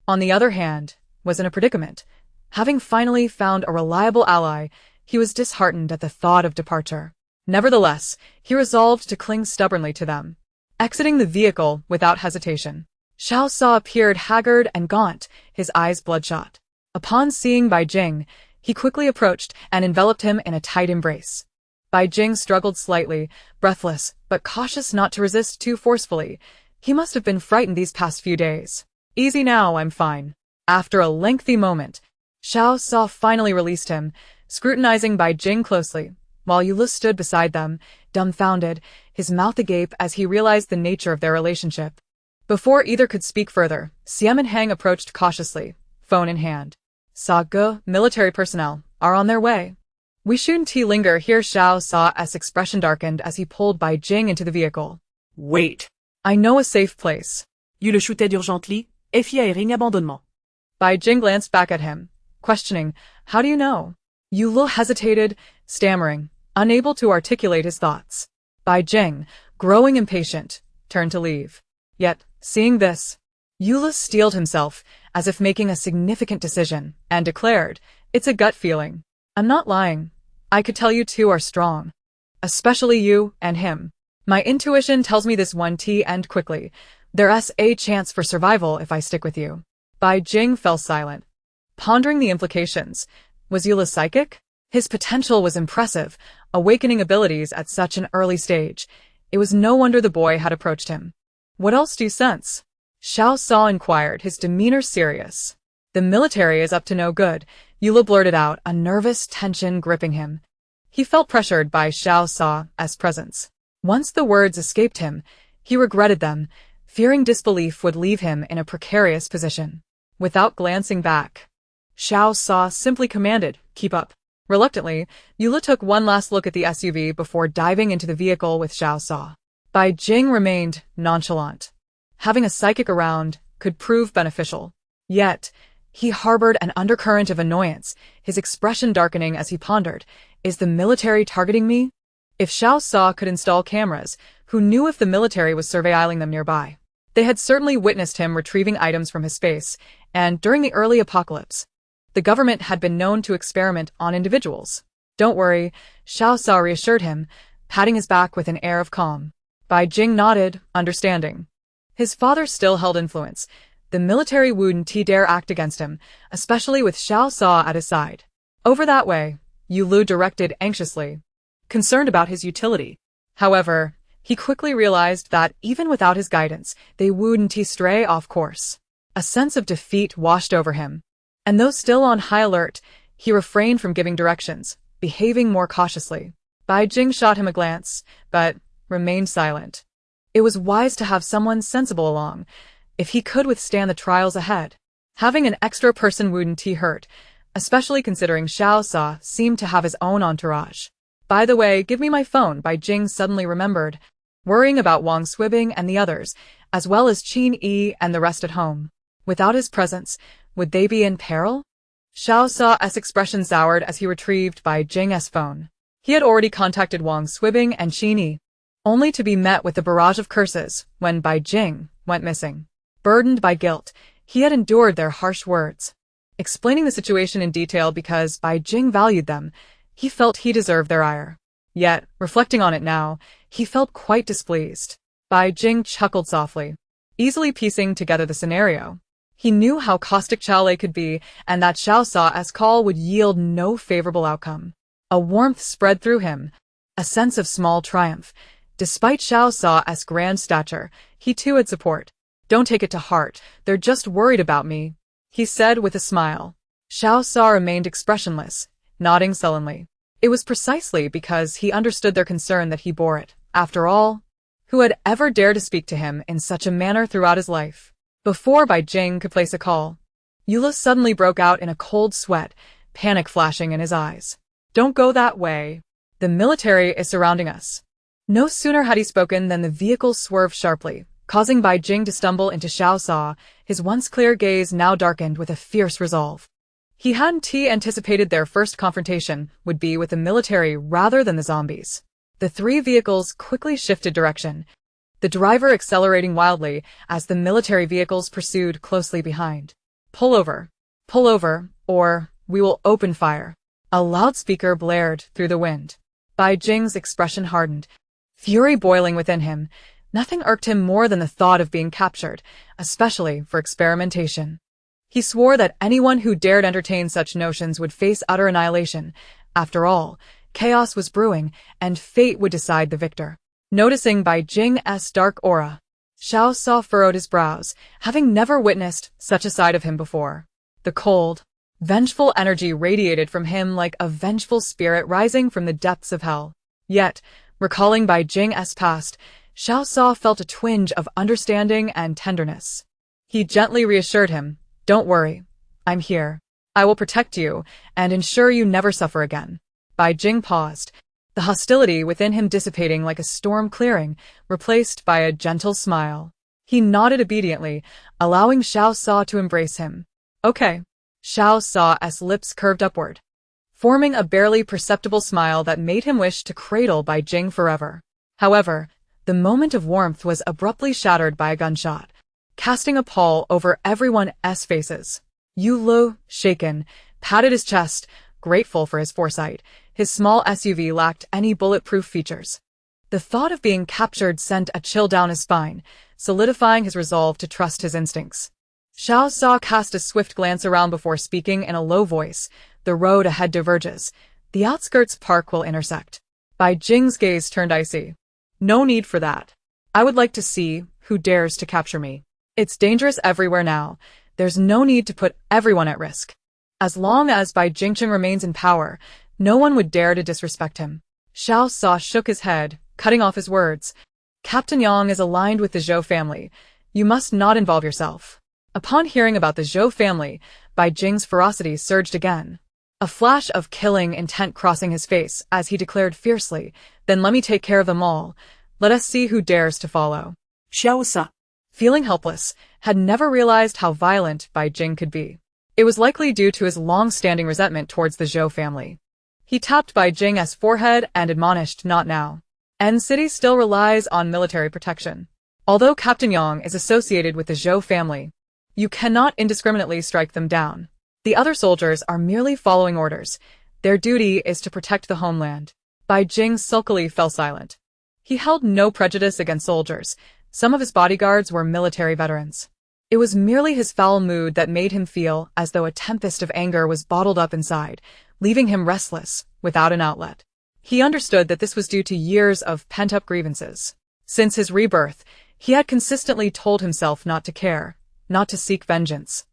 On the other hand, was in a predicament. Having finally found a reliable ally, he was disheartened at the thought of departure. Nevertheless, he resolved to cling stubbornly to them. Exiting the vehicle without hesitation, Xiao Sa appeared haggard and gaunt, his eyes bloodshot. Upon seeing Bai Jing, he quickly approached and enveloped him in a tight embrace. Bai Jing struggled slightly, breathless, but cautious not to resist too forcefully. He must have been frightened these past few days. Easy now, I'm fine. After a lengthy moment, Xiao Sa finally released him, scrutinizing Bai Jing closely, while Yule stood beside them, dumbfounded, his mouth agape as he realized the nature of their relationship. Before either could speak further, Xiam and Hang approached cautiously, phone in hand. Sa Ge, military personnel, are on their way. We shouldn't linger here. Xiao Sa's expression darkened as he pulled Bai Jing into the vehicle. Wait. I know a safe place. Yule shooted urgently, effet aéring abandonnement. Bai Jing glanced back at him, questioning, how do you know? Yule hesitated, stammering, unable to articulate his thoughts. Bai Jing, growing impatient, turned to leave. Yet, seeing this, Yule steeled himself, as if making a significant decision, and declared, it's a gut feeling. I'm not lying. I could tell you two are strong. Especially you and him. My intuition tells me this one and quickly. There's a chance for survival if I stick with you. Bai Jing fell silent, pondering the implications. Was Yule psychic? His potential was impressive, awakening abilities at such an early stage. It was no wonder the boy had approached him. What else do you sense? Xiao Sa inquired, his demeanor serious. The military is up to no good, Yule blurted out, a nervous tension gripping him. He felt pressured by Xiao Sa's presence. Once the words escaped him, he regretted them, fearing disbelief would leave him in a precarious position. Without glancing back, Xiao Sa simply commanded, keep up. Reluctantly, Yule took one last look at the SUV before diving into the vehicle with Xiao Sa. Bai Jing remained nonchalant. Having a psychic around could prove beneficial. Yet, he harbored an undercurrent of annoyance, his expression darkening as he pondered, is the military targeting me? If Xiao Sa could install cameras, who knew if the military was surveilling them nearby? They had certainly witnessed him retrieving items from his space, and during the early apocalypse, the government had been known to experiment on individuals. Don't worry, Xiao Sa reassured him, patting his back with an air of calm. Bai Jing nodded, understanding. His father still held influence. The military wouldn't dare act against him, especially with Xiao Sa at his side. Over that way, Yule directed anxiously, concerned about his utility. However, he quickly realized that even without his guidance, they wouldn't stray off course. A sense of defeat washed over him. And though still on high alert, he refrained from giving directions, behaving more cautiously. Bai Jing shot him a glance, but remained silent. It was wise to have someone sensible along, if he could withstand the trials ahead. Having an extra person wouldn't hurt, especially considering Xiao Sa seemed to have his own entourage. By the way, give me my phone, Bai Jing suddenly remembered, worrying about Wang Swibing and the others, as well as Qin Yi and the rest at home. Without his presence, would they be in peril? Xiao Sa's expression soured as he retrieved Bai Jing's phone. He had already contacted Wang Swibing and Qin Yi, only to be met with a barrage of curses when Bai Jing went missing. Burdened by guilt, he had endured their harsh words. Explaining the situation in detail because Bai Jing valued them, he felt he deserved their ire. Yet, reflecting on it now, he felt quite displeased. Bai Jing chuckled softly, easily piecing together the scenario. He knew how caustic Xiao could be, and that Xiao Sa's call would yield no favorable outcome. A warmth spread through him, a sense of small triumph. Despite Xiao Sa's grand stature, he too had support. Don't take it to heart, they're just worried about me, he said with a smile. Xiao Sa remained expressionless, nodding sullenly. It was precisely because he understood their concern that he bore it. After all, who had ever dared to speak to him in such a manner throughout his life? Before Bai Jing could place a call, Eula suddenly broke out in a cold sweat, panic flashing in his eyes. Don't go that way. The military is surrounding us. No sooner had he spoken than the vehicle swerved sharply, causing Bai Jing to stumble into Xiao Sa, his once clear gaze now darkened with a fierce resolve. He hadn't anticipated their first confrontation would be with the military rather than the zombies. The three vehicles quickly shifted direction, the driver accelerating wildly as the military vehicles pursued closely behind. Pull over, or we will open fire. A loudspeaker blared through the wind. Bai Jing's expression hardened, fury boiling within him. Nothing irked him more than the thought of being captured, especially for experimentation. He swore that anyone who dared entertain such notions would face utter annihilation. After all, chaos was brewing, and fate would decide the victor. Noticing Bai Jing's dark aura, Xiao Sa furrowed his brows, having never witnessed such a side of him before. The cold, vengeful energy radiated from him like a vengeful spirit rising from the depths of hell. Yet, recalling Bai Jing's past, Xiao Sa felt a twinge of understanding and tenderness. He gently reassured him, "Don't worry. I'm here. I will protect you and ensure you never suffer again." Bai Jing paused, the hostility within him dissipating like a storm clearing, replaced by a gentle smile. He nodded obediently, allowing Xiao Sa to embrace him. "Okay." Xiao Sa's lips curved upward, forming a barely perceptible smile that made him wish to cradle Bai Jing forever. However, the moment of warmth was abruptly shattered by a gunshot, casting a pall over everyone's faces. Yu Lu, shaken, patted his chest, grateful for his foresight. His small SUV lacked any bulletproof features. The thought of being captured sent a chill down his spine, solidifying his resolve to trust his instincts. Xiao Sa cast a swift glance around before speaking in a low voice. The road ahead diverges. The outskirts park will intersect. Bai Jing's gaze turned icy. "No need for that. I would like to see who dares to capture me. It's dangerous everywhere now. There's no need to put everyone at risk. As long as Bai Jingchen remains in power, no one would dare to disrespect him." Xiao Sa shook his head, cutting off his words. "Captain Yang is aligned with the Zhou family. You must not involve yourself." Upon hearing about the Zhou family, Bai Jing's ferocity surged again. A flash of killing intent crossing his face as he declared fiercely, "Then let me take care of them all. Let us see who dares to follow." Xiao Sa, feeling helpless, had never realized how violent Bai Jing could be. It was likely due to his long-standing resentment towards the Zhou family. He tapped Bai Jing's forehead and admonished, "Not now. N City still relies on military protection. Although Captain Yang is associated with the Zhou family, you cannot indiscriminately strike them down. The other soldiers are merely following orders. Their duty is to protect the homeland." Bai Jing sulkily fell silent. He held no prejudice against soldiers. Some of his bodyguards were military veterans. It was merely his foul mood that made him feel as though a tempest of anger was bottled up inside, leaving him restless, without an outlet. He understood that this was due to years of pent-up grievances. Since his rebirth, he had consistently told himself not to care, not to seek vengeance,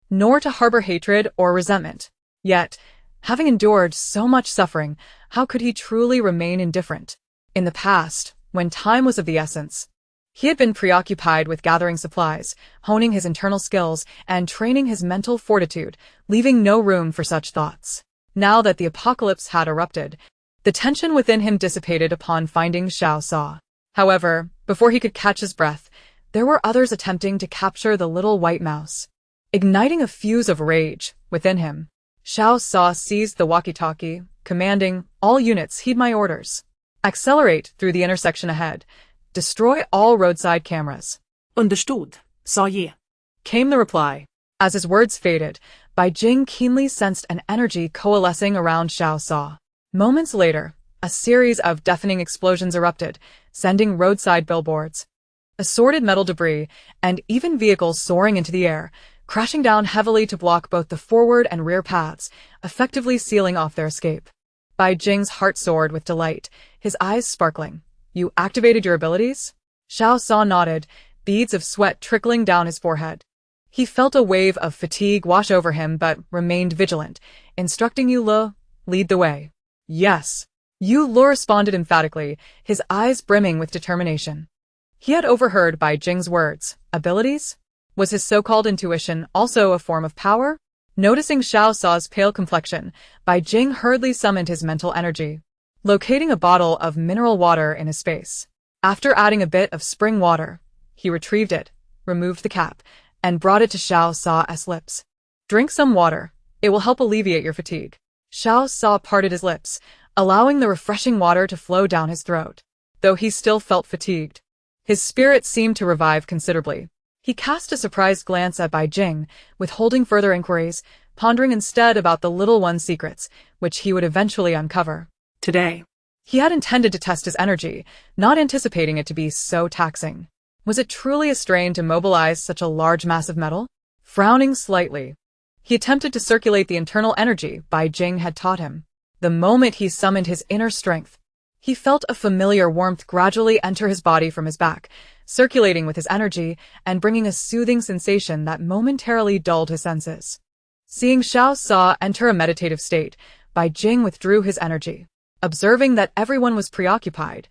nor to harbor hatred or resentment. Yet, having endured so much suffering, how could he truly remain indifferent? In the past, when time was of the essence, he had been preoccupied with gathering supplies, honing his internal skills, and training his mental fortitude, leaving no room for such thoughts. Now that the apocalypse had erupted, the tension within him dissipated upon finding Xiao Sa. However, before he could catch his breath, there were others attempting to capture the little white mouse. Igniting a fuse of rage within him, Xiao Sa seized the walkie-talkie, commanding, "All units heed my orders. Accelerate through the intersection ahead. Destroy all roadside cameras." Understood, Sa Ye, came the reply. As his words faded, Bai Jing keenly sensed an energy coalescing around Xiao Sa. Moments later, a series of deafening explosions erupted, sending roadside billboards, assorted metal debris, and even vehicles soaring into the air, crashing down heavily to block both the forward and rear paths, effectively sealing off their escape. Bai Jing's heart soared with delight, his eyes sparkling. "You activated your abilities?" Xiao Sa nodded, beads of sweat trickling down his forehead. He felt a wave of fatigue wash over him but remained vigilant, instructing Yu Lu, "Lead the way." Yes. Yu Luo responded emphatically, his eyes brimming with determination. He had overheard Bai Jing's words. Abilities? Was his so-called intuition also a form of power? Noticing Xiao Sa's pale complexion, Bai Jing hurriedly summoned his mental energy, locating a bottle of mineral water in his space. After adding a bit of spring water, he retrieved it, removed the cap, and brought it to Xiao Sa's lips. Drink some water. It will help alleviate your fatigue. Xiao Sa parted his lips, allowing the refreshing water to flow down his throat. Though he still felt fatigued, his spirit seemed to revive considerably. He cast a surprised glance at Bai Jing, withholding further inquiries, pondering instead about the little one's secrets, which he would eventually uncover. Today. He had intended to test his energy, not anticipating it to be so taxing. Was it truly a strain to mobilize such a large mass of metal? Frowning slightly, he attempted to circulate the internal energy Bai Jing had taught him. The moment he summoned his inner strength, he felt a familiar warmth gradually enter his body from his back, circulating with his energy and bringing a soothing sensation that momentarily dulled his senses. Seeing Xiao Sa enter a meditative state, Bai Jing withdrew his energy. Observing that everyone was preoccupied,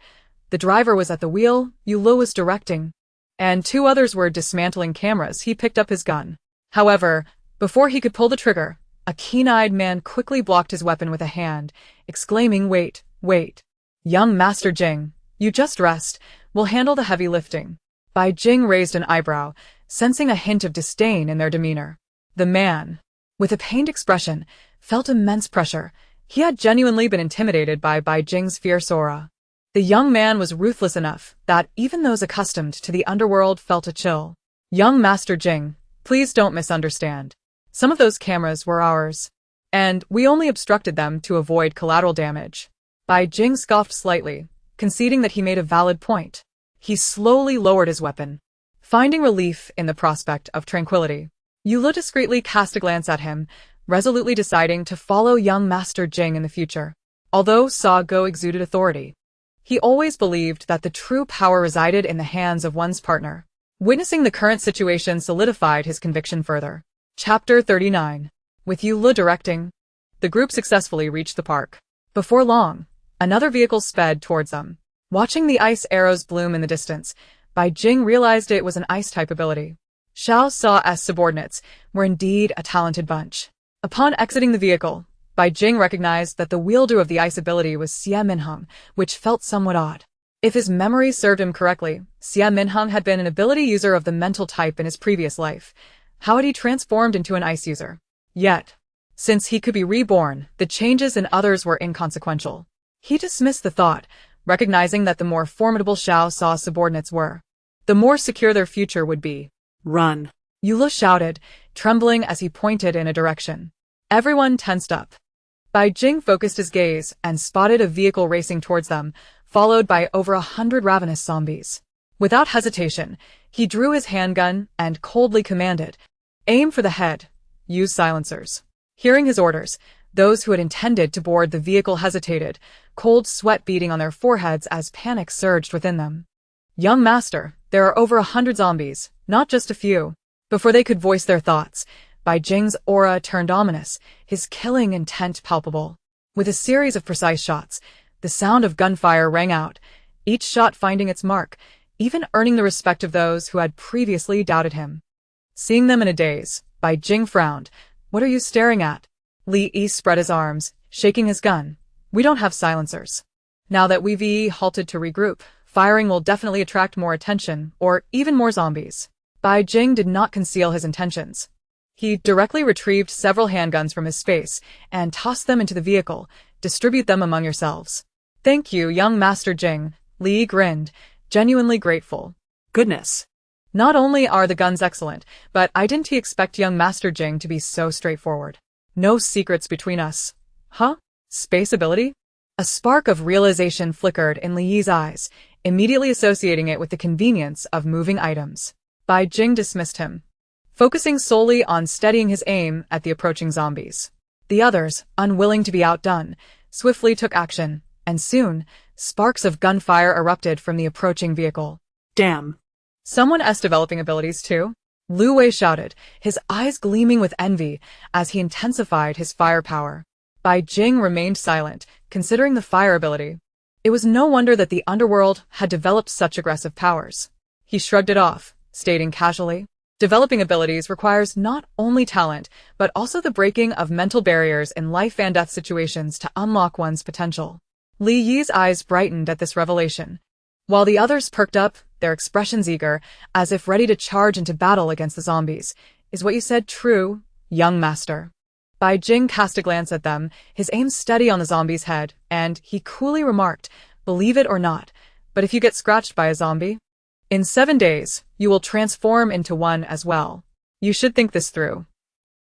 the driver was at the wheel, Yu Luo was directing, and two others were dismantling cameras, he picked up his gun. However, before he could pull the trigger, a keen-eyed man quickly blocked his weapon with a hand, exclaiming, "Wait, wait. Young Master Jing, you just rest, we'll handle the heavy lifting." Bai Jing raised an eyebrow, sensing a hint of disdain in their demeanor. The man, with a pained expression, felt immense pressure. He had genuinely been intimidated by Bai Jing's fierce aura. The young man was ruthless enough that even those accustomed to the underworld felt a chill. "Young Master Jing, please don't misunderstand. Some of those cameras were ours, and we only obstructed them to avoid collateral damage." Bai Jing scoffed slightly, conceding that he made a valid point. He slowly lowered his weapon, finding relief in the prospect of tranquility. Yu Luo discreetly cast a glance at him, resolutely deciding to follow young Master Jing in the future. Although Sa Go exuded authority, he always believed that the true power resided in the hands of one's partner. Witnessing the current situation solidified his conviction further. Chapter 39. With Yu Luo directing, the group successfully reached the park. Before long, another vehicle sped towards them. Watching the ice arrows bloom in the distance, Bai Jing realized it was an ice-type ability. Xiao Sa's subordinates were indeed a talented bunch. Upon exiting the vehicle, Bai Jing recognized that the wielder of the ice ability was Xie Minheng, which felt somewhat odd. If his memory served him correctly, Xie Minheng had been an ability user of the mental type in his previous life. How had he transformed into an ice user? Yet, since he could be reborn, the changes in others were inconsequential. He dismissed the thought, recognizing that the more formidable Xiao Sa subordinates were, the more secure their future would be. Run. Yu Luo shouted, trembling as he pointed in a direction. Everyone tensed up. Bai Jing focused his gaze and spotted a vehicle racing towards them, followed by over 100 ravenous zombies. Without hesitation, he drew his handgun and coldly commanded, "Aim for the head. Use silencers." Hearing his orders, those who had intended to board the vehicle hesitated, cold sweat beading on their foreheads as panic surged within them. "Young Master, there are over 100 zombies, not just a few." Before they could voice their thoughts, Bai Jing's aura turned ominous, his killing intent palpable. With a series of precise shots, the sound of gunfire rang out, each shot finding its mark, even earning the respect of those who had previously doubted him. Seeing them in a daze, Bai Jing frowned. "What are you staring at?" Li Yi spread his arms, shaking his gun. "We don't have silencers. Now that we've halted to regroup, firing will definitely attract more attention, or even more zombies." Bai Jing did not conceal his intentions. He directly retrieved several handguns from his space and tossed them into the vehicle. "Distribute them among yourselves." "Thank you, young Master Jing," Li Yi grinned, genuinely grateful. Goodness. Not only are the guns excellent, but I didn't expect young Master Jing to be so straightforward. No secrets between us. Huh? Space ability? A spark of realization flickered in Li Yi's eyes, immediately associating it with the convenience of moving items. Bai Jing dismissed him, focusing solely on steadying his aim at the approaching zombies. The others, unwilling to be outdone, swiftly took action, and soon, sparks of gunfire erupted from the approaching vehicle. Damn. "Someone else developing abilities too?" Lu Wei shouted, his eyes gleaming with envy as he intensified his firepower. Bai Jing remained silent, considering the fire ability. It was no wonder that the underworld had developed such aggressive powers. He shrugged it off, stating casually, "Developing abilities requires not only talent, but also the breaking of mental barriers in life and death situations to unlock one's potential." Li Yi's eyes brightened at this revelation, while the others perked up, their expressions eager, as if ready to charge into battle against the zombies. "Is what you said true, young master?" Bai Jing cast a glance at them, his aim steady on the zombie's head, and he coolly remarked, "Believe it or not, but if you get scratched by a zombie, in 7 days, you will transform into one as well. You should think this through."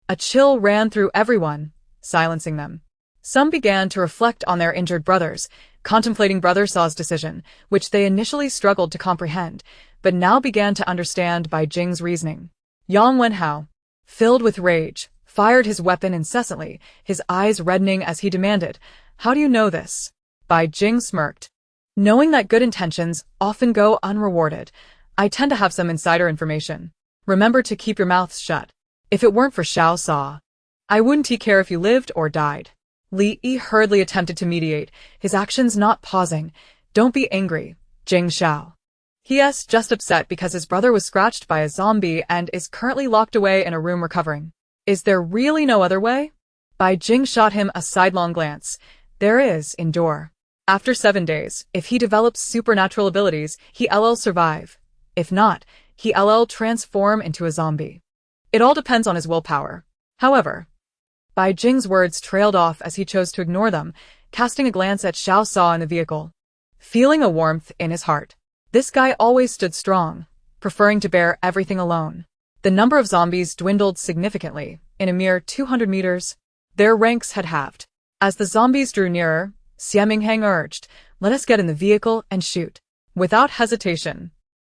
A chill ran through everyone, silencing them. Some began to reflect on their injured brothers, contemplating Brother Sa's decision, which they initially struggled to comprehend, but now began to understand Bai Jing's reasoning. Yang Wenhao, filled with rage, fired his weapon incessantly, his eyes reddening as he demanded, "How do you know this?" Bai Jing smirked. "Knowing that good intentions often go unrewarded, I tend to have some insider information. Remember to keep your mouths shut. If it weren't for Xiao Sa, I wouldn't care if you lived or died." Li Yi hurriedly attempted to mediate, his actions not pausing. "Don't be angry, Jing Xiao. He's just upset because his brother was scratched by a zombie and is currently locked away in a room recovering. Is there really no other way?" Bai Jing shot him a sidelong glance. "There is, endure. After 7 days, if he develops supernatural abilities, he'll survive. If not, he'll transform into a zombie. It all depends on his willpower. However," Bai Jing's words trailed off as he chose to ignore them, casting a glance at Xiao Sa in the vehicle. Feeling a warmth in his heart. This guy always stood strong, preferring to bear everything alone. The number of zombies dwindled significantly. In a mere 200 meters, their ranks had halved. As the zombies drew nearer, Xie Minghang urged, "Let us get in the vehicle and shoot." Without hesitation,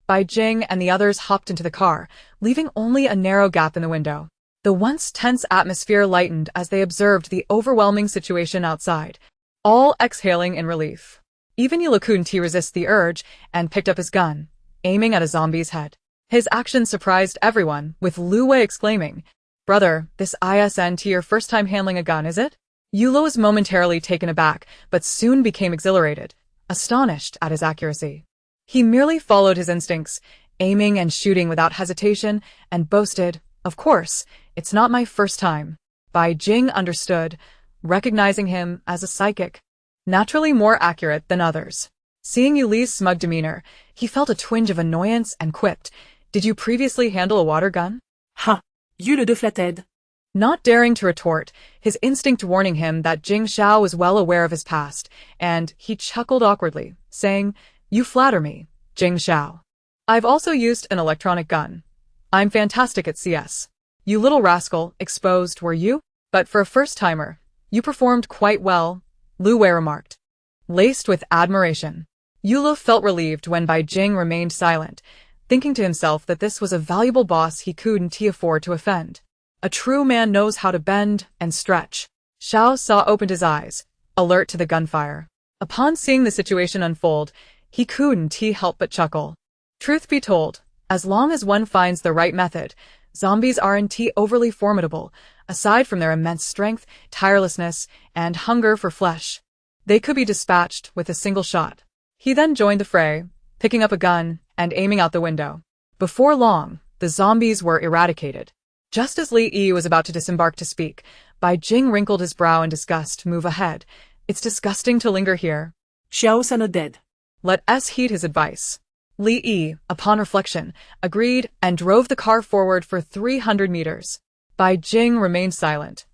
Bai Jing and the others hopped into the car, leaving only a narrow gap in the window. The once tense atmosphere lightened as they observed the overwhelming situation outside, all exhaling in relief. Even Yula couldn't resist the urge and picked up his gun, aiming at a zombie's head. His action surprised everyone, with Lu Wei exclaiming, "Brother, this isn't your first time handling a gun, is it?" Yula was momentarily taken aback, but soon became exhilarated, astonished at his accuracy. He merely followed his instincts, aiming and shooting without hesitation, and boasted, "Of course, it's not my first time." Bai Jing understood, recognizing him as a psychic, naturally more accurate than others. Seeing Yuli's smug demeanor, he felt a twinge of annoyance and quipped, "Did you previously handle a water gun?" Ha! Yule de flatted. Not daring to retort, his instinct warning him that Jing Xiao was well aware of his past, and he chuckled awkwardly, saying, "You flatter me, Jing Xiao. I've also used an electronic gun. I'm fantastic at CS. You little rascal, exposed were you? But for a first-timer, you performed quite well," Lu Wei remarked, laced with admiration. Yula felt relieved when Bai Jing remained silent, thinking to himself that this was a valuable boss he couldn't afford to offend. A true man knows how to bend and stretch. Xiao Sa opened his eyes, alert to the gunfire. Upon seeing the situation unfold, he couldn't help but chuckle. Truth be told, as long as one finds the right method, zombies aren't overly formidable, aside from their immense strength, tirelessness, and hunger for flesh. They could be dispatched with a single shot. He then joined the fray, picking up a gun and aiming out the window. Before long, the zombies were eradicated. Just as Li Yi was about to disembark to speak, Bai Jing wrinkled his brow in disgust. "Move ahead. It's disgusting to linger here." Xiao Sa nodded. Let us heed his advice. Li Yi, upon reflection, agreed and drove the car forward for 300 meters. Bai Jing remained silent,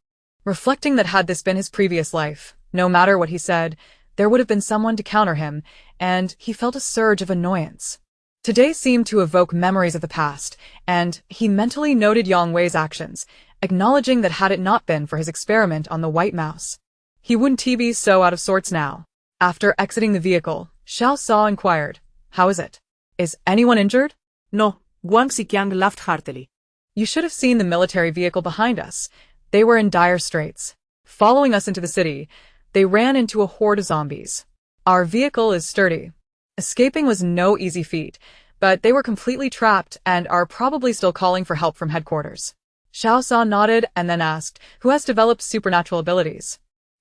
reflecting that had this been his previous life, no matter what he said, there would have been someone to counter him, and he felt a surge of annoyance. Today seemed to evoke memories of the past, and he mentally noted Yang Wei's actions, acknowledging that had it not been for his experiment on the white mouse, he wouldn't be so out of sorts now. After exiting the vehicle, Xiao Sa inquired, "How is it? Is anyone injured?" No, Guang Xiqiang laughed heartily. "You should have seen the military vehicle behind us. They were in dire straits. Following us into the city, they ran into a horde of zombies. Our vehicle is sturdy. Escaping was no easy feat, but they were completely trapped and are probably still calling for help from headquarters." Xiao Sa nodded and then asked, "Who has developed supernatural abilities?"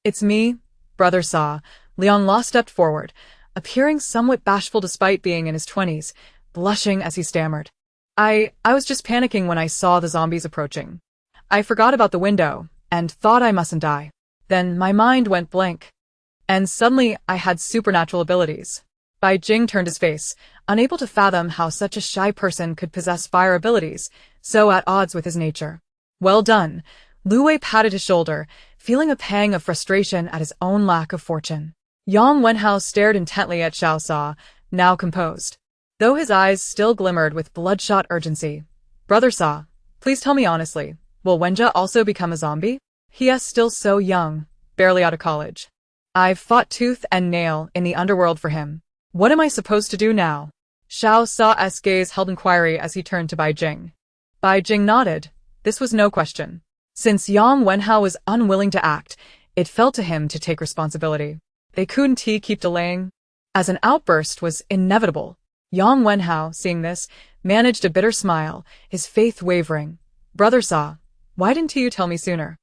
It's me, Brother Sa. Liang La stepped forward, appearing somewhat bashful despite being in his 20s, blushing as he stammered. I was just panicking when I saw the zombies approaching. I forgot about the window, and thought I mustn't die. Then my mind went blank. And suddenly I had supernatural abilities. Bai Jing turned his face, unable to fathom how such a shy person could possess fire abilities, so at odds with his nature. Well done. Lu Wei patted his shoulder, feeling a pang of frustration at his own lack of fortune. Yang Wenhao stared intently at Xiao Sa, now composed, though his eyes still glimmered with bloodshot urgency. Brother Sa, please tell me honestly, will Wenjia also become a zombie? He is still so young, barely out of college. I've fought tooth and nail in the underworld for him. What am I supposed to do now? Xiao Sa's gaze held inquiry as he turned to Bai Jing. Bai Jing nodded. This was no question. Since Yang Wenhao was unwilling to act, it fell to him to take responsibility. They couldn't keep delaying. As an outburst was inevitable, Yang Wenhao, seeing this, managed a bitter smile, his faith wavering. Brother Sa, why didn't you tell me sooner?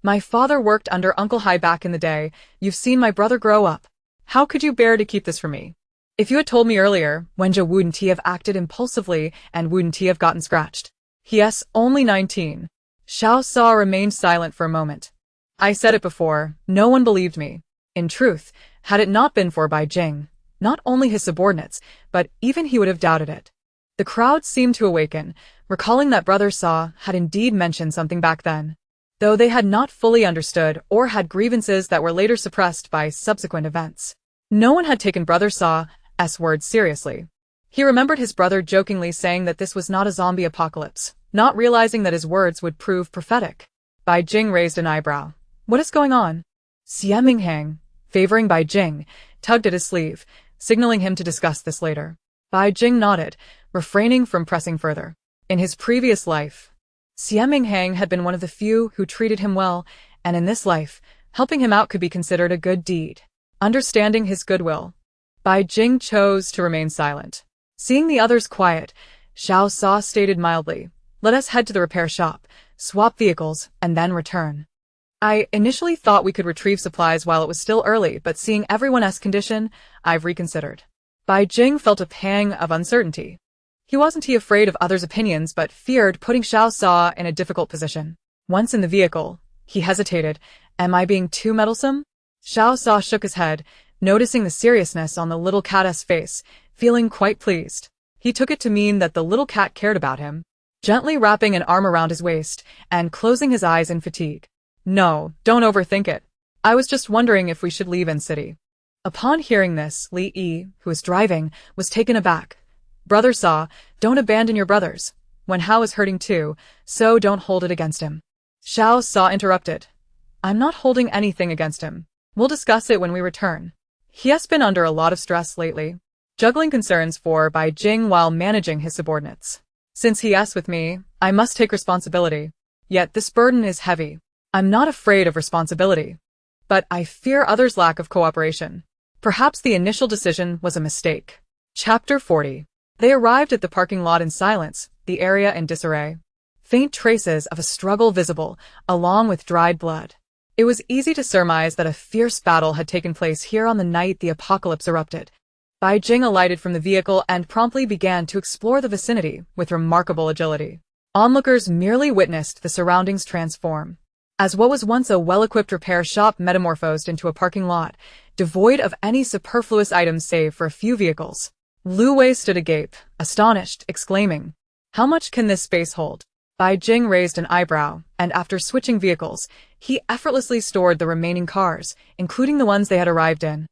My father worked under Uncle Hai back in the day. You've seen my brother grow up. How could you bear to keep this from me? If you had told me earlier, Wenjia wouldn't he have acted impulsively and wouldn't he have gotten scratched? Yes, only 19. Xiao Sa remained silent for a moment. I said it before, no one believed me. In truth, had it not been for Bai Jing, not only his subordinates, but even he would have doubted it. The crowd seemed to awaken, recalling that Brother Sa had indeed mentioned something back then, though they had not fully understood or had grievances that were later suppressed by subsequent events. No one had taken Brother Sa's words seriously. He remembered his brother jokingly saying that this was not a zombie apocalypse, not realizing that his words would prove prophetic. Bai Jing raised an eyebrow. What is going on? Xie Minghang, favoring Bai Jing, tugged at his sleeve, signaling him to discuss this later. Bai Jing nodded, refraining from pressing further. In his previous life, Xie Minghang had been one of the few who treated him well, and in this life, helping him out could be considered a good deed. Understanding his goodwill, Bai Jing chose to remain silent. Seeing the others quiet, Xiao Sa stated mildly, let us head to the repair shop, swap vehicles, and then return. I initially thought we could retrieve supplies while it was still early, but seeing everyone's condition, I've reconsidered. Bai Jing felt a pang of uncertainty. He wasn't afraid of others' opinions, but feared putting Xiao Sa in a difficult position. Once in the vehicle, he hesitated. Am I being too meddlesome? Xiao Sa shook his head, noticing the seriousness on the little cat's face, feeling quite pleased. He took it to mean that the little cat cared about him, gently wrapping an arm around his waist and closing his eyes in fatigue. No, don't overthink it. I was just wondering if we should leave in city. Upon hearing this, Li Yi, who was driving, was taken aback. Brother Sa, don't abandon your brothers. Wenhao is hurting too, so don't hold it against him. Xiao Sa interrupted. I'm not holding anything against him. We'll discuss it when we return. He has been under a lot of stress lately, juggling concerns for Bai Jing while managing his subordinates. Since he is with me, I must take responsibility. Yet this burden is heavy. I'm not afraid of responsibility, but I fear others' lack of cooperation. Perhaps the initial decision was a mistake. Chapter 40. They arrived at the parking lot in silence, the area in disarray. Faint traces of a struggle visible, along with dried blood. It was easy to surmise that a fierce battle had taken place here on the night the apocalypse erupted. Bai Jing alighted from the vehicle and promptly began to explore the vicinity with remarkable agility. Onlookers merely witnessed the surroundings transform, as what was once a well-equipped repair shop metamorphosed into a parking lot, devoid of any superfluous items save for a few vehicles. Lu Wei stood agape, astonished, exclaiming, how much can this space hold? Bai Jing raised an eyebrow, and after switching vehicles, he effortlessly stored the remaining cars, including the ones they had arrived in,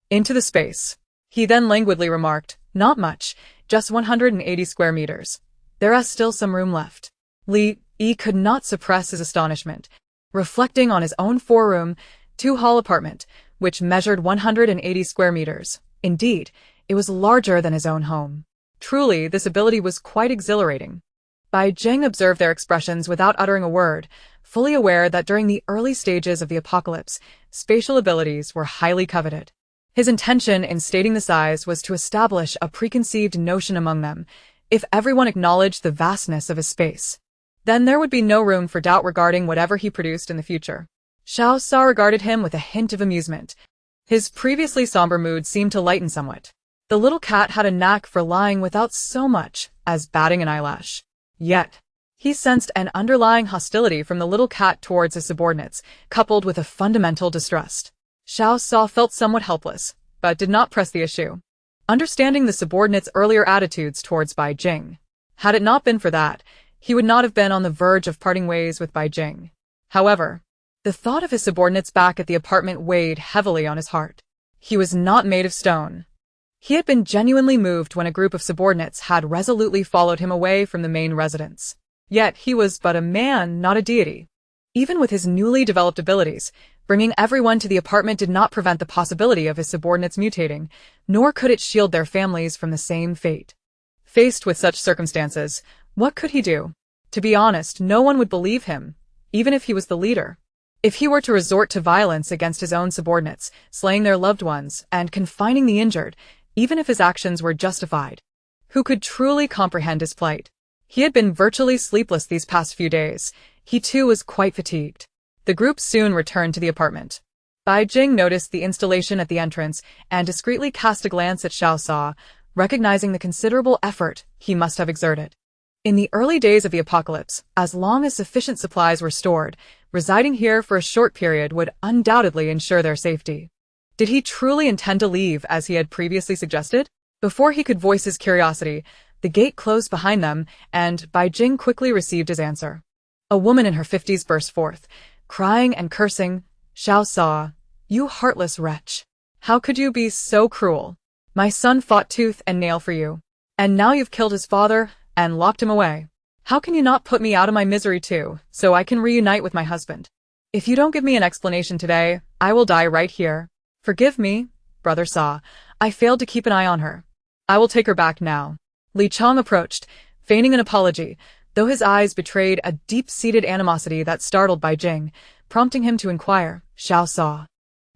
into the space. He then languidly remarked, not much, just 180 square meters. There is still some room left. Li Yi could not suppress his astonishment, reflecting on his own four-room, two-hall apartment, which measured 180 square meters. Indeed, it was larger than his own home. Truly, this ability was quite exhilarating. Bai Jing observed their expressions without uttering a word, fully aware that during the early stages of the apocalypse, spatial abilities were highly coveted. His intention in stating the size was to establish a preconceived notion among them. If everyone acknowledged the vastness of his space, then there would be no room for doubt regarding whatever he produced in the future. Xiao Sa regarded him with a hint of amusement. His previously somber mood seemed to lighten somewhat. The little cat had a knack for lying without so much as batting an eyelash. Yet, he sensed an underlying hostility from the little cat towards his subordinates, coupled with a fundamental distrust. Xiao Sa felt somewhat helpless, but did not press the issue, understanding the subordinates' earlier attitudes towards Bai Jing. Had it not been for that, he would not have been on the verge of parting ways with Bai Jing. However, the thought of his subordinates back at the apartment weighed heavily on his heart. He was not made of stone. He had been genuinely moved when a group of subordinates had resolutely followed him away from the main residence. Yet he was but a man, not a deity. Even with his newly developed abilities, bringing everyone to the apartment did not prevent the possibility of his subordinates mutating, nor could it shield their families from the same fate. Faced with such circumstances, what could he do? To be honest, no one would believe him, even if he was the leader. If he were to resort to violence against his own subordinates, slaying their loved ones, and confining the injured, even if his actions were justified, who could truly comprehend his plight? He had been virtually sleepless these past few days. He too was quite fatigued. The group soon returned to the apartment. Bai Jing noticed the installation at the entrance and discreetly cast a glance at Xiao Sa, recognizing the considerable effort he must have exerted. In the early days of the apocalypse, as long as sufficient supplies were stored, residing here for a short period would undoubtedly ensure their safety. Did he truly intend to leave as he had previously suggested? Before he could voice his curiosity, the gate closed behind them, and Bai Jing quickly received his answer. A woman in her 50s burst forth, crying and cursing, "Xiao Sa, you heartless wretch. How could you be so cruel? My son fought tooth and nail for you. And now you've killed his father and locked him away. How can you not put me out of my misery too, so I can reunite with my husband? If you don't give me an explanation today, I will die right here. Forgive me, Brother Sa. I failed to keep an eye on her. I will take her back now." Li Chong approached, feigning an apology, though his eyes betrayed a deep-seated animosity that startled Bai Jing, prompting him to inquire, "Xiao Sa,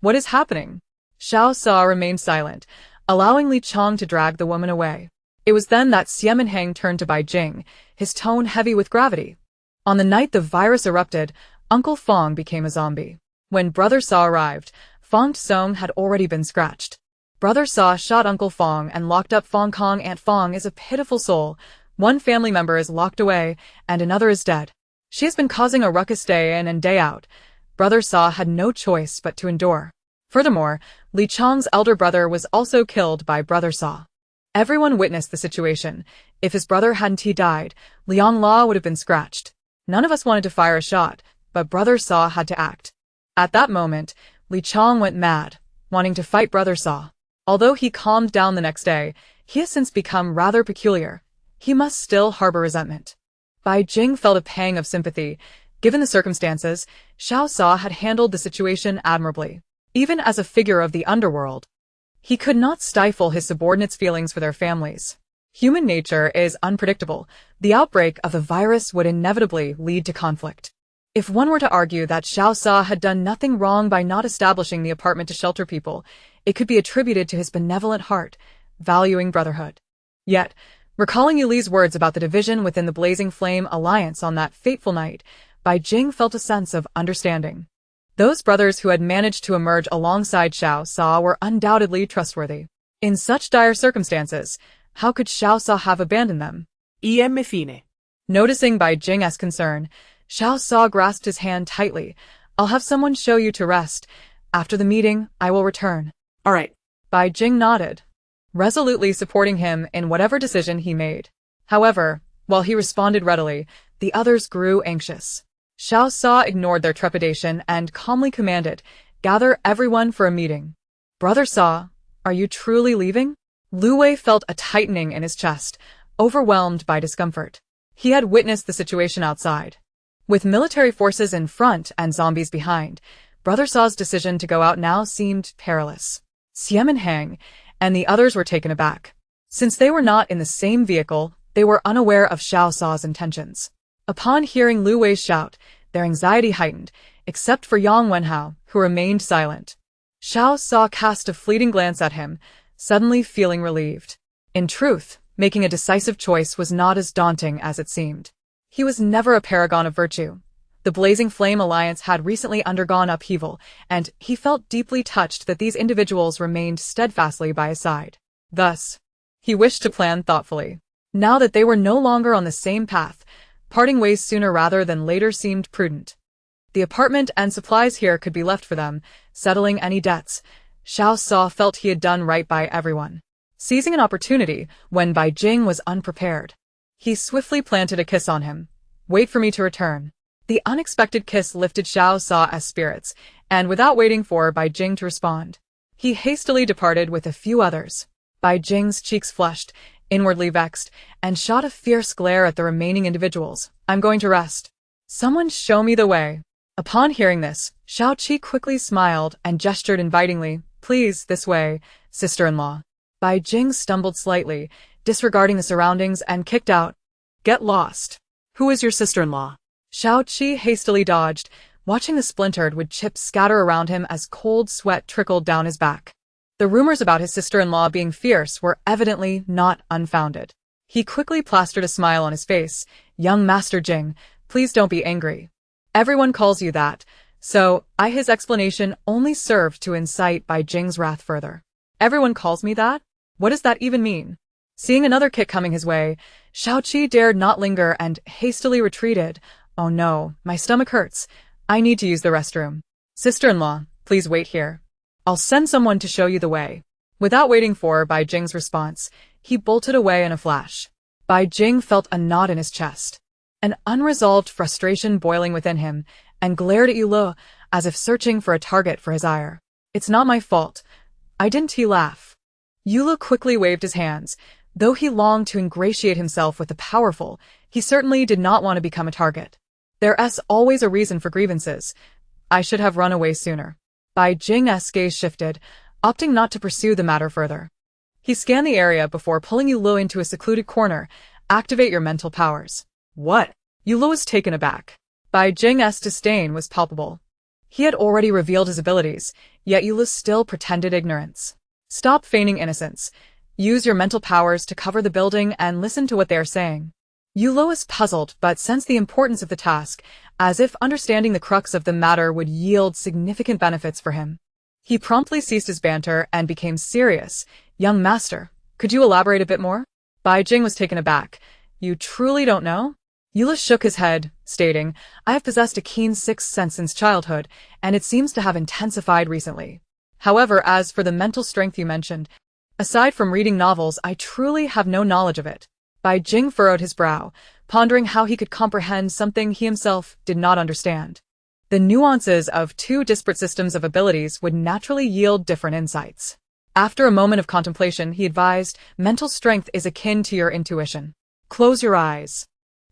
what is happening?" Xiao Sa remained silent, allowing Li Chong to drag the woman away. It was then that Xiao Sa turned to Bai Jing, his tone heavy with gravity. On the night the virus erupted, Uncle Fong became a zombie. When Brother Sa arrived, Fong Tsong had already been scratched. Brother Sa shot Uncle Fong and locked up Fong Kong. Aunt Fong is a pitiful soul. One family member is locked away, and another is dead. She has been causing a ruckus day in and day out. Brother Sa had no choice but to endure. Furthermore, Li Chong's elder brother was also killed by Brother Sa. Everyone witnessed the situation. If his brother hadn't died, Liang La would have been scratched. None of us wanted to fire a shot, but Brother Sa had to act. At that moment, Li Chong went mad, wanting to fight Brother Sa. Although he calmed down the next day, he has since become rather peculiar. He must still harbor resentment. Bai Jing felt a pang of sympathy. Given the circumstances, Xiao Sa had handled the situation admirably. Even as a figure of the underworld, he could not stifle his subordinates' feelings for their families. Human nature is unpredictable. The outbreak of the virus would inevitably lead to conflict. If one were to argue that Xiao Sa had done nothing wrong by not establishing the apartment to shelter people, it could be attributed to his benevolent heart, valuing brotherhood. Yet, recalling Yuli's words about the division within the Blazing Flame Alliance on that fateful night, Bai Jing felt a sense of understanding. Those brothers who had managed to emerge alongside Xiao Sa were undoubtedly trustworthy. In such dire circumstances, how could Xiao Sa have abandoned them? Fine. Noticing Bai Jing's concern, Xiao Sa grasped his hand tightly. "I'll have someone show you to rest. After the meeting, I will return." All right. Bai Jing nodded, resolutely supporting him in whatever decision he made. However, while he responded readily, the others grew anxious. Xiao Sa ignored their trepidation and calmly commanded, "Gather everyone for a meeting." "Brother Sa, are you truly leaving?" Lu Wei felt a tightening in his chest, overwhelmed by discomfort. He had witnessed the situation outside. With military forces in front and zombies behind, Brother Sa's decision to go out now seemed perilous. Xiao and the others were taken aback. Since they were not in the same vehicle, they were unaware of Xiao Sa's intentions. Upon hearing Lu Wei's shout, their anxiety heightened, except for Yang Wenhao, who remained silent. Xiao Sa cast a fleeting glance at him, suddenly feeling relieved. In truth, making a decisive choice was not as daunting as it seemed. He was never a paragon of virtue. The Blazing Flame Alliance had recently undergone upheaval, and he felt deeply touched that these individuals remained steadfastly by his side. Thus, he wished to plan thoughtfully. Now that they were no longer on the same path, parting ways sooner rather than later seemed prudent. The apartment and supplies here could be left for them, settling any debts. Xiao Sa felt he had done right by everyone. Seizing an opportunity when Bai Jing was unprepared, he swiftly planted a kiss on him. "Wait for me to return." The unexpected kiss lifted Xiao Sa's spirits, and without waiting for Bai Jing to respond, he hastily departed with a few others. Bai Jing's cheeks flushed, inwardly vexed, and shot a fierce glare at the remaining individuals. "I'm going to rest. Someone show me the way." Upon hearing this, Xiao Qi quickly smiled and gestured invitingly. "Please, this way, sister-in-law." Bai Jing stumbled slightly, disregarding the surroundings, and kicked out. "Get lost." Who is your sister-in-law? Xiao Qi hastily dodged, watching the splintered wood chips scatter around him as cold sweat trickled down his back. The rumors about his sister-in-law being fierce were evidently not unfounded. He quickly plastered a smile on his face. "Young Master Jing, please don't be angry. Everyone calls you that, so his explanation only served to incite Bai Jing's wrath further. Everyone calls me that? What does that even mean?" Seeing another kick coming his way, Xiao Qi dared not linger and hastily retreated. "Oh no, my stomach hurts. I need to use the restroom. Sister-in-law, please wait here. I'll send someone to show you the way." Without waiting for Bai Jing's response, he bolted away in a flash. Bai Jing felt a knot in his chest, an unresolved frustration boiling within him, and glared at Yulu as if searching for a target for his ire. "It's not my fault. I didn't," he laughed. Yulu quickly waved his hands. Though he longed to ingratiate himself with the powerful, he certainly did not want to become a target. There's always a reason for grievances. I should have run away sooner. Bai Jing's gaze shifted, opting not to pursue the matter further. He scanned the area before pulling Yulu into a secluded corner. "Activate your mental powers." "What?" Yulu was taken aback. Bai Jing's disdain was palpable. He had already revealed his abilities, yet Yulu still pretended ignorance. "Stop feigning innocence. Use your mental powers to cover the building and listen to what they are saying." Yulu was puzzled but sensed the importance of the task, as if understanding the crux of the matter would yield significant benefits for him. He promptly ceased his banter and became serious. "Young master, could you elaborate a bit more?" Bai Jing was taken aback. "You truly don't know?" Yulu shook his head, stating, "I have possessed a keen sixth sense since childhood, and it seems to have intensified recently. However, as for the mental strength you mentioned, aside from reading novels, I truly have no knowledge of it." Bai Jing furrowed his brow, pondering how he could comprehend something he himself did not understand. The nuances of two disparate systems of abilities would naturally yield different insights. After a moment of contemplation, he advised, "Mental strength is akin to your intuition. Close your eyes.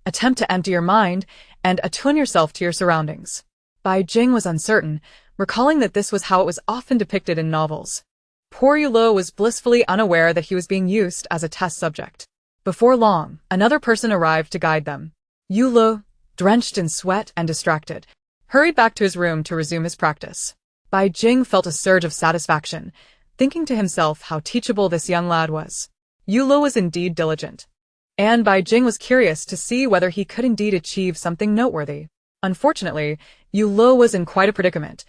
Attempt to empty your mind and attune yourself to your surroundings." Bai Jing was uncertain, recalling that this was how it was often depicted in novels. Poor Yulu was blissfully unaware that he was being used as a test subject. Before long, another person arrived to guide them. Yulu, drenched in sweat and distracted, hurried back to his room to resume his practice. Bai Jing felt a surge of satisfaction, thinking to himself how teachable this young lad was. Yulu was indeed diligent, and Bai Jing was curious to see whether he could indeed achieve something noteworthy. Unfortunately, Yulu was in quite a predicament,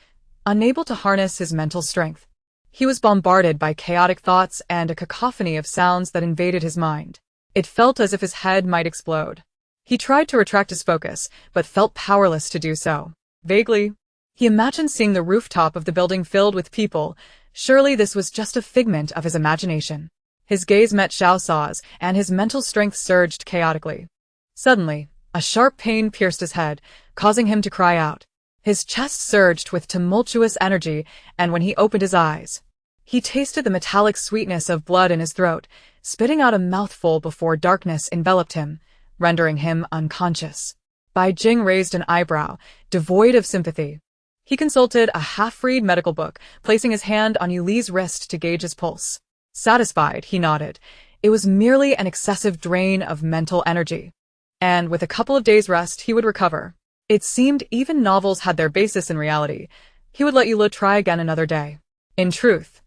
unable to harness his mental strength. He was bombarded by chaotic thoughts and a cacophony of sounds that invaded his mind. It felt as if his head might explode. He tried to retract his focus, but felt powerless to do so. Vaguely, he imagined seeing the rooftop of the building filled with people. Surely this was just a figment of his imagination. His gaze met Xiao Sa's, and his mental strength surged chaotically. Suddenly, a sharp pain pierced his head, causing him to cry out. His chest surged with tumultuous energy, and when he opened his eyes, he tasted the metallic sweetness of blood in his throat, spitting out a mouthful before darkness enveloped him, rendering him unconscious. Bai Jing raised an eyebrow, devoid of sympathy. He consulted a half-read medical book, placing his hand on Yuli's wrist to gauge his pulse. Satisfied, he nodded. It was merely an excessive drain of mental energy, and with a couple of days' rest he would recover. It seemed even novels had their basis in reality. He would let Yulu try again another day. In truth,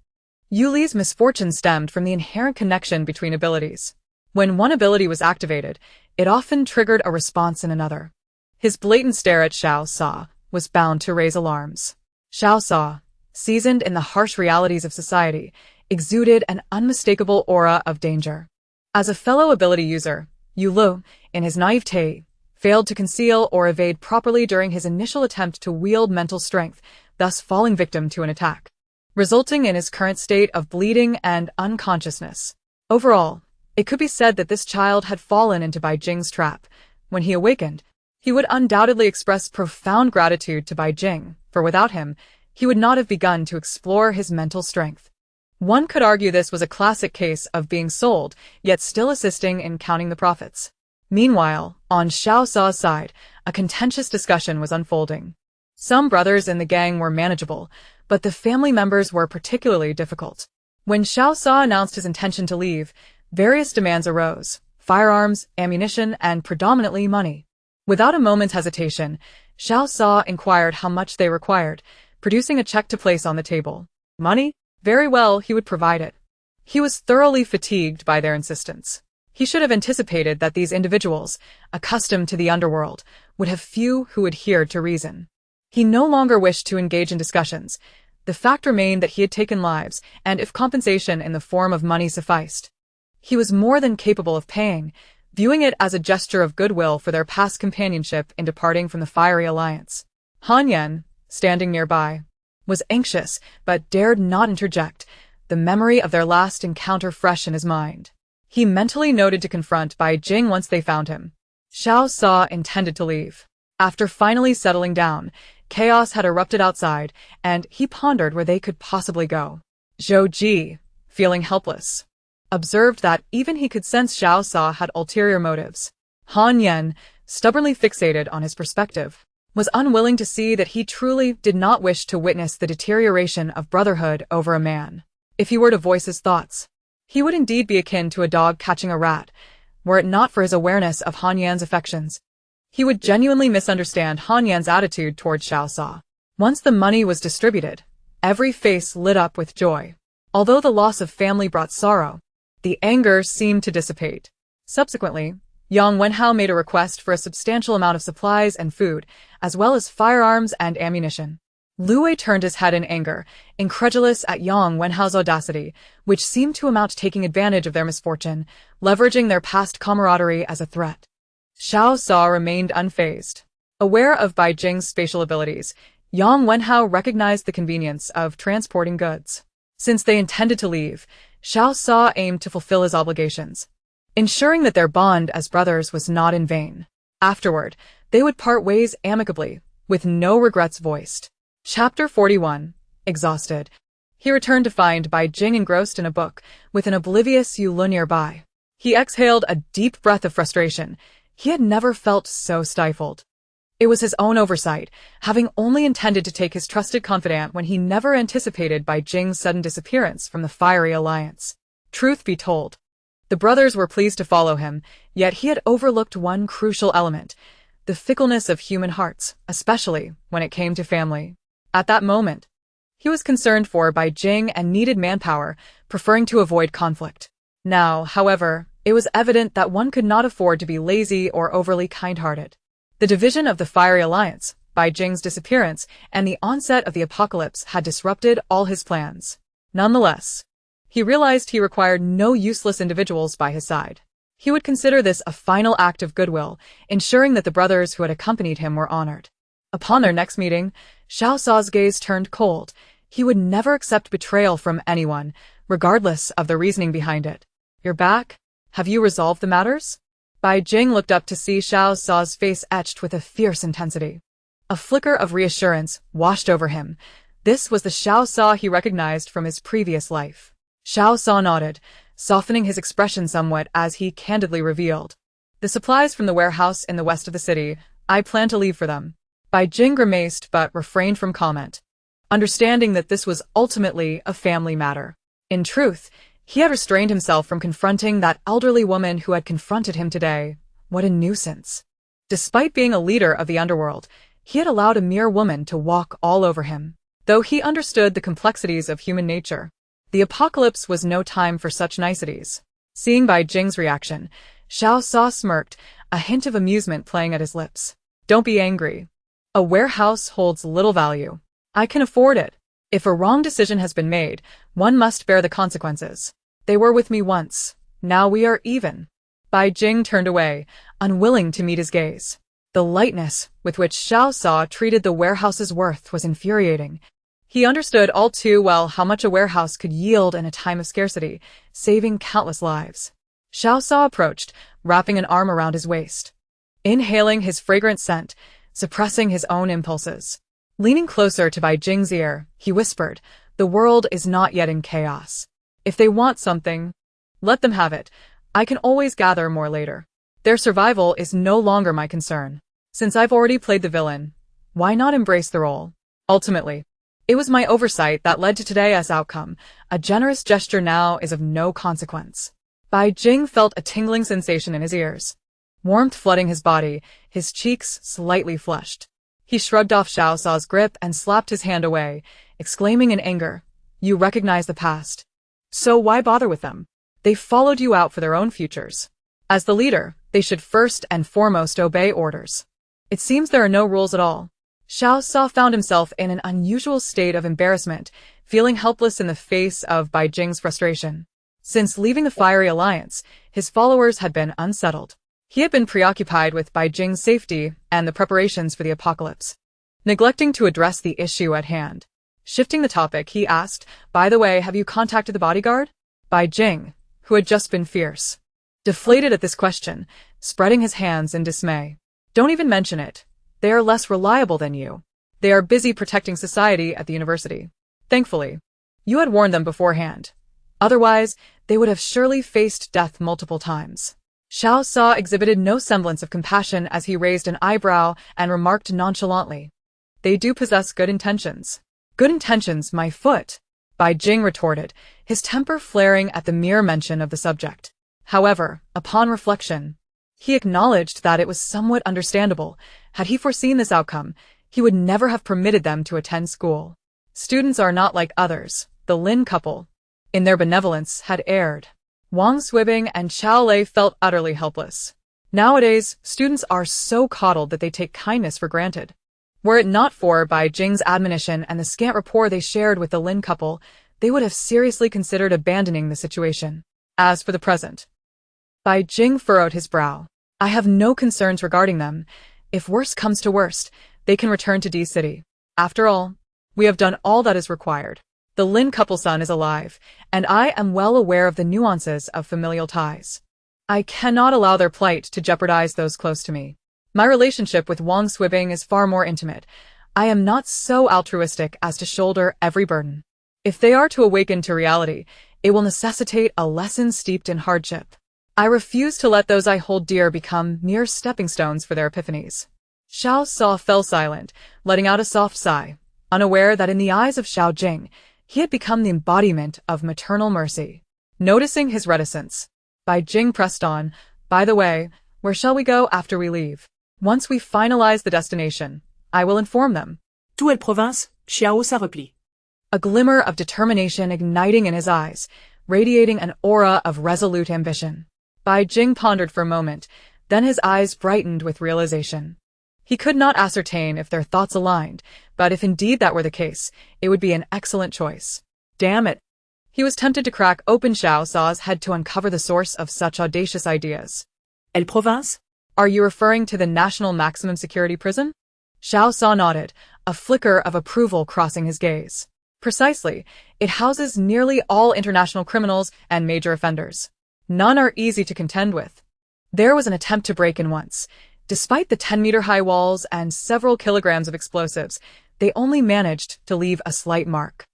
Yuli's misfortune stemmed from the inherent connection between abilities. When one ability was activated, it often triggered a response in another. His blatant stare at Xiao Sa was bound to raise alarms. Xiao Sa, seasoned in the harsh realities of society, exuded an unmistakable aura of danger. As a fellow ability user, Yu Lu, in his naivete, failed to conceal or evade properly during his initial attempt to wield mental strength, thus falling victim to an attack, resulting in his current state of bleeding and unconsciousness. Overall, it could be said that this child had fallen into Bai Jing's trap. When he awakened, he would undoubtedly express profound gratitude to Bai Jing, for without him, he would not have begun to explore his mental strength. One could argue this was a classic case of being sold, yet still assisting in counting the profits. Meanwhile, on Xiao Sa's side, a contentious discussion was unfolding. Some brothers in the gang were manageable, but the family members were particularly difficult. When Xiao Sa announced his intention to leave, various demands arose: firearms, ammunition, and predominantly money. Without a moment's hesitation, Xiao Sa inquired how much they required, producing a check to place on the table. Money? Very well, he would provide it. He was thoroughly fatigued by their insistence. He should have anticipated that these individuals, accustomed to the underworld, would have few who adhered to reason. He no longer wished to engage in discussions. The fact remained that he had taken lives, and if compensation in the form of money sufficed, he was more than capable of paying, viewing it as a gesture of goodwill for their past companionship in departing from the fiery alliance. Han Yan, standing nearby, was anxious but dared not interject, the memory of their last encounter fresh in his mind. He mentally noted to confront Bai Jing once they found him. Xiao Sa intended to leave. After finally settling down, chaos had erupted outside, and he pondered where they could possibly go. Zhou Ji, feeling helpless, observed that even he could sense Xiao Sa had ulterior motives. Han Yan, stubbornly fixated on his perspective, was unwilling to see that he truly did not wish to witness the deterioration of brotherhood over a man. If he were to voice his thoughts, he would indeed be akin to a dog catching a rat, were it not for his awareness of Han Yan's affections. He would genuinely misunderstand Han Yan's attitude toward Xiao Sa. Once the money was distributed, every face lit up with joy. Although the loss of family brought sorrow, the anger seemed to dissipate. Subsequently, Yang Wenhao made a request for a substantial amount of supplies and food, as well as firearms and ammunition. Lu Wei turned his head in anger, incredulous at Yang Wenhao's audacity, which seemed to amount to taking advantage of their misfortune, leveraging their past camaraderie as a threat. Xiao Sa remained unfazed. Aware of Bai Jing's spatial abilities, Yang Wenhao recognized the convenience of transporting goods. Since they intended to leave, Xiao Sa aimed to fulfill his obligations, ensuring that their bond as brothers was not in vain. Afterward, they would part ways amicably, with no regrets voiced. Chapter 41. Exhausted. He returned to find Bai Jing engrossed in a book, with an oblivious Yu Lu nearby. He exhaled a deep breath of frustration. He had never felt so stifled. It was his own oversight, having only intended to take his trusted confidant when he never anticipated Bai Jing's sudden disappearance from the fiery alliance. Truth be told, the brothers were pleased to follow him, yet he had overlooked one crucial element: the fickleness of human hearts, especially when it came to family. At that moment, he was concerned for Bai Jing and needed manpower, preferring to avoid conflict. Now, however, it was evident that one could not afford to be lazy or overly kind-hearted. The division of the fiery alliance, Bai Jing's disappearance, and the onset of the apocalypse had disrupted all his plans. Nonetheless, he realized he required no useless individuals by his side. He would consider this a final act of goodwill, ensuring that the brothers who had accompanied him were honored. Upon their next meeting, Xiao Sa's gaze turned cold. He would never accept betrayal from anyone, regardless of the reasoning behind it. "You're back? Have you resolved the matters?" Bai Jing looked up to see Xiao Sa's face etched with a fierce intensity. A flicker of reassurance washed over him. This was the Xiao Sa he recognized from his previous life. Xiao Sa nodded, softening his expression somewhat as he candidly revealed. "The supplies from the warehouse in the west of the city, I plan to leave for them." Bai Jing grimaced but refrained from comment, understanding that this was ultimately a family matter. In truth, he had restrained himself from confronting that elderly woman who had confronted him today. What a nuisance. Despite being a leader of the underworld, he had allowed a mere woman to walk all over him. Though he understood the complexities of human nature, the apocalypse was no time for such niceties. Seeing Bai Jing's reaction, Xiao Sa smirked, a hint of amusement playing at his lips. Don't be angry. A warehouse holds little value. I can afford it. If a wrong decision has been made, one must bear the consequences. They were with me once. Now we are even. Bai Jing turned away, unwilling to meet his gaze. The lightness with which Xiao Sa treated the warehouse's worth was infuriating. He understood all too well how much a warehouse could yield in a time of scarcity, saving countless lives. Xiao Sa approached, wrapping an arm around his waist. Inhaling his fragrant scent, suppressing his own impulses. Leaning closer to Bai Jing's ear, he whispered, "The world is not yet in chaos. If they want something, let them have it. I can always gather more later. Their survival is no longer my concern. Since I've already played the villain, why not embrace the role? Ultimately, it was my oversight that led to today's outcome. A generous gesture now is of no consequence." Bai Jing felt a tingling sensation in his ears. Warmth flooding his body, his cheeks slightly flushed. He shrugged off Xiao Sa's grip and slapped his hand away, exclaiming in anger, "You recognize the past. So why bother with them? They followed you out for their own futures. As the leader, they should first and foremost obey orders. It seems there are no rules at all." Xiao Sa found himself in an unusual state of embarrassment, feeling helpless in the face of Bai Jing's frustration. Since leaving the Fiery Alliance, his followers had been unsettled. He had been preoccupied with Bai Jing's safety and the preparations for the apocalypse, neglecting to address the issue at hand. Shifting the topic, he asked, "By the way, have you contacted the bodyguard?" Bai Jing, who had just been fierce, deflated at this question, spreading his hands in dismay. "Don't even mention it. They are less reliable than you. They are busy protecting society at the university. Thankfully, you had warned them beforehand. Otherwise, they would have surely faced death multiple times." Xiao Sa exhibited no semblance of compassion as he raised an eyebrow and remarked nonchalantly, "They do possess good intentions." "Good intentions, my foot," Bai Jing retorted, his temper flaring at the mere mention of the subject. However, upon reflection, he acknowledged that it was somewhat understandable. Had he foreseen this outcome, he would never have permitted them to attend school. Students are not like others. The Lin couple, in their benevolence, had erred. Wang Swibing and Qiao Lei felt utterly helpless. Nowadays, students are so coddled that they take kindness for granted. Were it not for Bai Jing's admonition and the scant rapport they shared with the Lin couple, they would have seriously considered abandoning the situation. As for the present, Bai Jing furrowed his brow. "I have no concerns regarding them. If worst comes to worst, they can return to D City. After all, we have done all that is required. The Lin couple's son is alive, and I am well aware of the nuances of familial ties. I cannot allow their plight to jeopardize those close to me. My relationship with Wang Swibing is far more intimate. I am not so altruistic as to shoulder every burden. If they are to awaken to reality, it will necessitate a lesson steeped in hardship. I refuse to let those I hold dear become mere stepping stones for their epiphanies." Xiao Sa fell silent, letting out a soft sigh, unaware that in the eyes of Xiao Jing, he had become the embodiment of maternal mercy. Noticing his reticence, Bai Jing pressed on, "By the way, where shall we go after we leave? Once we finalize the destination, I will inform them." Tout est province, Xiao Sa replie. A glimmer of determination igniting in his eyes, radiating an aura of resolute ambition. Bai Jing pondered for a moment, then his eyes brightened with realization. He could not ascertain if their thoughts aligned, but if indeed that were the case, it would be an excellent choice. Damn it! He was tempted to crack open Xiao Sa's head to uncover the source of such audacious ideas. El province? Are you referring to the National Maximum Security Prison? Xiao Sa nodded, a flicker of approval crossing his gaze. Precisely, it houses nearly all international criminals and major offenders. None are easy to contend with. There was an attempt to break in once. Despite the 10-meter-high walls and several kilograms of explosives, they only managed to leave a slight mark.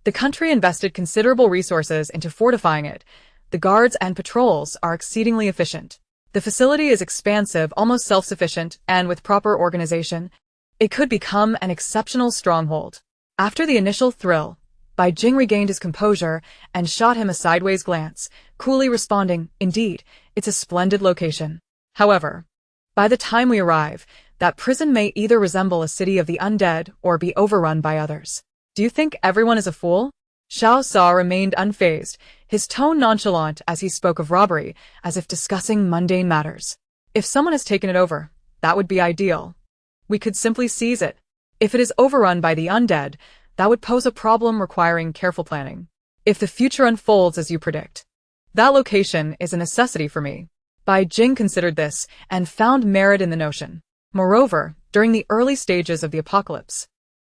The country invested considerable resources into fortifying it. The guards and patrols are exceedingly efficient. The facility is expansive, almost self-sufficient, and with proper organization, it could become an exceptional stronghold. After the initial thrill, Bai Jing regained his composure and shot him a sideways glance, coolly responding, "Indeed, it's a splendid location. However, by the time we arrive, that prison may either resemble a city of the undead or be overrun by others. Do you think everyone is a fool?" Xiao Sa remained unfazed, his tone nonchalant as he spoke of robbery, as if discussing mundane matters. "If someone has taken it over, that would be ideal. We could simply seize it. If it is overrun by the undead, that would pose a problem requiring careful planning. If the future unfolds as you predict, that location is a necessity for me. Bai Jing considered this and found merit in the notion. Moreover, during the early stages of the apocalypse,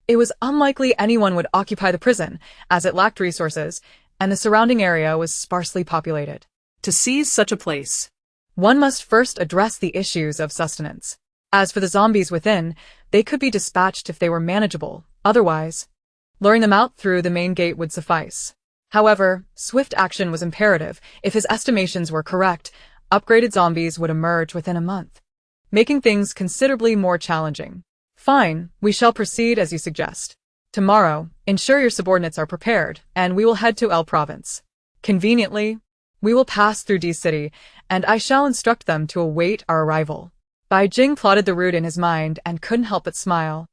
it was unlikely anyone would occupy the prison, as it lacked resources, and the surrounding area was sparsely populated. To seize such a place, One must first address the issues of sustenance. As for the zombies within, they could be dispatched if they were manageable. Otherwise, luring them out through the main gate would suffice. However, swift action was imperative. If his estimations were correct, upgraded zombies would emerge within a month, making things considerably more challenging. Fine, we shall proceed as you suggest. Tomorrow, ensure your subordinates are prepared, and we will head to L Province. Conveniently, we will pass through D City, and I shall instruct them to await our arrival. Bai Jing plotted the route in his mind and couldn't help but smile,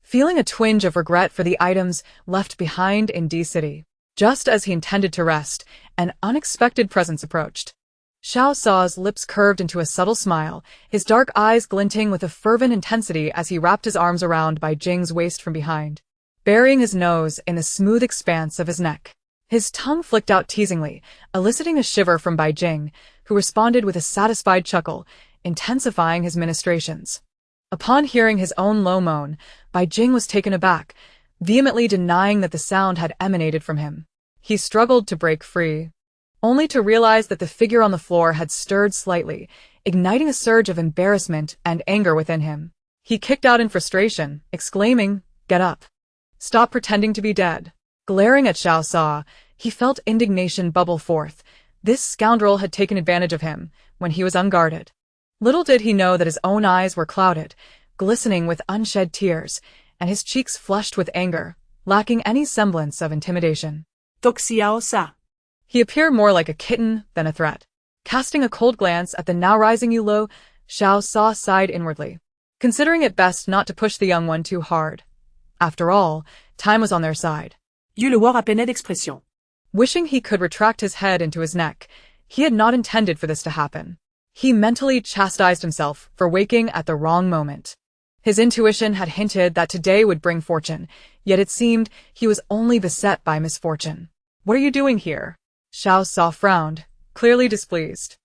feeling a twinge of regret for the items left behind in D City. Just as he intended to rest, an unexpected presence approached. Xiao Sa's lips curved into a subtle smile, his dark eyes glinting with a fervent intensity as he wrapped his arms around Bai Jing's waist from behind, burying his nose in the smooth expanse of his neck. His tongue flicked out teasingly, eliciting a shiver from Bai Jing, who responded with a satisfied chuckle, intensifying his ministrations. Upon hearing his own low moan, Bai Jing was taken aback, vehemently denying that the sound had emanated from him. He struggled to break free, only to realize that the figure on the floor had stirred slightly, igniting a surge of embarrassment and anger within him. He kicked out in frustration, exclaiming, "Get up! Stop pretending to be dead." Glaring at Xiao Sa, he felt indignation bubble forth. This scoundrel had taken advantage of him when he was unguarded. Little did he know that his own eyes were clouded, glistening with unshed tears, and his cheeks flushed with anger, lacking any semblance of intimidation. Xiao Sa. He appeared more like a kitten than a threat. Casting a cold glance at the now rising Yulo, Xiao Sa sighed inwardly, considering it best not to push the young one too hard. After all, time was on their side. Eut le voir à peine d'expression. Wishing he could retract his head into his neck, he had not intended for this to happen. He mentally chastised himself for waking at the wrong moment. His intuition had hinted that today would bring fortune, yet it seemed he was only beset by misfortune. "What are you doing here?" Xiao Sa frowned, clearly displeased.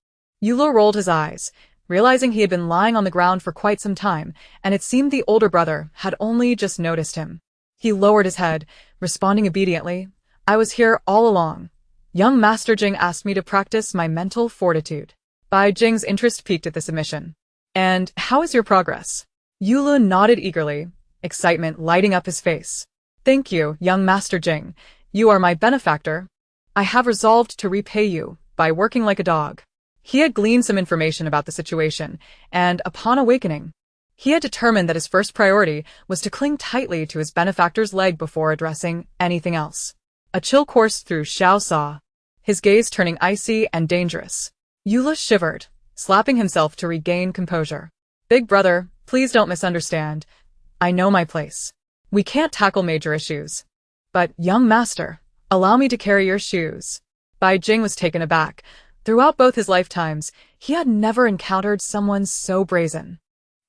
Yulo rolled his eyes, realizing he had been lying on the ground for quite some time, and it seemed the older brother had only just noticed him. He lowered his head, responding obediently, "I was here all along. Young Master Jing asked me to practice my mental fortitude." Bai Jing's interest piqued at this admission. "And how is your progress?" Yulo nodded eagerly, excitement lighting up his face. "Thank you, young Master Jing. You are my benefactor. I have resolved to repay you by working like a dog." He had gleaned some information about the situation, and upon awakening, he had determined that his first priority was to cling tightly to his benefactor's leg before addressing anything else. A chill coursed through Xiao Sa, his gaze turning icy and dangerous. Yulo shivered, slapping himself to regain composure. "Big brother, please don't misunderstand. I know my place. We can't tackle major issues. But, young master, allow me to carry your shoes." Bai Jing was taken aback. Throughout both his lifetimes, he had never encountered someone so brazen.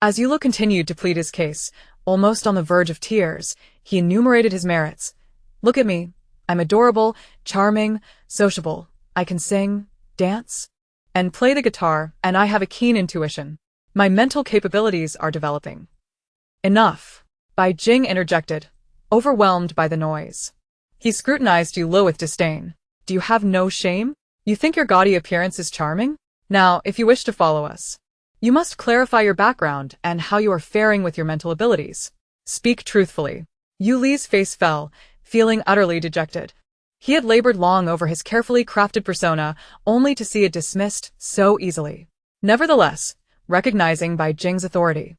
As Yulo continued to plead his case, almost on the verge of tears, he enumerated his merits. "Look at me. I'm adorable, charming, sociable. I can sing, dance, and play the guitar, and I have a keen intuition. My mental capabilities are developing." "Enough," Bai Jing interjected, overwhelmed by the noise. He scrutinized Yulo with disdain. "Do you have no shame? You think your gaudy appearance is charming? Now, if you wish to follow us, you must clarify your background and how you are faring with your mental abilities. Speak truthfully." Yu Li's face fell, feeling utterly dejected. He had labored long over his carefully crafted persona, only to see it dismissed so easily. Nevertheless, recognizing Bai Jing's authority,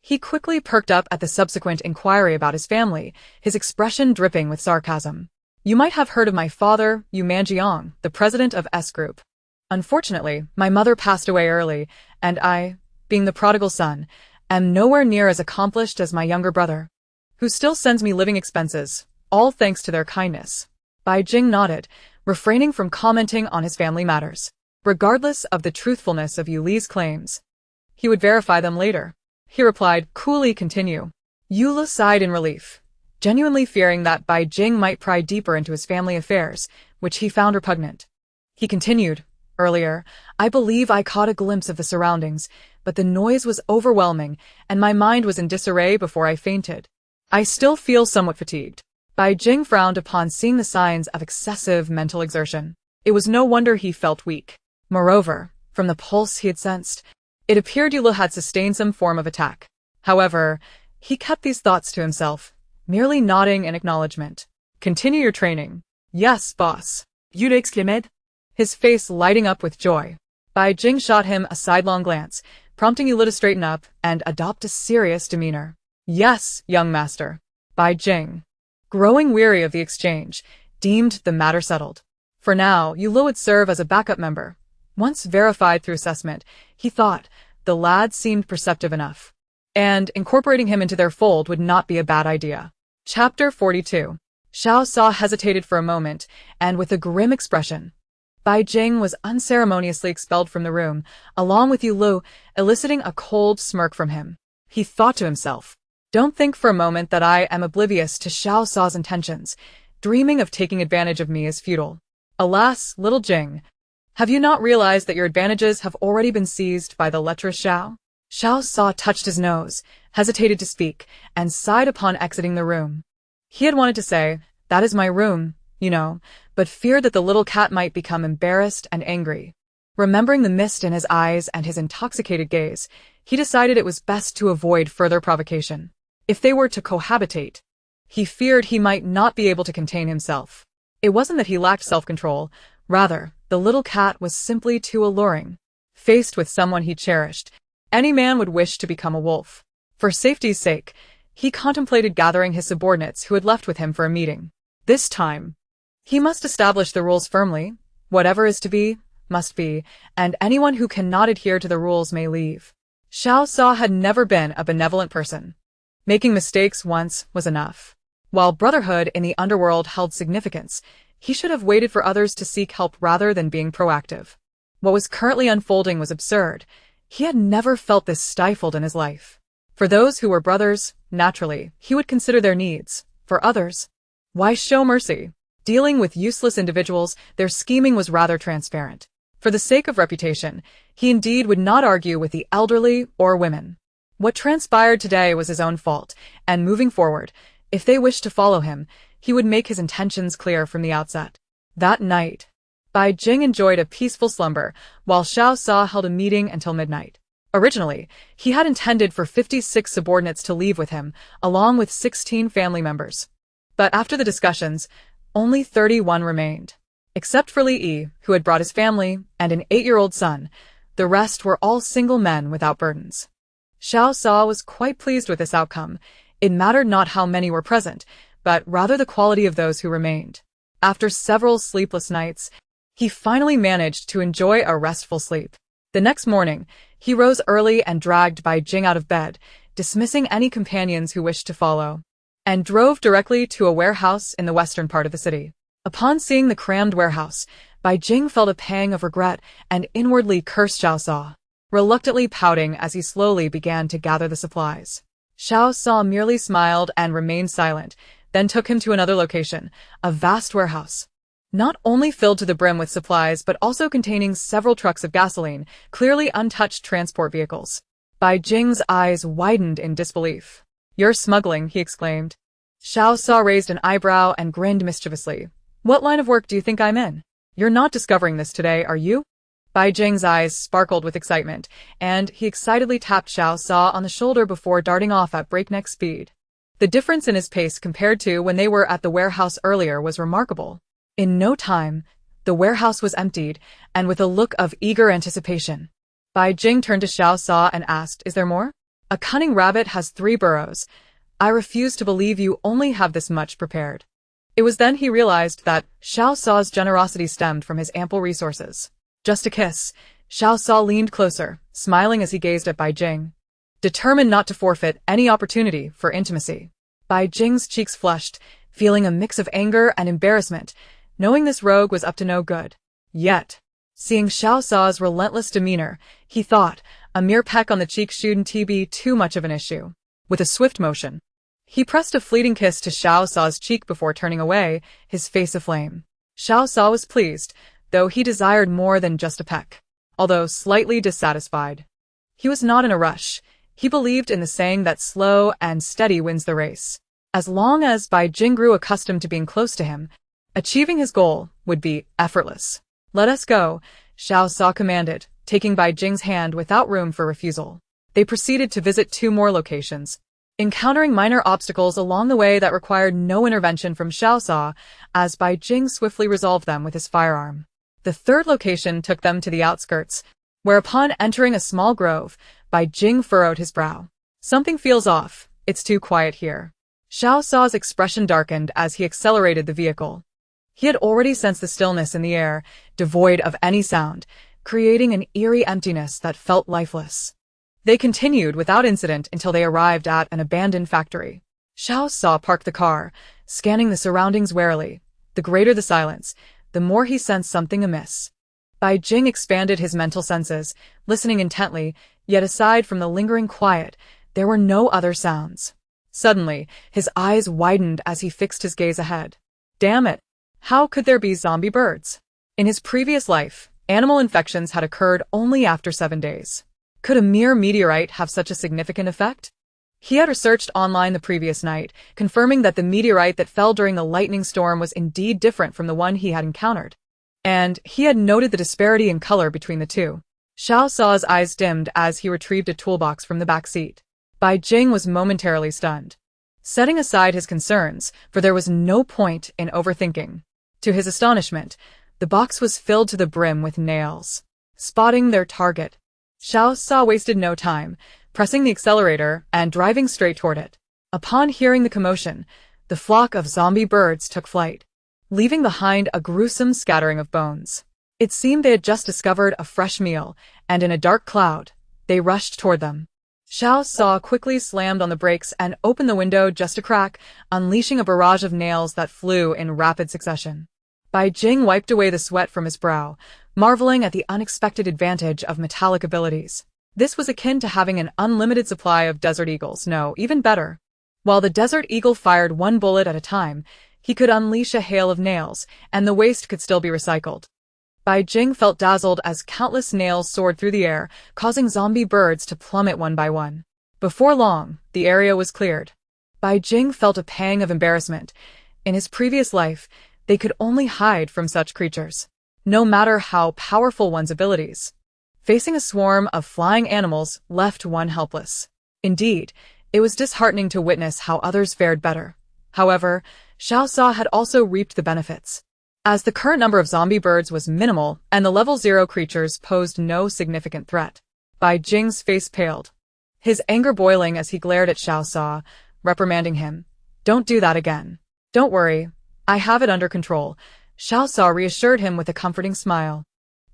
he quickly perked up at the subsequent inquiry about his family, his expression dripping with sarcasm. "You might have heard of my father, Yu Manjiang, the president of S Group. Unfortunately, my mother passed away early, and I, being the prodigal son, am nowhere near as accomplished as my younger brother, who still sends me living expenses, all thanks to their kindness." Bai Jing nodded, refraining from commenting on his family matters. Regardless of the truthfulness of Yu Li's claims, he would verify them later. he replied, coolly continue. Yula sighed in relief, genuinely fearing that Bai Jing might pry deeper into his family affairs, which he found repugnant. He continued, earlier, I believe I caught a glimpse of the surroundings, but the noise was overwhelming, and my mind was in disarray before I fainted. I still feel somewhat fatigued. Bai Jing frowned upon seeing the signs of excessive mental exertion. It was no wonder he felt weak. Moreover, from the pulse he had sensed, it appeared Yula had sustained some form of attack. However, he kept these thoughts to himself, merely nodding in acknowledgement. Continue your training. Yes, boss. Yula exclaimed, His face lighting up with joy. Bai Jing shot him a sidelong glance, prompting Yula to straighten up and adopt a serious demeanor. Yes, young master. Bai Jing, growing weary of the exchange, deemed the matter settled. For now, Yula would serve as a backup member. Once verified through assessment, he thought the lad seemed perceptive enough, and incorporating him into their fold would not be a bad idea. Chapter 42. Xiao Sa hesitated for a moment, and with a grim expression. Bai Jing was unceremoniously expelled from the room, along with Yulu, eliciting a cold smirk from him. He thought to himself, don't think for a moment that I am oblivious to Xiao Sa's intentions. Dreaming of taking advantage of me is futile. Alas, little Jing, have you not realized that your advantages have already been seized by the lecherous Xiao? Xiao Sa touched his nose, hesitated to speak, and sighed upon exiting the room. He had wanted to say, that is my room, you know, but feared that the little cat might become embarrassed and angry. Remembering the mist in his eyes and his intoxicated gaze, he decided it was best to avoid further provocation. If they were to cohabitate, he feared he might not be able to contain himself. It wasn't that he lacked self-control, rather, the little cat was simply too alluring. Faced with someone he cherished, any man would wish to become a wolf. For safety's sake, he contemplated gathering his subordinates who had left with him for a meeting. This time, he must establish the rules firmly. Whatever is to be, must be, and anyone who cannot adhere to the rules may leave. Xiao Sa had never been a benevolent person. Making mistakes once was enough. While brotherhood in the underworld held significance, he should have waited for others to seek help rather than being proactive. What was currently unfolding was absurd. He had never felt this stifled in his life. For those who were brothers, naturally, he would consider their needs. For others, why show mercy? Dealing with useless individuals, their scheming was rather transparent. For the sake of reputation, he indeed would not argue with the elderly or women. What transpired today was his own fault, and moving forward, if they wished to follow him, he would make his intentions clear from the outset. That night, Bai Jing enjoyed a peaceful slumber, while Xiao Sa held a meeting until midnight. Originally, he had intended for 56 subordinates to leave with him, along with 16 family members. But after the discussions, only 31 remained. Except for Li Yi, who had brought his family, and an 8-year-old son, the rest were all single men without burdens. Xiao Sa was quite pleased with this outcome. It mattered not how many were present, but rather the quality of those who remained. After several sleepless nights, he finally managed to enjoy a restful sleep. The next morning, he rose early and dragged Bai Jing out of bed, dismissing any companions who wished to follow, and drove directly to a warehouse in the western part of the city. Upon seeing the crammed warehouse, Bai Jing felt a pang of regret and inwardly cursed Xiao Sa, reluctantly pouting as he slowly began to gather the supplies. Xiao Sa merely smiled and remained silent, then took him to another location, a vast warehouse, not only filled to the brim with supplies but also containing several trucks of gasoline, clearly untouched transport vehicles. Bai Jing's eyes widened in disbelief. You're smuggling, he exclaimed. Xiao Sa raised an eyebrow and grinned mischievously. What line of work do you think I'm in? You're not discovering this today, are you? Bai Jing's eyes sparkled with excitement, and he excitedly tapped Xiao Sa on the shoulder before darting off at breakneck speed. The difference in his pace compared to when they were at the warehouse earlier was remarkable. In no time, the warehouse was emptied, and with a look of eager anticipation, Bai Jing turned to Xiao Sa and asked, Is there more? A cunning rabbit has 3 burrows. I refuse to believe you only have this much prepared. It was then he realized that Xiao Sa's generosity stemmed from his ample resources. Just a kiss, Xiao Sa leaned closer, smiling as he gazed at Bai Jing, determined not to forfeit any opportunity for intimacy. Bai Jing's cheeks flushed, feeling a mix of anger and embarrassment, knowing this rogue was up to no good. Yet, Seeing Xiao Sa's relentless demeanor, he thought, a mere peck on the cheek shouldn't be too much of an issue. With a swift motion, he pressed a fleeting kiss to Xiao Sa's cheek before turning away, his face aflame. Xiao Sa was pleased, though he desired more than just a peck. Although slightly dissatisfied, he was not in a rush. He believed in the saying that slow and steady wins the race. As long as Bai Jing grew accustomed to being close to him, achieving his goal would be effortless. "Let us go," Xiao Sa commanded, taking Bai Jing's hand without room for refusal. They proceeded to visit 2 more locations, encountering minor obstacles along the way that required no intervention from Xiao Sa, as Bai Jing swiftly resolved them with his firearm. The 3rd location took them to the outskirts, where upon entering a small grove, Bai Jing furrowed his brow. "Something feels off. It's too quiet here." Xiao Sa's expression darkened as he accelerated the vehicle. He had already sensed the stillness in the air, devoid of any sound, creating an eerie emptiness that felt lifeless. They continued without incident until they arrived at an abandoned factory. Xiao Sa parked the car, scanning the surroundings warily. The greater the silence, the more he sensed something amiss. Bai Jing expanded his mental senses, listening intently, yet aside from the lingering quiet, there were no other sounds. Suddenly, his eyes widened as he fixed his gaze ahead. Damn it! How could there be zombie birds? In his previous life, animal infections had occurred only after 7 days. Could a mere meteorite have such a significant effect? He had researched online the previous night, confirming that the meteorite that fell during the lightning storm was indeed different from the one he had encountered. And he had noted the disparity in color between the two. Xiao Sa's eyes dimmed as he retrieved a toolbox from the back seat. Bai Jing was momentarily stunned, setting aside his concerns, for there was no point in overthinking. To his astonishment, the box was filled to the brim with nails. Spotting their target, Xiao Sa wasted no time, pressing the accelerator and driving straight toward it. Upon hearing the commotion, the flock of zombie birds took flight, leaving behind a gruesome scattering of bones. It seemed they had just discovered a fresh meal, and in a dark cloud, they rushed toward them. Xiao Sa quickly slammed on the brakes and opened the window just a crack, unleashing a barrage of nails that flew in rapid succession. Bai Jing wiped away the sweat from his brow, marveling at the unexpected advantage of metallic abilities. This was akin to having an unlimited supply of Desert Eagles, no, even better. While the Desert Eagle fired 1 bullet at a time, he could unleash a hail of nails, and the waste could still be recycled. Bai Jing felt dazzled as countless nails soared through the air, causing zombie birds to plummet one by one. Before long, the area was cleared. Bai Jing felt a pang of embarrassment. In his previous life, they could only hide from such creatures, no matter how powerful one's abilities. Facing a swarm of flying animals left one helpless. Indeed, it was disheartening to witness how others fared better. However, Xiao Sa had also reaped the benefits, as the current number of zombie birds was minimal and the level 0 creatures posed no significant threat. Bai Jing's face paled, his anger boiling as he glared at Xiao Sa, reprimanding him. "Don't do that again." "Don't worry, I have it under control," Xiao Sa reassured him with a comforting smile,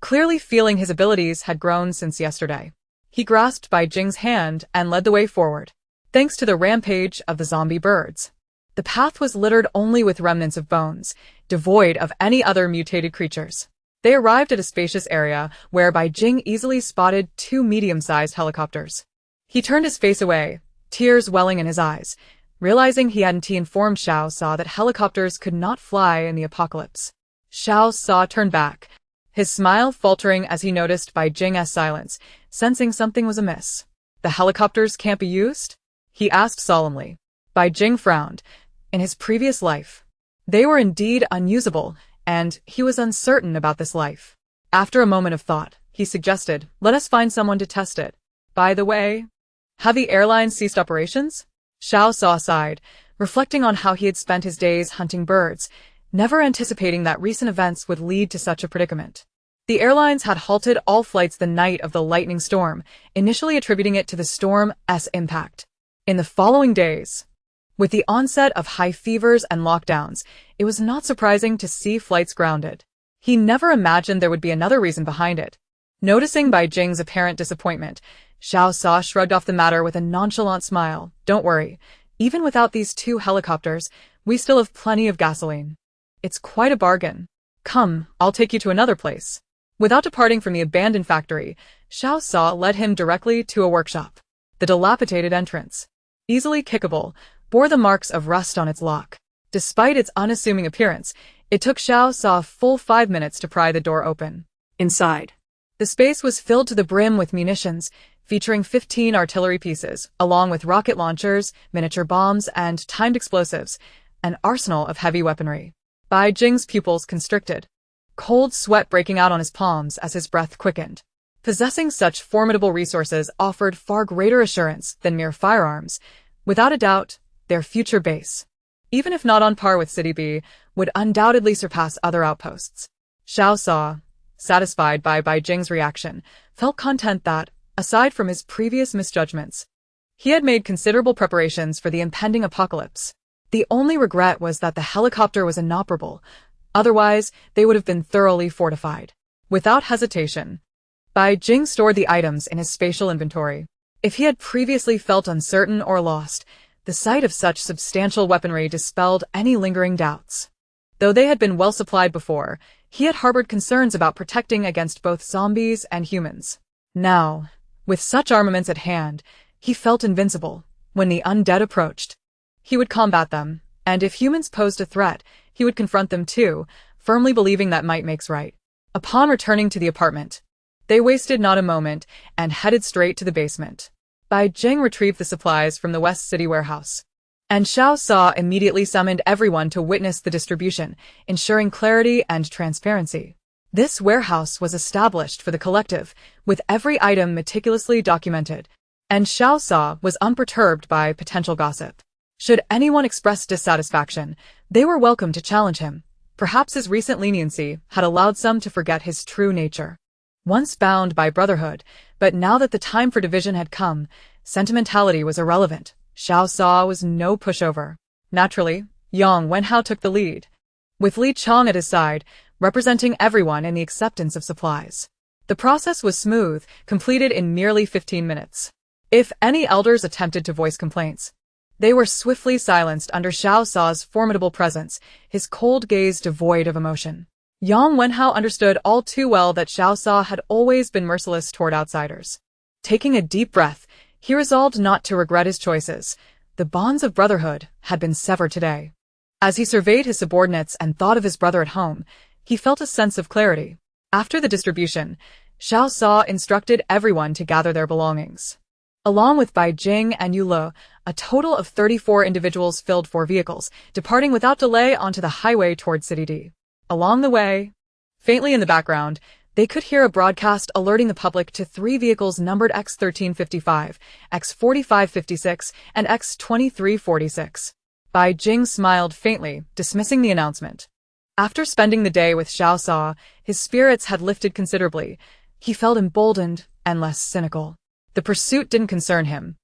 clearly feeling his abilities had grown since yesterday. He grasped Bai Jing's hand and led the way forward. Thanks to the rampage of the zombie birds, the path was littered only with remnants of bones, devoid of any other mutated creatures. They arrived at a spacious area where Bai Jing easily spotted 2 medium-sized helicopters. He turned his face away, tears welling in his eyes, realizing he hadn't informed Xiao Sa that helicopters could not fly in the apocalypse. Xiao Sa turned back, his smile faltering as he noticed Bai Jing's silence, sensing something was amiss. "The helicopters can't be used?" he asked solemnly. Bai Jing frowned. In his previous life, they were indeed unusable, and he was uncertain about this life. After a moment of thought, he suggested, "Let us find someone to test it. By the way, have the airlines ceased operations?" Xiao Sa sighed, reflecting on how he had spent his days hunting birds, never anticipating that recent events would lead to such a predicament. The airlines had halted all flights the night of the lightning storm, initially attributing it to the storm's impact. In the following days, with the onset of high fevers and lockdowns, it was not surprising to see flights grounded. He never imagined there would be another reason behind it. Noticing Bai Jing's apparent disappointment, Xiao Sa shrugged off the matter with a nonchalant smile. "Don't worry, even without these 2 helicopters, we still have plenty of gasoline. It's quite a bargain. Come, I'll take you to another place." Without departing from the abandoned factory, Xiao Sa led him directly to a workshop. The dilapidated entrance, easily kickable, bore the marks of rust on its lock. Despite its unassuming appearance, it took Xiao Sa a full 5 minutes to pry the door open. Inside, The space was filled to the brim with munitions, featuring 15 artillery pieces, along with rocket launchers, miniature bombs, and timed explosives, an arsenal of heavy weaponry. Bai Jing's pupils constricted, cold sweat breaking out on his palms as his breath quickened. Possessing such formidable resources offered far greater assurance than mere firearms. Without a doubt, their future base, even if not on par with City B, would undoubtedly surpass other outposts. Xiao Sa, satisfied by Bai Jing's reaction, felt content that, aside from his previous misjudgments, he had made considerable preparations for the impending apocalypse. The only regret was that the helicopter was inoperable. Otherwise, they would have been thoroughly fortified. Without hesitation, Bai Jing stored the items in his spatial inventory. If he had previously felt uncertain or lost, the sight of such substantial weaponry dispelled any lingering doubts. Though they had been well supplied before, he had harbored concerns about protecting against both zombies and humans. Now, with such armaments at hand, he felt invincible. When the undead approached, he would combat them, and if humans posed a threat, he would confront them too, firmly believing that might makes right. Upon returning to the apartment, they wasted not a moment and headed straight to the basement. Bai Jing retrieved the supplies from the West City warehouse, and Xiao Sa immediately summoned everyone to witness the distribution, ensuring clarity and transparency. This warehouse was established for the collective, with every item meticulously documented, and Xiao Sa was unperturbed by potential gossip. Should anyone express dissatisfaction, they were welcome to challenge him. Perhaps his recent leniency had allowed some to forget his true nature. Once bound by brotherhood, but now that the time for division had come, sentimentality was irrelevant. Xiao Sa was no pushover. Naturally, Yang Wenhao took the lead, with Li Chong at his side, representing everyone in the acceptance of supplies. The process was smooth, completed in merely 15 minutes. If any elders attempted to voice complaints, they were swiftly silenced under Xiao Sa's formidable presence, his cold gaze devoid of emotion. Yang Wenhao understood all too well that Xiao Sa had always been merciless toward outsiders. Taking a deep breath, he resolved not to regret his choices. The bonds of brotherhood had been severed today. As he surveyed his subordinates and thought of his brother at home, he felt a sense of clarity. After the distribution, Xiao Sa instructed everyone to gather their belongings. Along with Bai Jing and Yu Le, a total of 34 individuals filled 4 vehicles, departing without delay onto the highway toward City D. Along the way, faintly in the background, they could hear a broadcast alerting the public to 3 vehicles numbered X1355, X4556, and X2346. Bai Jing smiled faintly, dismissing the announcement. After spending the day with Xiao Sa, his spirits had lifted considerably. He felt emboldened and less cynical. The pursuit didn't concern him.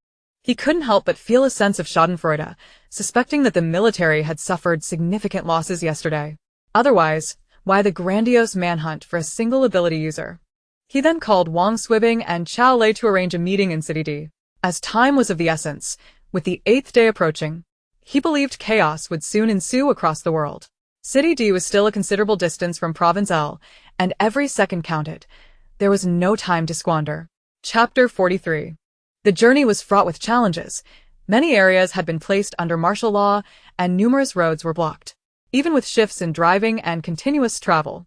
He couldn't help but feel a sense of schadenfreude, suspecting that the military had suffered significant losses yesterday. Otherwise, why the grandiose manhunt for a single ability user? He then called Wang Swibing and Chao Lei to arrange a meeting in City D. As time was of the essence, with the 8th day approaching, he believed chaos would soon ensue across the world. City D was still a considerable distance from Province L, and every second counted. There was no time to squander. Chapter 43. The journey was fraught with challenges. Many areas had been placed under martial law, and numerous roads were blocked. Even with shifts in driving and continuous travel,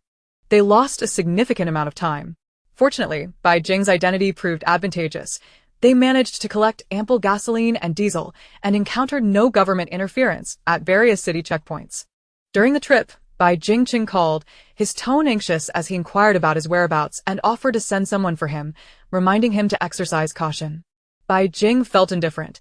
they lost a significant amount of time. Fortunately, Bai Jing's identity proved advantageous. They managed to collect ample gasoline and diesel and encountered no government interference at various city checkpoints. During the trip, Bai Jing called, his tone anxious as he inquired about his whereabouts and offered to send someone for him, reminding him to exercise caution. Bai Jing felt indifferent.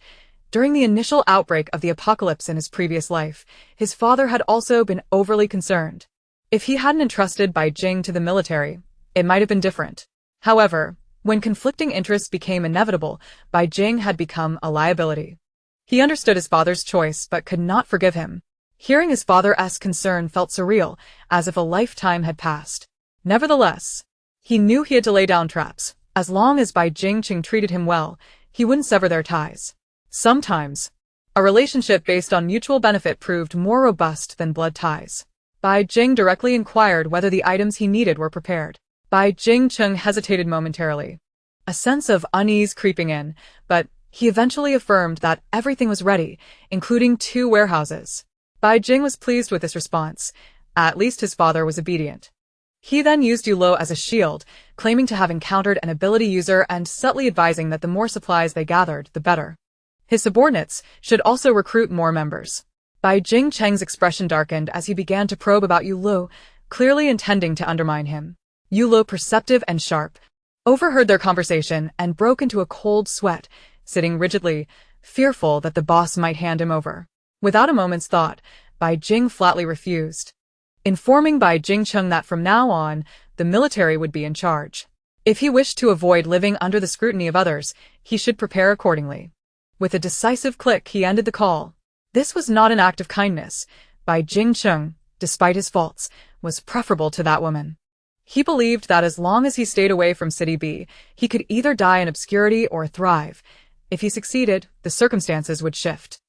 During the initial outbreak of the apocalypse in his previous life, his father had also been overly concerned. If he hadn't entrusted Bai Jing to the military, it might have been different. However, when conflicting interests became inevitable, Bai Jing had become a liability. He understood his father's choice but could not forgive him. Hearing his father's concern felt surreal, as if a lifetime had passed. Nevertheless, he knew he had to lay down traps. As long as Bai Jing treated him well, he wouldn't sever their ties. Sometimes, a relationship based on mutual benefit proved more robust than blood ties. Bai Jing directly inquired whether the items he needed were prepared. Bai Jingcheng hesitated momentarily, a sense of unease creeping in, but he eventually affirmed that everything was ready, including 2 warehouses. Bai Jing was pleased with this response. At least his father was obedient. He then used Yulo as a shield, claiming to have encountered an ability user and subtly advising that the more supplies they gathered, the better. His subordinates should also recruit more members. Bai Jingcheng's expression darkened as he began to probe about Yulo, clearly intending to undermine him. Yulo, perceptive and sharp, overheard their conversation and broke into a cold sweat, sitting rigidly, fearful that the boss might hand him over. Without a moment's thought, Bai Jing flatly refused, informing Bai Jingcheng that from now on, the military would be in charge. If he wished to avoid living under the scrutiny of others, he should prepare accordingly. With a decisive click, he ended the call. This was not an act of kindness. Bai Jingcheng, despite his faults, was preferable to that woman. He believed that as long as he stayed away from City B, he could either die in obscurity or thrive. If he succeeded, the circumstances would shift.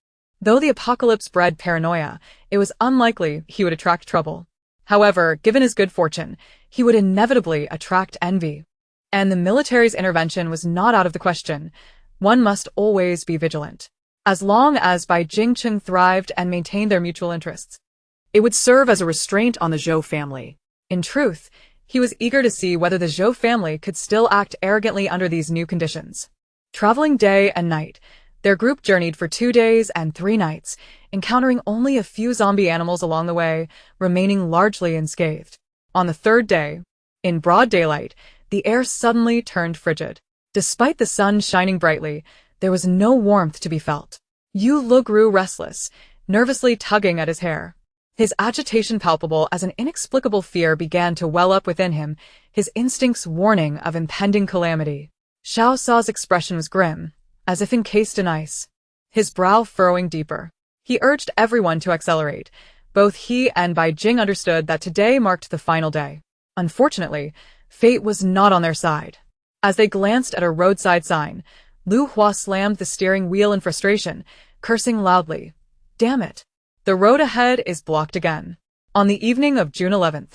Though the apocalypse bred paranoia, it was unlikely he would attract trouble. However, given his good fortune, he would inevitably attract envy. And the military's intervention was not out of the question. One must always be vigilant. As long as Bai Jingcheng thrived and maintained their mutual interests, It would serve as a restraint on the Zhou family. in truth, he was eager to see whether the Zhou family could still act arrogantly under these new conditions. Traveling day and night, their group journeyed for 2 days and 3 nights, encountering only a few zombie animals along the way, remaining largely unscathed. On the 3rd day, in broad daylight, the air suddenly turned frigid. Despite the sun shining brightly, there was no warmth to be felt. Yu Lu grew restless, nervously tugging at his hair. His agitation palpable as an inexplicable fear began to well up within him, his instincts warning of impending calamity. Xiao Sa's expression was grim, as if encased in ice, his brow furrowing deeper. He urged everyone to accelerate. Both he and Bai Jing understood that today marked the final day. Unfortunately, fate was not on their side. As they glanced at a roadside sign, Lu Hua slammed the steering wheel in frustration, cursing loudly. Damn it. The road ahead is blocked again. On the evening of June 11th,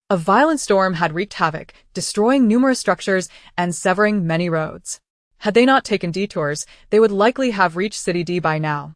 a violent storm had wreaked havoc, destroying numerous structures and severing many roads. Had they not taken detours, they would likely have reached City D by now.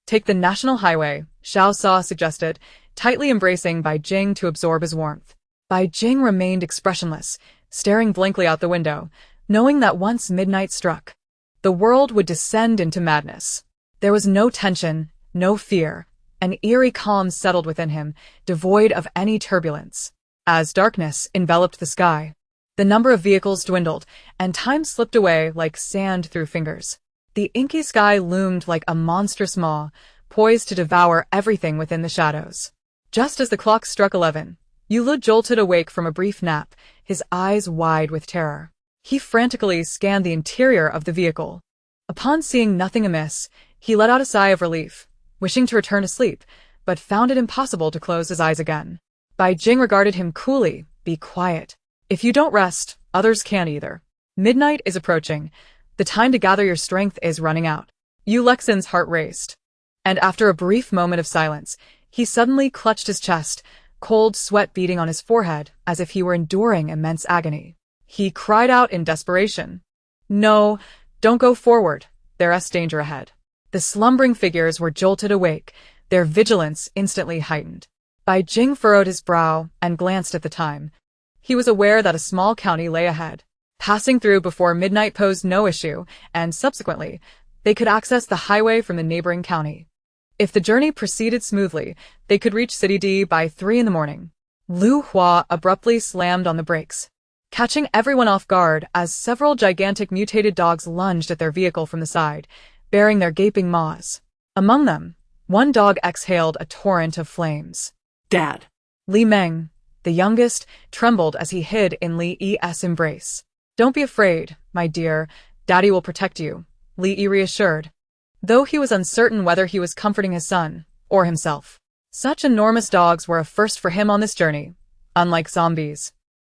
Take the national highway, Xiao Sa suggested, tightly embracing Bai Jing to absorb his warmth. Bai Jing remained expressionless, staring blankly out the window, knowing that once midnight struck, the world would descend into madness. There was no tension, no fear. An eerie calm settled within him, devoid of any turbulence. As darkness enveloped the sky, the number of vehicles dwindled, and time slipped away like sand through fingers. The inky sky loomed like a monstrous maw, poised to devour everything within the shadows. Just as the clock struck 11, Yulu jolted awake from a brief nap, his eyes wide with terror. He frantically scanned the interior of the vehicle. Upon seeing nothing amiss, he let out a sigh of relief, wishing to return to sleep, but found it impossible to close his eyes again. Bai Jing regarded him coolly. Be quiet. If you don't rest, others can't either. Midnight is approaching. The time to gather your strength is running out. Yu Lexin's heart raced. And after a brief moment of silence, he suddenly clutched his chest, cold sweat beading on his forehead as if he were enduring immense agony. He cried out in desperation. No, don't go forward. There's danger ahead. The slumbering figures were jolted awake, their vigilance instantly heightened. Bai Jing furrowed his brow and glanced at the time. He was aware that a small county lay ahead. Passing through before midnight posed no issue, and subsequently, they could access the highway from the neighboring county. If the journey proceeded smoothly, they could reach City D by 3 in the morning. Lu Hua abruptly slammed on the brakes, catching everyone off guard as several gigantic mutated dogs lunged at their vehicle from the side, bearing their gaping maws. Among them, one dog exhaled a torrent of flames. Dad. Li Meng, the youngest, trembled as he hid in Li Yi's embrace. Don't be afraid, my dear. Daddy will protect you, Li Yi reassured, though he was uncertain whether he was comforting his son or himself. Such enormous dogs were a first for him on this journey. Unlike zombies,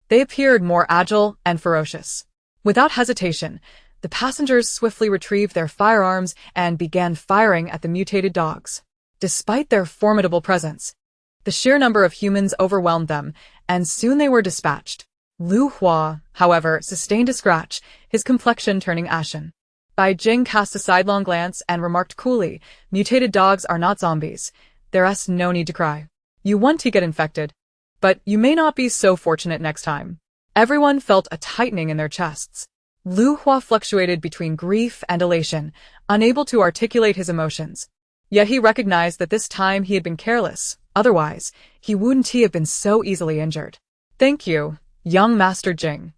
they appeared more agile and ferocious. Without hesitation, the passengers swiftly retrieved their firearms and began firing at the mutated dogs. Despite their formidable presence, the sheer number of humans overwhelmed them, and soon they were dispatched. Lu Hua, however, sustained a scratch, his complexion turning ashen. Bai Jing cast a sidelong glance and remarked coolly, "Mutated dogs are not zombies. There's no need to cry. You want to get infected, but you may not be so fortunate next time." Everyone felt a tightening in their chests. Lu Hua fluctuated between grief and elation, unable to articulate his emotions. Yet he recognized that this time he had been careless, otherwise, he wouldn't have been so easily injured. "Thank you, young Master Jing.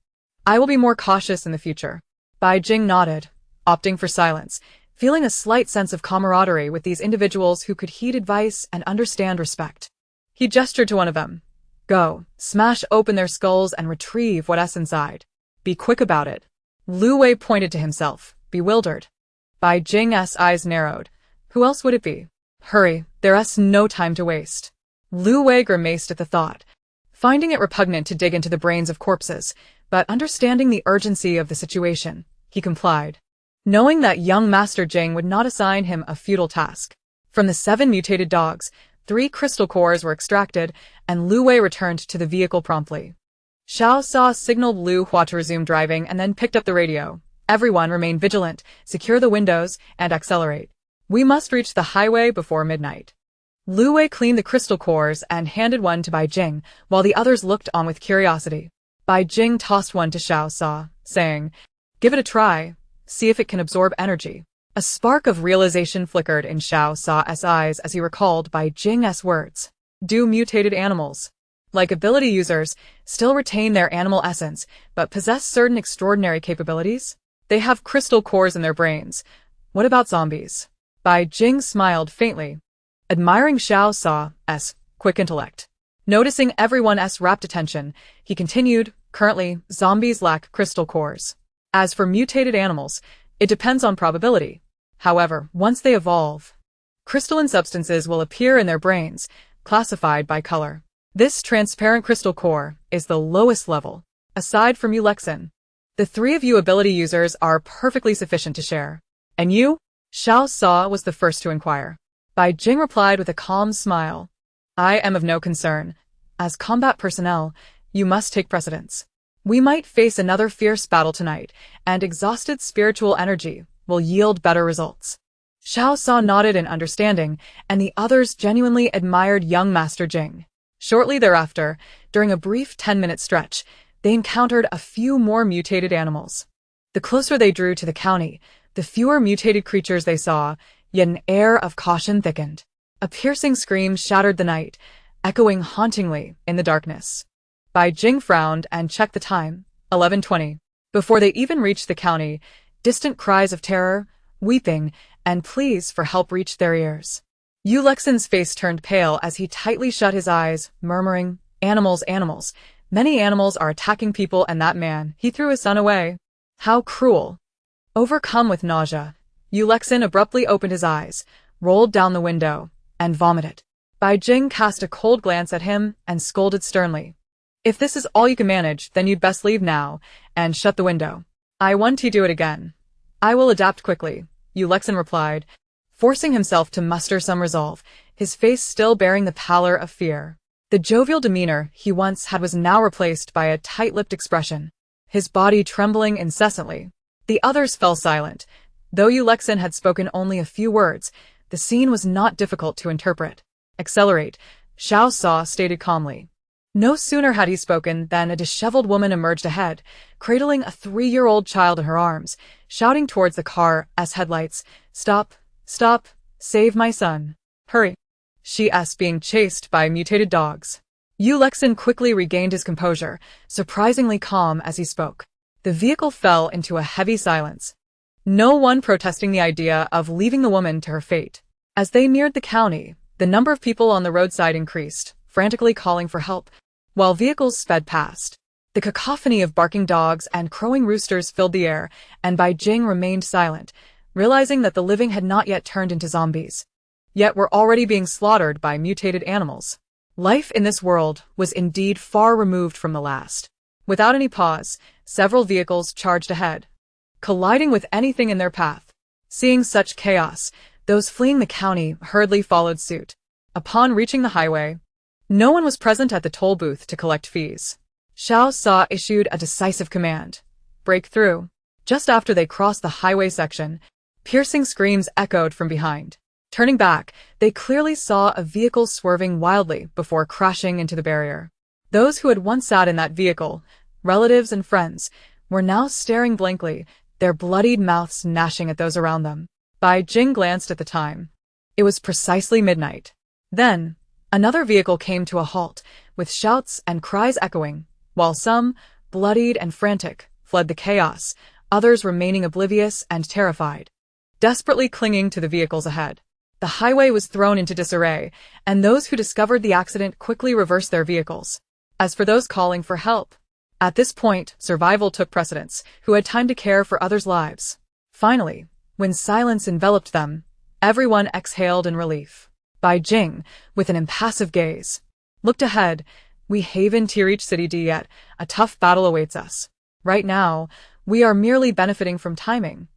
I will be more cautious in the future." Bai Jing nodded, opting for silence, feeling a slight sense of camaraderie with these individuals who could heed advice and understand respect. He gestured to one of them. "Go, smash open their skulls and retrieve what's inside. Be quick about it." Lu Wei pointed to himself, bewildered. Bai Jing's eyes narrowed. Who else would it be? "Hurry, there's no time to waste." Lu Wei grimaced at the thought, finding it repugnant to dig into the brains of corpses, but understanding the urgency of the situation, he complied, knowing that young Master Jing would not assign him a futile task. From the 7 mutated dogs, 3 crystal cores were extracted, and Lu Wei returned to the vehicle promptly. Xiao Sa signaled Lu Hua to resume driving and then picked up the radio. "Everyone remain vigilant, secure the windows, and accelerate. We must reach the highway before midnight." Lu Wei cleaned the crystal cores and handed one to Bai Jing, while the others looked on with curiosity. Bai Jing tossed one to Xiao Sa, saying, "Give it a try. See if it can absorb energy." A spark of realization flickered in Xiao Sa's eyes as he recalled Bai Jing's words. Do mutated animals, like ability users, still retain their animal essence, but possess certain extraordinary capabilities? They have crystal cores in their brains. What about zombies? Bai Jing smiled faintly, admiring Xiao Sa's quick intellect. Noticing everyone's rapt attention, he continued, "Currently, zombies lack crystal cores. As for mutated animals, it depends on probability. However, once they evolve, crystalline substances will appear in their brains, classified by color. This transparent crystal core is the lowest level. Aside from you, Lexin, the 3 of you ability users are perfectly sufficient to share. And you?" Xiao Sa was the first to inquire. Bai Jing replied with a calm smile. "I am of no concern. As combat personnel, you must take precedence. We might face another fierce battle tonight, and exhausted spiritual energy will yield better results." Xiao Sa nodded in understanding, and the others genuinely admired young Master Jing. Shortly thereafter, during a brief 10-minute stretch, they encountered a few more mutated animals. The closer they drew to the county, the fewer mutated creatures they saw, yet an air of caution thickened. A piercing scream shattered the night, echoing hauntingly in the darkness. Bai Jing frowned and checked the time, 11:20. Before they even reached the county, distant cries of terror, weeping, and pleas for help reached their ears. Yu Lexin's face turned pale as he tightly shut his eyes, murmuring, "Animals, animals. Many animals are attacking people, and that man, he threw his son away. How cruel." Overcome with nausea, Yu Lexin abruptly opened his eyes, rolled down the window, and vomited. Bai Jing cast a cold glance at him and scolded sternly. "If this is all you can manage, then you'd best leave now, and shut the window." "I want to do it again. I will adapt quickly," Yu Lexin replied, forcing himself to muster some resolve, his face still bearing the pallor of fear. The jovial demeanor he once had was now replaced by a tight-lipped expression, his body trembling incessantly. The others fell silent. Though Yu Lexin had spoken only a few words, the scene was not difficult to interpret. "Accelerate," Xiao Sa stated calmly. No sooner had he spoken than a disheveled woman emerged ahead, cradling a 3-year-old child in her arms, shouting towards the car's headlights, "Stop, stop, save my son. Hurry." She's being chased by mutated dogs. Yu Lexin quickly regained his composure, surprisingly calm as he spoke. The vehicle fell into a heavy silence, no one protesting the idea of leaving the woman to her fate. As they neared the county, the number of people on the roadside increased, frantically calling for help, while vehicles sped past. The cacophony of barking dogs and crowing roosters filled the air, and Bai Jing remained silent, realizing that the living had not yet turned into zombies, yet were already being slaughtered by mutated animals. Life in this world was indeed far removed from the last. Without any pause, several vehicles charged ahead, colliding with anything in their path. Seeing such chaos, those fleeing the county hurriedly followed suit. Upon reaching the highway, no one was present at the toll booth to collect fees. Xiao Sa issued a decisive command. Break through. Just after they crossed the highway section, piercing screams echoed from behind. Turning back, they clearly saw a vehicle swerving wildly before crashing into the barrier. Those who had once sat in that vehicle, relatives and friends, were now staring blankly, their bloodied mouths gnashing at those around them. Bai Jing glanced at the time. It was precisely midnight. Then, another vehicle came to a halt, with shouts and cries echoing, while some, bloodied and frantic, fled the chaos, others remaining oblivious and terrified, desperately clinging to the vehicles ahead. The highway was thrown into disarray, and those who discovered the accident quickly reversed their vehicles. As for those calling for help, at this point, survival took precedence, who had time to care for others' lives. Finally, when silence enveloped them, everyone exhaled in relief. Bai Jing, with an impassive gaze, looked ahead. We haven't reached City D yet. A tough battle awaits us. Right now, we are merely benefiting from timing.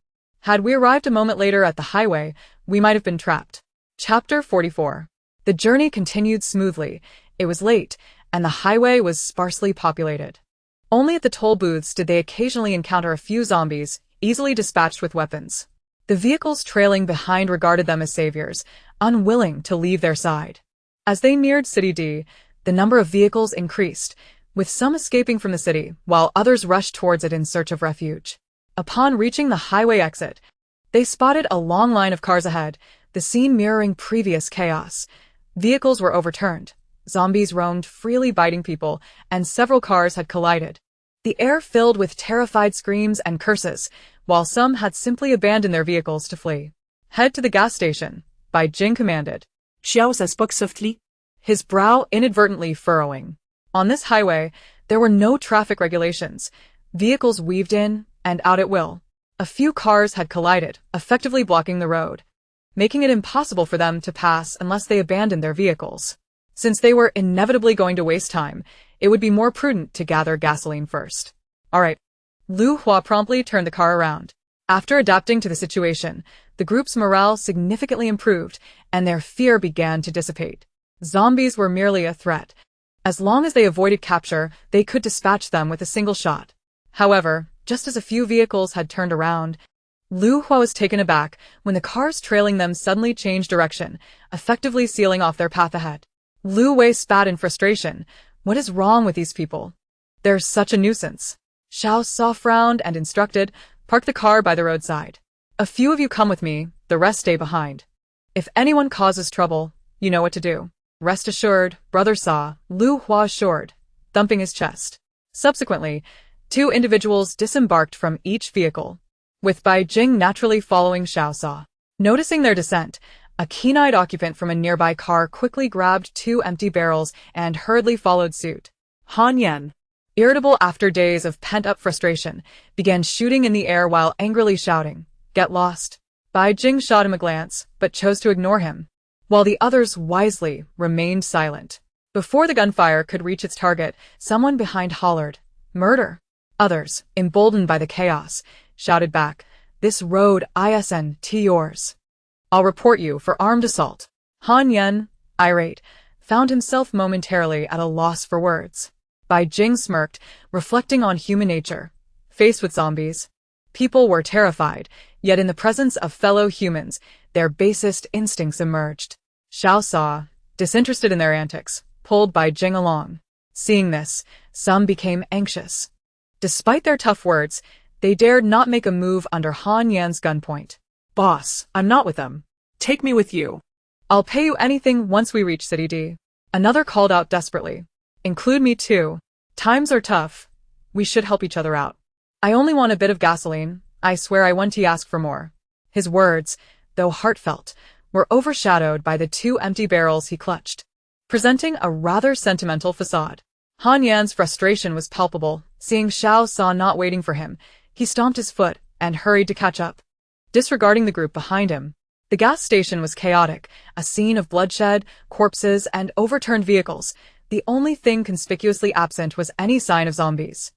Had we arrived a moment later at the highway, we might have been trapped. Chapter 44. The journey continued smoothly. It was late, and the highway was sparsely populated. Only at the toll booths did they occasionally encounter a few zombies, easily dispatched with weapons. The vehicles trailing behind regarded them as saviors, unwilling to leave their side. As they neared City D, the number of vehicles increased, with some escaping from the city, while others rushed towards it in search of refuge. Upon reaching the highway exit, they spotted a long line of cars ahead, the scene mirroring previous chaos. Vehicles were overturned, zombies roamed freely biting people, and several cars had collided. The air filled with terrified screams and curses, while some had simply abandoned their vehicles to flee. Head to the gas station, Bai Jing commanded. Xiao Sa spoke softly, His brow inadvertently furrowing. On this highway, there were no traffic regulations. Vehicles weaved in and out at will. A few cars had collided, effectively blocking the road, making it impossible for them to pass unless they abandoned their vehicles. Since they were inevitably going to waste time, it would be more prudent to gather gasoline first. All right. Lu Hua promptly turned the car around. After adapting to the situation, the group's morale significantly improved, and their fear began to dissipate. Zombies were merely a threat. As long as they avoided capture, they could dispatch them with a single shot. However, just as a few vehicles had turned around, Lu Hua was taken aback when the cars trailing them suddenly changed direction, effectively sealing off their path ahead. Lu Wei spat in frustration. What is wrong with these people? They're such a nuisance. Xiao Sa frowned and instructed, park the car by the roadside. A few of you come with me, the rest stay behind. If anyone causes trouble, you know what to do. Rest assured, Brother Sa, Lu Hua assured, thumping his chest. Subsequently, 2 individuals disembarked from each vehicle, with Bai Jing naturally following Xiao Sa. Noticing their descent, a keen-eyed occupant from a nearby car quickly grabbed 2 empty barrels and hurriedly followed suit. Han Yan, Irritable after days of pent-up frustration, began shooting in the air while angrily shouting, "Get lost." Bai Jing shot him a glance, but chose to ignore him, while the others wisely remained silent. Before the gunfire could reach its target, someone behind hollered, "Murder!" Others, emboldened by the chaos, shouted back, "This road isn't yours. I'll report you for armed assault." Han Yan, irate, found himself momentarily at a loss for words. Bai Jing smirked, reflecting on human nature. Faced with zombies, people were terrified, yet in the presence of fellow humans, their basest instincts emerged. Xiao Sa, disinterested in their antics, pulled Bai Jing along. Seeing this, some became anxious. Despite their tough words, they dared not make a move under Han Yan's gunpoint. "Boss, I'm not with them. Take me with you." "I'll pay you anything once we reach City D." Another called out desperately. "Include me too. Times are tough. We should help each other out. I only want a bit of gasoline. I swear I won't ask for more." His words, though heartfelt, were overshadowed by the 2 empty barrels he clutched, presenting a rather sentimental facade. Han Yan's frustration was palpable. Seeing Xiao Sa not waiting for him, he stomped his foot and hurried to catch up. Disregarding the group behind him, the gas station was chaotic, a scene of bloodshed, corpses, and overturned vehicles. The only thing conspicuously absent was any sign of zombies.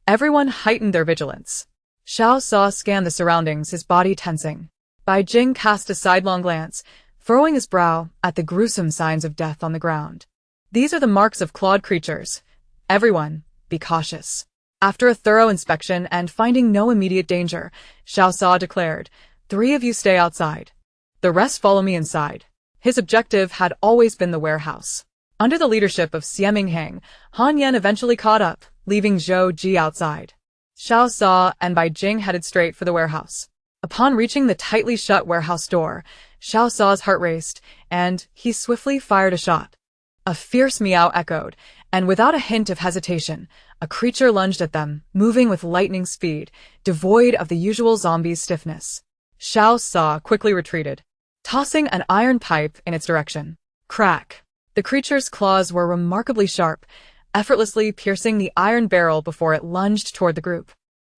Everyone heightened their vigilance. Xiao Sa scanned the surroundings, his body tensing. Bai Jing cast a sidelong glance, furrowing his brow at the gruesome signs of death on the ground. "These are the marks of clawed creatures. Everyone, be cautious. After a thorough inspection and finding no immediate danger, Xiao Sa declared, "3 of you stay outside. The rest follow me inside." His objective had always been the warehouse. Under the leadership of Xieming Heng, Han Yan eventually caught up, leaving Zhou Ji outside. Xiao Sa and Bai Jing headed straight for the warehouse. Upon reaching the tightly shut warehouse door, Xiao Sa's heart raced, and he swiftly fired a shot. A fierce meow echoed, and without a hint of hesitation, a creature lunged at them, moving with lightning speed, devoid of the usual zombie's stiffness. Xiao Sa quickly retreated, tossing an iron pipe in its direction. Crack! The creature's claws were remarkably sharp, effortlessly piercing the iron barrel before it lunged toward the group.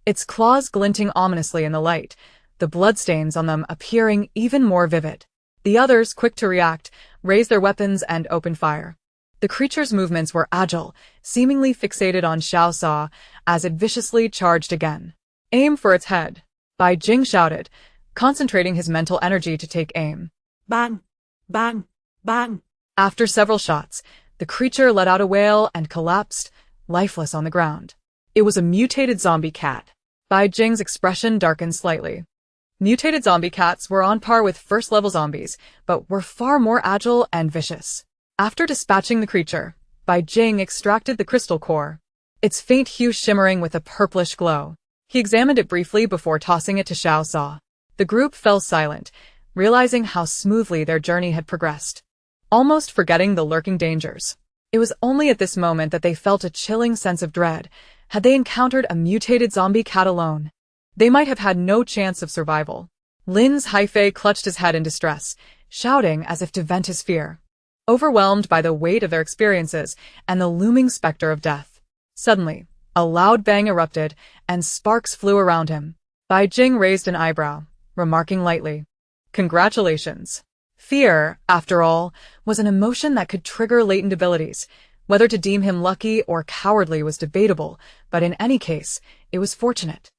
Its claws glinting ominously in the light, the bloodstains on them appearing even more vivid. The others, quick to react, raised their weapons and opened fire. The creature's movements were agile, seemingly fixated on Xiao Sa as it viciously charged again. "Aim for its head," Bai Jing shouted, concentrating his mental energy to take aim. Bang! Bang! Bang! After several shots, the creature let out a wail and collapsed, lifeless on the ground. It was a mutated zombie cat. Bai Jing's expression darkened slightly. Mutated zombie cats were on par with first-level zombies, but were far more agile and vicious. After dispatching the creature, Bai Jing extracted the crystal core, its faint hue shimmering with a purplish glow. He examined it briefly before tossing it to Xiao Sa. The group fell silent, realizing how smoothly their journey had progressed, almost forgetting the lurking dangers. It was only at this moment that they felt a chilling sense of dread. Had they encountered a mutated zombie cat alone, they might have had no chance of survival. Lin's Haifei clutched his head in distress, shouting as if to vent his fear, overwhelmed by the weight of their experiences and the looming specter of death. Suddenly, a loud bang erupted, and sparks flew around him. Bai Jing raised an eyebrow, remarking lightly, "Congratulations." Fear, after all, was an emotion that could trigger latent abilities. Whether to deem him lucky or cowardly was debatable, but in any case, it was fortunate.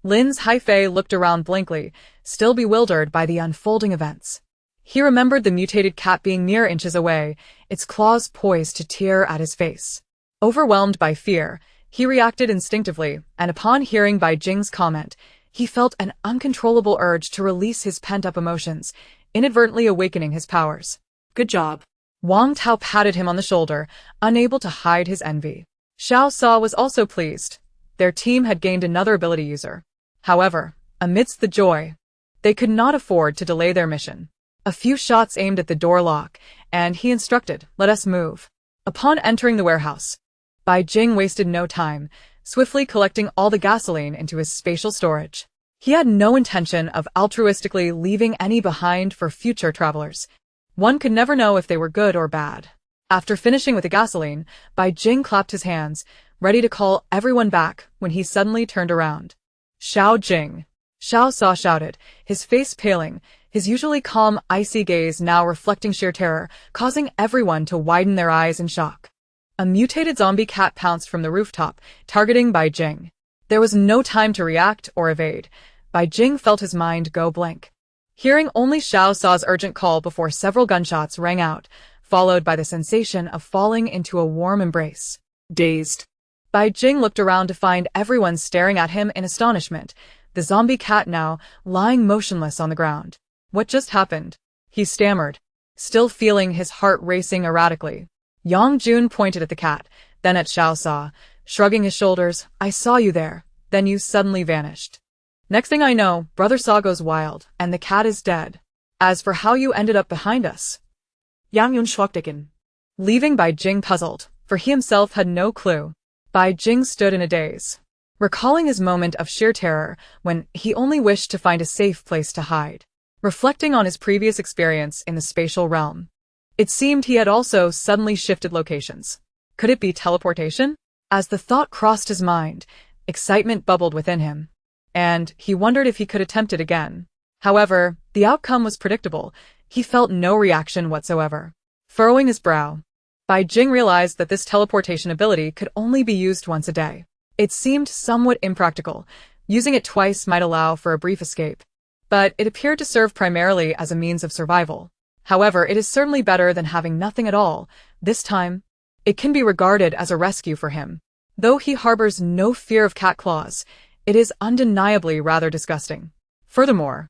Lin's Haifei looked around blankly, still bewildered by the unfolding events. He remembered the mutated cat being mere inches away, its claws poised to tear at his face. Overwhelmed by fear, he reacted instinctively, and upon hearing Bai Jing's comment, he felt an uncontrollable urge to release his pent-up emotions, inadvertently awakening his powers. Good job. Wang Tao patted him on the shoulder, unable to hide his envy. Xiao Sa was also pleased. Their team had gained another ability user. However, amidst the joy, they could not afford to delay their mission. A few shots aimed at the door lock, and he instructed, "Let us move." Upon entering the warehouse, Bai Jing wasted no time, swiftly collecting all the gasoline into his spatial storage. He had no intention of altruistically leaving any behind for future travelers. One could never know if they were good or bad. After finishing with the gasoline, Bai Jing clapped his hands, ready to call everyone back when he suddenly turned around. "Xiao Jing!" Xiao Sa shouted, his face paling, his usually calm, icy gaze now reflecting sheer terror, causing everyone to widen their eyes in shock. A mutated zombie cat pounced from the rooftop, targeting Bai Jing. There was no time to react or evade. Bai Jing felt his mind go blank, hearing only Xiao Sa's urgent call before several gunshots rang out, followed by the sensation of falling into a warm embrace. Dazed, Bai Jing looked around to find everyone staring at him in astonishment, the zombie cat now lying motionless on the ground. "What just happened?" he stammered, still feeling his heart racing erratically. Yang Jun pointed at the cat, then at Xiao Sa, shrugging his shoulders. "I saw you there, then you suddenly vanished. Next thing I know, Brother Sa goes wild, and the cat is dead. As for how you ended up behind us..." Yang Yun shrugged again, leaving Bai Jing puzzled, for he himself had no clue. Bai Jing stood in a daze, recalling his moment of sheer terror when he only wished to find a safe place to hide. Reflecting on his previous experience in the spatial realm, it seemed he had also suddenly shifted locations. Could it be teleportation? As the thought crossed his mind, excitement bubbled within him, and he wondered if he could attempt it again. However, the outcome was predictable. He felt no reaction whatsoever. Furrowing his brow, Bai Jing realized that this teleportation ability could only be used once a day. It seemed somewhat impractical. Using it twice might allow for a brief escape, but it appeared to serve primarily as a means of survival. However, it is certainly better than having nothing at all. This time, it can be regarded as a rescue for him. Though he harbors no fear of cat claws, it is undeniably rather disgusting. Furthermore,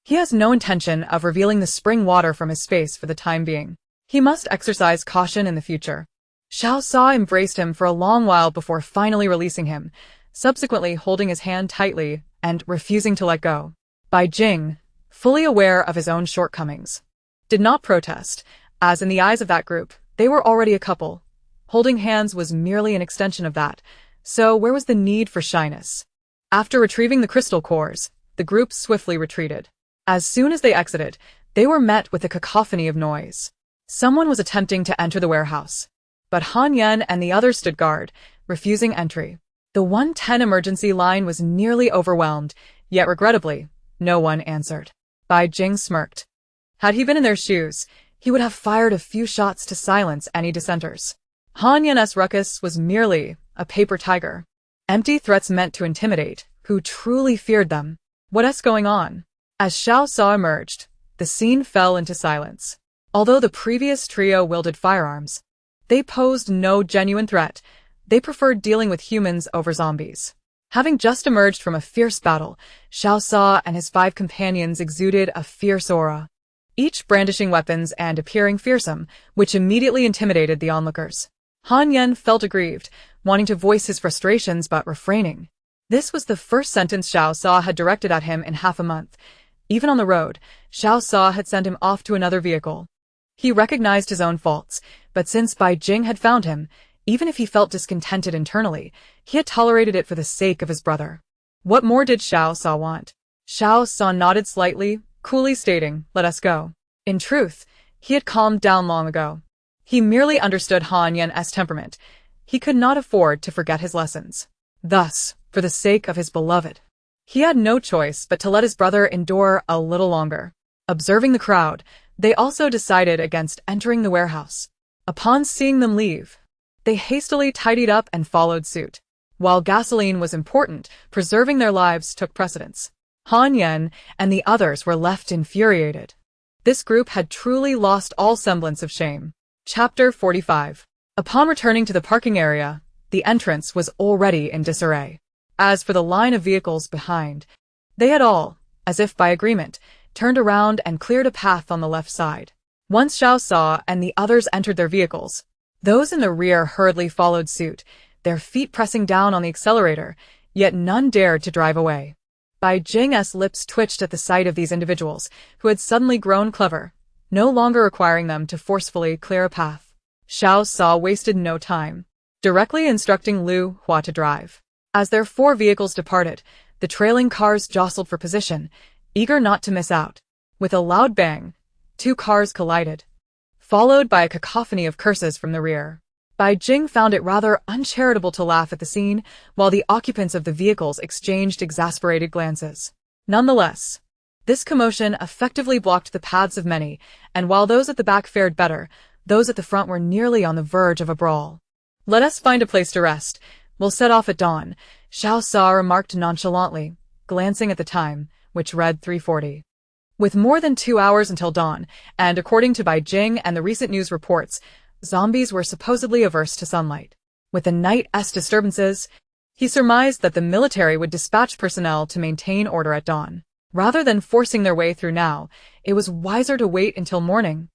he has no intention of revealing the spring water from his face for the time being. He must exercise caution in the future. Xiao Sa embraced him for a long while before finally releasing him, subsequently holding his hand tightly and refusing to let go. Bai Jing, fully aware of his own shortcomings, did not protest, as in the eyes of that group, they were already a couple. Holding hands was merely an extension of that, so where was the need for shyness? After retrieving the crystal cores, the group swiftly retreated. As soon as they exited, they were met with a cacophony of noise. Someone was attempting to enter the warehouse, but Han Yen and the others stood guard, refusing entry. The 110 emergency line was nearly overwhelmed, yet regrettably, no one answered. Bai Jing smirked. Had he been in their shoes, he would have fired a few shots to silence any dissenters. Han Yen's ruckus was merely a paper tiger. Empty threats meant to intimidate who truly feared them. What's going on? As Xiao Sa emerged, the scene fell into silence. Although the previous trio wielded firearms, they posed no genuine threat. They preferred dealing with humans over zombies. Having just emerged from a fierce battle, Xiao Sa and his 5 companions exuded a fierce aura, each brandishing weapons and appearing fearsome, which immediately intimidated the onlookers. Han Yen felt aggrieved, wanting to voice his frustrations but refraining. This was the first sentence Xiao Sa had directed at him in half a month. Even on the road, Xiao Sa had sent him off to another vehicle. He recognized his own faults, but since Bai Jing had found him, even if he felt discontented internally, he had tolerated it for the sake of his brother. What more did Xiao Sa want? Xiao Sa nodded slightly, coolly stating, "Let us go." In truth, he had calmed down long ago. He merely understood Han Yen's temperament. He could not afford to forget his lessons. Thus, for the sake of his beloved, he had no choice but to let his brother endure a little longer. Observing the crowd, they also decided against entering the warehouse. Upon seeing them leave, they hastily tidied up and followed suit. While gasoline was important, preserving their lives took precedence. Han Yen and the others were left infuriated. This group had truly lost all semblance of shame. Chapter 45. Upon returning to the parking area, the entrance was already in disarray. As for the line of vehicles behind, they had all, as if by agreement, turned around and cleared a path on the left side. Once Xiao Sa and the others entered their vehicles, those in the rear hurriedly followed suit, their feet pressing down on the accelerator, yet none dared to drive away. Bai Jing's lips twitched at the sight of these individuals, who had suddenly grown clever, no longer requiring them to forcefully clear a path. Xiao Sa wasted no time, directly instructing Lu Hua to drive. As their 4 vehicles departed, the trailing cars jostled for position, eager not to miss out. With a loud bang, 2 cars collided, followed by a cacophony of curses from the rear. Bai Jing found it rather uncharitable to laugh at the scene, while the occupants of the vehicles exchanged exasperated glances. Nonetheless, this commotion effectively blocked the paths of many, and while those at the back fared better, those at the front were nearly on the verge of a brawl. "Let us find a place to rest. We'll set off at dawn," Xiao Sa remarked nonchalantly, glancing at the time, which read 3:40. With more than 2 hours until dawn, and according to Bai Jing and the recent news reports, zombies were supposedly averse to sunlight. With the night's disturbances, he surmised that the military would dispatch personnel to maintain order at dawn. Rather than forcing their way through now, it was wiser to wait until morning,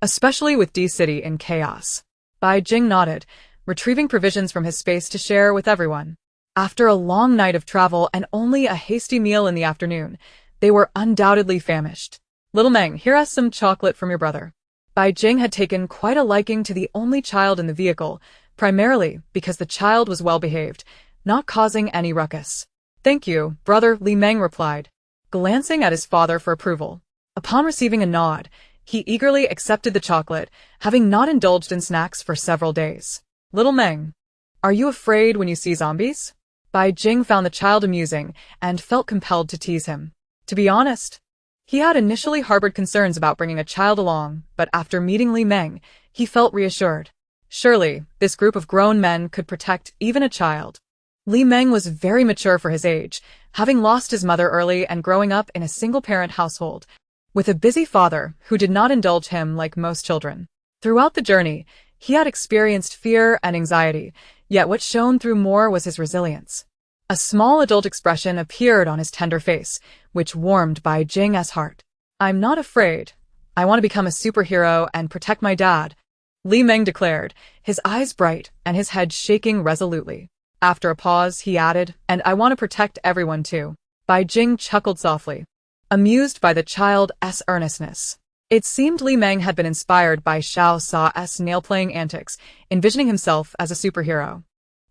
especially with D-City in chaos. Bai Jing nodded, retrieving provisions from his space to share with everyone. After a long night of travel and only a hasty meal in the afternoon, they were undoubtedly famished. "Little Meng, here has some chocolate from your brother." Bai Jing had taken quite a liking to the only child in the vehicle, primarily because the child was well-behaved, not causing any ruckus. "Thank you, brother," Li Meng replied, glancing at his father for approval. Upon receiving a nod, he eagerly accepted the chocolate, having not indulged in snacks for several days. "Little Meng, are you afraid when you see zombies?" Bai Jing found the child amusing and felt compelled to tease him. To be honest, he had initially harbored concerns about bringing a child along, but after meeting Li Meng, he felt reassured. Surely, this group of grown men could protect even a child. Li Meng was very mature for his age, having lost his mother early and growing up in a single-parent household, with a busy father who did not indulge him like most children. Throughout the journey, He had experienced fear and anxiety, yet what shone through more was his resilience. A small adult expression appeared on his tender face, which warmed Bai Jing's heart. "I'm not afraid. I want to become a superhero and protect my dad," Li Meng declared, his eyes bright and his head shaking resolutely. After a pause, he added, "And I want to protect everyone too." Bai Jing chuckled softly, amused by the child's earnestness. It seemed Li Meng had been inspired by Xiao Sa's nail-playing antics, envisioning himself as a superhero.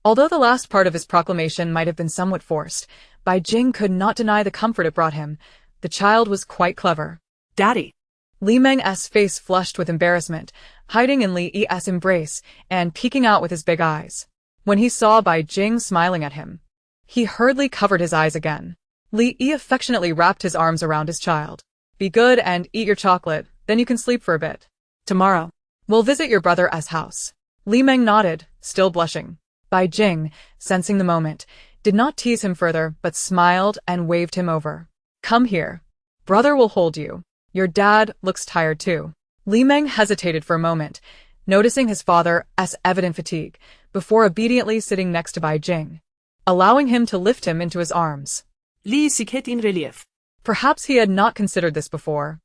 Although the last part of his proclamation might have been somewhat forced, Bai Jing could not deny the comfort it brought him. The child was quite clever. Daddy. Li Meng's face flushed with embarrassment, hiding in Li Yi's embrace and peeking out with his big eyes. When he saw Bai Jing smiling at him, he hurriedly covered his eyes again. Li Yi affectionately wrapped his arms around his child. "Be good and eat your chocolate, then you can sleep for a bit. Tomorrow. We'll visit your brother's house." Li Meng nodded, still blushing. Bai Jing, sensing the moment, did not tease him further but smiled and waved him over. "Come here. Brother will hold you. Your dad looks tired too." Li Meng hesitated for a moment, noticing his father's evident fatigue, before obediently sitting next to Bai Jing, allowing him to lift him into his arms. Li siket in relief. Perhaps he had not considered this before.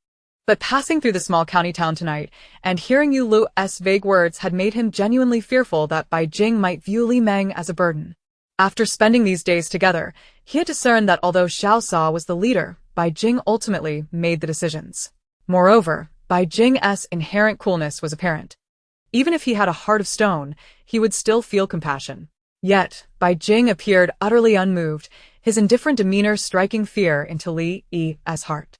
But passing through the small county town tonight and hearing Yu Lu's vague words had made him genuinely fearful that Bai Jing might view Li Meng as a burden. After spending these days together, he had discerned that although Xiao Sa was the leader, Bai Jing ultimately made the decisions. Moreover, Bai Jing's inherent coolness was apparent. Even if he had a heart of stone, he would still feel compassion. Yet, Bai Jing appeared utterly unmoved, his indifferent demeanor striking fear into Li Yi's heart.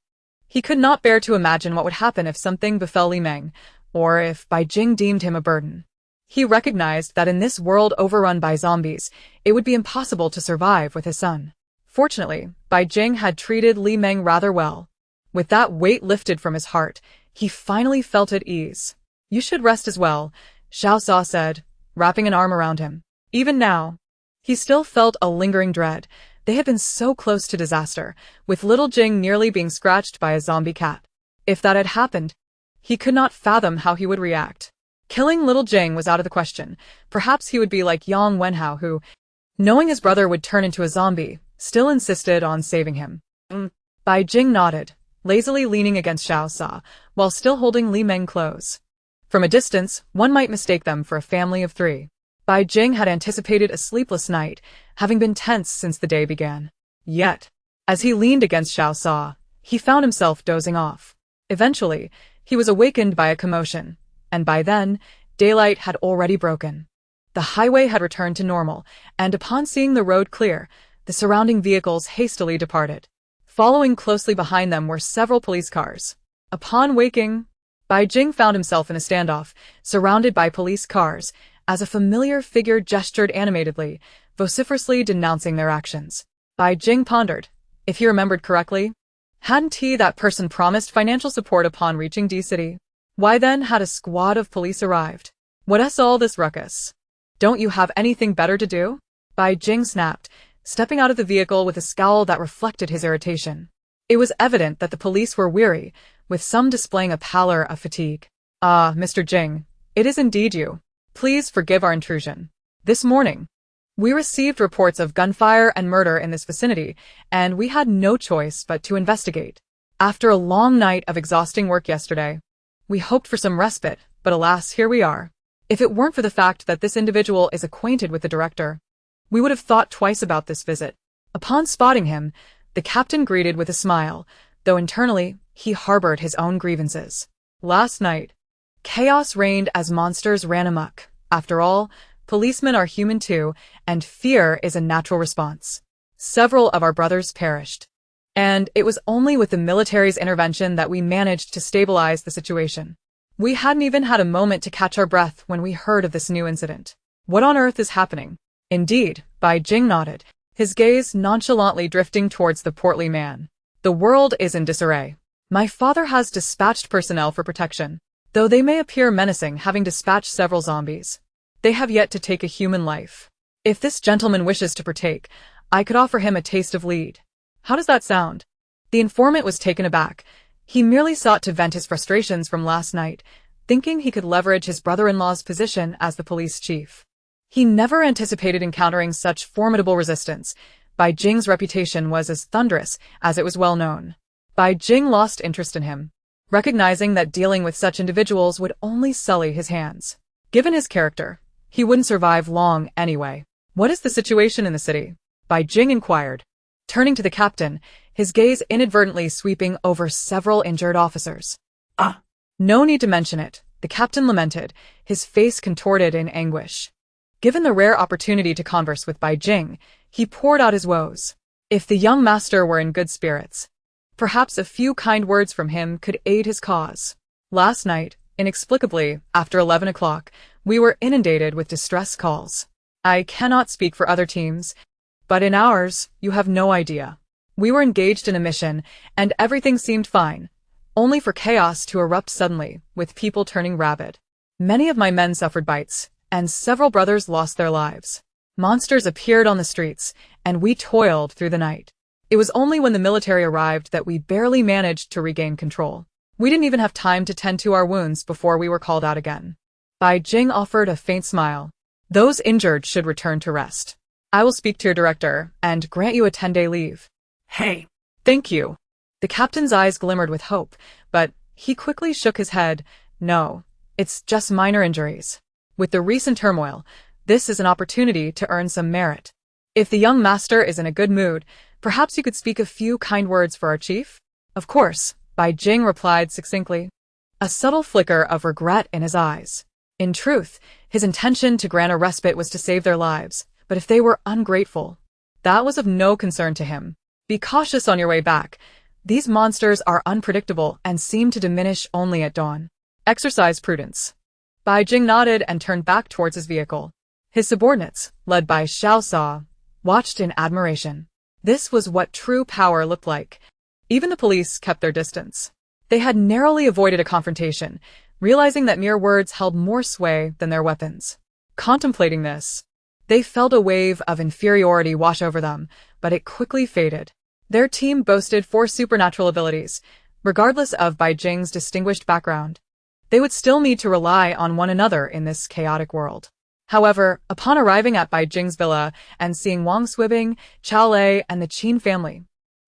He could not bear to imagine what would happen if something befell Li Meng, or if Bai Jing deemed him a burden. He recognized that in this world overrun by zombies, it would be impossible to survive with his son. Fortunately, Bai Jing had treated Li Meng rather well. With that weight lifted from his heart, he finally felt at ease. "You should rest as well," Xiao Sa said, wrapping an arm around him. Even now, he still felt a lingering dread. They had been so close to disaster, with little Jing nearly being scratched by a zombie cat. If that had happened, he could not fathom how he would react. Killing little Jing was out of the question. Perhaps he would be like Yang Wenhao who, knowing his brother would turn into a zombie, still insisted on saving him. Bai Jing nodded, lazily leaning against Xiao Sa, while still holding Li Meng close. From a distance, one might mistake them for a family of three. Bai Jing had anticipated a sleepless night, having been tense since the day began. Yet, as he leaned against Xiao Sa, he found himself dozing off. Eventually, he was awakened by a commotion, and by then, daylight had already broken. The highway had returned to normal, and upon seeing the road clear, the surrounding vehicles hastily departed. Following closely behind them were several police cars. Upon waking, Bai Jing found himself in a standoff, surrounded by police cars, as a familiar figure gestured animatedly, vociferously denouncing their actions. Bai Jing pondered. If he remembered correctly, hadn't that person promised financial support upon reaching D-City? Why then had a squad of police arrived? What's all this ruckus? Don't you have anything better to do? Bai Jing snapped, stepping out of the vehicle with a scowl that reflected his irritation. It was evident that the police were weary, with some displaying a pallor of fatigue. "Ah, Mr. Jing, it is indeed you. Please forgive our intrusion. This morning, we received reports of gunfire and murder in this vicinity, and we had no choice but to investigate. After a long night of exhausting work yesterday, we hoped for some respite, but alas, here we are. If it weren't for the fact that this individual is acquainted with the director, we would have thought twice about this visit." Upon spotting him, the captain greeted with a smile, though internally, he harbored his own grievances. Last night, chaos reigned as monsters ran amok. After all, policemen are human too, and fear is a natural response. Several of our brothers perished. And it was only with the military's intervention that we managed to stabilize the situation. We hadn't even had a moment to catch our breath when we heard of this new incident. What on earth is happening? Indeed, Bai Jing nodded, his gaze nonchalantly drifting towards the portly man. The world is in disarray. My father has dispatched personnel for protection. Though they may appear menacing, having dispatched several zombies, they have yet to take a human life. If this gentleman wishes to partake, I could offer him a taste of lead. How does that sound? The informant was taken aback. He merely sought to vent his frustrations from last night, thinking he could leverage his brother-in-law's position as the police chief. He never anticipated encountering such formidable resistance. Bai Jing's reputation was as thunderous as it was well known. Bai Jing lost interest in him, recognizing that dealing with such individuals would only sully his hands. Given his character, he wouldn't survive long anyway. What is the situation in the city? Bai Jing inquired, turning to the captain, his gaze inadvertently sweeping over several injured officers. No need to mention it, the captain lamented, his face contorted in anguish. Given the rare opportunity to converse with Bai Jing, he poured out his woes. If the young master were in good spirits, perhaps a few kind words from him could aid his cause. Last night, inexplicably, after 11 o'clock, we were inundated with distress calls. I cannot speak for other teams, but in ours, you have no idea. We were engaged in a mission, and everything seemed fine, only for chaos to erupt suddenly, with people turning rabid. Many of my men suffered bites, and several brothers lost their lives. Monsters appeared on the streets, and we toiled through the night. It was only when the military arrived that we barely managed to regain control. We didn't even have time to tend to our wounds before we were called out again. Bai Jing offered a faint smile. Those injured should return to rest. I will speak to your director and grant you a 10-day leave. Hey. Thank you. The captain's eyes glimmered with hope, but he quickly shook his head. No, it's just minor injuries. With the recent turmoil, this is an opportunity to earn some merit. If the young master is in a good mood, perhaps you could speak a few kind words for our chief? Of course, Bai Jing replied succinctly, a subtle flicker of regret in his eyes. In truth, his intention to grant a respite was to save their lives, but if they were ungrateful, that was of no concern to him. Be cautious on your way back. These monsters are unpredictable and seem to diminish only at dawn. Exercise prudence. Bai Jing nodded and turned back towards his vehicle. His subordinates, led by Xiao Sa, watched in admiration. This was what true power looked like. Even the police kept their distance. They had narrowly avoided a confrontation, realizing that mere words held more sway than their weapons. Contemplating this, they felt a wave of inferiority wash over them, but it quickly faded. Their team boasted 4 supernatural abilities, regardless of Bai Jing's distinguished background. They would still need to rely on one another in this chaotic world. However, upon arriving at Bai Jing's villa and seeing Wang Swibing, Chao Lei, and the Qin family,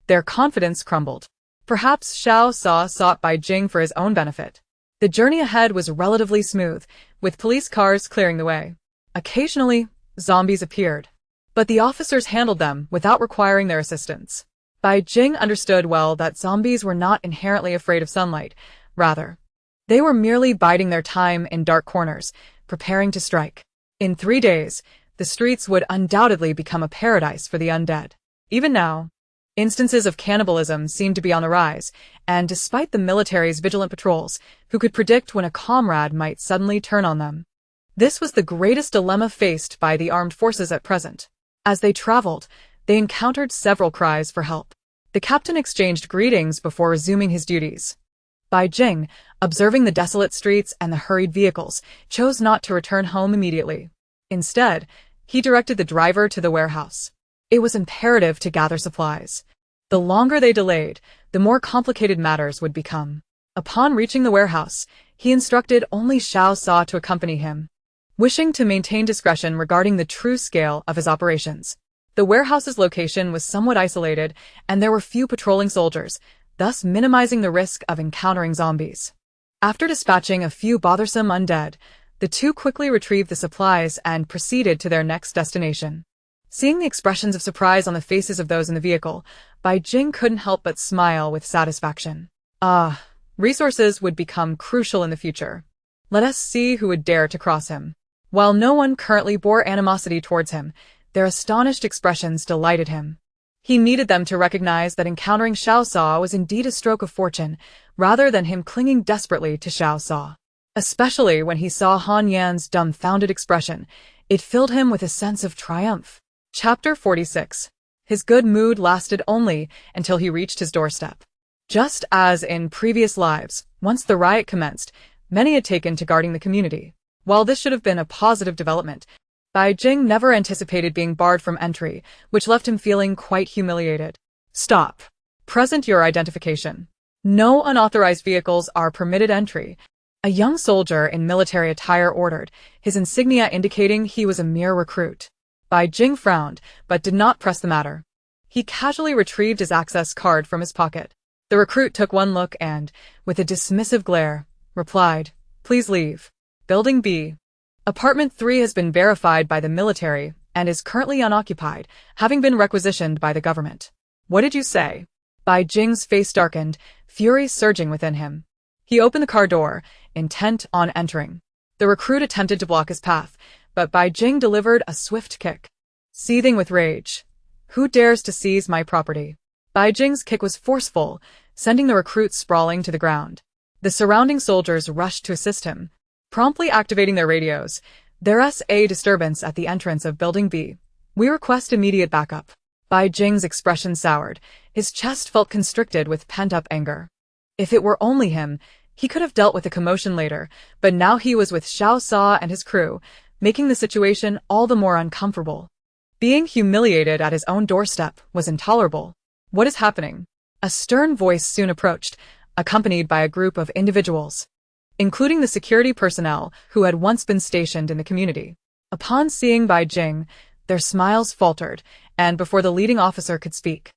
their confidence crumbled. Perhaps Xiao Sa sought Bai Jing for his own benefit. The journey ahead was relatively smooth, with police cars clearing the way. Occasionally, zombies appeared, but the officers handled them without requiring their assistance. Bai Jing understood well that zombies were not inherently afraid of sunlight. Rather, they were merely biding their time in dark corners, preparing to strike. In 3 days, the streets would undoubtedly become a paradise for the undead. Even now, instances of cannibalism seemed to be on the rise, and despite the military's vigilant patrols, who could predict when a comrade might suddenly turn on them? This was the greatest dilemma faced by the armed forces at present. As they traveled, they encountered several cries for help. The captain exchanged greetings before resuming his duties. Bai Jing, observing the desolate streets and the hurried vehicles, chose not to return home immediately. Instead, he directed the driver to the warehouse. It was imperative to gather supplies. The longer they delayed, the more complicated matters would become. Upon reaching the warehouse, he instructed only Xiao Sa to accompany him, wishing to maintain discretion regarding the true scale of his operations. The warehouse's location was somewhat isolated, and there were few patrolling soldiers, thus minimizing the risk of encountering zombies. After dispatching a few bothersome undead, the two quickly retrieved the supplies and proceeded to their next destination. Seeing the expressions of surprise on the faces of those in the vehicle, Bai Jing couldn't help but smile with satisfaction. Resources would become crucial in the future. Let us see who would dare to cross him. While no one currently bore animosity towards him, their astonished expressions delighted him. He needed them to recognize that encountering Xiao Sa was indeed a stroke of fortune, rather than him clinging desperately to Xiao Sa. Especially when he saw Han Yan's dumbfounded expression, it filled him with a sense of triumph. Chapter 46. His good mood lasted only until he reached his doorstep. Just as in previous lives, once the riot commenced, many had taken to guarding the community. While this should have been a positive development, Bai Jing never anticipated being barred from entry, which left him feeling quite humiliated. Stop. Present your identification. No unauthorized vehicles are permitted entry. A young soldier in military attire ordered, his insignia indicating he was a mere recruit. Bai Jing frowned, but did not press the matter. He casually retrieved his access card from his pocket. The recruit took one look and, with a dismissive glare, replied, "Please leave. Building B. Apartment 3 has been verified by the military and is currently unoccupied, having been requisitioned by the government." "What did you say?" Bai Jing's face darkened, fury surging within him. He opened the car door, intent on entering. The recruit attempted to block his path, but Bai Jing delivered a swift kick. Seething with rage, "Who dares to seize my property?" Bai Jing's kick was forceful, sending the recruit sprawling to the ground. The surrounding soldiers rushed to assist him, promptly activating their radios. "There's a disturbance at the entrance of Building B. We request immediate backup." Bai Jing's expression soured. His chest felt constricted with pent-up anger. If it were only him, he could have dealt with the commotion later, but now he was with Xiao Sa and his crew, making the situation all the more uncomfortable. Being humiliated at his own doorstep was intolerable. "What is happening?" A stern voice soon approached, accompanied by a group of individuals, including the security personnel who had once been stationed in the community. Upon seeing Bai Jing, their smiles faltered, and before the leading officer could speak,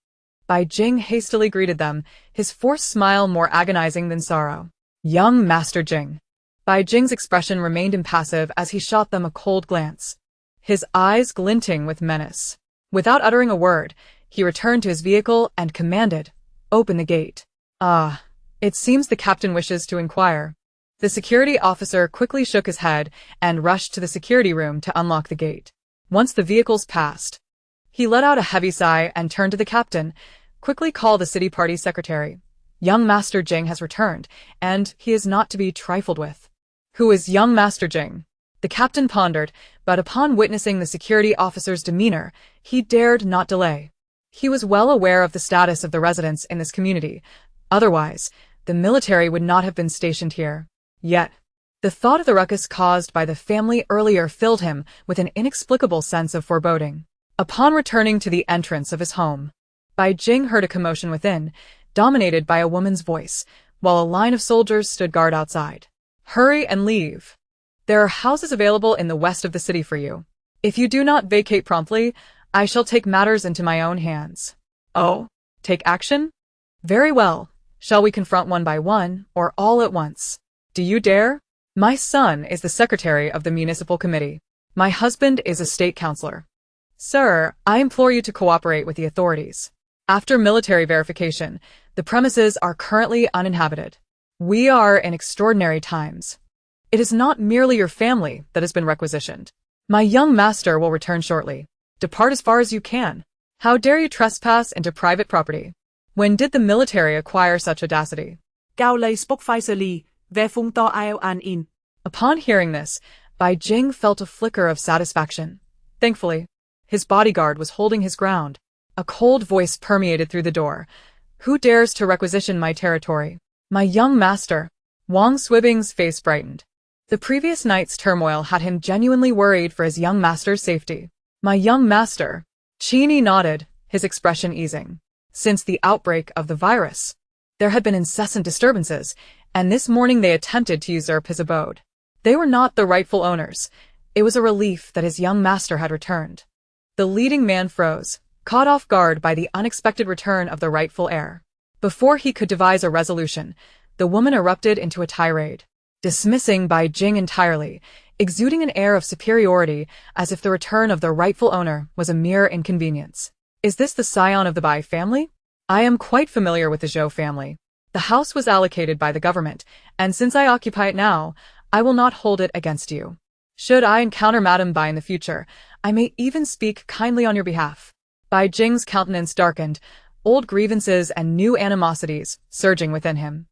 Bai Jing hastily greeted them, his forced smile more agonizing than sorrow. "Young Master Jing." Bai Jing's expression remained impassive as he shot them a cold glance, his eyes glinting with menace. Without uttering a word, he returned to his vehicle and commanded, "Open the gate." "Ah, it seems the captain wishes to inquire." The security officer quickly shook his head and rushed to the security room to unlock the gate. Once the vehicles passed, he let out a heavy sigh and turned to the captain, "Quickly call the city party secretary. Young Master Jing has returned, and he is not to be trifled with." "Who is young Master Jing?" The captain pondered, but upon witnessing the security officer's demeanor, he dared not delay. He was well aware of the status of the residents in this community. Otherwise, the military would not have been stationed here. Yet, the thought of the ruckus caused by the family earlier filled him with an inexplicable sense of foreboding. Upon returning to the entrance of his home, Bai Jing heard a commotion within, dominated by a woman's voice, while a line of soldiers stood guard outside. "Hurry and leave. There are houses available in the west of the city for you. If you do not vacate promptly, I shall take matters into my own hands." "Oh, take action? Very well. Shall we confront one by one, or all at once? Do you dare?" "My son is the secretary of the municipal committee. My husband is a state councillor. Sir, I implore you to cooperate with the authorities. After military verification, the premises are currently uninhabited. We are in extraordinary times. It is not merely your family that has been requisitioned. My young master will return shortly. Depart as far as you can. How dare you trespass into private property? When did the military acquire such audacity?" Cao lây spốc phai sơ ly, ve phung to ao an in. Upon hearing this, Bai Jing felt a flicker of satisfaction. Thankfully, his bodyguard was holding his ground. A cold voice permeated through the door. "Who dares to requisition my territory?" "My young master." Wang Swibing's face brightened. The previous night's turmoil had him genuinely worried for his young master's safety. "My young master." Chini nodded, his expression easing. Since the outbreak of the virus, there had been incessant disturbances, and this morning they attempted to usurp his abode. They were not the rightful owners. It was a relief that his young master had returned. The leading man froze, caught off guard by the unexpected return of the rightful heir. Before he could devise a resolution, the woman erupted into a tirade, dismissing Bai Jing entirely, exuding an air of superiority as if the return of the rightful owner was a mere inconvenience. "Is this the scion of the Bai family? I am quite familiar with the Zhou family. The house was allocated by the government, and since I occupy it now, I will not hold it against you. Should I encounter Madame Bai in the future, I may even speak kindly on your behalf." Bai Jing's countenance darkened, old grievances and new animosities surging within him.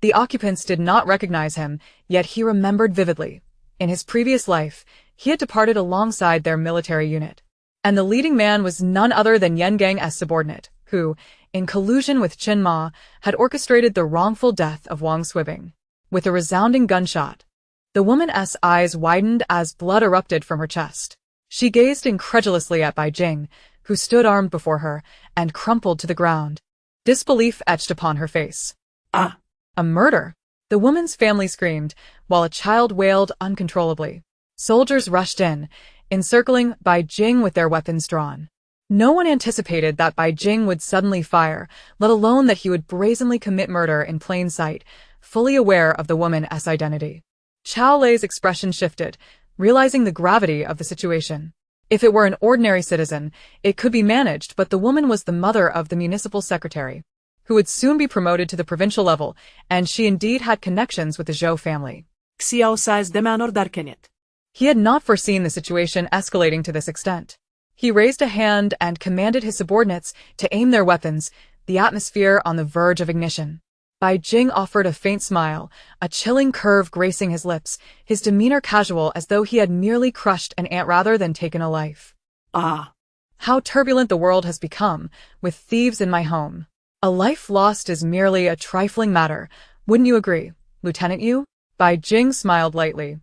The occupants did not recognize him, yet he remembered vividly. In his previous life, he had departed alongside their military unit. And the leading man was none other than Yen Gang's subordinate, who, in collusion with Qin Ma, had orchestrated the wrongful death of Wang Swibing. With a resounding gunshot, the woman's eyes widened as blood erupted from her chest. She gazed incredulously at Bai Jing, who stood armed before her, and crumpled to the ground. Disbelief etched upon her face. "Ah, a murder! The woman's family screamed, while a child wailed uncontrollably. Soldiers rushed in, encircling Bai Jing with their weapons drawn. No one anticipated that Bai Jing would suddenly fire, let alone that he would brazenly commit murder in plain sight, fully aware of the woman's identity. Chao Lei's expression shifted, realizing the gravity of the situation. If it were an ordinary citizen, it could be managed, but the woman was the mother of the municipal secretary, who would soon be promoted to the provincial level, and she indeed had connections with the Zhou family. Xiao Sa is the manor darkenit. He had not foreseen the situation escalating to this extent. He raised a hand and commanded his subordinates to aim their weapons, the atmosphere on the verge of ignition. Bai Jing offered a faint smile, a chilling curve gracing his lips, his demeanor casual as though he had merely crushed an ant rather than taken a life. Ah. How turbulent the world has become, with thieves in my home. A life lost is merely a trifling matter, wouldn't you agree, Lieutenant Yu? Bai Jing smiled lightly,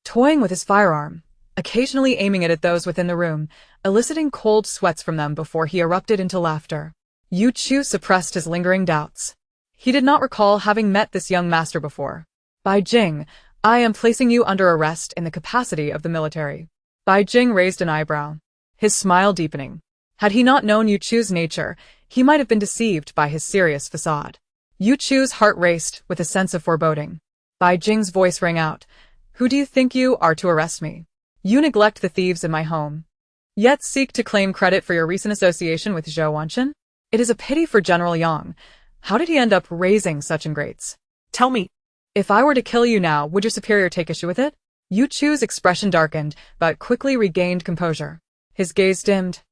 toying with his firearm, occasionally aiming it at those within the room, eliciting cold sweats from them before he erupted into laughter. Yu Chu suppressed his lingering doubts. He did not recall having met this young master before. Bai Jing, I am placing you under arrest in the capacity of the military. Bai Jing raised an eyebrow, his smile deepening. Had he not known Yu Chu's nature, he might have been deceived by his serious facade. Yu Chu's heart raced with a sense of foreboding. Bai Jing's voice rang out. Who do you think you are to arrest me? You neglect the thieves in my home, yet seek to claim credit for your recent association with Zhou Wanchen? It is a pity for General Yang. How did he end up raising such ingrates? Tell me. If I were to kill you now, would your superior take issue with it? Yu Chu's expression darkened, but quickly regained composure. His gaze dimmed,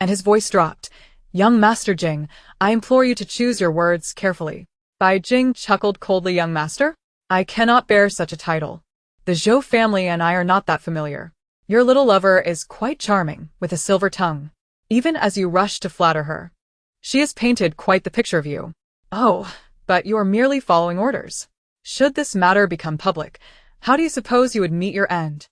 and his voice dropped. Young Master Jing, I implore you to choose your words carefully. Bai Jing chuckled coldly. Young Master? I cannot bear such a title. The Zhou family and I are not that familiar. Your little lover is quite charming, with a silver tongue. Even as you rush to flatter her, she has painted quite the picture of you. Oh, but you are merely following orders. Should this matter become public, how do you suppose you would meet your end?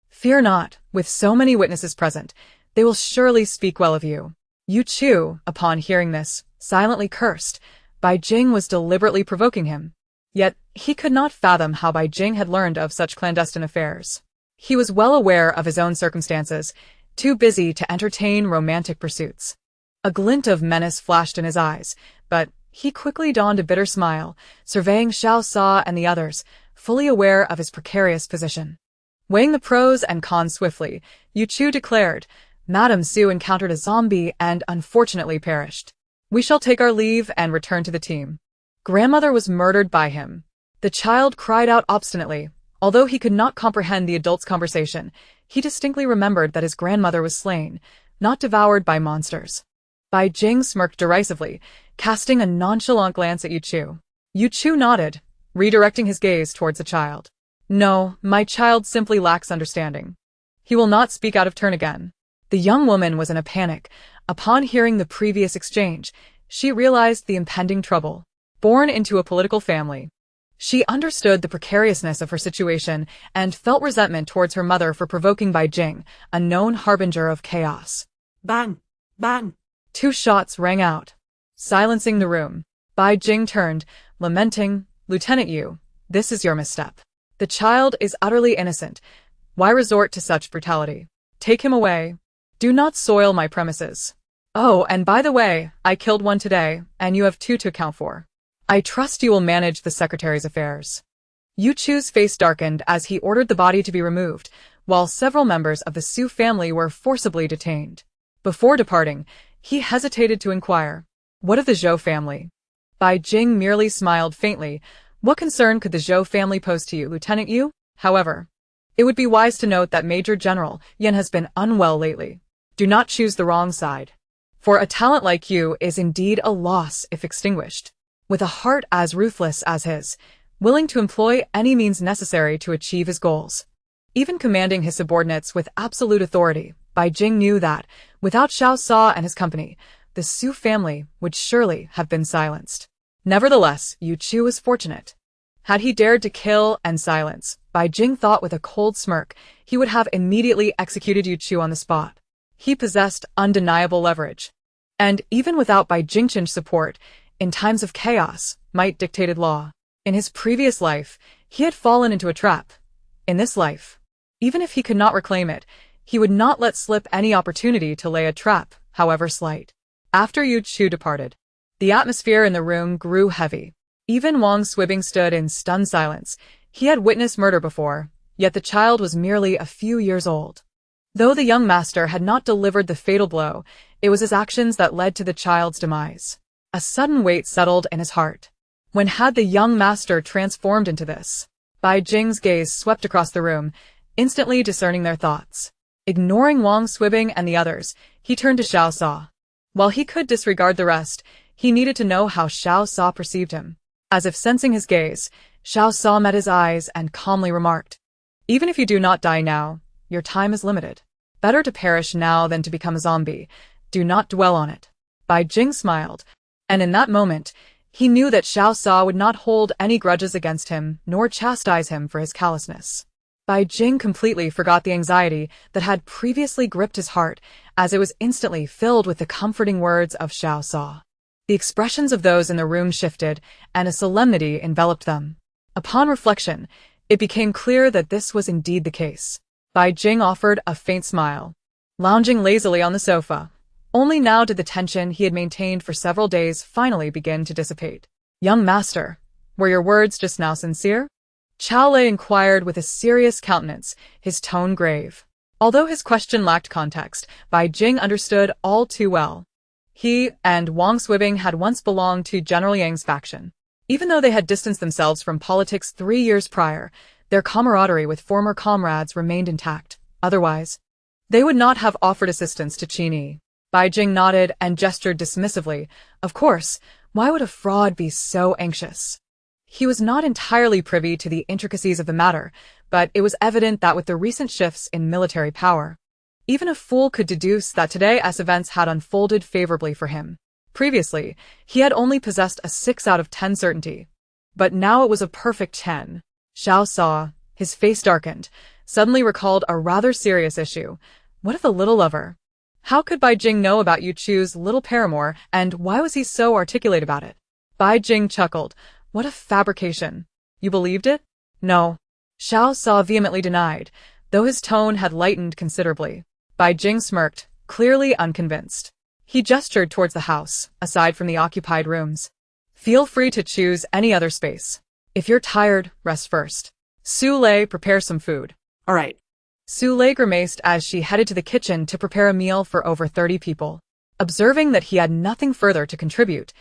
Fear not, with so many witnesses present, they will surely speak well of you. Yu Chu, upon hearing this, silently cursed. Bai Jing was deliberately provoking him. Yet, he could not fathom how Bai Jing had learned of such clandestine affairs. He was well aware of his own circumstances, too busy to entertain romantic pursuits. A glint of menace flashed in his eyes, but he quickly donned a bitter smile, surveying Xiao Sa and the others, fully aware of his precarious position. Weighing the pros and cons swiftly, Yu Chu declared, Madame Su encountered a zombie and unfortunately perished. We shall take our leave and return to the team. Grandmother was murdered by him. The child cried out obstinately. Although he could not comprehend the adult's conversation, he distinctly remembered that his grandmother was slain, not devoured by monsters. Bai Jing smirked derisively, casting a nonchalant glance at Yu Chu. Yu Chu nodded, redirecting his gaze towards the child. No, my child simply lacks understanding. He will not speak out of turn again. The young woman was in a panic. Upon hearing the previous exchange, she realized the impending trouble. Born into a political family, she understood the precariousness of her situation and felt resentment towards her mother for provoking Bai Jing, a known harbinger of chaos. Bang! Bang! 2 shots rang out, silencing the room. Bai Jing turned, lamenting, Lieutenant Yu, this is your misstep. The child is utterly innocent. Why resort to such brutality? Take him away. Do not soil my premises. Oh, and by the way, I killed one today, and you have 2 to account for. I trust you will manage the secretary's affairs. Yu Chu's face darkened as he ordered the body to be removed, while several members of the Su family were forcibly detained. Before departing, he hesitated to inquire, what of the Zhou family? Bai Jing merely smiled faintly. What concern could the Zhou family pose to you, Lieutenant Yu? However, it would be wise to note that Major General Yan has been unwell lately. Do not choose the wrong side. For a talent like you is indeed a loss if extinguished. With a heart as ruthless as his, willing to employ any means necessary to achieve his goals. Even commanding his subordinates with absolute authority, Bai Jing knew that, without Xiao Sa and his company, the Su family would surely have been silenced. Nevertheless, Yu Chu was fortunate. Had he dared to kill and silence, Bai Jing thought with a cold smirk, he would have immediately executed Yu Chu on the spot. He possessed undeniable leverage. And even without Bai Jingchen's support, in times of chaos, might dictated law. In his previous life, he had fallen into a trap. In this life, even if he could not reclaim it, he would not let slip any opportunity to lay a trap, however slight. After Yu Chu departed, the atmosphere in the room grew heavy. Even Wang Swibing stood in stunned silence. He had witnessed murder before, yet the child was merely a few years old. Though the young master had not delivered the fatal blow, it was his actions that led to the child's demise. A sudden weight settled in his heart. When had the young master transformed into this? Bai Jing's gaze swept across the room, instantly discerning their thoughts. Ignoring Wang Swibing and the others, he turned to Xiao Sa. While he could disregard the rest, he needed to know how Xiao Sa perceived him. As if sensing his gaze, Xiao Sa met his eyes and calmly remarked, "Even if you do not die now, your time is limited. Better to perish now than to become a zombie. Do not dwell on it." Bai Jing smiled, and in that moment, he knew that Xiao Sa would not hold any grudges against him nor chastise him for his callousness. Bai Jing completely forgot the anxiety that had previously gripped his heart, as it was instantly filled with the comforting words of Xiao Sa. The expressions of those in the room shifted, and a solemnity enveloped them. Upon reflection, it became clear that this was indeed the case. Bai Jing offered a faint smile, lounging lazily on the sofa. Only now did the tension he had maintained for several days finally begin to dissipate. "Young master, were your words just now sincere?" Chao Lei inquired with a serious countenance, his tone grave. Although his question lacked context, Bai Jing understood all too well. He and Wang Swibing had once belonged to General Yang's faction. Even though they had distanced themselves from politics 3 years prior, their camaraderie with former comrades remained intact. Otherwise, they would not have offered assistance to Qin. Bai Jing nodded and gestured dismissively. Of course, why would a fraud be so anxious? He was not entirely privy to the intricacies of the matter, but it was evident that with the recent shifts in military power, even a fool could deduce that today's events had unfolded favorably for him. Previously, he had only possessed a 6 out of 10 certainty. But now it was a perfect 10. Xiao Sa, his face darkened, suddenly recalled a rather serious issue. What of the little lover? How could Bai Jing know about Yu Chu's little paramour, and why was he so articulate about it? Bai Jing chuckled. What a fabrication. You believed it? No. Xiao Sa vehemently denied, though his tone had lightened considerably. Bai Jing smirked, clearly unconvinced. He gestured towards the house, aside from the occupied rooms. Feel free to choose any other space. If you're tired, rest first. Su Lei, prepare some food. All right. Su Lei grimaced as she headed to the kitchen to prepare a meal for over 30 people. Observing that he had nothing further to contribute,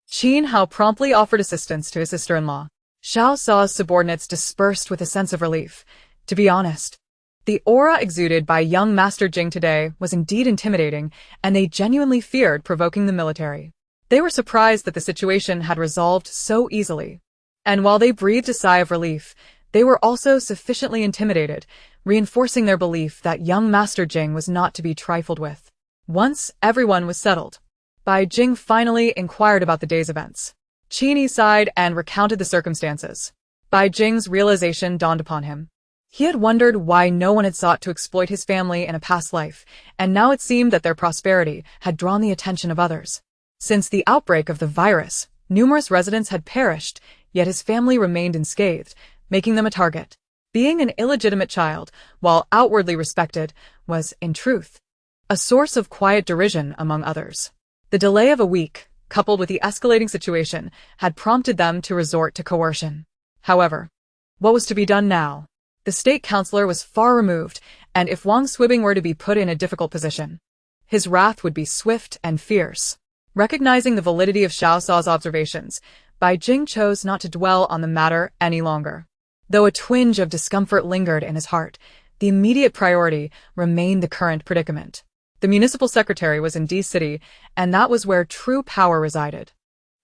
Qin Hao promptly offered assistance to his sister-in-law. Xiao Sa's subordinates dispersed with a sense of relief. To be honest, the aura exuded by young Master Jing today was indeed intimidating, and they genuinely feared provoking the military. They were surprised that the situation had resolved so easily. And while they breathed a sigh of relief, they were also sufficiently intimidated, reinforcing their belief that young Master Jing was not to be trifled with. Once everyone was settled, Bai Jing finally inquired about the day's events. Qin sighed and recounted the circumstances. Bai Jing's realization dawned upon him. He had wondered why no one had sought to exploit his family in a past life, and now it seemed that their prosperity had drawn the attention of others. Since the outbreak of the virus, numerous residents had perished, yet his family remained unscathed, making them a target. Being an illegitimate child, while outwardly respected, was, in truth, a source of quiet derision among others. The delay of a week, coupled with the escalating situation, had prompted them to resort to coercion. However, what was to be done now? The state councillor was far removed, and if Wang Swibing were to be put in a difficult position, his wrath would be swift and fierce. Recognizing the validity of Xiao Sa's observations, Bai Jing chose not to dwell on the matter any longer. Though a twinge of discomfort lingered in his heart, the immediate priority remained the current predicament. The municipal secretary was in D City, and that was where true power resided.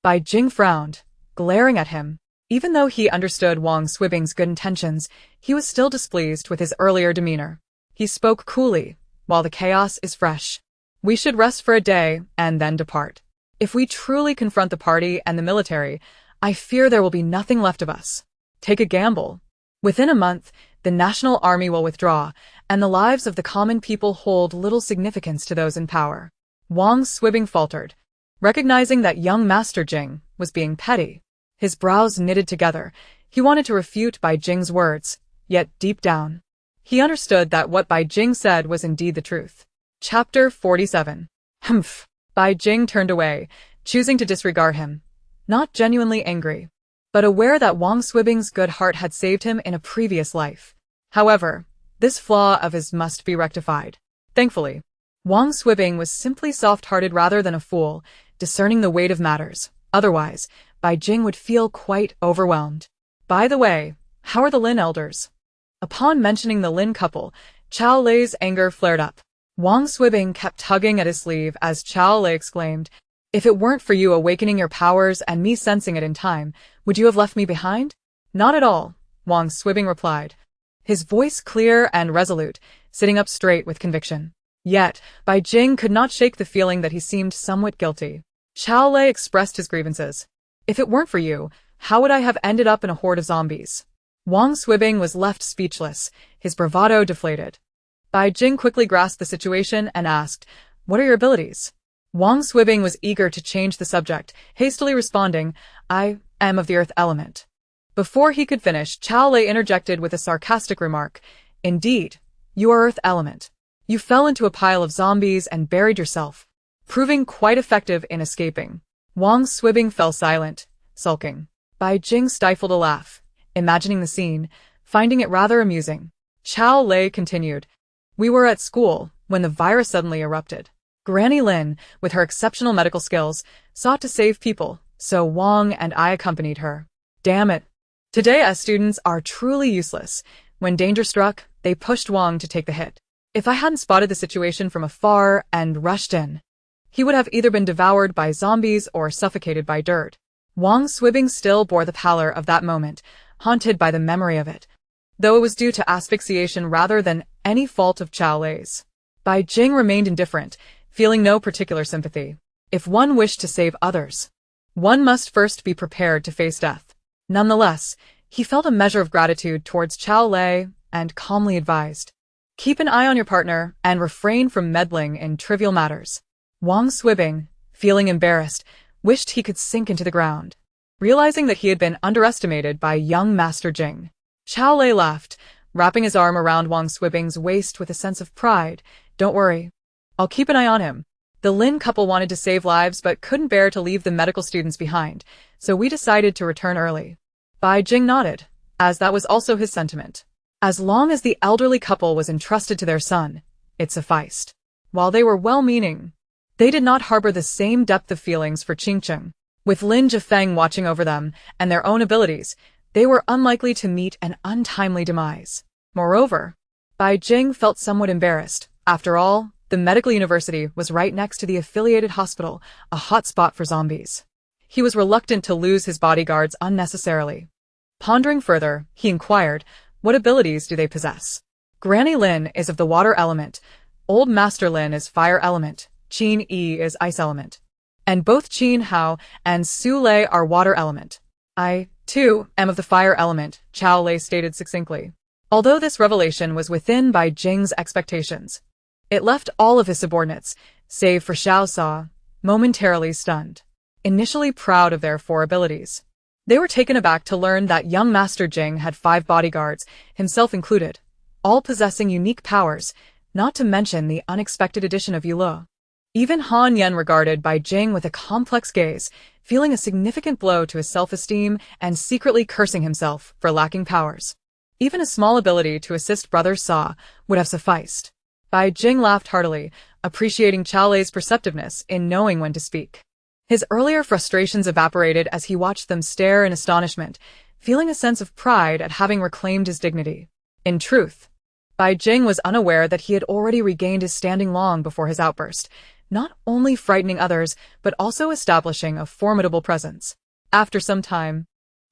Bai Jing frowned, glaring at him. Even though he understood Wang Swibing's good intentions, he was still displeased with his earlier demeanor. He spoke coolly, while the chaos is fresh. We should rest for a day and then depart. If we truly confront the party and the military, I fear there will be nothing left of us. Take a gamble. Within a month, the national army will withdraw, and the lives of the common people hold little significance to those in power. Wang Swibing faltered, recognizing that young Master Jing was being petty. His brows knitted together. He wanted to refute Bai Jing's words, yet deep down, he understood that what Bai Jing said was indeed the truth. Chapter 47. Humph. Bai Jing turned away, choosing to disregard him. Not genuinely angry, but aware that Wang Swibing's good heart had saved him in a previous life. However, this flaw of his must be rectified. Thankfully, Wang Swibing was simply soft-hearted rather than a fool, discerning the weight of matters. Otherwise, Bai Jing would feel quite overwhelmed. By the way, how are the Lin elders? Upon mentioning the Lin couple, Chao Lei's anger flared up. Wang Swibing kept tugging at his sleeve as Chao Lei exclaimed, "If it weren't for you awakening your powers and me sensing it in time, would you have left me behind?" "Not at all," Wang Swibing replied, his voice clear and resolute, sitting up straight with conviction. Yet, Bai Jing could not shake the feeling that he seemed somewhat guilty. Chao Lei expressed his grievances. "If it weren't for you, how would I have ended up in a horde of zombies?" Wang Swibing was left speechless, his bravado deflated. Bai Jing quickly grasped the situation and asked, "What are your abilities?" Wang Swibing was eager to change the subject, hastily responding, "I am of the earth element." Before he could finish, Chao Lei interjected with a sarcastic remark, "Indeed, you are earth element. You fell into a pile of zombies and buried yourself, proving quite effective in escaping." Wang Swibing fell silent, sulking. Bai Jing stifled a laugh, imagining the scene, finding it rather amusing. Chao Lei continued, "We were at school when the virus suddenly erupted. Granny Lin, with her exceptional medical skills, sought to save people, so Wang and I accompanied her. Damn it. Today as students are truly useless. When danger struck, they pushed Wang to take the hit. If I hadn't spotted the situation from afar and rushed in, he would have either been devoured by zombies or suffocated by dirt." Wang Swibing still bore the pallor of that moment, haunted by the memory of it, though it was due to asphyxiation rather than any fault of Chao Lei's. Bai Jing remained indifferent, feeling no particular sympathy. If one wished to save others, one must first be prepared to face death. Nonetheless, he felt a measure of gratitude towards Chao Lei and calmly advised, "Keep an eye on your partner and refrain from meddling in trivial matters." Wang Swibing, feeling embarrassed, wished he could sink into the ground, realizing that he had been underestimated by young Master Jing. Chao Lei laughed, wrapping his arm around Wang Swibing's waist with a sense of pride. "Don't worry. I'll keep an eye on him. The Lin couple wanted to save lives but couldn't bear to leave the medical students behind, so we decided to return early." Bai Jing nodded, as that was also his sentiment. As long as the elderly couple was entrusted to their son, it sufficed. While they were well-meaning, they did not harbor the same depth of feelings for Qingcheng. With Lin Zhifeng watching over them and their own abilities, they were unlikely to meet an untimely demise. Moreover, Bai Jing felt somewhat embarrassed. After all, the medical university was right next to the affiliated hospital, a hot spot for zombies. He was reluctant to lose his bodyguards unnecessarily. Pondering further, he inquired, "What abilities do they possess?" "Granny Lin is of the water element, Old Master Lin is fire element, Qin Yi is ice element, and both Qin Hao and Su Lei are water element. I, too, am of the fire element," Chao Lei stated succinctly. Although this revelation was within Bai Jing's expectations, it left all of his subordinates, save for Xiao Sa, momentarily stunned. Initially proud of their 4 abilities, they were taken aback to learn that young Master Jing had 5 bodyguards, himself included, all possessing unique powers, not to mention the unexpected addition of Yule. Even Han Yen regarded Bai Jing with a complex gaze, feeling a significant blow to his self-esteem and secretly cursing himself for lacking powers. Even a small ability to assist Brother Sa would have sufficed. Bai Jing laughed heartily, appreciating Chao Lei's perceptiveness in knowing when to speak. His earlier frustrations evaporated as he watched them stare in astonishment, feeling a sense of pride at having reclaimed his dignity. In truth, Bai Jing was unaware that he had already regained his standing long before his outburst, not only frightening others, but also establishing a formidable presence. After some time,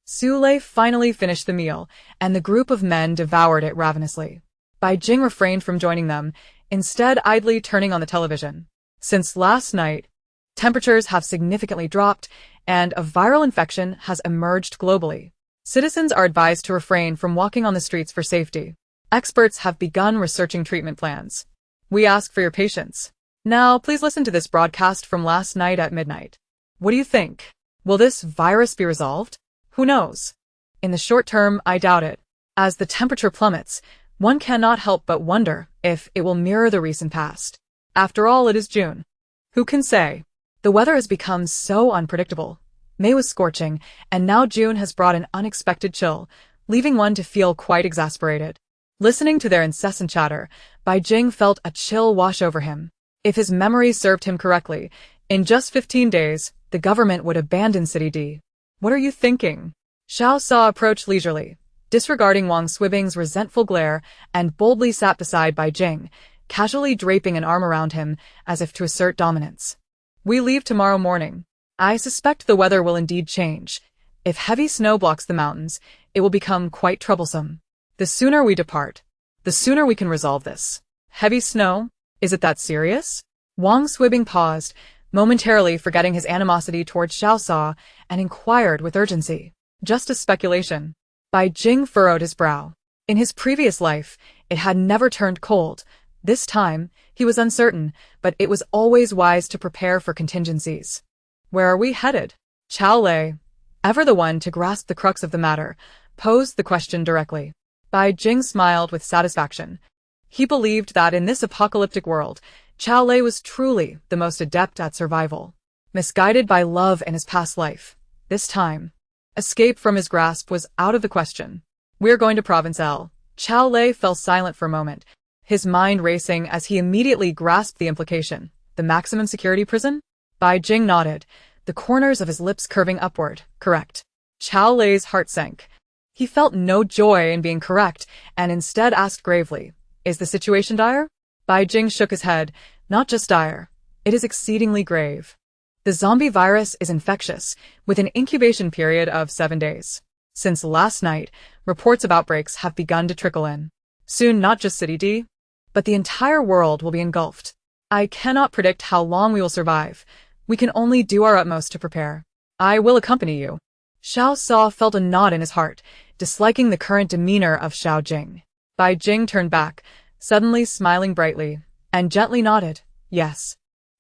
Su Lei finally finished the meal, and the group of men devoured it ravenously. Bai Jing refrained from joining them, instead idly turning on the television. Since last night, temperatures have significantly dropped, and a viral infection has emerged globally. Citizens are advised to refrain from walking on the streets for safety. Experts have begun researching treatment plans. We ask for your patience. Now, please listen to this broadcast from last night at midnight. What do you think? Will this virus be resolved? Who knows? In the short term, I doubt it. As the temperature plummets, one cannot help but wonder if it will mirror the recent past. After all, it is June. Who can say? The weather has become so unpredictable. May was scorching, and now June has brought an unexpected chill, leaving one to feel quite exasperated. Listening to their incessant chatter, Bai Jing felt a chill wash over him. If his memory served him correctly, in just 15 days, the government would abandon City D. What are you thinking? Xiao Sa approached leisurely, disregarding Wang Swibing's resentful glare, and boldly sat beside Bai Jing, casually draping an arm around him as if to assert dominance. We leave tomorrow morning. I suspect the weather will indeed change. If heavy snow blocks the mountains, it will become quite troublesome. The sooner we depart, the sooner we can resolve this. Heavy snow? Is it that serious? Wang Swibing paused, momentarily forgetting his animosity towards Xiao Sa, and inquired with urgency. Just a speculation. Bai Jing furrowed his brow. In his previous life, it had never turned cold. This time, he was uncertain, but it was always wise to prepare for contingencies. Where are we headed? Chao Lei, ever the one to grasp the crux of the matter, posed the question directly. Bai Jing smiled with satisfaction. He believed that in this apocalyptic world, Chao Lei was truly the most adept at survival. Misguided by love in his past life, this time, escape from his grasp was out of the question. We're going to Province L. Chao Lei fell silent for a moment, his mind racing as he immediately grasped the implication. The maximum security prison? Bai Jing nodded, the corners of his lips curving upward. Correct. Chao Lei's heart sank. He felt no joy in being correct, and instead asked gravely, is the situation dire? Bai Jing shook his head. Not just dire. It is exceedingly grave. The zombie virus is infectious, with an incubation period of 7 days. Since last night, reports of outbreaks have begun to trickle in. Soon not just City D, but the entire world will be engulfed. I cannot predict how long we will survive. We can only do our utmost to prepare. I will accompany you. Xiao Sa felt a knot in his heart, disliking the current demeanor of Xiao Jing. Bai Jing turned back, suddenly smiling brightly, and gently nodded, yes.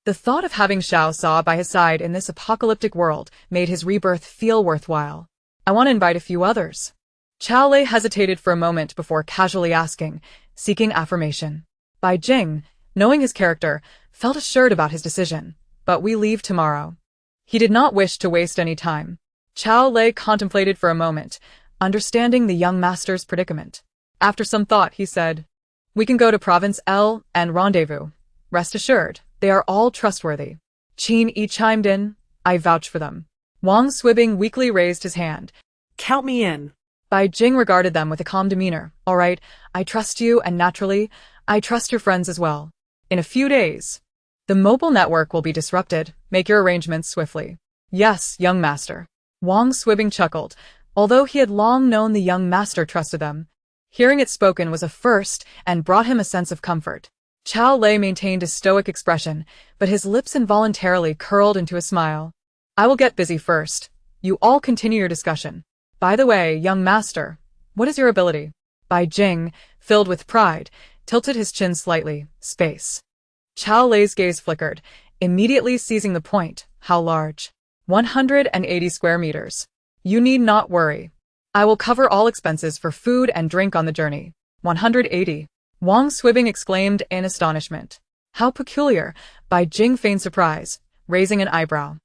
The thought of having Xiao Sa by his side in this apocalyptic world made his rebirth feel worthwhile. I want to invite a few others. Chao Lei hesitated for a moment before casually asking, seeking affirmation. Bai Jing, knowing his character, felt assured about his decision, but we leave tomorrow. He did not wish to waste any time. Chao Lei contemplated for a moment, understanding the young master's predicament. After some thought, he said, we can go to Province L and rendezvous. Rest assured, they are all trustworthy. Qin Yi chimed in, I vouch for them. Wang Swibing weakly raised his hand. Count me in. Bai Jing regarded them with a calm demeanor. All right, I trust you, and naturally, I trust your friends as well. In a few days, the mobile network will be disrupted. Make your arrangements swiftly. Yes, young master. Wang Swibing chuckled, although he had long known the young master trusted them. Hearing it spoken was a first and brought him a sense of comfort. Chao Lei maintained a stoic expression, but his lips involuntarily curled into a smile. I will get busy first. You all continue your discussion. By the way, young master, what is your ability? Bai Jing, filled with pride, tilted his chin slightly. Space. Chao Lei's gaze flickered, immediately seizing the point. How large? 180 square meters. You need not worry. I will cover all expenses for food and drink on the journey. 180. Wang Swibing exclaimed in astonishment. How peculiar. Bai Jing feigned surprise, raising an eyebrow.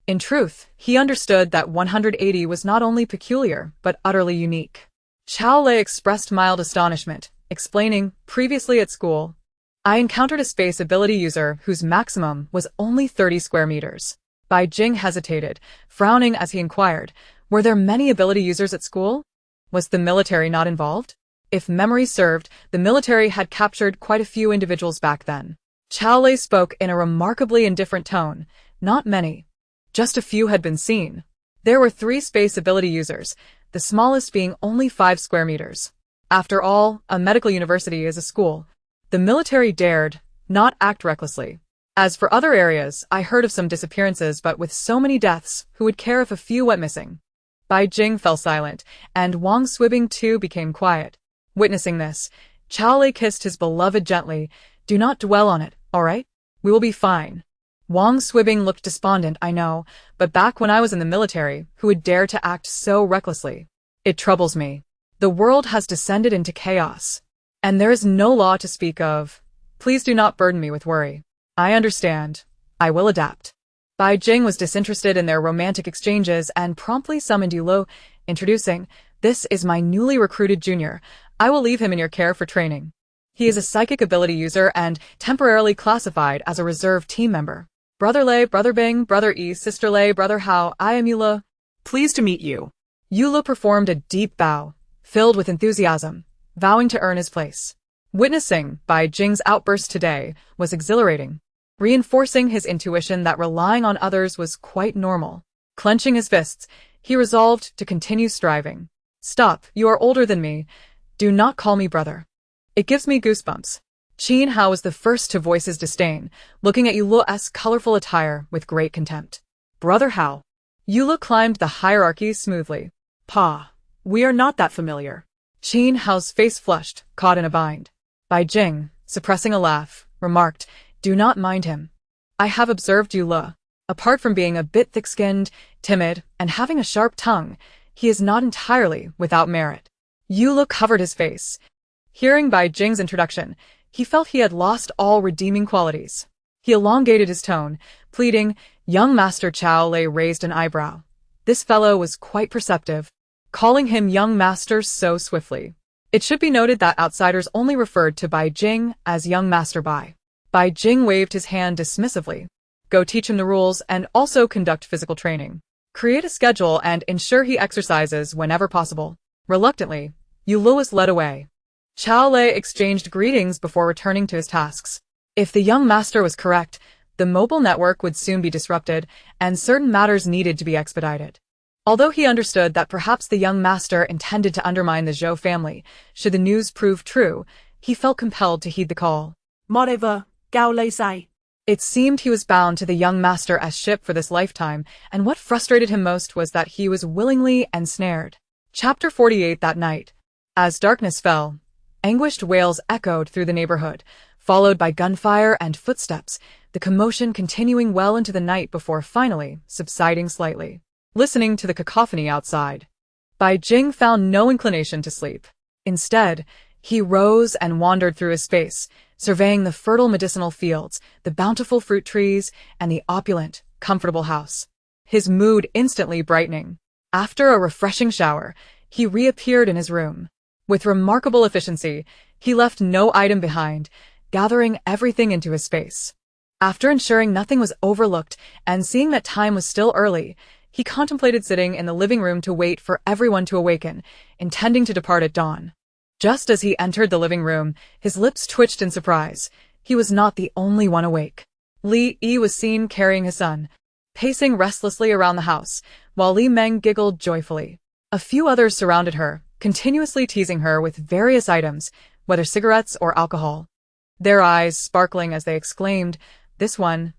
In truth, he understood that 180 was not only peculiar, but utterly unique. Chao Lei expressed mild astonishment, explaining, previously at school, I encountered a space ability user whose maximum was only 30 square meters. Bai Jing hesitated, frowning as he inquired, were there many ability users at school? Was the military not involved? If memory served, the military had captured quite a few individuals back then. Chao Lei spoke in a remarkably indifferent tone. Not many. Just a few had been seen. There were 3 space ability users, the smallest being only 5 square meters. After all, a medical university is a school. The military dared not act recklessly. As for other areas, I heard of some disappearances, but with so many deaths, who would care if a few went missing? Bai Jing fell silent, and Wang Swibing too became quiet. Witnessing this, Chao Lei kissed his beloved gently. Do not dwell on it, all right? We will be fine. Wang Swibing looked despondent, I know, but back when I was in the military, who would dare to act so recklessly? It troubles me. The world has descended into chaos. And there is no law to speak of. Please do not burden me with worry. I understand. I will adapt. Bai Jing was disinterested in their romantic exchanges and promptly summoned Yu Lo, introducing, "This is my newly recruited junior. I will leave him in your care for training. He is a psychic ability user and temporarily classified as a reserve team member. Brother Lei, Brother Bing, Brother Yi, Sister Lei, Brother Hao, I am Yu Lo." Pleased to meet you. Yu Lo performed a deep bow, filled with enthusiasm, vowing to earn his place. Witnessing Bai Jing's outburst today was exhilarating, reinforcing his intuition that relying on others was quite normal. Clenching his fists, he resolved to continue striving. "Stop, you are older than me. Do not call me brother. It gives me goosebumps." Qin Hao was the first to voice his disdain, looking at Yu Lo's colorful attire with great contempt. Brother Hao. Yu Lo climbed the hierarchy smoothly. Pa, we are not that familiar. Qin Hao's face flushed, caught in a bind. Bai Jing, suppressing a laugh, remarked, "Do not mind him. I have observed Yu Lo. Apart from being a bit thick-skinned, timid, and having a sharp tongue, he is not entirely without merit." Yu Lo covered his face. Hearing Bai Jing's introduction, he felt he had lost all redeeming qualities. He elongated his tone, pleading. Young Master Xiao Lei raised an eyebrow. This fellow was quite perceptive, calling him young master so swiftly. It should be noted that outsiders only referred to Bai Jing as young Master Bai. Bai Jing waved his hand dismissively. "Go teach him the rules and also conduct physical training. Create a schedule and ensure he exercises whenever possible." Reluctantly, Yu Lo was led away. Xiao Lei exchanged greetings before returning to his tasks. If the young master was correct, the mobile network would soon be disrupted, and certain matters needed to be expedited. Although he understood that perhaps the young master intended to undermine the Zhou family, should the news prove true, he felt compelled to heed the call. Moreover, Gao Lei Sai. It seemed he was bound to the young master as ship for this lifetime, and what frustrated him most was that he was willingly ensnared. Chapter 48 That night. As darkness fell, anguished wails echoed through the neighborhood, followed by gunfire and footsteps, the commotion continuing well into the night before finally subsiding slightly. Listening to the cacophony outside, Bai Jing found no inclination to sleep. Instead, he rose and wandered through his space, surveying the fertile medicinal fields, the bountiful fruit trees, and the opulent, comfortable house. His mood instantly brightening. After a refreshing shower, he reappeared in his room. With remarkable efficiency, he left no item behind, gathering everything into his space. After ensuring nothing was overlooked and seeing that time was still early, he contemplated sitting in the living room to wait for everyone to awaken, intending to depart at dawn. Just as he entered the living room, his lips twitched in surprise. He was not the only one awake. Li Yi was seen carrying his son, pacing restlessly around the house, while Li Meng giggled joyfully. A few others surrounded her, continuously teasing her with various items, whether cigarettes or alcohol. Their eyes sparkling as they exclaimed, this one,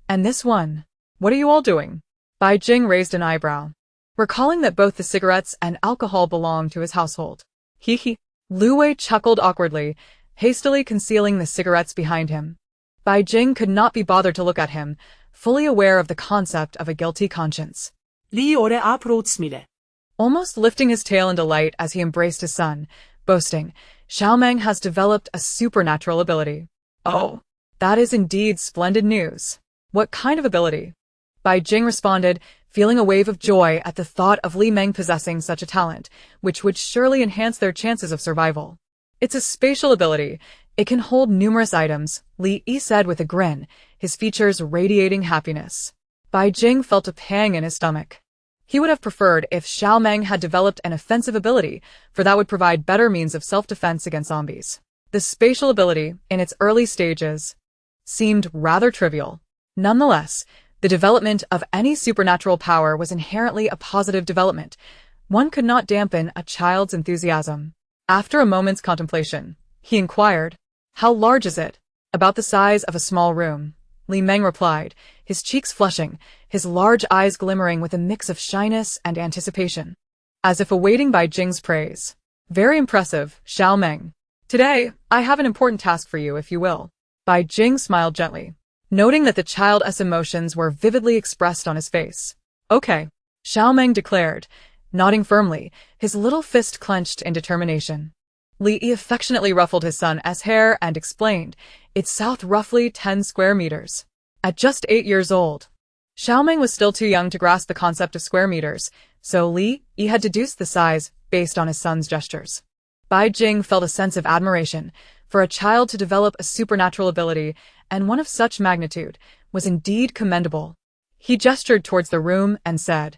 and this one. What are you all doing?" Bai Jing raised an eyebrow, recalling that both the cigarettes and alcohol belonged to his household. He. Lu Wei chuckled awkwardly, hastily concealing the cigarettes behind him. Bai Jing could not be bothered to look at him, fully aware of the concept of a guilty conscience. Li ore approximile. Almost lifting his tail in delight as he embraced his son, boasting, "Xiao Meng has developed a supernatural ability." "Oh, that is indeed splendid news. What kind of ability?" Bai Jing responded, feeling a wave of joy at the thought of Li Meng possessing such a talent, which would surely enhance their chances of survival. "It's a spatial ability. It can hold numerous items," Li Yi said with a grin, his features radiating happiness. Bai Jing felt a pang in his stomach. He would have preferred if Xiao Meng had developed an offensive ability, for that would provide better means of self-defense against zombies. The spatial ability, in its early stages, seemed rather trivial. Nonetheless, the development of any supernatural power was inherently a positive development. One could not dampen a child's enthusiasm. After a moment's contemplation, he inquired, "How large is it?" "About the size of a small room," Li Meng replied, his cheeks flushing, his large eyes glimmering with a mix of shyness and anticipation, as if awaiting Bai Jing's praise. "Very impressive, Xiao Meng. Today, I have an important task for you, if you will." Bai Jing smiled gently. noting that the child's emotions were vividly expressed on his face. Okay, Xiao Meng declared, nodding firmly, his little fist clenched in determination. Li Yi affectionately ruffled his son's hair and explained, it's south roughly 10 square meters. At just 8 years old, Xiao Meng was still too young to grasp the concept of square meters, so Li Yi had deduced the size based on his son's gestures. Bai Jing felt a sense of admiration. For a child to develop a supernatural ability, and one of such magnitude, was indeed commendable. He gestured towards the room and said,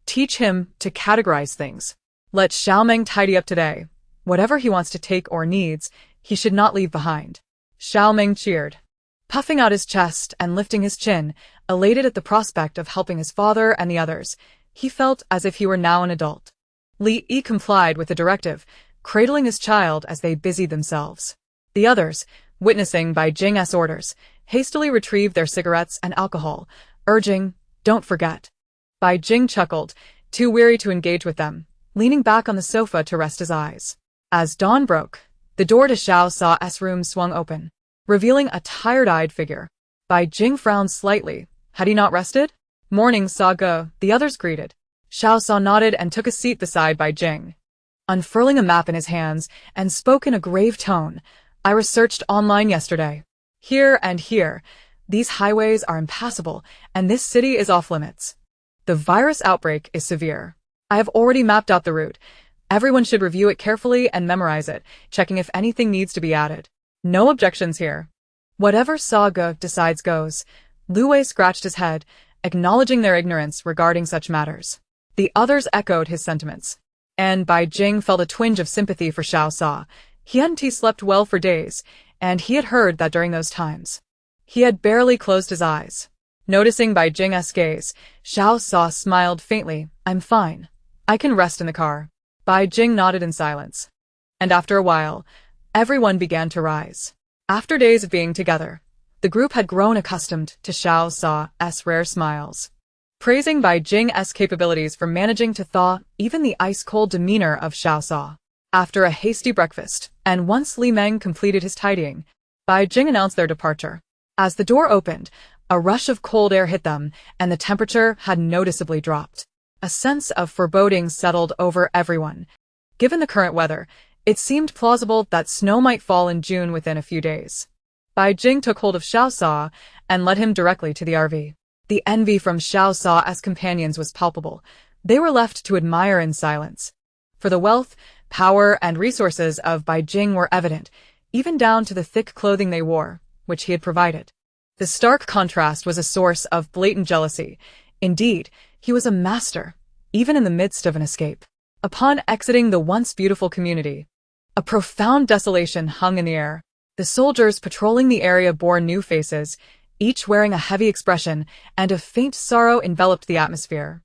teach him to categorize things. Let Xiao Meng tidy up today. Whatever he wants to take or needs, he should not leave behind. Xiao Meng cheered, puffing out his chest and lifting his chin, elated at the prospect of helping his father and the others. He felt as if he were now an adult. Li Yi complied with the directive, cradling his child as they busied themselves. The others, witnessing Bai Jing's orders, hastily retrieved their cigarettes and alcohol, urging, don't forget. Bai Jing chuckled, too weary to engage with them, leaning back on the sofa to rest his eyes. As dawn broke, the door to Xiao Sa's room swung open, revealing a tired-eyed figure. Bai Jing frowned slightly. Had he not rested? Morning, Saga, the others greeted. Xiao Sa nodded and took a seat beside Bai Jing. Unfurling a map in his hands and spoke in a grave tone, I researched online yesterday. Here and here, these highways are impassable, and this city is off-limits. The virus outbreak is severe. I have already mapped out the route. Everyone should review it carefully and memorize it, checking if anything needs to be added. No objections here. Whatever Saga decides goes. Lu Wei scratched his head, acknowledging their ignorance regarding such matters. The others echoed his sentiments. And Bai Jing felt a twinge of sympathy for Xiao Sa. He hadn't slept well for days, and he had heard that during those times. He had barely closed his eyes. Noticing Bai Jing's gaze, Xiao Sa smiled faintly. I'm fine. I can rest in the car. Bai Jing nodded in silence. And after a while, everyone began to rise. After days of being together, the group had grown accustomed to Xiao Sa's rare smiles. Praising Bai Jing's capabilities for managing to thaw even the ice-cold demeanor of Xiao Sa. After a hasty breakfast, and once Li Meng completed his tidying, Bai Jing announced their departure. As the door opened, a rush of cold air hit them, and the temperature had noticeably dropped. A sense of foreboding settled over everyone. Given the current weather, it seemed plausible that snow might fall in June within a few days. Bai Jing took hold of Xiao Sa and led him directly to the RV. The envy from Xiao Sa's companions was palpable. They were left to admire in silence. For the wealth, power, and resources of Bai Jing were evident, even down to the thick clothing they wore, which he had provided. The stark contrast was a source of blatant jealousy. Indeed, he was a master, even in the midst of an escape. Upon exiting the once beautiful community, a profound desolation hung in the air. The soldiers patrolling the area bore new faces, each wearing a heavy expression, and a faint sorrow enveloped the atmosphere.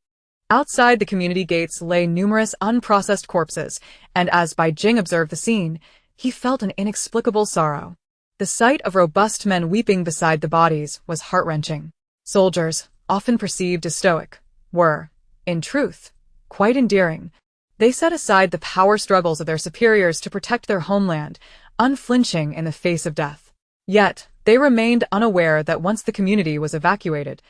Outside the community gates lay numerous unprocessed corpses, and as Bai Jing observed the scene, he felt an inexplicable sorrow. The sight of robust men weeping beside the bodies was heart-wrenching. Soldiers, often perceived as stoic, were, in truth, quite endearing. They set aside the power struggles of their superiors to protect their homeland, unflinching in the face of death. Yet, they remained unaware that once the community was evacuated,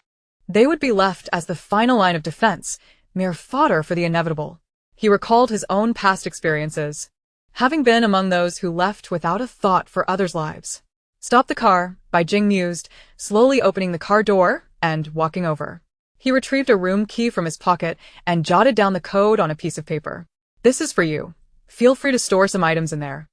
they would be left as the final line of defense, mere fodder for the inevitable. He recalled his own past experiences, having been among those who left without a thought for others' lives. Stop the car, Bai Jing mused, slowly opening the car door and walking over. He retrieved a room key from his pocket and jotted down the code on a piece of paper. This is for you. Feel free to store some items in there.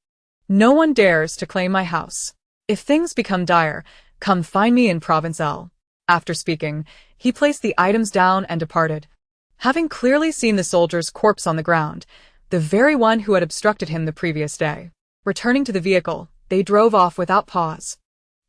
No one dares to claim my house. If things become dire, come find me in Province L. After speaking, he placed the items down and departed. Having clearly seen the soldier's corpse on the ground, the very one who had obstructed him the previous day. Returning to the vehicle, they drove off without pause.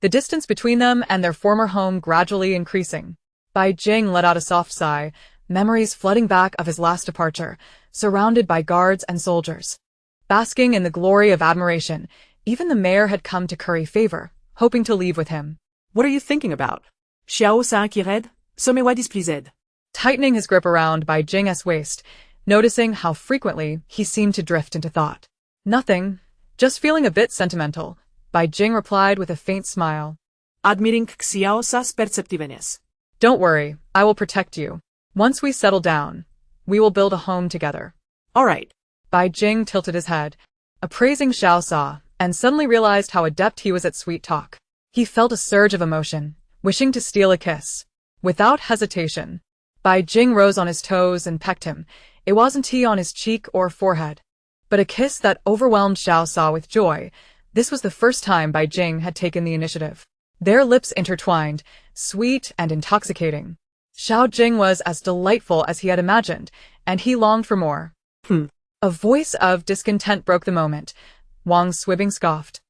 The distance between them and their former home gradually increasing. Bai Jing let out a soft sigh, memories flooding back of his last departure, surrounded by guards and soldiers. Basking in the glory of admiration, even the mayor had come to curry favor, hoping to leave with him. What are you thinking about? Xiao Sa qui raide, ça me wa displeased. Tightening his grip around Bai Jing's waist, noticing how frequently he seemed to drift into thought. Nothing, just feeling a bit sentimental, Bai Jing replied with a faint smile. admiring Xiao Sa's perceptiveness. Don't worry, I will protect you. Once we settle down, we will build a home together. All right. Bai Jing tilted his head, appraising Xiao Sa, and suddenly realized how adept he was at sweet talk. He felt a surge of emotion, wishing to steal a kiss. Without hesitation, Bai Jing rose on his toes and pecked him. It wasn't tea on his cheek or forehead, but a kiss that overwhelmed Xiao Sa with joy. This was the first time Bai Jing had taken the initiative. Their lips intertwined, sweet and intoxicating. Xiao Jing was as delightful as he had imagined, and he longed for more. A voice of discontent broke the moment. Wang Swibing scoffed,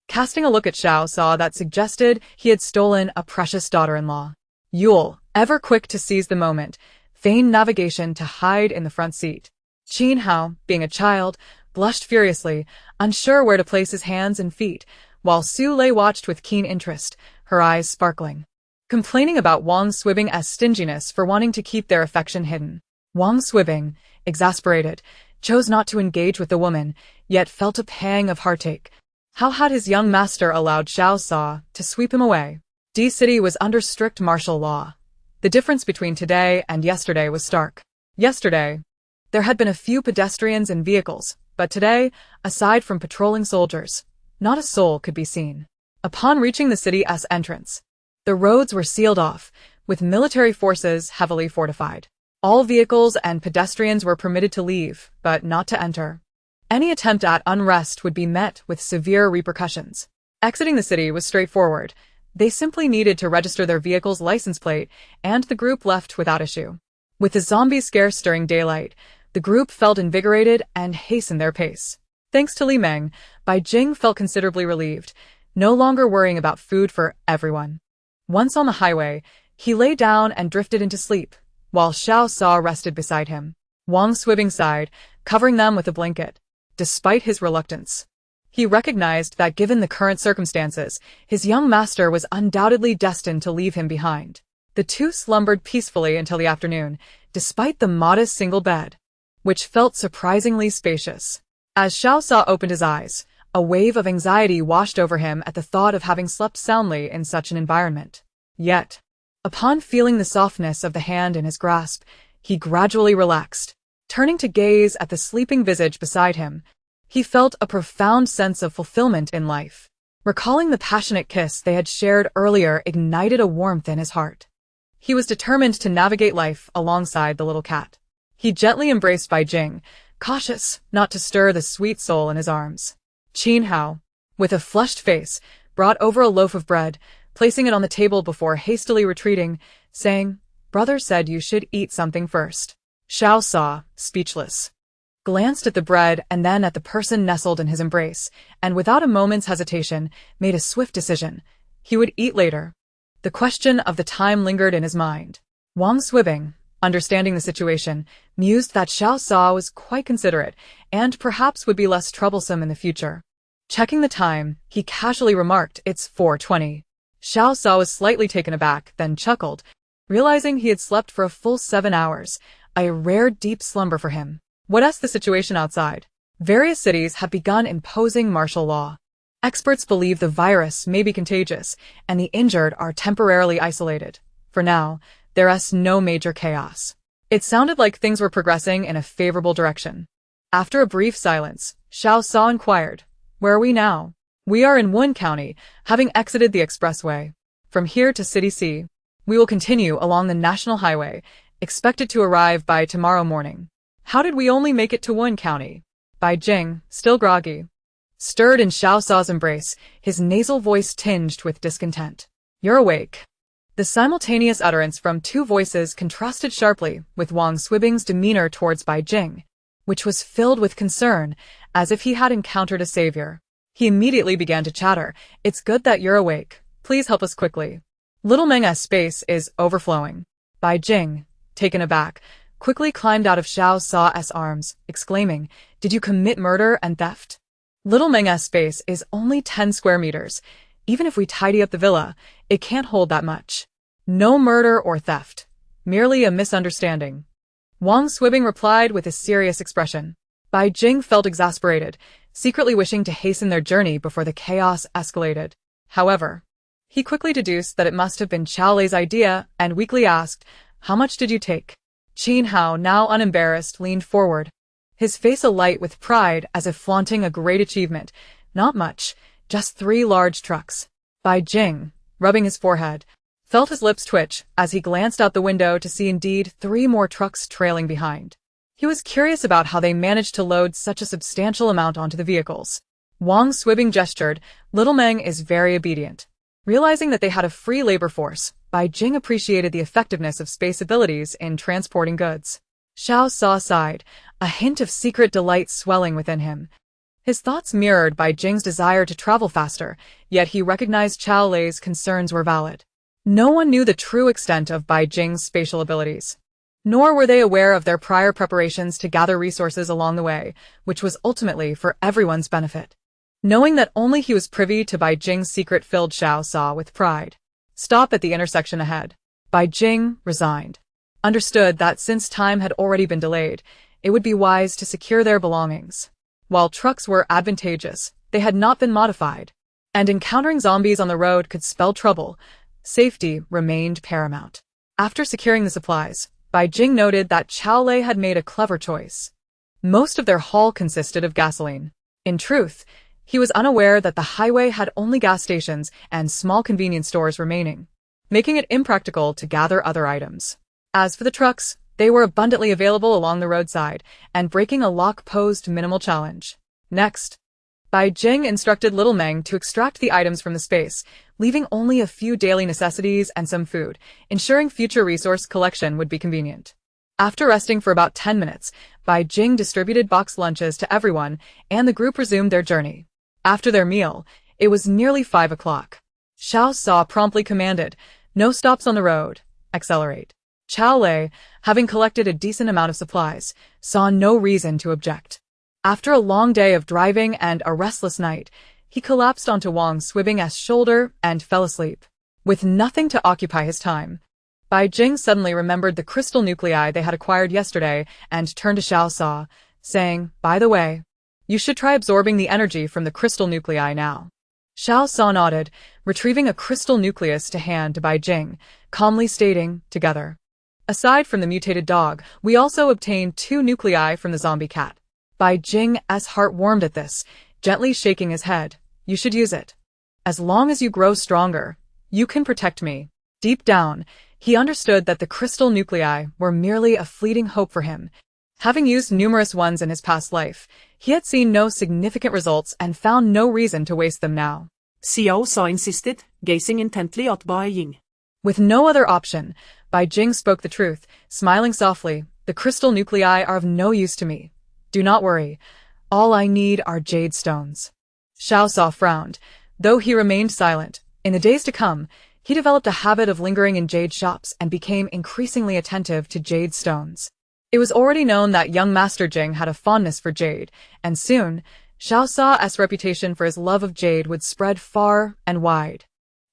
casting a look at Xiao Sa that suggested he had stolen a precious daughter-in-law. Yule, ever quick to seize the moment, feigned navigation to hide in the front seat. Qin Hao, being a child, blushed furiously, unsure where to place his hands and feet, while Su Lei watched with keen interest, her eyes sparkling, complaining about Wang Swibing's stinginess for wanting to keep their affection hidden. Wang Swibing, exasperated, chose not to engage with the woman, yet felt a pang of heartache. How had his young master allowed Xiao Sa to sweep him away? D City was under strict martial law. The difference between today and yesterday was stark. Yesterday, there had been a few pedestrians and vehicles, but today, aside from patrolling soldiers, not a soul could be seen. Upon reaching the city's entrance, the roads were sealed off, with military forces heavily fortified. All vehicles and pedestrians were permitted to leave, but not to enter. Any attempt at unrest would be met with severe repercussions. Exiting the city was straightforward. They simply needed to register their vehicle's license plate, and the group left without issue. With the zombies scarce during daylight, the group felt invigorated and hastened their pace. Thanks to Li Meng, Bai Jing felt considerably relieved, no longer worrying about food for everyone. Once on the highway, he lay down and drifted into sleep, while Xiao Sa rested beside him. Wang Swibing sighed, covering them with a blanket. Despite his reluctance, he recognized that given the current circumstances, his young master was undoubtedly destined to leave him behind. The two slumbered peacefully until the afternoon, despite the modest single bed, which felt surprisingly spacious. As Xiao Sa opened his eyes, a wave of anxiety washed over him at the thought of having slept soundly in such an environment. Yet, upon feeling the softness of the hand in his grasp, he gradually relaxed. Turning to gaze at the sleeping visage beside him, he felt a profound sense of fulfillment in life. Recalling the passionate kiss they had shared earlier ignited a warmth in his heart. He was determined to navigate life alongside the little cat. He gently embraced Bai Jing, cautious not to stir the sweet soul in his arms. Qin Hao, with a flushed face, brought over a loaf of bread, placing it on the table before hastily retreating, saying, "Brother said you should eat something first." Xiao Sa, speechless, glanced at the bread and then at the person nestled in his embrace, and without a moment's hesitation, made a swift decision. He would eat later. The question of the time lingered in his mind. Wang Swibing, understanding the situation, mused that Xiao Sa was quite considerate and perhaps would be less troublesome in the future. Checking the time, he casually remarked, "It's 4:20. Xiao Sa was slightly taken aback, then chuckled, realizing he had slept for a full 7 hours, a rare deep slumber for him. What's the situation outside? Various cities have begun imposing martial law. Experts believe the virus may be contagious, and the injured are temporarily isolated. For now, there's no major chaos. It sounded like things were progressing in a favorable direction. After a brief silence, Xiao Sa inquired, "Where are we now?" "We are in Wun County, having exited the expressway. From here to City C, we will continue along the National Highway, expected to arrive by tomorrow morning." "How did we only make it to Wun County?" Bai Jing, still groggy, stirred in Xiao Sa's embrace, his nasal voice tinged with discontent. "You're awake." The simultaneous utterance from two voices contrasted sharply with Wang Swibing's demeanor towards Bai Jing, which was filled with concern, as if he had encountered a savior. He immediately began to chatter, "It's good that you're awake. Please help us quickly. Little Meng's space is overflowing." Bai Jing, taken aback, quickly climbed out of Xiao Sa's arms, exclaiming, "Did you commit murder and theft? Little Meng's space is only 10 square meters. Even if we tidy up the villa, it can't hold that much." "No murder or theft. Merely a misunderstanding," Wang Swibing replied with a serious expression. Bai Jing felt exasperated, secretly wishing to hasten their journey before the chaos escalated. However, He quickly deduced that it must have been Xiao Lei's idea and weakly asked, "How much did you take?" Qin Hao, now unembarrassed, leaned forward, his face alight with pride as if flaunting a great achievement. "Not much, just 3 large trucks." Bai Jing, rubbing his forehead, felt his lips twitch as he glanced out the window to see indeed 3 more trucks trailing behind. He was curious about how they managed to load such a substantial amount onto the vehicles. Wang Swibing gestured. "Little Meng is very obedient." Realizing that they had a free labor force, Bai Jing appreciated the effectiveness of space abilities in transporting goods. Xiao Sa sighed, a hint of secret delight swelling within him. His thoughts mirrored Bai Jing's desire to travel faster, yet he recognized Xiao Lei's concerns were valid. No one knew the true extent of Bai Jing's spatial abilities, nor were they aware of their prior preparations to gather resources along the way, which was ultimately for everyone's benefit. Knowing that only he was privy to Bai Jing's secret filled Xiao Sa with pride. Stop at the intersection ahead. Bai Jing, resigned, understood that since time had already been delayed, it would be wise to secure their belongings. While trucks were advantageous, they had not been modified, and encountering zombies on the road could spell trouble. Safety remained paramount. After securing the supplies, Bai Jing noted that Xiao Lei had made a clever choice. Most of their haul consisted of gasoline. In truth, he was unaware that the highway had only gas stations and small convenience stores remaining, making it impractical to gather other items. As for the trucks, they were abundantly available along the roadside, and breaking a lock posed minimal challenge. Next, Bai Jing instructed Little Meng to extract the items from the space, leaving only a few daily necessities and some food, ensuring future resource collection would be convenient. After resting for about 10 minutes, Bai Jing distributed boxed lunches to everyone, and the group resumed their journey. After their meal, it was nearly 5 o'clock. Xiao Sa promptly commanded, "No stops on the road. Accelerate." Xiao Lei, having collected a decent amount of supplies, saw no reason to object. After a long day of driving and a restless night, he collapsed onto Wang Swibing's shoulder and fell asleep. With nothing to occupy his time, Bai Jing suddenly remembered the crystal nuclei they had acquired yesterday and turned to Xiao Sa, saying, "By the way, you should try absorbing the energy from the crystal nuclei now." Xiao Sa nodded, retrieving a crystal nucleus to hand to Bai Jing, calmly stating, "Together. Aside from the mutated dog, we also obtained 2 nuclei from the zombie cat." Bai Jing's heart warmed at this, gently shaking his head. "You should use it. As long as you grow stronger, you can protect me." Deep down, he understood that the crystal nuclei were merely a fleeting hope for him. Having used numerous ones in his past life, he had seen no significant results and found no reason to waste them now. Xiao Sa insisted, gazing intently at Bai Jing. With no other option, Bai Jing spoke the truth, smiling softly. "The crystal nuclei are of no use to me. Do not worry. All I need are jade stones." Xiao Sa frowned, though he remained silent. In the days to come, he developed a habit of lingering in jade shops and became increasingly attentive to jade stones. It was already known that young Master Jing had a fondness for jade, and soon, Xiao Sa's reputation for his love of jade would spread far and wide.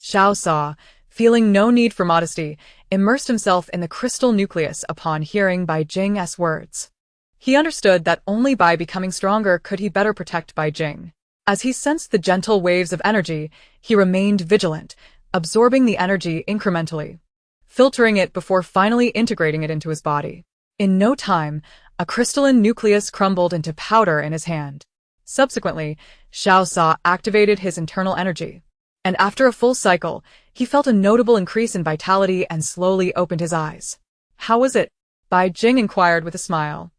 Xiao Sa, feeling no need for modesty, immersed himself in the crystal nucleus upon hearing Bai Jing's words. He understood that only by becoming stronger could he better protect Bai Jing. As he sensed the gentle waves of energy, he remained vigilant, absorbing the energy incrementally, filtering it before finally integrating it into his body. In no time, a crystalline nucleus crumbled into powder in his hand. Subsequently, Xiao Sa activated his internal energy, and after a full cycle, he felt a notable increase in vitality and slowly opened his eyes. "How was it?" Bai Jing inquired with a smile,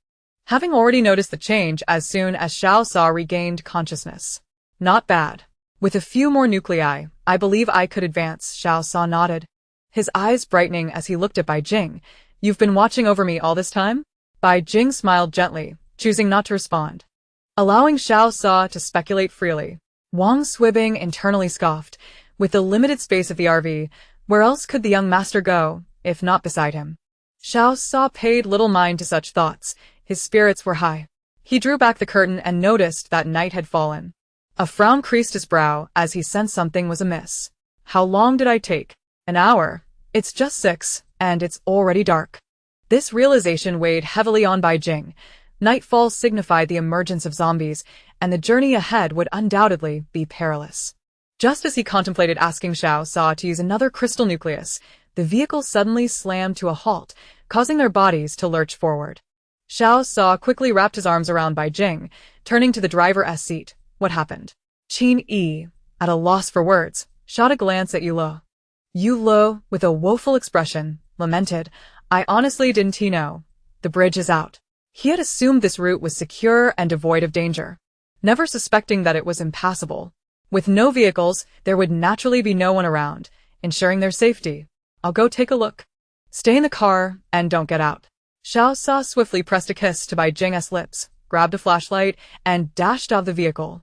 having already noticed the change as soon as Xiao Sa regained consciousness. "Not bad. With a few more nuclei, I believe I could advance." Xiao Sa nodded, his eyes brightening as he looked at Bai Jing. "You've been watching over me all this time?" Bai Jing smiled gently, choosing not to respond, allowing Xiao Sa to speculate freely. Wang Swibing internally scoffed. With the limited space of the RV, where else could the young master go, if not beside him? Xiao Sa paid little mind to such thoughts. His spirits were high. He drew back the curtain and noticed that night had fallen. A frown creased his brow as he sensed something was amiss. "How long did I take?" "An hour. It's just 6, and it's already dark." This realization weighed heavily on Bai Jing. Nightfall signified the emergence of zombies, and the journey ahead would undoubtedly be perilous. Just as he contemplated asking Xiao Sa to use another crystal nucleus, the vehicle suddenly slammed to a halt, causing their bodies to lurch forward. Xiao Sa quickly wrapped his arms around Bai Jing, turning to the driver's seat. What happened? Qin Yi, at a loss for words, shot a glance at Yu Lo. Yu Lo, with a woeful expression, lamented, I honestly didn't know. The bridge is out. He had assumed this route was secure and devoid of danger, never suspecting that it was impassable. With no vehicles, there would naturally be no one around, ensuring their safety. I'll go take a look. Stay in the car and don't get out. Xiao Sa swiftly pressed a kiss to Bai Jing's lips, grabbed a flashlight, and dashed out of the vehicle.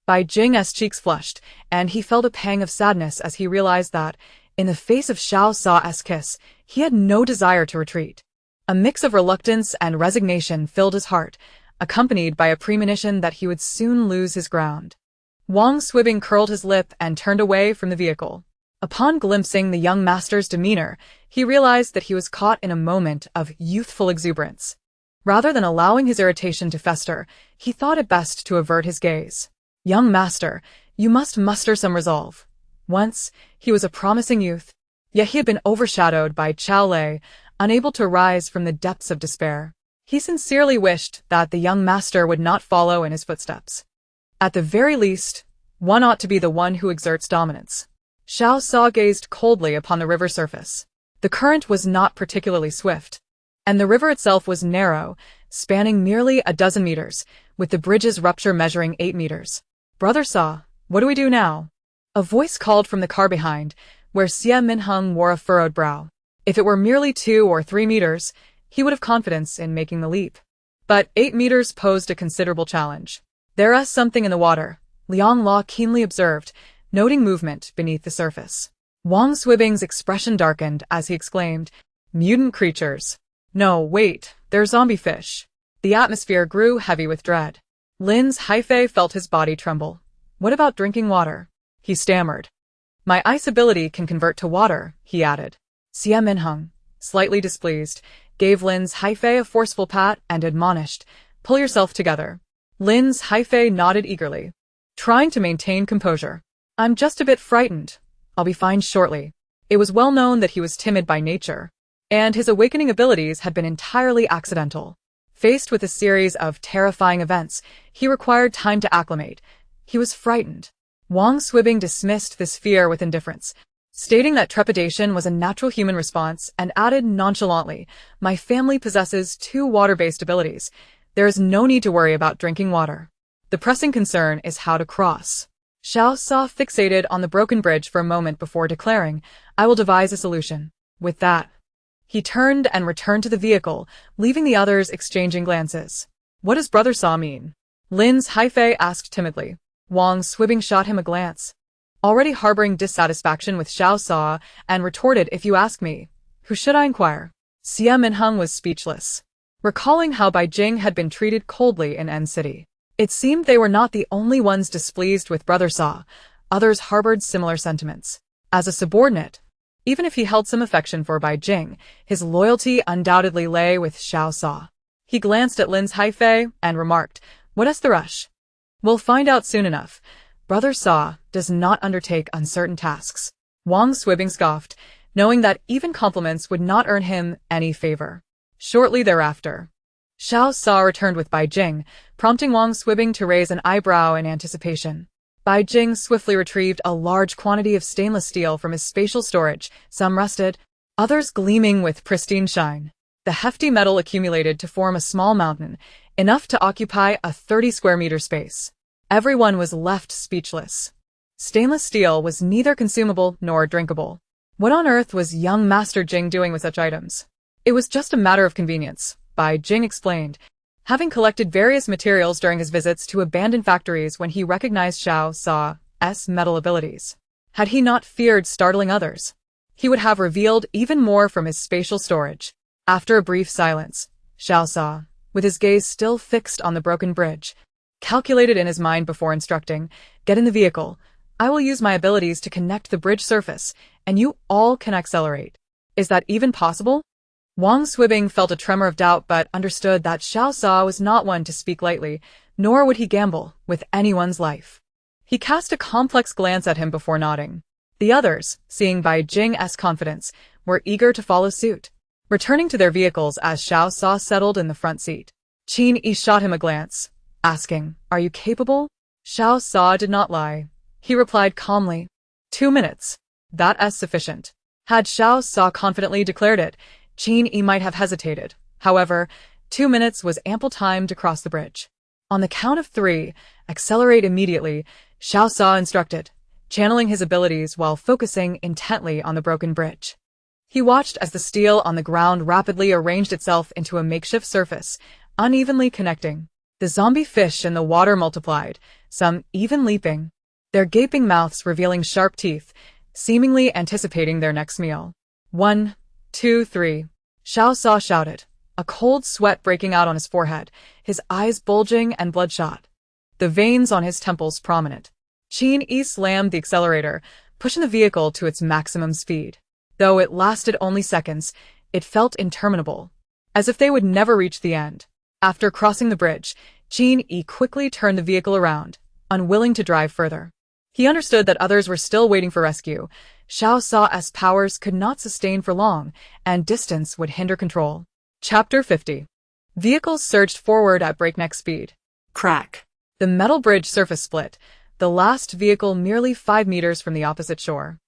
Bai Jing's cheeks flushed, and he felt a pang of sadness as he realized that, in the face of Xiao Sa's kiss, he had no desire to retreat. A mix of reluctance and resignation filled his heart, accompanied by a premonition that he would soon lose his ground. Wang Swibing curled his lip and turned away from the vehicle. Upon glimpsing the young master's demeanor, he realized that he was caught in a moment of youthful exuberance. Rather than allowing his irritation to fester, he thought it best to avert his gaze. Young master, you must muster some resolve. Once, he was a promising youth, yet he had been overshadowed by Chao Lei, unable to rise from the depths of despair. He sincerely wished that the young master would not follow in his footsteps. At the very least, one ought to be the one who exerts dominance. Xiao Sa gazed coldly upon the river surface. The current was not particularly swift, and the river itself was narrow, spanning merely a dozen meters, with the bridge's rupture measuring 8 meters. Brother Sa, what do we do now? A voice called from the car behind, where Xie Minheng wore a furrowed brow. If it were merely 2 or 3 meters, he would have confidence in making the leap. But 8 meters posed a considerable challenge. There is something in the water, Liang Lao keenly observed, noting movement beneath the surface. Wang Swibing's expression darkened as he exclaimed, Mutant creatures. No, wait, they're zombie fish. The atmosphere grew heavy with dread. Lin's Haifei felt his body tremble. What about drinking water? He stammered. My ice ability can convert to water, he added. Xie Minheng, slightly displeased, gave Lin's Haifei a forceful pat and admonished, Pull yourself together. Lin's Haifei nodded eagerly, trying to maintain composure. I'm just a bit frightened. I'll be fine shortly. It was well known that he was timid by nature, and his awakening abilities had been entirely accidental. Faced with a series of terrifying events, he required time to acclimate. He was frightened. Wang Swibing dismissed this fear with indifference, stating that trepidation was a natural human response, and added nonchalantly, My family possesses 2 water-based abilities. There is no need to worry about drinking water. The pressing concern is how to cross. Xiao Sa fixated on the broken bridge for a moment before declaring, I will devise a solution. With that, he turned and returned to the vehicle, leaving the others exchanging glances. What does Brother Sa mean? Lin's Haifei asked timidly. Wang Swibing shot him a glance, already harboring dissatisfaction with Xiao Sa, and retorted, If you ask me, who should I inquire? Xie Minheng was speechless, recalling how Bai Jing had been treated coldly in N City. It seemed they were not the only ones displeased with Brother Sa. Others harbored similar sentiments. As a subordinate, even if he held some affection for Bai Jing, his loyalty undoubtedly lay with Xiao Sa. He glanced at Lin's Haifei and remarked, What is the rush? We'll find out soon enough. Brother Sa does not undertake uncertain tasks. Wang Swibing scoffed, knowing that even compliments would not earn him any favor. Shortly thereafter, Xiao Sa returned with Bai Jing, prompting Wang Swibing to raise an eyebrow in anticipation. Bai Jing swiftly retrieved a large quantity of stainless steel from his spatial storage, some rusted, others gleaming with pristine shine. The hefty metal accumulated to form a small mountain, enough to occupy a 30-square-meter space. Everyone was left speechless. Stainless steel was neither consumable nor drinkable. What on earth was young Master Jing doing with such items? It was just a matter of convenience, Bai Jing explained, having collected various materials during his visits to abandoned factories when he recognized Xiao Sa's metal abilities. Had he not feared startling others, he would have revealed even more from his spatial storage. After a brief silence, Xiao Sa, with his gaze still fixed on the broken bridge, calculated in his mind before instructing, Get in the vehicle. I will use my abilities to connect the bridge surface, and you all can accelerate. Is that even possible? Wang Swibing felt a tremor of doubt but understood that Xiao Sa was not one to speak lightly, nor would he gamble with anyone's life. He cast a complex glance at him before nodding. The others, seeing Bai Jing's confidence, were eager to follow suit. Returning to their vehicles as Xiao Sa settled in the front seat, Qin Yi shot him a glance, asking, "Are you capable?" Xiao Sa did not lie. He replied calmly, 2 minutes. That's sufficient. Had Xiao Sa confidently declared it, Qin Yi might have hesitated. However, 2 minutes was ample time to cross the bridge. On the count of 3, accelerate immediately, Xiao Sa instructed, channeling his abilities while focusing intently on the broken bridge. He watched as the steel on the ground rapidly arranged itself into a makeshift surface, unevenly connecting. The zombie fish in the water multiplied, some even leaping, their gaping mouths revealing sharp teeth, seemingly anticipating their next meal. 1, 2, 3. Xiao Sa shouted, a cold sweat breaking out on his forehead, his eyes bulging and bloodshot, the veins on his temples prominent. Qin Yi slammed the accelerator, pushing the vehicle to its maximum speed. Though it lasted only seconds, it felt interminable, as if they would never reach the end. After crossing the bridge, Qin Yi quickly turned the vehicle around, unwilling to drive further. He understood that others were still waiting for rescue. Xiao Sa's powers could not sustain for long, and distance would hinder control. Chapter 50. Vehicles surged forward at breakneck speed. Crack. The metal bridge surface split, the last vehicle merely 5 meters from the opposite shore.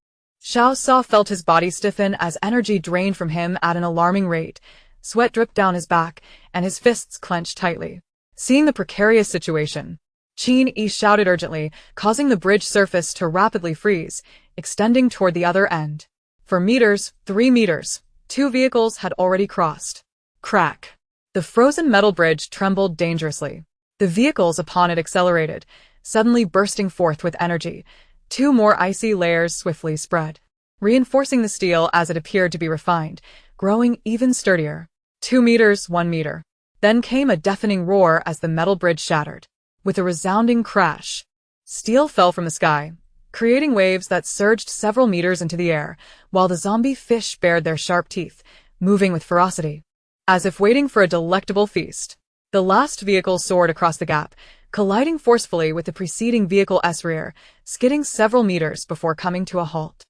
Xiao Sa felt his body stiffen as energy drained from him at an alarming rate. Sweat dripped down his back, and his fists clenched tightly. Seeing the precarious situation, Qin Yi shouted urgently, causing the bridge surface to rapidly freeze, extending toward the other end. For meters, 3 meters, 2 vehicles had already crossed. Crack. The frozen metal bridge trembled dangerously. The vehicles upon it accelerated, suddenly bursting forth with energy. 2 more icy layers swiftly spread, reinforcing the steel as it appeared to be refined, growing even sturdier. 2 meters, 1 meter. Then came a deafening roar as the metal bridge shattered. With a resounding crash, steel fell from the sky, creating waves that surged several meters into the air, while the zombie fish bared their sharp teeth, moving with ferocity, as if waiting for a delectable feast. The last vehicle soared across the gap, colliding forcefully with the preceding vehicle's rear, skidding several meters before coming to a halt.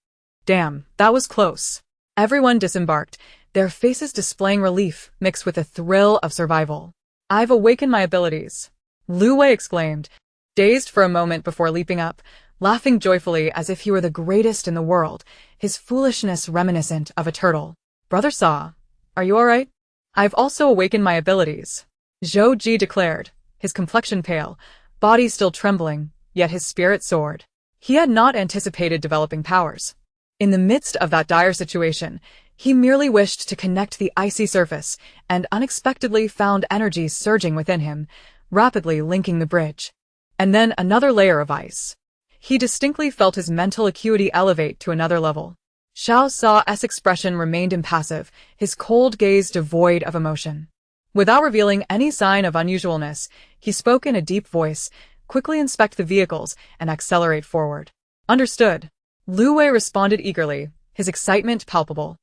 Damn, that was close. Everyone disembarked, their faces displaying relief mixed with a thrill of survival. I've awakened my abilities, Lu Wei exclaimed, dazed for a moment before leaping up, laughing joyfully as if he were the greatest in the world, his foolishness reminiscent of a turtle. Brother Sa, are you alright? I've also awakened my abilities, Zhou Ji declared, his complexion pale, body still trembling, yet his spirit soared. He had not anticipated developing powers. In the midst of that dire situation, he merely wished to connect the icy surface, and unexpectedly found energy surging within him, rapidly linking the bridge. And then another layer of ice. He distinctly felt his mental acuity elevate to another level. Xiao Sa's expression remained impassive, his cold gaze devoid of emotion. Without revealing any sign of unusualness, he spoke in a deep voice, quickly inspect the vehicles and accelerate forward. Understood. Lu Wei responded eagerly, his excitement palpable.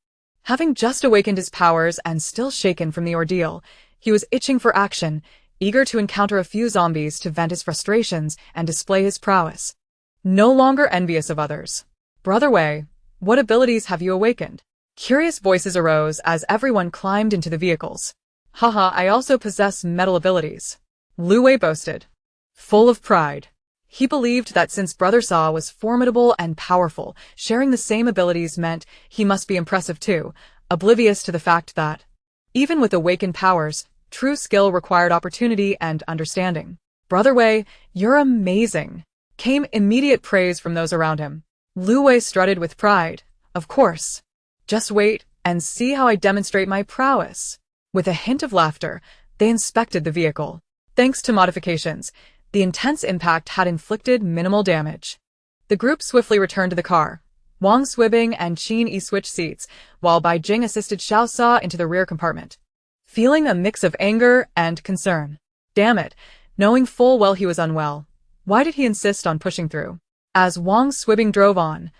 Having just awakened his powers and still shaken from the ordeal, he was itching for action, eager to encounter a few zombies to vent his frustrations and display his prowess. No longer envious of others. Brother Wei, what abilities have you awakened? Curious voices arose as everyone climbed into the vehicles. Haha, I also possess metal abilities, Lu Wei boasted, full of pride. He believed that since Brother Sa was formidable and powerful, sharing the same abilities meant he must be impressive too, oblivious to the fact that, even with awakened powers, true skill required opportunity and understanding. Brother Wei, you're amazing, came immediate praise from those around him. Lu Wei strutted with pride. Of course. Just wait and see how I demonstrate my prowess. With a hint of laughter, they inspected the vehicle. Thanks to modifications, the intense impact had inflicted minimal damage. The group swiftly returned to the car. Wang Swibing and Qin Yi switched seats, while Bai Jing assisted Xiao Sa into the rear compartment, feeling a mix of anger and concern. Damn it, knowing full well he was unwell. Why did he insist on pushing through? As Wang Swibing drove on,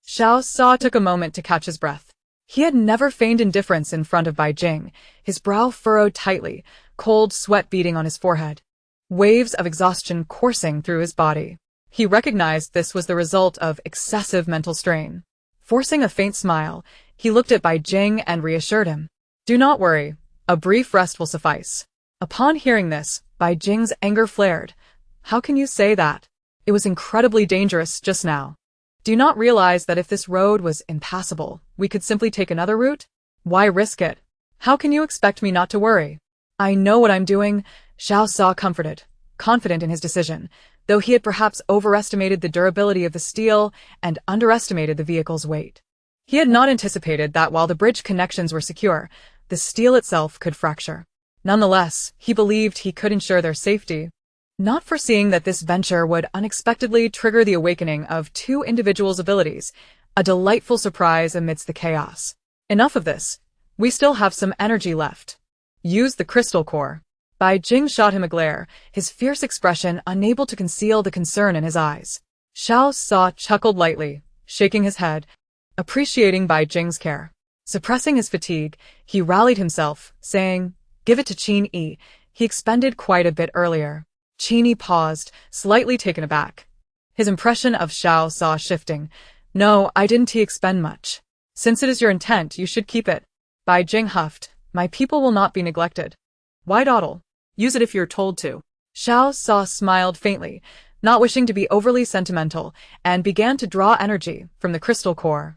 Xiao Sa took a moment to catch his breath. He had never feigned indifference in front of Bai Jing, his brow furrowed tightly, cold sweat beading on his forehead, waves of exhaustion coursing through his body. He recognized this was the result of excessive mental strain. Forcing a faint smile, he looked at Bai Jing and reassured him. Do not worry, a brief rest will suffice. Upon hearing this, Bai Jing's anger flared. How can you say that? It was incredibly dangerous just now. Do you not realize that if this road was impassable, we could simply take another route? Why risk it? How can you expect me not to worry? I know what I'm doing, Xiao Sa comforted, confident in his decision, though he had perhaps overestimated the durability of the steel and underestimated the vehicle's weight. He had not anticipated that while the bridge connections were secure, the steel itself could fracture. Nonetheless, he believed he could ensure their safety, not foreseeing that this venture would unexpectedly trigger the awakening of two individuals' abilities, a delightful surprise amidst the chaos. Enough of this. We still have some energy left. Use the crystal core. Bai Jing shot him a glare, his fierce expression unable to conceal the concern in his eyes. Xiao Sa chuckled lightly, shaking his head, appreciating Bai Jing's care. Suppressing his fatigue, he rallied himself, saying, Give it to Qin Yi. He expended quite a bit earlier. Qin Yi paused, slightly taken aback. His impression of Xiao Sa shifting. No, I didn't expend much. Since it is your intent, you should keep it. Bai Jing huffed. My people will not be neglected. Why dawdle? Use it if you're told to. Xiao Sa smiled faintly, not wishing to be overly sentimental, and began to draw energy from the crystal core.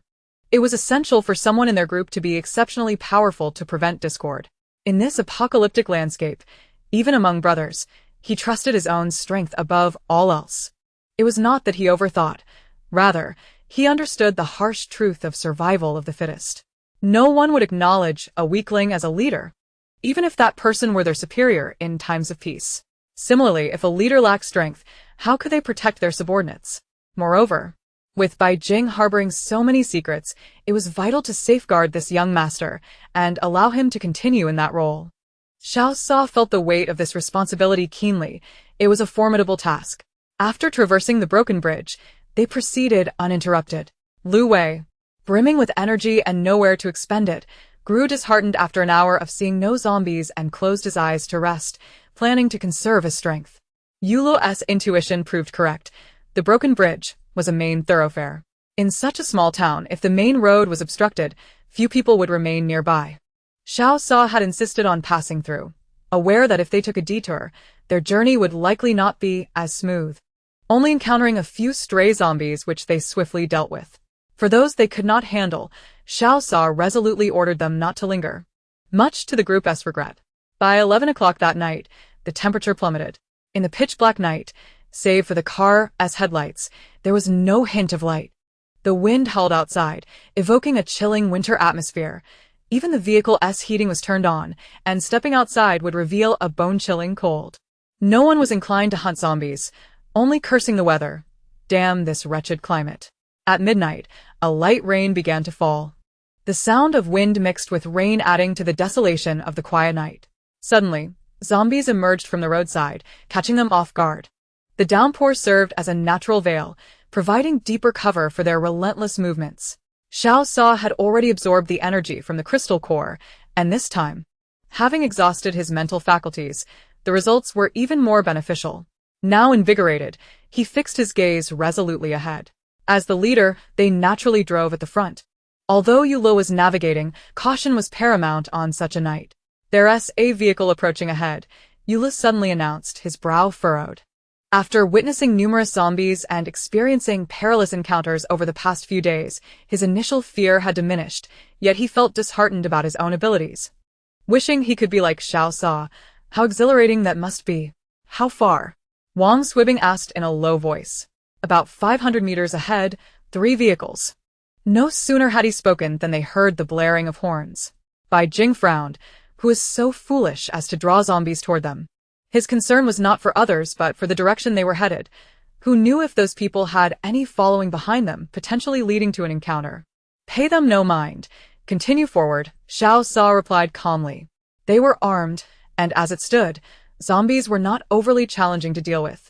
It was essential for someone in their group to be exceptionally powerful to prevent discord. In this apocalyptic landscape, even among brothers, he trusted his own strength above all else. It was not that he overthought. Rather, he understood the harsh truth of survival of the fittest. No one would acknowledge a weakling as a leader, even if that person were their superior in times of peace. Similarly, if a leader lacked strength, how could they protect their subordinates? Moreover, with Bai Jing harboring so many secrets, it was vital to safeguard this young master and allow him to continue in that role. Xiao Sa felt the weight of this responsibility keenly. It was a formidable task. After traversing the broken bridge, they proceeded uninterrupted. Lu Wei, brimming with energy and nowhere to expend it, grew disheartened after an hour of seeing no zombies and closed his eyes to rest, planning to conserve his strength. Yulo's intuition proved correct. The broken bridge was a main thoroughfare. In such a small town, if the main road was obstructed, few people would remain nearby. Xiao Sa had insisted on passing through, aware that if they took a detour, their journey would likely not be as smooth, only encountering a few stray zombies which they swiftly dealt with. For those they could not handle, Xiao Sa resolutely ordered them not to linger, much to the group's regret. By 11 o'clock that night, the temperature plummeted. In the pitch-black night, save for the car's headlights, there was no hint of light. The wind howled outside, evoking a chilling winter atmosphere. Even the vehicle's heating was turned on, and stepping outside would reveal a bone-chilling cold. No one was inclined to hunt zombies, only cursing the weather. Damn this wretched climate. At midnight, a light rain began to fall. The sound of wind mixed with rain adding to the desolation of the quiet night. Suddenly, zombies emerged from the roadside, catching them off guard. The downpour served as a natural veil, providing deeper cover for their relentless movements. Xiao Sa had already absorbed the energy from the crystal core, and this time, having exhausted his mental faculties, the results were even more beneficial. Now invigorated, he fixed his gaze resolutely ahead. As the leader, they naturally drove at the front. Although Yulo was navigating, caution was paramount on such a night. There's a vehicle approaching ahead, Yulo suddenly announced, his brow furrowed. After witnessing numerous zombies and experiencing perilous encounters over the past few days, his initial fear had diminished, yet he felt disheartened about his own abilities. Wishing he could be like Xiao Sa, how exhilarating that must be. How far? Wang Swibing asked in a low voice. About 500 meters ahead, 3 vehicles. No sooner had he spoken than they heard the blaring of horns. Bai Jing frowned, who was so foolish as to draw zombies toward them. His concern was not for others but for the direction they were headed. Who knew if those people had any following behind them, potentially leading to an encounter? Pay them no mind. Continue forward, Xiao Sa replied calmly. They were armed, and as it stood, zombies were not overly challenging to deal with.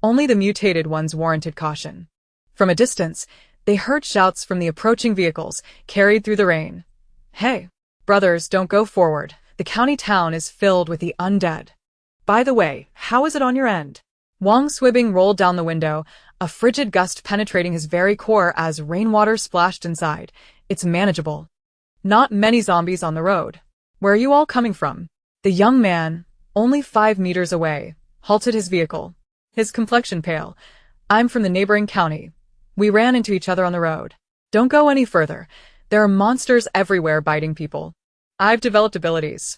Only the mutated ones warranted caution. From a distance, they heard shouts from the approaching vehicles, carried through the rain. Hey, brothers, don't go forward. The county town is filled with the undead. By the way, how is it on your end? Wang Swibing rolled down the window, a frigid gust penetrating his very core as rainwater splashed inside. It's manageable. Not many zombies on the road. Where are you all coming from? The young man, only 5 meters away, halted his vehicle, his complexion pale. I'm from the neighboring county. We ran into each other on the road. Don't go any further. There are monsters everywhere biting people. I've developed abilities.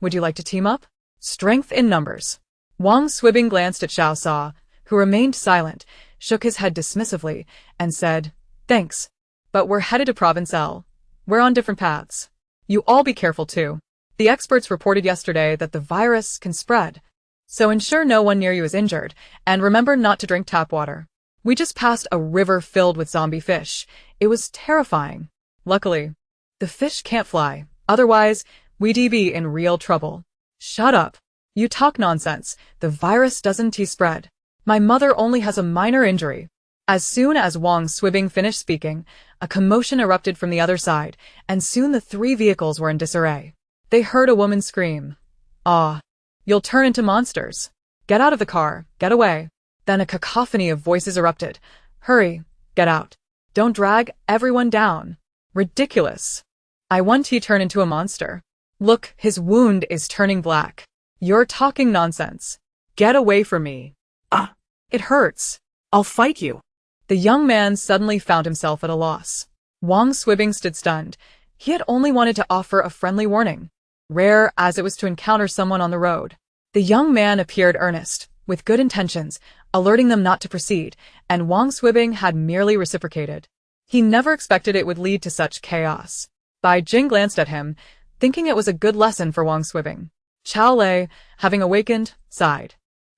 Would you like to team up? Strength in numbers. Wang Swibing glanced at Xiao Sa, who remained silent, shook his head dismissively, and said, Thanks. But we're headed to Province L. We're on different paths. You all be careful too. The experts reported yesterday that the virus can spread. So ensure no one near you is injured, and remember not to drink tap water. We just passed a river filled with zombie fish. It was terrifying. Luckily, the fish can't fly. Otherwise, we'd be in real trouble. Shut up. You talk nonsense. The virus doesn't spread. My mother only has a minor injury. As soon as Wang Swibing finished speaking, a commotion erupted from the other side, and soon the 3 vehicles were in disarray. They heard a woman scream. Ah, you'll turn into monsters. Get out of the car, get away. Then a cacophony of voices erupted. Hurry, get out. Don't drag everyone down. Ridiculous. I want to turn into a monster. Look, his wound is turning black. You're talking nonsense. Get away from me. Ah, It hurts. I'll fight you. The young man suddenly found himself at a loss. Wang Swibing stood stunned. He had only wanted to offer a friendly warning, rare as it was to encounter someone on the road. The young man appeared earnest, with good intentions, alerting them not to proceed, and Wang Swibing had merely reciprocated. He never expected it would lead to such chaos. Bai Jing glanced at him, thinking it was a good lesson for Wang Swibing. Qiao Lei, having awakened, sighed.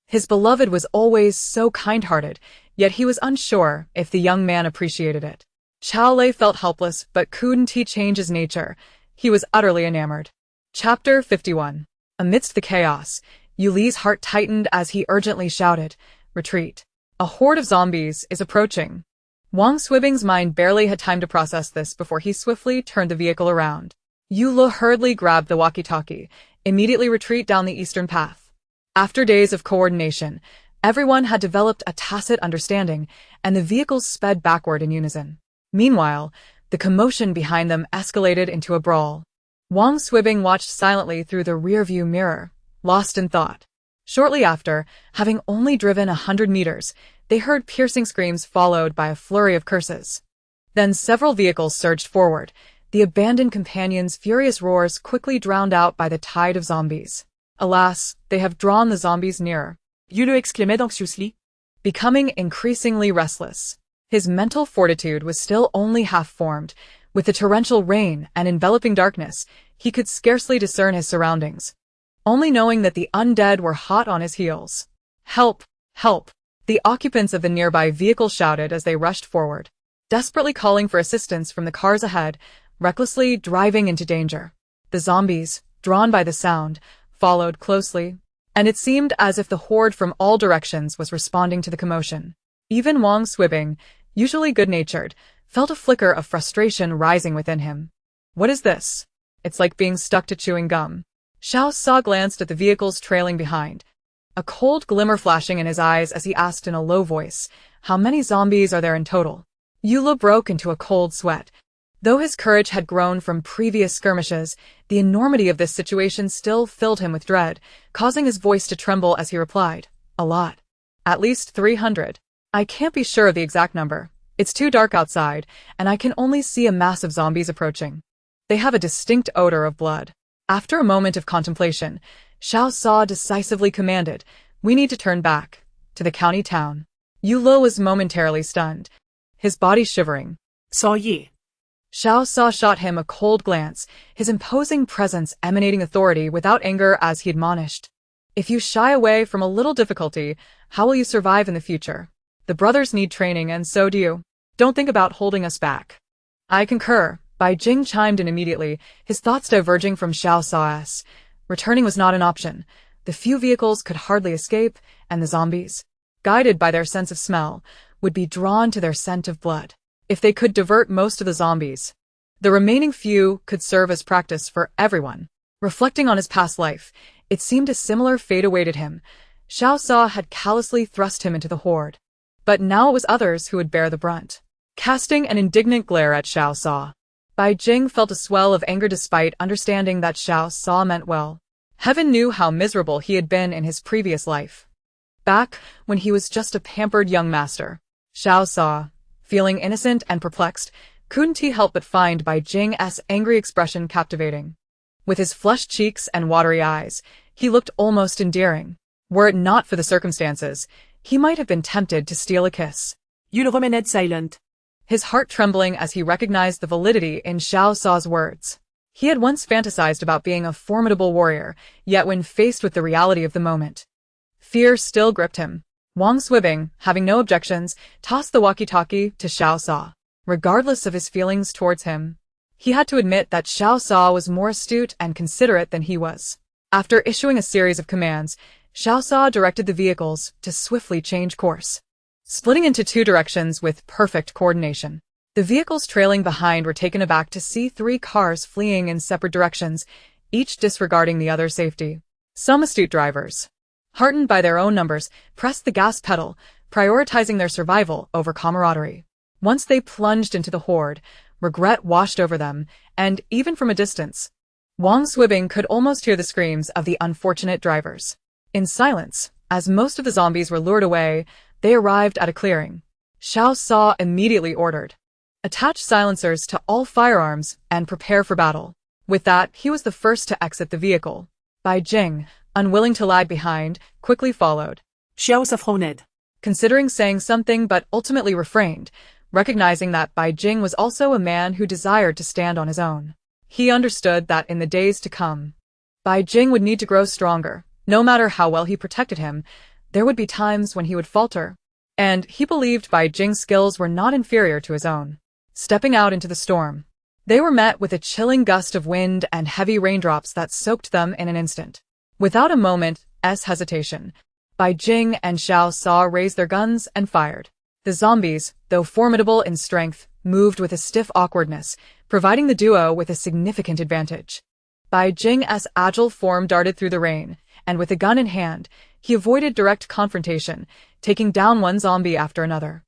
His beloved was always so kind-hearted, yet he was unsure if the young man appreciated it. Qiao Lei felt helpless, but couldn't change his nature. He was utterly enamored. Chapter 51. Amidst the chaos, Yu Li's heart tightened as he urgently shouted, Retreat. A horde of zombies is approaching. Wang Swibing's mind barely had time to process this before he swiftly turned the vehicle around. Yu Li hurriedly grabbed the walkie-talkie, immediately retreat down the eastern path. After days of coordination, everyone had developed a tacit understanding, and the vehicles sped backward in unison. Meanwhile, the commotion behind them escalated into a brawl. Wang Swibing watched silently through the rearview mirror, lost in thought. Shortly after, having only driven 100 meters, they heard piercing screams followed by a flurry of curses. Then several vehicles surged forward, the abandoned companions' furious roars quickly drowned out by the tide of zombies. Alas, they have drawn the zombies nearer. Yu Li exclaimed anxiously. Becoming increasingly restless. His mental fortitude was still only half-formed. With the torrential rain and enveloping darkness, he could scarcely discern his surroundings, only knowing that the undead were hot on his heels. Help! Help! The occupants of the nearby vehicle shouted as they rushed forward, desperately calling for assistance from the cars ahead, recklessly driving into danger. The zombies, drawn by the sound, followed closely, and it seemed as if the horde from all directions was responding to the commotion. Even Wang Swibing, usually good-natured, felt a flicker of frustration rising within him. What is this? It's like being stuck to chewing gum. Xiao Sa glanced at the vehicles trailing behind, a cold glimmer flashing in his eyes as he asked in a low voice, How many zombies are there in total? Yu Li broke into a cold sweat. Though his courage had grown from previous skirmishes, the enormity of this situation still filled him with dread, causing his voice to tremble as he replied, A lot. At least 300. I can't be sure of the exact number. It's too dark outside, and I can only see a mass of zombies approaching. They have a distinct odor of blood. After a moment of contemplation, Xiao Sa decisively commanded, We need to turn back, to the county town. Yu Li was momentarily stunned, his body shivering. Saw ye. Xiao Sa shot him a cold glance, his imposing presence emanating authority without anger as he admonished. If you shy away from a little difficulty, how will you survive in the future? The brothers need training and so do you. Don't think about holding us back. I concur. Bai Jing chimed in immediately, his thoughts diverging from Xiao Sa's. Returning was not an option. The few vehicles could hardly escape, and the zombies, guided by their sense of smell, would be drawn to their scent of blood. If they could divert most of the zombies, the remaining few could serve as practice for everyone. Reflecting on his past life, it seemed a similar fate awaited him. Xiao Sa had callously thrust him into the horde. But now it was others who would bear the brunt. Casting an indignant glare at Xiao Sa, Bai Jing felt a swell of anger despite understanding that Xiao Sa meant well. Heaven knew how miserable he had been in his previous life. Back when he was just a pampered young master, Xiao Sa, feeling innocent and perplexed, couldn't he help but find Bai Jing's angry expression captivating. With his flushed cheeks and watery eyes, he looked almost endearing. Were it not for the circumstances, he might have been tempted to steal a kiss. Yul remained silent. His heart trembling as he recognized the validity in Xiao Sa's words. He had once fantasized about being a formidable warrior, yet when faced with the reality of the moment, fear still gripped him. Wang Swibing, having no objections, tossed the walkie-talkie to Xiao Sa. Regardless of his feelings towards him, he had to admit that Xiao Sa was more astute and considerate than he was. After issuing a series of commands, Xiao Sa directed the vehicles to swiftly change course, splitting into two directions with perfect coordination. The vehicles trailing behind were taken aback to see three cars fleeing in separate directions, each disregarding the other's safety. Some astute drivers, heartened by their own numbers, pressed the gas pedal, prioritizing their survival over camaraderie. Once they plunged into the horde, regret washed over them, and even from a distance, Wang Swibing could almost hear the screams of the unfortunate drivers. In silence, as most of the zombies were lured away, they arrived at a clearing. Xiao Sa immediately ordered, "Attach silencers to all firearms and prepare for battle." With that, he was the first to exit the vehicle. Bai Jing, unwilling to lag behind, quickly followed. Xiao Sa frowned. Considering saying something but ultimately refrained, recognizing that Bai Jing was also a man who desired to stand on his own. He understood that in the days to come, Bai Jing would need to grow stronger. No matter how well he protected him, there would be times when he would falter. And he believed Bai Jing's skills were not inferior to his own. Stepping out into the storm, they were met with a chilling gust of wind and heavy raindrops that soaked them in an instant. Without a moment's hesitation, Bai Jing and Xiao Sa raised their guns and fired. The zombies, though formidable in strength, moved with a stiff awkwardness, providing the duo with a significant advantage. Bai Jing's agile form darted through the rain, and with a gun in hand, he avoided direct confrontation, taking down one zombie after another.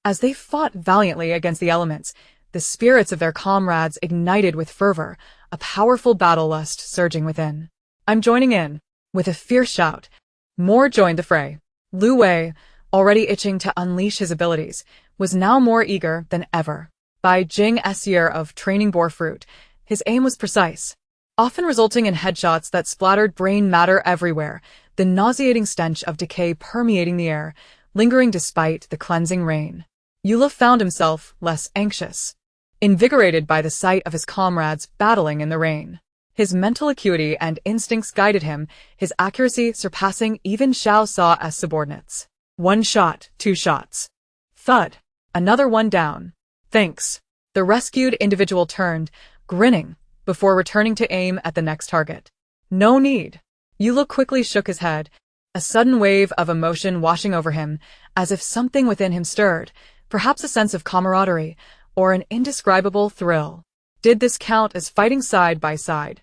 As they fought valiantly against the elements, the spirits of their comrades ignited with fervor, a powerful battle lust surging within. "I'm joining in." With a fierce shout, more joined the fray. Lu Wei, already itching to unleash his abilities, was now more eager than ever. Bai Jing's year of training bore fruit. His aim was precise, often resulting in headshots that splattered brain matter everywhere, the nauseating stench of decay permeating the air, lingering despite the cleansing rain. Yula found himself less anxious, invigorated by the sight of his comrades battling in the rain. His mental acuity and instincts guided him, his accuracy surpassing even Xiao Sa's subordinates. One shot, two shots. Thud. Another one down. Thanks. The rescued individual turned, grinning, before returning to aim at the next target. No need. Yula quickly shook his head, a sudden wave of emotion washing over him, as if something within him stirred, perhaps a sense of camaraderie, or an indescribable thrill. Did this count as fighting side by side,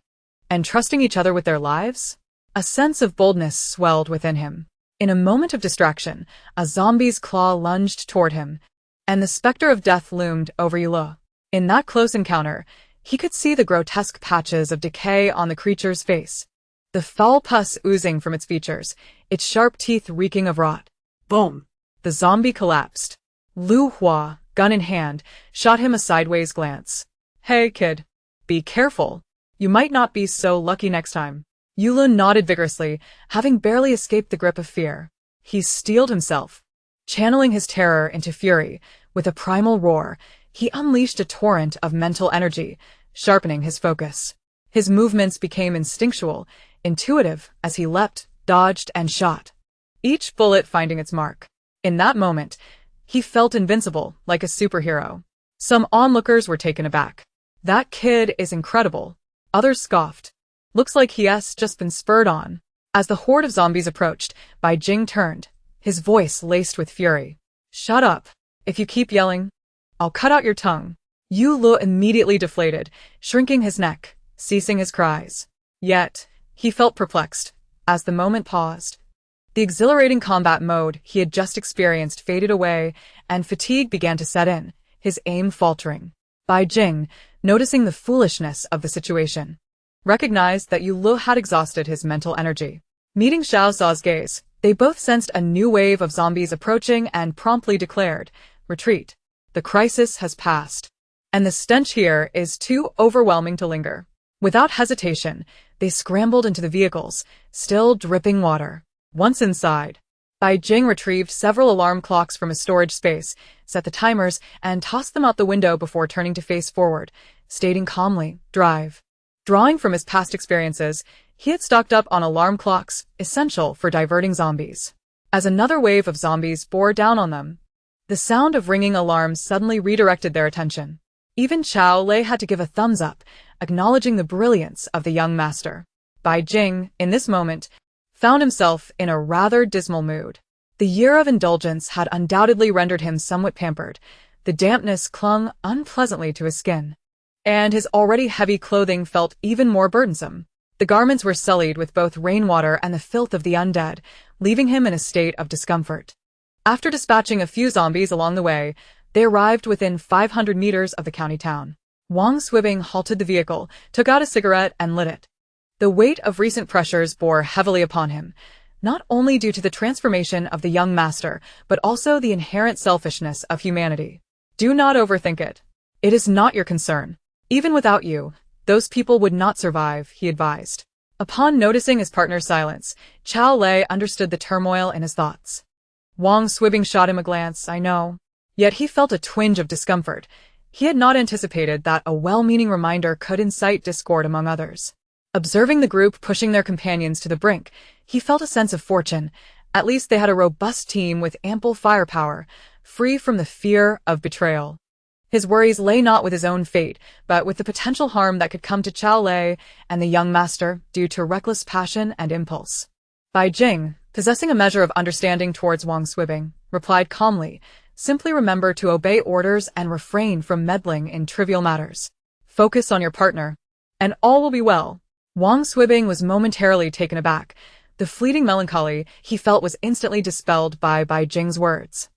and trusting each other with their lives? A sense of boldness swelled within him. In a moment of distraction, a zombie's claw lunged toward him, and the specter of death loomed over Yula. In that close encounter, he could see the grotesque patches of decay on the creature's face, the foul pus oozing from its features, its sharp teeth reeking of rot. Boom! The zombie collapsed. Lu Hua, gun in hand, shot him a sideways glance. "Hey, kid. Be careful. You might not be so lucky next time." Yula nodded vigorously, having barely escaped the grip of fear. He steeled himself. Channeling his terror into fury, with a primal roar, he unleashed a torrent of mental energy, sharpening his focus. His movements became instinctual, intuitive, as he leapt, dodged, and shot, each bullet finding its mark. In that moment, he felt invincible, like a superhero. Some onlookers were taken aback. "That kid is incredible." Others scoffed. "Looks like he has just been spurred on." As the horde of zombies approached, Bai Jing turned, his voice laced with fury. "Shut up. If you keep yelling, I'll cut out your tongue." Yu Lu immediately deflated, shrinking his neck, ceasing his cries. Yet, he felt perplexed. As the moment paused, The exhilarating combat mode he had just experienced faded away, and fatigue began to set in, his aim faltering. Bai Jing, noticing the foolishness of the situation, recognized that Yu Lu had exhausted his mental energy. Meeting Xiao Sa's gaze, they both sensed a new wave of zombies approaching and promptly declared, "Retreat. The crisis has passed. And the stench here is too overwhelming to linger." Without hesitation, they scrambled into the vehicles, still dripping water. Once inside, Bai Jing retrieved several alarm clocks from his storage space, set the timers, and tossed them out the window before turning to face forward, stating calmly, "Drive." Drawing from his past experiences, he had stocked up on alarm clocks, essential for diverting zombies. As another wave of zombies bore down on them, the sound of ringing alarms suddenly redirected their attention. Even Xiao Lei had to give a thumbs up, acknowledging the brilliance of the young master. Bai Jing, in this moment, found himself in a rather dismal mood. The year of indulgence had undoubtedly rendered him somewhat pampered. The dampness clung unpleasantly to his skin, and his already heavy clothing felt even more burdensome. The garments were sullied with both rainwater and the filth of the undead, leaving him in a state of discomfort. After dispatching a few zombies along the way, they arrived within 500 meters of the county town. Wang Swibing halted the vehicle, took out a cigarette, and lit it. The weight of recent pressures bore heavily upon him, not only due to the transformation of the young master, but also the inherent selfishness of humanity. "Do not overthink it. It is not your concern. Even without you, those people would not survive," he advised. Upon noticing his partner's silence, Xiao Lei understood the turmoil in his thoughts. Wang Swibing shot him a glance, "I know." Yet he felt a twinge of discomfort. He had not anticipated that a well-meaning reminder could incite discord among others. Observing the group pushing their companions to the brink, he felt a sense of fortune. At least they had a robust team with ample firepower, free from the fear of betrayal. His worries lay not with his own fate, but with the potential harm that could come to Xiao Lei and the young master due to reckless passion and impulse. Bai Jing, possessing a measure of understanding towards Wang Swibing, replied calmly, "Simply remember to obey orders and refrain from meddling in trivial matters. Focus on your partner, and all will be well." Wang Swibing was momentarily taken aback. The fleeting melancholy he felt was instantly dispelled by Bai Jing's words.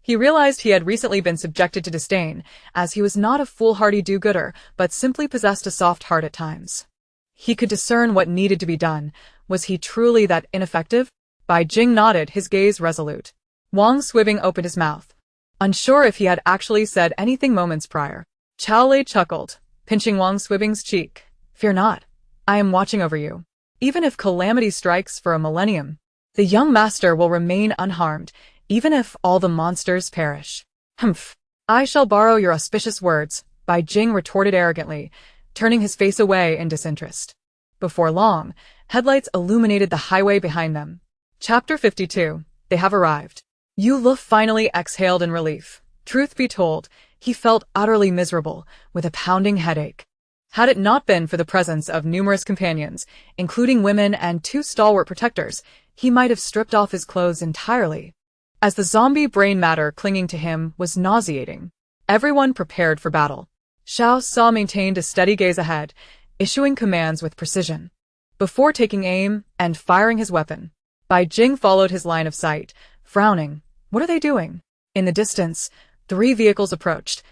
He realized he had recently been subjected to disdain, as he was not a foolhardy do-gooder, but simply possessed a soft heart at times. He could discern what needed to be done. Was he truly that ineffective? Bai Jing nodded, his gaze resolute. Wang Swibing opened his mouth, unsure if he had actually said anything moments prior. Xiao Lei chuckled, pinching Wang Swibing's cheek. "Fear not. I am watching over you. Even if calamity strikes for a millennium, the young master will remain unharmed, even if all the monsters perish." "Humph. I shall borrow your auspicious words," Bai Jing retorted arrogantly, turning his face away in disinterest. Before long, headlights illuminated the highway behind them. Chapter 52. They have arrived. Yu Lu finally exhaled in relief. Truth be told, he felt utterly miserable, with a pounding headache. Had it not been for the presence of numerous companions, including women and 2 stalwart protectors, he might have stripped off his clothes entirely, as the zombie brain matter clinging to him was nauseating. Everyone prepared for battle. Xiao Sa maintained a steady gaze ahead, issuing commands with precision. Before taking aim and firing his weapon, Bai Jing followed his line of sight, frowning. What are they doing? In the distance, 3 vehicles approached.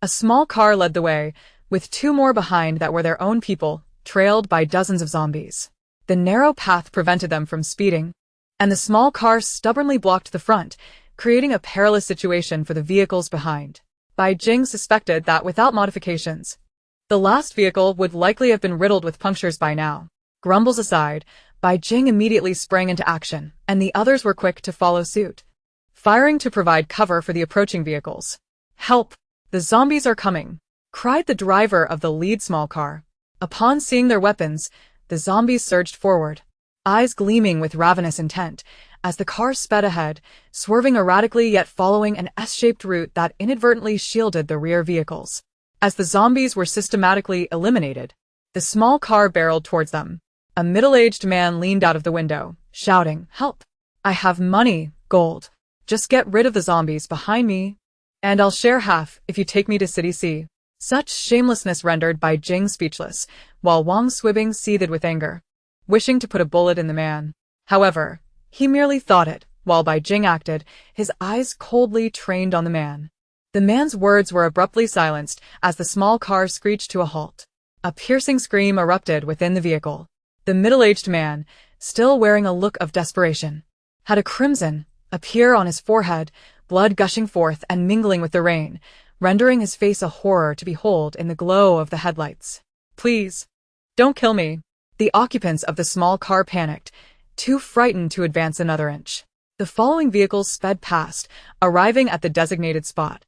A small car led the way, with 2 more behind that were their own people, trailed by dozens of zombies. The narrow path prevented them from speeding, and the small car stubbornly blocked the front, creating a perilous situation for the vehicles behind. Bai Jing suspected that without modifications, the last vehicle would likely have been riddled with punctures by now. Grumbles aside, Bai Jing immediately sprang into action, and the others were quick to follow suit, firing to provide cover for the approaching vehicles. "Help! The zombies are coming!" cried the driver of the lead small car. Upon seeing their weapons, the zombies surged forward, eyes gleaming with ravenous intent, as the car sped ahead, swerving erratically yet following an S-shaped route that inadvertently shielded the rear vehicles. As the zombies were systematically eliminated, the small car barreled towards them. A middle-aged man leaned out of the window, shouting, "Help! I have money, gold. Just get rid of the zombies behind me, and I'll share half if you take me to City C." Such shamelessness rendered Bai Jing speechless, while Wang Swibing seethed with anger, wishing to put a bullet in the man. However, He merely thought it, while Bai Jing acted, his eyes coldly trained on the man. The man's words were abruptly silenced as the small car screeched to a halt. A piercing scream erupted within the vehicle. The middle-aged man, still wearing a look of desperation, had a crimson appear on his forehead, blood gushing forth and mingling with the rain, rendering his face a horror to behold in the glow of the headlights. "Please, don't kill me." The occupants of the small car panicked, too frightened to advance another inch. The following vehicles sped past, arriving at the designated spot.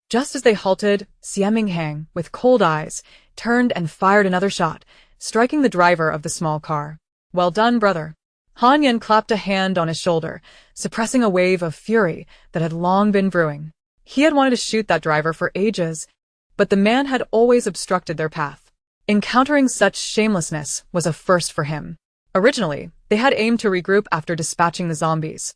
Just as they halted, Xie Minghang, with cold eyes, turned and fired another shot, striking the driver of the small car. "Well done, brother." Han Yan clapped a hand on his shoulder, suppressing a wave of fury that had long been brewing. He had wanted to shoot that driver for ages, but the man had always obstructed their path. Encountering such shamelessness was a first for him. Originally, they had aimed to regroup after dispatching the zombies.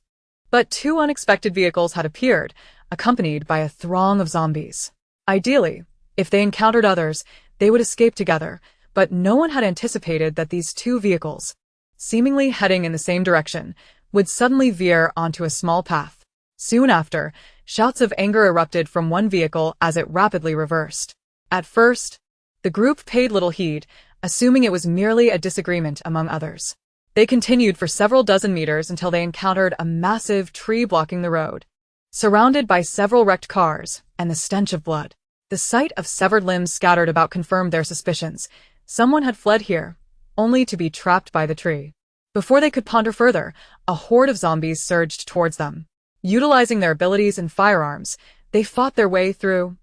But two unexpected vehicles had appeared, accompanied by a throng of zombies. Ideally, if they encountered others, they would escape together, but no one had anticipated that these two vehicles, seemingly heading in the same direction, would suddenly veer onto a small path. Soon after, shouts of anger erupted from one vehicle as it rapidly reversed. At first, the group paid little heed, assuming it was merely a disagreement among others. They continued for several dozen meters until they encountered a massive tree blocking the road. Surrounded by several wrecked cars and the stench of blood, the sight of severed limbs scattered about confirmed their suspicions. Someone had fled here, only to be trapped by the tree. Before they could ponder further, a horde of zombies surged towards them. Utilizing their abilities and firearms, they fought their way through.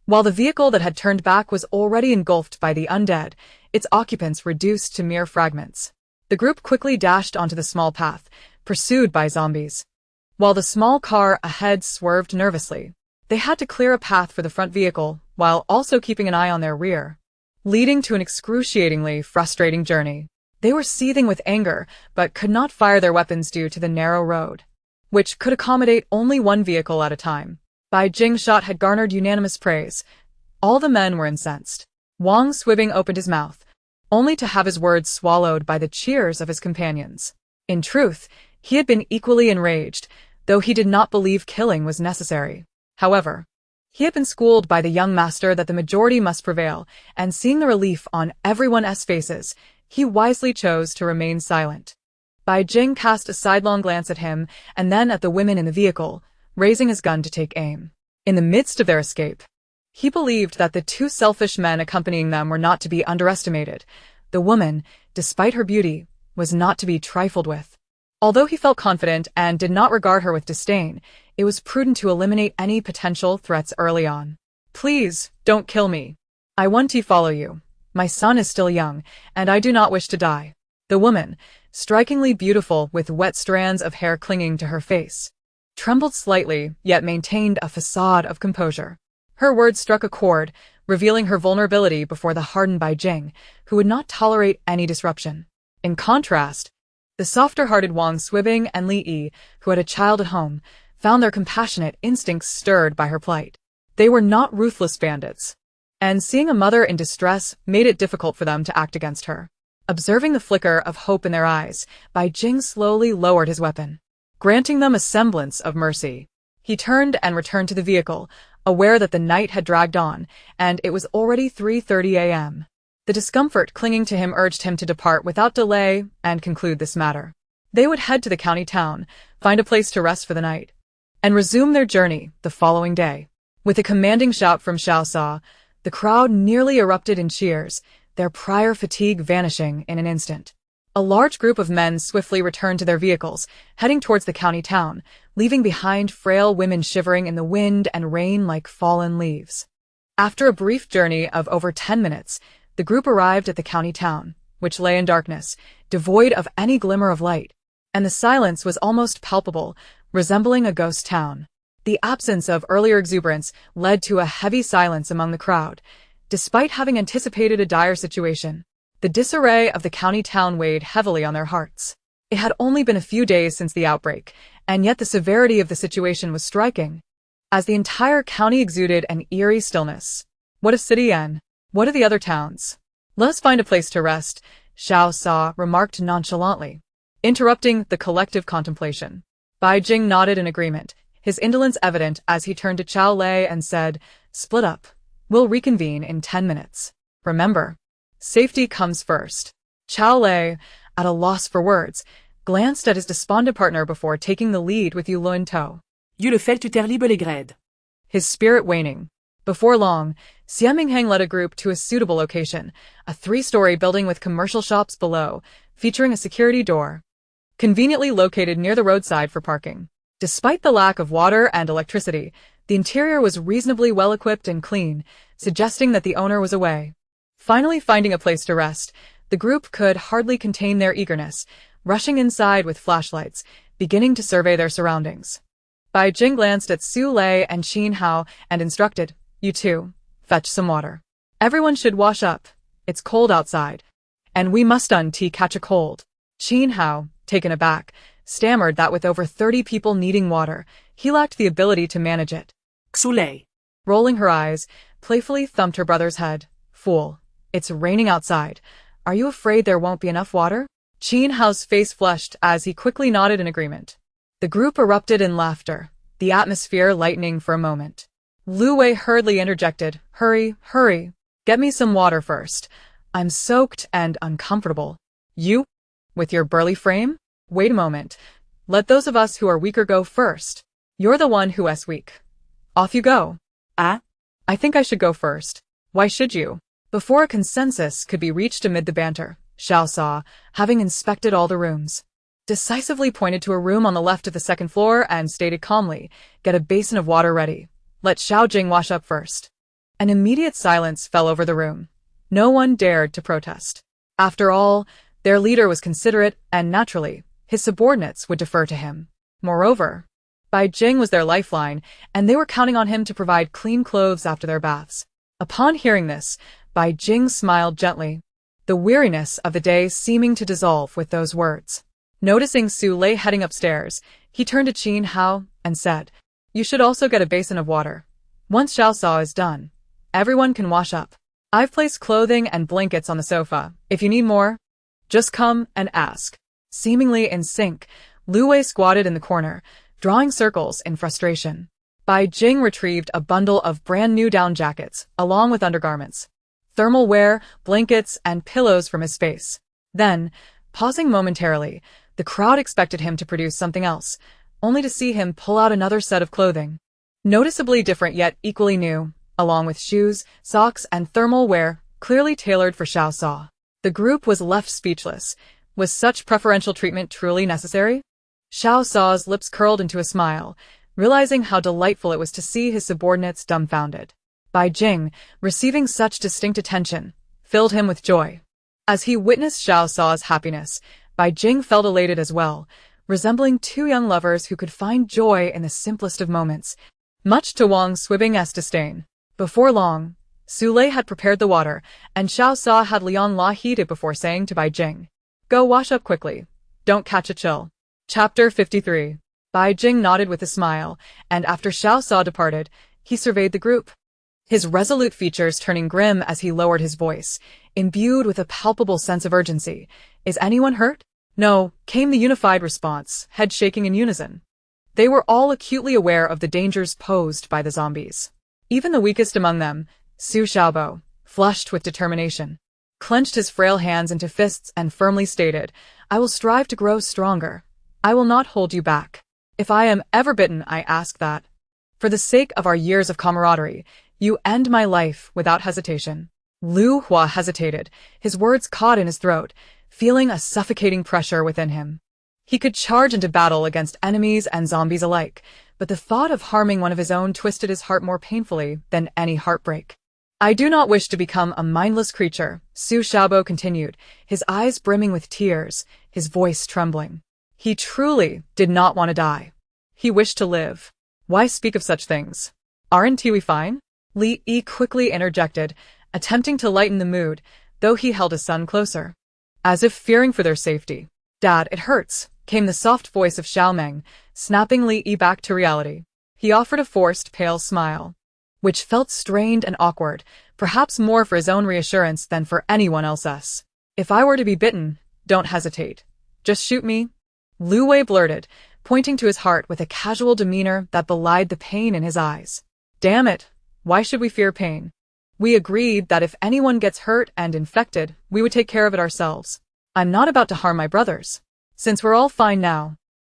While the vehicle that had turned back was already engulfed by the undead, its occupants reduced to mere fragments. The group quickly dashed onto the small path, pursued by zombies. While the small car ahead swerved nervously, they had to clear a path for the front vehicle while also keeping an eye on their rear, leading to an excruciatingly frustrating journey. They were seething with anger, but could not fire their weapons due to the narrow road, which could accommodate only one vehicle at a time. Bai Jing's shot had garnered unanimous praise. All the men were incensed. Wang Swibing opened his mouth, only to have his words swallowed by the cheers of his companions. In truth, he had been equally enraged, though he did not believe killing was necessary. However, he had been schooled by the young master that the majority must prevail, and seeing the relief on everyone's faces, he wisely chose to remain silent. Bai Jing cast a sidelong glance at him and then at the women in the vehicle, raising his gun to take aim. In the midst of their escape, he believed that the two selfish men accompanying them were not to be underestimated. The woman, despite her beauty, was not to be trifled with. Although he felt confident and did not regard her with disdain, it was prudent to eliminate any potential threats early on. "Please, don't kill me. I want to follow you. My son is still young, and I do not wish to die." The woman, strikingly beautiful with wet strands of hair clinging to her face, trembled slightly yet maintained a facade of composure. Her words struck a chord, revealing her vulnerability before the hardened Bai Jing, who would not tolerate any disruption. In contrast, the softer-hearted Wang Swibing and Li Yi, who had a child at home, found their compassionate instincts stirred by her plight. They were not ruthless bandits, and seeing a mother in distress made it difficult for them to act against her. Observing the flicker of hope in their eyes, Bai Jing slowly lowered his weapon, granting them a semblance of mercy. He turned and returned to the vehicle, aware that the night had dragged on, and it was already 3:30 a.m. The discomfort clinging to him urged him to depart without delay and conclude this matter. They would head to the county town, find a place to rest for the night, and resume their journey the following day. With a commanding shout from Xiao Sa, the crowd nearly erupted in cheers, their prior fatigue vanishing in an instant. A large group of men swiftly returned to their vehicles, heading towards the county town, leaving behind frail women shivering in the wind and rain like fallen leaves. After a brief journey of over 10 minutes, the group arrived at the county town, which lay in darkness, devoid of any glimmer of light, and the silence was almost palpable, resembling a ghost town. The absence of earlier exuberance led to a heavy silence among the crowd, despite having anticipated a dire situation. The disarray of the county town weighed heavily on their hearts. It had only been a few days since the outbreak, and yet the severity of the situation was striking, as the entire county exuded an eerie stillness. "What a city, and what are the other towns? Let us find a place to rest," Xiao Sa remarked nonchalantly. interrupting the collective contemplation. Bai Jing nodded in agreement, his indolence evident as he turned to Xiao Lei and said, "Split up. We'll reconvene in 10 minutes. Remember, safety comes first." Xiao Lei, at a loss for words, glanced at his despondent partner before taking the lead with Yu Luan tow. You le fais tu libre les grades. His spirit waning. Before long, Xie Mingheng led a group to a suitable location, a 3-story building with commercial shops below, featuring a security door, conveniently located near the roadside for parking. Despite the lack of water and electricity, the interior was reasonably well-equipped and clean, suggesting that the owner was away. Finally finding a place to rest, the group could hardly contain their eagerness, rushing inside with flashlights, beginning to survey their surroundings. Bai Jing glanced at Su Lei and Qin Hao and instructed, "You two, fetch some water. Everyone should wash up. It's cold outside. And we must catch a cold." Qin Hao, taken aback, stammered that with over 30 people needing water, he lacked the ability to manage it. Xu Lei. Rolling her eyes, playfully thumped her brother's head. "Fool. It's raining outside. Are you afraid there won't be enough water?" Qin Hao's face flushed as he quickly nodded in agreement. The group erupted in laughter, the atmosphere lightening for a moment. Lu Wei hurriedly interjected, "Hurry, hurry. Get me some water first. I'm soaked and uncomfortable." "You? With your burly frame? Wait a moment. Let those of us who are weaker go first. You're the one who is weak. Off you go." Ah? "I think I should go first." "Why should you?" Before a consensus could be reached amid the banter, Xiao Sa, having inspected all the rooms, decisively pointed to a room on the left of the second floor and stated calmly, "Get a basin of water ready. Let Xiao Jing wash up first." An immediate silence fell over the room. No one dared to protest. After all, their leader was considerate and naturally, his subordinates would defer to him. Moreover, Bai Jing was their lifeline, and they were counting on him to provide clean clothes after their baths. Upon hearing this, Bai Jing smiled gently, the weariness of the day seeming to dissolve with those words. Noticing Su Lei heading upstairs, he turned to Qin Hao and said, "You should also get a basin of water. Once Xiao Sa is done, everyone can wash up. I've placed clothing and blankets on the sofa. If you need more, just come and ask." Seemingly in sync, Lu Wei squatted in the corner, drawing circles in frustration. Bai Jing retrieved a bundle of brand-new down jackets, along with undergarments, thermal wear, blankets, and pillows from his space. Then, pausing momentarily, the crowd expected him to produce something else, only to see him pull out another set of clothing. Noticeably different yet equally new, along with shoes, socks, and thermal wear, clearly tailored for Xiao Sa. The group was left speechless. Was such preferential treatment truly necessary? Xiao Sa's lips curled into a smile, realizing how delightful it was to see his subordinates dumbfounded. Bai Jing, receiving such distinct attention, filled him with joy. As he witnessed Xiao Sa's happiness, Bai Jing felt elated as well, resembling two young lovers who could find joy in the simplest of moments, much to Wang Swibing's disdain. Before long, Su Lei had prepared the water, and Xiao Sa had Lian La heated before saying to Bai Jing, "Go wash up quickly. Don't catch a chill." Chapter 53. Bai Jing nodded with a smile, and after Xiao Sa departed, he surveyed the group, his resolute features turning grim as he lowered his voice, imbued with a palpable sense of urgency. "Is anyone hurt?" "No," came the unified response, head shaking in unison. They were all acutely aware of the dangers posed by the zombies. Even the weakest among them, Su Xiaobo, flushed with determination, clenched his frail hands into fists and firmly stated, "I will strive to grow stronger. I will not hold you back. If I am ever bitten, I ask that, for the sake of our years of camaraderie, you end my life without hesitation." Lu Hua hesitated, his words caught in his throat, feeling a suffocating pressure within him. He could charge into battle against enemies and zombies alike, but the thought of harming one of his own twisted his heart more painfully than any heartbreak. "I do not wish to become a mindless creature," Su Xiaobo continued, his eyes brimming with tears, his voice trembling. He truly did not want to die. He wished to live. Why speak of such things? Aren't we fine? Li Yi quickly interjected, attempting to lighten the mood, though he held his son closer, as if fearing for their safety. "Dad, it hurts," came the soft voice of Xiao Meng, snapping Li Yi back to reality. He offered a forced, pale smile, which felt strained and awkward, perhaps more for his own reassurance than for anyone else's. "If I were to be bitten, don't hesitate. Just shoot me, Lu Wei blurted, pointing to his heart with a casual demeanor that belied the pain in his eyes. Damn it, why should we fear pain? We agreed that if anyone gets hurt and infected, we would take care of it ourselves. I'm not about to harm my brothers. Since we're all fine now,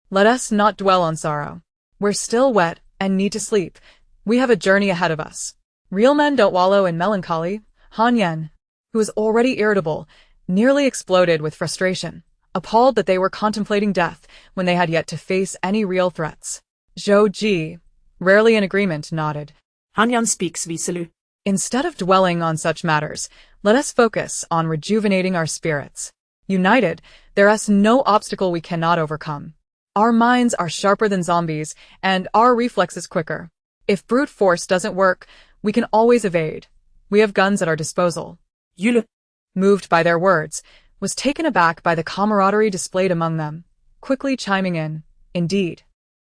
let us not dwell on sorrow. We're still wet and need to sleep. We have a journey ahead of us. Real men don't wallow in melancholy. Han Yan, who was already irritable, nearly exploded with frustration, appalled that they were contemplating death when they had yet to face any real threats. Zhou Ji, rarely in agreement, nodded. Han Yan speaks Viselu. Instead of dwelling on such matters, let us focus on rejuvenating our spirits. United, there is no obstacle we cannot overcome. Our minds are sharper than zombies, and our reflexes quicker. If brute force doesn't work, we can always evade. We have guns at our disposal. Yule, Moved by their words, was taken aback by the camaraderie displayed among them, quickly chiming in, Indeed.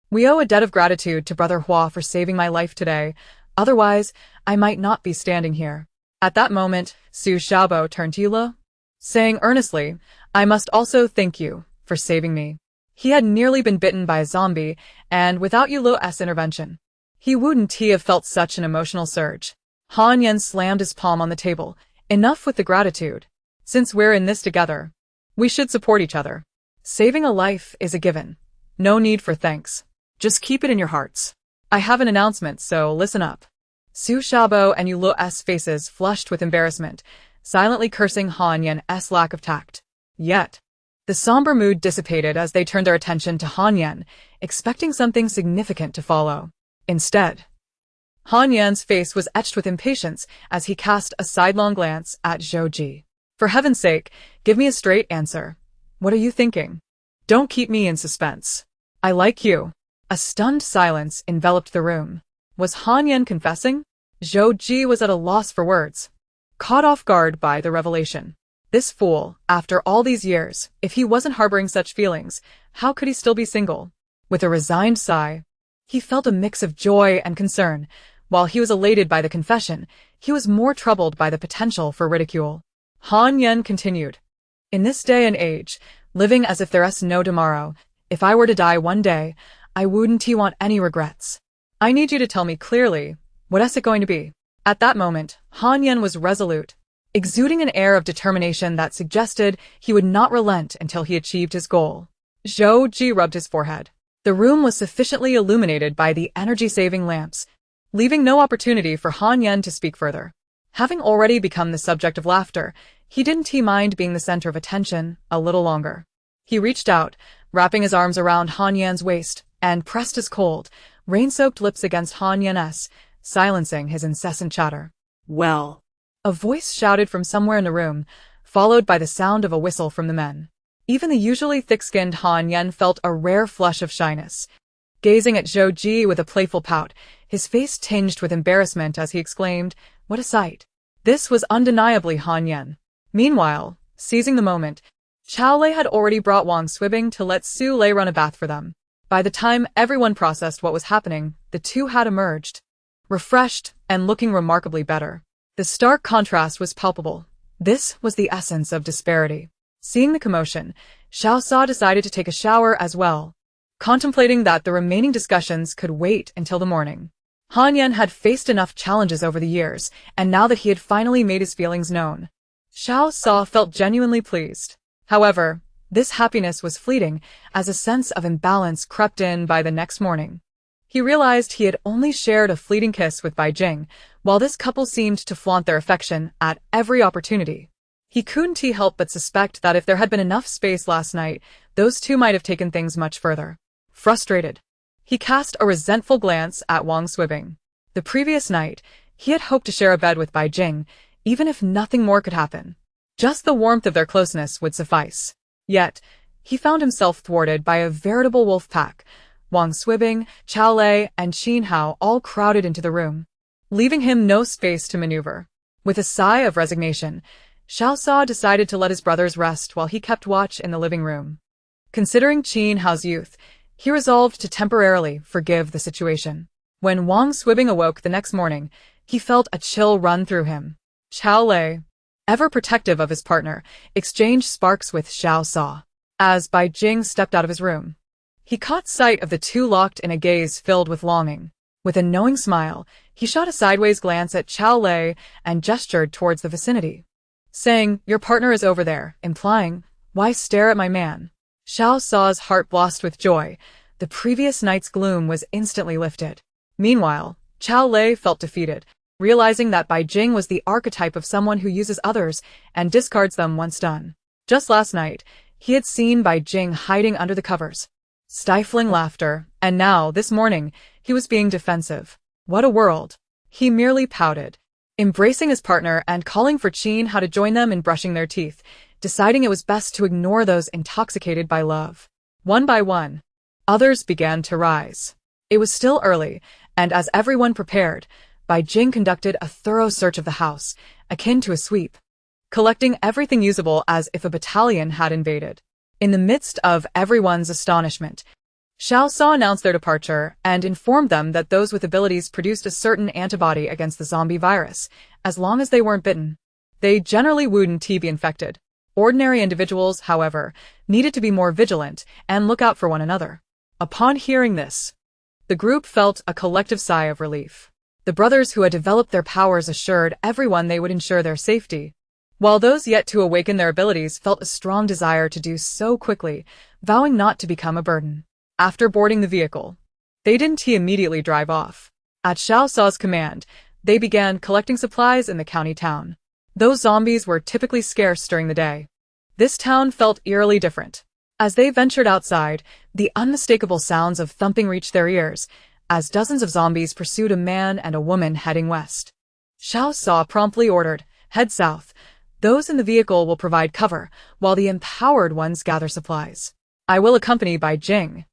We owe a debt of gratitude to Brother Hua for saving my life today, otherwise I might not be standing here. At that moment, Su Xiaobo turned to Yule, saying earnestly, I must also thank you for saving me. He had nearly been bitten by a zombie, and without Yulo's intervention, he wouldn't have felt such an emotional surge. Han Yan slammed his palm on the table. Enough with the gratitude. Since we're in this together, we should support each other. Saving a life is a given. No need for thanks. Just keep it in your hearts. I have an announcement, so listen up. Su Xiaobo and Yulo's faces flushed with embarrassment, silently cursing Han Yan's lack of tact. Yet, the somber mood dissipated as they turned their attention to Han Yan, expecting something significant to follow. Instead, Han Yan's face was etched with impatience as he cast a sidelong glance at Zhou Ji. For heaven's sake, give me a straight answer. What are you thinking? Don't keep me in suspense. I like you. A stunned silence enveloped the room. Was Han Yan confessing? Zhou Ji was at a loss for words, caught off guard by the revelation. This fool, after all these years, if he wasn't harboring such feelings, how could he still be single? With a resigned sigh, he felt a mix of joy and concern. While he was elated by the confession, he was more troubled by the potential for ridicule. Han Yan continued, In this day and age, living as if there is no tomorrow, if I were to die one day, I wouldn't want any regrets. I need you to tell me clearly, what is it going to be? At that moment, Han Yan was resolute, exuding an air of determination that suggested he would not relent until he achieved his goal. Zhou Ji rubbed his forehead. The room was sufficiently illuminated by the energy-saving lamps, leaving no opportunity for Han Yan to speak further. Having already become the subject of laughter, he didn't mind being the center of attention a little longer. He reached out, wrapping his arms around Han Yan's waist, and pressed his cold, rain-soaked lips against Han Yan's, silencing his incessant chatter. Well, a voice shouted from somewhere in the room, followed by the sound of a whistle from the men. Even the usually thick-skinned Han Yan felt a rare flush of shyness. Gazing at Zhou Ji with a playful pout, his face tinged with embarrassment as he exclaimed, What a sight! This was undeniably Han Yan. Meanwhile, seizing the moment, Xiao Lei had already brought Wang Swibing to let Su Lei run a bath for them. By the time everyone processed what was happening, the two had emerged, refreshed and looking remarkably better. The stark contrast was palpable. This was the essence of disparity. Seeing the commotion, Xiao Sa decided to take a shower as well, contemplating that the remaining discussions could wait until the morning. Han Yan had faced enough challenges over the years, and now that he had finally made his feelings known, Xiao Sa felt genuinely pleased. However, this happiness was fleeting as a sense of imbalance crept in by the next morning. He realized he had only shared a fleeting kiss with Bai Jing, while this couple seemed to flaunt their affection at every opportunity. He couldn't help but suspect that if there had been enough space last night, those two might have taken things much further. Frustrated, he cast a resentful glance at Wang Swibing. The previous night, he had hoped to share a bed with Bai Jing, even if nothing more could happen. Just the warmth of their closeness would suffice. Yet, he found himself thwarted by a veritable wolf pack. Wang Swibing, Qiao Lei, and Qin Hao all crowded into the room, leaving him no space to maneuver. With a sigh of resignation, Xiao Sa decided to let his brothers rest while he kept watch in the living room. Considering Qin Hao's youth, he resolved to temporarily forgive the situation. When Wang Swibing awoke the next morning, he felt a chill run through him. Qiao Lei, ever protective of his partner, exchanged sparks with Xiao Sa. as Bai Jing stepped out of his room. He caught sight of the two locked in a gaze filled with longing. With a knowing smile, he shot a sideways glance at Xiao Lei and gestured towards the vicinity, saying, "Your partner is over there," implying, "Why stare at my man?" Xiao Sa's heart blossomed with joy. The previous night's gloom was instantly lifted. Meanwhile, Xiao Lei felt defeated, realizing that Bai Jing was the archetype of someone who uses others and discards them once done. Just last night, he had seen Bai Jing hiding under the covers, stifling laughter, and now, this morning, he was being defensive. What a world! He merely pouted, embracing his partner and calling for Qin Hao to join them in brushing their teeth, deciding it was best to ignore those intoxicated by love. One by one, others began to rise. It was still early, and as everyone prepared, Bai Jing conducted a thorough search of the house, akin to a sweep, collecting everything usable as if a battalion had invaded. In the midst of everyone's astonishment, Xiao Sa announced their departure and informed them that those with abilities produced a certain antibody against the zombie virus, as long as they weren't bitten. They generally wouldn't be infected. Ordinary individuals, however, needed to be more vigilant and look out for one another. Upon hearing this, the group felt a collective sigh of relief. The brothers who had developed their powers assured everyone they would ensure their safety, while those yet to awaken their abilities felt a strong desire to do so quickly, vowing not to become a burden. After boarding the vehicle, they didn't immediately drive off. At Xiao Sa's command, they began collecting supplies in the county town. Those zombies were typically scarce during the day. This town felt eerily different. As they ventured outside, the unmistakable sounds of thumping reached their ears, as dozens of zombies pursued a man and a woman heading west. Xiao Sa promptly ordered, "Head south. Those in the vehicle will provide cover, while the empowered ones gather supplies. I will accompany Bai Jing,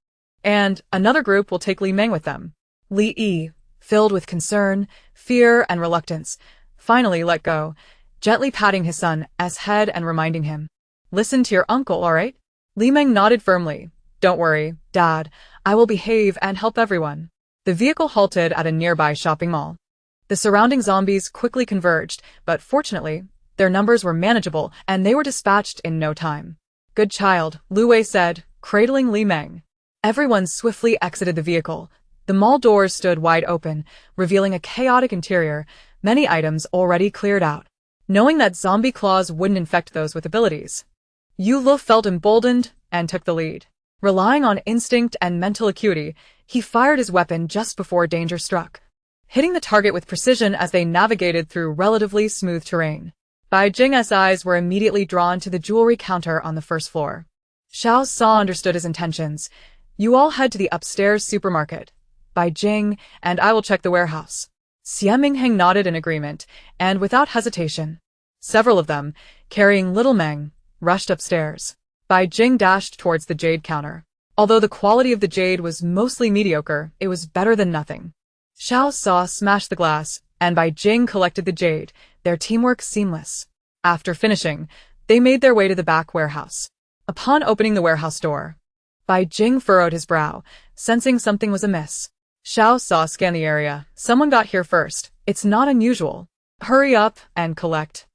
and another group will take Li Meng with them." Li Yi, filled with concern, fear, and reluctance, finally let go, gently patting his son's head and reminding him, "Listen to your uncle, all right?" Li Meng nodded firmly. "Don't worry, Dad. I will behave and help everyone." The vehicle halted at a nearby shopping mall. The surrounding zombies quickly converged, but fortunately, their numbers were manageable and they were dispatched in no time. "Good child," Lu Wei said, cradling Li Meng. Everyone swiftly exited the vehicle. The mall doors stood wide open, revealing a chaotic interior, many items already cleared out. Knowing that zombie claws wouldn't infect those with abilities, Yu Lu felt emboldened and took the lead. Relying on instinct and mental acuity, he fired his weapon just before danger struck, hitting the target with precision as they navigated through relatively smooth terrain. Bai Jing's eyes were immediately drawn to the jewelry counter on the first floor. Xiao Sa understood his intentions. "You all head to the upstairs supermarket, Bai Jing, and I will check the warehouse." Xie Mingheng nodded in agreement, and without hesitation, several of them, carrying little Meng, rushed upstairs. Bai Jing dashed towards the jade counter. Although the quality of the jade was mostly mediocre, it was better than nothing. Xiao Sa smashed the glass, and Bai Jing collected the jade, their teamwork seamless. After finishing, they made their way to the back warehouse. Upon opening the warehouse door, Bai Jing furrowed his brow, sensing something was amiss. Xiao Sa scanned the area. "Someone got here first. It's not unusual. Hurry up and collect.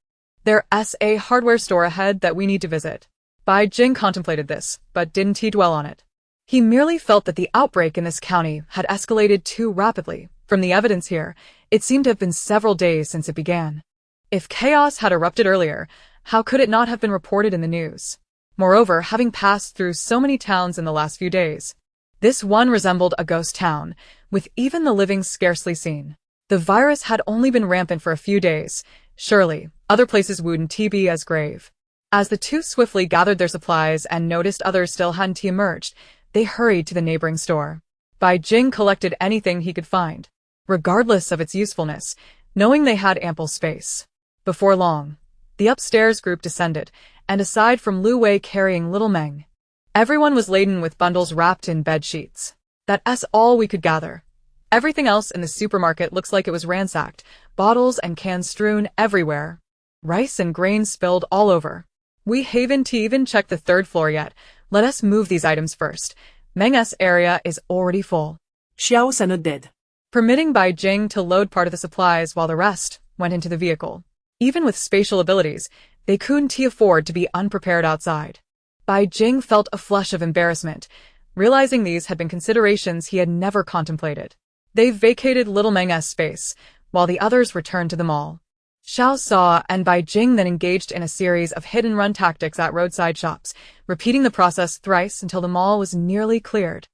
There's a hardware store ahead that we need to visit." Bai Jing contemplated this, but didn't dwell on it. He merely felt that the outbreak in this county had escalated too rapidly. From the evidence here, it seemed to have been several days since it began. If chaos had erupted earlier, how could it not have been reported in the news? Moreover, having passed through so many towns in the last few days, this one resembled a ghost town, with even the living scarcely seen. The virus had only been rampant for a few days. Surely, other places wouldn't be as grave. As the two swiftly gathered their supplies and noticed others still hadn't emerged, they hurried to the neighboring store. Bai Jing collected anything he could find, regardless of its usefulness, knowing they had ample space. Before long, the upstairs group descended, and aside from Lu Wei carrying little Meng, everyone was laden with bundles wrapped in bed sheets. "That's all we could gather. Everything else in the supermarket looks like it was ransacked, bottles and cans strewn everywhere. Rice and grains spilled all over. We haven't even checked the third floor yet. Let us move these items first. Meng's area is already full." Xiao Sa nodded, permitting Bai Jing to load part of the supplies while the rest went into the vehicle. Even with spatial abilities, they couldn't afford to be unprepared outside. Bai Jing felt a flush of embarrassment, realizing these had been considerations he had never contemplated. They vacated Little Meng's space, while the others returned to the mall. Xiao Sa and Bai Jing then engaged in a series of hit-and-run tactics at roadside shops, repeating the process thrice until the mall was nearly cleared.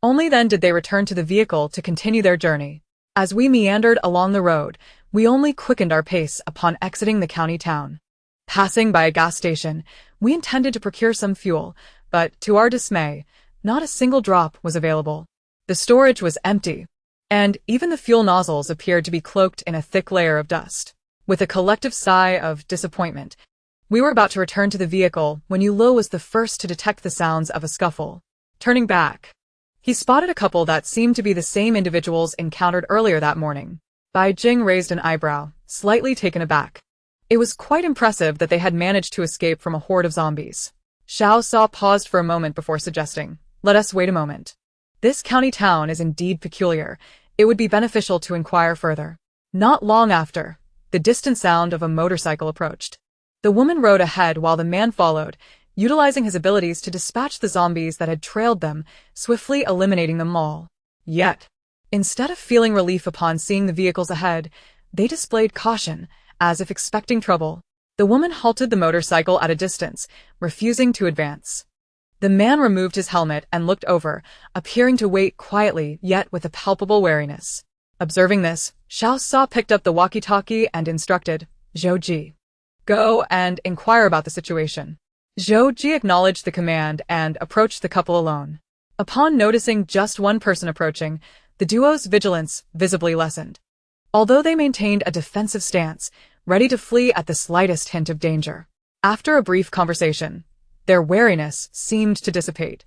Only then did they return to the vehicle to continue their journey. As we meandered along the road, we only quickened our pace upon exiting the county town. Passing by a gas station, we intended to procure some fuel, but, to our dismay, not a single drop was available. The storage was empty, and even the fuel nozzles appeared to be cloaked in a thick layer of dust. With a collective sigh of disappointment, we were about to return to the vehicle when Yu Lo was the first to detect the sounds of a scuffle. Turning back, he spotted a couple that seemed to be the same individuals encountered earlier that morning. Bai Jing raised an eyebrow, slightly taken aback. It was quite impressive that they had managed to escape from a horde of zombies. Xiao Sa paused for a moment before suggesting, "Let us wait a moment. This county town is indeed peculiar. It would be beneficial to inquire further." Not long after, the distant sound of a motorcycle approached. The woman rode ahead while the man followed, utilizing his abilities to dispatch the zombies that had trailed them, swiftly eliminating them all. Yet, instead of feeling relief upon seeing the vehicles ahead, they displayed caution, as if expecting trouble. The woman halted the motorcycle at a distance, refusing to advance. The man removed his helmet and looked over, appearing to wait quietly yet with a palpable wariness. Observing this, Xiao Sa picked up the walkie-talkie and instructed, "Zhou Ji, go and inquire about the situation." Zhou Ji acknowledged the command and approached the couple alone. Upon noticing just one person approaching, the duo's vigilance visibly lessened. Although they maintained a defensive stance, ready to flee at the slightest hint of danger. After a brief conversation, their wariness seemed to dissipate.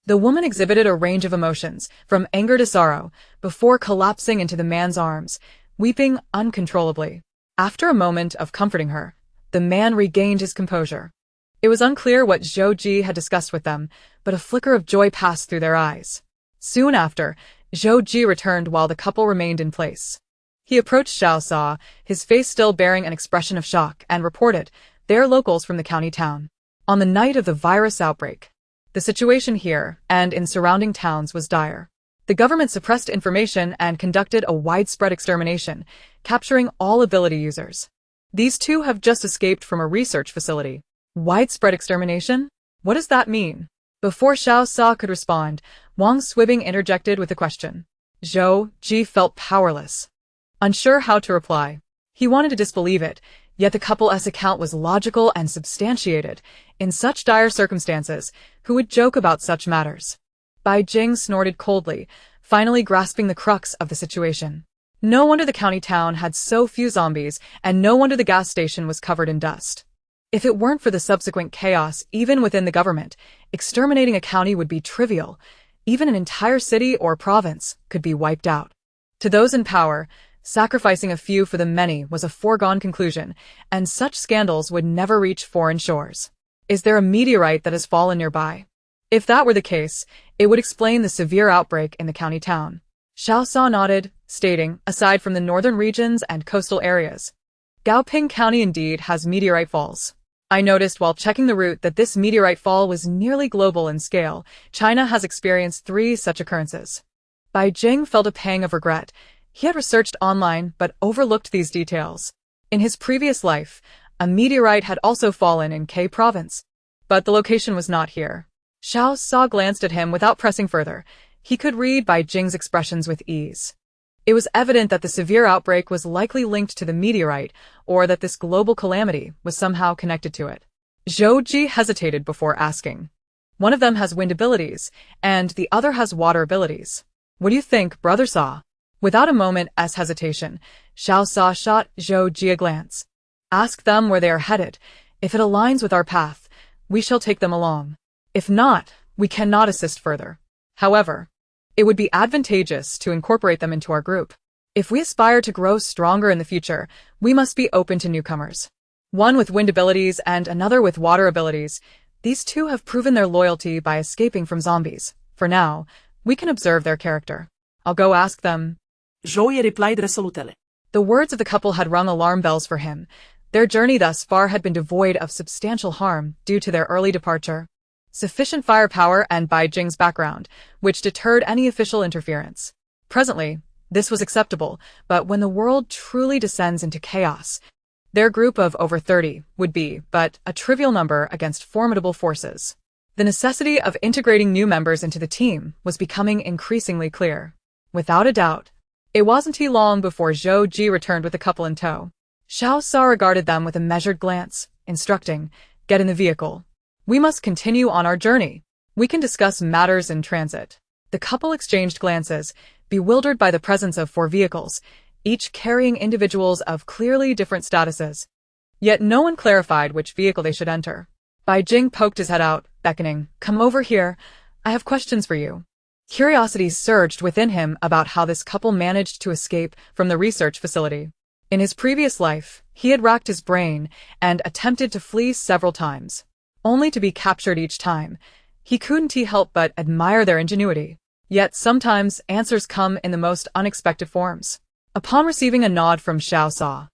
The woman exhibited a range of emotions, from anger to sorrow, before collapsing into the man's arms, weeping uncontrollably. After a moment of comforting her, the man regained his composure. It was unclear what Zhou Ji had discussed with them, but a flicker of joy passed through their eyes. Soon after, Zhou Ji returned while the couple remained in place. He approached Xiao Sa, his face still bearing an expression of shock, and reported, "They're locals from the county town." On the night of the virus outbreak, the situation here and in surrounding towns was dire. The government suppressed information and conducted a widespread extermination, capturing all ability users. These two have just escaped from a research facility. Widespread extermination? What does that mean? Before Xiao Sa could respond, Wang Swibing interjected with a question. Zhou Ji felt powerless. Unsure how to reply. He wanted to disbelieve it, yet the couple's account was logical and substantiated. In such dire circumstances, who would joke about such matters? Bai Jing snorted coldly, finally grasping the crux of the situation. No wonder the county town had so few zombies, and no wonder the gas station was covered in dust. If it weren't for the subsequent chaos even within the government, exterminating a county would be trivial. Even an entire city or province could be wiped out. To those in power, sacrificing a few for the many was a foregone conclusion, and such scandals would never reach foreign shores. Is there a meteorite that has fallen nearby? If that were the case, it would explain the severe outbreak in the county town. Xiao Sa nodded, stating, aside from the northern regions and coastal areas, Gaoping County indeed has meteorite falls. I noticed while checking the route that this meteorite fall was nearly global in scale. China has experienced 3 such occurrences. Bai Jing felt a pang of regret. He had researched online but overlooked these details. In his previous life, a meteorite had also fallen in K province, but the location was not here. Xiao Sa glanced at him without pressing further. He could read Bai Jing's expressions with ease. It was evident that the severe outbreak was likely linked to the meteorite, or that this global calamity was somehow connected to it. Zhou Ji hesitated before asking. One of them has wind abilities, and the other has water abilities. What do you think, Brother Sa? Without a moment's hesitation, Xiao Sa shot Zhou Ji a glance. Ask them where they are headed. If it aligns with our path, we shall take them along. If not, we cannot assist further. However, it would be advantageous to incorporate them into our group. If we aspire to grow stronger in the future, we must be open to newcomers. One with wind abilities and another with water abilities. These two have proven their loyalty by escaping from zombies. For now, we can observe their character. I'll go ask them. Zhou replied resolutely. The words of the couple had rung alarm bells for him. Their journey thus far had been devoid of substantial harm due to their early departure. sufficient firepower, and Bai Jing's background, which deterred any official interference. Presently, this was acceptable, but when the world truly descends into chaos, their group of over 30 would be but a trivial number against formidable forces. The necessity of integrating new members into the team was becoming increasingly clear. Without a doubt, it wasn't too long before Zhou Ji returned with the couple in tow. Xiao Sa regarded them with a measured glance, instructing, "Get in the vehicle. We must continue on our journey. We can discuss matters in transit." The couple exchanged glances, bewildered by the presence of 4 vehicles, each carrying individuals of clearly different statuses. Yet no one clarified which vehicle they should enter. Bai Jing poked his head out, beckoning, "Come over here. I have questions for you." Curiosity surged within him about how this couple managed to escape from the research facility. In his previous life, he had racked his brain and attempted to flee several times, only to be captured each time. He couldn't help but admire their ingenuity. Yet sometimes answers come in the most unexpected forms. Upon receiving a nod from Xiao Sa,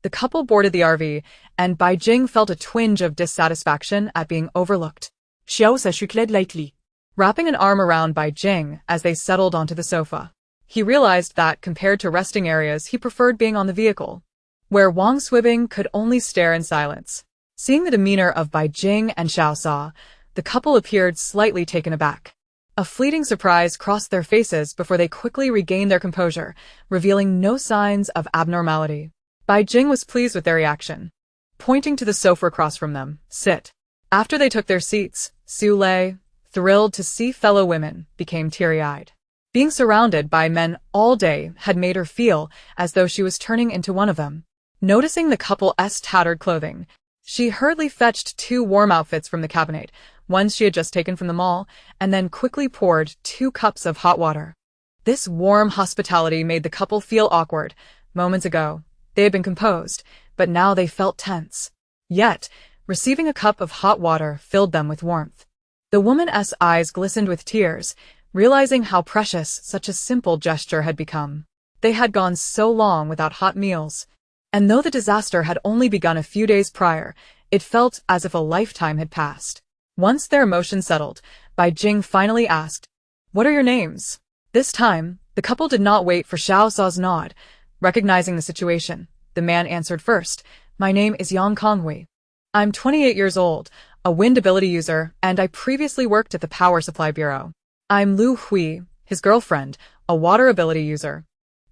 the couple boarded the RV, and Bai Jing felt a twinge of dissatisfaction at being overlooked. Xiao Sa shook lightly, wrapping an arm around Bai Jing as they settled onto the sofa. He realized that compared to resting areas, he preferred being on the vehicle, where Wang Swibing could only stare in silence. Seeing the demeanor of Bai Jing and Xiao Sa, the couple appeared slightly taken aback. A fleeting surprise crossed their faces before they quickly regained their composure, revealing no signs of abnormality. Bai Jing was pleased with their reaction. Pointing to the sofa across from them, "Sit." After they took their seats, Su Lei, thrilled to see fellow women, became teary-eyed. Being surrounded by men all day had made her feel as though she was turning into one of them. Noticing the couple's tattered clothing, she hurriedly fetched 2 warm outfits from the cabinet, ones she had just taken from the mall, and then quickly poured 2 cups of hot water. This warm hospitality made the couple feel awkward. Moments ago, they had been composed, but now they felt tense. Yet, receiving a cup of hot water filled them with warmth. The woman's eyes glistened with tears, realizing how precious such a simple gesture had become. They had gone so long without hot meals, and though the disaster had only begun a few days prior, it felt as if a lifetime had passed. Once their emotions settled, Bai Jing finally asked, "What are your names?" This time, the couple did not wait for Xiao Sa's nod. Recognizing the situation, the man answered first, "My name is Yang Konghui. I'm 28 years old, a wind ability user, and I previously worked at the Power Supply Bureau. I'm Lu Hui, his girlfriend, a water ability user,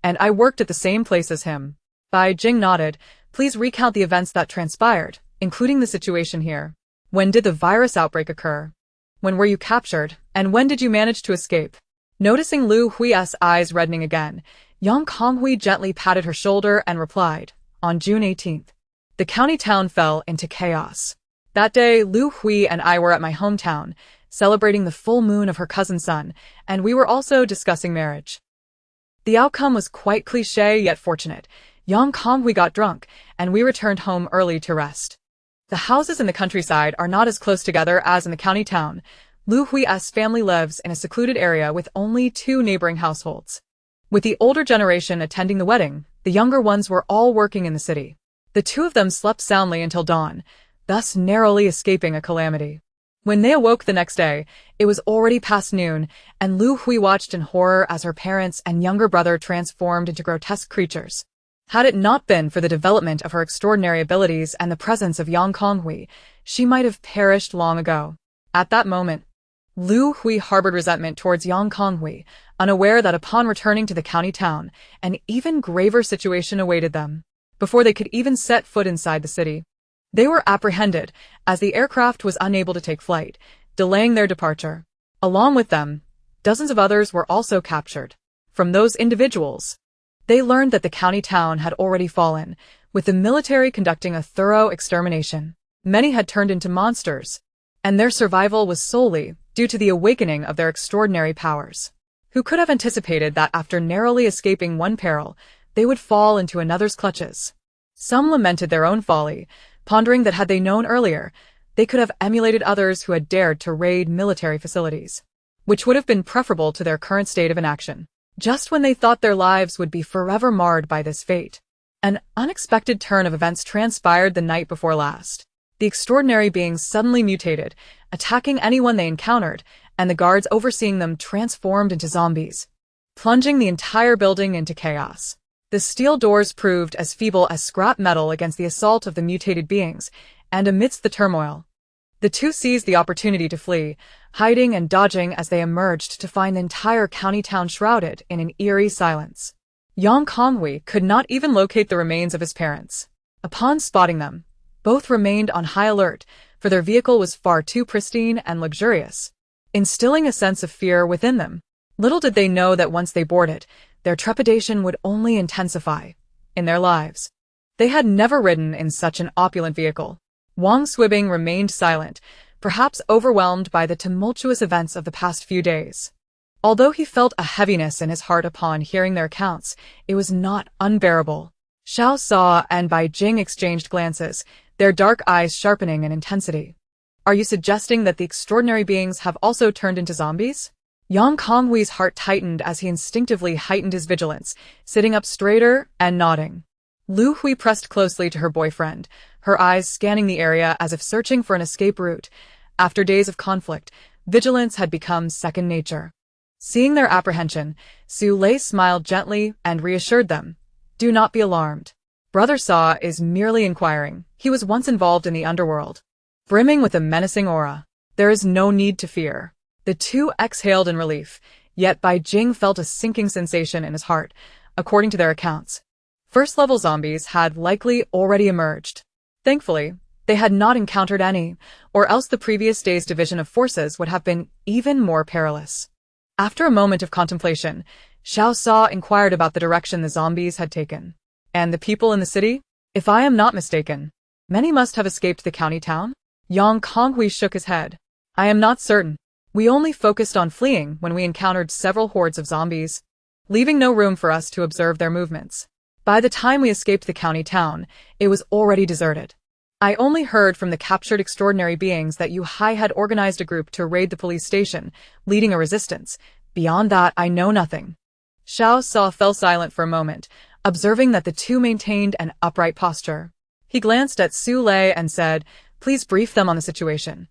and I worked at the same place as him." Bai Jing nodded. "Please recount the events that transpired, including the situation here. When did the virus outbreak occur? When were you captured, and when did you manage to escape?" Noticing Lu Hui's eyes reddening again, Yang Konghui gently patted her shoulder and replied, "On June 18th, the county town fell into chaos. That day, Lu Hui and I were at my hometown, celebrating the full moon of her cousin's son, and we were also discussing marriage. The outcome was quite cliché yet fortunate. Yang Konghui got drunk, and we returned home early to rest. The houses in the countryside are not as close together as in the county town. Lu Hui's family lives in a secluded area with only 2 neighboring households. With the older generation attending the wedding, the younger ones were all working in the city. The 2 of them slept soundly until dawn, thus narrowly escaping a calamity. When they awoke the next day, it was already past noon, and Lu Hui watched in horror as her parents and younger brother transformed into grotesque creatures. Had it not been for the development of her extraordinary abilities and the presence of Yang Konghui, she might have perished long ago. At that moment, Lu Hui harbored resentment towards Yang Konghui, unaware that upon returning to the county town, an even graver situation awaited them. Before they could even set foot inside the city, they were apprehended, as the aircraft was unable to take flight, delaying their departure. Along with them, dozens of others were also captured. From those individuals, they learned that the county town had already fallen, with the military conducting a thorough extermination. Many had turned into monsters, and their survival was solely due to the awakening of their extraordinary powers. Who could have anticipated that after narrowly escaping one peril, they would fall into another's clutches? Some lamented their own folly, pondering that had they known earlier, they could have emulated others who had dared to raid military facilities, which would have been preferable to their current state of inaction. Just when they thought their lives would be forever marred by this fate, an unexpected turn of events transpired the night before last. The extraordinary beings suddenly mutated, attacking anyone they encountered, and the guards overseeing them transformed into zombies, plunging the entire building into chaos. The steel doors proved as feeble as scrap metal against the assault of the mutated beings, and amidst the turmoil, the two seized the opportunity to flee, hiding and dodging as they emerged to find the entire county town shrouded in an eerie silence. Yang Konghui could not even locate the remains of his parents. Upon spotting them, both remained on high alert, for their vehicle was far too pristine and luxurious, instilling a sense of fear within them. Little did they know that once they boarded, their trepidation would only intensify in their lives. They had never ridden in such an opulent vehicle. Wang Swibing remained silent, perhaps overwhelmed by the tumultuous events of the past few days. Although he felt a heaviness in his heart upon hearing their accounts, it was not unbearable. Xiao Sa and Bai Jing exchanged glances, their dark eyes sharpening in intensity. "Are you suggesting that the extraordinary beings have also turned into zombies?" Yang Konghui's heart tightened as he instinctively heightened his vigilance, sitting up straighter and nodding. Lu Hui pressed closely to her boyfriend, her eyes scanning the area as if searching for an escape route. After days of conflict, vigilance had become second nature. Seeing their apprehension, Su Lei smiled gently and reassured them. "Do not be alarmed. Brother Sa is merely inquiring. He was once involved in the underworld." Brimming with a menacing aura, "There is no need to fear." The two exhaled in relief, yet Bai Jing felt a sinking sensation in his heart, according to their accounts. First-level zombies had likely already emerged. Thankfully, they had not encountered any, or else the previous day's division of forces would have been even more perilous. After a moment of contemplation, Xiao Sa inquired about the direction the zombies had taken. "And the people in the city? If I am not mistaken, many must have escaped the county town?" Yang Konghui shook his head. "I am not certain. We only focused on fleeing when we encountered several hordes of zombies, leaving no room for us to observe their movements. By the time we escaped the county town, it was already deserted. I only heard from the captured extraordinary beings that Yu Hai had organized a group to raid the police station, leading a resistance. Beyond that, I know nothing." Xiao Sa fell silent for a moment, observing that the two maintained an upright posture. He glanced at Su Lei and said, "Please brief them on the situation.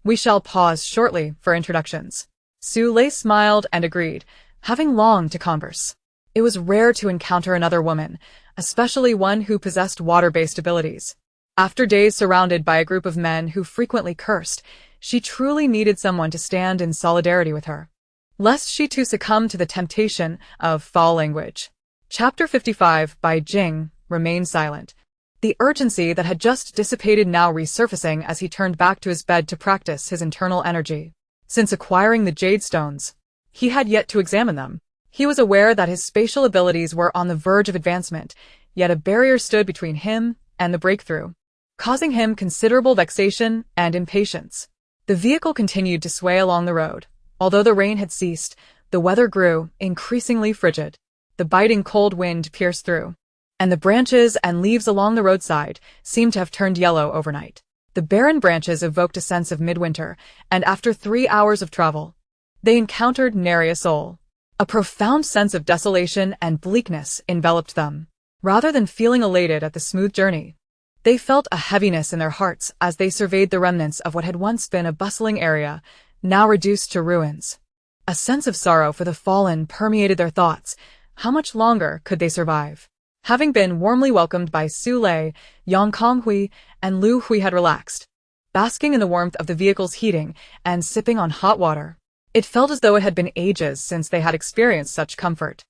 We shall pause shortly for introductions." Su Lei smiled and agreed, having longed to converse. It was rare to encounter another woman, especially one who possessed water-based abilities. After days surrounded by a group of men who frequently cursed, she truly needed someone to stand in solidarity with her, lest she too succumb to the temptation of foul language. Chapter 55 Bai Jing remained silent. The urgency that had just dissipated now resurfacing as he turned back to his bed to practice his internal energy. Since acquiring the jade stones, he had yet to examine them. He was aware that his spatial abilities were on the verge of advancement, yet a barrier stood between him and the breakthrough, causing him considerable vexation and impatience. The vehicle continued to sway along the road. Although the rain had ceased, the weather grew increasingly frigid. The biting cold wind pierced through, and the branches and leaves along the roadside seemed to have turned yellow overnight. The barren branches evoked a sense of midwinter, and after 3 hours of travel, they encountered nary a soul. A profound sense of desolation and bleakness enveloped them. Rather than feeling elated at the smooth journey, they felt a heaviness in their hearts as they surveyed the remnants of what had once been a bustling area, now reduced to ruins. A sense of sorrow for the fallen permeated their thoughts. How much longer could they survive? Having been warmly welcomed by Su Lei, Yang Konghui, and Lu Hui had relaxed, basking in the warmth of the vehicle's heating and sipping on hot water. It felt as though it had been ages since they had experienced such comfort.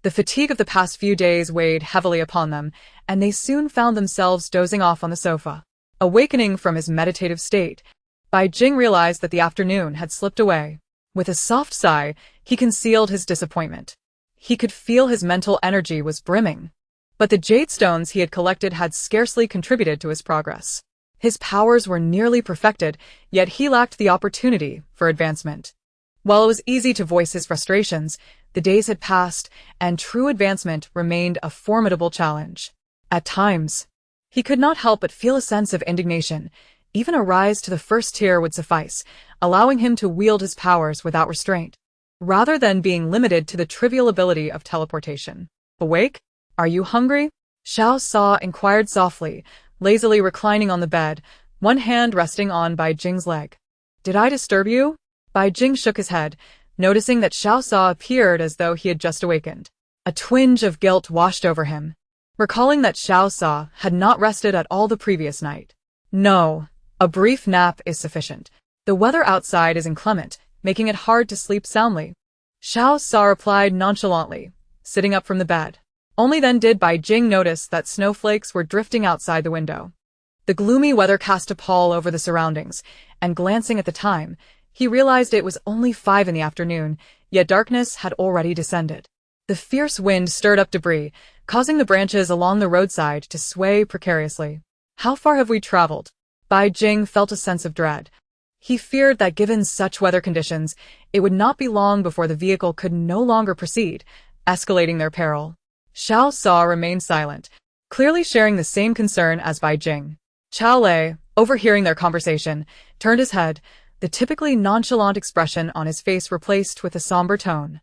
The fatigue of the past few days weighed heavily upon them, and they soon found themselves dozing off on the sofa. Awakening from his meditative state, Bai Jing realized that the afternoon had slipped away. With a soft sigh, he concealed his disappointment. He could feel his mental energy was brimming, but the jade stones he had collected had scarcely contributed to his progress. His powers were nearly perfected, yet he lacked the opportunity for advancement. While it was easy to voice his frustrations, the days had passed, and true advancement remained a formidable challenge. At times, he could not help but feel a sense of indignation. Even a rise to the first tier would suffice, allowing him to wield his powers without restraint, rather than being limited to the trivial ability of teleportation. "Awake? Are you hungry?" Xiao Sa inquired softly, lazily reclining on the bed, one hand resting on Bai Jing's leg. "Did I disturb you?" Bai Jing shook his head, noticing that Xiao Sa appeared as though he had just awakened. A twinge of guilt washed over him, recalling that Xiao Sa had not rested at all the previous night. "No, a brief nap is sufficient. The weather outside is inclement, making it hard to sleep soundly." Xiao Sa replied nonchalantly, sitting up from the bed. Only then did Bai Jing notice that snowflakes were drifting outside the window. The gloomy weather cast a pall over the surroundings, and glancing at the time, he realized it was only 5 in the afternoon, yet darkness had already descended. The fierce wind stirred up debris, causing the branches along the roadside to sway precariously. "How far have we traveled?" Bai Jing felt a sense of dread. He feared that given such weather conditions, it would not be long before the vehicle could no longer proceed, escalating their peril. Xiao Sa remained silent, clearly sharing the same concern as Bai Jing. Qiao Lei, overhearing their conversation, turned his head, the typically nonchalant expression on his face replaced with a somber tone.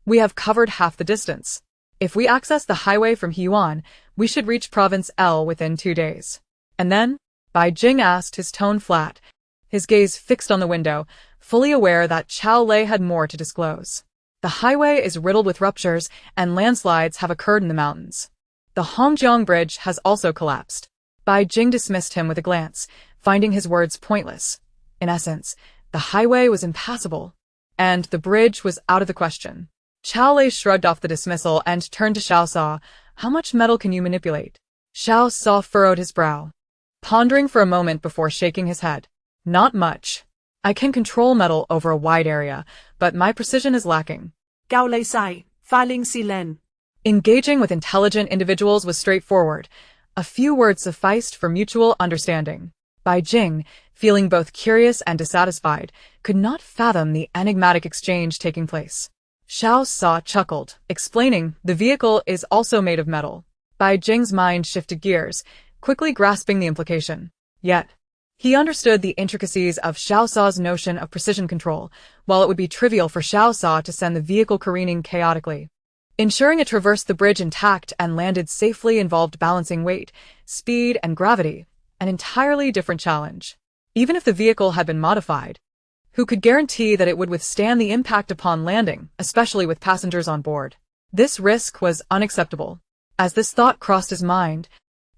"We have covered half the distance. If we access the highway from Huan, we should reach Province L within 2 days. And then?" Bai Jing asked, his tone flat, his gaze fixed on the window, fully aware that Qiao Lei had more to disclose. "The highway is riddled with ruptures, and landslides have occurred in the mountains. The Hongjiang Bridge has also collapsed." Bai Jing dismissed him with a glance, finding his words pointless. In essence, the highway was impassable, and the bridge was out of the question. Qiao Lei shrugged off the dismissal and turned to Xiao Sa. "How much metal can you manipulate?" Xiao Sa furrowed his brow, pondering for a moment before shaking his head. "Not much. I can control metal over a wide area, but my precision is lacking." Gao Lei Sai, Filing Si Len. Engaging with intelligent individuals was straightforward. A few words sufficed for mutual understanding. Bai Jing, feeling both curious and dissatisfied, could not fathom the enigmatic exchange taking place. Xiao Sa chuckled, explaining, "The vehicle is also made of metal." Bai Jing's mind shifted gears, quickly grasping the implication. Yet, he understood the intricacies of Xiao Sa's notion of precision control, while it would be trivial for Xiao Sa to send the vehicle careening chaotically. Ensuring it traversed the bridge intact and landed safely involved balancing weight, speed, and gravity, an entirely different challenge. Even if the vehicle had been modified, who could guarantee that it would withstand the impact upon landing, especially with passengers on board? This risk was unacceptable. As this thought crossed his mind,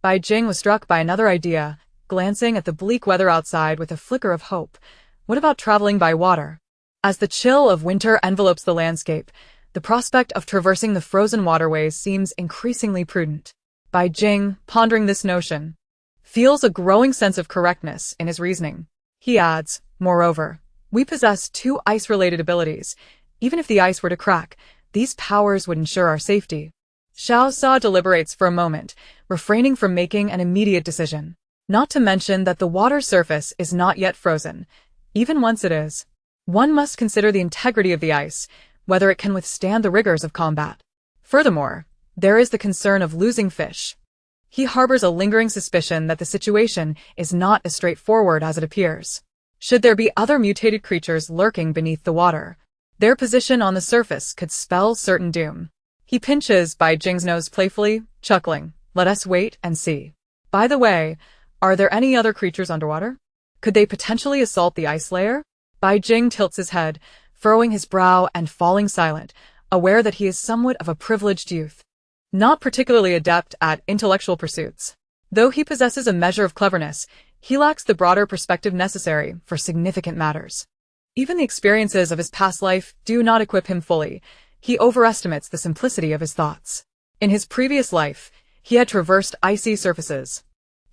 Bai Jing was struck by another idea, glancing at the bleak weather outside with a flicker of hope. What about traveling by water? As the chill of winter envelopes the landscape, the prospect of traversing the frozen waterways seems increasingly prudent. Bai Jing, pondering this notion, feels a growing sense of correctness in his reasoning. He adds, "Moreover, we possess 2 ice-related abilities. Even if the ice were to crack, these powers would ensure our safety." Xiao Sa deliberates for a moment, refraining from making an immediate decision. Not to mention that the water surface is not yet frozen. Even once it is, one must consider the integrity of the ice, whether it can withstand the rigors of combat. Furthermore, there is the concern of losing fish. He harbors a lingering suspicion that the situation is not as straightforward as it appears. Should there be other mutated creatures lurking beneath the water, their position on the surface could spell certain doom. He pinches Bai Jing's nose playfully, chuckling, "Let us wait and see. By the way, are there any other creatures underwater? Could they potentially assault the ice layer?" Bai Jing tilts his head, furrowing his brow and falling silent, aware that he is somewhat of a privileged youth, not particularly adept at intellectual pursuits. Though he possesses a measure of cleverness, he lacks the broader perspective necessary for significant matters. Even the experiences of his past life do not equip him fully. He overestimates the simplicity of his thoughts. In his previous life, he had traversed icy surfaces.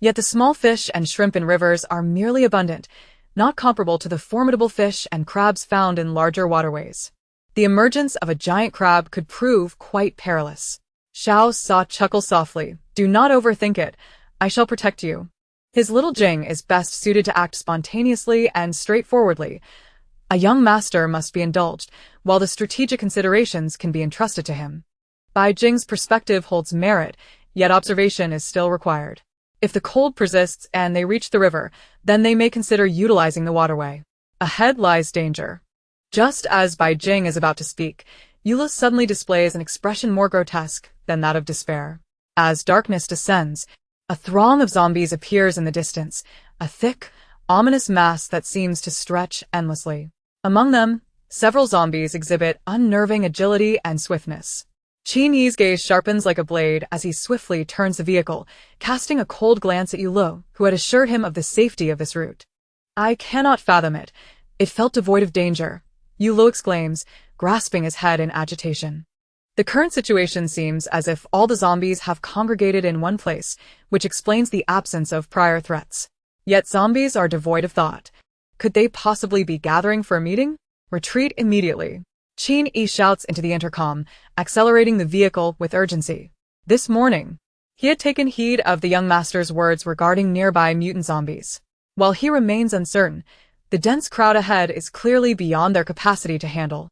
Yet the small fish and shrimp in rivers are merely abundant, not comparable to the formidable fish and crabs found in larger waterways. The emergence of a giant crab could prove quite perilous. Xiao Sa chuckled softly. "Do not overthink it. I shall protect you." His little Jing is best suited to act spontaneously and straightforwardly. A young master must be indulged, while the strategic considerations can be entrusted to him. Bai Jing's perspective holds merit, yet observation is still required. If the cold persists and they reach the river, then they may consider utilizing the waterway. Ahead lies danger. Just as Bai Jing is about to speak, Eula suddenly displays an expression more grotesque than that of despair. As darkness descends, A throng of zombies appears in the distance, a thick, ominous mass that seems to stretch endlessly. Among them, several zombies exhibit unnerving agility and swiftness. Qin Yi's gaze sharpens like a blade as he swiftly turns the vehicle, casting a cold glance at Yu Lu, who had assured him of the safety of this route. I cannot fathom it. It felt devoid of danger, Yu Lu exclaims, grasping his head in agitation. The current situation seems as if all the zombies have congregated in one place, which explains the absence of prior threats. Yet zombies are devoid of thought. Could they possibly be gathering for a meeting? Retreat immediately. Qin Yi shouts into the intercom, accelerating the vehicle with urgency. This morning, he had taken heed of the young master's words regarding nearby mutant zombies. While he remains uncertain, the dense crowd ahead is clearly beyond their capacity to handle.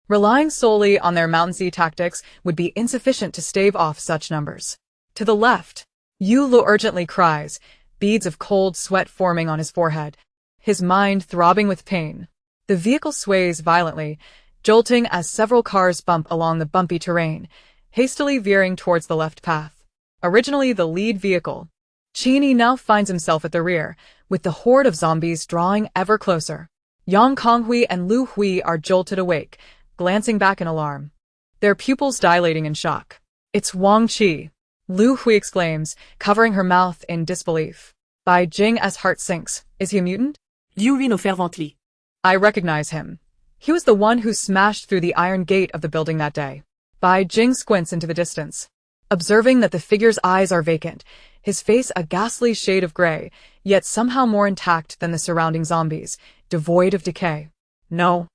Relying solely on their mountain-sea tactics would be insufficient to stave off such numbers. To the left, Yu Lu urgently cries, beads of cold sweat forming on his forehead, his mind throbbing with pain. The vehicle sways violently, jolting as several cars bump along the bumpy terrain, hastily veering towards the left path. Originally the lead vehicle, Qin Yi now finds himself at the rear, with the horde of zombies drawing ever closer. Yang Konghui and Lu Hui are jolted awake, glancing back in alarm, their pupils dilating in shock. It's Wang Qi, Lu Hui exclaims, covering her mouth in disbelief. Bai Jing's heart sinks. Is he a mutant? Urino fervently. I recognize him. He was the one who smashed through the iron gate of the building that day. Bai Jing squints into the distance, observing that the figure's eyes are vacant, his face a ghastly shade of gray, yet somehow more intact than the surrounding zombies, devoid of decay. No.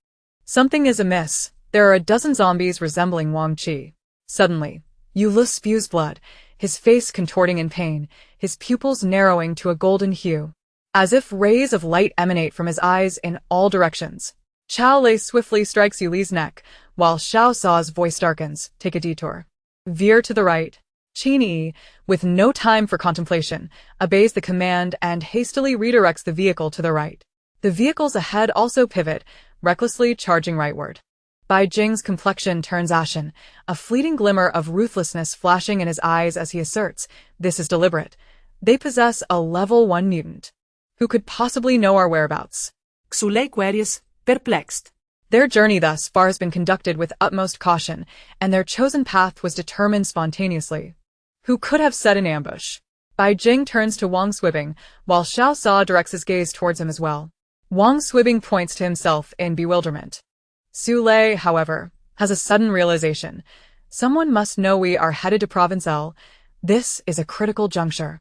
Something is amiss. There are a dozen zombies resembling Wang Qi. Suddenly, Yu Lu spews blood, his face contorting in pain, his pupils narrowing to a golden hue, as if rays of light emanate from his eyes in all directions. Qiao Lei swiftly strikes Yu Li's neck, while Xiao Sa's voice darkens. Take a detour. Veer to the right. Qin Yi, with no time for contemplation, obeys the command and hastily redirects the vehicle to the right. The vehicles ahead also pivot, recklessly charging rightward. Bai Jing's complexion turns ashen, a fleeting glimmer of ruthlessness flashing in his eyes as he asserts, this is deliberate. They possess a level 1 mutant. Who could possibly know our whereabouts? Xiao Lei queries, perplexed. Their journey thus far has been conducted with utmost caution, and their chosen path was determined spontaneously. Who could have set an ambush? Bai Jing turns to Wang Swibing, while Xiao Sa directs his gaze towards him as well. Wang Swibing points to himself in bewilderment. Su Lei, however, has a sudden realization. Someone must know we are headed to Province L. This is a critical juncture.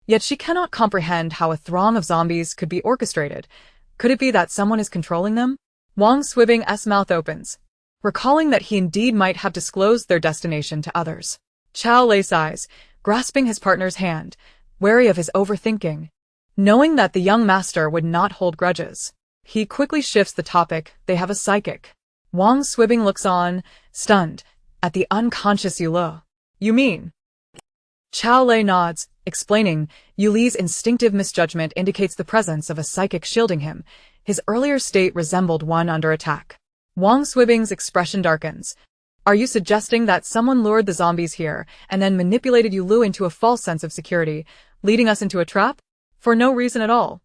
Yet she cannot comprehend how a throng of zombies could be orchestrated. Could it be that someone is controlling them? Wang Swibing's mouth opens, recalling that he indeed might have disclosed their destination to others. Qiao Lei sighs, grasping his partner's hand, wary of his overthinking. Knowing that the young master would not hold grudges, he quickly shifts the topic. They have a psychic. Wang Swibing looks on, stunned, at the unconscious Yu Lu. You mean? Qiao Lei nods, explaining, Yu Li's instinctive misjudgment indicates the presence of a psychic shielding him. His earlier state resembled one under attack. Wang Swibing's expression darkens. Are you suggesting that someone lured the zombies here and then manipulated Yu Lu into a false sense of security, leading us into a trap? For no reason at all.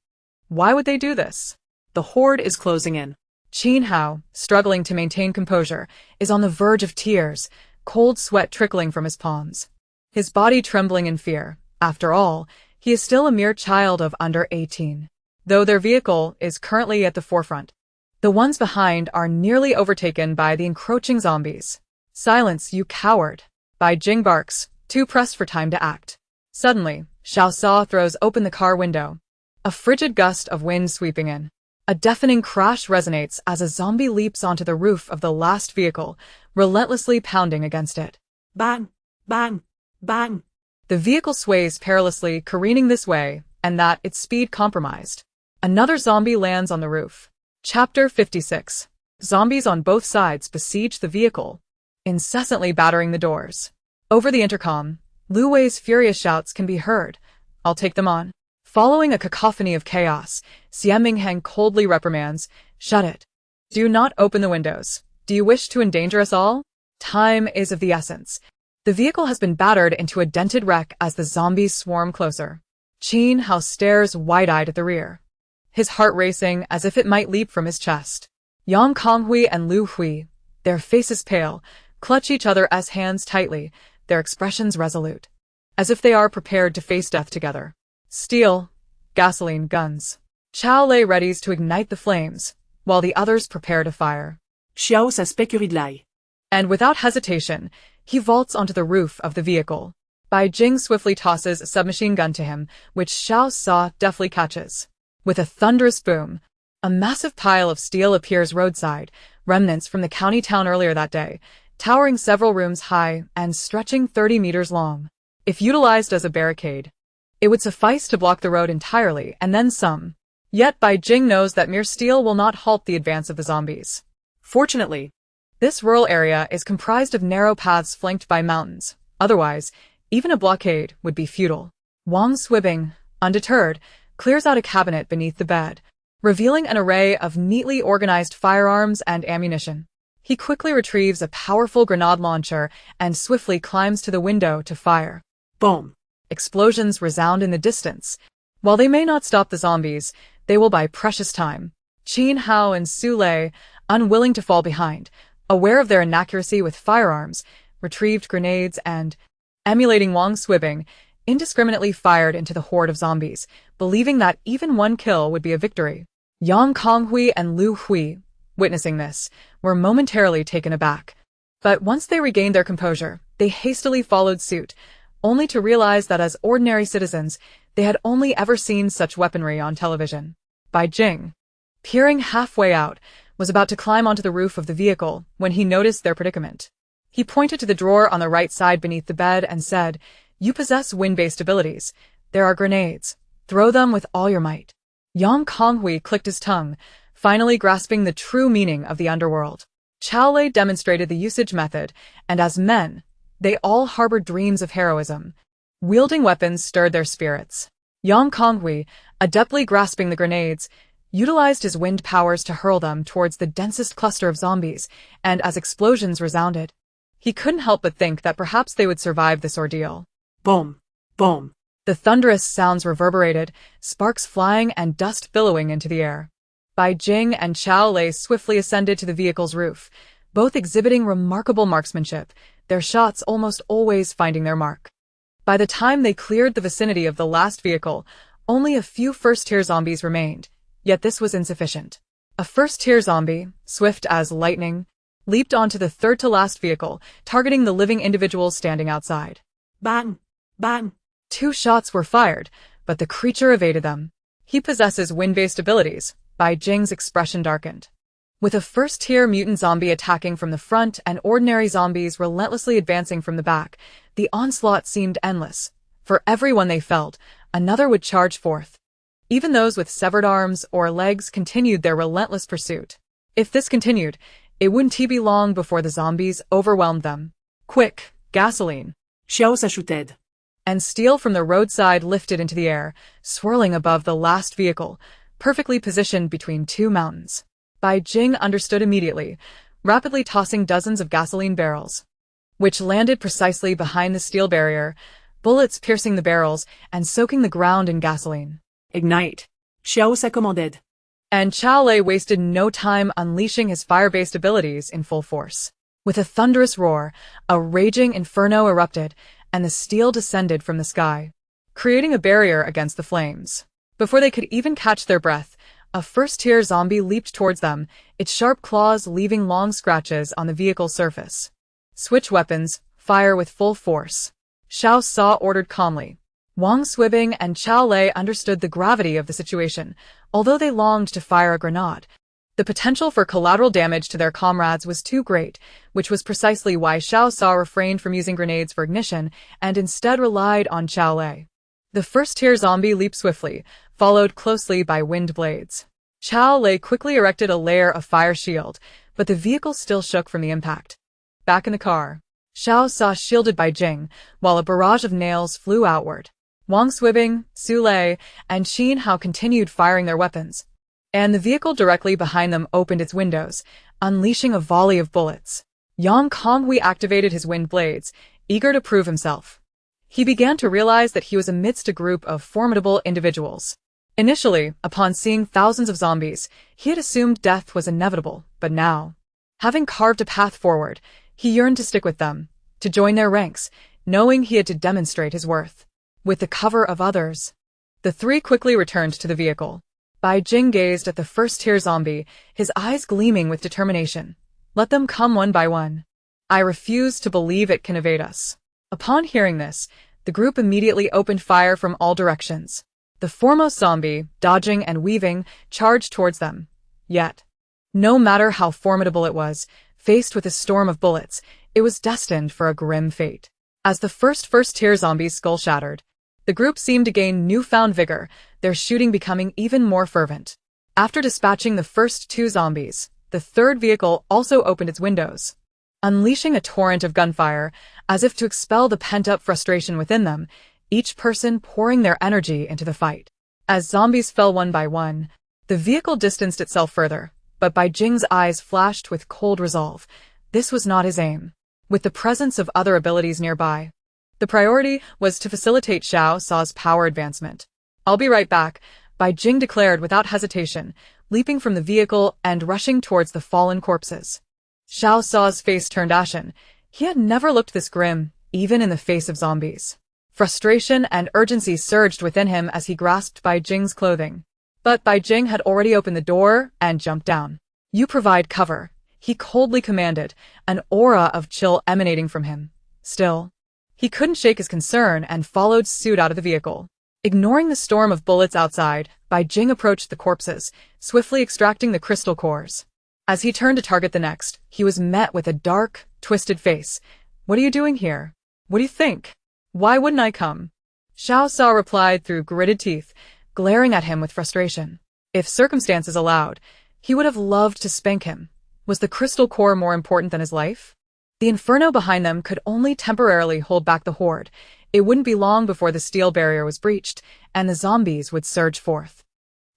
Why would they do this? The horde is closing in. Qin Hao, struggling to maintain composure, is on the verge of tears, cold sweat trickling from his palms. His body trembling in fear. After all, he is still a mere child of under 18. Though their vehicle is currently at the forefront, the ones behind are nearly overtaken by the encroaching zombies. Silence, you coward! Bai Jing barks, too pressed for time to act. Suddenly, Xiao Sa throws open the car window. A frigid gust of wind sweeping in. A deafening crash resonates as a zombie leaps onto the roof of the last vehicle, relentlessly pounding against it. Bang! Bang! Bang! The vehicle sways perilously, careening this way and that, its speed compromised. Another zombie lands on the roof. Chapter 56. Zombies on both sides besiege the vehicle, incessantly battering the doors. Over the intercom, Lu Wei's furious shouts can be heard. I'll take them on. Following a cacophony of chaos, Xian Mingheng coldly reprimands, shut it. Do not open the windows. Do you wish to endanger us all? Time is of the essence. The vehicle has been battered into a dented wreck as the zombies swarm closer. Qin Hao stares wide-eyed at the rear, his heart racing as if it might leap from his chest. Yang Konghui and Lu Hui, their faces pale, clutch each other as hands tightly, their expressions resolute, as if they are prepared to face death together. Steel, gasoline, guns. Xiao Lei readies to ignite the flames, while the others prepare to fire. Xiao Sa specuridlai. And without hesitation, he vaults onto the roof of the vehicle. Bai Jing swiftly tosses a submachine gun to him, which Xiao Sa deftly catches. With a thunderous boom, a massive pile of steel appears roadside, remnants from the county town earlier that day, towering several rooms high and stretching 30 meters long. If utilized as a barricade, it would suffice to block the road entirely and then some. Yet Bai Jing knows that mere steel will not halt the advance of the zombies. Fortunately, this rural area is comprised of narrow paths flanked by mountains. Otherwise, even a blockade would be futile. Wang Swibing, undeterred, clears out a cabinet beneath the bed, revealing an array of neatly organized firearms and ammunition. He quickly retrieves a powerful grenade launcher and swiftly climbs to the window to fire. Boom. Explosions resound in the distance. While they may not stop the zombies, they will buy precious time. Qin Hao and Su Lei, unwilling to fall behind, aware of their inaccuracy with firearms, retrieved grenades and, emulating Wang Swibing, indiscriminately fired into the horde of zombies, believing that even one kill would be a victory. Yang Konghui and Lu Hui, witnessing this, were momentarily taken aback. But once they regained their composure, they hastily followed suit, only to realize that as ordinary citizens, they had only ever seen such weaponry on television. Bai Jing, peering halfway out, was about to climb onto the roof of the vehicle when he noticed their predicament. He pointed to the drawer on the right side beneath the bed and said, "You possess wind-based abilities. There are grenades. Throw them with all your might." Yang Konghui clicked his tongue, finally grasping the true meaning of the underworld. Xiao Lei demonstrated the usage method, and as men, they all harbored dreams of heroism. Wielding weapons stirred their spirits. Yang Konghui, adeptly grasping the grenades, utilized his wind powers to hurl them towards the densest cluster of zombies, and as explosions resounded, he couldn't help but think that perhaps they would survive this ordeal. Boom. Boom. The thunderous sounds reverberated, sparks flying and dust billowing into the air. Bai Jing and Xiao Lei swiftly ascended to the vehicle's roof, both exhibiting remarkable marksmanship, their shots almost always finding their mark. By the time they cleared the vicinity of the last vehicle, only a few first-tier zombies remained, yet this was insufficient. A first-tier zombie, swift as lightning, leaped onto the third-to-last vehicle, targeting the living individuals standing outside. Bang. Bang. 2 shots were fired, but the creature evaded them. He possesses wind-based abilities. Bai Jing's expression darkened. With a first-tier mutant zombie attacking from the front and ordinary zombies relentlessly advancing from the back, the onslaught seemed endless. For every one they felled, another would charge forth. Even those with severed arms or legs continued their relentless pursuit. If this continued, it wouldn't be long before the zombies overwhelmed them. Quick, gasoline. Xiao Sa shooted. And steel from the roadside lifted into the air, swirling above the last vehicle, perfectly positioned between 2 mountains. Bai Jing understood immediately, rapidly tossing dozens of gasoline barrels, which landed precisely behind the steel barrier, bullets piercing the barrels and soaking the ground in gasoline. Ignite. Xiao Sa commanded. And Xiao Lei wasted no time unleashing his fire-based abilities in full force. With a thunderous roar, a raging inferno erupted, and the steel descended from the sky, creating a barrier against the flames. Before they could even catch their breath, a first-tier zombie leaped towards them, its sharp claws leaving long scratches on the vehicle's surface. Switch weapons, fire with full force. Xiao Sa ordered calmly. Wang Swibing and Xiao Lei understood the gravity of the situation, although they longed to fire a grenade. The potential for collateral damage to their comrades was too great, which was precisely why Xiao Sa refrained from using grenades for ignition and instead relied on Xiao Lei. The first-tier zombie leaped swiftly, followed closely by wind blades. Xiao Lei quickly erected a layer of fire shield, but the vehicle still shook from the impact. Back in the car, Xiao Sa shielded Bai Jing, while a barrage of nails flew outward. Wang Swibing, Su Lei, and Qin Hao continued firing their weapons, and the vehicle directly behind them opened its windows, unleashing a volley of bullets. Yang Konghui activated his wind blades, eager to prove himself. He began to realize that he was amidst a group of formidable individuals. Initially, upon seeing thousands of zombies, he had assumed death was inevitable, but now, having carved a path forward, he yearned to stick with them, to join their ranks, knowing he had to demonstrate his worth. With the cover of others, the three quickly returned to the vehicle. Bai Jing gazed at the first-tier zombie, his eyes gleaming with determination. Let them come one by one. I refuse to believe it can evade us. Upon hearing this, the group immediately opened fire from all directions. The foremost zombie, dodging and weaving, charged towards them. Yet, no matter how formidable it was, faced with a storm of bullets, it was destined for a grim fate. As the first-tier zombie's skull shattered, the group seemed to gain newfound vigor, their shooting becoming even more fervent. After dispatching the first two zombies, the third vehicle also opened its windows, unleashing a torrent of gunfire, as if to expel the pent-up frustration within them, each person pouring their energy into the fight. As zombies fell one by one, the vehicle distanced itself further, but Bai Jing's eyes flashed with cold resolve. This was not his aim. With the presence of other abilities nearby, the priority was to facilitate Xiao Sa's power advancement. I'll be right back, Bai Jing declared without hesitation, leaping from the vehicle and rushing towards the fallen corpses. Xiao Sa's face turned ashen. He had never looked this grim, even in the face of zombies. Frustration and urgency surged within him as he grasped Bai Jing's clothing. But Bai Jing had already opened the door and jumped down. You provide cover, he coldly commanded, an aura of chill emanating from him. Still, he couldn't shake his concern and followed suit out of the vehicle. Ignoring the storm of bullets outside, Bai Jing approached the corpses, swiftly extracting the crystal cores. As he turned to target the next, he was met with a dark, twisted face. What are you doing here? What do you think? Why wouldn't I come? Xiao Sa replied through gritted teeth, glaring at him with frustration. If circumstances allowed, he would have loved to spank him. Was the crystal core more important than his life? The inferno behind them could only temporarily hold back the horde. It wouldn't be long before the steel barrier was breached, and the zombies would surge forth.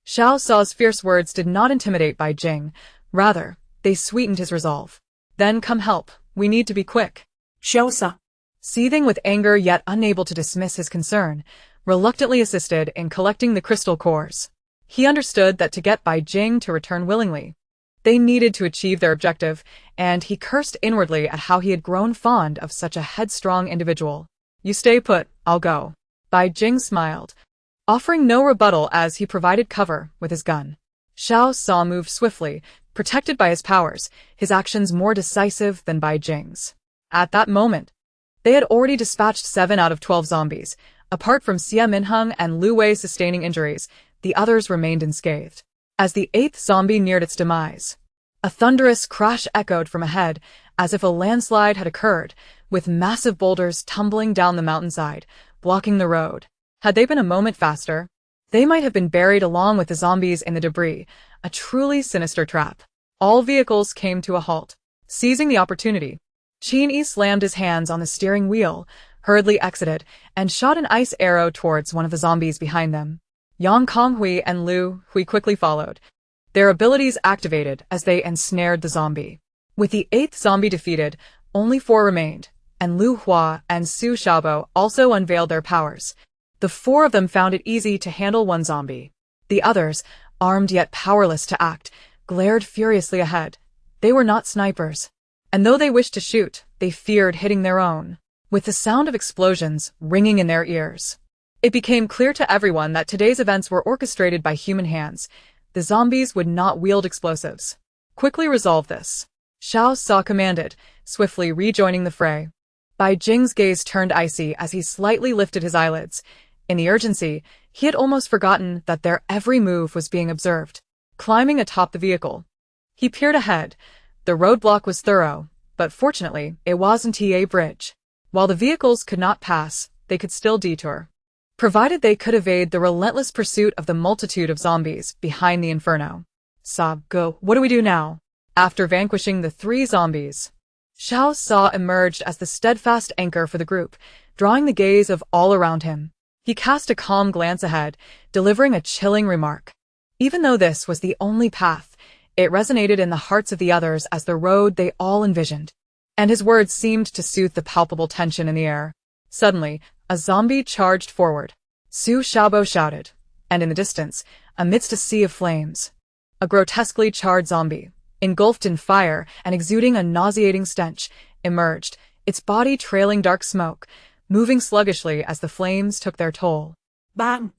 Xiao Sa's fierce words did not intimidate Bai Jing. Rather, they sweetened his resolve. Then come help. We need to be quick. Xiao Sa, Seething with anger yet unable to dismiss his concern, reluctantly assisted in collecting the crystal cores. He understood that to get Bai Jing to return willingly, they needed to achieve their objective, and he cursed inwardly at how he had grown fond of such a headstrong individual. You stay put, I'll go. Bai Jing smiled, offering no rebuttal as he provided cover with his gun. Xiao Sa moved swiftly, protected by his powers, his actions more decisive than Bai Jing's. At that moment, they had already dispatched 7 out of 12 zombies. Apart from Xia Minheng and Lu Wei sustaining injuries, the others remained unscathed. As the 8th zombie neared its demise, a thunderous crash echoed from ahead, as if a landslide had occurred, with massive boulders tumbling down the mountainside, blocking the road. Had they been a moment faster, they might have been buried along with the zombies in the debris, a truly sinister trap. All vehicles came to a halt. Seizing the opportunity, Qin Yi slammed his hands on the steering wheel, hurriedly exited, and shot an ice arrow towards one of the zombies behind them. Yang Konghui and Lu Hui quickly followed, their abilities activated as they ensnared the zombie. With the 8th zombie defeated, only 4 remained, and Lu Hua and Su Xiaobo also unveiled their powers. The 4 of them found it easy to handle one zombie. The others, armed yet powerless to act, glared furiously ahead. They were not snipers, and though they wished to shoot, they feared hitting their own. With the sound of explosions ringing in their ears, it became clear to everyone that today's events were orchestrated by human hands. The zombies would not wield explosives. Quickly resolve this, Xiao Sa commanded, swiftly rejoining the fray. Bai Jing's gaze turned icy as he slightly lifted his eyelids. In the urgency, he had almost forgotten that their every move was being observed. Climbing atop the vehicle, he peered ahead. The roadblock was thorough, but fortunately, it wasn't a bridge. While the vehicles could not pass, they could still detour, provided they could evade the relentless pursuit of the multitude of zombies behind the inferno. Sa, go. What do we do now? After vanquishing the 3 zombies, Xiao Sa emerged as the steadfast anchor for the group, drawing the gaze of all around him. He cast a calm glance ahead, delivering a chilling remark. Even though this was the only path, it resonated in the hearts of the others as the road they all envisioned. and his words seemed to soothe the palpable tension in the air. Suddenly, a zombie charged forward. Xiao Sa shouted, and in the distance, amidst a sea of flames, a grotesquely charred zombie, engulfed in fire and exuding a nauseating stench, emerged, its body trailing dark smoke, moving sluggishly as the flames took their toll. Bang!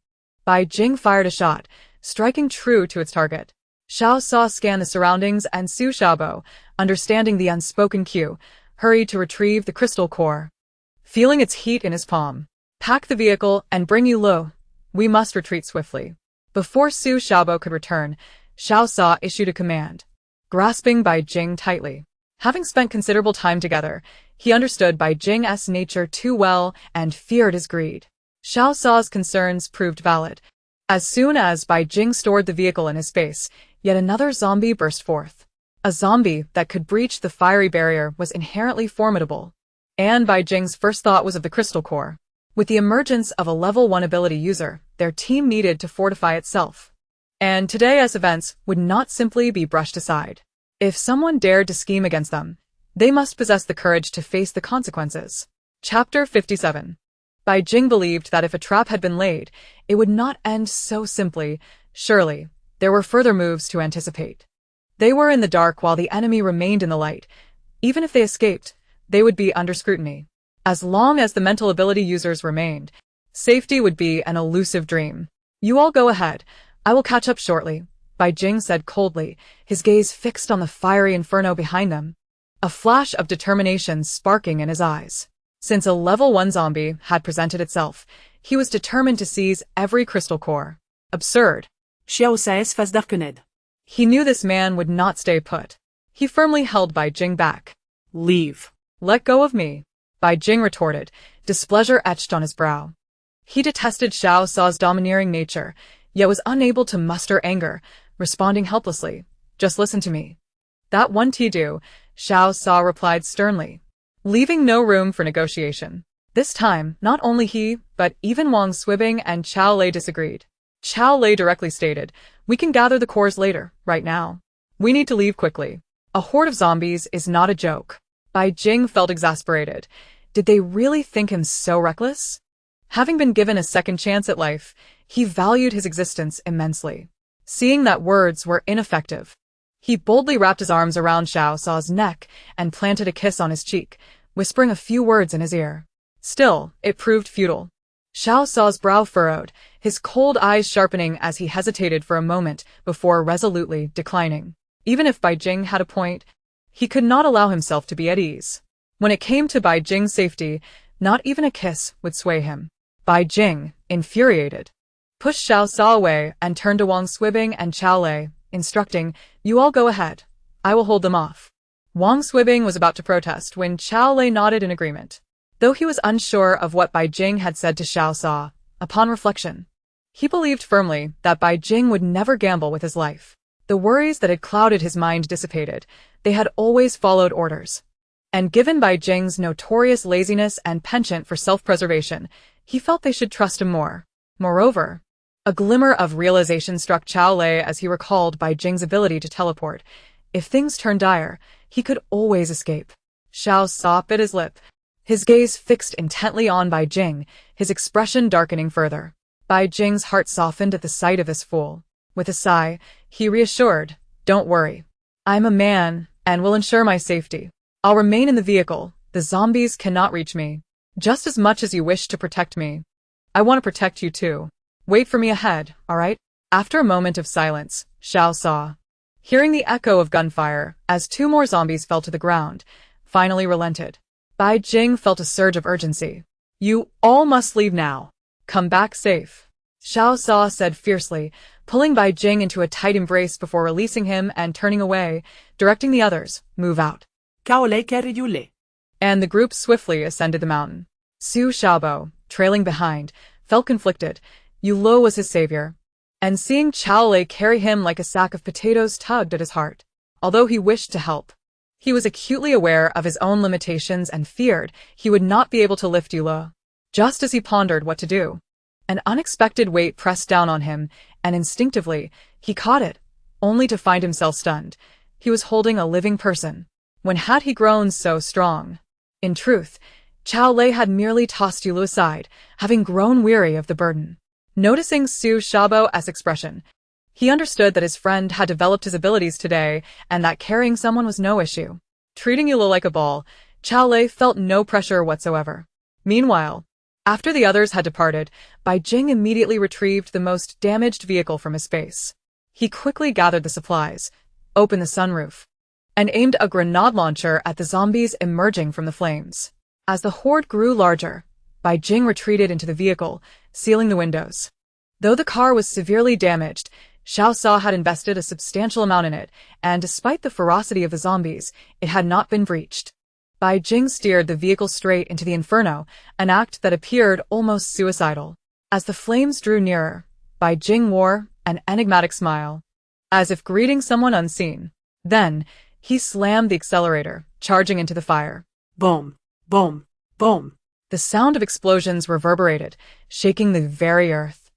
Bai Jing fired a shot, striking true to its target. Xiao Sa scanned the surroundings and Su Xiaobo, understanding the unspoken cue, hurried to retrieve the crystal core. Feeling its heat in his palm, pack the vehicle and bring Yu Lo. We must retreat swiftly. Before Su Xiaobo could return, Xiao Sa issued a command, grasping Bai Jing tightly. Having spent considerable time together, he understood Bai Jing's nature too well and feared his greed. Xiao Sa's concerns proved valid. As soon as Bai Jing stored the vehicle in his space, yet another zombie burst forth. A zombie that could breach the fiery barrier was inherently formidable. And Bai Jing's first thought was of the crystal core. With the emergence of a level 1 ability user, their team needed to fortify itself. And today's events would not simply be brushed aside. If someone dared to scheme against them, they must possess the courage to face the consequences. Chapter 57. Bai Jing believed that if a trap had been laid, it would not end so simply. Surely, there were further moves to anticipate. They were in the dark while the enemy remained in the light. Even if they escaped, they would be under scrutiny. As long as the mental ability users remained, safety would be an elusive dream. You all go ahead. I will catch up shortly, Bai Jing said coldly, his gaze fixed on the fiery inferno behind them. A flash of determination sparking in his eyes. Since a level 1 zombie had presented itself, he was determined to seize every crystal core. Absurd. Xiao Sa's face darkened. He knew this man would not stay put. He firmly held Bai Jing back. Leave. Let go of me, Bai Jing retorted, displeasure etched on his brow. He detested Xiao Sa's domineering nature, yet was unable to muster anger, responding helplessly. Just listen to me. That won't do, Xiao Sa replied sternly, leaving no room for negotiation. This time, not only he, but even Wang Swibing and Chao Lei disagreed. Chao Lei directly stated, we can gather the cores later, right now. We need to leave quickly. A horde of zombies is not a joke. Bai Jing felt exasperated. Did they really think him so reckless? Having been given a second chance at life, he valued his existence immensely. Seeing that words were ineffective, he boldly wrapped his arms around Xiao Sa's neck and planted a kiss on his cheek, whispering a few words in his ear. Still, it proved futile. Xiao Sa's brow furrowed, his cold eyes sharpening as he hesitated for a moment before resolutely declining. Even if Bai Jing had a point, he could not allow himself to be at ease. When it came to Bai Jing's safety, not even a kiss would sway him. Bai Jing, infuriated, pushed Xiao Sa away and turned to Wang Swibing and Chao Lei, instructing, you all go ahead. I will hold them off. Wang Swibing was about to protest when Chao Lei nodded in agreement. Though he was unsure of what Bai Jing had said to Xiao Sa, upon reflection, he believed firmly that Bai Jing would never gamble with his life. The worries that had clouded his mind dissipated. They had always followed orders. And given Bai Jing's notorious laziness and penchant for self-preservation, he felt they should trust him more. Moreover, a glimmer of realization struck Chao Lei as he recalled Bai Jing's ability to teleport. If things turned dire, he could always escape. Xiao Sa bit his lip, his gaze fixed intently on Bai Jing, his expression darkening further. Bai Jing's heart softened at the sight of this fool. With a sigh, he reassured, don't worry. I'm a man, and will ensure my safety. I'll remain in the vehicle. The zombies cannot reach me. Just as much as you wish to protect me, I want to protect you too. Wait for me ahead, all right? After a moment of silence, Xiao Sa, hearing the echo of gunfire as 2 more zombies fell to the ground, finally relented. Bai Jing felt a surge of urgency. You all must leave now. Come back safe, Xiao Sa said fiercely, pulling Bai Jing into a tight embrace before releasing him and turning away, directing the others, move out. And the group swiftly ascended the mountain. Su Xiaobo, trailing behind, felt conflicted. Yu Lo was his savior, and seeing Chao Lei carry him like a sack of potatoes tugged at his heart. Although he wished to help, he was acutely aware of his own limitations and feared he would not be able to lift Yu Lo. Just as he pondered what to do, an unexpected weight pressed down on him, and instinctively, he caught it, only to find himself stunned. He was holding a living person. When had he grown so strong? In truth, Chao Lei had merely tossed Yulu aside, having grown weary of the burden. Noticing Su Xiao's expression, he understood that his friend had developed his abilities today and that carrying someone was no issue. Treating Yulu like a ball, Chao Lei felt no pressure whatsoever. Meanwhile, after the others had departed, Bai Jing immediately retrieved the most damaged vehicle from his space. He quickly gathered the supplies, opened the sunroof, and aimed a grenade launcher at the zombies emerging from the flames. As the horde grew larger, Bai Jing retreated into the vehicle, sealing the windows. Though the car was severely damaged, Xiao Sa had invested a substantial amount in it, and despite the ferocity of the zombies, it had not been breached. Bai Jing steered the vehicle straight into the inferno, an act that appeared almost suicidal. As the flames drew nearer, Bai Jing wore an enigmatic smile, as if greeting someone unseen. Then, he slammed the accelerator, charging into the fire. Boom, boom, boom. The sound of explosions reverberated, shaking the very earth.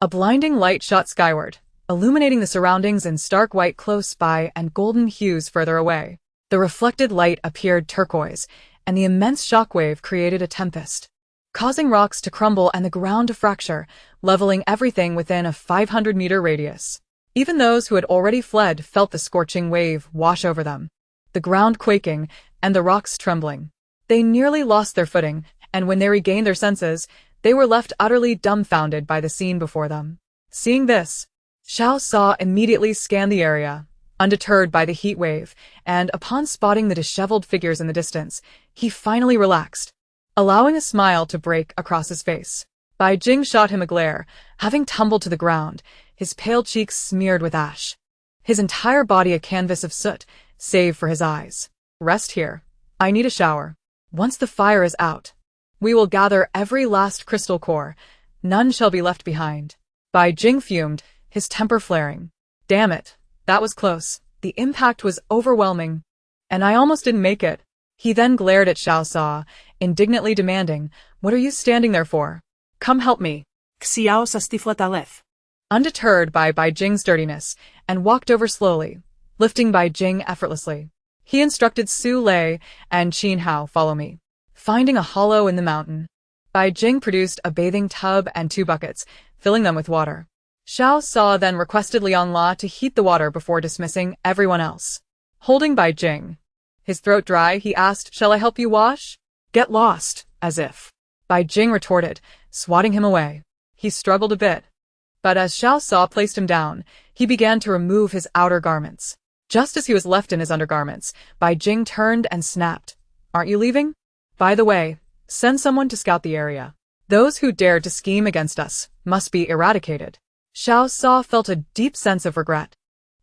A blinding light shot skyward, illuminating the surroundings in stark white close by and golden hues further away. The reflected light appeared turquoise, and the immense shockwave created a tempest, causing rocks to crumble and the ground to fracture, leveling everything within a 500-meter radius. Even those who had already fled felt the scorching wave wash over them, the ground quaking and the rocks trembling. They nearly lost their footing, and when they regained their senses, they were left utterly dumbfounded by the scene before them. Seeing this, Xiao Sa immediately scanned the area, undeterred by the heat wave, and upon spotting the disheveled figures in the distance, he finally relaxed, allowing a smile to break across his face. Bai Jing shot him a glare, having tumbled to the ground, his pale cheeks smeared with ash, his entire body a canvas of soot, save for his eyes. Rest here. I need a shower. Once the fire is out, we will gather every last crystal core. None shall be left behind. Bai Jing fumed, his temper flaring. Damn it. That was close. The impact was overwhelming, and I almost didn't make it. He then glared at Xiao Sa, indignantly demanding, "What are you standing there for? Come help me." Xiao Sa stiflat alef. Undeterred by Bai Jing's dirtiness, and walked over slowly, lifting Bai Jing effortlessly. He instructed Su Lei and Qin Hao, "Follow me." Finding a hollow in the mountain, Bai Jing produced a bathing tub and 2 buckets, filling them with water. Xiao Sa then requested Liang La to heat the water before dismissing everyone else. Holding Bai Jing, his throat dry, he asked, "Shall I help you wash?" "Get lost," as if. Bai Jing retorted, swatting him away. He struggled a bit, but as Xiao Sa placed him down, he began to remove his outer garments. Just as he was left in his undergarments, Bai Jing turned and snapped, "Aren't you leaving? By the way, send someone to scout the area. Those who dared to scheme against us must be eradicated." Xiao Sa felt a deep sense of regret.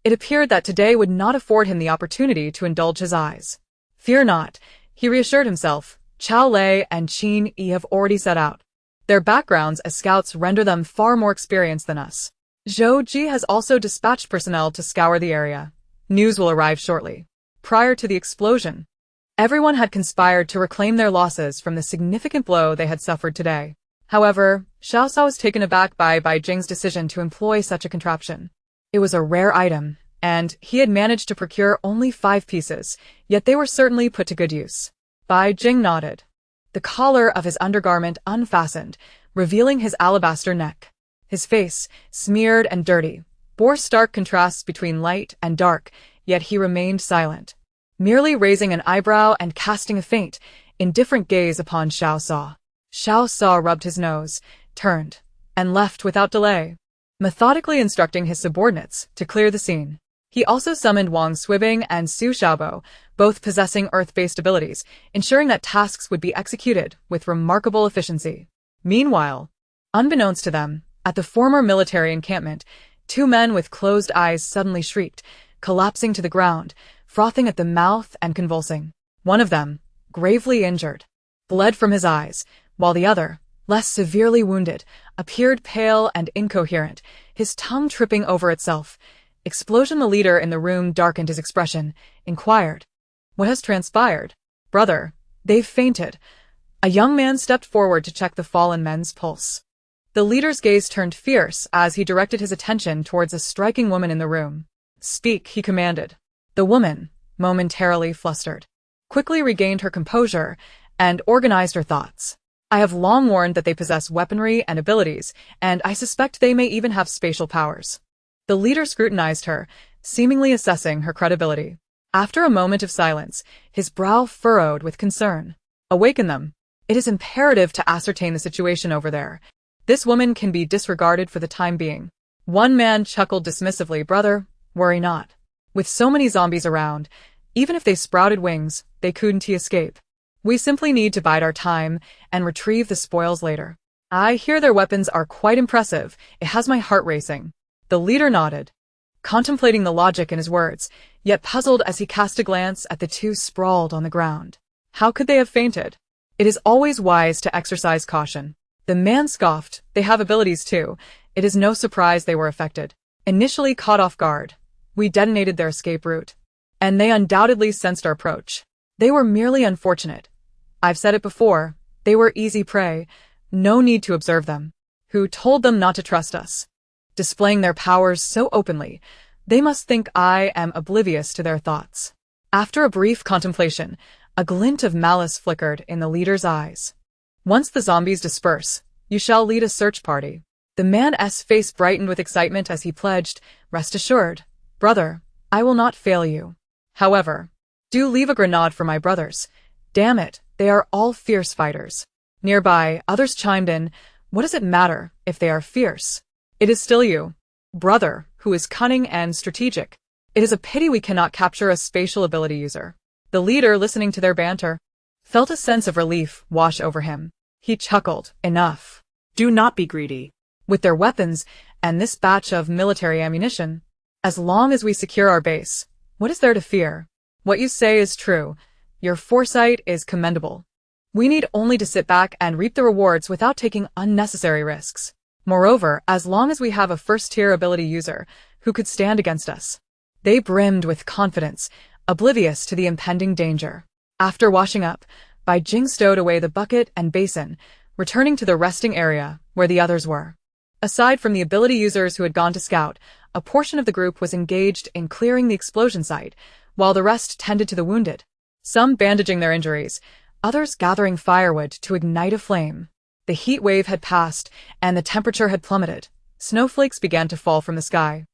It appeared that today would not afford him the opportunity to indulge his eyes. "Fear not," he reassured himself. "Chao Lei and Qin Yi have already set out. Their backgrounds as scouts render them far more experienced than us. Zhou Ji has also dispatched personnel to scour the area. News will arrive shortly." Prior to the explosion, everyone had conspired to reclaim their losses from the significant blow they had suffered today. However, Xiao Sa was taken aback by Bai Jing's decision to employ such a contraption. It was a rare item, and he had managed to procure only 5 pieces, yet they were certainly put to good use. Bai Jing nodded. The collar of his undergarment unfastened, revealing his alabaster neck. His face, smeared and dirty, bore stark contrasts between light and dark, yet he remained silent, merely raising an eyebrow and casting a faint, indifferent gaze upon Xiao Sa. Xiao Sa rubbed his nose, turned, and left without delay, methodically instructing his subordinates to clear the scene. He also summoned Wang Swibing and Su Xiaobo, both possessing earth-based abilities, ensuring that tasks would be executed with remarkable efficiency. Meanwhile, unbeknownst to them, at the former military encampment, 2 men with closed eyes suddenly shrieked, collapsing to the ground, frothing at the mouth and convulsing. One of them, gravely injured, bled from his eyes, while the other, less severely wounded, appeared pale and incoherent, his tongue tripping over itself. Explosion, the leader in the room, darkened his expression, inquired, "What has transpired?" "Brother, they've fainted." A young man stepped forward to check the fallen men's pulse. The leader's gaze turned fierce as he directed his attention towards a striking woman in the room. "Speak," he commanded. The woman, momentarily flustered, quickly regained her composure and organized her thoughts. I have long warned that they possess weaponry and abilities, and I suspect they may even have spatial powers. The leader scrutinized her, seemingly assessing her credibility. After a moment of silence, his brow furrowed with concern. Awaken them. It is imperative to ascertain the situation over there. This woman can be disregarded for the time being. One man chuckled dismissively. Brother, worry not. With so many zombies around, even if they sprouted wings, they couldn't escape. We simply need to bide our time and retrieve the spoils later. I hear their weapons are quite impressive. It has my heart racing. The leader nodded, contemplating the logic in his words, yet puzzled as he cast a glance at the two sprawled on the ground. How could they have fainted? It is always wise to exercise caution. The man scoffed. They have abilities too. It is no surprise they were affected. Initially caught off guard, we detonated their escape route, and they undoubtedly sensed our approach. They were merely unfortunate. I've said it before, they were easy prey. No need to observe them. Who told them not to trust us? Displaying their powers so openly, they must think I am oblivious to their thoughts. After a brief contemplation, a glint of malice flickered in the leader's eyes. Once the zombies disperse, you shall lead a search party. The man's face brightened with excitement as he pledged, rest assured, brother, I will not fail you. However, do leave a grenade for my brothers. Damn it, they are all fierce fighters. Nearby, others chimed in, what does it matter if they are fierce? It is still you, brother, who is cunning and strategic. It is a pity we cannot capture a spatial ability user. The leader, listening to their banter, felt a sense of relief wash over him. He chuckled, enough. Do not be greedy. With their weapons and this batch of military ammunition, as long as we secure our base, what is there to fear? What you say is true. Your foresight is commendable. We need only to sit back and reap the rewards without taking unnecessary risks. Moreover, as long as we have a first-tier ability user who could stand against us. They brimmed with confidence, oblivious to the impending danger. After washing up, Bai Jing stowed away the bucket and basin, returning to the resting area where the others were. Aside from the ability users who had gone to scout, a portion of the group was engaged in clearing the explosion site, while the rest tended to the wounded. Some bandaging their injuries, others gathering firewood to ignite a flame. The heat wave had passed, and the temperature had plummeted. Snowflakes began to fall from the sky,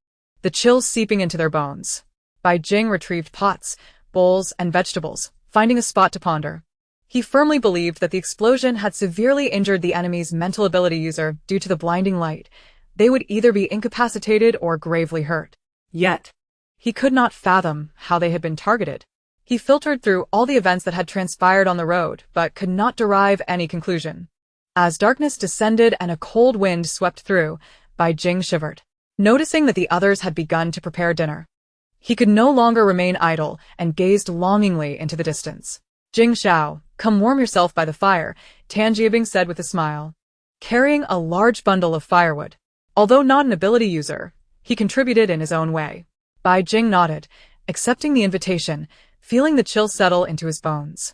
the chills seeping into their bones. Bai Jing retrieved pots, bowls, and vegetables, finding a spot to ponder. He firmly believed that the explosion had severely injured the enemy's mental ability user due to the blinding light. They would either be incapacitated or gravely hurt. Yet, he could not fathom how they had been targeted. He filtered through all the events that had transpired on the road, but could not derive any conclusion. As darkness descended and a cold wind swept through, Bai Jing shivered, noticing that the others had begun to prepare dinner. He could no longer remain idle and gazed longingly into the distance. Jing Xiao, come warm yourself by the fire, Tan Jiabing said with a smile, carrying a large bundle of firewood. Although not an ability user, he contributed in his own way. Bai Jing nodded, accepting the invitation, feeling the chill settle into his bones.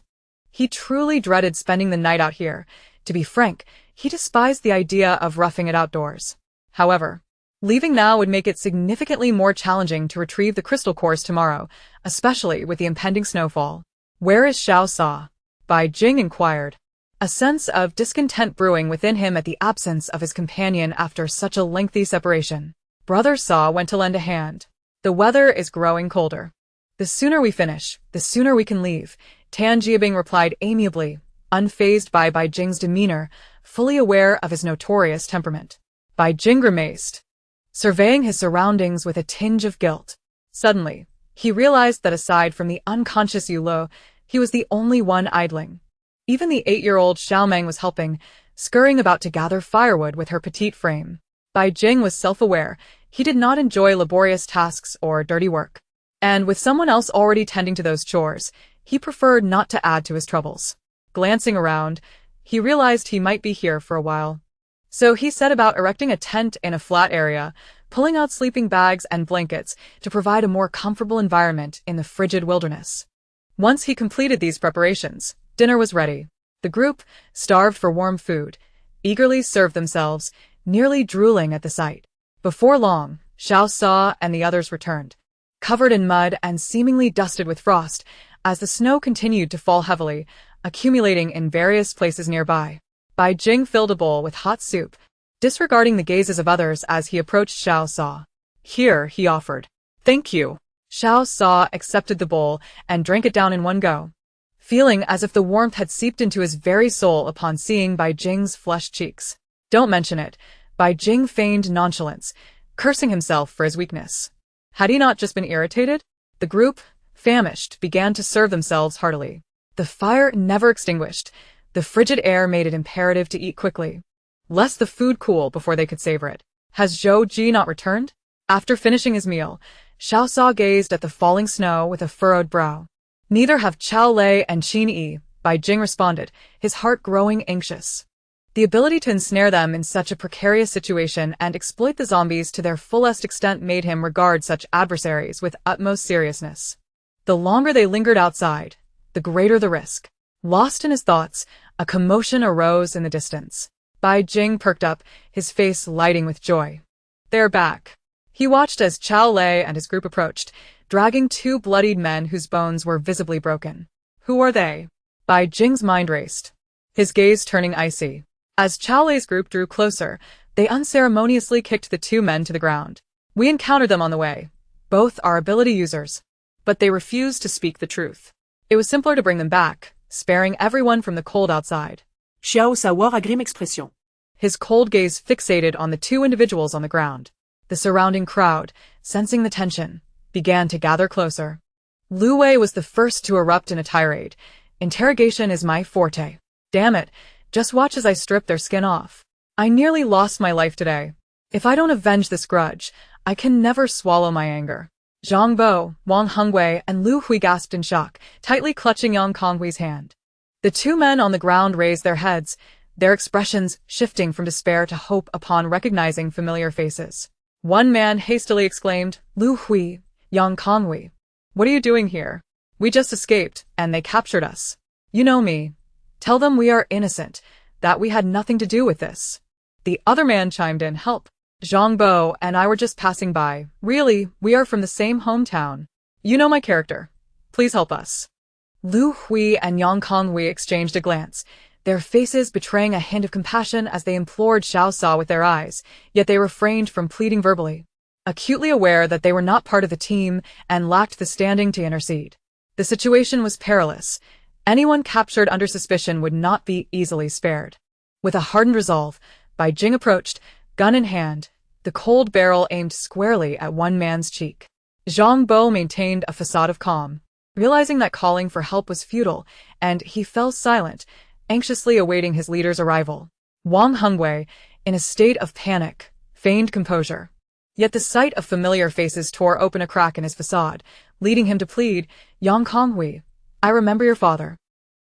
He truly dreaded spending the night out here. To be frank, he despised the idea of roughing it outdoors. However, leaving now would make it significantly more challenging to retrieve the crystal cores tomorrow, especially with the impending snowfall. Where is Xiao Sa? Bai Jing inquired, a sense of discontent brewing within him at the absence of his companion after such a lengthy separation. Brother Sa went to lend a hand. The weather is growing colder. The sooner we finish, the sooner we can leave, Tan Jiabing replied amiably, unfazed by Bai Jing's demeanor, fully aware of his notorious temperament. Bai Jing grimaced, surveying his surroundings with a tinge of guilt. Suddenly, he realized that aside from the unconscious Yulo, he was the only one idling. Even the 8-year-old Xiaomeng was helping, scurrying about to gather firewood with her petite frame. Bai Jing was self-aware. He did not enjoy laborious tasks or dirty work. And with someone else already tending to those chores, he preferred not to add to his troubles. Glancing around, he realized he might be here for a while. So he set about erecting a tent in a flat area, pulling out sleeping bags and blankets to provide a more comfortable environment in the frigid wilderness. Once he completed these preparations, dinner was ready. The group, starved for warm food, eagerly served themselves, nearly drooling at the sight. Before long, Xiao Sa and the others returned, covered in mud and seemingly dusted with frost, as the snow continued to fall heavily, accumulating in various places nearby. Bai Jing filled a bowl with hot soup, disregarding the gazes of others as he approached Xiao Sa. "Here," he offered. "Thank you." Xiao Sa accepted the bowl and drank it down in one go, feeling as if the warmth had seeped into his very soul upon seeing Bai Jing's flushed cheeks. "Don't mention it." Bai Jing feigned nonchalance, cursing himself for his weakness. Had he not just been irritated? The group, famished, began to serve themselves heartily. The fire never extinguished. The frigid air made it imperative to eat quickly, lest the food cool before they could savor it. Has Zhou Ji not returned? After finishing his meal, Xiao Sa gazed at the falling snow with a furrowed brow. Neither have Chao Lei and Qin Yi, Bai Jing responded, his heart growing anxious. The ability to ensnare them in such a precarious situation and exploit the zombies to their fullest extent made him regard such adversaries with utmost seriousness. The longer they lingered outside, the greater the risk. Lost in his thoughts, a commotion arose in the distance. Bai Jing perked up, his face lighting with joy. "They're back." He watched as Chao Lei and his group approached, dragging two bloodied men whose bones were visibly broken. "Who are they?" Bai Jing's mind raced, his gaze turning icy. As Chao Lei's group drew closer, they unceremoniously kicked the two men to the ground. "We encountered them on the way. Both are ability users." But they refused to speak the truth. It was simpler to bring them back, sparing everyone from the cold outside. Xiao Sa war grim expression. His cold gaze fixated on the two individuals on the ground. The surrounding crowd, sensing the tension, began to gather closer. Lu Wei was the first to erupt in a tirade. "Interrogation is my forte. Damn it, just watch as I strip their skin off. I nearly lost my life today. If I don't avenge this grudge, I can never swallow my anger." Zhang Bo, Wang Hengwei, and Lu Hui gasped in shock, tightly clutching Yang Konghui's hand. The two men on the ground raised their heads, their expressions shifting from despair to hope upon recognizing familiar faces. One man hastily exclaimed, "Lu Hui, Yang Konghui, what are you doing here? We just escaped, and they captured us. You know me. Tell them we are innocent, that we had nothing to do with this." The other man chimed in, "Help. Zhang Bo and I were just passing by. Really, we are from the same hometown. You know my character. Please help us." Lu Hui and Yang Konghui exchanged a glance, their faces betraying a hint of compassion as they implored Xiao Sa with their eyes, yet they refrained from pleading verbally, acutely aware that they were not part of the team and lacked the standing to intercede. The situation was perilous. Anyone captured under suspicion would not be easily spared. With a hardened resolve, Bai Jing approached, gun in hand, the cold barrel aimed squarely at one man's cheek. Zhang Bo maintained a facade of calm, realizing that calling for help was futile, and he fell silent, anxiously awaiting his leader's arrival. Wang Hengwei, in a state of panic, feigned composure. Yet the sight of familiar faces tore open a crack in his facade, leading him to plead, "Yang Konghui, I remember your father.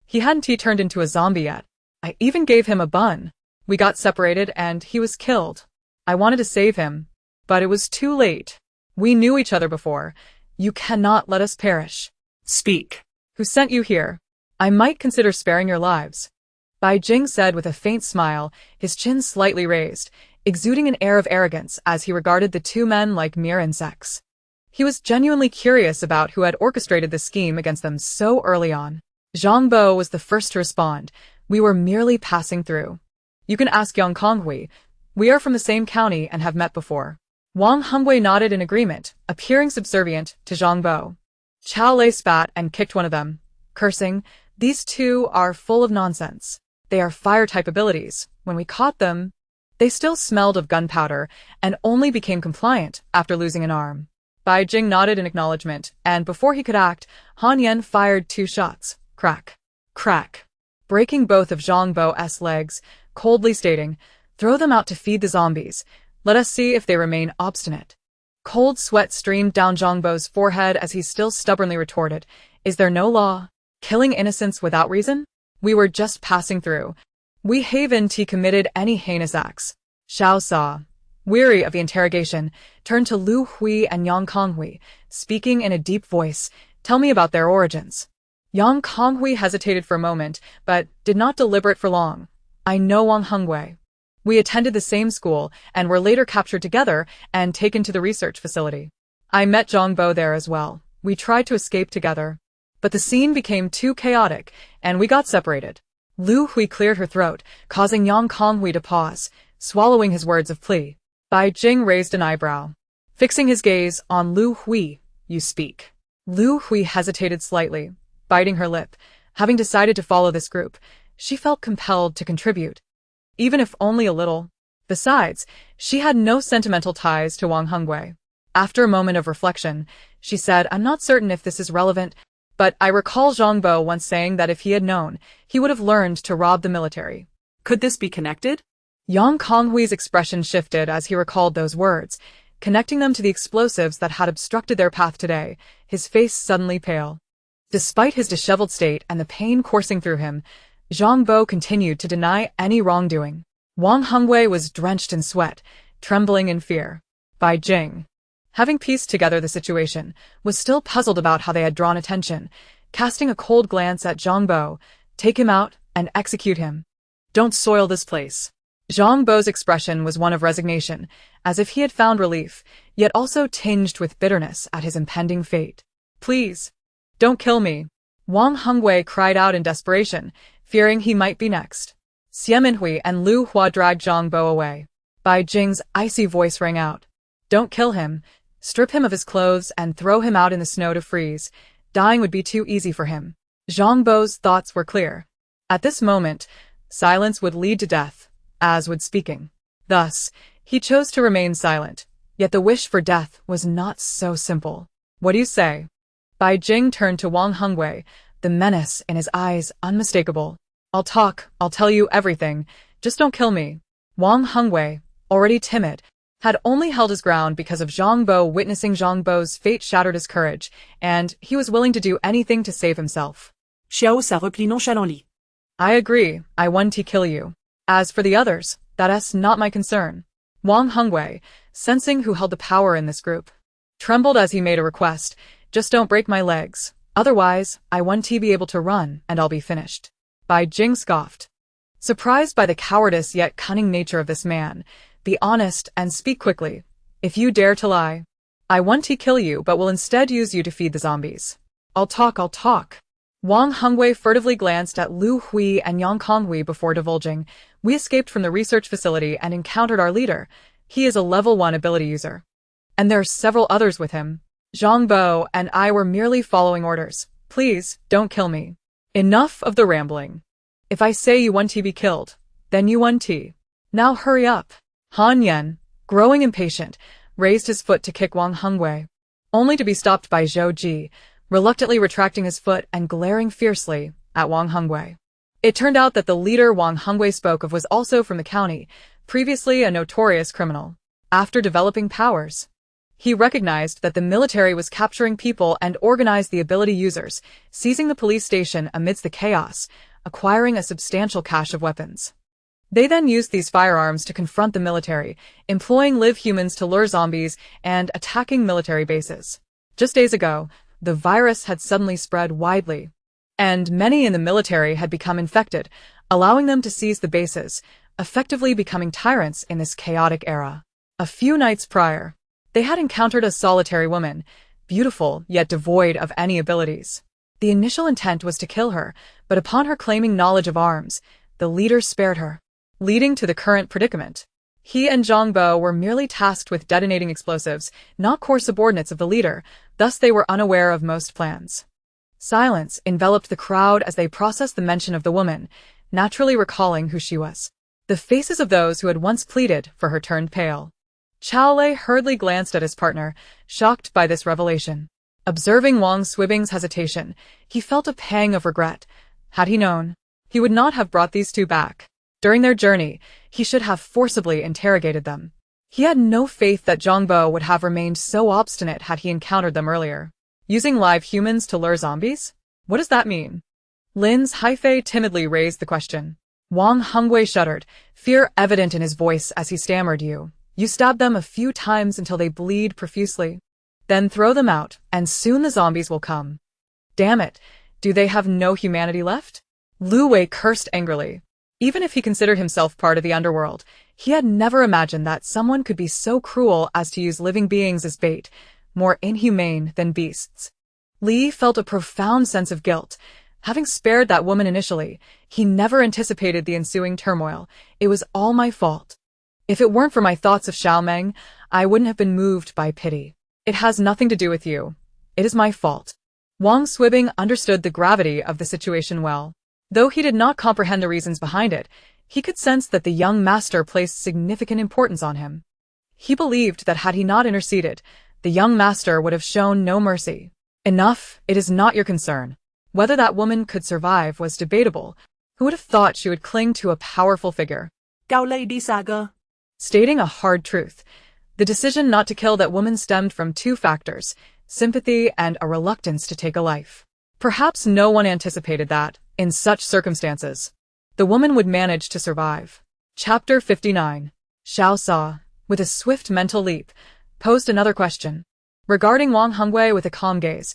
He hadn't turned into a zombie yet. I even gave him a bun. We got separated and he was killed. I wanted to save him, but it was too late. We knew each other before. You cannot let us perish." "Speak." "Who sent you here? I might consider sparing your lives," Bai Jing said with a faint smile, his chin slightly raised, exuding an air of arrogance as he regarded the two men like mere insects. He was genuinely curious about who had orchestrated this scheme against them so early on. Zhang Bo was the first to respond. "We were merely passing through. You can ask Yang Konghui. We are from the same county and have met before." Wang Hengwei nodded in agreement, appearing subservient to Zhang Bo. Chao Lei spat and kicked one of them, cursing, "These two are full of nonsense. They are fire-type abilities. When we caught them, they still smelled of gunpowder and only became compliant after losing an arm." Bai Jing nodded in acknowledgement, and before he could act, Han Yan fired 2 shots. Crack. Crack. Breaking both of Zhang Bo's legs, coldly stating, "Throw them out to feed the zombies. Let us see if they remain obstinate." Cold sweat streamed down Zhang Bo's forehead as he still stubbornly retorted, "Is there no law? Killing innocents without reason? We were just passing through. We haven't committed any heinous acts." Xiao Sa, weary of the interrogation, turned to Lu Hui and Yang Konghui, speaking in a deep voice, "Tell me about their origins." Yang Konghui hesitated for a moment, but did not deliberate for long. "I know Wang Hengwei. We attended the same school and were later captured together and taken to the research facility. I met Zhang Bo there as well. We tried to escape together. But the scene became too chaotic, and we got separated. Lu Hui cleared her throat, causing Yang Konghui to pause, swallowing his words of plea. Bai Jing raised an eyebrow. Fixing his gaze on Lu Hui, you speak. Lu Hui hesitated slightly, biting her lip. Having decided to follow this group, she felt compelled to contribute, even if only a little. Besides, she had no sentimental ties to Wang Hengwei. After a moment of reflection, she said, I'm not certain if this is relevant, but I recall Zhang Bo once saying that if he had known, he would have learned to rob the military. Could this be connected? Yang Konghui's expression shifted as he recalled those words, connecting them to the explosives that had obstructed their path today, his face suddenly pale. Despite his disheveled state and the pain coursing through him, Zhang Bo continued to deny any wrongdoing. Wang Hengwei was drenched in sweat, trembling in fear. Bai Jing, having pieced together the situation, was still puzzled about how they had drawn attention, casting a cold glance at Zhang Bo. Take him out and execute him. Don't soil this place. Zhang Bo's expression was one of resignation, as if he had found relief, yet also tinged with bitterness at his impending fate. Please, don't kill me. Wang Hengwei cried out in desperation, fearing he might be next. Xie Minhui and Lu Hua dragged Zhang Bo away. Bai Jing's icy voice rang out. Don't kill him. Strip him of his clothes and throw him out in the snow to freeze. Dying would be too easy for him. Zhang Bo's thoughts were clear. At this moment, silence would lead to death, as would speaking. Thus, he chose to remain silent, yet the wish for death was not so simple. What do you say? Bai Jing turned to Wang Hengwei, the menace in his eyes unmistakable. I'll tell you everything, just don't kill me. Wang Hengwei, already timid, had only held his ground because of Zhang Bo. Witnessing Zhang Bo's fate shattered his courage, and he was willing to do anything to save himself. Xiao Sa replie nonchalantly. I agree, I want to kill you. As for the others, that's not my concern. Wang Hengwei, sensing who held the power in this group, trembled as he made a request. Just don't break my legs. Otherwise, I want to be able to run and I'll be finished. Bai Jing scoffed. Surprised by the cowardice yet cunning nature of this man, be honest and speak quickly. If you dare to lie, I want to kill you but will instead use you to feed the zombies. I'll talk. Wang Hengwei furtively glanced at Lu Hui and Yang Konghui before divulging. We escaped from the research facility and encountered our leader. He is a level 1 ability user. And there are several others with him. Zhang Bo and I were merely following orders. Please, don't kill me. Enough of the rambling. If I say you want to be killed, then you want to. Now hurry up. Han Yan, growing impatient, raised his foot to kick Wang Hengwei, only to be stopped by Zhou Ji, reluctantly retracting his foot and glaring fiercely at Wang Hengwei. It turned out that the leader Wang Hengwei spoke of was also from the county, previously a notorious criminal. After developing powers, he recognized that the military was capturing people and organized the ability users, seizing the police station amidst the chaos, acquiring a substantial cache of weapons. They then used these firearms to confront the military, employing live humans to lure zombies and attacking military bases. Just days ago, the virus had suddenly spread widely, and many in the military had become infected, allowing them to seize the bases, effectively becoming tyrants in this chaotic era. A few nights prior, they had encountered a solitary woman, beautiful yet devoid of any abilities. The initial intent was to kill her, but upon her claiming knowledge of arms, the leader spared her, leading to the current predicament. He and Zhang Bo were merely tasked with detonating explosives, not core subordinates of the leader, thus they were unaware of most plans. Silence enveloped the crowd as they processed the mention of the woman, naturally recalling who she was. The faces of those who had once pleaded for her turned pale. Chao Lei hurriedly glanced at his partner, shocked by this revelation. Observing Wang Swibing's hesitation, he felt a pang of regret. Had he known, he would not have brought these two back. During their journey, he should have forcibly interrogated them. He had no faith that Zhang Bo would have remained so obstinate had he encountered them earlier. Using live humans to lure zombies? What does that mean? Lin's Haifei timidly raised the question. Wang Hengwei shuddered, fear evident in his voice as he stammered, You stab them a few times until they bleed profusely. Then throw them out, and soon the zombies will come. Damn it, do they have no humanity left? Lu Wei cursed angrily. Even if he considered himself part of the underworld, he had never imagined that someone could be so cruel as to use living beings as bait, more inhumane than beasts. Li felt a profound sense of guilt. Having spared that woman initially, he never anticipated the ensuing turmoil. It was all my fault. If it weren't for my thoughts of Xiao Meng, I wouldn't have been moved by pity. It has nothing to do with you. It is my fault. Wang Swibing understood the gravity of the situation well. Though he did not comprehend the reasons behind it, he could sense that the young master placed significant importance on him. He believed that had he not interceded, the young master would have shown no mercy. Enough, it is not your concern. Whether that woman could survive was debatable. Who would have thought she would cling to a powerful figure? Cao Lady Saga. Stating a hard truth, the decision not to kill that woman stemmed from two factors, sympathy and a reluctance to take a life. Perhaps no one anticipated that, in such circumstances, the woman would manage to survive. Chapter 59. Xiao Sa, with a swift mental leap, posed another question. Regarding Wang Hongwei with a calm gaze,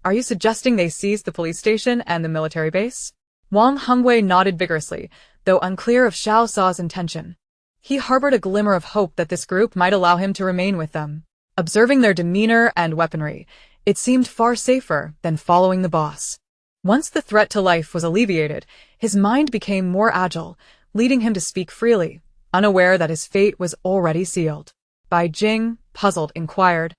are you suggesting they seize the police station and the military base? Wang Hongwei nodded vigorously, though unclear of Xiao Sa's intention. He harbored a glimmer of hope that this group might allow him to remain with them. Observing their demeanor and weaponry, it seemed far safer than following the boss. Once the threat to life was alleviated, his mind became more agile, leading him to speak freely, unaware that his fate was already sealed. Bai Jing, puzzled, inquired,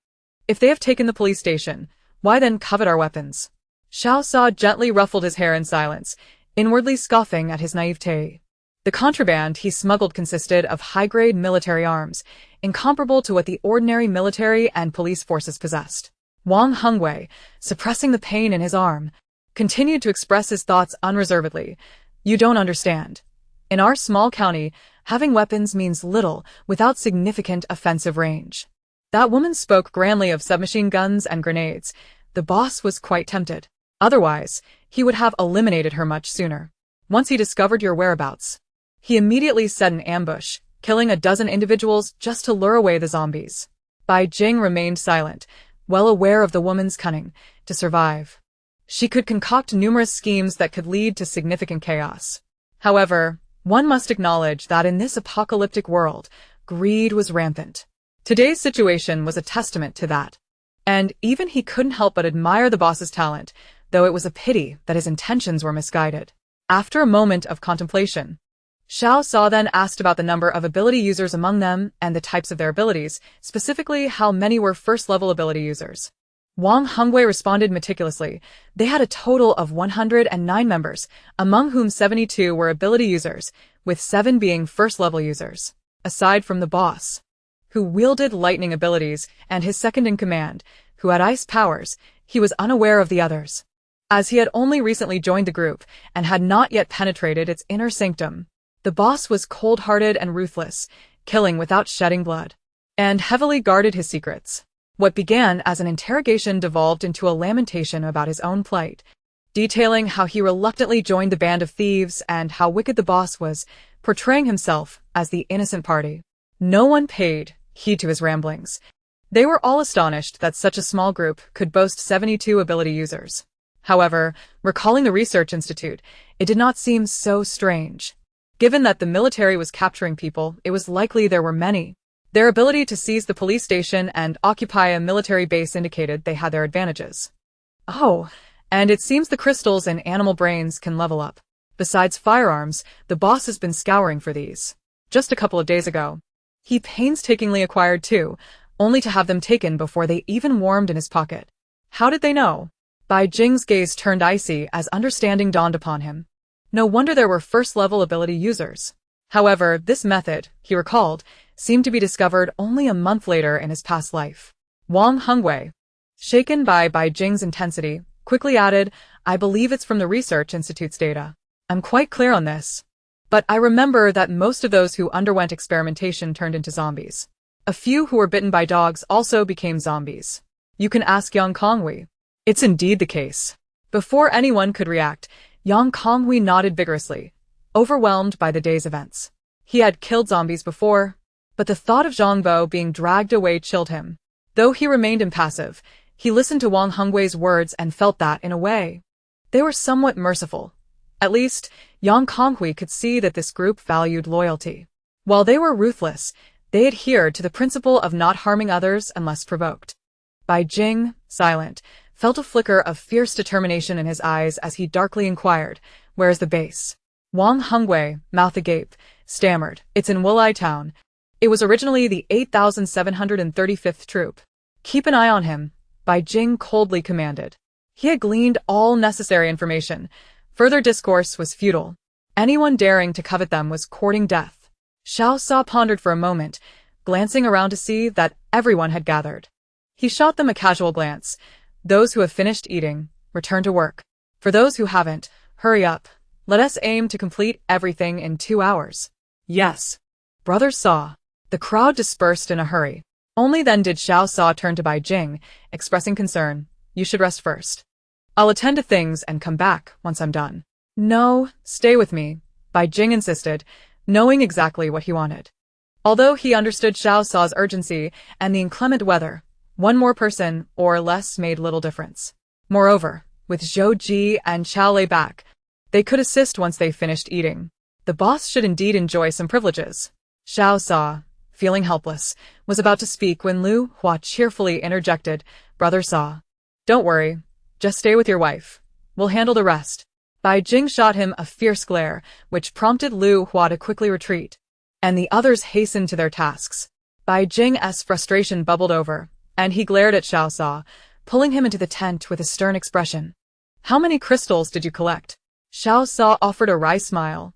"If they have taken the police station, why then covet our weapons?" Xiao Sa gently ruffled his hair in silence, inwardly scoffing at his naivete. The contraband he smuggled consisted of high-grade military arms, incomparable to what the ordinary military and police forces possessed. Wang Hongwei, suppressing the pain in his arm, continued to express his thoughts unreservedly. "You don't understand. In our small county, having weapons means little without significant offensive range." That woman spoke grandly of submachine guns and grenades. The boss was quite tempted. Otherwise, he would have eliminated her much sooner. Once he discovered your whereabouts, he immediately set an ambush, killing a dozen individuals just to lure away the zombies. Bai Jing remained silent, well aware of the woman's cunning to survive. She could concoct numerous schemes that could lead to significant chaos. However, one must acknowledge that in this apocalyptic world, greed was rampant. Today's situation was a testament to that. And even he couldn't help but admire the boss's talent, though it was a pity that his intentions were misguided. After a moment of contemplation, Xiao Sa then asked about the number of ability users among them and the types of their abilities, specifically how many were first-level ability users. Wang Hongwei responded meticulously. They had a total of 109 members, among whom 72 were ability users, with 7 being first-level users. Aside from the boss, who wielded lightning abilities, and his second-in-command, who had ice powers, he was unaware of the others. As he had only recently joined the group and had not yet penetrated its inner sanctum, the boss was cold-hearted and ruthless, killing without shedding blood, and heavily guarded his secrets. What began as an interrogation devolved into a lamentation about his own plight, detailing how he reluctantly joined the band of thieves and how wicked the boss was, portraying himself as the innocent party. No one paid heed to his ramblings. They were all astonished that such a small group could boast 72 ability users. However, recalling the research institute, it did not seem so strange. Given that the military was capturing people, it was likely there were many. Their ability to seize the police station and occupy a military base indicated they had their advantages. Oh, and it seems the crystals in animal brains can level up. Besides firearms, the boss has been scouring for these. Just a couple of days ago, he painstakingly acquired 2, only to have them taken before they even warmed in his pocket. How did they know? Bai Jing's gaze turned icy as understanding dawned upon him. No wonder there were first-level ability users. However, this method, he recalled, seemed to be discovered only a month later in his past life. Wang Hongwei, shaken by Bai Jing's intensity, quickly added, "I believe it's from the Research Institute's data. I'm quite clear on this. But I remember that most of those who underwent experimentation turned into zombies. A few who were bitten by dogs also became zombies. You can ask Yang Konghui." It's indeed the case. Before anyone could react, Yang Konghui nodded vigorously, overwhelmed by the day's events. He had killed zombies before, but the thought of Zhang Bo being dragged away chilled him. Though he remained impassive, he listened to Wang Hongwei's words and felt that, in a way, they were somewhat merciful. At least, Yang Konghui could see that this group valued loyalty. While they were ruthless, they adhered to the principle of not harming others unless provoked. Bai Jing, silent, felt a flicker of fierce determination in his eyes as he darkly inquired, "Where is the base?" Wang Hengwei, mouth agape, stammered, "It's in Wulai Town. It was originally the 8,735th Troop." "Keep an eye on him," Bai Jing coldly commanded. He had gleaned all necessary information. Further discourse was futile. Anyone daring to covet them was courting death. Xiao Sa pondered for a moment, glancing around to see that everyone had gathered. He shot them a casual glance. "Those who have finished eating, return to work. For those who haven't, hurry up. Let us aim to complete everything in 2 hours." Yes. Brother Sa. The crowd dispersed in a hurry. Only then did Xiao Sa turn to Bai Jing, expressing concern. "You should rest first. I'll attend to things and come back once I'm done." "No, stay with me," Bai Jing insisted, knowing exactly what he wanted. Although he understood Xiao Sa's urgency and the inclement weather, one more person or less made little difference. Moreover, with Zhou Ji and Chao Lei back, they could assist once they finished eating. The boss should indeed enjoy some privileges. Xiao Sa, feeling helpless, was about to speak when Lu Hua cheerfully interjected, "Brother Sa, don't worry. Just stay with your wife. We'll handle the rest." Bai Jing shot him a fierce glare, which prompted Lu Hua to quickly retreat, and the others hastened to their tasks. Bai Jing's frustration bubbled over, and he glared at Xiao Sa, pulling him into the tent with a stern expression. "How many crystals did you collect?" Xiao Sa offered a wry smile,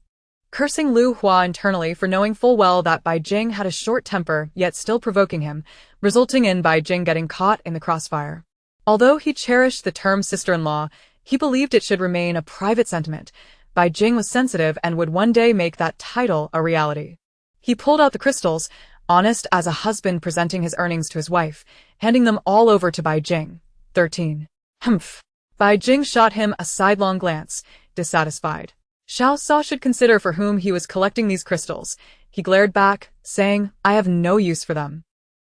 cursing Lu Hua internally for knowing full well that Bai Jing had a short temper yet still provoking him, resulting in Bai Jing getting caught in the crossfire. Although he cherished the term sister-in-law, he believed it should remain a private sentiment. Bai Jing was sensitive and would one day make that title a reality. He pulled out the crystals, honest as a husband presenting his earnings to his wife, handing them all over to Bai Jing. 13. Humph. Bai Jing shot him a sidelong glance, dissatisfied. Xiao Sa should consider for whom he was collecting these crystals. He glared back, saying, "I have no use for them.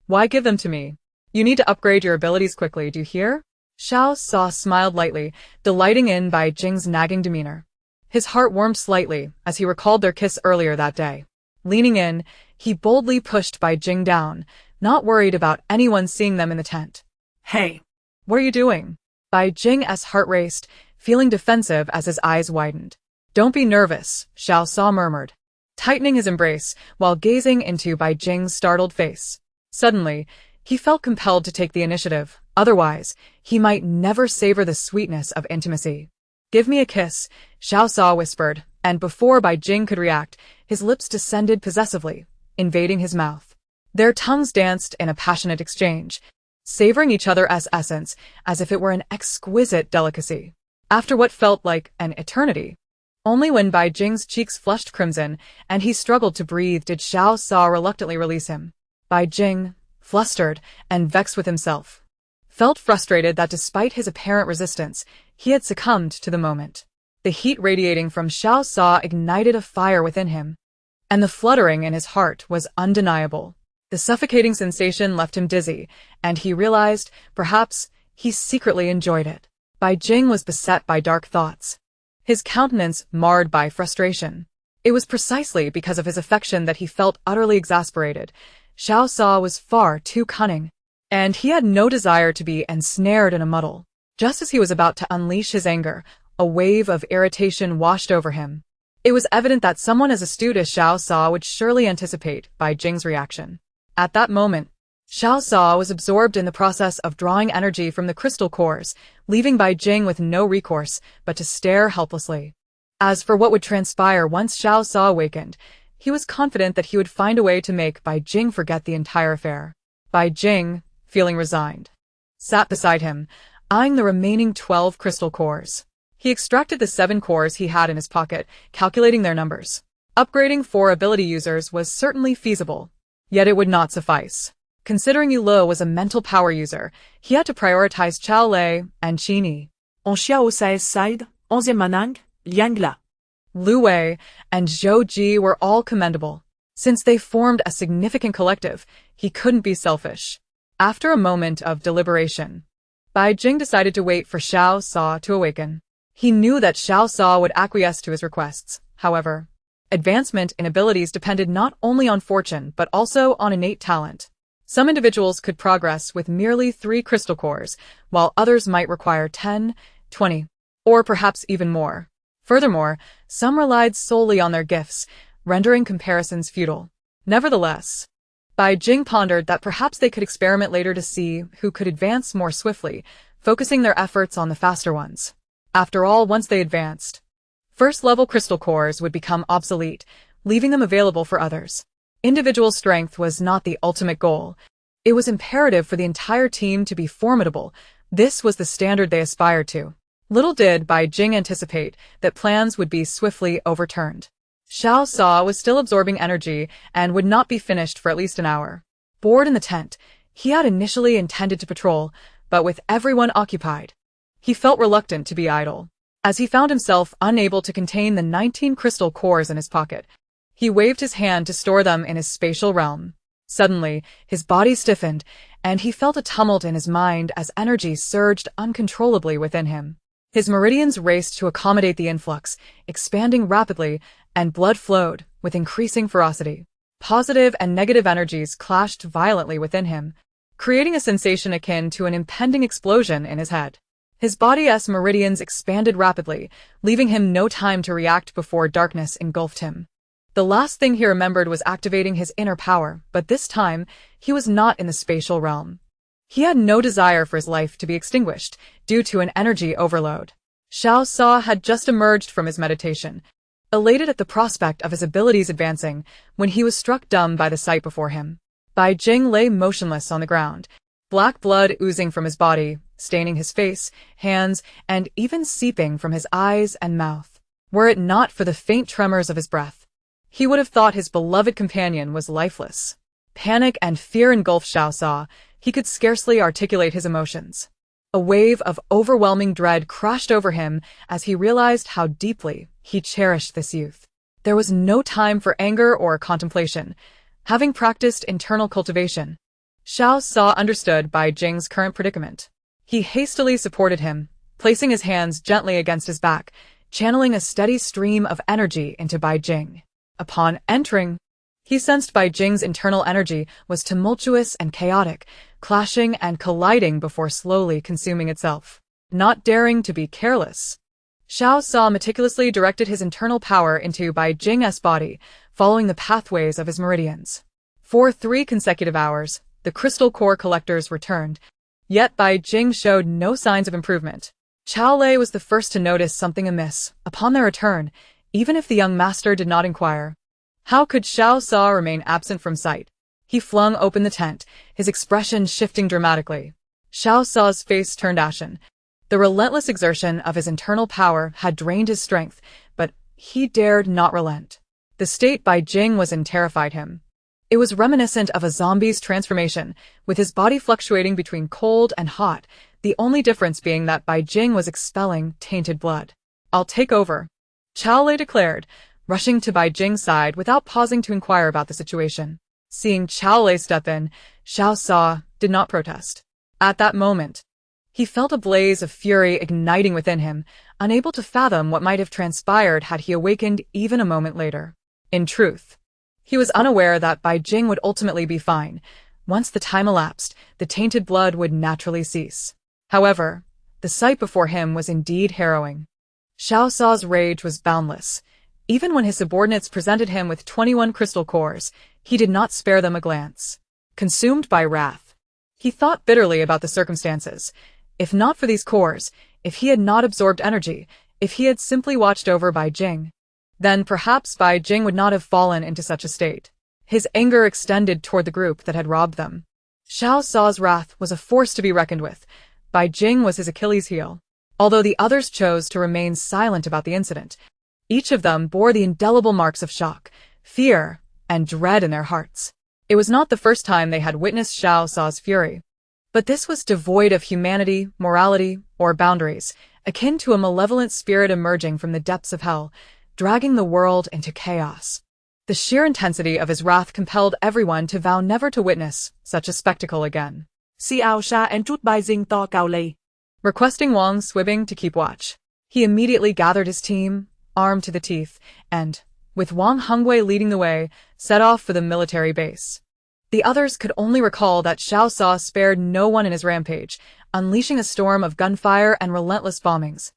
Why give them to me? You need to upgrade your abilities quickly, do you hear?" Xiao Sa smiled lightly, delighting in Bai Jing's nagging demeanor. His heart warmed slightly as he recalled their kiss earlier that day. Leaning in, he boldly pushed Bai Jing down, not worried about anyone seeing them in the tent. "Hey. What are you doing?" Bai Jing's heart raced, feeling defensive as his eyes widened. "Don't be nervous," Xiao Sa murmured, tightening his embrace while gazing into Bai Jing's startled face. Suddenly, he felt compelled to take the initiative, otherwise, he might never savor the sweetness of intimacy. "Give me a kiss," Xiao Sa whispered, and before Bai Jing could react, his lips descended possessively, invading his mouth. Their tongues danced in a passionate exchange, savoring each other's essence as if it were an exquisite delicacy. After what felt like an eternity, only when Bai Jing's cheeks flushed crimson and he struggled to breathe did Xiao Sa reluctantly release him. Bai Jing, flustered and vexed with himself, felt frustrated that despite his apparent resistance, he had succumbed to the moment. The heat radiating from Xiao Sa ignited a fire within him, and the fluttering in his heart was undeniable. The suffocating sensation left him dizzy, and he realized, perhaps, he secretly enjoyed it. Bai Jing was beset by dark thoughts, his countenance marred by frustration. It was precisely because of his affection that he felt utterly exasperated. Xiao Sa was far too cunning, and he had no desire to be ensnared in a muddle. Just as he was about to unleash his anger, a wave of irritation washed over him. It was evident that someone as astute as Xiao Sa would surely anticipate Bai Jing's reaction. At that moment, Xiao Sa was absorbed in the process of drawing energy from the crystal cores, leaving Bai Jing with no recourse but to stare helplessly. As for what would transpire once Xiao Sa awakened, he was confident that he would find a way to make Bai Jing forget the entire affair. Bai Jing, feeling resigned, sat beside him, eyeing the remaining 12 crystal cores. He extracted the 7 cores he had in his pocket, calculating their numbers. Upgrading 4 ability users was certainly feasible, yet it would not suffice. Considering Yu Lo was a mental power user, he had to prioritize Chao Lei and Qini. On Xiao Sa's side, 11e Manang, Liang La, Lu Wei and Zhou Ji were all commendable. Since they formed a significant collective, he couldn't be selfish. After a moment of deliberation, Bai Jing decided to wait for Xiao Sa to awaken. He knew that Xiao Sa would acquiesce to his requests. However, advancement in abilities depended not only on fortune but also on innate talent. Some individuals could progress with merely 3 crystal cores, while others might require 10, 20, or perhaps even more. Furthermore, some relied solely on their gifts, rendering comparisons futile. Nevertheless, Bai Jing pondered that perhaps they could experiment later to see who could advance more swiftly, focusing their efforts on the faster ones. After all, once they advanced, first-level crystal cores would become obsolete, leaving them available for others. Individual strength was not the ultimate goal. It was imperative for the entire team to be formidable. This was the standard they aspired to. Little did Bai Jing anticipate that plans would be swiftly overturned. Xiao Sa was still absorbing energy and would not be finished for at least an hour. Bored in the tent, he had initially intended to patrol, but with everyone occupied, he felt reluctant to be idle. As he found himself unable to contain the 19 crystal cores in his pocket, he waved his hand to store them in his spatial realm. Suddenly, his body stiffened, and he felt a tumult in his mind as energy surged uncontrollably within him. His meridians raced to accommodate the influx, expanding rapidly, and blood flowed with increasing ferocity. Positive and negative energies clashed violently within him, creating a sensation akin to an impending explosion in his head. His body's meridians expanded rapidly, leaving him no time to react before darkness engulfed him. The last thing he remembered was activating his inner power, but this time, he was not in the spatial realm. He had no desire for his life to be extinguished due to an energy overload. Xiao Sa had just emerged from his meditation, elated at the prospect of his abilities advancing, when he was struck dumb by the sight before him. Bai Jing lay motionless on the ground, black blood oozing from his body, staining his face, hands, and even seeping from his eyes and mouth. Were it not for the faint tremors of his breath, he would have thought his beloved companion was lifeless. Panic and fear engulfed Xiao Sa. He could scarcely articulate his emotions. A wave of overwhelming dread crashed over him as he realized how deeply he cherished this youth. There was no time for anger or contemplation. Having practiced internal cultivation, Xiao Sa understood Bai Jing's current predicament. He hastily supported him, placing his hands gently against his back, channeling a steady stream of energy into Bai Jing. Upon entering, he sensed Bai Jing's internal energy was tumultuous and chaotic, clashing and colliding before slowly consuming itself. Not daring to be careless, Xiao Sa meticulously directed his internal power into Bai Jing's body, following the pathways of his meridians. For 3 consecutive hours, the crystal core collectors returned, yet Bai Jing showed no signs of improvement. Chao Lei was the first to notice something amiss upon their return, even if the young master did not inquire. How could Xiao Sa remain absent from sight? He flung open the tent, his expression shifting dramatically. Xiao Sa's face turned ashen. The relentless exertion of his internal power had drained his strength, but he dared not relent. The state Bai Jing was in terrified him. It was reminiscent of a zombie's transformation, with his body fluctuating between cold and hot, the only difference being that Bai Jing was expelling tainted blood. "I'll take over," Chao Lei declared, rushing to Bai Jing's side without pausing to inquire about the situation. Seeing Chao Lei step in, Xiao Sa did not protest. At that moment, he felt a blaze of fury igniting within him, unable to fathom what might have transpired had he awakened even a moment later. In truth, he was unaware that Bai Jing would ultimately be fine. Once the time elapsed, the tainted blood would naturally cease. However, the sight before him was indeed harrowing. Xiao Sa's rage was boundless. Even when his subordinates presented him with 21 crystal cores, he did not spare them a glance. Consumed by wrath, he thought bitterly about the circumstances. If not for these cores, if he had not absorbed energy, if he had simply watched over Bai Jing, then perhaps Bai Jing would not have fallen into such a state. His anger extended toward the group that had robbed them. Xiao Sa's wrath was a force to be reckoned with. Bai Jing was his Achilles heel. Although the others chose to remain silent about the incident, each of them bore the indelible marks of shock, fear, and dread in their hearts. It was not the first time they had witnessed Xiao Sa's fury, but this was devoid of humanity, morality, or boundaries, akin to a malevolent spirit emerging from the depths of hell, dragging the world into chaos. The sheer intensity of his wrath compelled everyone to vow never to witness such a spectacle again. Xiao Sa and chút Bai Jing to Cao Lei. Requesting Wang Swibing to keep watch, he immediately gathered his team, armed to the teeth, and, with Wang Hongwei leading the way, set off for the military base. The others could only recall that Xiao Sa spared no one in his rampage, unleashing a storm of gunfire and relentless bombings,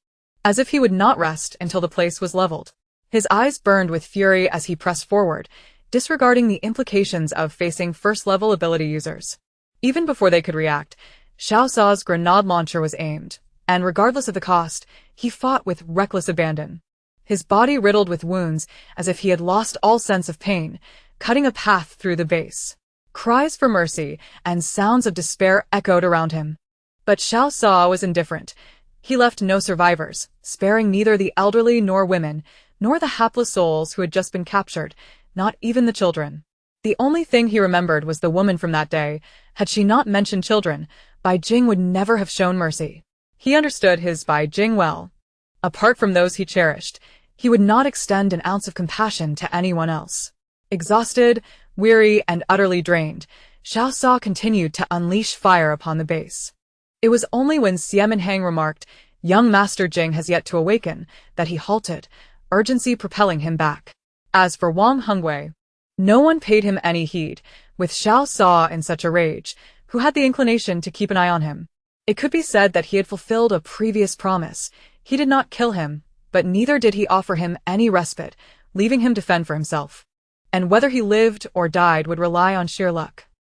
as if he would not rest until the place was leveled. His eyes burned with fury as he pressed forward, disregarding the implications of facing first-level ability users. Even before they could react, Xiao Sa's grenade launcher was aimed, and regardless of the cost, he fought with reckless abandon. His body riddled with wounds as if he had lost all sense of pain, cutting a path through the base. Cries for mercy and sounds of despair echoed around him. But Xiao Sa was indifferent. He left no survivors, sparing neither the elderly nor women, nor the hapless souls who had just been captured, not even the children. The only thing he remembered was the woman from that day. Had she not mentioned children, Bai Jing would never have shown mercy. He understood his Bai Jing well. Apart from those he cherished, he would not extend an ounce of compassion to anyone else. Exhausted, weary, and utterly drained, Xiao Sa continued to unleash fire upon the base. It was only when Xie Hang remarked, "Young Master Jing has yet to awaken," that he halted, urgency propelling him back. As for Wang Hengwei, no one paid him any heed, with Xiao Sa in such a rage, who had the inclination to keep an eye on him. It could be said that he had fulfilled a previous promise. He did not kill him, but neither did he offer him any respite, leaving him to fend for himself. And whether he lived or died would rely on sheer luck.